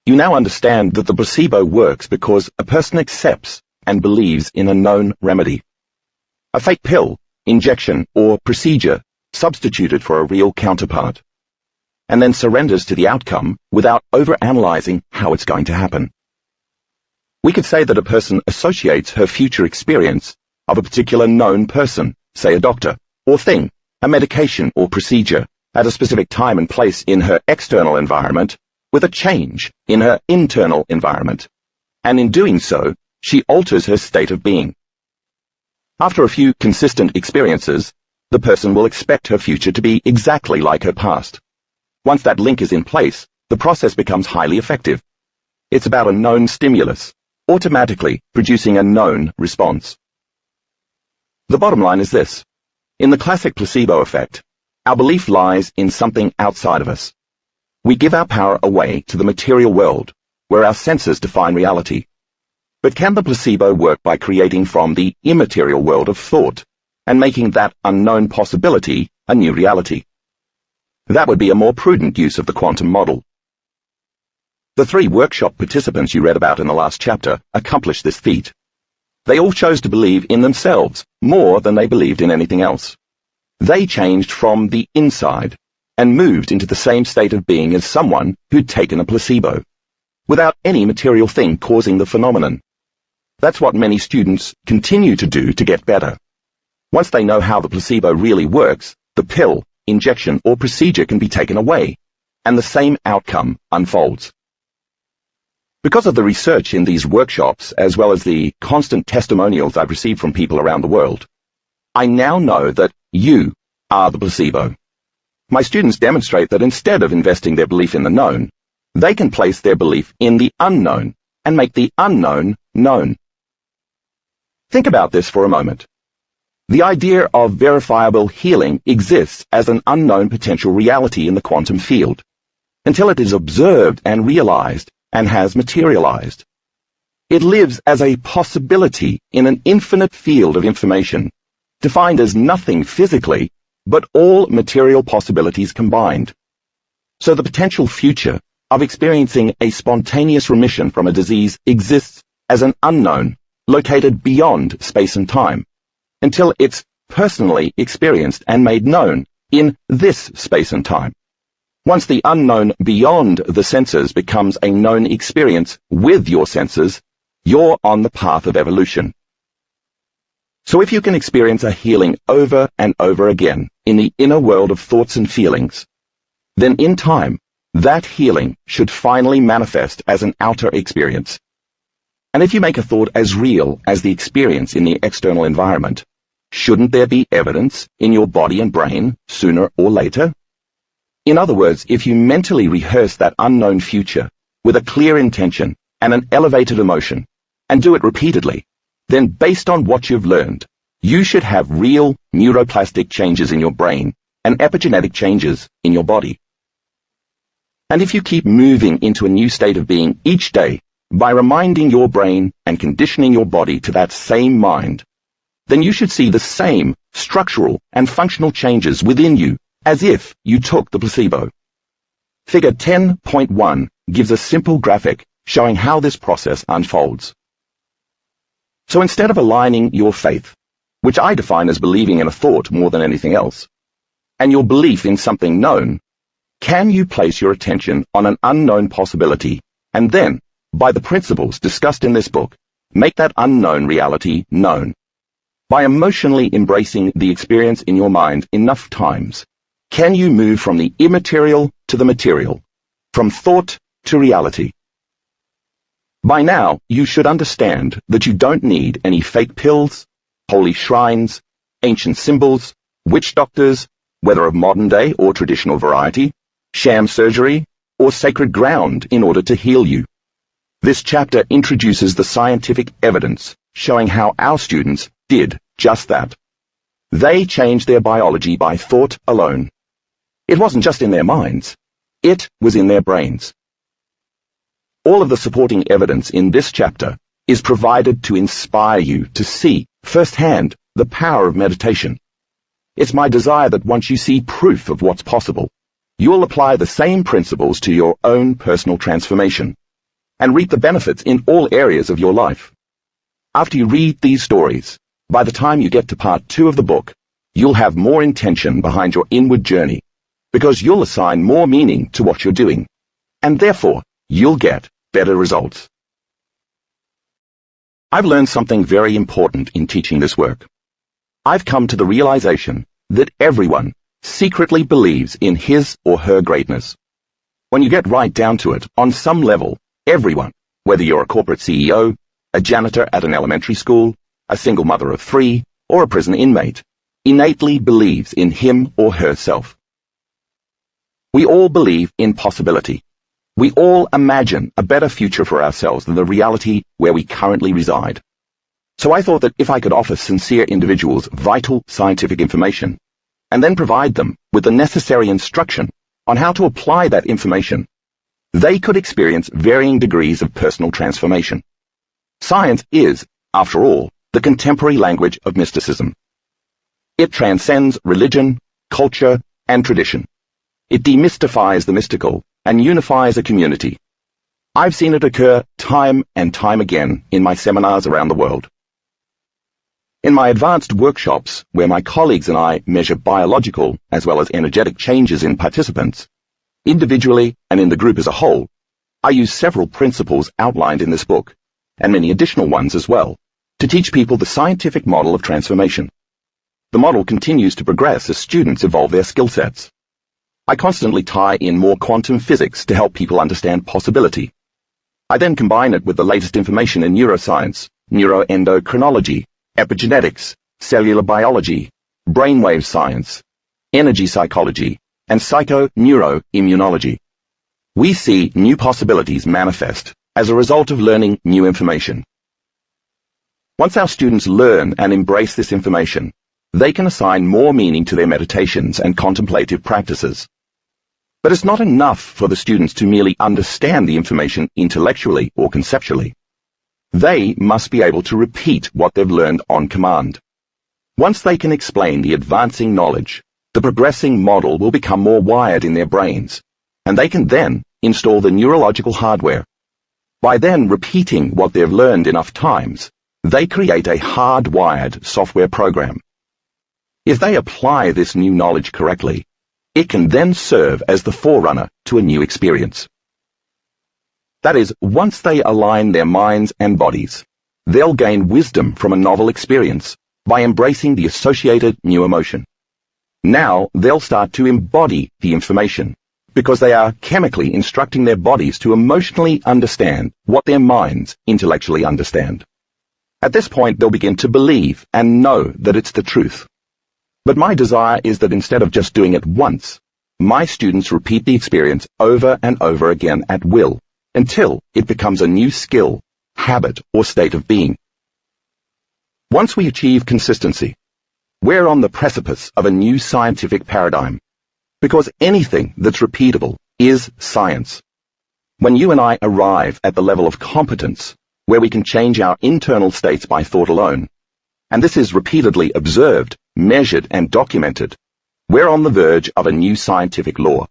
You now understand that the placebo works because a person accepts and believes in a known remedy. A fake pill, injection, or procedure substituted for a real counterpart, and then surrenders to the outcome without overanalyzing how it's going to happen. We could say that a person associates her future experience of a particular known person, say a doctor, or thing, a medication or procedure, at a specific time and place in her external environment, with a change in her internal environment. And in doing so, she alters her state of being. After a few consistent experiences, the person will expect her future to be exactly like her past. Once that link is in place, the process becomes highly effective. It's about a known stimulus, automatically producing a known response. The bottom line is this. In the classic placebo effect, our belief lies in something outside of us. We give our power away to the material world, where our senses define reality. But can the placebo work by creating from the immaterial world of thought, and making that unknown possibility a new reality? That would be a more prudent use of the quantum model. The 3 workshop participants you read about in the last chapter accomplished this feat. They all chose to believe in themselves more than they believed in anything else. They changed from the inside and moved into the same state of being as someone who'd taken a placebo, without any material thing causing the phenomenon. That's what many students continue to do to get better. Once they know how the placebo really works, the pill, injection, or procedure can be taken away, and the same outcome unfolds. Because of the research in these workshops, as well as the constant testimonials I've received from people around the world, I now know that you are the placebo. My students demonstrate that instead of investing their belief in the known, they can place their belief in the unknown and make the unknown known. Think about this for a moment. The idea of verifiable healing exists as an unknown potential reality in the quantum field, until it is observed and realized and has materialized. It lives as a possibility in an infinite field of information, defined as nothing physically, but all material possibilities combined. So the potential future of experiencing a spontaneous remission from a disease exists as an unknown, located beyond space and time, until it's personally experienced and made known in this space and time. Once the unknown beyond the senses becomes a known experience with your senses, you're on the path of evolution. So if you can experience a healing over and over again in the inner world of thoughts and feelings, then in time, that healing should finally manifest as an outer experience. And if you make a thought as real as the experience in the external environment, shouldn't there be evidence in your body and brain sooner or later? In other words, if you mentally rehearse that unknown future with a clear intention and an elevated emotion, and do it repeatedly, then based on what you've learned, you should have real neuroplastic changes in your brain and epigenetic changes in your body. And if you keep moving into a new state of being each day by reminding your brain and conditioning your body to that same mind, then you should see the same structural and functional changes within you as if you took the placebo. Figure 10.1 gives a simple graphic showing how this process unfolds. So instead of aligning your faith, which I define as believing in a thought more than anything else, and your belief in something known, can you place your attention on an unknown possibility and then, by the principles discussed in this book, make that unknown reality known? By emotionally embracing the experience in your mind enough times, can you move from the immaterial to the material, from thought to reality? By now, you should understand that you don't need any fake pills, holy shrines, ancient symbols, witch doctors, whether of modern day or traditional variety, sham surgery, or sacred ground in order to heal you. This chapter introduces the scientific evidence showing how our students did just that. They changed their biology by thought alone. It wasn't just in their minds, it was in their brains. All of the supporting evidence in this chapter is provided to inspire you to see firsthand the power of meditation. It's my desire that once you see proof of what's possible, you'll apply the same principles to your own personal transformation and reap the benefits in all areas of your life. After you read these stories, by the time you get to part 2 of the book, you'll have more intention behind your inward journey, because you'll assign more meaning to what you're doing, and therefore you'll get better results. I've learned something very important in teaching this work. I've come to the realization that everyone secretly believes in his or her greatness. When you get right down to it, on some level, everyone, whether you're a corporate CEO, a janitor at an elementary school, a single mother of 3, or a prison inmate, innately believes in him or herself. We all believe in possibility. We all imagine a better future for ourselves than the reality where we currently reside. So I thought that if I could offer sincere individuals vital scientific information, and then provide them with the necessary instruction on how to apply that information, they could experience varying degrees of personal transformation. Science is, after all, the contemporary language of mysticism. It transcends religion, culture, and tradition. It demystifies the mystical and unifies a community. I've seen it occur time and time again in my seminars around the world. In my advanced workshops, where my colleagues and I measure biological as well as energetic changes in participants, individually and in the group as a whole, I use several principles outlined in this book, and many additional ones as well, to teach people the scientific model of transformation. The model continues to progress as students evolve their skill sets. I constantly tie in more quantum physics to help people understand possibility. I then combine it with the latest information in neuroscience, neuroendocrinology, epigenetics, cellular biology, brainwave science, energy psychology, and psychoneuroimmunology. We see new possibilities manifest as a result of learning new information. Once our students learn and embrace this information, they can assign more meaning to their meditations and contemplative practices. But it's not enough for the students to merely understand the information intellectually or conceptually. They must be able to repeat what they've learned on command. Once they can explain the advancing knowledge, the progressing model will become more wired in their brains, and they can then install the neurological hardware. By then repeating what they've learned enough times, they create a hardwired software program. If they apply this new knowledge correctly, it can then serve as the forerunner to a new experience. That is, once they align their minds and bodies, they'll gain wisdom from a novel experience by embracing the associated new emotion. Now they'll start to embody the information, because they are chemically instructing their bodies to emotionally understand what their minds intellectually understand. At this point, they'll begin to believe and know that it's the truth. But my desire is that instead of just doing it once, my students repeat the experience over and over again at will, until it becomes a new skill, habit, or state of being. Once we achieve consistency, we're on the precipice of a new scientific paradigm, because anything that's repeatable is science. When you and I arrive at the level of competence, where we can change our internal states by thought alone, and this is repeatedly observed, measured, and documented, we're on the verge of a new scientific law.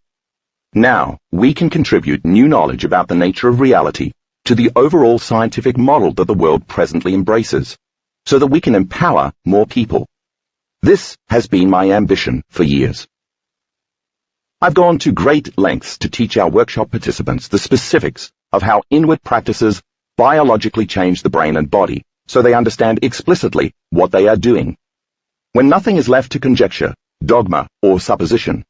Now, we can contribute new knowledge about the nature of reality to the overall scientific model that the world presently embraces, so that we can empower more people. This has been my ambition for years. I've gone to great lengths to teach our workshop participants the specifics of how inward practices biologically change the brain and body, so they understand explicitly what they are doing. When nothing is left to conjecture, dogma, or supposition,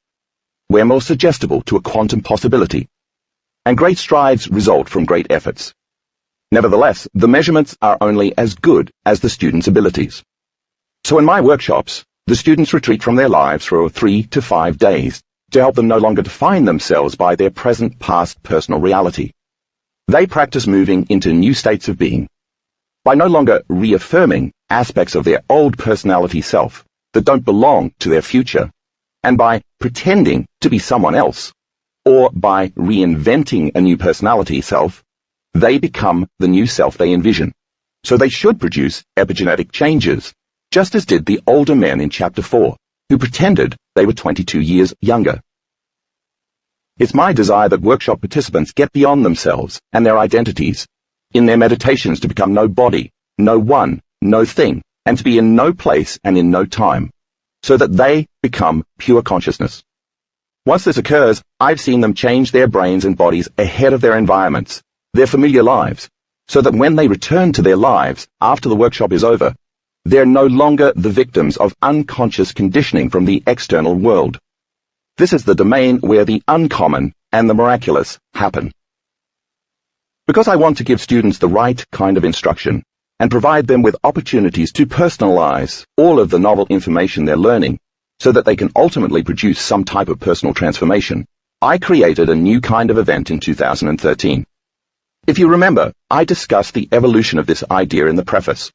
we're more suggestible to a quantum possibility, and great strides result from great efforts. Nevertheless, the measurements are only as good as the students' abilities. So in my workshops, the students retreat from their lives for 3 to 5 days to help them no longer define themselves by their present, past, personal reality. They practice moving into new states of being, by no longer reaffirming aspects of their old personality self that don't belong to their future, and by pretending to be someone else, or by reinventing a new personality self, they become the new self they envision. So they should produce epigenetic changes, just as did the older men in Chapter 4, who pretended they were 22 years younger. It's my desire that workshop participants get beyond themselves and their identities, in their meditations to become no body, no one, no thing, and to be in no place and in no time, so that they become pure consciousness. Once this occurs, I've seen them change their brains and bodies ahead of their environments, their familiar lives, so that when they return to their lives after the workshop is over, they're no longer the victims of unconscious conditioning from the external world. This is the domain where the uncommon and the miraculous happen. Because I want to give students the right kind of instruction and provide them with opportunities to personalize all of the novel information they're learning so that they can ultimately produce some type of personal transformation, I created a new kind of event in 2013. If you remember, I discussed the evolution of this idea in the preface.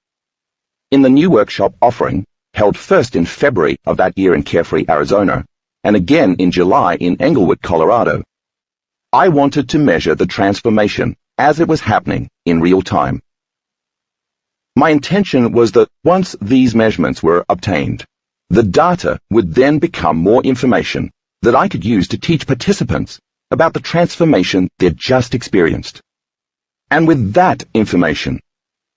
In the new workshop offering, held first in February of that year in Carefree, Arizona, and again in July in Englewood, Colorado, I wanted to measure the transformation as it was happening in real time. My intention was that once these measurements were obtained, the data would then become more information that I could use to teach participants about the transformation they'd just experienced. And with that information,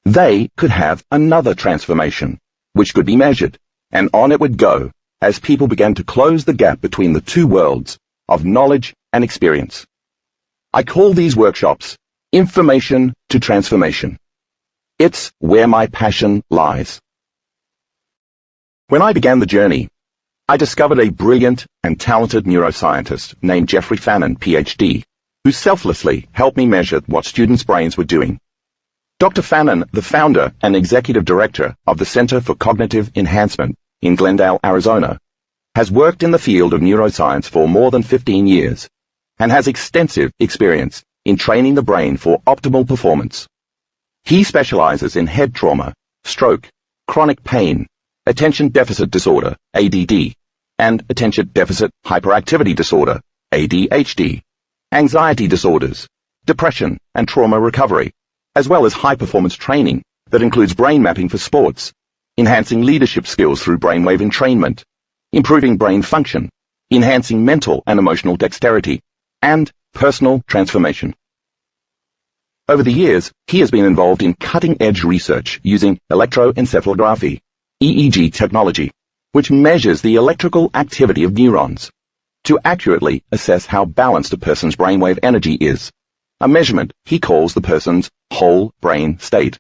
they could have another transformation, which could be measured, and on it would go as people began to close the gap between the two worlds of knowledge and experience. I call these workshops Information to Transformation. It's where my passion lies. When I began the journey, I discovered a brilliant and talented neuroscientist named Jeffrey Fannin, PhD, who selflessly helped me measure what students' brains were doing. Dr. Fannin, the founder and executive director of the Center for Cognitive Enhancement in Glendale, Arizona, has worked in the field of neuroscience for more than 15 years and has extensive experience in training the brain for optimal performance. He specializes in head trauma, stroke, chronic pain, attention deficit disorder, ADD, and attention deficit hyperactivity disorder, ADHD, anxiety disorders, depression and trauma recovery, as well as high-performance training that includes brain mapping for sports, enhancing leadership skills through brainwave entrainment, improving brain function, enhancing mental and emotional dexterity, and personal transformation. Over the years, he has been involved in cutting-edge research using electroencephalography, EEG technology, which measures the electrical activity of neurons to accurately assess how balanced a person's brainwave energy is, a measurement he calls the person's whole brain state.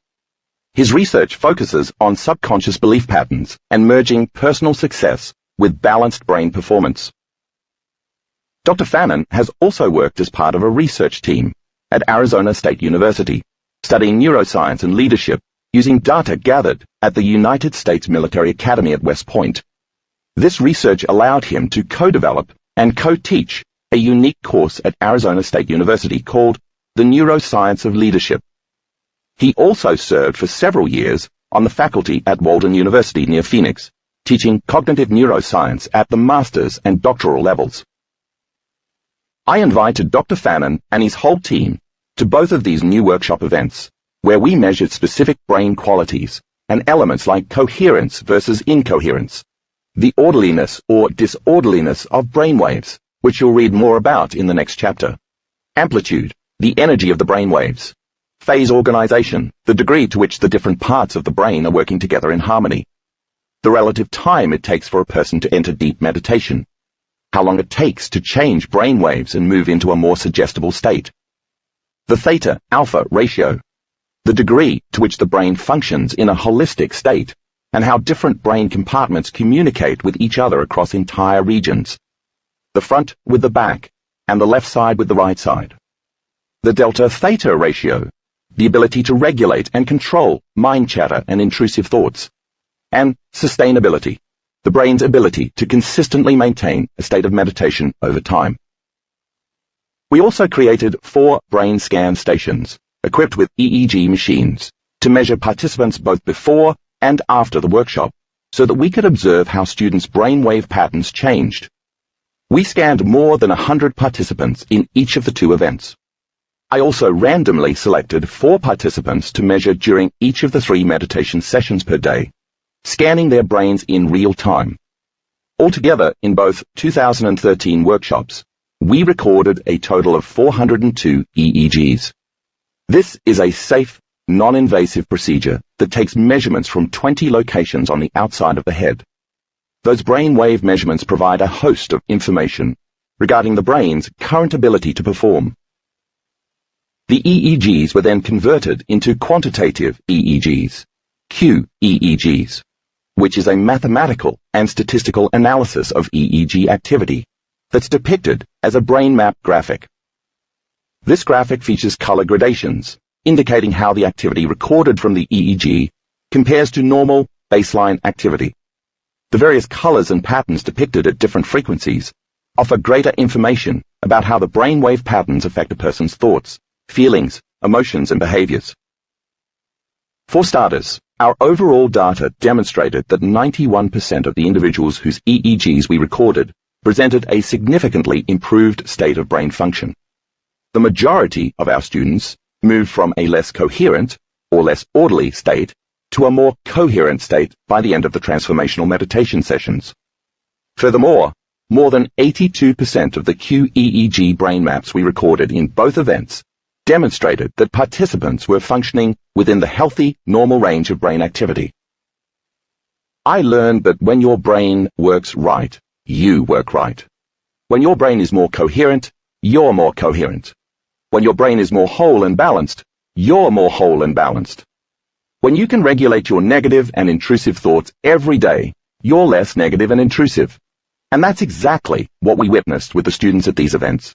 His research focuses on subconscious belief patterns and merging personal success with balanced brain performance. Dr. Fannin has also worked as part of a research team at Arizona State University, studying neuroscience and leadership using data gathered at the United States Military Academy at West Point. This research allowed him to co-develop and co-teach a unique course at Arizona State University called The Neuroscience of Leadership. He also served for several years on the faculty at Walden University near Phoenix, teaching cognitive neuroscience at the master's and doctoral levels. I invited Dr. Fannin and his whole team to both of these new workshop events, where we measured specific brain qualities and elements like coherence versus incoherence, the orderliness or disorderliness of brainwaves, which you'll read more about in the next chapter, amplitude, the energy of the brainwaves, phase organization, the degree to which the different parts of the brain are working together in harmony, the relative time it takes for a person to enter deep meditation, how long it takes to change brainwaves and move into a more suggestible state, the theta-alpha ratio, the degree to which the brain functions in a holistic state, and how different brain compartments communicate with each other across entire regions, the front with the back, and the left side with the right side, the delta-theta ratio, the ability to regulate and control mind chatter and intrusive thoughts, and sustainability, the brain's ability to consistently maintain a state of meditation over time. We also created 4 brain scan stations, equipped with EEG machines, to measure participants both before and after the workshop, so that we could observe how students' brainwave patterns changed. We scanned more than 100 participants in each of the 2 events. I also randomly selected 4 participants to measure during each of the 3 meditation sessions per day, scanning their brains in real time. Altogether, in both 2013 workshops, we recorded a total of 402 EEGs. This is a safe, non-invasive procedure that takes measurements from 20 locations on the outside of the head. Those brainwave measurements provide a host of information regarding the brain's current ability to perform. The EEGs were then converted into quantitative EEGs, QEEGs, which is a mathematical and statistical analysis of EEG activity that's depicted as a brain map graphic. This graphic features color gradations, indicating how the activity recorded from the EEG compares to normal baseline activity. The various colors and patterns depicted at different frequencies offer greater information about how the brainwave patterns affect a person's thoughts, feelings, emotions, and behaviors. For starters, our overall data demonstrated that 91% of the individuals whose EEGs we recorded presented a significantly improved state of brain function. The majority of our students moved from a less coherent or less orderly state to a more coherent state by the end of the transformational meditation sessions. Furthermore, more than 82% of the QEEG brain maps we recorded in both events demonstrated that participants were functioning within the healthy, normal range of brain activity. I learned that when your brain works right, you work right. When your brain is more coherent, you're more coherent. When your brain is more whole and balanced, you're more whole and balanced. When you can regulate your negative and intrusive thoughts every day, you're less negative and intrusive. And that's exactly what we witnessed with the students at these events.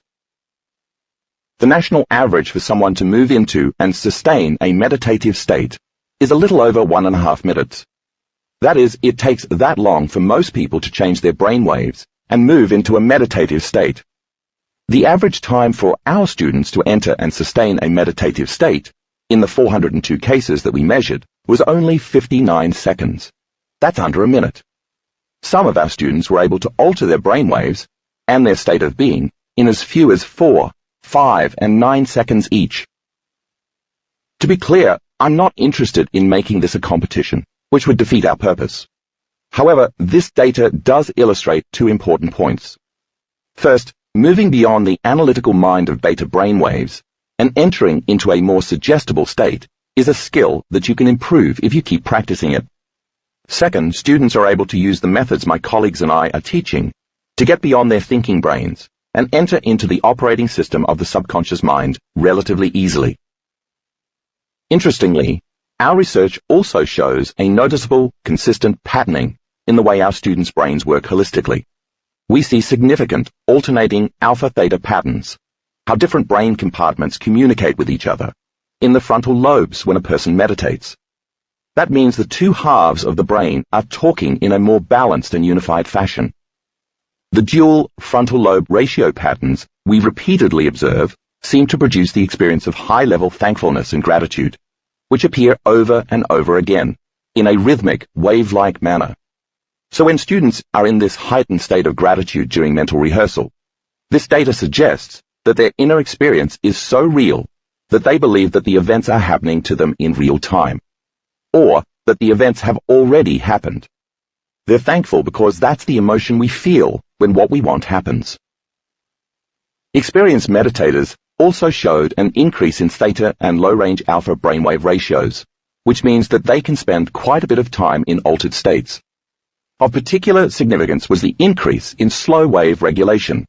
The national average for someone to move into and sustain a meditative state is a little over 1.5 minutes. That is, it takes that long for most people to change their brain waves and move into a meditative state. The average time for our students to enter and sustain a meditative state, in the 402 cases that we measured, was only 59 seconds. That's under a minute. Some of our students were able to alter their brain waves and their state of being in as few as 4, 5, and 9 seconds each. To be clear, I'm not interested in making this a competition, which would defeat our purpose. However, this data does illustrate two important points. First, moving beyond the analytical mind of beta brainwaves and entering into a more suggestible state is a skill that you can improve if you keep practicing it. Second, students are able to use the methods my colleagues and I are teaching to get beyond their thinking brains and enter into the operating system of the subconscious mind relatively easily. Interestingly, our research also shows a noticeable, consistent patterning in the way our students' brains work holistically. We see significant, alternating alpha-theta patterns, how different brain compartments communicate with each other, in the frontal lobes when a person meditates. That means the two halves of the brain are talking in a more balanced and unified fashion. The dual frontal lobe ratio patterns we repeatedly observe seem to produce the experience of high-level thankfulness and gratitude, which appear over and over again, in a rhythmic, wave-like manner. So when students are in this heightened state of gratitude during mental rehearsal, this data suggests that their inner experience is so real that they believe that the events are happening to them in real time, or that the events have already happened. They're thankful because that's the emotion we feel when what we want happens. Experienced meditators also showed an increase in theta and low-range alpha brainwave ratios, which means that they can spend quite a bit of time in altered states. Of particular significance was the increase in slow-wave regulation.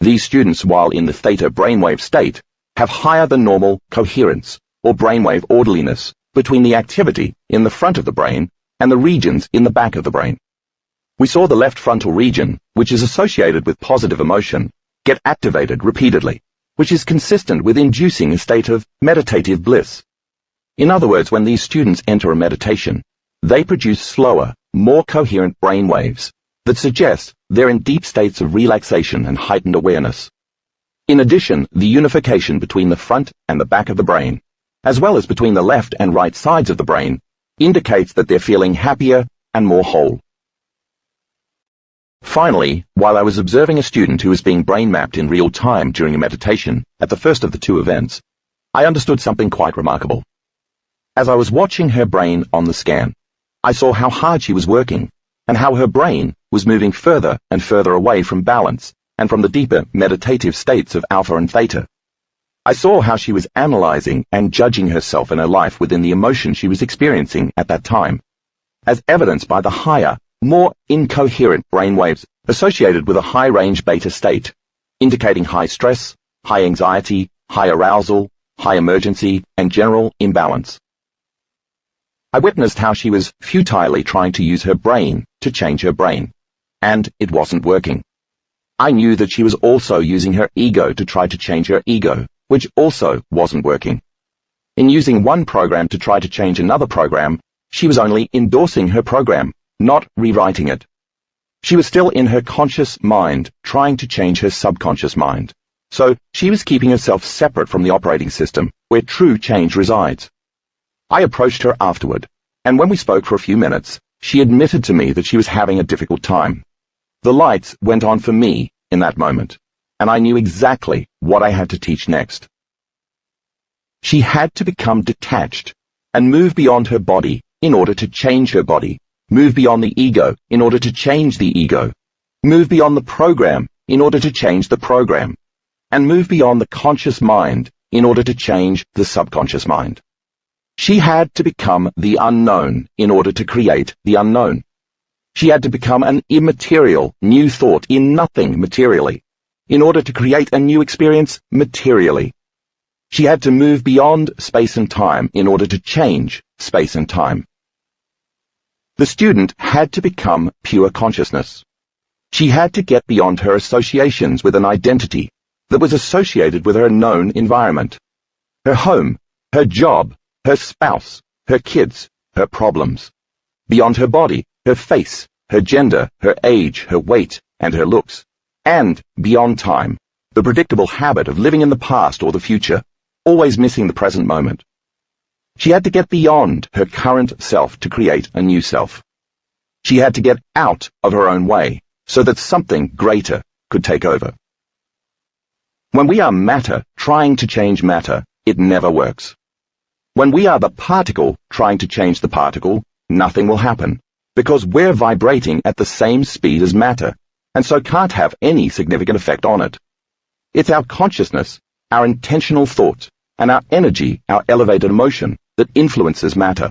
These students, while in the theta brainwave state, have higher than normal coherence, or brainwave orderliness, between the activity in the front of the brain and the regions in the back of the brain. We saw the left frontal region, which is associated with positive emotion, get activated repeatedly, which is consistent with inducing a state of meditative bliss. In other words, when these students enter a meditation, they produce slower, more coherent brain waves that suggest they're in deep states of relaxation and heightened awareness. In addition, the unification between the front and the back of the brain, as well as between the left and right sides of the brain, indicates that they're feeling happier and more whole. Finally, while I was observing a student who was being brain mapped in real time during a meditation at the first of the two events, I understood something quite remarkable. As I was watching her brain on the scan, I saw how hard she was working and how her brain was moving further and further away from balance and from the deeper meditative states of alpha and theta. I saw how she was analyzing and judging herself and her life within the emotion she was experiencing at that time, as evidenced by the higher, more incoherent brainwaves associated with a high-range beta state, indicating high stress, high anxiety, high arousal, high emergency, and general imbalance. I witnessed how she was futilely trying to use her brain to change her brain, and it wasn't working. I knew that she was also using her ego to try to change her ego, which also wasn't working. In using one program to try to change another program, she was only endorsing her program, not rewriting it. She was still in her conscious mind, trying to change her subconscious mind. So she was keeping herself separate from the operating system, where true change resides. I approached her afterward, and when we spoke for a few minutes, she admitted to me that she was having a difficult time. The lights went on for me in that moment, and I knew exactly what I had to teach next. She had to become detached and move beyond her body in order to change her body, move beyond the ego in order to change the ego, move beyond the program in order to change the program, and move beyond the conscious mind in order to change the subconscious mind. She had to become the unknown in order to create the unknown. She had to become an immaterial new thought in nothing materially in order to create a new experience materially. She had to move beyond space and time in order to change space and time. The student had to become pure consciousness. She had to get beyond her associations with an identity that was associated with her known environment, her home, her job, her spouse, her kids, her problems, beyond her body, her face, her gender, her age, her weight, and her looks, and beyond time, the predictable habit of living in the past or the future, always missing the present moment. She had to get beyond her current self to create a new self. She had to get out of her own way so that something greater could take over. When we are matter trying to change matter, it never works. When we are the particle trying to change the particle, nothing will happen, because we're vibrating at the same speed as matter, and so can't have any significant effect on it. It's our consciousness, our intentional thought, and our energy, our elevated emotion, that influences matter.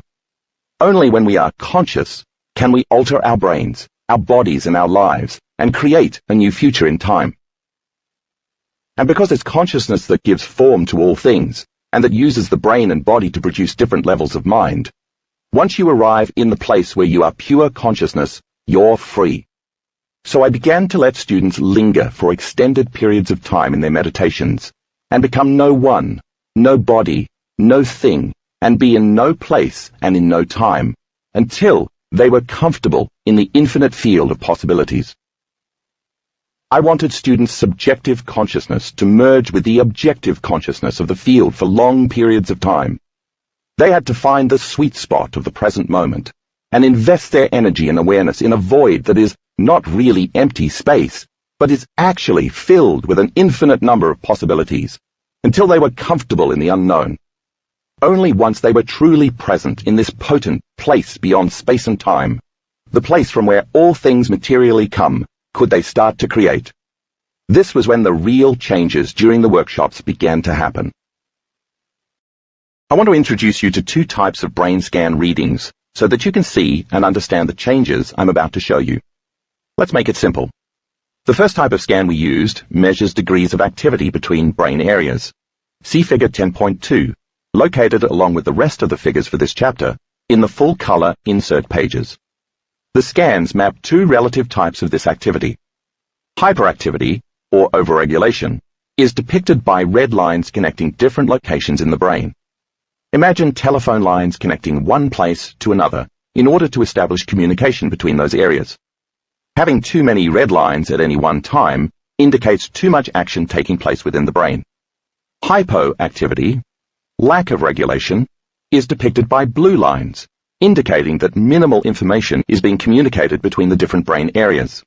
Only when we are conscious can we alter our brains, our bodies, and our lives, and create a new future in time. And because it's consciousness that gives form to all things, and that uses the brain and body to produce different levels of mind, once you arrive in the place where you are pure consciousness, you're free. So I began to let students linger for extended periods of time in their meditations, and become no one, no body, no thing, and be in no place and in no time, until they were comfortable in the infinite field of possibilities. I wanted students' subjective consciousness to merge with the objective consciousness of the field for long periods of time. They had to find the sweet spot of the present moment, and invest their energy and awareness in a void that is not really empty space, but is actually filled with an infinite number of possibilities, until they were comfortable in the unknown. Only once they were truly present in this potent place beyond space and time, the place from where all things materially come, could they start to create. This was when the real changes during the workshops began to happen. I want to introduce you to two types of brain scan readings so that you can see and understand the changes I'm about to show you. Let's make it simple. The first type of scan we used measures degrees of activity between brain areas. See Figure 10.2, located along with the rest of the figures for this chapter in the full color insert pages. The scans map two relative types of this activity. Hyperactivity, or overregulation, is depicted by red lines connecting different locations in the brain. Imagine telephone lines connecting one place to another in order to establish communication between those areas. Having too many red lines at any one time indicates too much action taking place within the brain. Hypoactivity, lack of regulation, is depicted by blue lines, indicating that minimal information is being communicated between the different brain areas.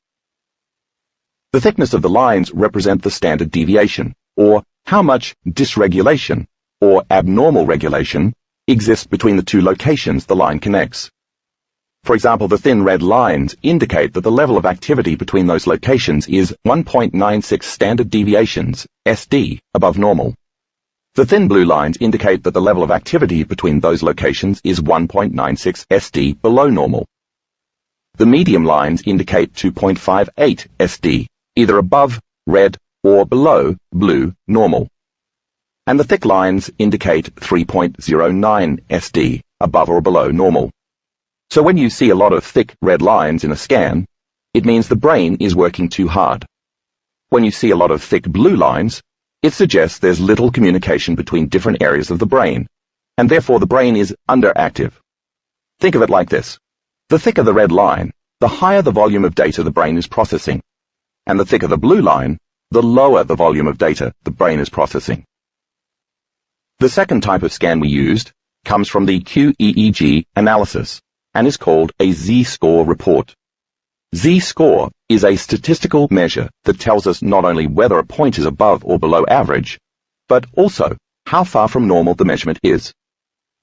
The thickness of the lines represent the standard deviation, or how much dysregulation, or abnormal regulation, exists between the two locations the line connects. For example, the thin red lines indicate that the level of activity between those locations is 1.96 standard deviations, SD, above normal. The thin blue lines indicate that the level of activity between those locations is 1.96 SD below normal. The medium lines indicate 2.58 SD, either above red or below blue normal. And the thick lines indicate 3.09 SD, above or below normal. So when you see a lot of thick red lines in a scan, it means the brain is working too hard. When you see a lot of thick blue lines, it suggests there's little communication between different areas of the brain, and therefore the brain is underactive. Think of it like this. The thicker the red line, the higher the volume of data the brain is processing, and the thicker the blue line, the lower the volume of data the brain is processing. The second type of scan we used comes from the QEEG analysis and is called a Z-score report. Z-score is a statistical measure that tells us not only whether a point is above or below average, but also how far from normal the measurement is.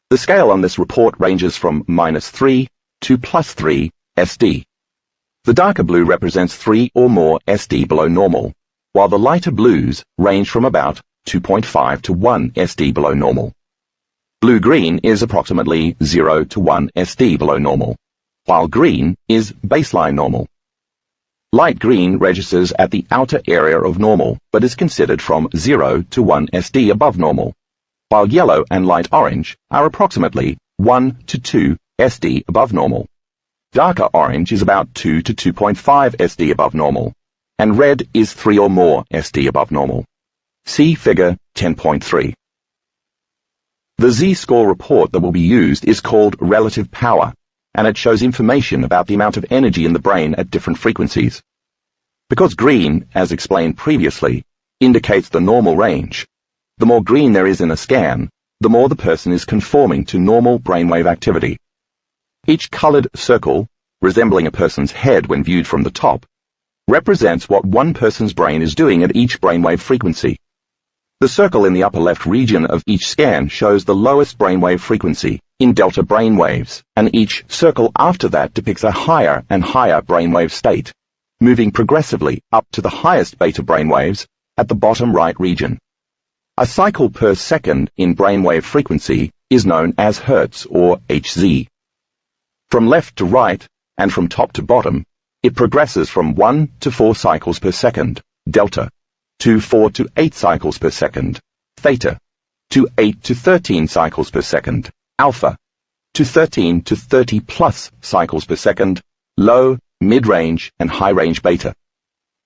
The scale on this report ranges from -3 to +3 SD. The darker blue represents 3 or more SD below normal, while the lighter blues range from about 2.5 to 1 SD below normal. Blue-green is approximately 0 to 1 SD below normal, while green is baseline normal. Light green registers at the outer area of normal, but is considered from 0 to 1 SD above normal, while yellow and light orange are approximately 1 to 2 SD above normal. Darker orange is about 2 to 2.5 SD above normal, and red is 3 or more SD above normal. See Figure 10.3. The Z-score report that will be used is called relative power, and it shows information about the amount of energy in the brain at different frequencies. Because green, as explained previously, indicates the normal range, the more green there is in a scan, the more the person is conforming to normal brainwave activity. Each colored circle, resembling a person's head when viewed from the top, represents what one person's brain is doing at each brainwave frequency. The circle in the upper left region of each scan shows the lowest brainwave frequency in delta brainwaves, and each circle after that depicts a higher and higher brainwave state, moving progressively up to the highest beta brainwaves at the bottom right region. A cycle per second in brainwave frequency is known as Hertz, or Hz. From left to right, and from top to bottom, it progresses from 1 to 4 cycles per second, delta, to 4 to 8 cycles per second, theta, to 8 to 13 cycles per second, alpha, to 13 to 30 plus cycles per second, low, mid-range, and high-range beta.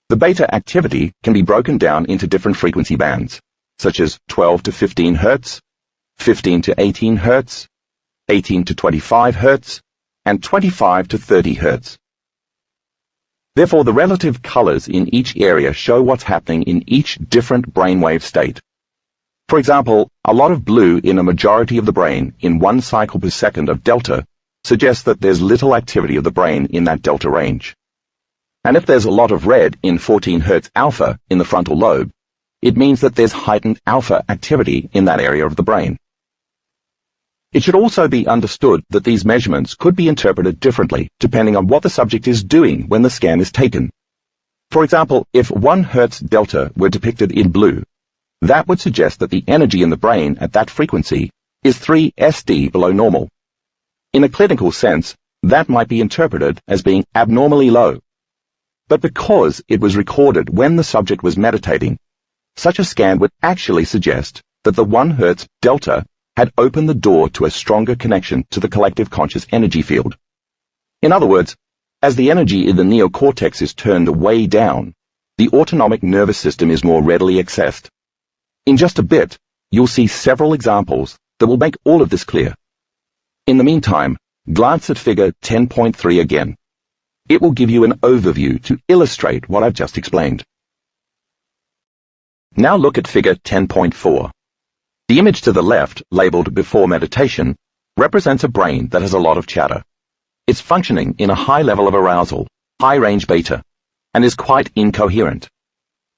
The beta activity can be broken down into different frequency bands, such as 12 to 15 Hz, 15 to 18 Hz, 18 to 25 Hz, and 25 to 30 Hz. Therefore, the relative colors in each area show what's happening in each different brainwave state. For example, a lot of blue in a majority of the brain in 1 cycle per second of delta suggests that there's little activity of the brain in that delta range. And if there's a lot of red in 14 Hz alpha in the frontal lobe, it means that there's heightened alpha activity in that area of the brain. It should also be understood that these measurements could be interpreted differently depending on what the subject is doing when the scan is taken. For example, if 1 Hz delta were depicted in blue, that would suggest that the energy in the brain at that frequency is 3 SD below normal. In a clinical sense, that might be interpreted as being abnormally low. But because it was recorded when the subject was meditating, such a scan would actually suggest that the 1 Hz delta had opened the door to a stronger connection to the collective conscious energy field. In other words, as the energy in the neocortex is turned way down, the autonomic nervous system is more readily accessed. In just a bit, you'll see several examples that will make all of this clear. In the meantime, glance at figure 10.3 again. It will give you an overview to illustrate what I've just explained. Now look at figure 10.4. The image to the left, labeled before meditation, represents a brain that has a lot of chatter. It's functioning in a high level of arousal, high-range beta, and is quite incoherent.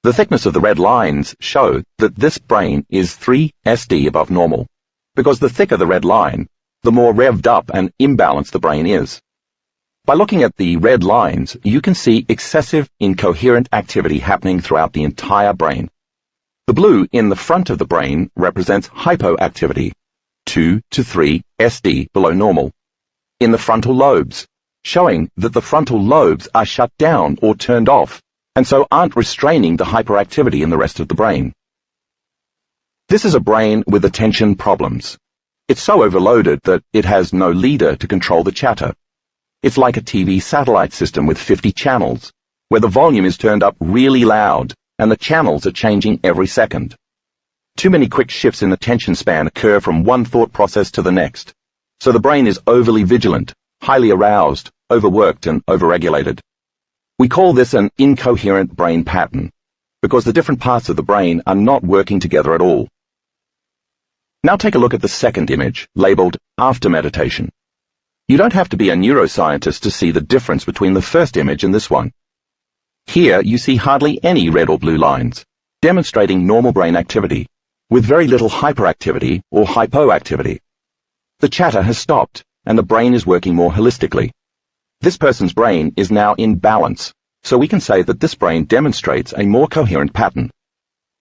The thickness of the red lines show that this brain is 3 SD above normal, because the thicker the red line, the more revved up and imbalanced the brain is. By looking at the red lines, you can see excessive incoherent activity happening throughout the entire brain. The blue in the front of the brain represents hypoactivity, 2 to 3 SD below normal, in the frontal lobes, showing that the frontal lobes are shut down or turned off, and so aren't restraining the hyperactivity in the rest of the brain. This is a brain with attention problems. It's so overloaded that it has no leader to control the chatter. It's like a TV satellite system with 50 channels, where the volume is turned up really loud, and the channels are changing every second. Too many quick shifts in attention span occur from one thought process to the next, so the brain is overly vigilant, highly aroused, overworked, and overregulated. We call this an incoherent brain pattern, because the different parts of the brain are not working together at all. Now take a look at the second image, labeled After Meditation. You don't have to be a neuroscientist to see the difference between the first image and this one. Here you see hardly any red or blue lines, demonstrating normal brain activity, with very little hyperactivity or hypoactivity. The chatter has stopped, and the brain is working more holistically. This person's brain is now in balance, so we can say that this brain demonstrates a more coherent pattern.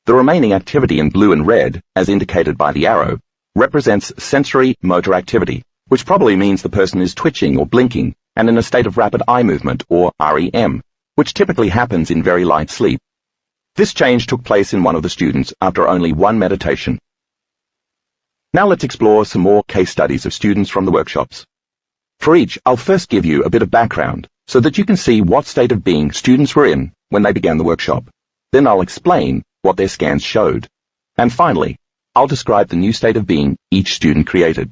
The remaining activity in blue and red, as indicated by the arrow, represents sensory motor activity, which probably means the person is twitching or blinking and in a state of rapid eye movement, or REM, which typically happens in very light sleep. This change took place in one of the students after only one meditation. Now let's explore some more case studies of students from the workshops. For each, I'll first give you a bit of background so that you can see what state of being students were in when they began the workshop. Then I'll explain what their scans showed. And finally, I'll describe the new state of being each student created.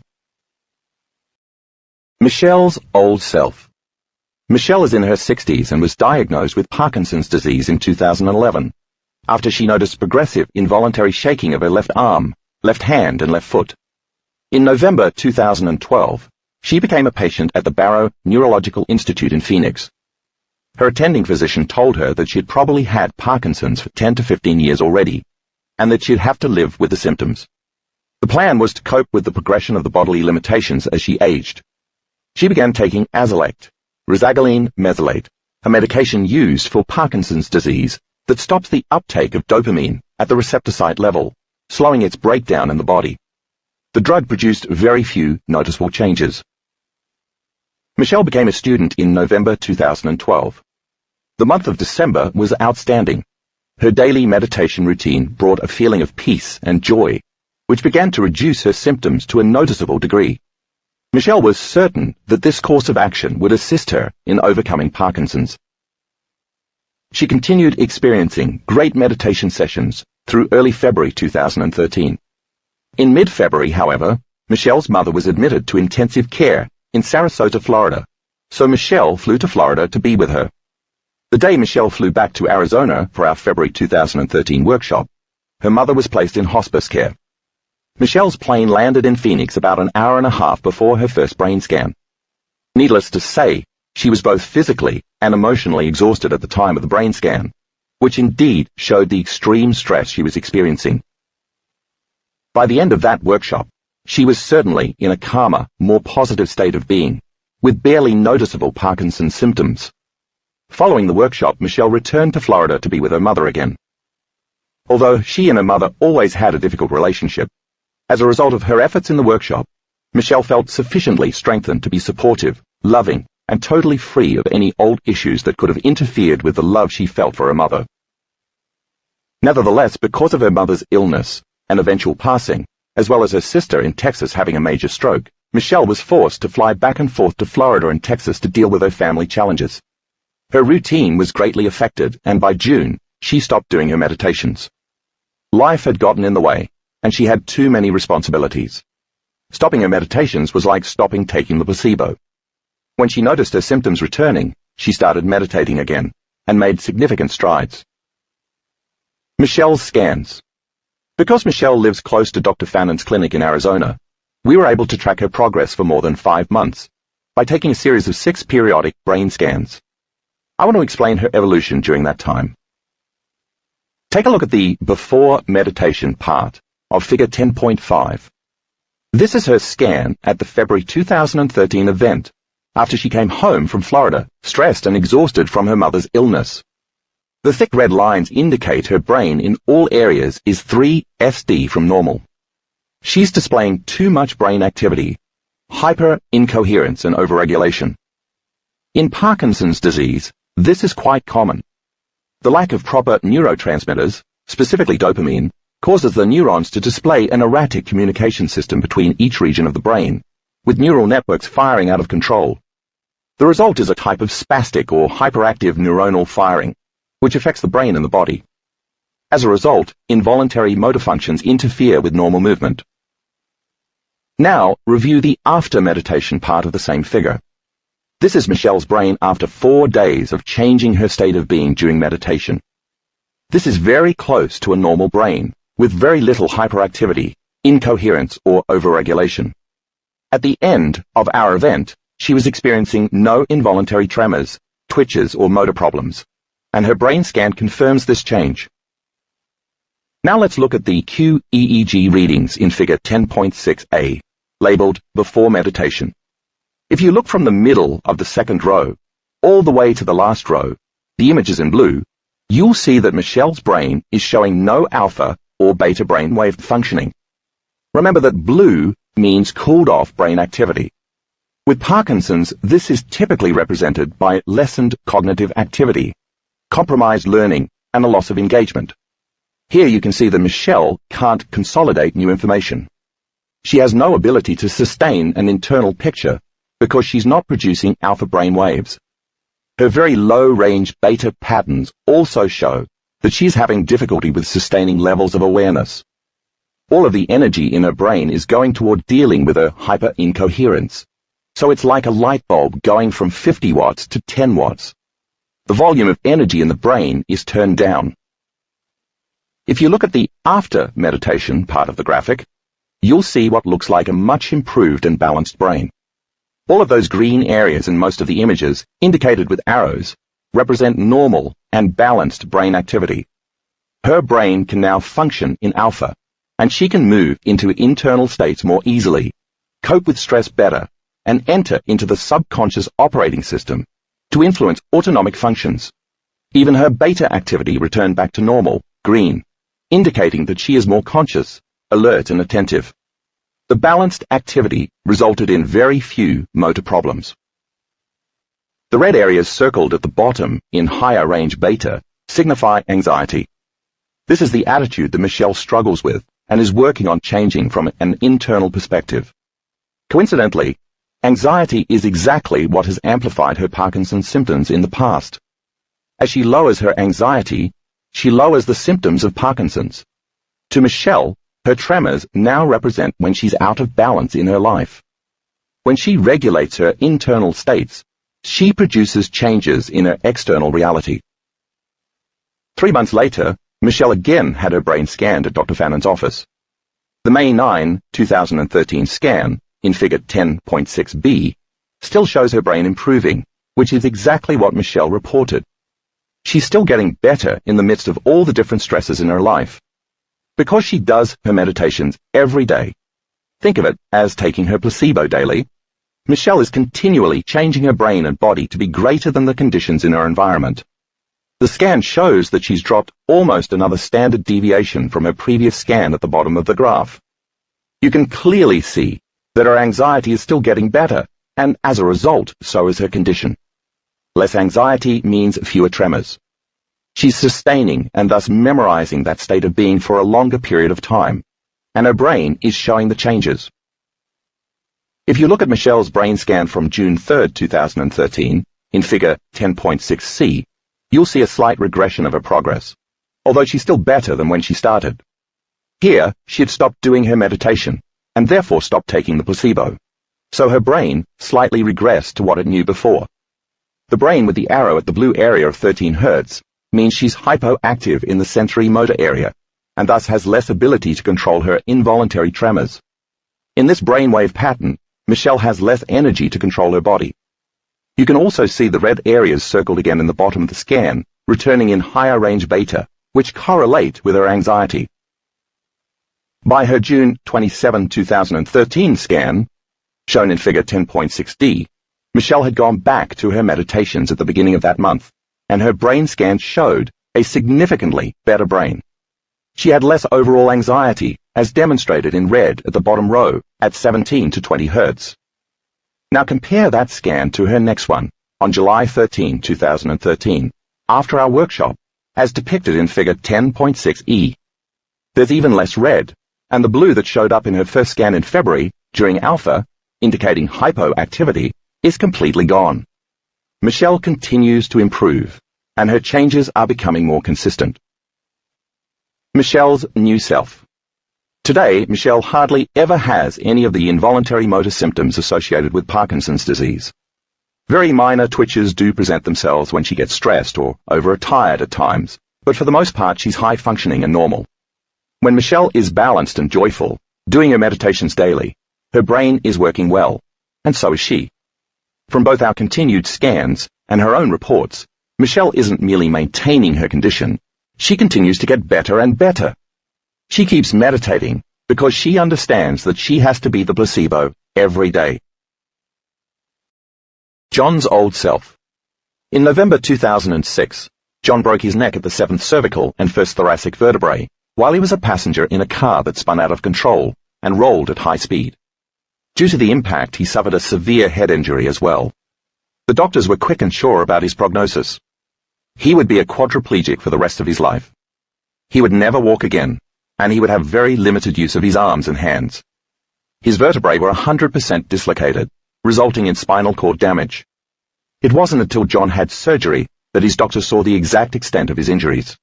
Michelle's old self. Michelle is in her 60s and was diagnosed with Parkinson's disease in 2011, after she noticed progressive involuntary shaking of her left arm, left hand, and left foot. In November 2012, she became a patient at the Barrow Neurological Institute in Phoenix. Her attending physician told her that she had probably had Parkinson's for 10 to 15 years already, and that she'd have to live with the symptoms. The plan was to cope with the progression of the bodily limitations as she aged. She began taking Azilect, razagiline mesylate, a medication used for Parkinson's disease that stops the uptake of dopamine at the receptor site level, slowing its breakdown in the body. The drug produced very few noticeable changes. Michelle became a student in November 2012. The month of December was outstanding. Her daily meditation routine brought a feeling of peace and joy, which began to reduce her symptoms to a noticeable degree. Michelle was certain that this course of action would assist her in overcoming Parkinson's. She continued experiencing great meditation sessions through early February 2013. In mid-February, however, Michelle's mother was admitted to intensive care in Sarasota, Florida, so Michelle flew to Florida to be with her. The day Michelle flew back to Arizona for our February 2013 workshop, her mother was placed in hospice care. Michelle's plane landed in Phoenix about an hour and a half before her first brain scan. Needless to say, she was both physically and emotionally exhausted at the time of the brain scan, which indeed showed the extreme stress she was experiencing. By the end of that workshop, she was certainly in a calmer, more positive state of being, with barely noticeable Parkinson's symptoms. Following the workshop, Michelle returned to Florida to be with her mother again. Although she and her mother always had a difficult relationship, as a result of her efforts in the workshop, Michelle felt sufficiently strengthened to be supportive, loving, and totally free of any old issues that could have interfered with the love she felt for her mother. Nevertheless, because of her mother's illness and eventual passing, as well as her sister in Texas having a major stroke, Michelle was forced to fly back and forth to Florida and Texas to deal with her family challenges. Her routine was greatly affected, and by June, she stopped doing her meditations. Life had gotten in the way, and she had too many responsibilities. Stopping her meditations was like stopping taking the placebo. When she noticed her symptoms returning, she started meditating again, and made significant strides. Michelle's scans. Because Michelle lives close to Dr. Fannon's clinic in Arizona, we were able to track her progress for more than 5 months by taking a series of 6 periodic brain scans. I want to explain her evolution during that time. Take a look at the before meditation part of figure 10.5. This is her scan at the February 2013 event, after she came home from Florida, stressed and exhausted from her mother's illness. The thick red lines indicate her brain in all areas is 3 SD from normal. She's displaying too much brain activity, hyper-incoherence and overregulation. In Parkinson's disease, this is quite common. The lack of proper neurotransmitters, specifically dopamine, causes the neurons to display an erratic communication system between each region of the brain, with neural networks firing out of control. The result is a type of spastic or hyperactive neuronal firing, which affects the brain and the body. As a result, involuntary motor functions interfere with normal movement. Now, review the after meditation part of the same figure. This is Michelle's brain after 4 days of changing her state of being during meditation. This is very close to a normal brain, with very little hyperactivity, incoherence, or overregulation. At the end of our event, she was experiencing no involuntary tremors, twitches, or motor problems, and her brain scan confirms this change. Now let's look at the QEEG readings in figure 10.6a, labeled Before Meditation. If you look from the middle of the second row, all the way to the last row, the image is in blue, you'll see that Michelle's brain is showing no alpha or beta brainwave functioning. Remember that blue means cooled off brain activity. With Parkinson's, this is typically represented by lessened cognitive activity, compromised learning, and a loss of engagement. Here you can see that Michelle can't consolidate new information. She has no ability to sustain an internal picture because she's not producing alpha brain waves. Her very low-range beta patterns also show that she's having difficulty with sustaining levels of awareness. All of the energy in her brain is going toward dealing with her hyper-incoherence. So it's like a light bulb going from 50 watts to 10 watts. The volume of energy in the brain is turned down. If you look at the after meditation part of the graphic, you'll see what looks like a much improved and balanced brain. All of those green areas in most of the images, indicated with arrows, represent normal and balanced brain activity. Her brain can now function in alpha, and she can move into internal states more easily, cope with stress better, and enter into the subconscious operating system to influence autonomic functions. Even her beta activity returned back to normal, green, indicating that she is more conscious, alert and attentive. The balanced activity resulted in very few motor problems. The red areas circled at the bottom in higher range beta signify anxiety. This is the attitude that Michelle struggles with and is working on changing from an internal perspective. Coincidentally, anxiety is exactly what has amplified her Parkinson's symptoms in the past. As she lowers her anxiety, she lowers the symptoms of Parkinson's. To Michelle, her tremors now represent when she's out of balance in her life. When she regulates her internal states, she produces changes in her external reality. 3 months later, Michelle again had her brain scanned at Dr. Fannon's office. The May 9, 2013 scan, in figure 10.6b, still shows her brain improving, which is exactly what Michelle reported. She's still getting better in the midst of all the different stresses in her life. Because she does her meditations every day, think of it as taking her placebo daily, Michelle is continually changing her brain and body to be greater than the conditions in her environment. The scan shows that she's dropped almost another standard deviation from her previous scan at the bottom of the graph. You can clearly see that her anxiety is still getting better, and as a result, so is her condition. Less anxiety means fewer tremors. She's sustaining and thus memorizing that state of being for a longer period of time, and her brain is showing the changes. If you look at Michelle's brain scan from June 3, 2013, in figure 10.6c, you'll see a slight regression of her progress, although she's still better than when she started. Here, she had stopped doing her meditation, and therefore stopped taking the placebo, so her brain slightly regressed to what it knew before. The brain with the arrow at the blue area of 13 Hz means she's hypoactive in the sensory motor area, and thus has less ability to control her involuntary tremors. In this brainwave pattern, Michelle has less energy to control her body. You can also see the red areas circled again in the bottom of the scan, returning in higher range beta, which correlate with her anxiety. By her June 27, 2013 scan, shown in figure 10.6d, Michelle had gone back to her meditations at the beginning of that month, and her brain scan showed a significantly better brain. She had less overall anxiety, as demonstrated in red at the bottom row, at 17 to 20 Hz. Now compare that scan to her next one, on July 13, 2013, after our workshop, as depicted in figure 10.6e. There's even less red, and the blue that showed up in her first scan in February, during alpha, indicating hypoactivity, is completely gone. Michelle continues to improve, and her changes are becoming more consistent. Michelle's new self. Today, Michelle hardly ever has any of the involuntary motor symptoms associated with Parkinson's disease. Very minor twitches do present themselves when she gets stressed or overtired at times, but for the most part she's high-functioning and normal. When Michelle is balanced and joyful, doing her meditations daily, her brain is working well, and so is she. From both our continued scans and her own reports, Michelle isn't merely maintaining her condition, she continues to get better and better. She keeps meditating because she understands that she has to be the placebo every day. John's old self. In November 2006, John broke his neck at the 7th cervical and 1st thoracic vertebrae while he was a passenger in a car that spun out of control and rolled at high speed. Due to the impact, he suffered a severe head injury as well. The doctors were quick and sure about his prognosis. He would be a quadriplegic for the rest of his life. He would never walk again, and he would have very limited use of his arms and hands. His vertebrae were 100% dislocated, resulting in spinal cord damage. It wasn't until John had surgery that his doctors saw the exact extent of his injuries.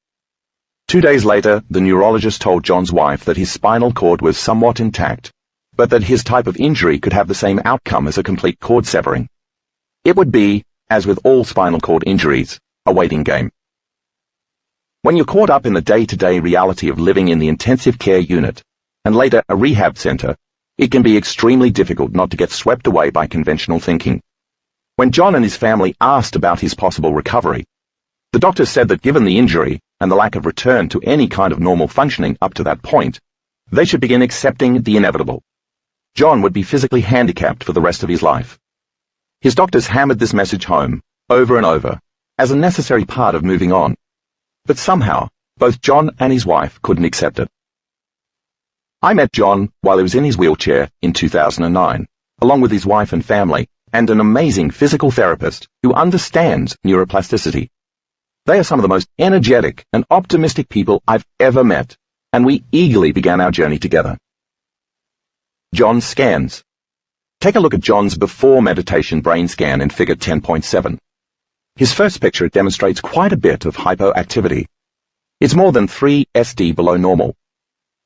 2 days later, the neurologist told John's wife that his spinal cord was somewhat intact, but that his type of injury could have the same outcome as a complete cord severing. It would be, as with all spinal cord injuries, a waiting game. When you're caught up in the day-to-day reality of living in the intensive care unit, and later a rehab center, it can be extremely difficult not to get swept away by conventional thinking. When John and his family asked about his possible recovery, the doctors said that given the injury, and the lack of return to any kind of normal functioning up to that point, they should begin accepting the inevitable. John would be physically handicapped for the rest of his life. His doctors hammered this message home, over and over, as a necessary part of moving on. But somehow, both John and his wife couldn't accept it. I met John while he was in his wheelchair in 2009, along with his wife and family, and an amazing physical therapist who understands neuroplasticity. They are some of the most energetic and optimistic people I've ever met, and we eagerly began our journey together. John's scans. Take a look at John's before meditation brain scan in figure 10.7. His first picture demonstrates quite a bit of hypoactivity. It's more than 3 SD below normal.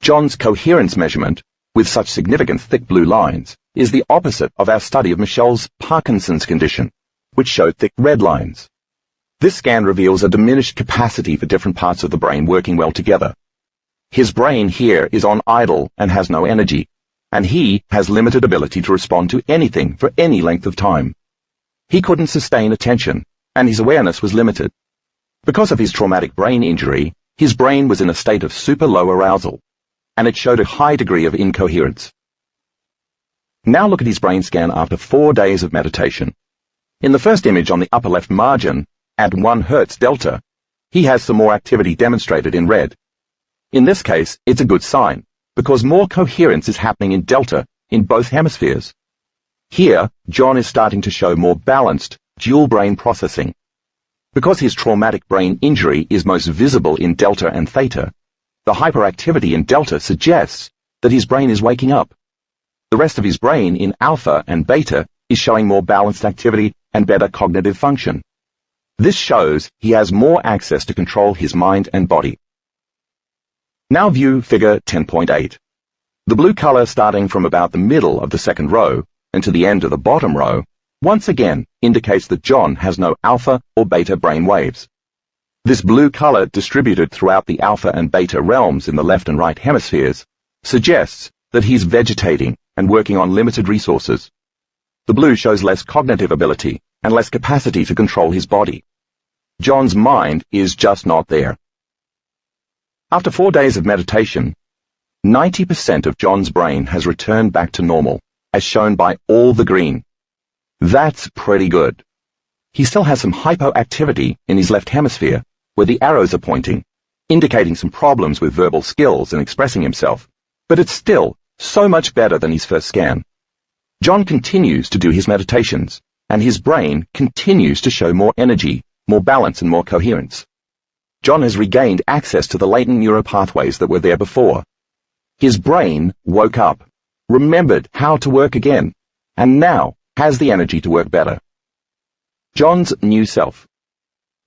John's coherence measurement, with such significant thick blue lines, is the opposite of our study of Michelle's Parkinson's condition, which showed thick red lines. This scan reveals a diminished capacity for different parts of the brain working well together. His brain here is on idle and has no energy, and he has limited ability to respond to anything for any length of time. He couldn't sustain attention, and his awareness was limited. Because of his traumatic brain injury, his brain was in a state of super low arousal, and it showed a high degree of incoherence. Now look at his brain scan after 4 days of meditation. In the first image on the upper left margin, at 1 Hz delta, he has some more activity demonstrated in red. In this case, it's a good sign, because more coherence is happening in delta in both hemispheres. Here, John is starting to show more balanced, dual brain processing. Because his traumatic brain injury is most visible in delta and theta, the hyperactivity in delta suggests that his brain is waking up. The rest of his brain in alpha and beta is showing more balanced activity and better cognitive function. This shows he has more access to control his mind and body. Now view figure 10.8. The blue color starting from about the middle of the second row and to the end of the bottom row once again indicates that John has no alpha or beta brain waves. This blue color distributed throughout the alpha and beta realms in the left and right hemispheres suggests that he's vegetating and working on limited resources. The blue shows less cognitive ability and less capacity to control his body. John's mind is just not there. After 4 days of meditation, 90% of John's brain has returned back to normal, as shown by all the green. That's pretty good. He still has some hypoactivity in his left hemisphere, where the arrows are pointing, indicating some problems with verbal skills and expressing himself, but it's still so much better than his first scan. John continues to do his meditations, and his brain continues to show more energy, more balance and more coherence. John has regained access to the latent neuropathways that were there before. His brain woke up, remembered how to work again, and now has the energy to work better. John's new self.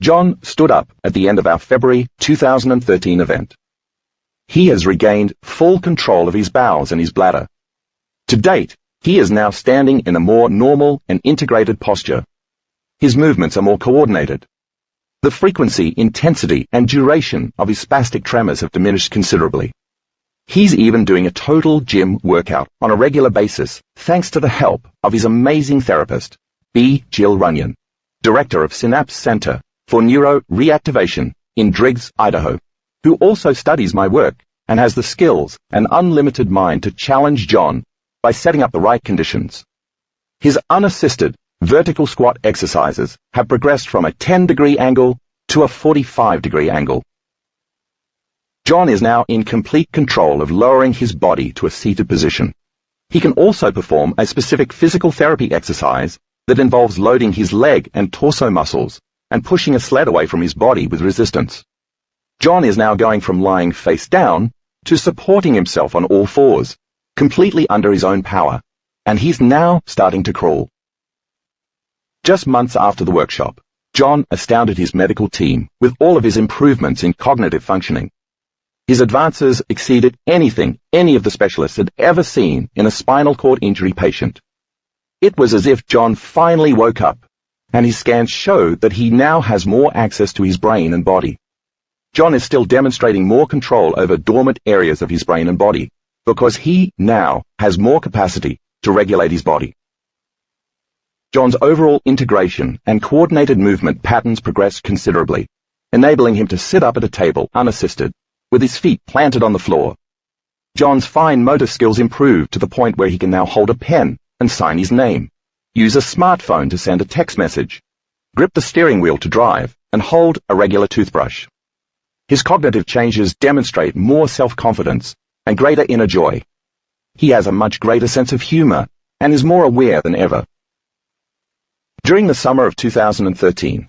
John stood up at the end of our February 2013 event. He has regained full control of his bowels and his bladder. To date, he is now standing in a more normal and integrated posture. His movements are more coordinated. The frequency, intensity, and duration of his spastic tremors have diminished considerably. He's even doing a total gym workout on a regular basis, thanks to the help of his amazing therapist, B. Jill Runyon, director of Synapse Center for Neuro Reactivation in Driggs, Idaho, who also studies my work and has the skills and unlimited mind to challenge John by setting up the right conditions. His unassisted vertical squat exercises have progressed from a 10-degree angle to a 45-degree angle. John is now in complete control of lowering his body to a seated position. He can also perform a specific physical therapy exercise that involves loading his leg and torso muscles and pushing a sled away from his body with resistance. John is now going from lying face down to supporting himself on all fours, completely under his own power, and he's now starting to crawl. Just months after the workshop, John astounded his medical team with all of his improvements in cognitive functioning. His advances exceeded anything any of the specialists had ever seen in a spinal cord injury patient. It was as if John finally woke up, and his scans showed that he now has more access to his brain and body. John is still demonstrating more control over dormant areas of his brain and body, because he now has more capacity to regulate his body. John's overall integration and coordinated movement patterns progressed considerably, enabling him to sit up at a table unassisted, with his feet planted on the floor. John's fine motor skills improved to the point where he can now hold a pen and sign his name, use a smartphone to send a text message, grip the steering wheel to drive, and hold a regular toothbrush. His cognitive changes demonstrate more self-confidence and greater inner joy. He has a much greater sense of humor and is more aware than ever. During the summer of 2013,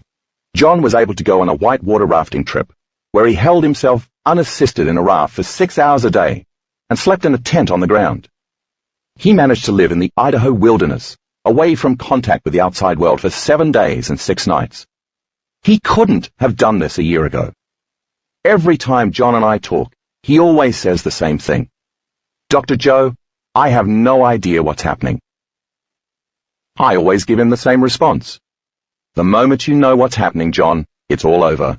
John was able to go on a whitewater rafting trip, where he held himself unassisted in a raft for 6 hours a day and slept in a tent on the ground. He managed to live in the Idaho wilderness, away from contact with the outside world for 7 days and 6 nights. He couldn't have done this a year ago. Every time John and I talk, he always says the same thing. Dr. Joe, I have no idea what's happening. I always give him the same response. The moment you know what's happening, John, it's all over.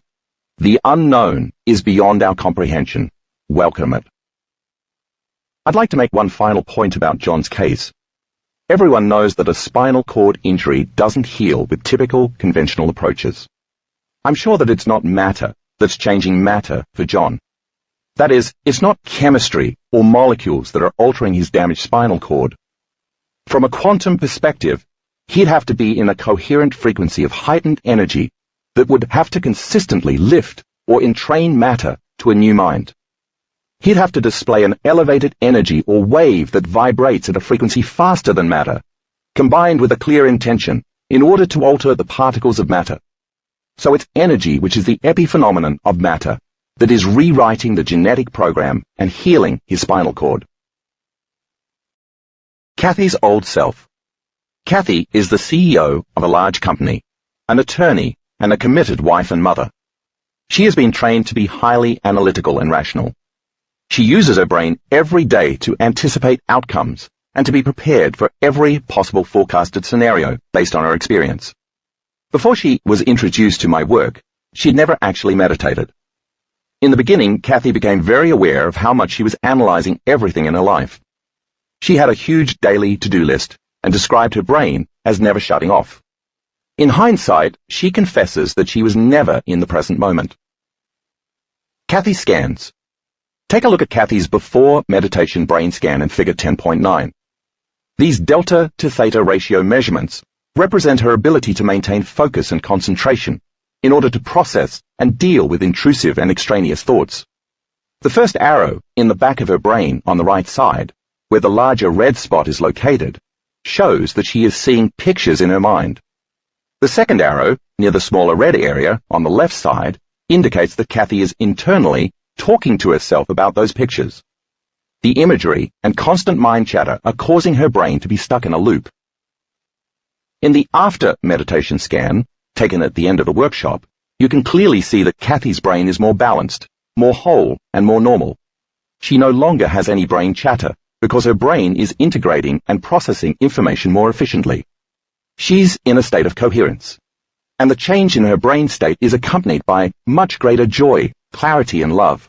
The unknown is beyond our comprehension. Welcome it. I'd like to make one final point about John's case. Everyone knows that a spinal cord injury doesn't heal with typical conventional approaches. I'm sure that it's not matter that's changing matter for John. That is, it's not chemistry or molecules that are altering his damaged spinal cord. From a quantum perspective, he'd have to be in a coherent frequency of heightened energy that would have to consistently lift or entrain matter to a new mind. He'd have to display an elevated energy or wave that vibrates at a frequency faster than matter, combined with a clear intention, in order to alter the particles of matter. So it's energy which is the epiphenomenon of matter that is rewriting the genetic program and healing his spinal cord. Kathy's old self. Kathy is the CEO of a large company, an attorney, and a committed wife and mother. She has been trained to be highly analytical and rational. She uses her brain every day to anticipate outcomes and to be prepared for every possible forecasted scenario based on her experience. Before she was introduced to my work, she'd never actually meditated. In the beginning, Kathy became very aware of how much she was analyzing everything in her life. She had a huge daily to-do list and described her brain as never shutting off. In hindsight, she confesses that she was never in the present moment. Kathy scans. Take a look at Kathy's before meditation brain scan in figure 10.9. These delta to theta ratio measurements represent her ability to maintain focus and concentration in order to process and deal with intrusive and extraneous thoughts. The first arrow in the back of her brain on the right side, where the larger red spot is located, shows that she is seeing pictures in her mind. The second arrow, near the smaller red area on the left side, indicates that Kathy is internally talking to herself about those pictures. The imagery and constant mind chatter are causing her brain to be stuck in a loop. In the after meditation scan, taken at the end of the workshop, you can clearly see that Kathy's brain is more balanced, more whole, and more normal. She no longer has any brain chatter because her brain is integrating and processing information more efficiently. She's in a state of coherence, and the change in her brain state is accompanied by much greater joy, clarity, and love.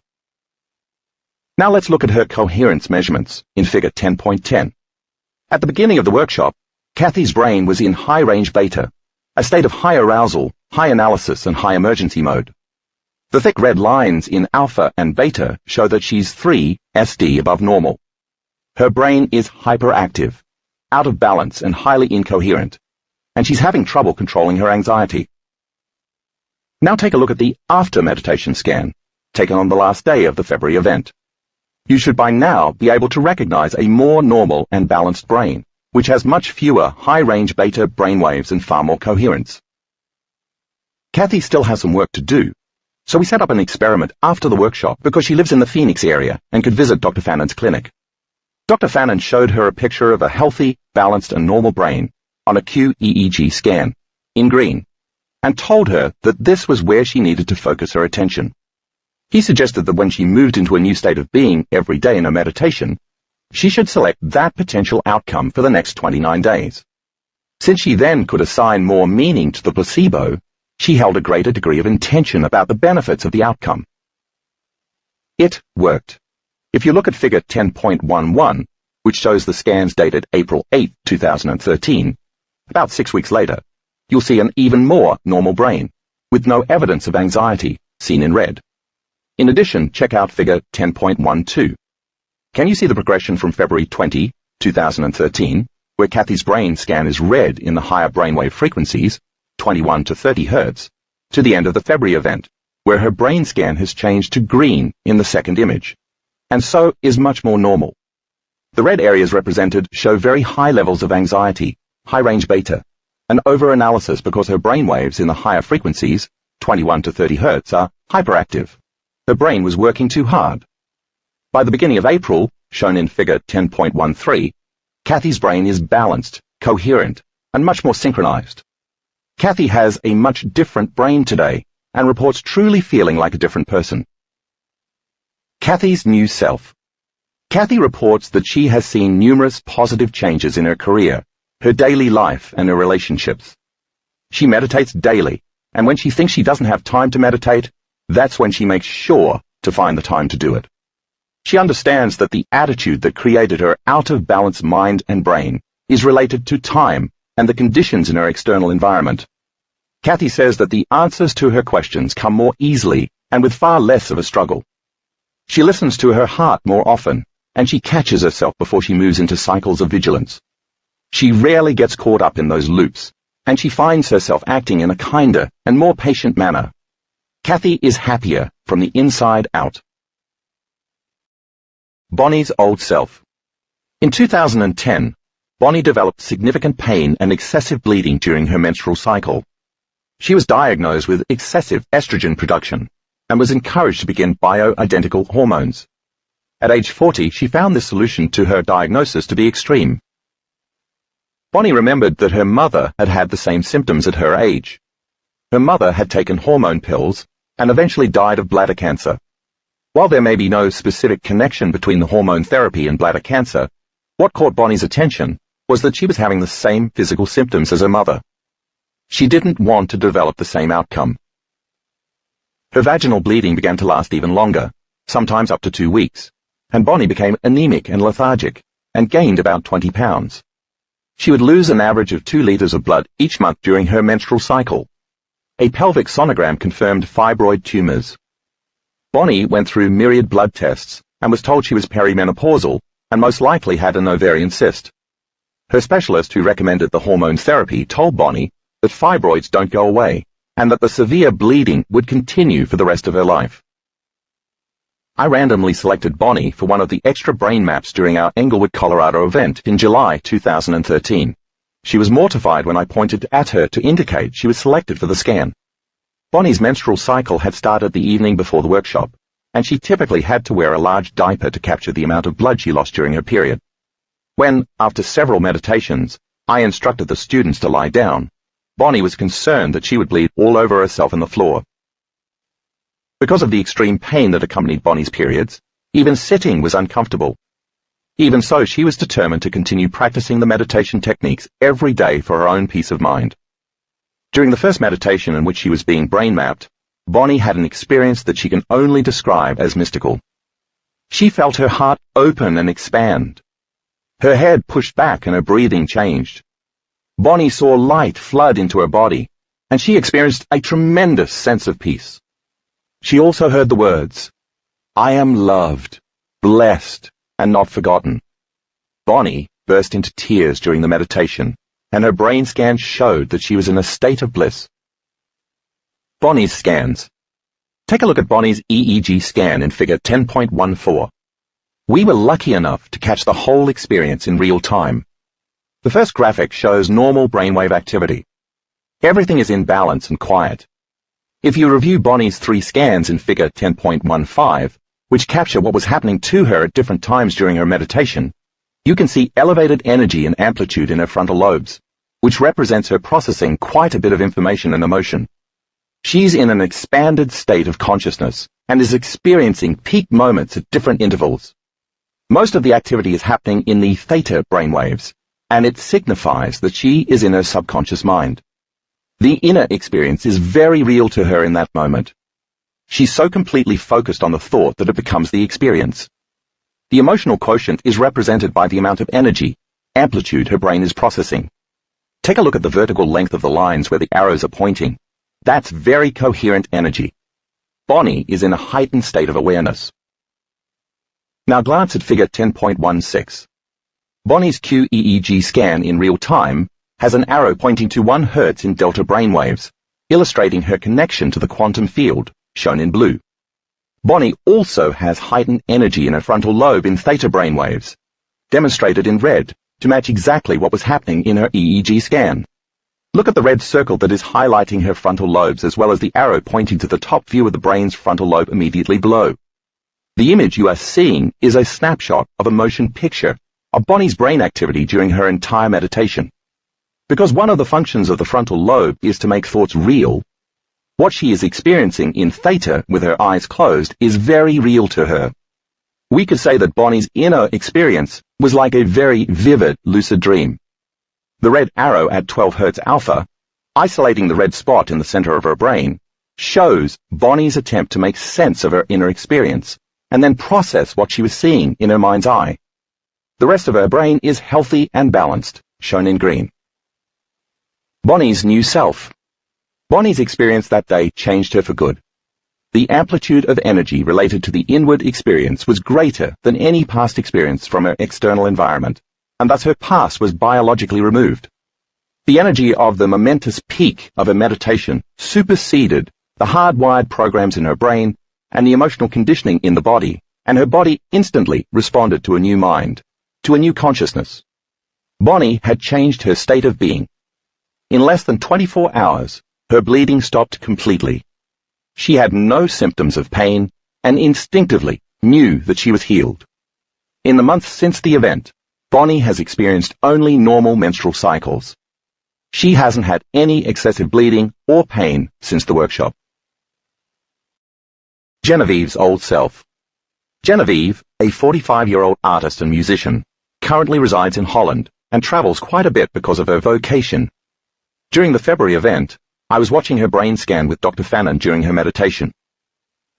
Now let's look at her coherence measurements in figure 10.10. At the beginning of the workshop, Kathy's brain was in high-range beta, a state of high arousal, high analysis, and high emergency mode. The thick red lines in alpha and beta show that she's 3 SD above normal. Her brain is hyperactive, out of balance, and highly incoherent, and she's having trouble controlling her anxiety. Now take a look at the after meditation scan, taken on the last day of the February event. You should by now be able to recognize a more normal and balanced brain, which has much fewer high-range beta brainwaves and far more coherence. Kathy still has some work to do, so we set up an experiment after the workshop because she lives in the Phoenix area and could visit Dr. Fannon's clinic. Dr. Fannon showed her a picture of a healthy, balanced, and normal brain on a QEEG scan, in green, and told her that this was where she needed to focus her attention. He suggested that when she moved into a new state of being every day in her meditation, she should select that potential outcome for the next 29 days. Since she then could assign more meaning to the placebo, she held a greater degree of intention about the benefits of the outcome. It worked. If you look at figure 10.11, which shows the scans dated April 8, 2013, about 6 weeks later, you'll see an even more normal brain, with no evidence of anxiety seen in red. In addition, check out figure 10.12. Can you see the progression from February 20, 2013, where Kathy's brain scan is red in the higher brainwave frequencies, 21 to 30 Hz, to the end of the February event, where her brain scan has changed to green in the second image, and so is much more normal. The red areas represented show very high levels of anxiety, high-range beta, and over-analysis because her brain waves in the higher frequencies, 21 to 30 Hz, are hyperactive. Her brain was working too hard. By the beginning of April, shown in figure 10.13, Kathy's brain is balanced, coherent, and much more synchronized. Kathy has a much different brain today and reports truly feeling like a different person. Kathy's new self. Kathy reports that she has seen numerous positive changes in her career, her daily life, and her relationships. She meditates daily, and when she thinks she doesn't have time to meditate, that's when she makes sure to find the time to do it. She understands that the attitude that created her out-of-balance mind and brain is related to time and the conditions in her external environment. Kathy says that the answers to her questions come more easily and with far less of a struggle. She listens to her heart more often, and she catches herself before she moves into cycles of vigilance. She rarely gets caught up in those loops, and she finds herself acting in a kinder and more patient manner. Kathy is happier from the inside out. Bonnie's old self. In 2010, Bonnie developed significant pain and excessive bleeding during her menstrual cycle. She was diagnosed with excessive estrogen production and was encouraged to begin bioidentical hormones. At age 40, she found this solution to her diagnosis to be extreme. Bonnie remembered that her mother had had the same symptoms at her age. Her mother had taken hormone pills and eventually died of bladder cancer. While there may be no specific connection between the hormone therapy and bladder cancer, what caught Bonnie's attention was that she was having the same physical symptoms as her mother. She didn't want to develop the same outcome. Her vaginal bleeding began to last even longer, sometimes up to 2 weeks, and Bonnie became anemic and lethargic and gained about 20 pounds. She would lose an average of 2 liters of blood each month during her menstrual cycle. A pelvic sonogram confirmed fibroid tumors. Bonnie went through myriad blood tests and was told she was perimenopausal and most likely had an ovarian cyst. Her specialist, who recommended the hormone therapy, told Bonnie that fibroids don't go away and that the severe bleeding would continue for the rest of her life. I randomly selected Bonnie for one of the extra brain maps during our Englewood, Colorado event in July 2013. She was mortified when I pointed at her to indicate she was selected for the scan. Bonnie's menstrual cycle had started the evening before the workshop, and she typically had to wear a large diaper to capture the amount of blood she lost during her period. When, after several meditations, I instructed the students to lie down, Bonnie was concerned that she would bleed all over herself and the floor. Because of the extreme pain that accompanied Bonnie's periods, even sitting was uncomfortable. Even so, she was determined to continue practicing the meditation techniques every day for her own peace of mind. During the first meditation in which she was being brain mapped, Bonnie had an experience that she can only describe as mystical. She felt her heart open and expand. Her head pushed back and her breathing changed. Bonnie saw light flood into her body, and she experienced a tremendous sense of peace. She also heard the words, "I am loved, blessed, and not forgotten." Bonnie burst into tears during the meditation, and her brain scan showed that she was in a state of bliss. Bonnie's scans. Take a look at Bonnie's EEG scan in figure 10.14. We were lucky enough to catch the whole experience in real time. The first graphic shows normal brainwave activity. Everything is in balance and quiet. If you review Bonnie's 3 scans in figure 10.15, which capture what was happening to her at different times during her meditation, you can see elevated energy and amplitude in her frontal lobes, which represents her processing quite a bit of information and emotion. She's in an expanded state of consciousness and is experiencing peak moments at different intervals. Most of the activity is happening in the theta brainwaves, and it signifies that she is in her subconscious mind. The inner experience is very real to her in that moment. She's so completely focused on the thought that it becomes the experience. The emotional quotient is represented by the amount of energy, amplitude her brain is processing. Take a look at the vertical length of the lines where the arrows are pointing. That's very coherent energy. Bonnie is in a heightened state of awareness. Now glance at figure 10.16. Bonnie's QEEG scan in real time has an arrow pointing to 1 Hz in delta brainwaves, illustrating her connection to the quantum field, shown in blue. Bonnie also has heightened energy in her frontal lobe in theta brainwaves, demonstrated in red, to match exactly what was happening in her EEG scan. Look at the red circle that is highlighting her frontal lobes, as well as the arrow pointing to the top view of the brain's frontal lobe immediately below. The image you are seeing is a snapshot of a motion picture of Bonnie's brain activity during her entire meditation. Because one of the functions of the frontal lobe is to make thoughts real, what she is experiencing in theta with her eyes closed is very real to her. We could say that Bonnie's inner experience was like a very vivid lucid dream. The red arrow at 12 Hz alpha, isolating the red spot in the center of her brain, shows Bonnie's attempt to make sense of her inner experience and then process what she was seeing in her mind's eye. The rest of her brain is healthy and balanced, shown in green. Bonnie's new self. Bonnie's experience that day changed her for good. The amplitude of energy related to the inward experience was greater than any past experience from her external environment, and thus her past was biologically removed. The energy of the momentous peak of her meditation superseded the hardwired programs in her brain and the emotional conditioning in the body, and her body instantly responded to a new mind, to a new consciousness. Bonnie had changed her state of being. In less than 24 hours, her bleeding stopped completely. She had no symptoms of pain and instinctively knew that she was healed. In the months since the event, Bonnie has experienced only normal menstrual cycles. She hasn't had any excessive bleeding or pain since the workshop. Genevieve's old self. Genevieve, a 45-year-old artist and musician, currently resides in Holland and travels quite a bit because of her vocation. During the February event, I was watching her brain scan with Dr. Fannin during her meditation.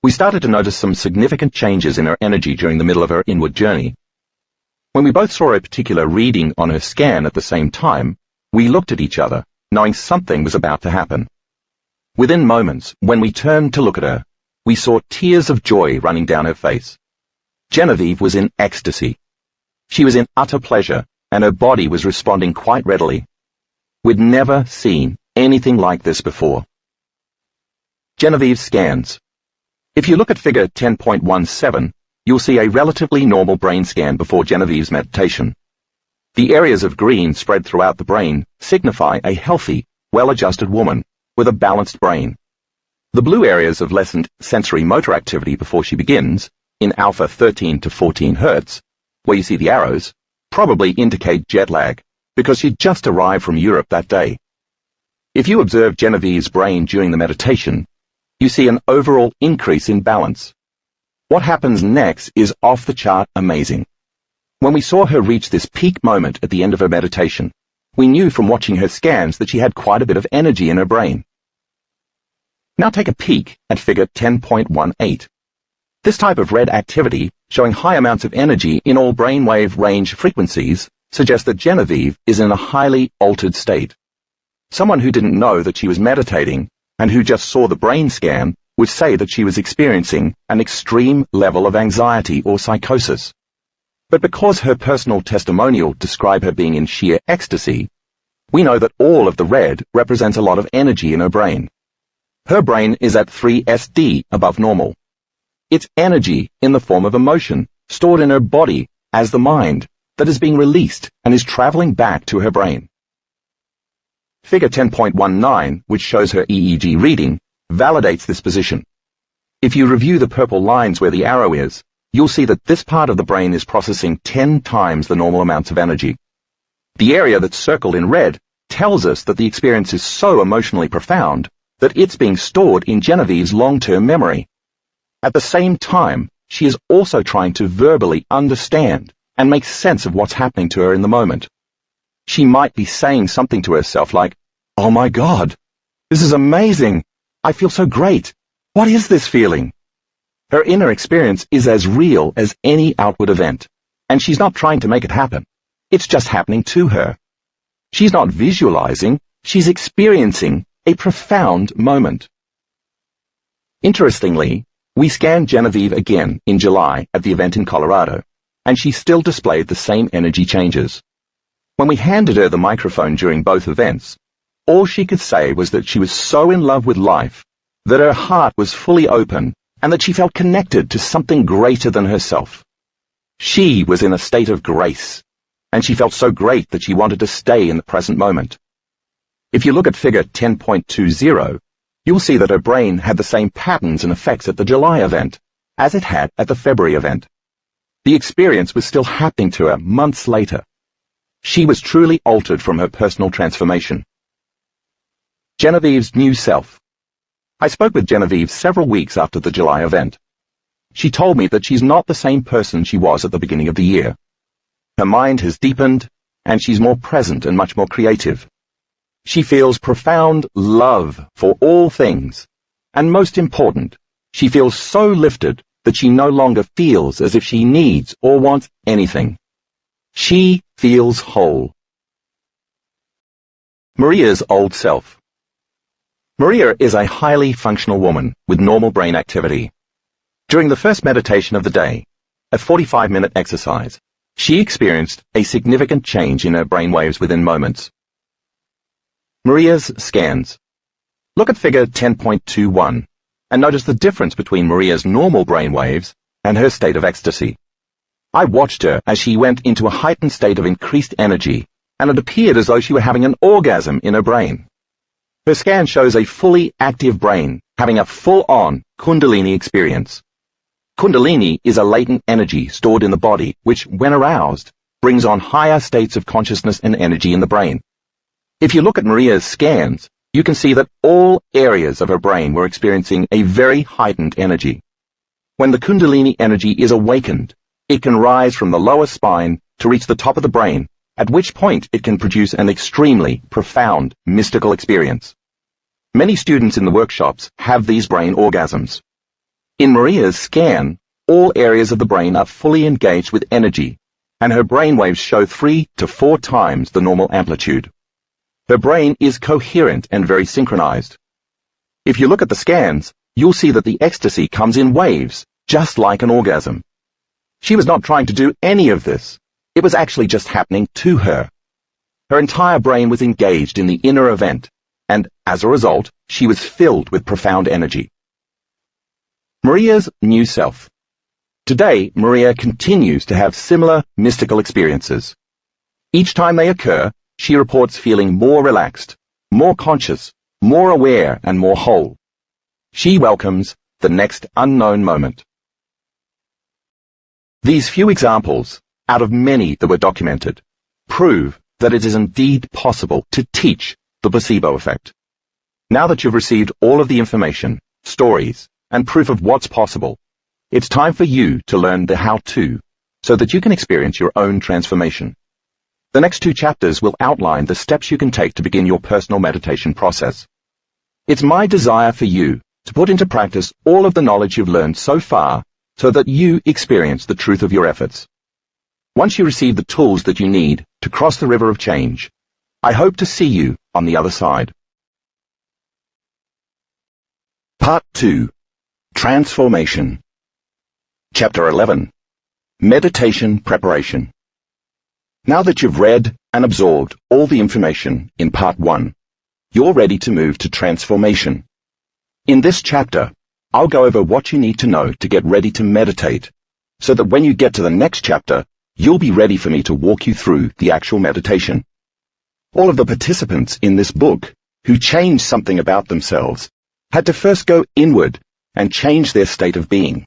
We started to notice some significant changes in her energy during the middle of her inward journey. When we both saw a particular reading on her scan at the same time, we looked at each other, knowing something was about to happen. Within moments, when we turned to look at her, we saw tears of joy running down her face. Genevieve was in ecstasy. She was in utter pleasure, and her body was responding quite readily. We'd never seen anything like this before. Genevieve's scans. If you look at figure 10.17, you'll see a relatively normal brain scan before Genevieve's meditation. The areas of green spread throughout the brain signify a healthy, well-adjusted woman with a balanced brain. The blue areas of lessened sensory motor activity before she begins, in alpha 13 to 14 Hz, where you see the arrows, probably indicate jet lag, because she'd just arrived from Europe that day. If you observe Genevieve's brain during the meditation, you see an overall increase in balance. What happens next is off the chart amazing. When we saw her reach this peak moment at the end of her meditation, we knew from watching her scans that she had quite a bit of energy in her brain. Now take a peek at figure 10.18. This type of red activity, showing high amounts of energy in all brainwave range frequencies, suggests that Genevieve is in a highly altered state. Someone who didn't know that she was meditating and who just saw the brain scan would say that she was experiencing an extreme level of anxiety or psychosis. But because her personal testimonial described her being in sheer ecstasy, we know that all of the red represents a lot of energy in her brain. Her brain is at 3 SD above normal. It's energy in the form of emotion, stored in her body as the mind, that is being released and is traveling back to her brain. Figure 10.19, which shows her EEG reading, validates this position. If you review the purple lines where the arrow is, you'll see that this part of the brain is processing 10 times the normal amounts of energy. The area that's circled in red tells us that the experience is so emotionally profound that it's being stored in Genevieve's long-term memory. At the same time, she is also trying to verbally understand and make sense of what's happening to her in the moment. She might be saying something to herself like, "Oh my God, this is amazing. I feel so great. What is this feeling?" Her inner experience is as real as any outward event, and she's not trying to make it happen. It's just happening to her. She's not visualizing, she's experiencing a profound moment. Interestingly, we scanned Genevieve again in July at the event in Colorado, and she still displayed the same energy changes. When we handed her the microphone during both events, all she could say was that she was so in love with life, that her heart was fully open, and that she felt connected to something greater than herself. She was in a state of grace, and she felt so great that she wanted to stay in the present moment. If you look at figure 10.20, you'll see that her brain had the same patterns and effects at the July event as it had at the February event. The experience was still happening to her months later. She was truly altered from her personal transformation. Genevieve's new self. I spoke with Genevieve several weeks after the July event. She told me that she's not the same person she was at the beginning of the year. Her mind has deepened, and she's more present and much more creative. She feels profound love for all things, and most important, she feels so lifted that she no longer feels as if she needs or wants anything. She feels whole. Maria's old self. Maria is a highly functional woman with normal brain activity. During the first meditation of the day, a 45-minute exercise, she experienced a significant change in her brainwaves within moments. Maria's scans. Look at figure 10.21 and notice the difference between Maria's normal brainwaves and her state of ecstasy. I watched her as she went into a heightened state of increased energy, and it appeared as though she were having an orgasm in her brain. Her scan shows a fully active brain having a full-on Kundalini experience. Kundalini is a latent energy stored in the body which, when aroused, brings on higher states of consciousness and energy in the brain. If you look at Maria's scans, you can see that all areas of her brain were experiencing a very heightened energy. When the Kundalini energy is awakened, it can rise from the lower spine to reach the top of the brain, at which point it can produce an extremely profound mystical experience. Many students in the workshops have these brain orgasms. In Maria's scan, all areas of the brain are fully engaged with energy, and her brainwaves show 3 to 4 times the normal amplitude. Her brain is coherent and very synchronized. If you look at the scans, you'll see that the ecstasy comes in waves, just like an orgasm. She was not trying to do any of this. It was actually just happening to her. Her entire brain was engaged in the inner event, and as a result, she was filled with profound energy. Maria's new self. Today, Maria continues to have similar mystical experiences. Each time they occur, she reports feeling more relaxed, more conscious, more aware, and more whole. She welcomes the next unknown moment. These few examples, out of many that were documented, prove that it is indeed possible to teach the placebo effect. Now that you've received all of the information, stories, and proof of what's possible, it's time for you to learn the how-to so that you can experience your own transformation. The next 2 chapters will outline the steps you can take to begin your personal meditation process. It's my desire for you to put into practice all of the knowledge you've learned so far so that you experience the truth of your efforts. Once you receive the tools that you need to cross the river of change, I hope to see you on the other side. Part 2. Transformation. Chapter 11. Meditation Preparation. Now that you've read and absorbed all the information in Part 1, you're ready to move to transformation. In this chapter, I'll go over what you need to know to get ready to meditate, so that when you get to the next chapter, you'll be ready for me to walk you through the actual meditation. All of the participants in this book who changed something about themselves had to first go inward and change their state of being.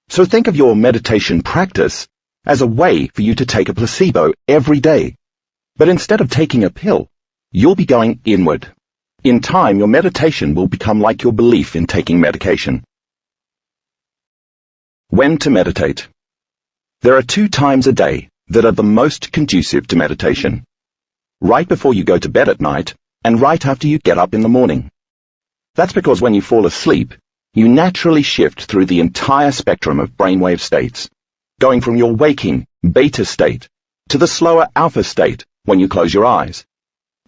So think of your meditation practice as a way for you to take a placebo every day. But instead of taking a pill, you'll be going inward. In time, your meditation will become like your belief in taking medication. When to meditate. There are 2 times a day that are the most conducive to meditation. Right before you go to bed at night, and right after you get up in the morning. That's because when you fall asleep, you naturally shift through the entire spectrum of brainwave states, going from your waking beta state to the slower alpha state when you close your eyes,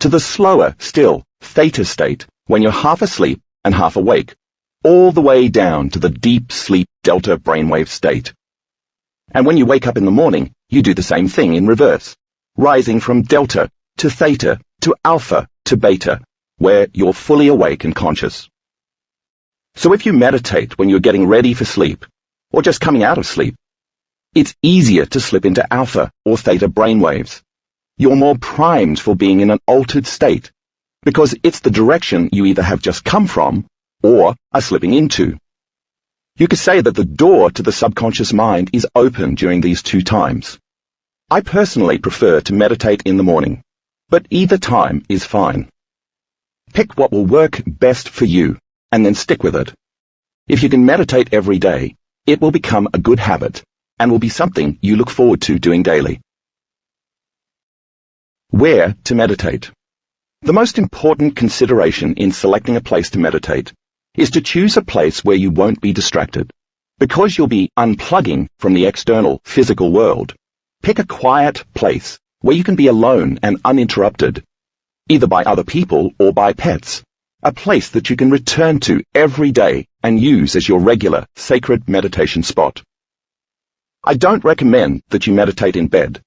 to the slower still theta state when you're half asleep and half awake, all the way down to the deep sleep delta brainwave state. And when you wake up in the morning, you do the same thing in reverse, rising from delta to theta to alpha to beta, where you're fully awake and conscious. So if you meditate when you're getting ready for sleep, or just coming out of sleep, it's easier to slip into alpha or theta brainwaves. You're more primed for being in an altered state, because it's the direction you either have just come from or are slipping into. You could say that the door to the subconscious mind is open during these two times. I personally prefer to meditate in the morning, but either time is fine. Pick what will work best for you, and then stick with it. If you can meditate every day, it will become a good habit, and will be something you look forward to doing daily. Where to meditate? The most important consideration in selecting a place to meditate is to choose a place where you won't be distracted. Because you'll be unplugging from the external physical world, pick a quiet place where you can be alone and uninterrupted, either by other people or by pets, a place that you can return to every day and use as your regular sacred meditation spot. I don't recommend that you meditate in bed,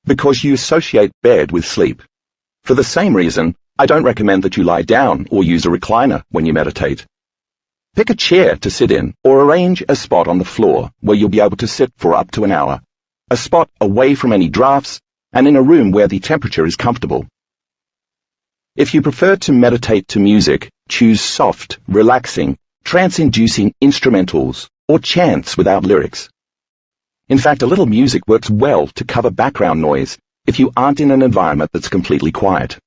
because you associate bed with sleep. For the same reason, I don't recommend that you lie down or use a recliner when you meditate. Pick a chair to sit in, or arrange a spot on the floor where you'll be able to sit for up to an hour, a spot away from any drafts and in a room where the temperature is comfortable. If you prefer to meditate to music, choose soft, relaxing, trance-inducing instrumentals or chants without lyrics. In fact, a little music works well to cover background noise if you aren't in an environment that's completely quiet.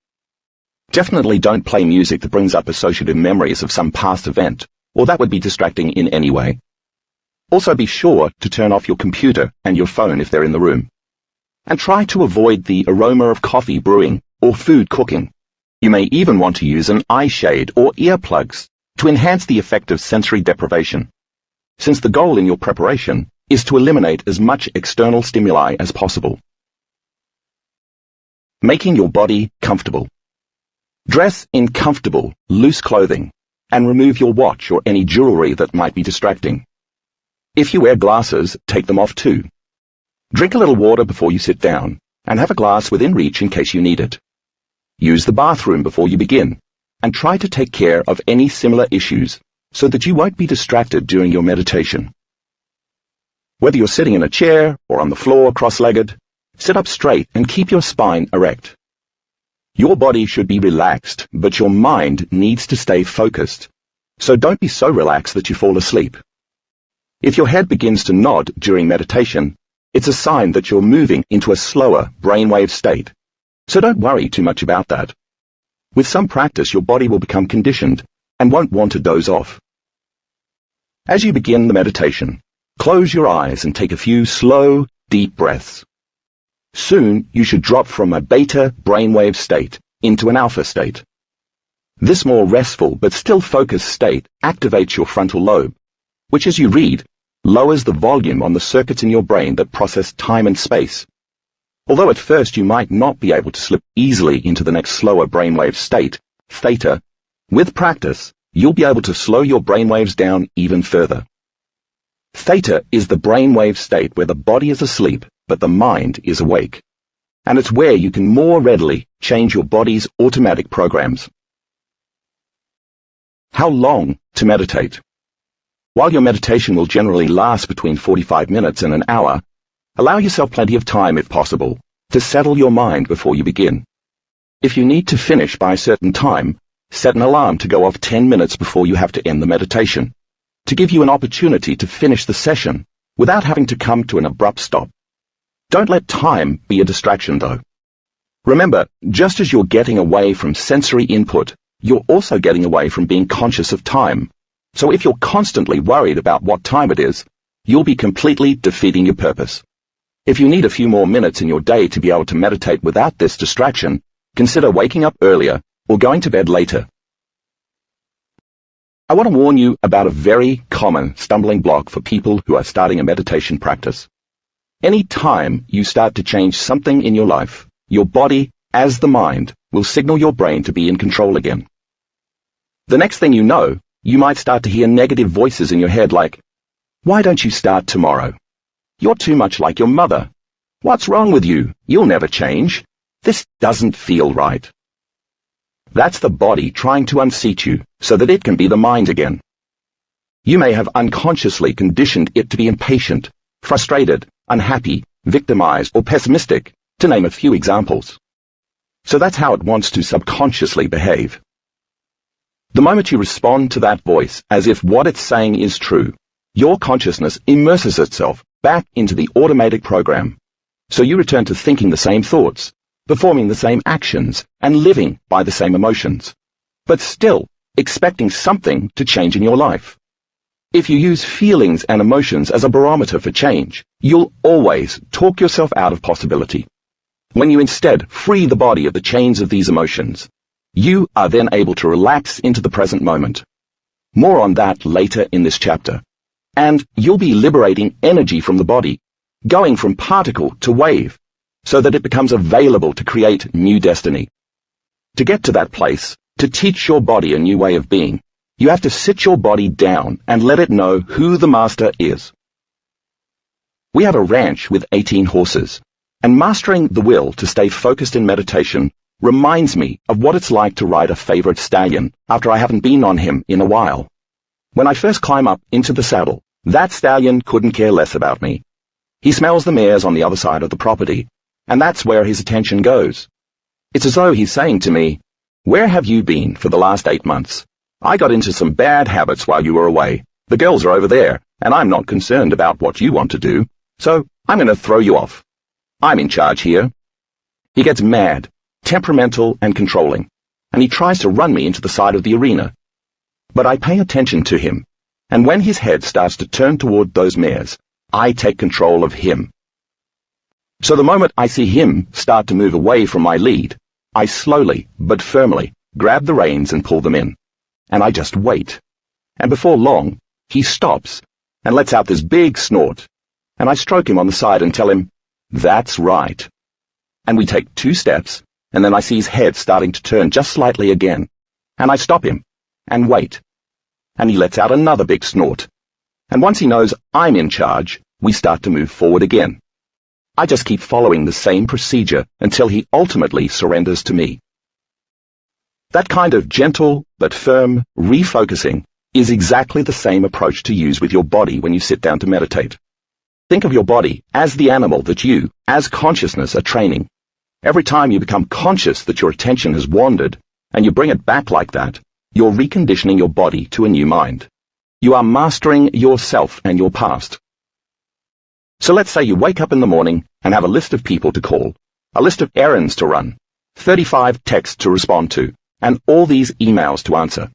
Definitely don't play music that brings up associative memories of some past event, or that would be distracting in any way. Also be sure to turn off your computer and your phone if they're in the room. And try to avoid the aroma of coffee brewing or food cooking. You may even want to use an eye shade or earplugs to enhance the effect of sensory deprivation, since the goal in your preparation is to eliminate as much external stimuli as possible. Making your body comfortable. Dress in comfortable, loose clothing, and remove your watch or any jewelry that might be distracting. If you wear glasses, take them off too. Drink a little water before you sit down, and have a glass within reach in case you need it. Use the bathroom before you begin, and try to take care of any similar issues so that you won't be distracted during your meditation. Whether you're sitting in a chair or on the floor cross-legged, sit up straight and keep your spine erect. Your body should be relaxed, but your mind needs to stay focused. So don't be so relaxed that you fall asleep. If your head begins to nod during meditation, it's a sign that you're moving into a slower brainwave state. So don't worry too much about that. With some practice, your body will become conditioned and won't want to doze off. As you begin the meditation, close your eyes and take a few slow, deep breaths. Soon, you should drop from a beta brainwave state into an alpha state. This more restful but still focused state activates your frontal lobe, which, as you read, lowers the volume on the circuits in your brain that process time and space. Although at first you might not be able to slip easily into the next slower brainwave state, theta, with practice, you'll be able to slow your brainwaves down even further. Theta is the brainwave state where the body is asleep but the mind is awake, and it's where you can more readily change your body's automatic programs. How long to meditate? While your meditation will generally last between 45 minutes and an hour, allow yourself plenty of time, if possible, to settle your mind before you begin. If you need to finish by a certain time, set an alarm to go off 10 minutes before you have to end the meditation, to give you an opportunity to finish the session without having to come to an abrupt stop. Don't let time be a distraction, though. Remember, just as you're getting away from sensory input, you're also getting away from being conscious of time. So if you're constantly worried about what time it is, you'll be completely defeating your purpose. If you need a few more minutes in your day to be able to meditate without this distraction, consider waking up earlier or going to bed later. I want to warn you about a very common stumbling block for people who are starting a meditation practice. Any time you start to change something in your life, your body, as the mind, will signal your brain to be in control again. The next thing you know, you might start to hear negative voices in your head like, "Why don't you start tomorrow? You're too much like your mother. What's wrong with you? You'll never change. This doesn't feel right." That's the body trying to unseat you so that it can be the mind again. You may have unconsciously conditioned it to be impatient, frustrated, unhappy, victimized, or pessimistic, to name a few examples. So that's how it wants to subconsciously behave. The moment you respond to that voice as if what it's saying is true, your consciousness immerses itself back into the automatic program. So you return to thinking the same thoughts, performing the same actions, and living by the same emotions, but still expecting something to change in your life. If you use feelings and emotions as a barometer for change, you'll always talk yourself out of possibility. When you instead free the body of the chains of these emotions, you are then able to relax into the present moment. More on that later in this chapter. And you'll be liberating energy from the body, going from particle to wave, so that it becomes available to create new destiny. To get to that place, to teach your body a new way of being, you have to sit your body down and let it know who the master is. We have a ranch with 18 horses, and mastering the will to stay focused in meditation reminds me of what it's like to ride a favorite stallion after I haven't been on him in a while. When I first climb up into the saddle, that stallion couldn't care less about me. He smells the mares on the other side of the property, and that's where his attention goes. It's as though he's saying to me, "Where have you been for the last 8 months? I got into some bad habits while you were away. The girls are over there, and I'm not concerned about what you want to do, so I'm going to throw you off. I'm in charge here." He gets mad, temperamental and controlling, and he tries to run me into the side of the arena. But I pay attention to him, and when his head starts to turn toward those mares, I take control of him. So the moment I see him start to move away from my lead, I slowly but firmly grab the reins and pull them in, and I just wait. And before long, he stops and lets out this big snort, and I stroke him on the side and tell him, "That's right." And we take 2 steps, and then I see his head starting to turn just slightly again, and I stop him and wait. And he lets out another big snort. And once he knows I'm in charge, we start to move forward again. I just keep following the same procedure until he ultimately surrenders to me. That kind of gentle but firm refocusing is exactly the same approach to use with your body when you sit down to meditate. Think of your body as the animal that you, as consciousness, are training. Every time you become conscious that your attention has wandered, and you bring it back like that, you're reconditioning your body to a new mind. You are mastering yourself and your past. So let's say you wake up in the morning and have a list of people to call, a list of errands to run, 35 texts to respond to, and all these emails to answer.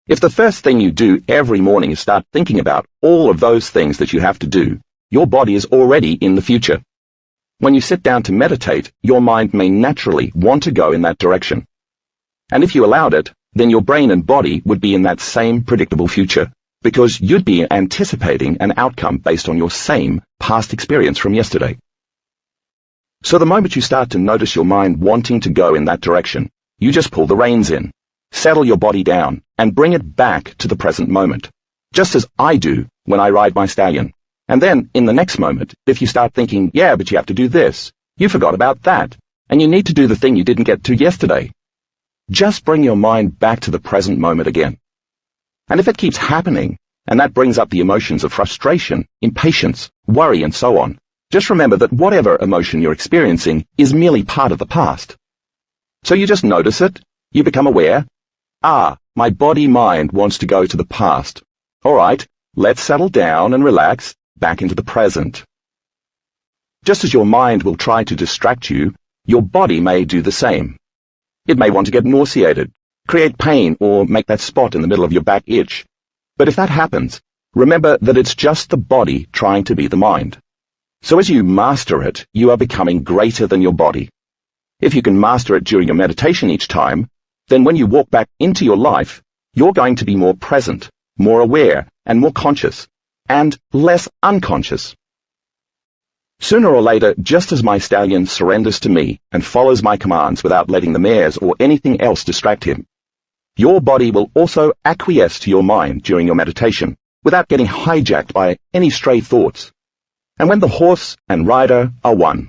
If the first thing you do every morning is start thinking about all of those things that you have to do, your body is already in the future. When you sit down to meditate, your mind may naturally want to go in that direction. And if you allowed it, then your brain and body would be in that same predictable future, because you'd be anticipating an outcome based on your same past experience from yesterday. So the moment you start to notice your mind wanting to go in that direction, you just pull the reins in, settle your body down, and bring it back to the present moment, just as I do when I ride my stallion. And then, in the next moment, if you start thinking, "Yeah, but you have to do this, you forgot about that, and you need to do the thing you didn't get to yesterday," just bring your mind back to the present moment again. And if it keeps happening, and that brings up the emotions of frustration, impatience, worry, and so on, just remember that whatever emotion you're experiencing is merely part of the past. So you just notice it, you become aware, my body-mind wants to go to the past. All right, let's settle down and relax, back into the present. Just as your mind will try to distract you, your body may do the same. It may want to get nauseated, create pain, or make that spot in the middle of your back itch. But if that happens, remember that it's just the body trying to be the mind. So as you master it, you are becoming greater than your body. If you can master it during your meditation each time, then when you walk back into your life, you're going to be more present, more aware, and more conscious, and less unconscious. Sooner or later, just as my stallion surrenders to me and follows my commands without letting the mares or anything else distract him, Your body will also acquiesce to your mind during your meditation without getting hijacked by any stray thoughts. And when the horse and rider are one,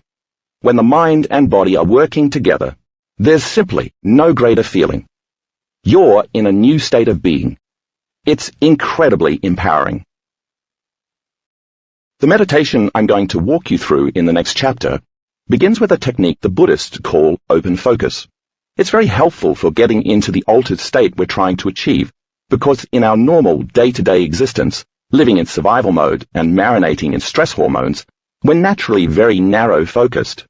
when the mind and body are working together, there's simply no greater feeling. You're in a new state of being. It's incredibly empowering. The meditation I'm going to walk you through in the next chapter begins with a technique the Buddhists call open focus. It's very helpful for getting into the altered state we're trying to achieve, because in our normal day-to-day existence, living in survival mode and marinating in stress hormones, we're naturally very narrow-focused.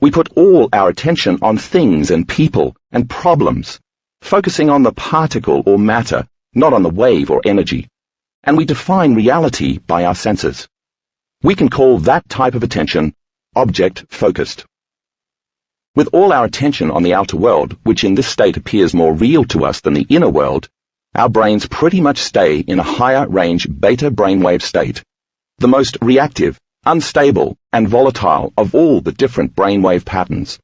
We put all our attention on things and people and problems, focusing on the particle or matter, not on the wave or energy, and we define reality by our senses. We can call that type of attention object-focused. With all our attention on the outer world, which in this state appears more real to us than the inner world, our brains pretty much stay in a higher range beta brainwave state, the most reactive, unstable, and volatile of all the different brainwave patterns.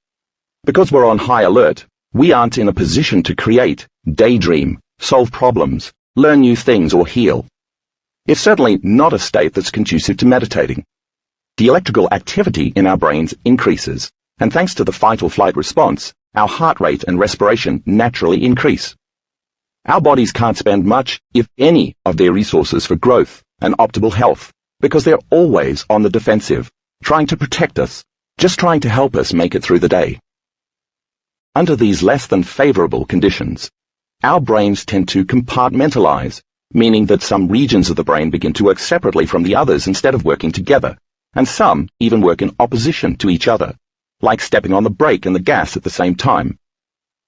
Because we're on high alert, we aren't in a position to create, daydream, solve problems, learn new things, or heal. It's certainly not a state that's conducive to meditating. The electrical activity in our brains increases, and thanks to the fight-or-flight response, our heart rate and respiration naturally increase. Our bodies can't spend much, if any, of their resources for growth and optimal health, because they're always on the defensive, trying to protect us, just trying to help us make it through the day. Under these less than favorable conditions, our brains tend to compartmentalize, meaning that some regions of the brain begin to work separately from the others instead of working together, and some even work in opposition to each other, like stepping on the brake and the gas at the same time.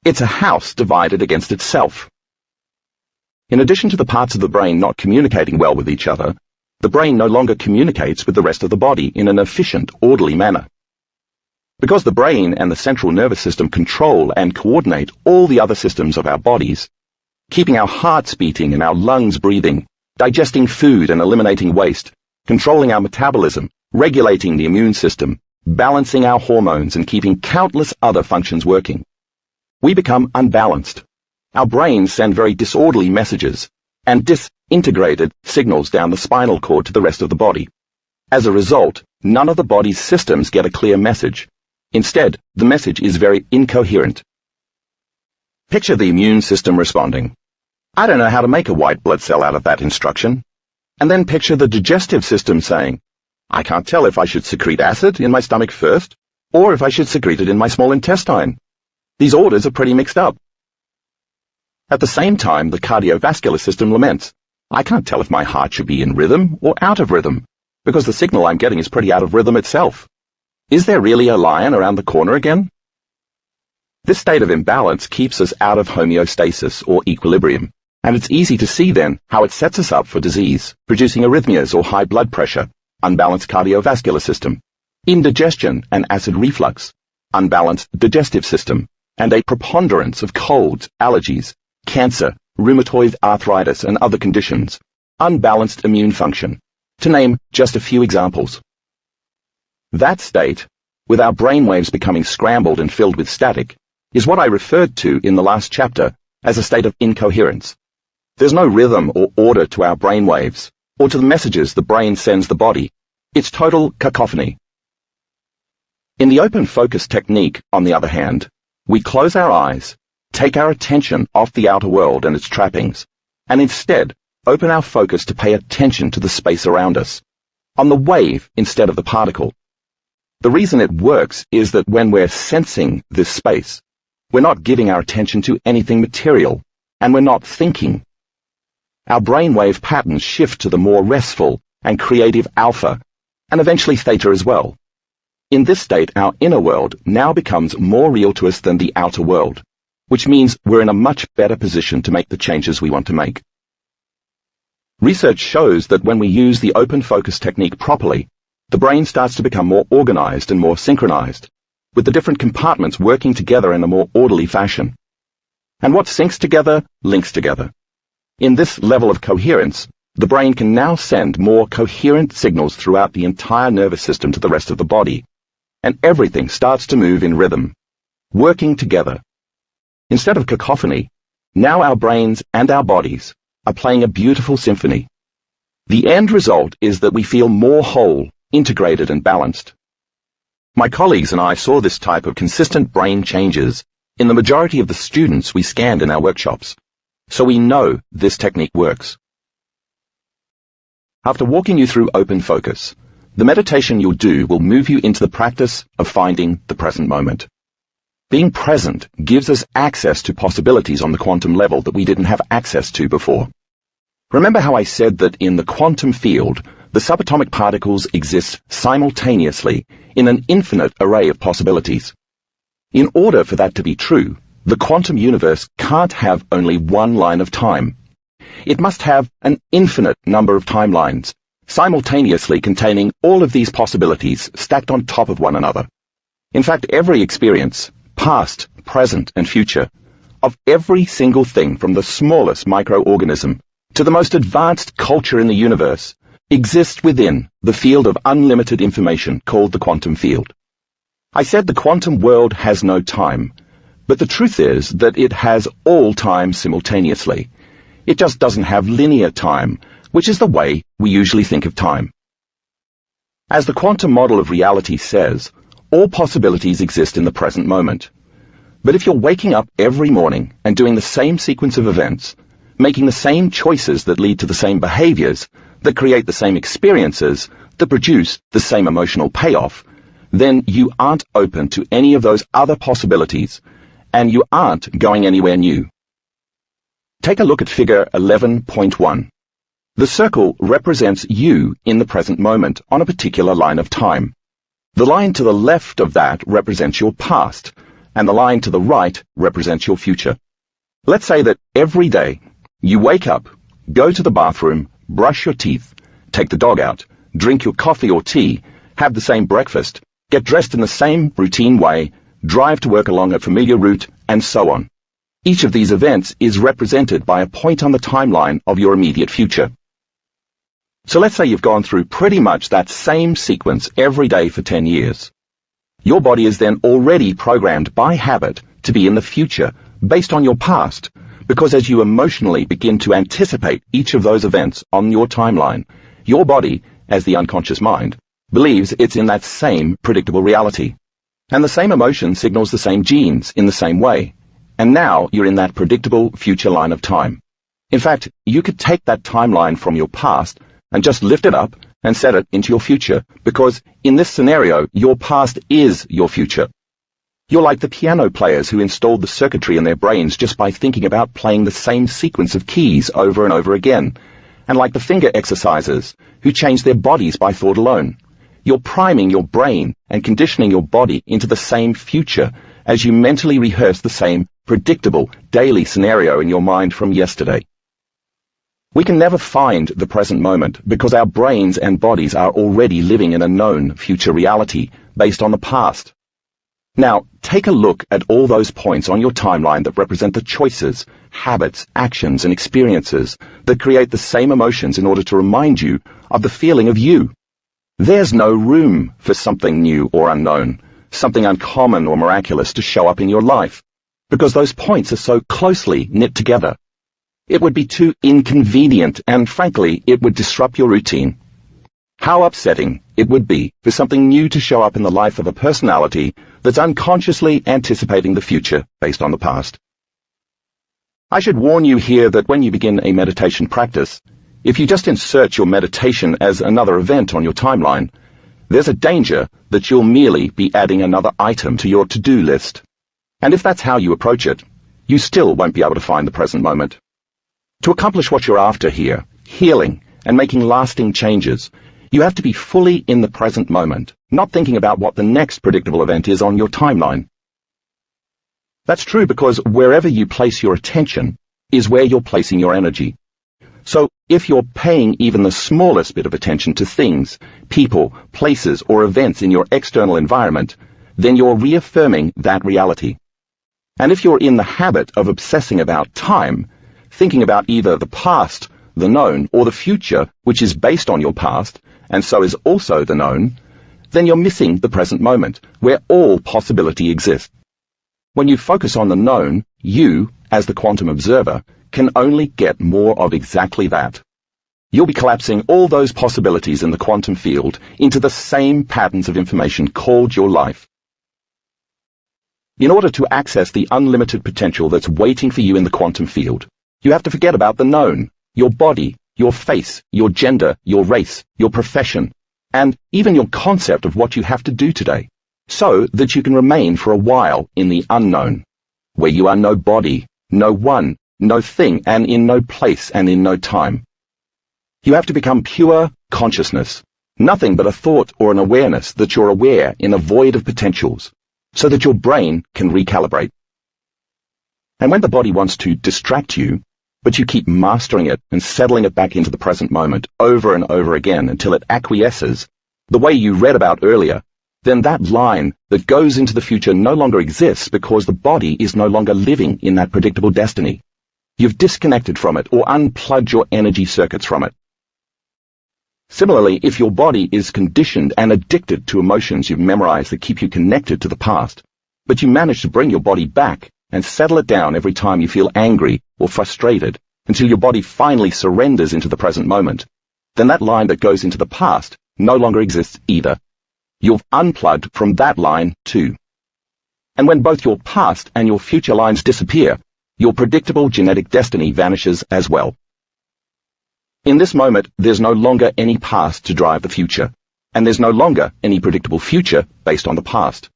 It's a house divided against itself. In addition to the parts of the brain not communicating well with each other, the brain no longer communicates with the rest of the body in an efficient, orderly manner. Because the brain and the central nervous system control and coordinate all the other systems of our bodies, keeping our hearts beating and our lungs breathing, digesting food and eliminating waste, controlling our metabolism, regulating the immune system, balancing our hormones, and keeping countless other functions working. We become unbalanced. Our brains send very disorderly messages and disintegrated signals down the spinal cord to the rest of the body. As a result, none of the body's systems get a clear message. Instead, the message is very incoherent. Picture the immune system responding. I don't know how to make a white blood cell out of that instruction. And then picture the digestive system saying, I can't tell if I should secrete acid in my stomach first, or if I should secrete it in my small intestine. These orders are pretty mixed up. At the same time, the cardiovascular system laments, I can't tell if my heart should be in rhythm or out of rhythm, because the signal I'm getting is pretty out of rhythm itself. Is there really a lion around the corner again? This state of imbalance keeps us out of homeostasis or equilibrium, and it's easy to see then how it sets us up for disease, producing arrhythmias or high blood pressure, unbalanced cardiovascular system, indigestion and acid reflux, unbalanced digestive system, and a preponderance of colds, allergies, cancer, rheumatoid arthritis, and other conditions, unbalanced immune function, to name just a few examples. That state, with our brainwaves becoming scrambled and filled with static, is what I referred to in the last chapter as a state of incoherence. There's no rhythm or order to our brainwaves, or to the messages the brain sends the body. It's total cacophony. In the open focus technique, on the other hand, we close our eyes, take our attention off the outer world and its trappings, and instead open our focus to pay attention to the space around us, on the wave instead of the particle. The reason it works is that when we're sensing this space, we're not giving our attention to anything material, and we're not thinking. Our brainwave patterns shift to the more restful and creative alpha, and eventually theta as well. In this state, our inner world now becomes more real to us than the outer world, which means we're in a much better position to make the changes we want to make. Research shows that when we use the open focus technique properly, the brain starts to become more organized and more synchronized, with the different compartments working together in a more orderly fashion. And what syncs together, links together. In this level of coherence, the brain can now send more coherent signals throughout the entire nervous system to the rest of the body, and everything starts to move in rhythm, working together. Instead of cacophony, Now our brains and our bodies are playing a beautiful symphony. The end result is that we feel more whole, integrated and balanced. My colleagues and I saw this type of consistent brain changes in the majority of the students we scanned in our workshops, so we know this technique works. After walking you through open focus, the meditation you'll do will move you into the practice of finding the present moment. Being present gives us access to possibilities on the quantum level that we didn't have access to before. Remember how I said that in the quantum field, the subatomic particles exist simultaneously in an infinite array of possibilities. In order for that to be true, the quantum universe can't have only one line of time. It must have an infinite number of timelines, simultaneously containing all of these possibilities stacked on top of one another. In fact, every experience, past, present, and future, of every single thing from the smallest microorganism to the most advanced culture in the universe, exists within the field of unlimited information called the quantum field. I said the quantum world has no time, but the truth is that it has all time simultaneously. It just doesn't have linear time, which is the way we usually think of time. As the quantum model of reality says, all possibilities exist in the present moment. But if you're waking up every morning and doing the same sequence of events, making the same choices that lead to the same behaviors, that create the same experiences, that produce the same emotional payoff, then you aren't open to any of those other possibilities, and you aren't going anywhere new. Take a look at figure 11.1. The circle represents you in the present moment on a particular line of time. The line to the left of that represents your past, and the line to the right represents your future. Let's say that every day you wake up, go to the bathroom, brush your teeth, take the dog out, drink your coffee or tea, have the same breakfast, get dressed in the same routine way, drive to work along a familiar route, and so on. Each of these events is represented by a point on the timeline of your immediate future. So let's say you've gone through pretty much that same sequence every day for 10 years. Your body is then already programmed by habit to be in the future based on your past, because as you emotionally begin to anticipate each of those events on your timeline, your body, as the unconscious mind, believes it's in that same predictable reality. And the same emotion signals the same genes in the same way. And now you're in that predictable future line of time. In fact, you could take that timeline from your past and just lift it up and set it into your future, because in this scenario, your past is your future. You're like the piano players who installed the circuitry in their brains just by thinking about playing the same sequence of keys over and over again, and like the finger exercisers who changed their bodies by thought alone. You're priming your brain and conditioning your body into the same future as you mentally rehearse the same predictable daily scenario in your mind from yesterday. We can never find the present moment because our brains and bodies are already living in a known future reality based on the past. Now, take a look at all those points on your timeline that represent the choices, habits, actions, and experiences that create the same emotions in order to remind you of the feeling of you. There's no room for something new or unknown, something uncommon or miraculous to show up in your life, because those points are so closely knit together. It would be too inconvenient, and frankly, it would disrupt your routine. How upsetting it would be for something new to show up in the life of a personality that's unconsciously anticipating the future based on the past. I should warn you here that when you begin a meditation practice, if you just insert your meditation as another event on your timeline, there's a danger that you'll merely be adding another item to your to-do list. And if that's how you approach it, you still won't be able to find the present moment. To accomplish what you're after here, healing and making lasting changes, you have to be fully in the present moment, not thinking about what the next predictable event is on your timeline. That's true because wherever you place your attention is where you're placing your energy. So if you're paying even the smallest bit of attention to things, people, places, or events in your external environment, then you're reaffirming that reality. And if you're in the habit of obsessing about time, thinking about either the past, the known, or the future, which is based on your past, and so is also the known, then you're missing the present moment, where all possibility exists. When you focus on the known, you as the quantum observer, can only get more of exactly that. You'll be collapsing all those possibilities in the quantum field into the same patterns of information called your life. In order to access the unlimited potential that's waiting for you in the quantum field, you have to forget about the known, your body, your face, your gender, your race, your profession, and even your concept of what you have to do today, so that you can remain for a while in the unknown, where you are no body, no one, no thing, and in no place and in no time. You have to become pure consciousness, nothing but a thought or an awareness that you're aware in a void of potentials, so that your brain can recalibrate. And when the body wants to distract you, but you keep mastering it and settling it back into the present moment over and over again until it acquiesces, the way you read about earlier, then that line that goes into the future no longer exists because the body is no longer living in that predictable destiny. You've disconnected from it or unplugged your energy circuits from it. Similarly, if your body is conditioned and addicted to emotions you've memorized that keep you connected to the past, but you manage to bring your body back and settle it down every time you feel angry or frustrated until your body finally surrenders into the present moment, then that line that goes into the past no longer exists either. You've unplugged from that line too. And when both your past and your future lines disappear, your predictable genetic destiny vanishes as well. In this moment, there's no longer any past to drive the future, and there's no longer any predictable future based on the past.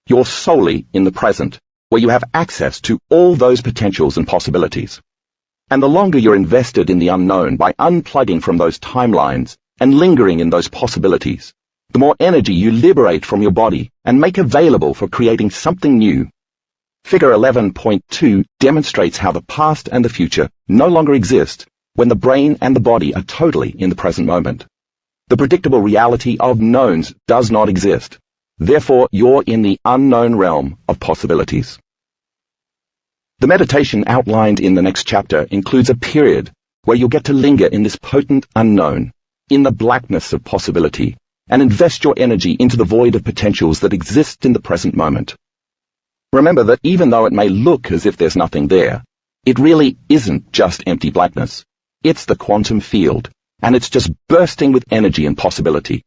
You're solely in the present, where you have access to all those potentials and possibilities. And the longer you're invested in the unknown by unplugging from those timelines and lingering in those possibilities, the more energy you liberate from your body and make available for creating something new. Figure 11.2 demonstrates how the past and the future no longer exist when the brain and the body are totally in the present moment. The predictable reality of knowns does not exist. Therefore, you're in the unknown realm of possibilities. The meditation outlined in the next chapter includes a period where you'll get to linger in this potent unknown, in the blackness of possibility, and invest your energy into the void of potentials that exist in the present moment. Remember that even though it may look as if there's nothing there, it really isn't just empty blackness. It's the quantum field, and it's just bursting with energy and possibility.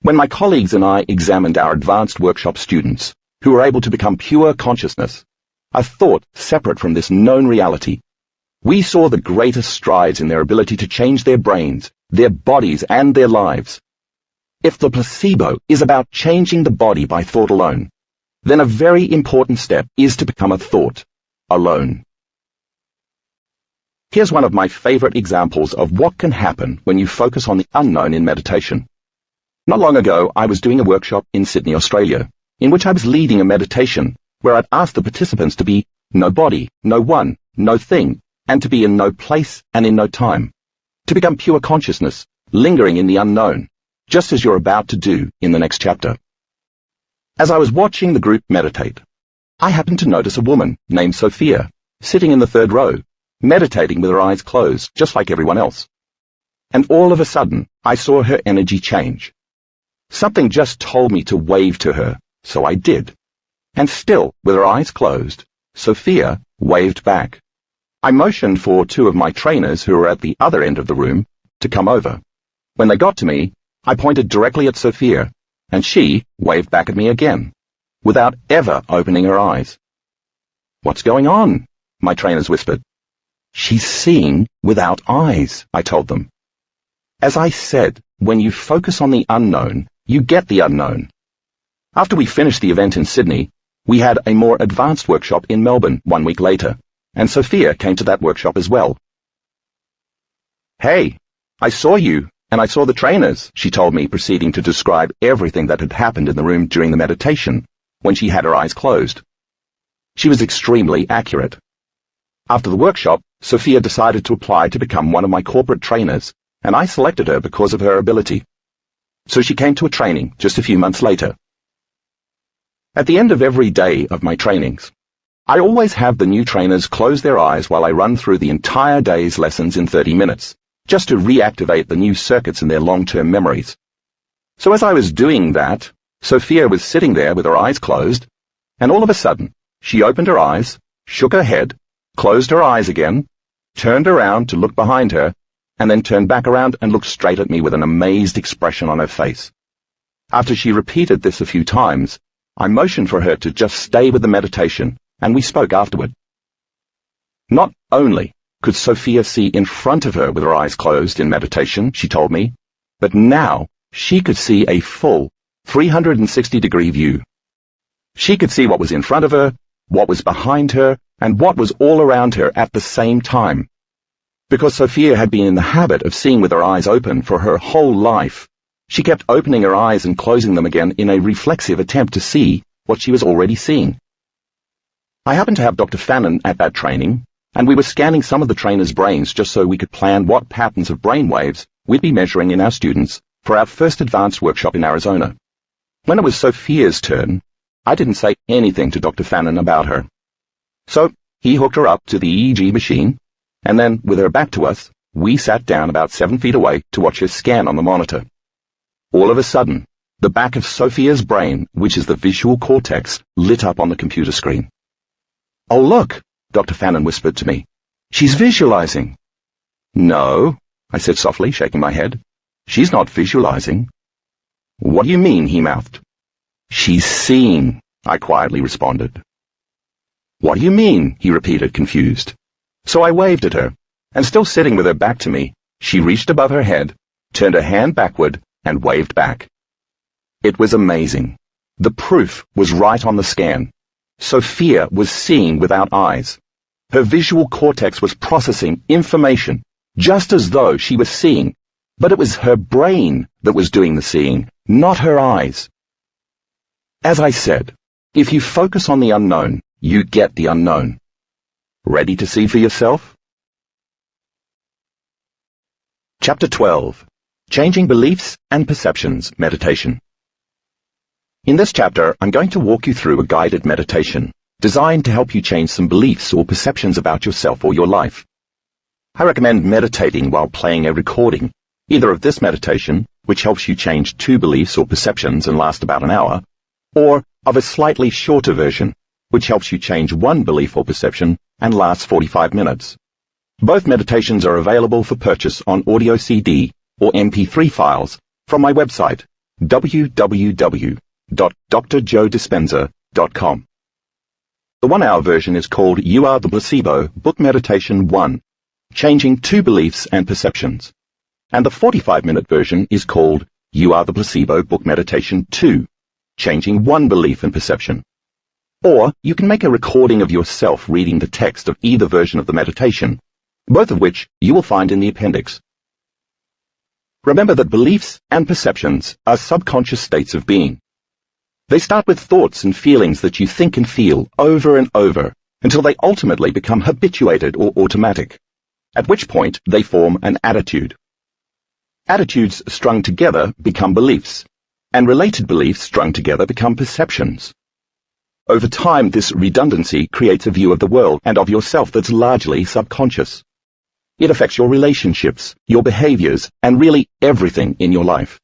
When my colleagues and I examined our advanced workshop students, who were able to become pure consciousness, a thought separate from this known reality, we saw the greatest strides in their ability to change their brains, their bodies, and their lives. If the placebo is about changing the body by thought alone, then a very important step is to become a thought alone. Here's one of my favorite examples of what can happen when you focus on the unknown in meditation. Not long ago, I was doing a workshop in Sydney, Australia, in which I was leading a meditation where I'd asked the participants to be no body, no one, no thing, and to be in no place and in no time, to become pure consciousness, lingering in the unknown, just as you're about to do in the next chapter. As I was watching the group meditate, I happened to notice a woman named Sophia, sitting in the third row, meditating with her eyes closed, just like everyone else. And all of a sudden, I saw her energy change. Something just told me to wave to her, so I did. And still, with her eyes closed, Sophia waved back. I motioned for two of my trainers who were at the other end of the room to come over. When they got to me, I pointed directly at Sophia, and she waved back at me again, without ever opening her eyes. "What's going on?" my trainers whispered. "She's seeing without eyes," I told them. As I said, when you focus on the unknown, you get the unknown. After we finished the event in Sydney, we had a more advanced workshop in Melbourne 1 week later, and Sophia came to that workshop as well. "Hey, I saw you, and I saw the trainers," she told me, proceeding to describe everything that had happened in the room during the meditation, when she had her eyes closed. She was extremely accurate. After the workshop, Sophia decided to apply to become one of my corporate trainers, and I selected her because of her ability. So she came to a training just a few months later. At the end of every day of my trainings, I always have the new trainers close their eyes while I run through the entire day's lessons in 30 minutes, just to reactivate the new circuits in their long-term memories. So as I was doing that, Sophia was sitting there with her eyes closed, and all of a sudden, she opened her eyes, shook her head, closed her eyes again, turned around to look behind her, and then turned back around and looked straight at me with an amazed expression on her face. After she repeated this a few times, I motioned for her to just stay with the meditation, and we spoke afterward. Not only could Sophia see in front of her with her eyes closed in meditation, she told me, but now she could see a full 360-degree view. She could see what was in front of her, what was behind her, and what was all around her at the same time. Because Sophia had been in the habit of seeing with her eyes open for her whole life, she kept opening her eyes and closing them again in a reflexive attempt to see what she was already seeing. I happened to have Dr. Fannin at that training, and we were scanning some of the trainers' brains just so we could plan what patterns of brain waves we'd be measuring in our students for our first advanced workshop in Arizona. When it was Sophia's turn, I didn't say anything to Dr. Fannin about her. So he hooked her up to the EEG machine, and then, with her back to us, we sat down about 7 feet away to watch her scan on the monitor. All of a sudden, the back of Sophia's brain, which is the visual cortex, lit up on the computer screen. "Oh, look," Dr. Fannin whispered to me. "She's visualizing." "No," I said softly, shaking my head. "She's not visualizing." "What do you mean?" he mouthed. "She's seeing," I quietly responded. "What do you mean?" he repeated, confused. So I waved at her, and still sitting with her back to me, she reached above her head, turned her hand backward, and waved back. It was amazing. The proof was right on the scan. Sophia was seeing without eyes. Her visual cortex was processing information, just as though she was seeing, but it was her brain that was doing the seeing, not her eyes. As I said, if you focus on the unknown, you get the unknown. Ready to see for yourself? Chapter 12. Changing Beliefs and Perceptions Meditation. In this chapter, I'm going to walk you through a guided meditation designed to help you change some beliefs or perceptions about yourself or your life. I recommend meditating while playing a recording, either of this meditation, which helps you change 2 beliefs or perceptions and lasts about an hour, or of a slightly shorter version, which helps you change 1 belief or perception and lasts 45 minutes. Both meditations are available for purchase on audio CD or MP3 files from my website, www.drjoedispenza.com. The 1-hour version is called You Are the Placebo Book Meditation 1, Changing 2 Beliefs and Perceptions, and the 45-minute version is called You Are the Placebo Book Meditation 2, Changing 1 Belief and Perception. Or you can make a recording of yourself reading the text of either version of the meditation, both of which you will find in the appendix. Remember that beliefs and perceptions are subconscious states of being. They start with thoughts and feelings that you think and feel over and over until they ultimately become habituated or automatic, at which point they form an attitude. Attitudes strung together become beliefs, and related beliefs strung together become perceptions. Over time, this redundancy creates a view of the world and of yourself that's largely subconscious. It affects your relationships, your behaviors, and really everything in your life.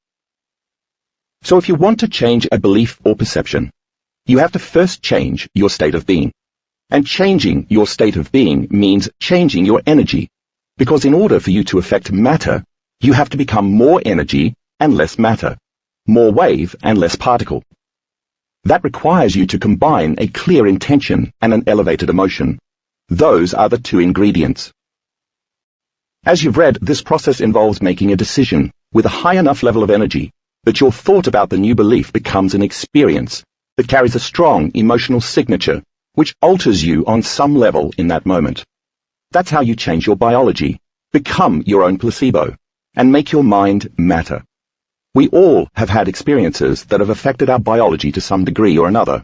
So if you want to change a belief or perception, you have to first change your state of being. And changing your state of being means changing your energy, because in order for you to affect matter, you have to become more energy and less matter, more wave and less particle. That requires you to combine a clear intention and an elevated emotion. Those are the 2 ingredients. As you've read, this process involves making a decision with a high enough level of energy that your thought about the new belief becomes an experience that carries a strong emotional signature which alters you on some level in that moment. That's how you change your biology, become your own placebo, and make your mind matter. We all have had experiences that have affected our biology to some degree or another.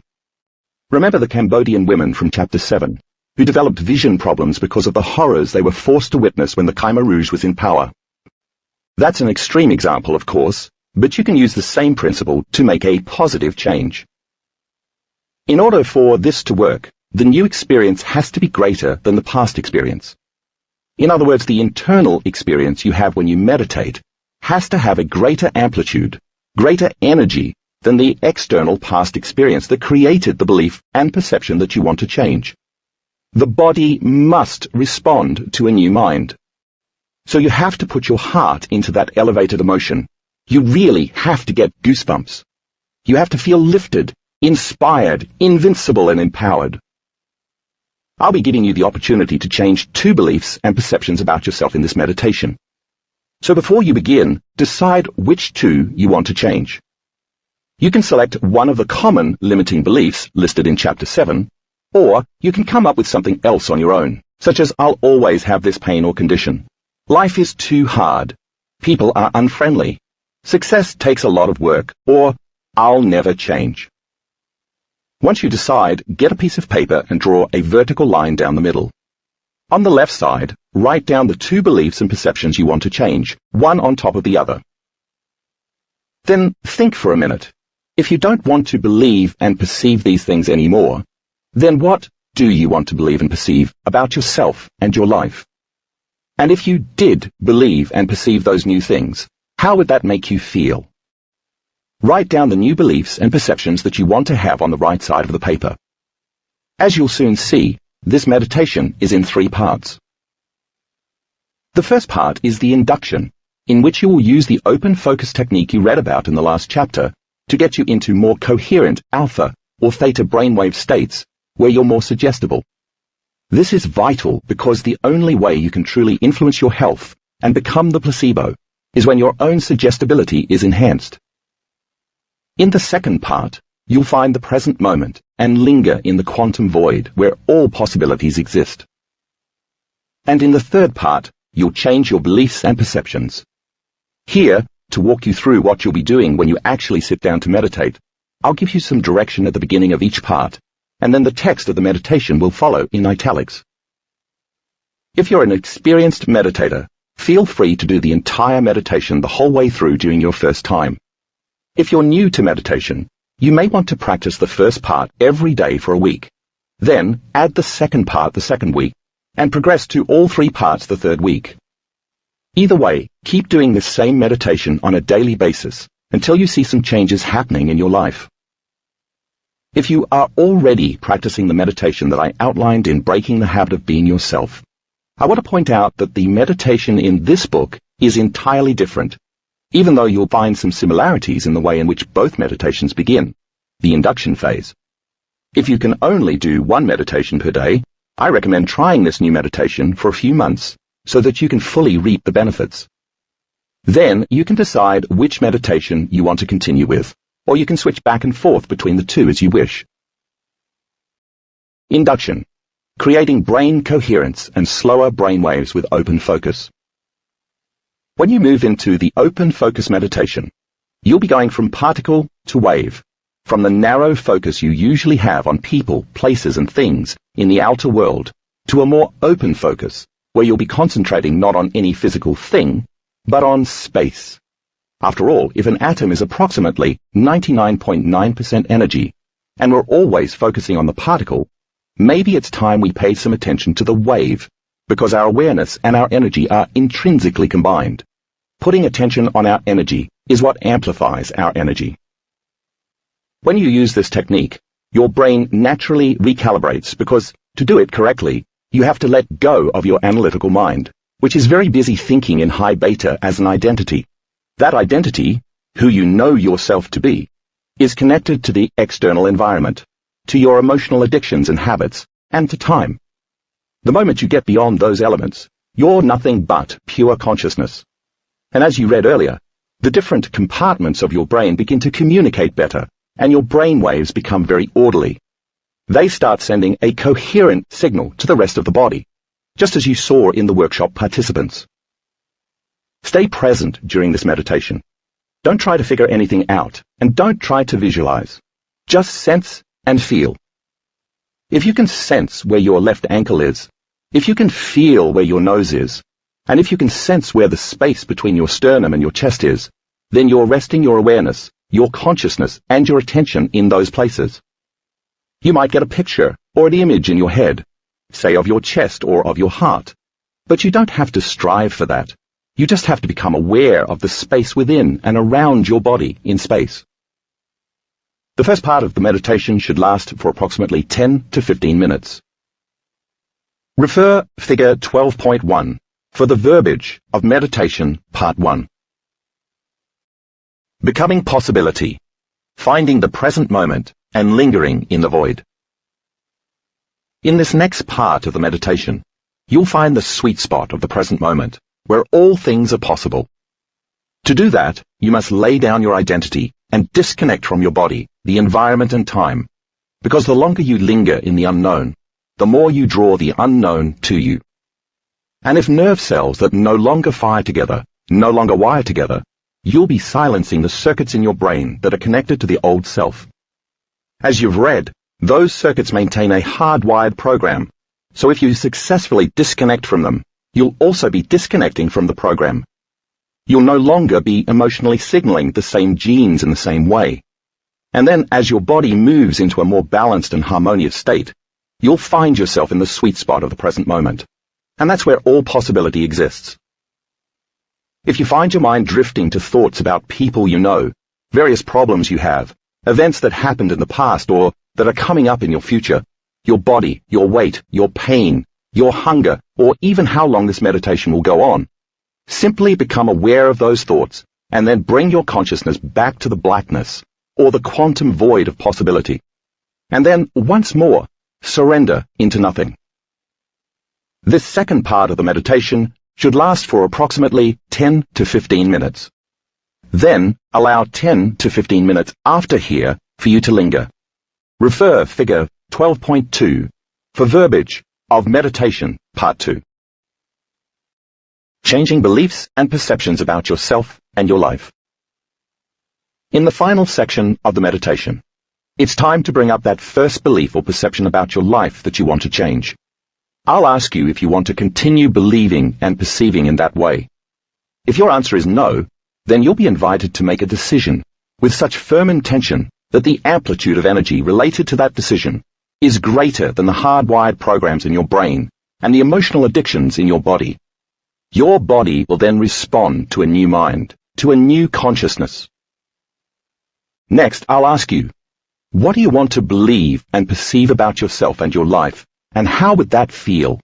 Remember the Cambodian women from Chapter 7, who developed vision problems because of the horrors they were forced to witness when the Khmer Rouge was in power. That's an extreme example, of course, but you can use the same principle to make a positive change. In order for this to work, the new experience has to be greater than the past experience. In other words, the internal experience you have when you meditate has to have a greater amplitude, greater energy than the external past experience that created the belief and perception that you want to change. The body must respond to a new mind. So you have to put your heart into that elevated emotion. You really have to get goosebumps. You have to feel lifted, inspired, invincible, and empowered. I'll be giving you the opportunity to change 2 beliefs and perceptions about yourself in this meditation. So before you begin, decide which 2 you want to change. You can select one of the common limiting beliefs listed in Chapter 7, or you can come up with something else on your own, such as I'll always have this pain or condition. Life is too hard. People are unfriendly. Success takes a lot of work, or I'll never change. Once you decide, get a piece of paper and draw a vertical line down the middle. On the left side, write down the 2 beliefs and perceptions you want to change, one on top of the other. Then think for a minute. If you don't want to believe and perceive these things anymore, then what do you want to believe and perceive about yourself and your life? And if you did believe and perceive those new things, how would that make you feel? Write down the new beliefs and perceptions that you want to have on the right side of the paper. As you'll soon see, this meditation is in 3 parts. The first part is the induction, in which you will use the open focus technique you read about in the last chapter to get you into more coherent alpha or theta brainwave states where you're more suggestible. This is vital because the only way you can truly influence your health and become the placebo is when your own suggestibility is enhanced. In the second part, you'll find the present moment and linger in the quantum void where all possibilities exist. And in the third part, you'll change your beliefs and perceptions. Here, to walk you through what you'll be doing when you actually sit down to meditate, I'll give you some direction at the beginning of each part, and then the text of the meditation will follow in italics. If you're an experienced meditator, feel free to do the entire meditation the whole way through during your first time. If you're new to meditation, you may want to practice the first part every day for a week. Then add the second part the second week, and progress to all 3 parts the third week. Either way, keep doing this same meditation on a daily basis until you see some changes happening in your life. If you are already practicing the meditation that I outlined in Breaking the Habit of Being Yourself, I want to point out that the meditation in this book is entirely different, even though you'll find some similarities in the way in which both meditations begin, the induction phase. If you can only do 1 meditation per day, I recommend trying this new meditation for a few months so that you can fully reap the benefits. Then you can decide which meditation you want to continue with, or you can switch back and forth between the 2 as you wish. Induction. Creating brain coherence and slower brain waves with open focus. When you move into the open focus meditation, you'll be going from particle to wave, from the narrow focus you usually have on people, places, and things in the outer world, to a more open focus, where you'll be concentrating not on any physical thing, but on space. After all, if an atom is approximately 99.9% energy, and we're always focusing on the particle, maybe it's time we paid some attention to the wave, because our awareness and our energy are intrinsically combined. Putting attention on our energy is what amplifies our energy. When you use this technique, your brain naturally recalibrates because, to do it correctly, you have to let go of your analytical mind, which is very busy thinking in high beta as an identity. That identity, who you know yourself to be, is connected to the external environment, to your emotional addictions and habits, and to time. The moment you get beyond those elements, you're nothing but pure consciousness. And as you read earlier, the different compartments of your brain begin to communicate better, and your brain waves become very orderly. They start sending a coherent signal to the rest of the body, just as you saw in the workshop participants. Stay present during this meditation. Don't try to figure anything out, and don't try to visualize. Just sense and feel. If you can sense where your left ankle is, if you can feel where your nose is, and if you can sense where the space between your sternum and your chest is, then you're resting your awareness, your consciousness, and your attention in those places. You might get a picture or an image in your head, say of your chest or of your heart, but you don't have to strive for that. You just have to become aware of the space within and around your body in space. The first part of the meditation should last for approximately 10 to 15 minutes. Refer Figure 12.1 for the verbiage of Meditation Part 1. Becoming possibility, finding the present moment and lingering in the void. In this next part of the meditation, you'll find the sweet spot of the present moment, where all things are possible. To do that, you must lay down your identity and disconnect from your body, the environment and time, because the longer you linger in the unknown, the more you draw the unknown to you. And if nerve cells that no longer fire together, no longer wire together, you'll be silencing the circuits in your brain that are connected to the old self. As you've read, those circuits maintain a hardwired program, so if you successfully disconnect from them, you'll also be disconnecting from the program. You'll no longer be emotionally signaling the same genes in the same way. And then as your body moves into a more balanced and harmonious state, you'll find yourself in the sweet spot of the present moment. And that's where all possibility exists. If you find your mind drifting to thoughts about people you know, various problems you have, events that happened in the past or that are coming up in your future, your body, your weight, your pain, your hunger, or even how long this meditation will go on, simply become aware of those thoughts and then bring your consciousness back to the blackness or the quantum void of possibility. And then, once more, surrender into nothing. This second part of the meditation should last for approximately 10 to 15 minutes. Then, allow 10 to 15 minutes after here for you to linger. Refer Figure 12.2 for verbiage of Meditation Part 2. Changing beliefs and perceptions about yourself and your life. In the final section of the meditation, it's time to bring up that first belief or perception about your life that you want to change. I'll ask you if you want to continue believing and perceiving in that way. If your answer is no, then you'll be invited to make a decision with such firm intention that the amplitude of energy related to that decision is greater than the hardwired programs in your brain and the emotional addictions in your body. Your body will then respond to a new mind, to a new consciousness. Next, I'll ask you, what do you want to believe and perceive about yourself and your life, and how would that feel?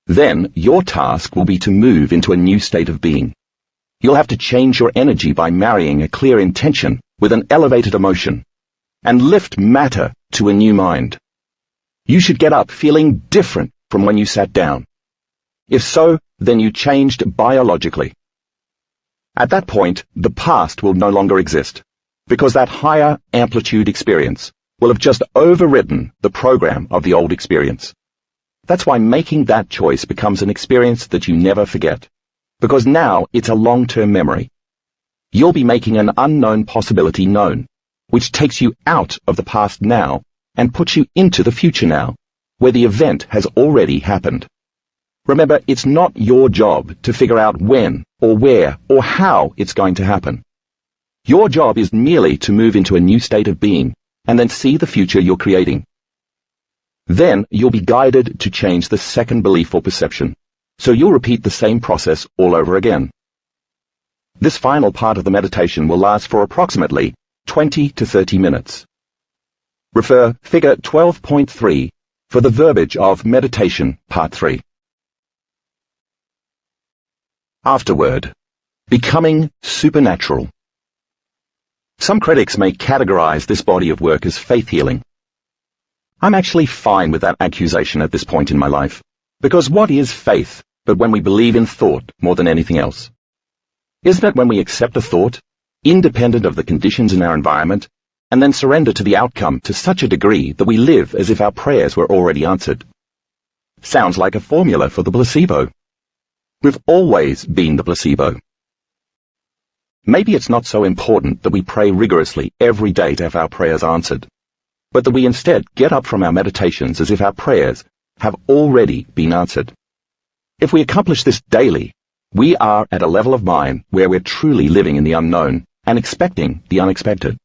Then, your task will be to move into a new state of being. You'll have to change your energy by marrying a clear intention with an elevated emotion, and lift matter to a new mind. You should get up feeling different from when you sat down. If so, then you changed biologically. At that point, the past will no longer exist, because that higher amplitude experience will have just overridden the program of the old experience. That's why making that choice becomes an experience that you never forget, because now it's a long-term memory. You'll be making an unknown possibility known, which takes you out of the past now and puts you into the future now, where the event has already happened. Remember, it's not your job to figure out when or where or how it's going to happen. Your job is merely to move into a new state of being and then see the future you're creating. Then you'll be guided to change the second belief or perception, so you'll repeat the same process all over again. This final part of the meditation will last for approximately 20 to 30 minutes. Refer Figure 12.3 for the verbiage of Meditation Part 3. Afterword, becoming supernatural. Some critics may categorize this body of work as faith healing. I'm actually fine with that accusation at this point in my life, because what is faith but when we believe in thought more than anything else? Isn't it when we accept a thought, independent of the conditions in our environment, and then surrender to the outcome to such a degree that we live as if our prayers were already answered? Sounds like a formula for the placebo. We've always been the placebo. Maybe it's not so important that we pray rigorously every day to have our prayers answered, but that we instead get up from our meditations as if our prayers have already been answered. If we accomplish this daily, we are at a level of mind where we're truly living in the unknown and expecting the unexpected.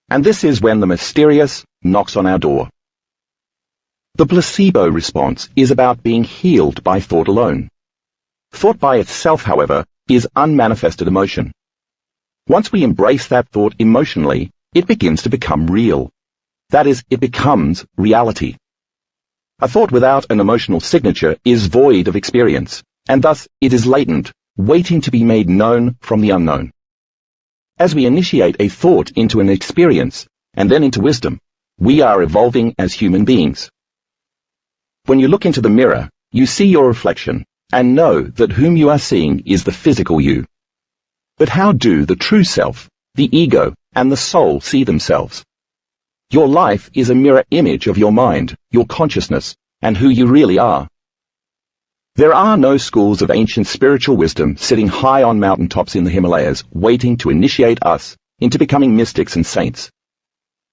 And this is when the mysterious knocks on our door. The placebo response is about being healed by thought alone. Thought by itself, however, is unmanifested emotion. Once we embrace that thought emotionally, it begins to become real. That is, it becomes reality. A thought without an emotional signature is void of experience, and thus it is latent, waiting to be made known from the unknown. As we initiate a thought into an experience, and then into wisdom, we are evolving as human beings. When you look into the mirror, you see your reflection, and know that whom you are seeing is the physical you. But how do the true self, the ego, and the soul see themselves? Your life is a mirror image of your mind, your consciousness, and who you really are. There are no schools of ancient spiritual wisdom sitting high on mountaintops in the Himalayas waiting to initiate us into becoming mystics and saints.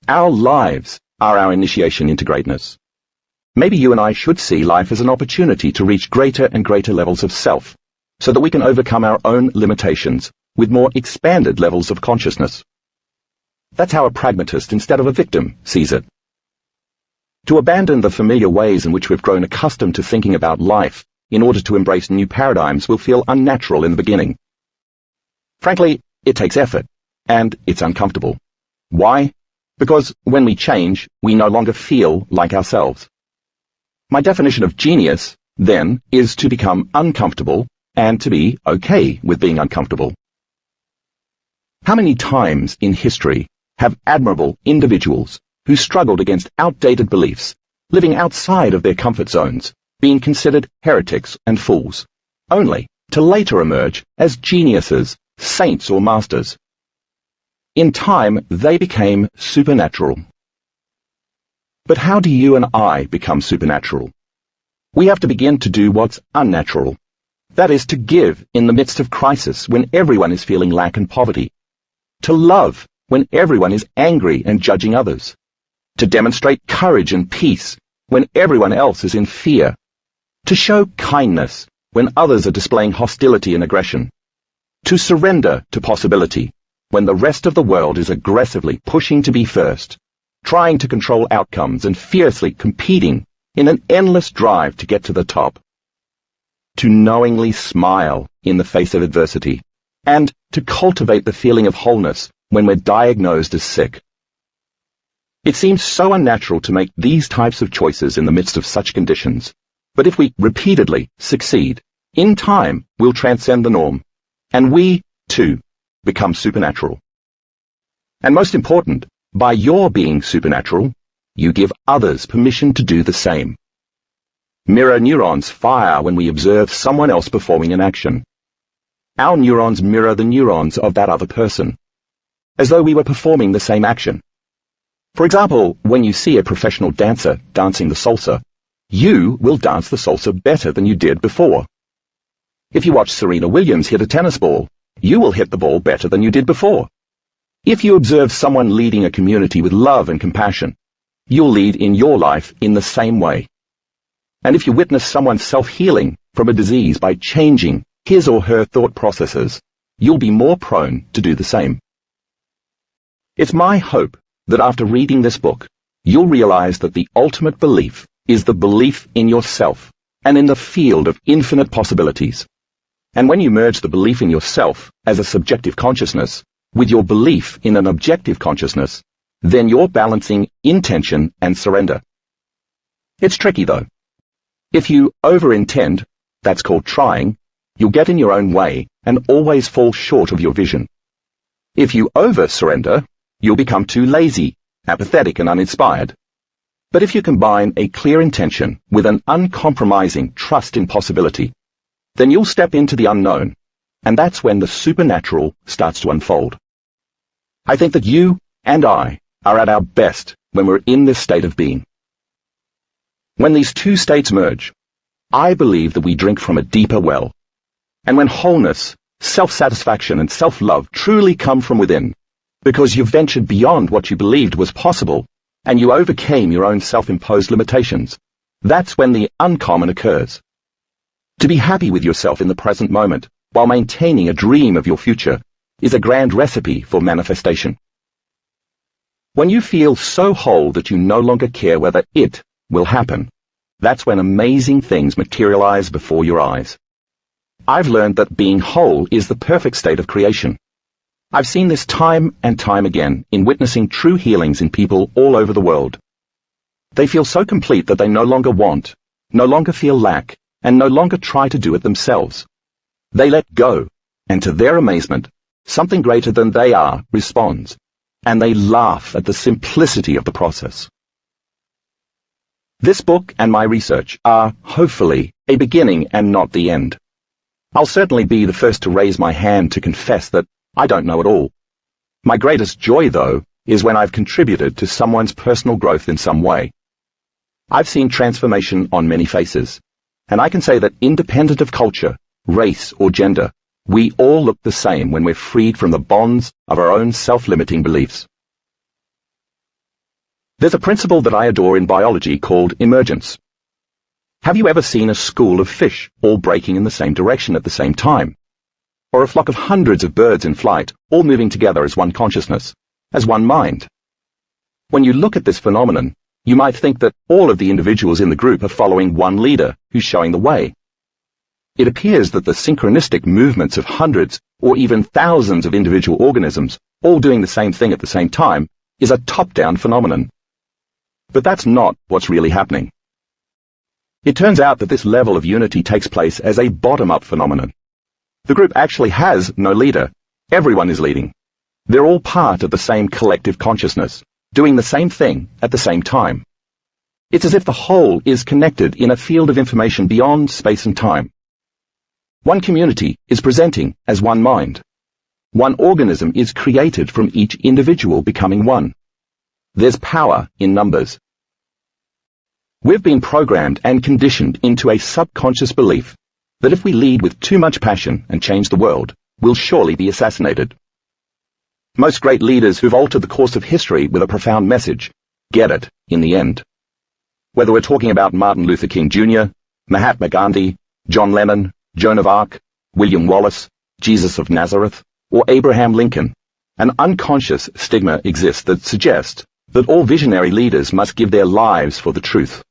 Our lives are our initiation into greatness. Maybe you and I should see life as an opportunity to reach greater and greater levels of self, so that we can overcome our own limitations with more expanded levels of consciousness. That's how a pragmatist instead of a victim sees it. To abandon the familiar ways in which we've grown accustomed to thinking about life in order to embrace new paradigms will feel unnatural in the beginning. Frankly, it takes effort, and it's uncomfortable. Why? Because when we change, we no longer feel like ourselves. My definition of genius, then, is to become uncomfortable and to be okay with being uncomfortable. How many times in history have admirable individuals who struggled against outdated beliefs, living outside of their comfort zones, been considered heretics and fools, only to later emerge as geniuses, saints or masters? In time, they became supernatural. But how do you and I become supernatural? We have to begin to do what's unnatural. That is, to give in the midst of crisis when everyone is feeling lack and poverty. To love when everyone is angry and judging others. To demonstrate courage and peace when everyone else is in fear. To show kindness when others are displaying hostility and aggression. To surrender to possibility when the rest of the world is aggressively pushing to be first, trying to control outcomes and fiercely competing in an endless drive to get to the top. To knowingly smile in the face of adversity, and to cultivate the feeling of wholeness when we're diagnosed as sick. It seems so unnatural to make these types of choices in the midst of such conditions, but if we repeatedly succeed, in time we'll transcend the norm, and we, too, become supernatural. And most important, by your being supernatural, you give others permission to do the same. Mirror neurons fire when we observe someone else performing an action. Our neurons mirror the neurons of that other person, as though we were performing the same action. For example, when you see a professional dancer dancing the salsa, you will dance the salsa better than you did before. If you watch Serena Williams hit a tennis ball, you will hit the ball better than you did before. If you observe someone leading a community with love and compassion, you'll lead in your life in the same way. And if you witness someone self-healing from a disease by changing his or her thought processes, you'll be more prone to do the same. It's my hope that after reading this book, you'll realize that the ultimate belief is the belief in yourself and in the field of infinite possibilities. And when you merge the belief in yourself as a subjective consciousness with your belief in an objective consciousness, then you're balancing intention and surrender. It's tricky though. If you over-intend, that's called trying, you'll get in your own way and always fall short of your vision. If you over-surrender, you'll become too lazy, apathetic and uninspired. But if you combine a clear intention with an uncompromising trust in possibility, then you'll step into the unknown, and that's when the supernatural starts to unfold. I think that you and I are at our best when we're in this state of being. When these two states merge, I believe that we drink from a deeper well. And when wholeness, self-satisfaction and self-love truly come from within, because you've ventured beyond what you believed was possible, and you overcame your own self-imposed limitations, that's when the uncommon occurs. To be happy with yourself in the present moment, while maintaining a dream of your future, is a grand recipe for manifestation. When you feel so whole that you no longer care whether it will happen, that's when amazing things materialize before your eyes. I've learned that being whole is the perfect state of creation. I've seen this time and time again in witnessing true healings in people all over the world. They feel so complete that they no longer want, no longer feel lack, and no longer try to do it themselves. They let go, and to their amazement, something greater than they are responds, and they laugh at the simplicity of the process. This book and my research are, hopefully, a beginning and not the end. I'll certainly be the first to raise my hand to confess that I don't know it all. My greatest joy, though, is when I've contributed to someone's personal growth in some way. I've seen transformation on many faces, and I can say that independent of culture, race, or gender, we all look the same when we're freed from the bonds of our own self-limiting beliefs. There's a principle that I adore in biology called emergence. Have you ever seen a school of fish all breaking in the same direction at the same time? Or a flock of hundreds of birds in flight all moving together as one consciousness, as one mind? When you look at this phenomenon, you might think that all of the individuals in the group are following one leader who's showing the way. It appears that the synchronistic movements of hundreds or even thousands of individual organisms all doing the same thing at the same time is a top-down phenomenon. But that's not what's really happening. It turns out that this level of unity takes place as a bottom-up phenomenon. The group actually has no leader. Everyone is leading. They're all part of the same collective consciousness, doing the same thing at the same time. It's as if the whole is connected in a field of information beyond space and time. One community is presenting as one mind. One organism is created from each individual becoming one. There's power in numbers. We've been programmed and conditioned into a subconscious belief that if we lead with too much passion and change the world, we'll surely be assassinated. Most great leaders who've altered the course of history with a profound message get it in the end. Whether we're talking about Martin Luther King Jr., Mahatma Gandhi, John Lennon, Joan of Arc, William Wallace, Jesus of Nazareth, or Abraham Lincoln, an unconscious stigma exists that suggests that all visionary leaders must give their lives for the truth.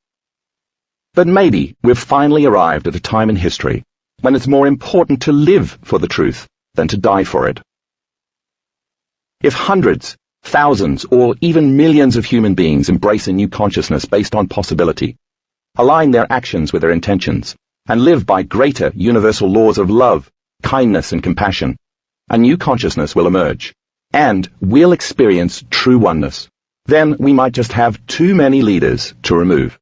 But maybe we've finally arrived at a time in history when it's more important to live for the truth than to die for it. If hundreds, thousands, or even millions of human beings embrace a new consciousness based on possibility, align their actions with their intentions, and live by greater universal laws of love, kindness, and compassion, a new consciousness will emerge, and we'll experience true oneness. Then we might just have too many leaders to remove.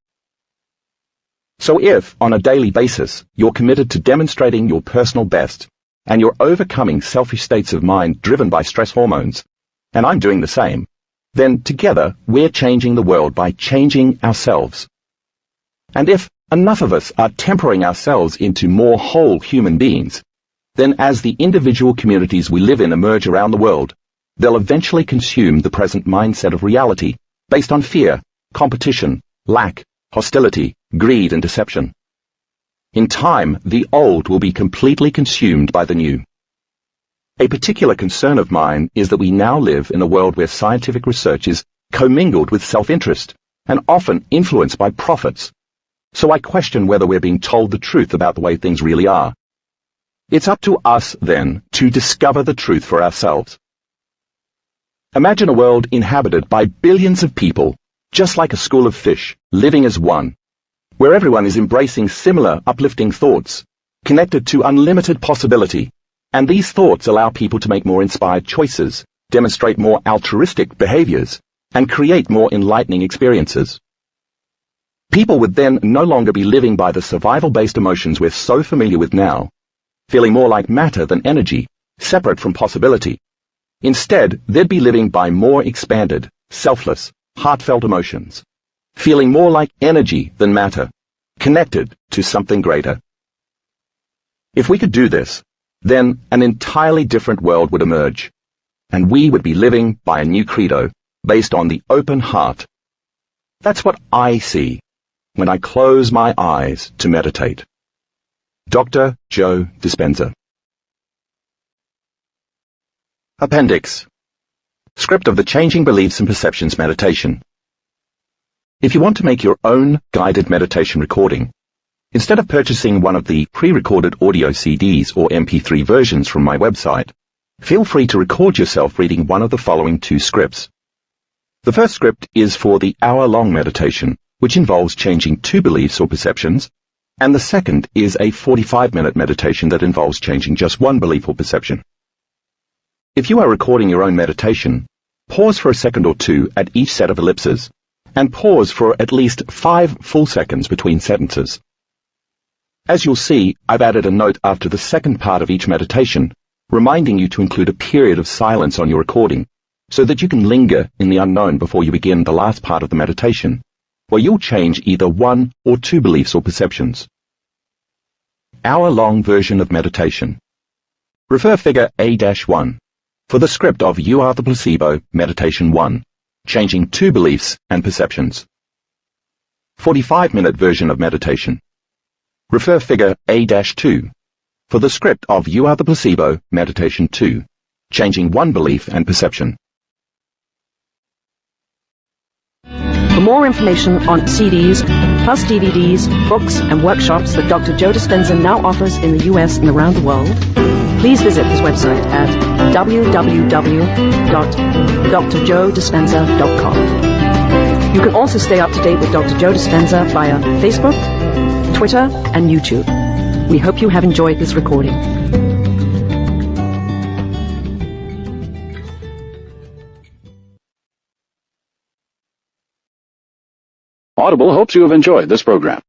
So if, on a daily basis, you're committed to demonstrating your personal best, and you're overcoming selfish states of mind driven by stress hormones, and I'm doing the same, then together we're changing the world by changing ourselves. And if enough of us are tempering ourselves into more whole human beings, then as the individual communities we live in emerge around the world, they'll eventually consume the present mindset of reality based on fear, competition, lack, hostility, greed, and deception. In time, the old will be completely consumed by the new. A particular concern of mine is that we now live in a world where scientific research is commingled with self-interest and often influenced by profits. So I question whether we're being told the truth about the way things really are. It's up to us, then, to discover the truth for ourselves. Imagine a world inhabited by billions of people, just like a school of fish, living as one, where everyone is embracing similar uplifting thoughts, connected to unlimited possibility, and these thoughts allow people to make more inspired choices, demonstrate more altruistic behaviors, and create more enlightening experiences. People would then no longer be living by the survival-based emotions we're so familiar with now, feeling more like matter than energy, separate from possibility. Instead, they'd be living by more expanded, selfless, heartfelt emotions, feeling more like energy than matter, connected to something greater. If we could do this, then an entirely different world would emerge, and we would be living by a new credo based on the open heart. That's what I see when I close my eyes to meditate. Dr. Joe Dispenza. Appendix. Script of the Changing Beliefs and Perceptions Meditation. If you want to make your own guided meditation recording, instead of purchasing one of the pre-recorded audio CDs or MP3 versions from my website, feel free to record yourself reading one of the following two scripts. The first script is for the hour-long meditation, which involves changing 2 beliefs or perceptions, and the second is a 45-minute meditation that involves changing just 1 belief or perception. If you are recording your own meditation, pause for a second or two at each set of ellipses, and pause for at least 5 full seconds between sentences. As you'll see, I've added a note after the second part of each meditation, reminding you to include a period of silence on your recording, so that you can linger in the unknown before you begin the last part of the meditation, where you'll change either 1 or 2 beliefs or perceptions. Hour-long version of meditation. Refer figure A-1 for the script of You Are the Placebo, Meditation 1, changing 2 beliefs and perceptions. 45-minute version of meditation. Refer figure A-2 for the script of You Are the Placebo, Meditation 2, changing 1 belief and perception. For more information on CDs, plus DVDs, books, and workshops that Dr. Joe Dispenza now offers in the US and around the world, please visit his website at www.drjoedispenza.com. You can also stay up to date with Dr. Joe Dispenza via Facebook, Twitter, and YouTube. We hope you have enjoyed this recording. Audible hopes you have enjoyed this program.